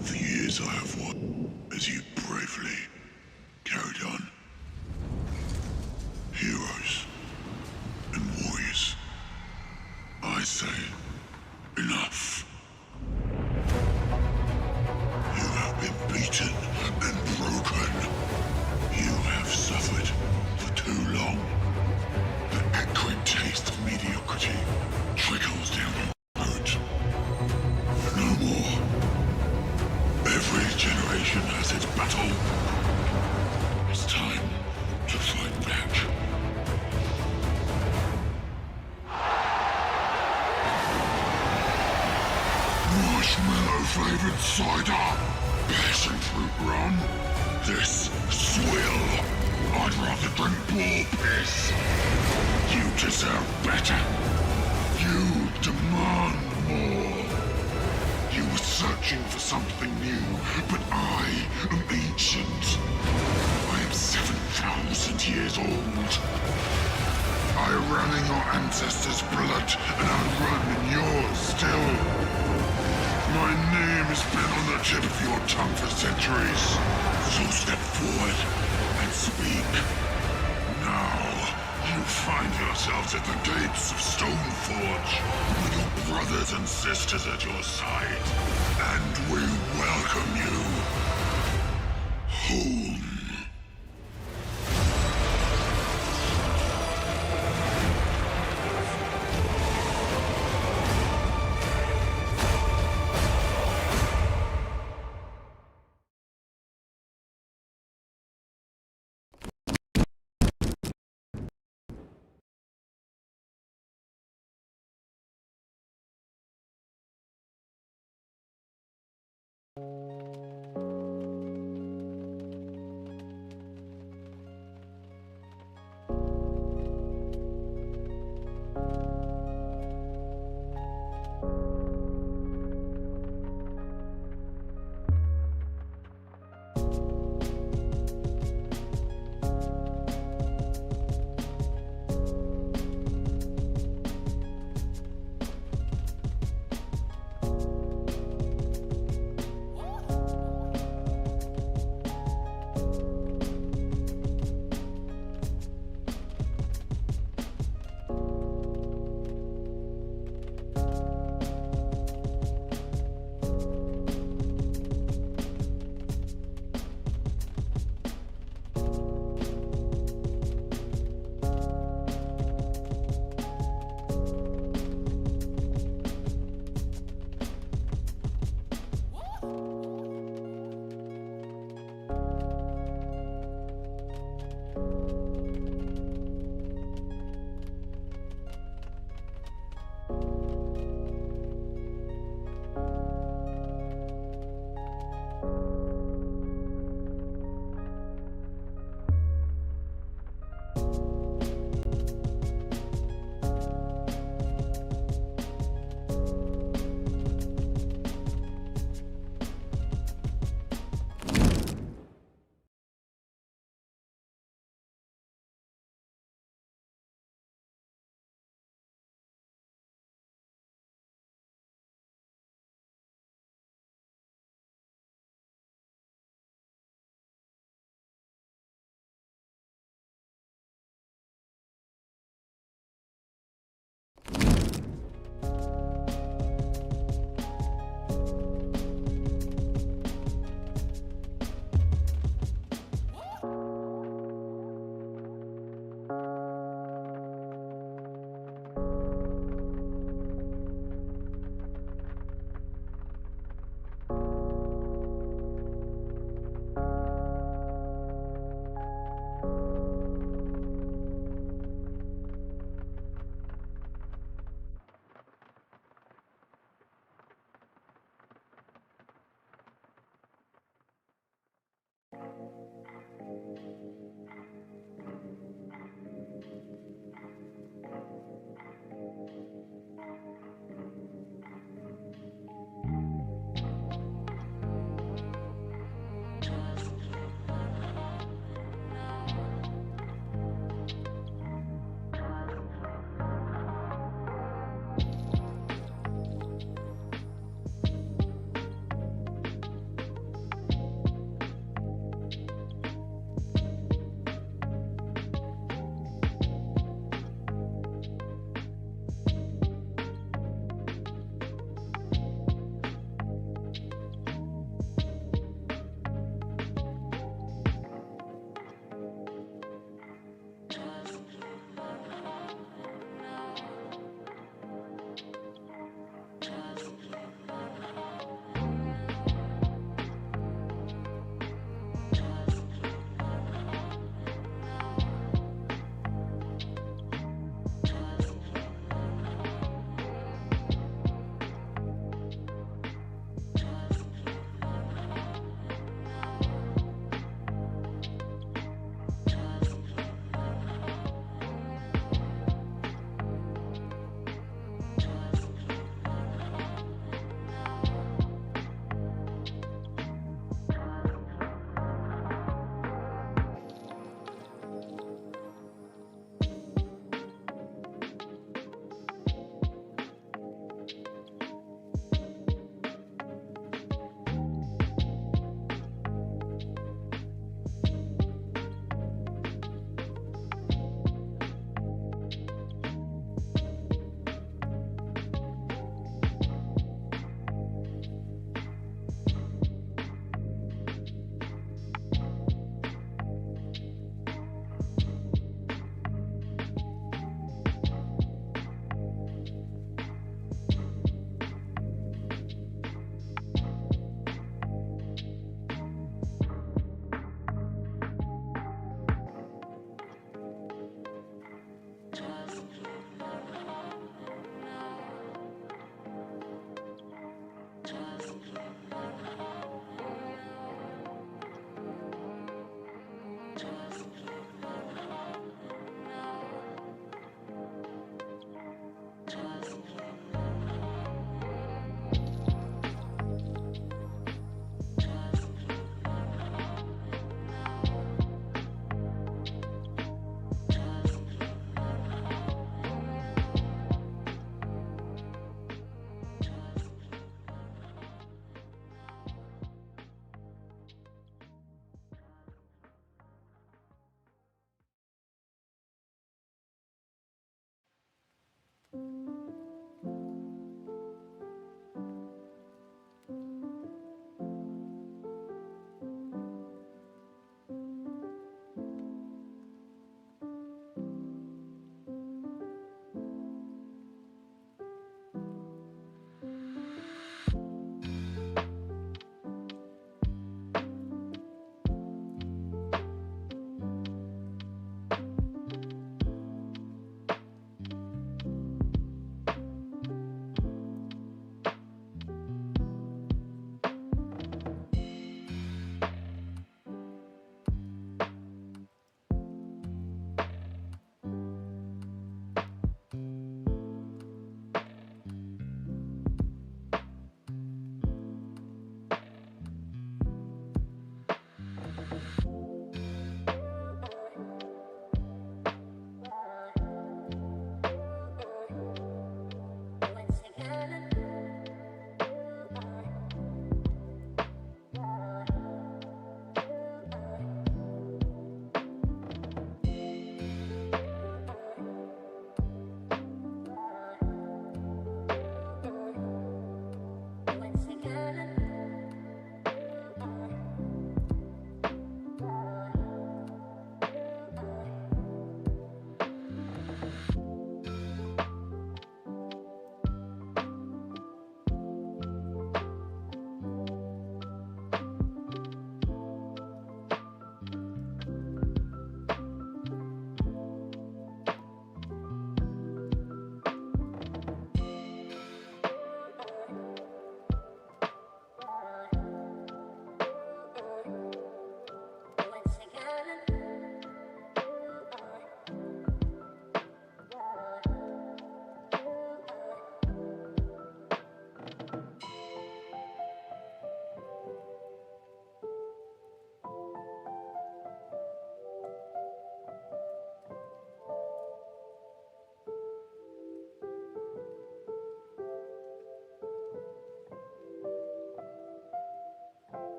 For years I have watched as you bravely carried on. Heroes and warriors. I say, enough. You have been beaten and broken. You have suffered for too long. The acrid taste of mediocrity trickles down your throat. No more. Every generation has its battle. It's time to fight back. Marshmallow flavored cider, passion fruit rum. This swill. I'd rather drink bull piss. You deserve better. You demand more. You were searching for something new, but I am ancient. I am 7,000 years old. I ran in your ancestors' blood, and I run in yours still. My name has been on the tip of your tongue for centuries. So step forward and speak. Now, you find yourselves at the gates of Stoneforge, with your brothers and sisters at your side, and we welcome you home.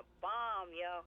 a bomb, yo.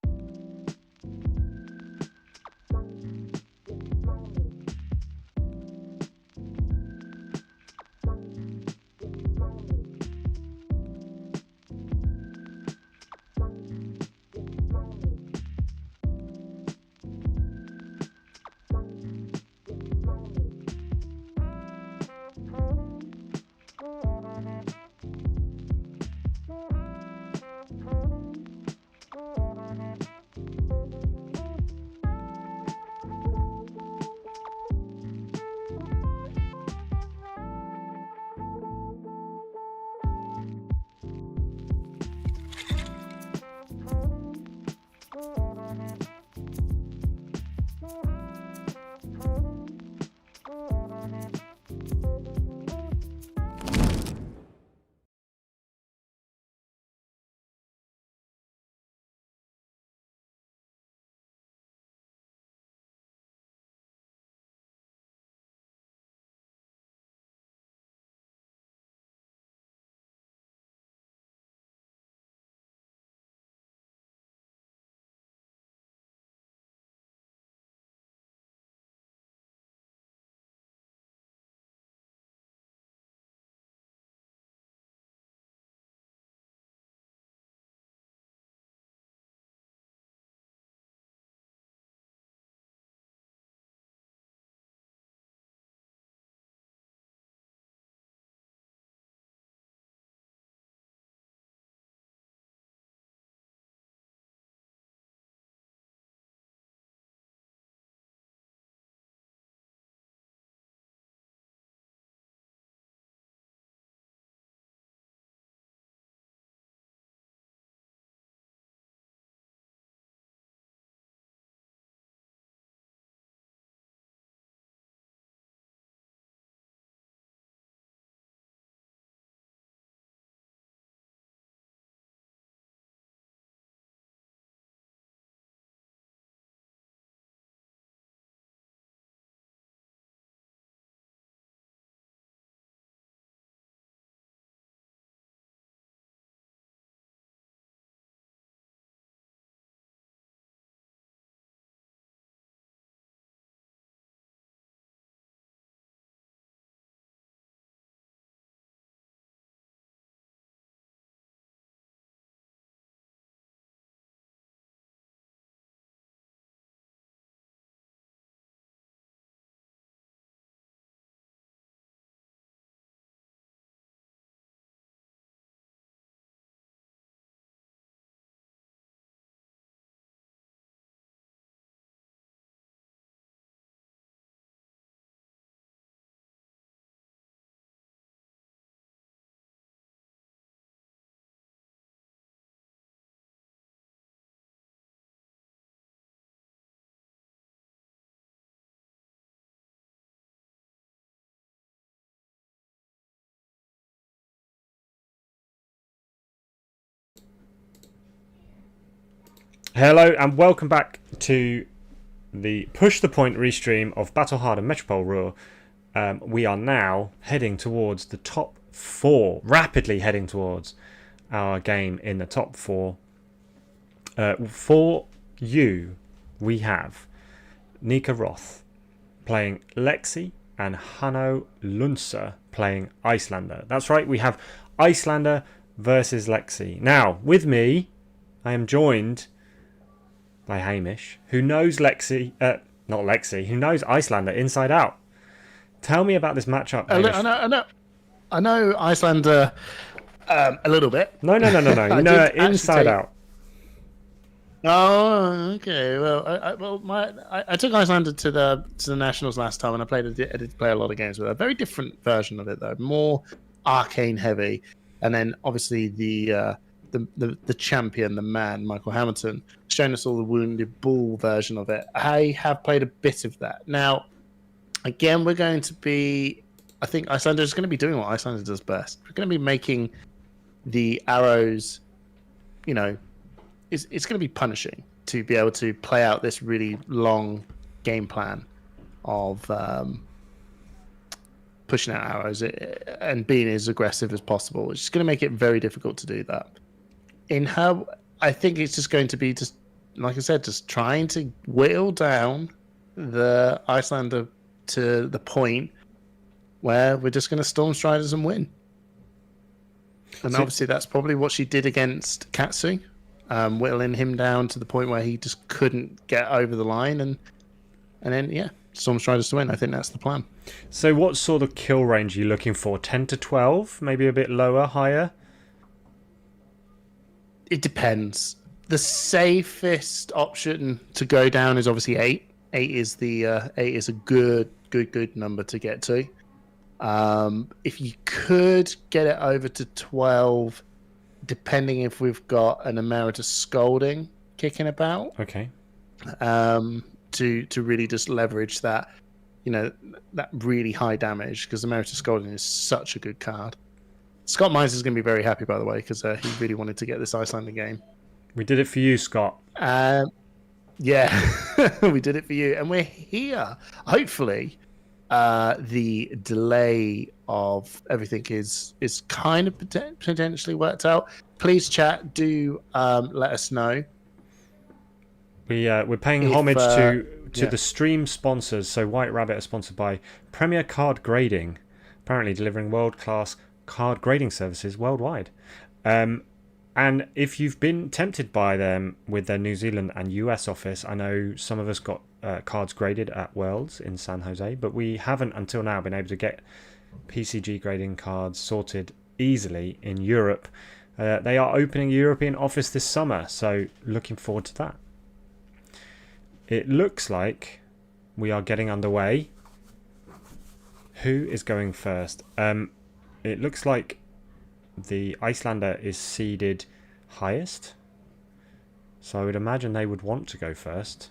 Hello and welcome back to the Push the Point restream of Battle Hardened Metropole Ruhr. We are now heading towards the top 4, rapidly heading towards our game in the top 4. For you, we have Nika Roth playing Lexi and Hanno Lunser playing Icelander. That's right, we have Icelander versus Lexi. Now, with me, I am joined by Hamish, who knows Lexi, not Lexi, who knows Icelander inside out. Tell me about this matchup, Hamish. I know Icelander a little bit. No. You know her inside out. Oh, okay. Well, I took Icelander to the Nationals last time, and I did play a lot of games with her. Very different version of it though, more arcane heavy, and then obviously the champion, the man, Michael Hamilton, showing us all the Wounded Bull version of it. I have played a bit of that. Now, again, we're going to be... I think Icelander is going to be doing what Icelander does best. We're going to be making the arrows, it's going to be punishing to be able to play out this really long game plan of pushing out arrows and being as aggressive as possible, which is going to make it very difficult to do that. In her I think it's just going to be just, like I said, just trying to whittle down the Icelander to the point where we're just going to Storm Striders and win. And obviously that's probably what she did against Katsu, whittling him down to the point where he just couldn't get over the line, and then, yeah, Storm Striders to win. I think that's the plan. So what sort of kill range are you looking for? 10 to 12? Maybe a bit lower, higher? It depends. The safest option to go down is obviously 8. 8 is a good number to get to. If you could get it over to 12, depending if we've got an Emeritus Scolding kicking about. Okay. To really just leverage that, that really high damage, because Emeritus Scolding is such a good card. Scott Mines is going to be very happy, by the way, because he really wanted to get this Icelander game. We did it for you, Scott. Yeah, we did it for you, and we're here. Hopefully, the delay of everything is kind of potentially worked out. Please, chat, do let us know. We're paying homage to the stream sponsors. So White Rabbit is sponsored by Premier Card Grading, apparently delivering world-class card grading services worldwide. And if you've been tempted by them with their New Zealand and US office, I know some of us got cards graded at Worlds in San Jose, but we haven't until now been able to get PCG grading cards sorted easily in Europe. They are opening a European office this summer, so looking forward to that. It looks like we are getting underway. Who is going first? It looks like the Icelander is seeded highest, so I would imagine they would want to go first.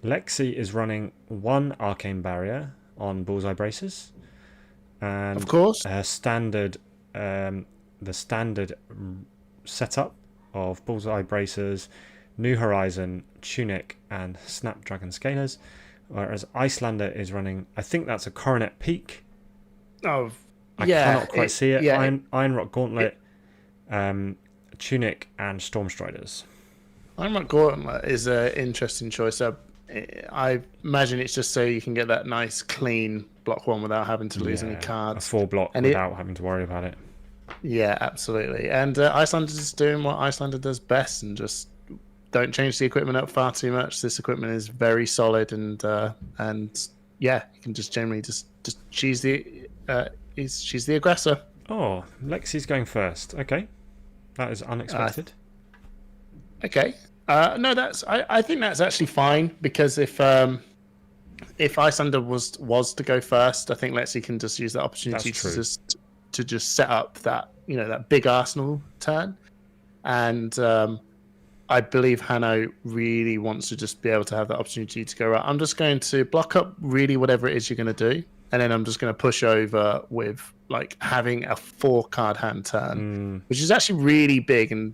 Lexi is running 1 Arcane Barrier on Bullseye Braces, and of course her standard, the standard setup of Bullseye Braces, New Horizon, Tunic, and Snapdragon Scalers, whereas Icelander is running, I think that's a Coronet Peak. Oh, I yeah, cannot quite see it. Yeah, Iron Rock Gauntlet, Tunic, and Storm Striders. Iron Rock Gauntlet is an interesting choice. I imagine it's just so you can get that nice, clean block 1 without having to lose any cards. A 4 block without having to worry about it. Yeah, absolutely. And Icelander's just doing what Icelander does best, and just don't change the equipment up far too much. This equipment is very solid, and yeah, you can just generally just she's the aggressor. Oh, Lexi's going first. Okay, that is unexpected. Okay, no, I think that's actually fine, because if Icelander was to go first, I think Lexi can just use that opportunity to just set up that that big arsenal turn, and I believe Kano really wants to just be able to have that opportunity to go, right, I'm just going to block up really whatever it is you're going to do, and then I'm just going to push over with like having a 4-card hand turn, which is actually really big, and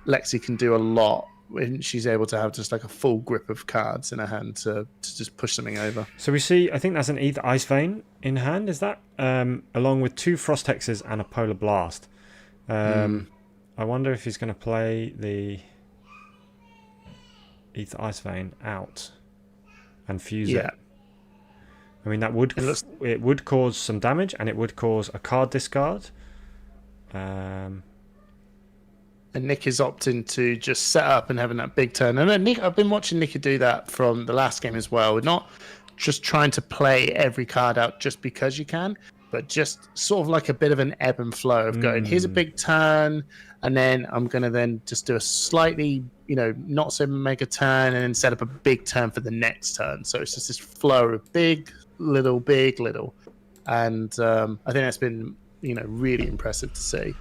Lexi can do a lot when she's able to have just like a full grip of cards in her hand to just push something over. So we see, I think that's an Ether Ice Vein in hand, is that? Along with 2 Frost Hexes and a Polar Blast. I wonder if he's going to play the Ether Ice Vein out and fuse it. I mean, that would it would cause some damage, and it would cause a card discard. And Nick is opting to just set up and having that big turn. And Nick, I've been watching Nick do that from the last game as well. We're not just trying to play every card out just because you can, but just sort of like a bit of an ebb and flow of going, here's a big turn, and then I'm going to then just do a slightly, not so mega turn, and then set up a big turn for the next turn. So it's just this flow of big, little. And I think that's been, really impressive to see.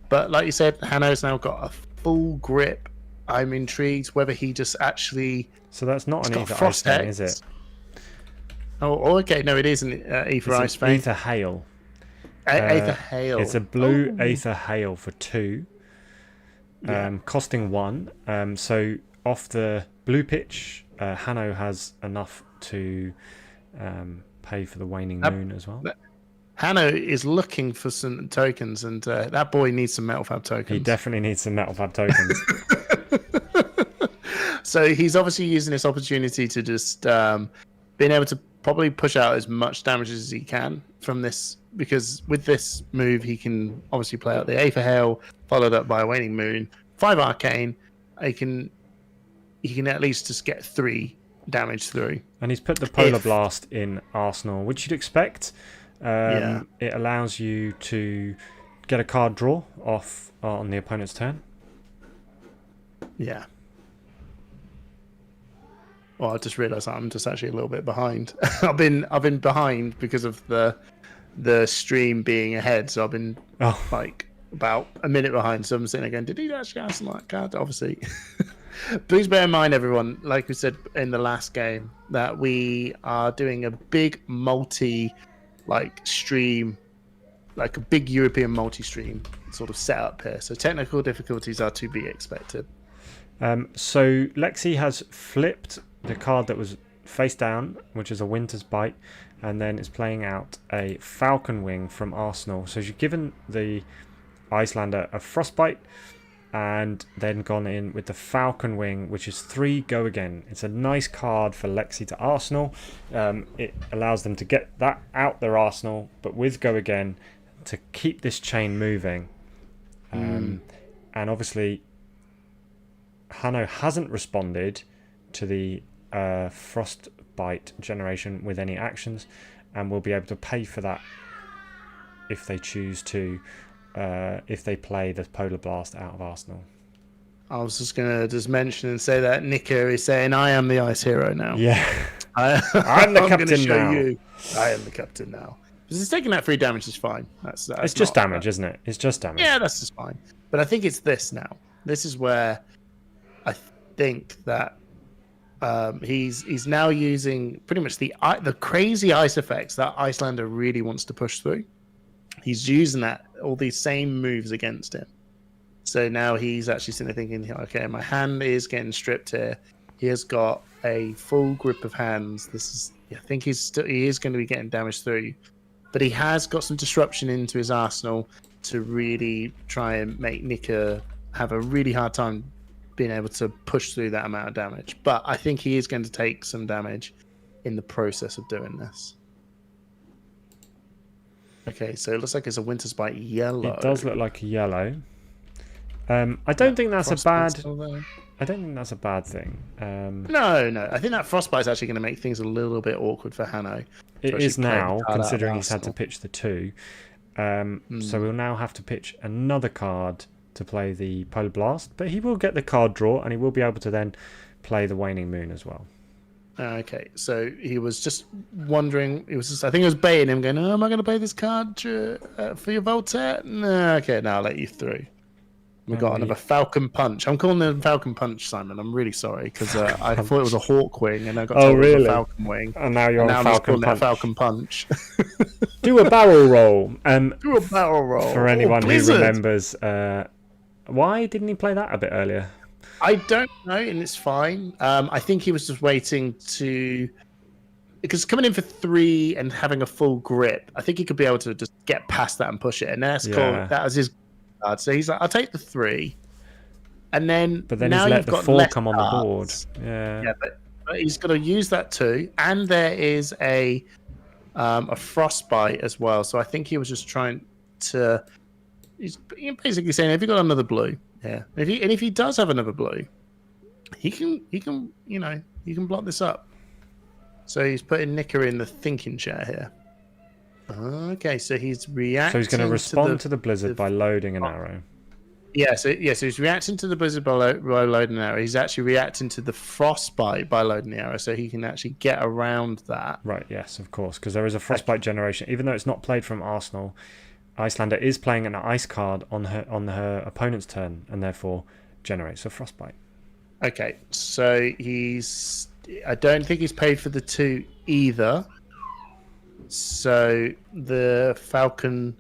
But like you said, Hano's now got a full grip. I'm intrigued whether he just actually... So that's not an Ether Ice Vein, is it? Oh, okay. No, it isn't Ether Ice Vein. Aether Hail. Aether Hail. It's a blue Aether Hail for 2, costing 1. So off the blue pitch, Kano has enough to pay for the Waning Moon as well. Hano is looking for some tokens, and that boy needs some MetalFAB tokens. He definitely needs some MetalFAB tokens. So he's obviously using this opportunity to just being able to probably push out as much damage as he can from this, because with this move he can obviously play out the Aether Hail, followed up by a Waning Moon, 5 Arcane. He can at least just get 3 damage through. And he's put the Polar Blast in Arsenal, which you'd expect. It allows you to get a card draw off on the opponent's turn. Yeah. Well, I just realised I'm just actually a little bit behind. I've been behind because of the stream being ahead, so I've been like about a minute behind. So I'm sitting there going, did he actually ask that card? Obviously. Please bear in mind, everyone, like we said in the last game, that we are doing a big stream, like a big European multi-stream sort of setup here. So technical difficulties are to be expected. So Lexi has flipped the card that was face down, which is a Winter's Bite, and then is playing out a Falcon Wing from Arsenal. So she's given the Icelander a Frostbite, and then gone in with the Falcon Wing, which is 3 Go Again. It's a nice card for Lexi to Arsenal. It allows them to get that out their arsenal, but with Go Again to keep this chain moving. And obviously, Hano hasn't responded to the Frostbite generation with any actions, and will be able to pay for that if they choose to. If they play the Polar Blast out of Arsenal. I was just going to mention and say that Nika is saying, I am the ice hero now. Yeah. I'm the captain now. I am the captain now. Because it's taking that 3 damage is fine. That's it's just damage, isn't it? It's just damage. Yeah, that's just fine. But I think it's this now. This is where I think that he's now using pretty much the crazy ice effects that Icelander really wants to push through. He's using all these same moves against him. So now he's actually sitting there thinking, okay, my hand is getting stripped here. He has got a full grip of hands. I think he is going to be getting damage through. But he has got some disruption into his arsenal to really try and make Nika have a really hard time being able to push through that amount of damage. But I think he is going to take some damage in the process of doing this. Okay, so it looks like it's a Winter's Bite yellow. It does look like a yellow. I don't think that's a bad. I don't think that's a bad thing. No. I think that Frostbite is actually going to make things a little bit awkward for Hano. It is now, considering he's had to pitch the 2. So we'll now have to pitch another card to play the Polar Blast, but he will get the card draw, and he will be able to then play the Waning Moon as well. Okay, so he was just wondering. I think it was baiting him, going, "Oh, am I going to play this card for your Voltaire?" No, okay, now I'll let you through. We got another Falcon Punch. I'm calling it Falcon Punch, Simon. I'm really sorry because I thought it was a Hawk Wing, and I got told it was a Falcon Wing. And now you're on Falcon Punch. Do a barrel roll. Do a barrel roll for anyone who remembers. Why didn't he play that a bit earlier? I don't know, and it's fine. I think he was just waiting because coming in for 3 and having a full grip, I think he could be able to just get past that and push it. And that's cool. That was his card. So he's like, I'll take the 3. And then, but then now he's let you've the got 4 less come on the board. cards. Yeah, but he's going to use that too. And there is a Frostbite as well. So I think he was just trying to. He's basically saying, "Have you got another blue?" Yeah. And if he does have another blue, he can block this up. So he's putting Nika in the thinking chair here. Okay, so he's reacting. So he's going to respond to the blizzard by loading an arrow. Yeah, so he's reacting to the blizzard by loading an arrow. He's actually reacting to the frostbite by loading the arrow, so he can actually get around that. Right. Yes, of course, because there is a frostbite generation, even though it's not played from Arsenal. Icelander is playing an ice card on her opponent's turn, and therefore generates a frostbite. Okay, so I don't think he's paid for the 2 either. So the Falcon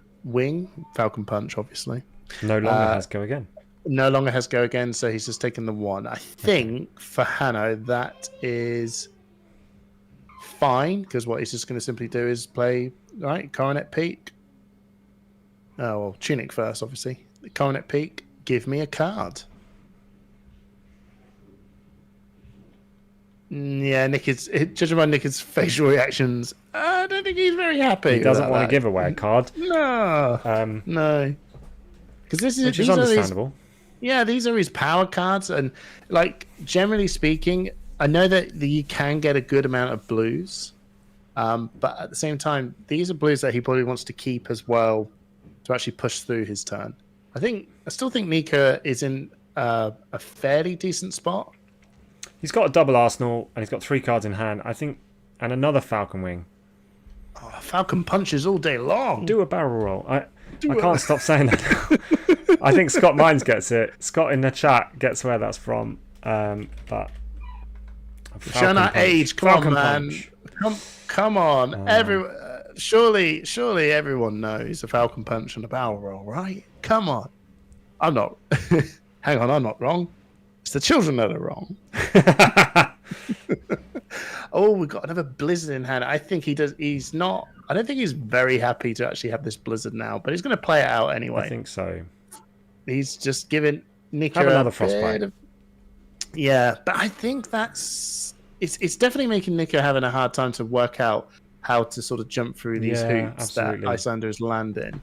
Punch, obviously. No longer has Go Again. No longer has Go Again, so he's just taken the 1. I think for Hano, that is fine, because what he's just going to simply do is play, right, Coronet Peak. Oh, well, Tunic first, obviously. Coronet Peak, give me a card. Yeah, judging by Nick's facial reactions, I don't think he's very happy. He doesn't want to give away a card. No, no. Because which is understandable. These are his power cards, and like generally speaking, I know that you can get a good amount of blues, but at the same time, these are blues that he probably wants to keep as well to actually push through his turn. I still think Nika is in a fairly decent spot. He's got a double arsenal, and he's got 3 cards in hand, I think, and another Falcon Wing. Oh, Falcon punches all day long. Do a barrel roll. I can't stop saying that. I think Scott Mines gets it. Scott in the chat gets where that's from. But showing our age, come on, man. Come on. Surely everyone knows a Falcon Punch and a barrel roll, right? Come on. I'm not. Hang on, I'm not wrong. It's the children that are wrong. Oh, we've got another Blizzard in hand. I think he does. He's not. I don't think he's very happy to actually have this Blizzard now, but he's going to play it out anyway. I think so. He's just giving Nika have another Frostbite. Yeah, but I think it's definitely making Nika having a hard time to work out how to sort of jump through these hoops that Icelander is landing.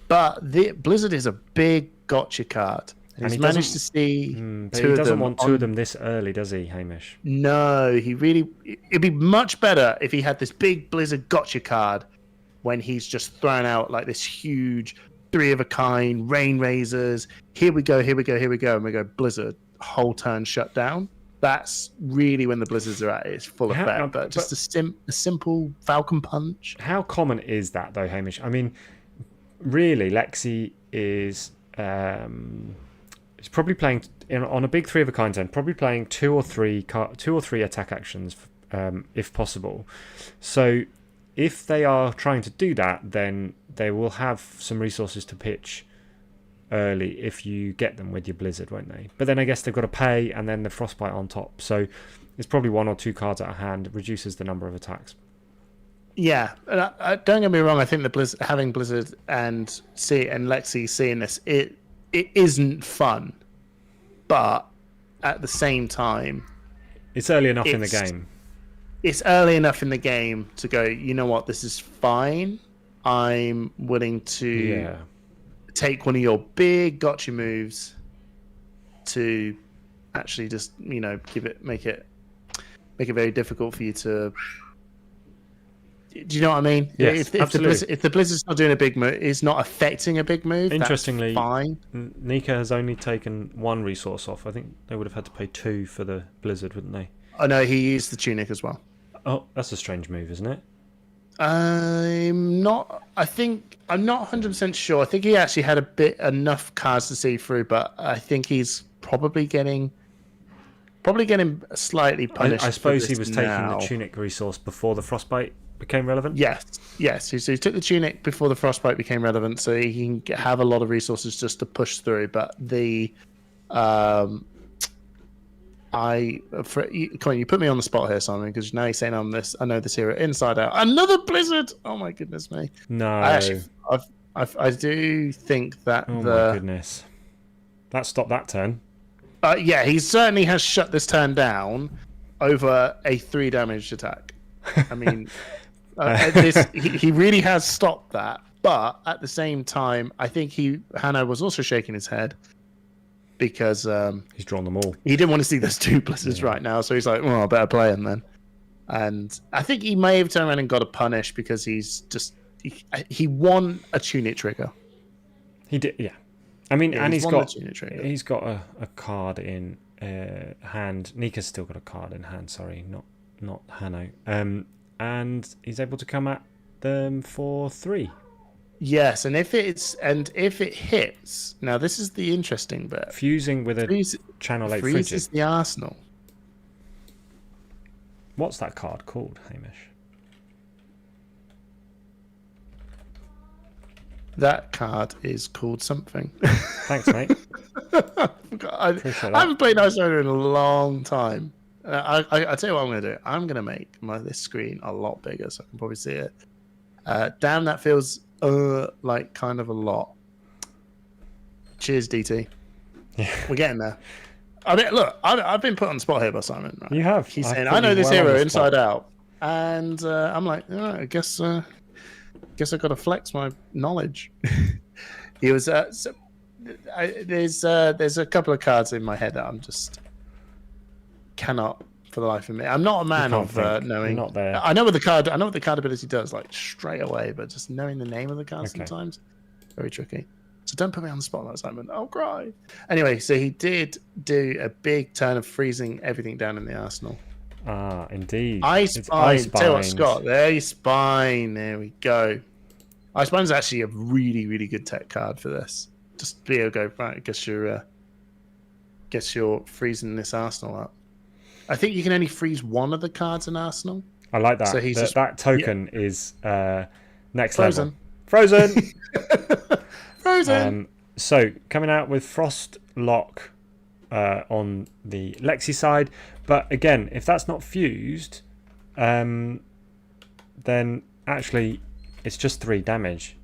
But the Blizzard is a big gotcha card. And he's managed to see but he doesn't want 2 of them this early, does he, Hamish? No, it'd be much better if he had this big Blizzard gotcha card when he's just thrown out like this huge 3 of a kind, Rain Razors, here we go, and we go, Blizzard, whole turn shut down. That's really when the Blizzards are at its full effect. But just a simple Falcon Punch. How common is that, though, Hamish? I mean, really, Lexi is... He's probably playing on a big 3 of a kind turn, probably playing 2 or 3 attack actions, if possible. So if they are trying to do that, then they will have some resources to pitch early if you get them with your Blizzard, won't they? But then I guess they've got to pay and then the Frostbite on top. So it's probably 1 or 2 cards at a hand, reduces the number of attacks. Yeah, don't get me wrong. I think the having Blizzard and Lexi seeing this, it isn't fun, but at the same time, it's early enough in the game. It's early enough in the game to go, you know what, this is fine. I'm willing to take one of your big gotcha moves to actually just, make it very difficult for you to... Do you know what I mean? Yes, absolutely. If the Blizzard's not doing a big move, it's not affecting a big move. Interestingly, that's fine. Nika has only taken 1 resource off. I think they would have had to pay 2 for the Blizzard, wouldn't they? Oh no, he used the Tunic as well. Oh, that's a strange move, isn't it? I'm not 100% sure. I think he actually had enough cards to see through, but I think he's probably getting slightly punished. I suppose he was taking the Tunic resource before the Frostbite became relevant? Yes. So he took the Tunic before the Frostbite became relevant, so he can have a lot of resources just to push through. But you put me on the spot here, Simon, because now you're saying I know this hero inside out. Another Blizzard! Oh my goodness me! No, I do think that my goodness, that stopped that turn. Yeah, he certainly has shut this turn down over a 3 damage attack. I mean. He really has stopped that, but at the same time, I think Hano was also shaking his head because he's drawn them all. He didn't want to see those 2 Blizzards right now, so he's like, "Well, I better play him then." And I think he may have turned around and got a punish because he won a Tunic trigger. He did, yeah. I mean, and he's got a card in hand. Nika's still got a card in hand. Sorry, not Hano. And he's able to come at them for 3. Yes, and if it hits, now this is the interesting bit. Fusing with a Channel 8 Frigid. Freezes the arsenal. What's that card called, Hamish? That card is called something. Thanks, mate. I haven't played Icelander in a long time. I tell you what I'm going to do. I'm going to make this screen a lot bigger so I can probably see it. Damn, that feels like kind of a lot. Cheers, DT. We're getting there. I mean, look, I've been put on the spot here by Simon. Right? You have. He's saying, I know this hero inside out. And I'm like, oh, I guess I've got to flex my knowledge. He was... there's a couple of cards in my head that I'm just cannot for the life of me. I'm not a man of knowing. You're not there. I know what the card ability does, like straight away, but just knowing the name of the card sometimes very tricky. So don't put me on the spot like Simon. I'll cry. Anyway, so he did do a big turn of freezing everything down in the arsenal. Ah, indeed. Icebind. Tell you what, Scott. There, Spine. There we go. Icebind is actually a really, really good tech card for this. Just be able to go, right, guess you're freezing this Arsenal up. I think you can only freeze one of the cards in Arsenal. I like that. So he's that token is next Frozen. level. Frozen! Frozen! So, coming out with Frost Lock on the Lexi side. But again, if that's not fused, then actually it's just 3 damage.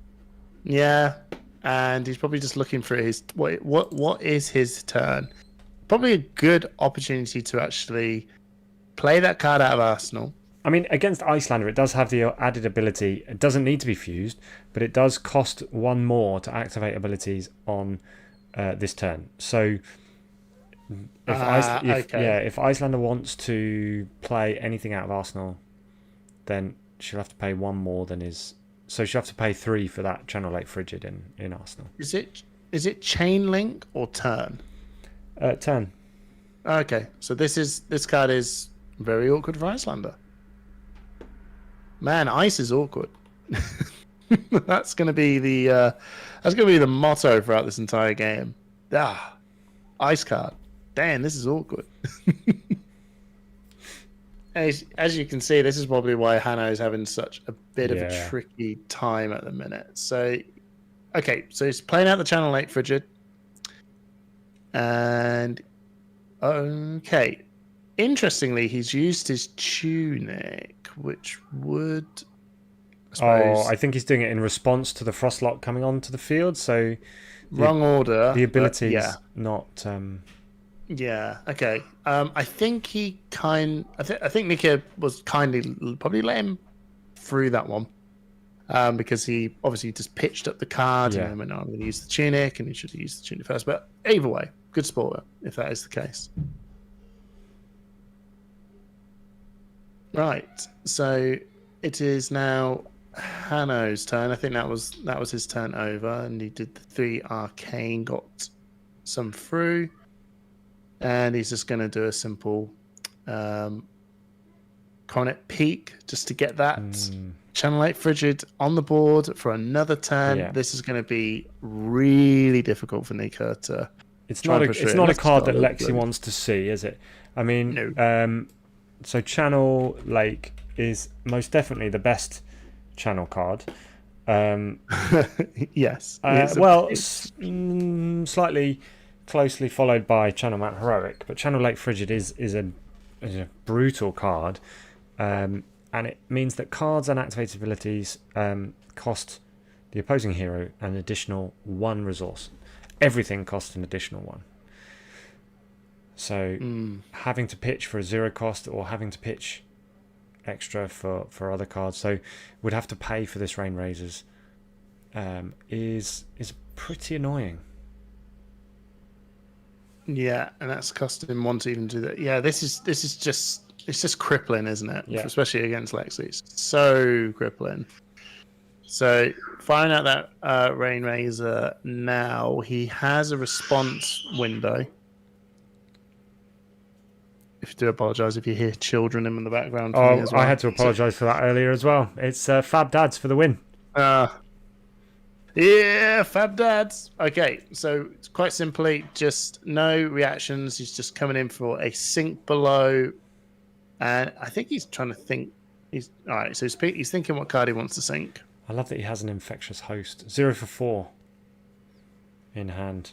Yeah. And he's probably just looking for his what is his turn. Probably a good opportunity to actually play that card out of Arsenal. I mean, against Icelander, it does have the added ability. It doesn't need to be fused, but it does cost 1 more to activate abilities on this turn. So, if Icelander wants to play anything out of Arsenal, then she'll have to pay 1 more than his. So she'll have to pay 3 for that Channel Lake Frigid in Arsenal. Is it chain link or turn? Turn. Okay, so this card is very awkward for Icelander. Man, ice is awkward. That's gonna be the motto throughout this entire game. Ice card. Damn, this is awkward. As you can see, this is probably why Hano is having such a bit of a tricky time at the minute. So, okay, so he's playing out the Channel Lake Frigid. And, okay. Interestingly, he's used his Tunic, which would... I think he's doing it in response to the Frostlock coming onto the field, so... Wrong order. The ability is not... Yeah. Okay. I think he I think Nika was kindly probably let him through that one, because he obviously just pitched up the card and then went, I'm going to use the tunic, and he should have used the tunic first. But either way, good sport if that is the case. Right. So it is now Hano's turn. I think that was his turn over, and he did the 3 arcane, got some through. And he's just going to do a simple Coronet Peak just to get that Channel 8 Frigid on the board for another turn. Yeah. This is going to be really difficult for Nika to. It's not a card that Lexi wants to see, is it? I mean, no. So Channel Lake is most definitely the best channel card. Yes. Slightly closely followed by Channel Mount Heroic, but Channel Lake Frigid is a brutal card, and it means that cards and activated abilities cost the opposing hero an additional 1 resource. Everything costs an additional 1. So having to pitch for a 0 cost or having to pitch extra for other cards, so would have to pay for this Rain Razors, is pretty annoying. Yeah, and that's costing him 1 to even do that. Yeah, this is just crippling, isn't it? Yeah. Especially against Lexi. It's so crippling. So firing out that Rain Razor now, he has a response window. If you do apologise if you hear children in the background. Oh, as well. I had to apologise for that earlier as well. It's Fab Dads for the win. Yeah, Fab Dads. Okay, so it's quite simply just no reactions. He's just coming in for a sink below, and I think he's trying to think. He's all right. So he's thinking what card he wants to sink. I love that he has an infectious host. 0 for 4 in hand,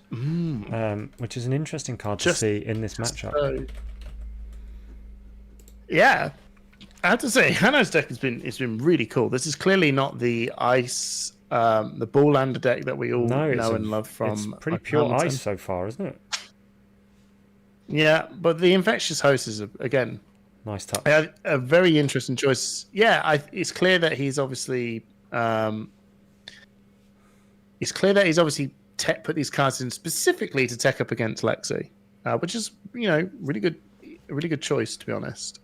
which is an interesting card to see in this matchup. Yeah, I have to say, Kano's deck has been really cool. This is clearly not the ice, the Ballander deck that we all know and love from. It's pretty pure Hamilton. ice so far, isn't it? Yeah, but the Infectious Host is again nice touch. A very interesting choice. Yeah, it's clear that he's obviously put these cards in specifically to tech up against Lexi, which is really good choice, to be honest.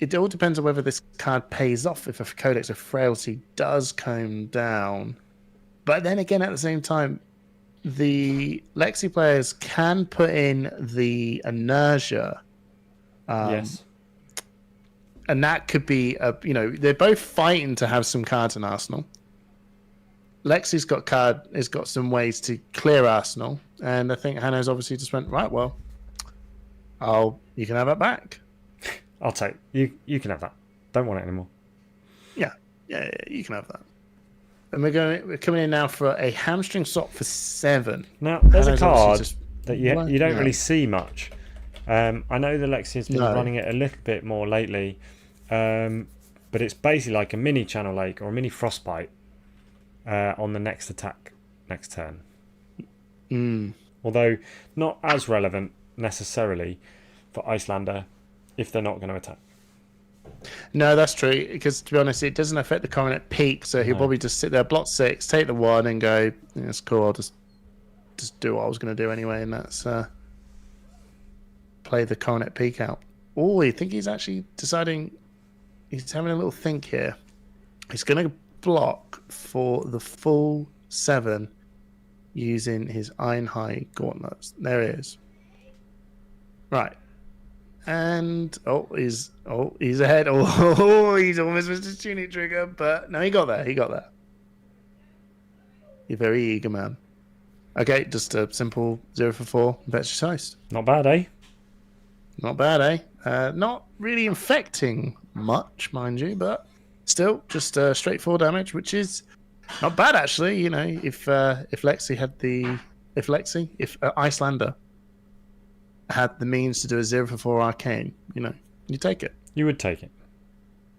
It all depends on whether this card pays off if a Codex of Frailty does come down. But then again, at the same time, the Lexi players can put in the Inertia. Yes. And that could be they're both fighting to have some cards in Arsenal. Lexi's got some ways to clear Arsenal, and I think Hanno's obviously just went, right, well, you can have that back. I'll take you can have that. Don't want it anymore. Yeah, you can have that. And we're coming in now for a hamstring swap for 7. Now there's Hanno's a card just that you don't really see much. I know the Lexi has been running it a little bit more lately, but it's basically like a mini Channel Lake or a mini Frostbite on the next attack next turn. Although not as relevant necessarily for Icelander if they're not going to attack. No, that's true, because to be honest, it doesn't affect the Coronet Peak, so he'll probably just sit there, block 6, take the 1 and go, it's cool, I'll just do what I was going to do anyway, and that's play the Coronet Peak out. Oh, I think he's actually deciding, he's having a little think here. He's going to block for the full 7 using his Iron High Gauntlets. There he is. Right. And he's ahead. Oh, he's almost missed his tunic trigger, but no, he got there. You're very eager, man. Okay, just a simple 0 for 4 Infectious Host. Not bad, eh? Not bad, eh? Not really infecting much, mind you, but still just straight 4 damage, which is not bad actually. If Icelander had the means to do a 0 for 4 arcane, you take it. You would take it.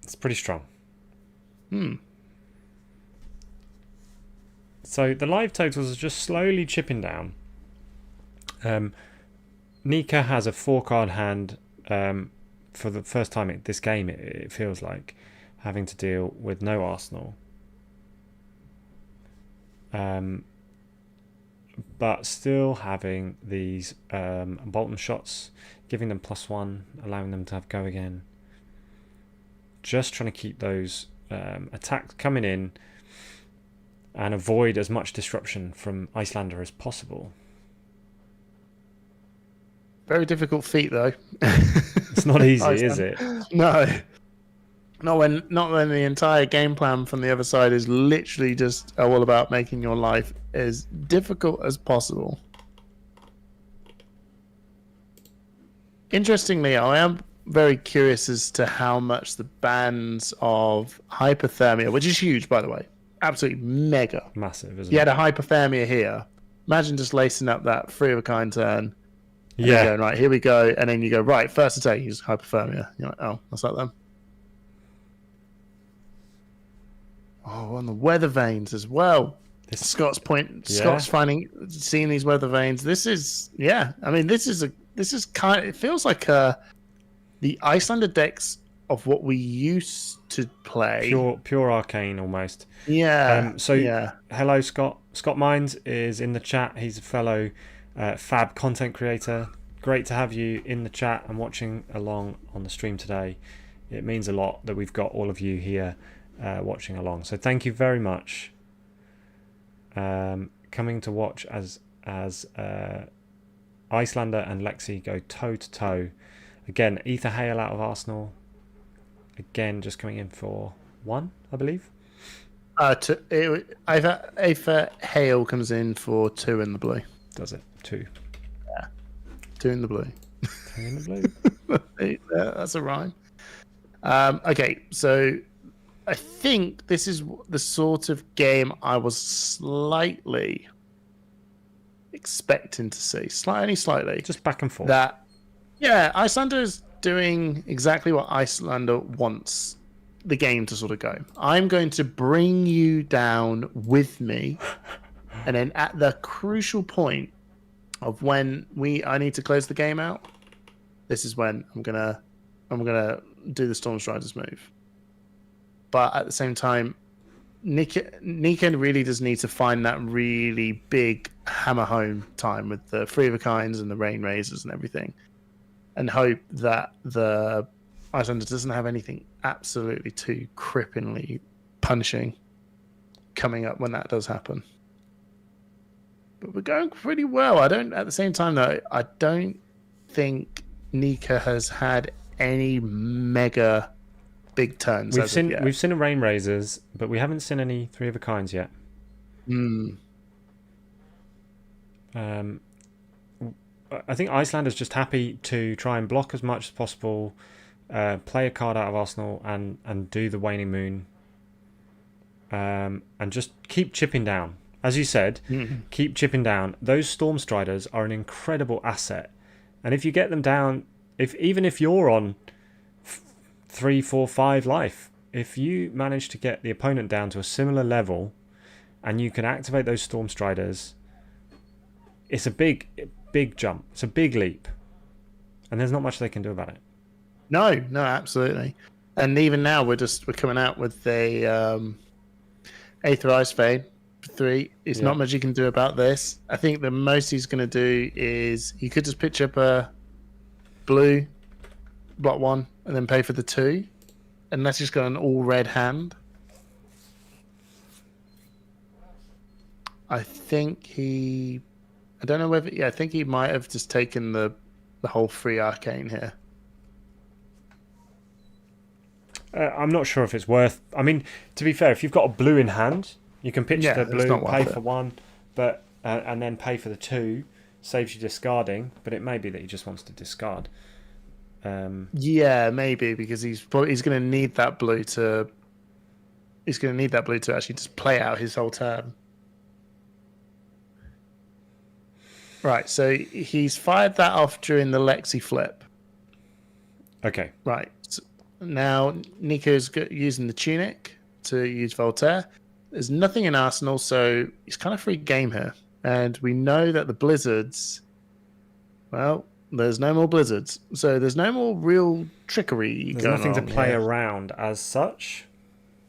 It's pretty strong. So the live totals are just slowly chipping down. Nika has a 4-card hand for the first time in this game, it feels like, having to deal with no Arsenal. But still having these Bolton shots, giving them +1, allowing them to have go again. Just trying to keep those attacks coming in and avoid as much disruption from Icelander as possible. Very difficult feat, though. It's not easy, is it? No. Not when the entire game plan from the other side is literally just all about making your life as difficult as possible. Interestingly, I am very curious as to how much the bans of hypothermia, which is huge, by the way, absolutely mega. Massive, isn't it? You had a hypothermia here. Imagine just lacing up that 3 of a kind turn. And Yeah. then going, right, here we go. And then you go, right, first attack, use hypothermia. You're like, oh, that's like them. Oh, on the weather vanes as well. Scott's seeing these weather vanes. This is, it feels like the Icelander decks of what we used to play. Pure arcane almost. Yeah. Hello, Scott. Scott Mines is in the chat. He's a fellow Fab content creator. Great to have you in the chat and watching along on the stream today. It means a lot that we've got all of you here watching along. So thank you very much. Coming to watch as Icelander and Lexi go toe to toe. Again, Ether Hale out of Arsenal. Again, just coming in for 1, I believe. Aether Hale comes in for 2 in the blue. Does it? 2. Yeah. 2 in the blue. 2 in the blue. Yeah, that's a rhyme. Okay, so I think this is the sort of game I was slightly expecting to see. Only slightly. Just back and forth. Icelander is doing exactly what Icelander wants the game to sort of go. I'm going to bring you down with me, and then at the crucial point of when I need to close the game out, this is when I'm gonna do the Storm Striders move. But at the same time, Nika really does need to find that really big hammer home time with the Three of a Kinds and the Rain Razors and everything, and hope that the Icelander doesn't have anything absolutely too cripplingly punishing coming up when that does happen. But we're going pretty well. At the same time though, I don't think Nika has had any mega big turns. We've seen a Rain Razors, but we haven't seen any Three of a Kinds yet. I think Icelander's just happy to try and block as much as possible, play a card out of Arsenal, and do the Waning Moon, and just keep chipping down. As you said, keep chipping down. Those Storm Striders are an incredible asset, and if you get them down, even if you're on 3, 4, 5 life, if you manage to get the opponent down to a similar level, and you can activate those Storm Striders, it's a big jump. It's a big leap, and there's not much they can do about it. No, absolutely. And even now, we're coming out with a Aether Ice Fade 3. It's not much you can do about this. I think the most he's going to do is he could just pitch up a blue, block 1, and then pay for the 2, unless he's got an all red hand. I think I don't know whether. Yeah, I think he might have just taken the whole free arcane here. I'm not sure if it's worth. I mean, to be fair, if you've got a blue in hand, you can pitch the blue, pay for 1, but and then pay for the 2, saves you discarding. But it may be that he just wants to discard. Yeah, maybe because he's going to need that blue to. He's going to need that blue to actually just play out his whole turn. Right, so he's fired that off during the Lexi flip. Okay. Right. So now Nico's using the Tunic to use Voltaire. There's nothing in Arsenal, so he's kind of free game here. And we know that the Blizzards... Well, there's no more Blizzards. So there's no more real trickery There's going nothing on to play here. around as such.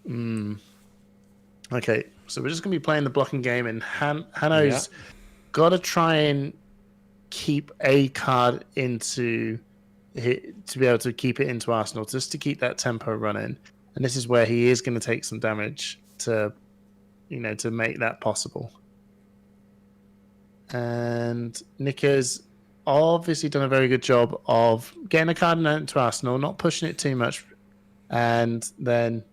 Okay, so we're just going to be playing the blocking game, and Hanno's... got to try and keep a card to be able to keep it into Arsenal, just to keep that tempo running. And this is where he is going to take some damage to make that possible. And Nika's obviously done a very good job of getting a card into Arsenal, not pushing it too much, and then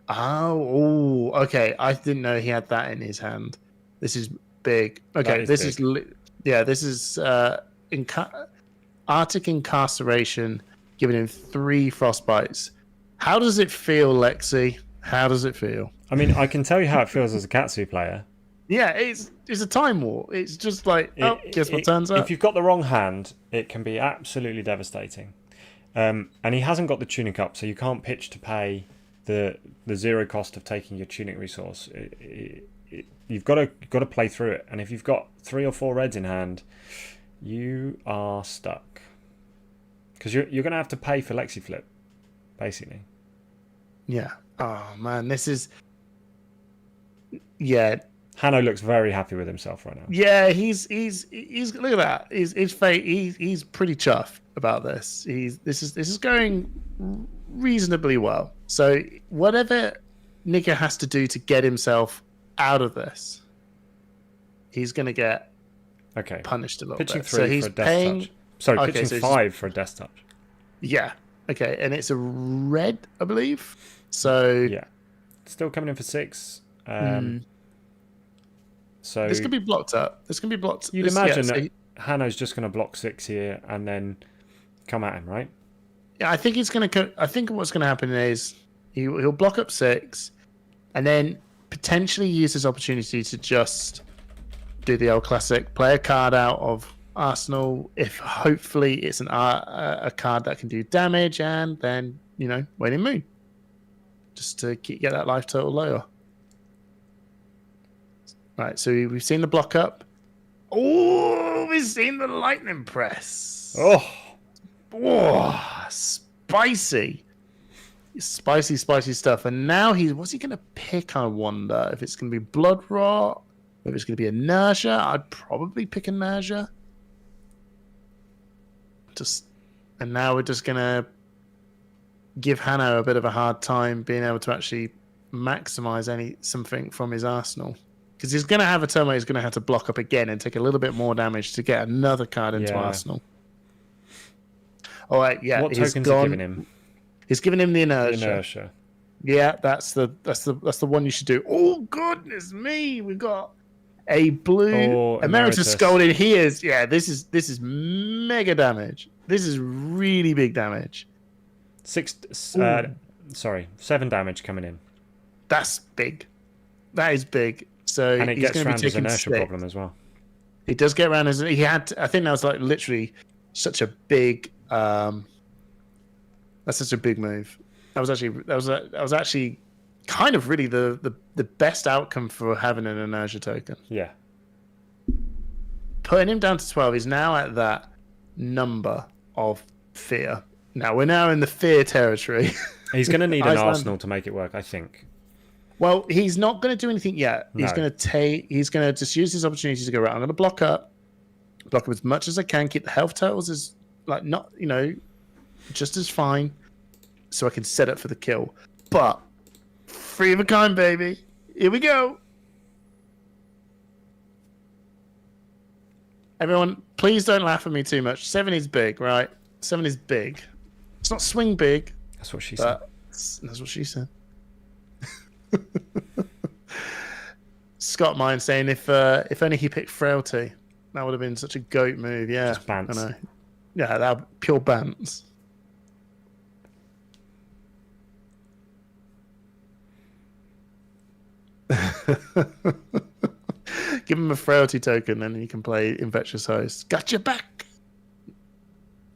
okay, I didn't know he had that in his hand. This is big. Okay, this is Arctic Incarceration, giving him 3 frostbites. How does it feel, Lexi? How does it feel? I mean, I can tell you how it feels as a Katsu player. Yeah, it's a time war. It's just like, guess what turns up? If you've got the wrong hand, it can be absolutely devastating. And he hasn't got the Tunic up, so you can't pitch to pay the 0 cost of taking your Tunic resource. You've got to play through it, and if you've got 3 or 4 reds in hand, you are stuck because you're going to have to pay for Lexi flip, basically. Yeah. Oh man, this is. Yeah. Hanno looks very happy with himself right now. Yeah, he's look at that. He's pretty chuffed about this. This is going reasonably well. So whatever Nika has to do to get himself out of this, he's going to get punished a little pitching bit. 3 So he's for a death paying. touch. Sorry, pitching 5 for a death touch. Yeah. Okay, and it's a red, I believe. So yeah, still coming in for 6. So this could be blocked up. You'd imagine that Hanno's just going to block 6 here and then come at him, right? Yeah, I think he's going to. I think what's going to happen is he'll block up 6, and then potentially use his opportunity to just do the old classic, play a card out of Arsenal if hopefully it's a card that can do damage, and then Waning Moon, just to get that life total lower. Right, so we've seen the block up. Oh, we've seen the lightning press. Oh, spicy stuff. And now what's he gonna pick? I wonder if it's gonna be Blood Rot, if it's gonna be Inertia. I'd probably pick Inertia. And now we're just gonna give Hanno a bit of a hard time being able to actually maximize something from his arsenal, because he's gonna have a turn where he's gonna have to block up again and take a little bit more damage to get another card into Arsenal. All right, yeah. What tokens are giving him? He's giving him the Inertia. Yeah, that's the one you should do. Oh goodness me, we've got a blue Emeritus Scold in here. This is mega damage. This is really big damage. 7 damage coming in. That's big. That is big. So and it gets around his inertia problem as well. It does get around he had. I think that was like literally such a big. That's such a big move. That was actually kind of really the best outcome for having an inertia token. Yeah. Putting him down to 12, he's now at that number of fear. Now we're now in the fear territory. He's going to need an Arsenal to make it work, I think. Well, he's not going to do anything yet. No. He's going to just use his opportunity to go right. I'm going to block up as much as I can. Keep the health totals as not just as fine, so I can set up for the kill. But 3 of a kind, baby. Here we go. Everyone, please don't laugh at me too much. 7 is big, right? 7 is big. It's not swing big. That's what she said. That's what she said. Scott Mine saying if only he picked Frailty, that would have been such a goat move. Yeah, just bants. I know. Yeah, that pure bants. Give him a Frailty token, and he can play Infectious Host. Got your back.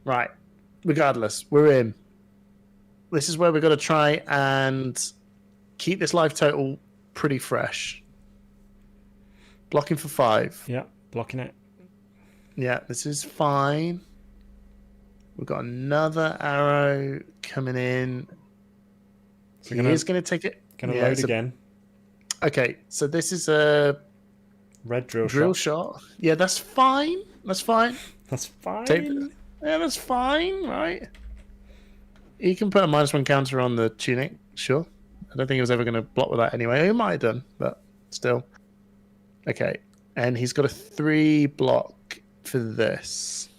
Right. Regardless, we're in. This is where we've got to try and keep this life total pretty fresh. Blocking for 5. Yeah, blocking it. Yeah, this is fine. We've got another arrow coming in. So he is going to take it. Going to load again. Okay, so this is a red drill shot. Yeah, that's fine. That's fine. That's fine. Yeah, that's fine, right? He can put a -1 counter on the tunic, sure. I don't think he was ever going to block with that anyway. He might have done, but still. Okay, and he's got a 3 block for this.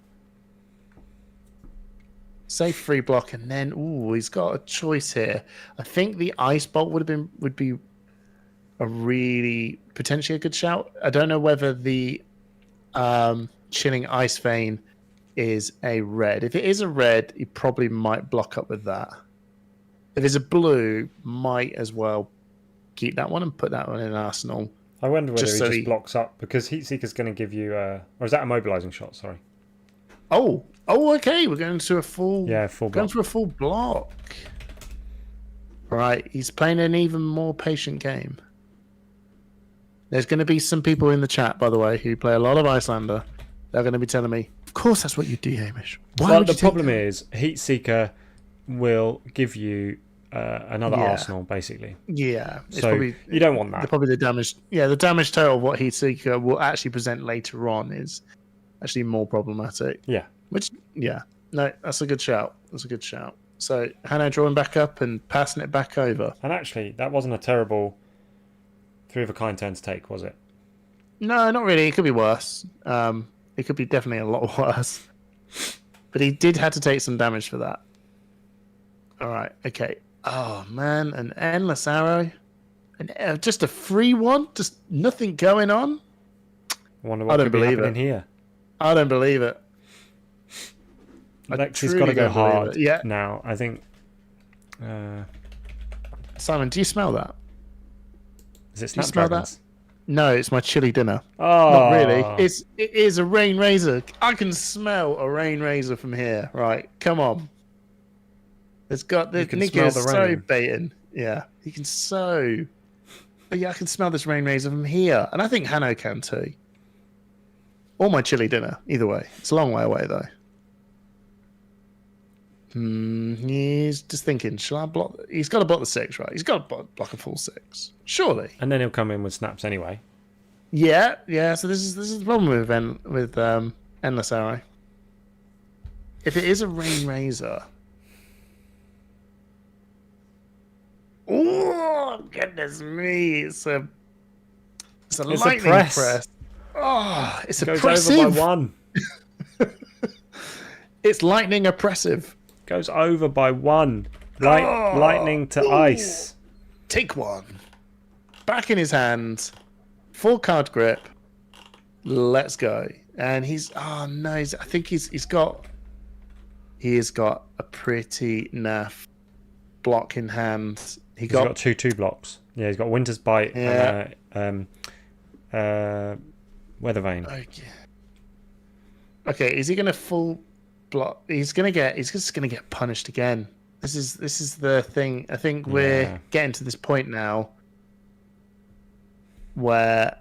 Say 3 block, and then he's got a choice here. I think the Ice Bolt would be a really potentially a good shout. I don't know whether the Chilling Ice Vein is a red. If it is a red, he probably might block up with that. If it's a blue, might as well keep that one and put that one in Arsenal. I wonder whether he just blocks up, because Heatseeker's going to give you or is that a mobilizing shot? Sorry. Oh, okay. We're going to a full. Yeah, full block. Going for a full block. Right, he's playing an even more patient game. There's going to be some people in the chat, by the way, who play a lot of Icelander. They're going to be telling me, of course that's what you do, Hamish. Well, the problem is, Heatseeker will give you another Arsenal, basically. Yeah. So probably, you don't want that. Probably the damage. Yeah, the damage total of what Heatseeker will actually present later on is actually more problematic. Yeah. No, that's a good shout. That's a good shout. So, Hanno drawing back up and passing it back over. And actually, that wasn't a terrible 3 of a kind turn to take, was it? No, not really. It could be worse. It could be definitely a lot worse. But he did have to take some damage for that. All right. Okay. Oh, man. An endless arrow. Just a free one? Just nothing going on? I wonder what could be happening here. I don't believe it. Lexi's got to go hard now. I think... Simon, do you smell that? Is it Snapdragons? No, it's my chili dinner. Oh. Not really. It is a rain razor. I can smell a rain razor from here. Right, come on. It's got the Nick is so baiting. Yeah, he can so. But yeah, I can smell this rain razor from here, and I think Hano can too. Or my chili dinner. Either way, it's a long way away though. He's just thinking, shall I block? He's got to block the 6, right? He's got to block a full 6, surely. And then he'll come in with snaps anyway. Yeah. So this is the problem with Endless Arrow. If it is a rain razor, oh goodness me! It's a lightning press. Oh, it's oppressive. Goes over by 1. It's lightning oppressive. Goes over by 1. Lightning to ice. Take 1. Back in his hand. Full card grip. Let's go. And he's I think he has got a pretty naff block in hand. He's got 2/2 blocks. Yeah, he's got Winter's Bite and Weather Vane. Okay, is he gonna full block? He's just gonna get punished again. This is the thing. I think we're getting to this point now where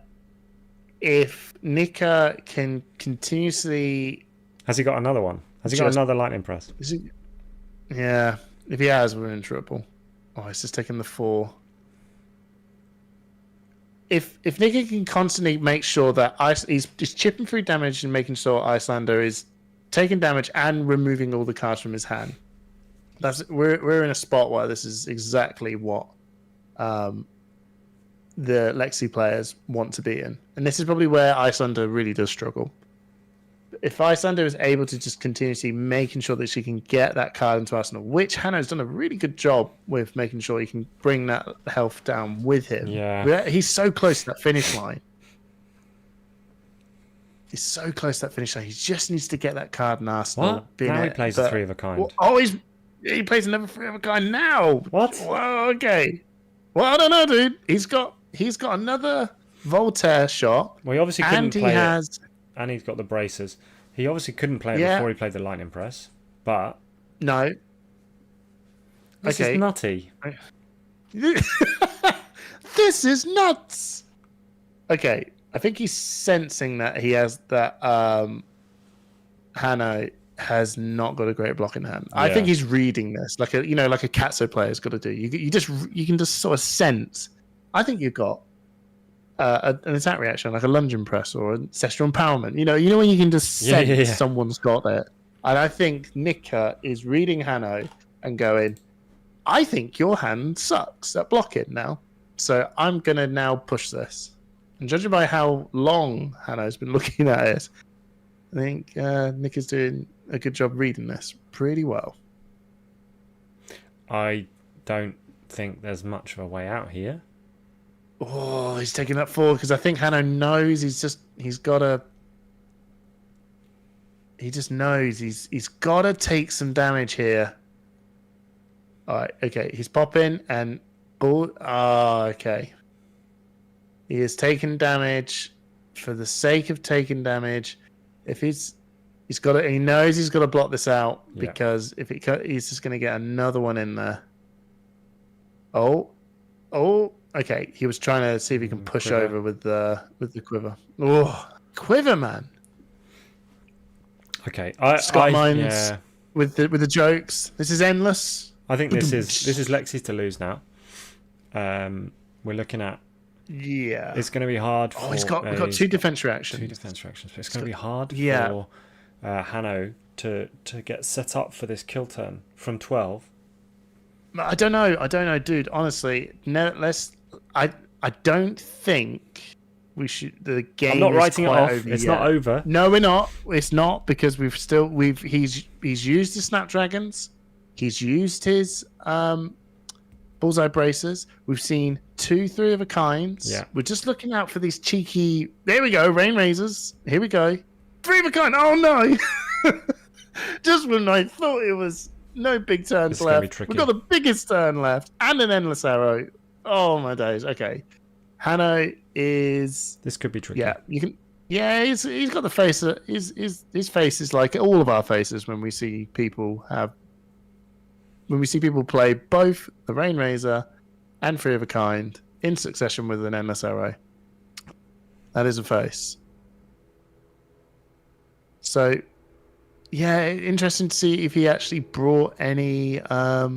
if Nika can continuously... Has he got another one? Has he got another lightning press? Yeah, if he has, we're in trouble. Oh, he's just taking the 4. If Nika can constantly make sure that he's chipping through damage and making sure Icelander is taking damage and removing all the cards from his hand, we're in a spot where this is exactly what the Lexi players want to be in, and this is probably where Icelander really does struggle. If Icelander is able to just continuously making sure that she can get that card into Arsenal, which Hano's done a really good job with making sure he can bring that health down with him. Yeah. He's so close to that finish line. He's so close to that finish line. He just needs to get that card in Arsenal. What? Now he plays a 3 of a kind. He plays another 3 of a kind now. What? Well, okay. Well, I don't know, dude. He's got another Voltaire shot. Well, he obviously couldn't play it. And he's got the braces. He obviously couldn't play it before he played the lightning press, but no. This is nutty. This is nuts. Okay, I think he's sensing that he has that. Hano has not got a great block in hand. I think he's reading this like a Katso player's got to do. You can just sort of sense. I think you've got an attack reaction like a lunging press or ancestral empowerment. You know when you can just sense someone's got it. And I think Nika is reading Hano and going, I think your hand sucks at blocking now, so I'm gonna now push this. And judging by how long Hano's been looking at it, I think Nick is doing a good job reading this pretty well. I don't think there's much of a way out here. Oh, he's taking that forward because I think Hano knows he's got to take some damage here. All right, okay, he's popping and okay. He is taking damage for the sake of taking damage. If he knows he's got to block this out because if he's just going to get another one in there. Oh. Okay, he was trying to see if he can push over with the quiver. Oh, quiver, man. Okay, Scott Mines with the jokes. This is endless. I think this is Lexi's to lose now. We're looking at. Yeah, it's going to be hard. We've got 2 defense reactions. 2 defense reactions. But it's going to be hard for Hano to get set up for this kill turn from 12. I don't know, dude. Honestly, no. I don't think we should. The game. I'm not writing it off. It's not over. No, we're not. It's not because he's used his snapdragons. He's used his bullseye bracers. We've seen 2 3 of a kinds. Yeah. We're just looking out for these cheeky. There we go. Rain razors. Here we go. 3 of a kind. Oh no! Just when I thought it was no big turns left, we've got the biggest turn left and an endless arrow. Oh my days. Okay. Hanno is. This could be tricky. Yeah, you can. Yeah, he's got the face. His face is like all of our faces when we see people play both the Rainrazor and Free of a Kind in succession with an endless arrow. That is a face. So, yeah, interesting to see if he actually brought any. How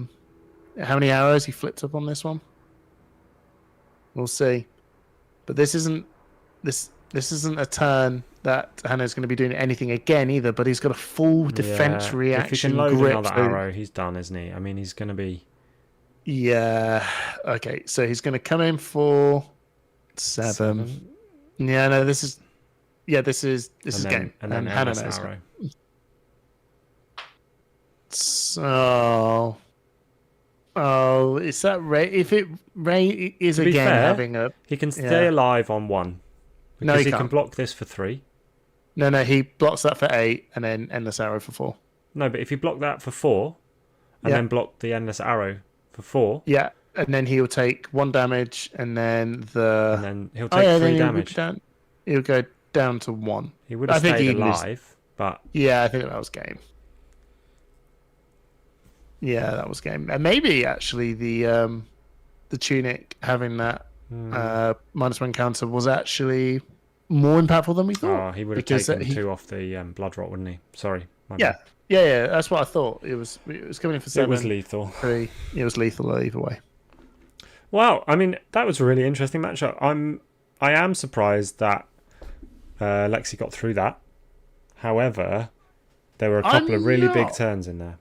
many arrows he flipped up on this one? We'll see. But this isn't a turn that Hanno's going to be doing anything again either. But he's got a full defense reaction. If he can load grip, another arrow, he's done, isn't he? I mean, he's going to be. Yeah. Okay. So he's going to come in for 7. Yeah. No. This is. Yeah. This is game. And then Hanno knows. Arrow. So. Oh, is that Ray? If Ray is again having a, he can stay alive on 1 because he can block this for 3. No, he blocks that for 8 and then endless arrow for 4. No, but if you block that for 4 and then block the endless arrow for 4, and then he'll take 1 damage and then he'll take 3 damage. He'll go down to 1. He would have stayed alive, but yeah, I think that was game. Yeah, that was game. And maybe actually the tunic having that -1 counter was actually more impactful than we thought. Oh, he would have taken 2 off the blood rot, wouldn't he? Sorry. Yeah. That's what I thought. It was coming in for 7. It was lethal. 3. It was lethal either way. Wow, I mean that was a really interesting matchup. I am surprised that Lexi got through that. However, there were a couple of really big turns in there.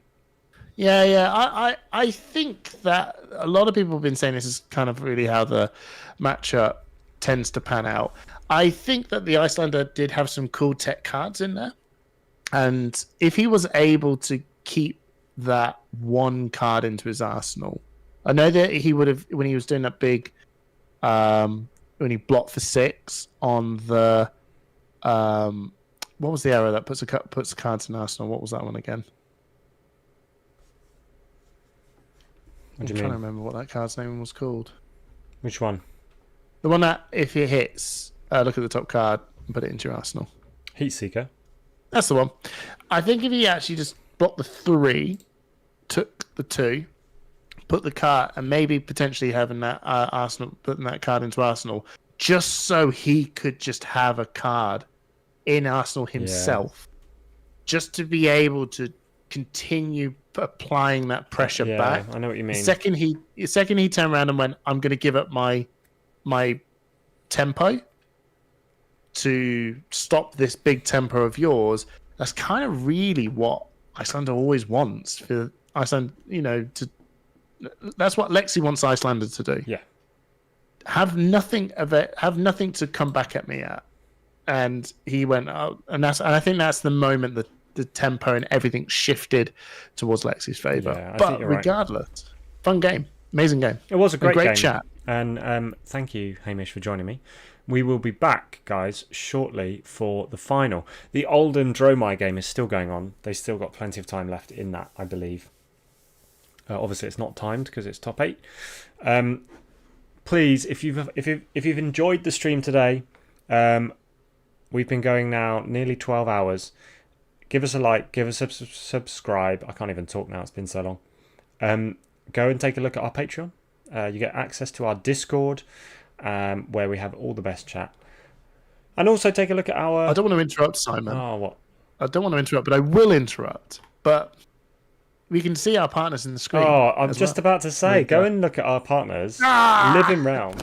Yeah. I think that a lot of people have been saying this is kind of really how the matchup tends to pan out. I think that the Icelander did have some cool tech cards in there. And if he was able to keep that 1 card into his arsenal, I know that he would have, when he was doing that big, when he blocked for 6 on the, what was the arrow that puts the cards in arsenal? What was that one again? I'm trying to remember what that card's name was called. Which one? The one that, if it hits, look at the top card and put it into your arsenal. Heatseeker. That's the one. I think if he actually just blocked the 3, took the 2, put the card, and maybe potentially having that arsenal, putting that card into arsenal, just so he could just have a card in arsenal himself, just to be able to continue applying that pressure back. I know what you mean. The second he turned around and went, I'm going to give up my tempo to stop this big tempo of yours. That's kind of really what Icelander always wants for Iceland. That's what Lexi wants Icelander to do. Yeah. Have nothing to come back at me at. And he went out, and I think that's the moment that the tempo and everything shifted towards Lexi's favor. Yeah, but regardless, fun game, amazing game. It was a great game. Chat. And thank you, Hamish, for joining me. We will be back, guys, shortly for the final. The Oldhim Dromai game is still going on. They still got plenty of time left in that, I believe. Obviously, it's not timed because it's top 8. Please, if you've enjoyed the stream today, we've been going now nearly 12 hours. Give us a like, give us a subscribe. I can't even talk now, it's been so long. Go and take a look at our Patreon. You get access to our Discord, where we have all the best chat. And also take a look at our... I don't want to interrupt, Simon. Oh, what? I don't want to interrupt, but I will interrupt. But we can see our partners in the screen. Oh, I'm just about to say, go and look at our partners. Living Realm.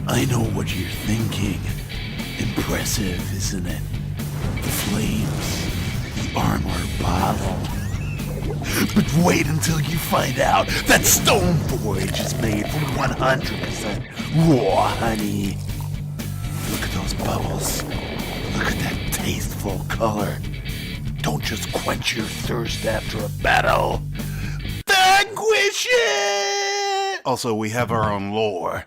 I know what you're thinking. Impressive, isn't it? The flames, the armor bottle. But wait until you find out that Stone Forge is made from 100% raw honey. Look at those bubbles. Look at that tasteful color. Don't just quench your thirst after a battle. Vanquish it! Also, we have our own lore.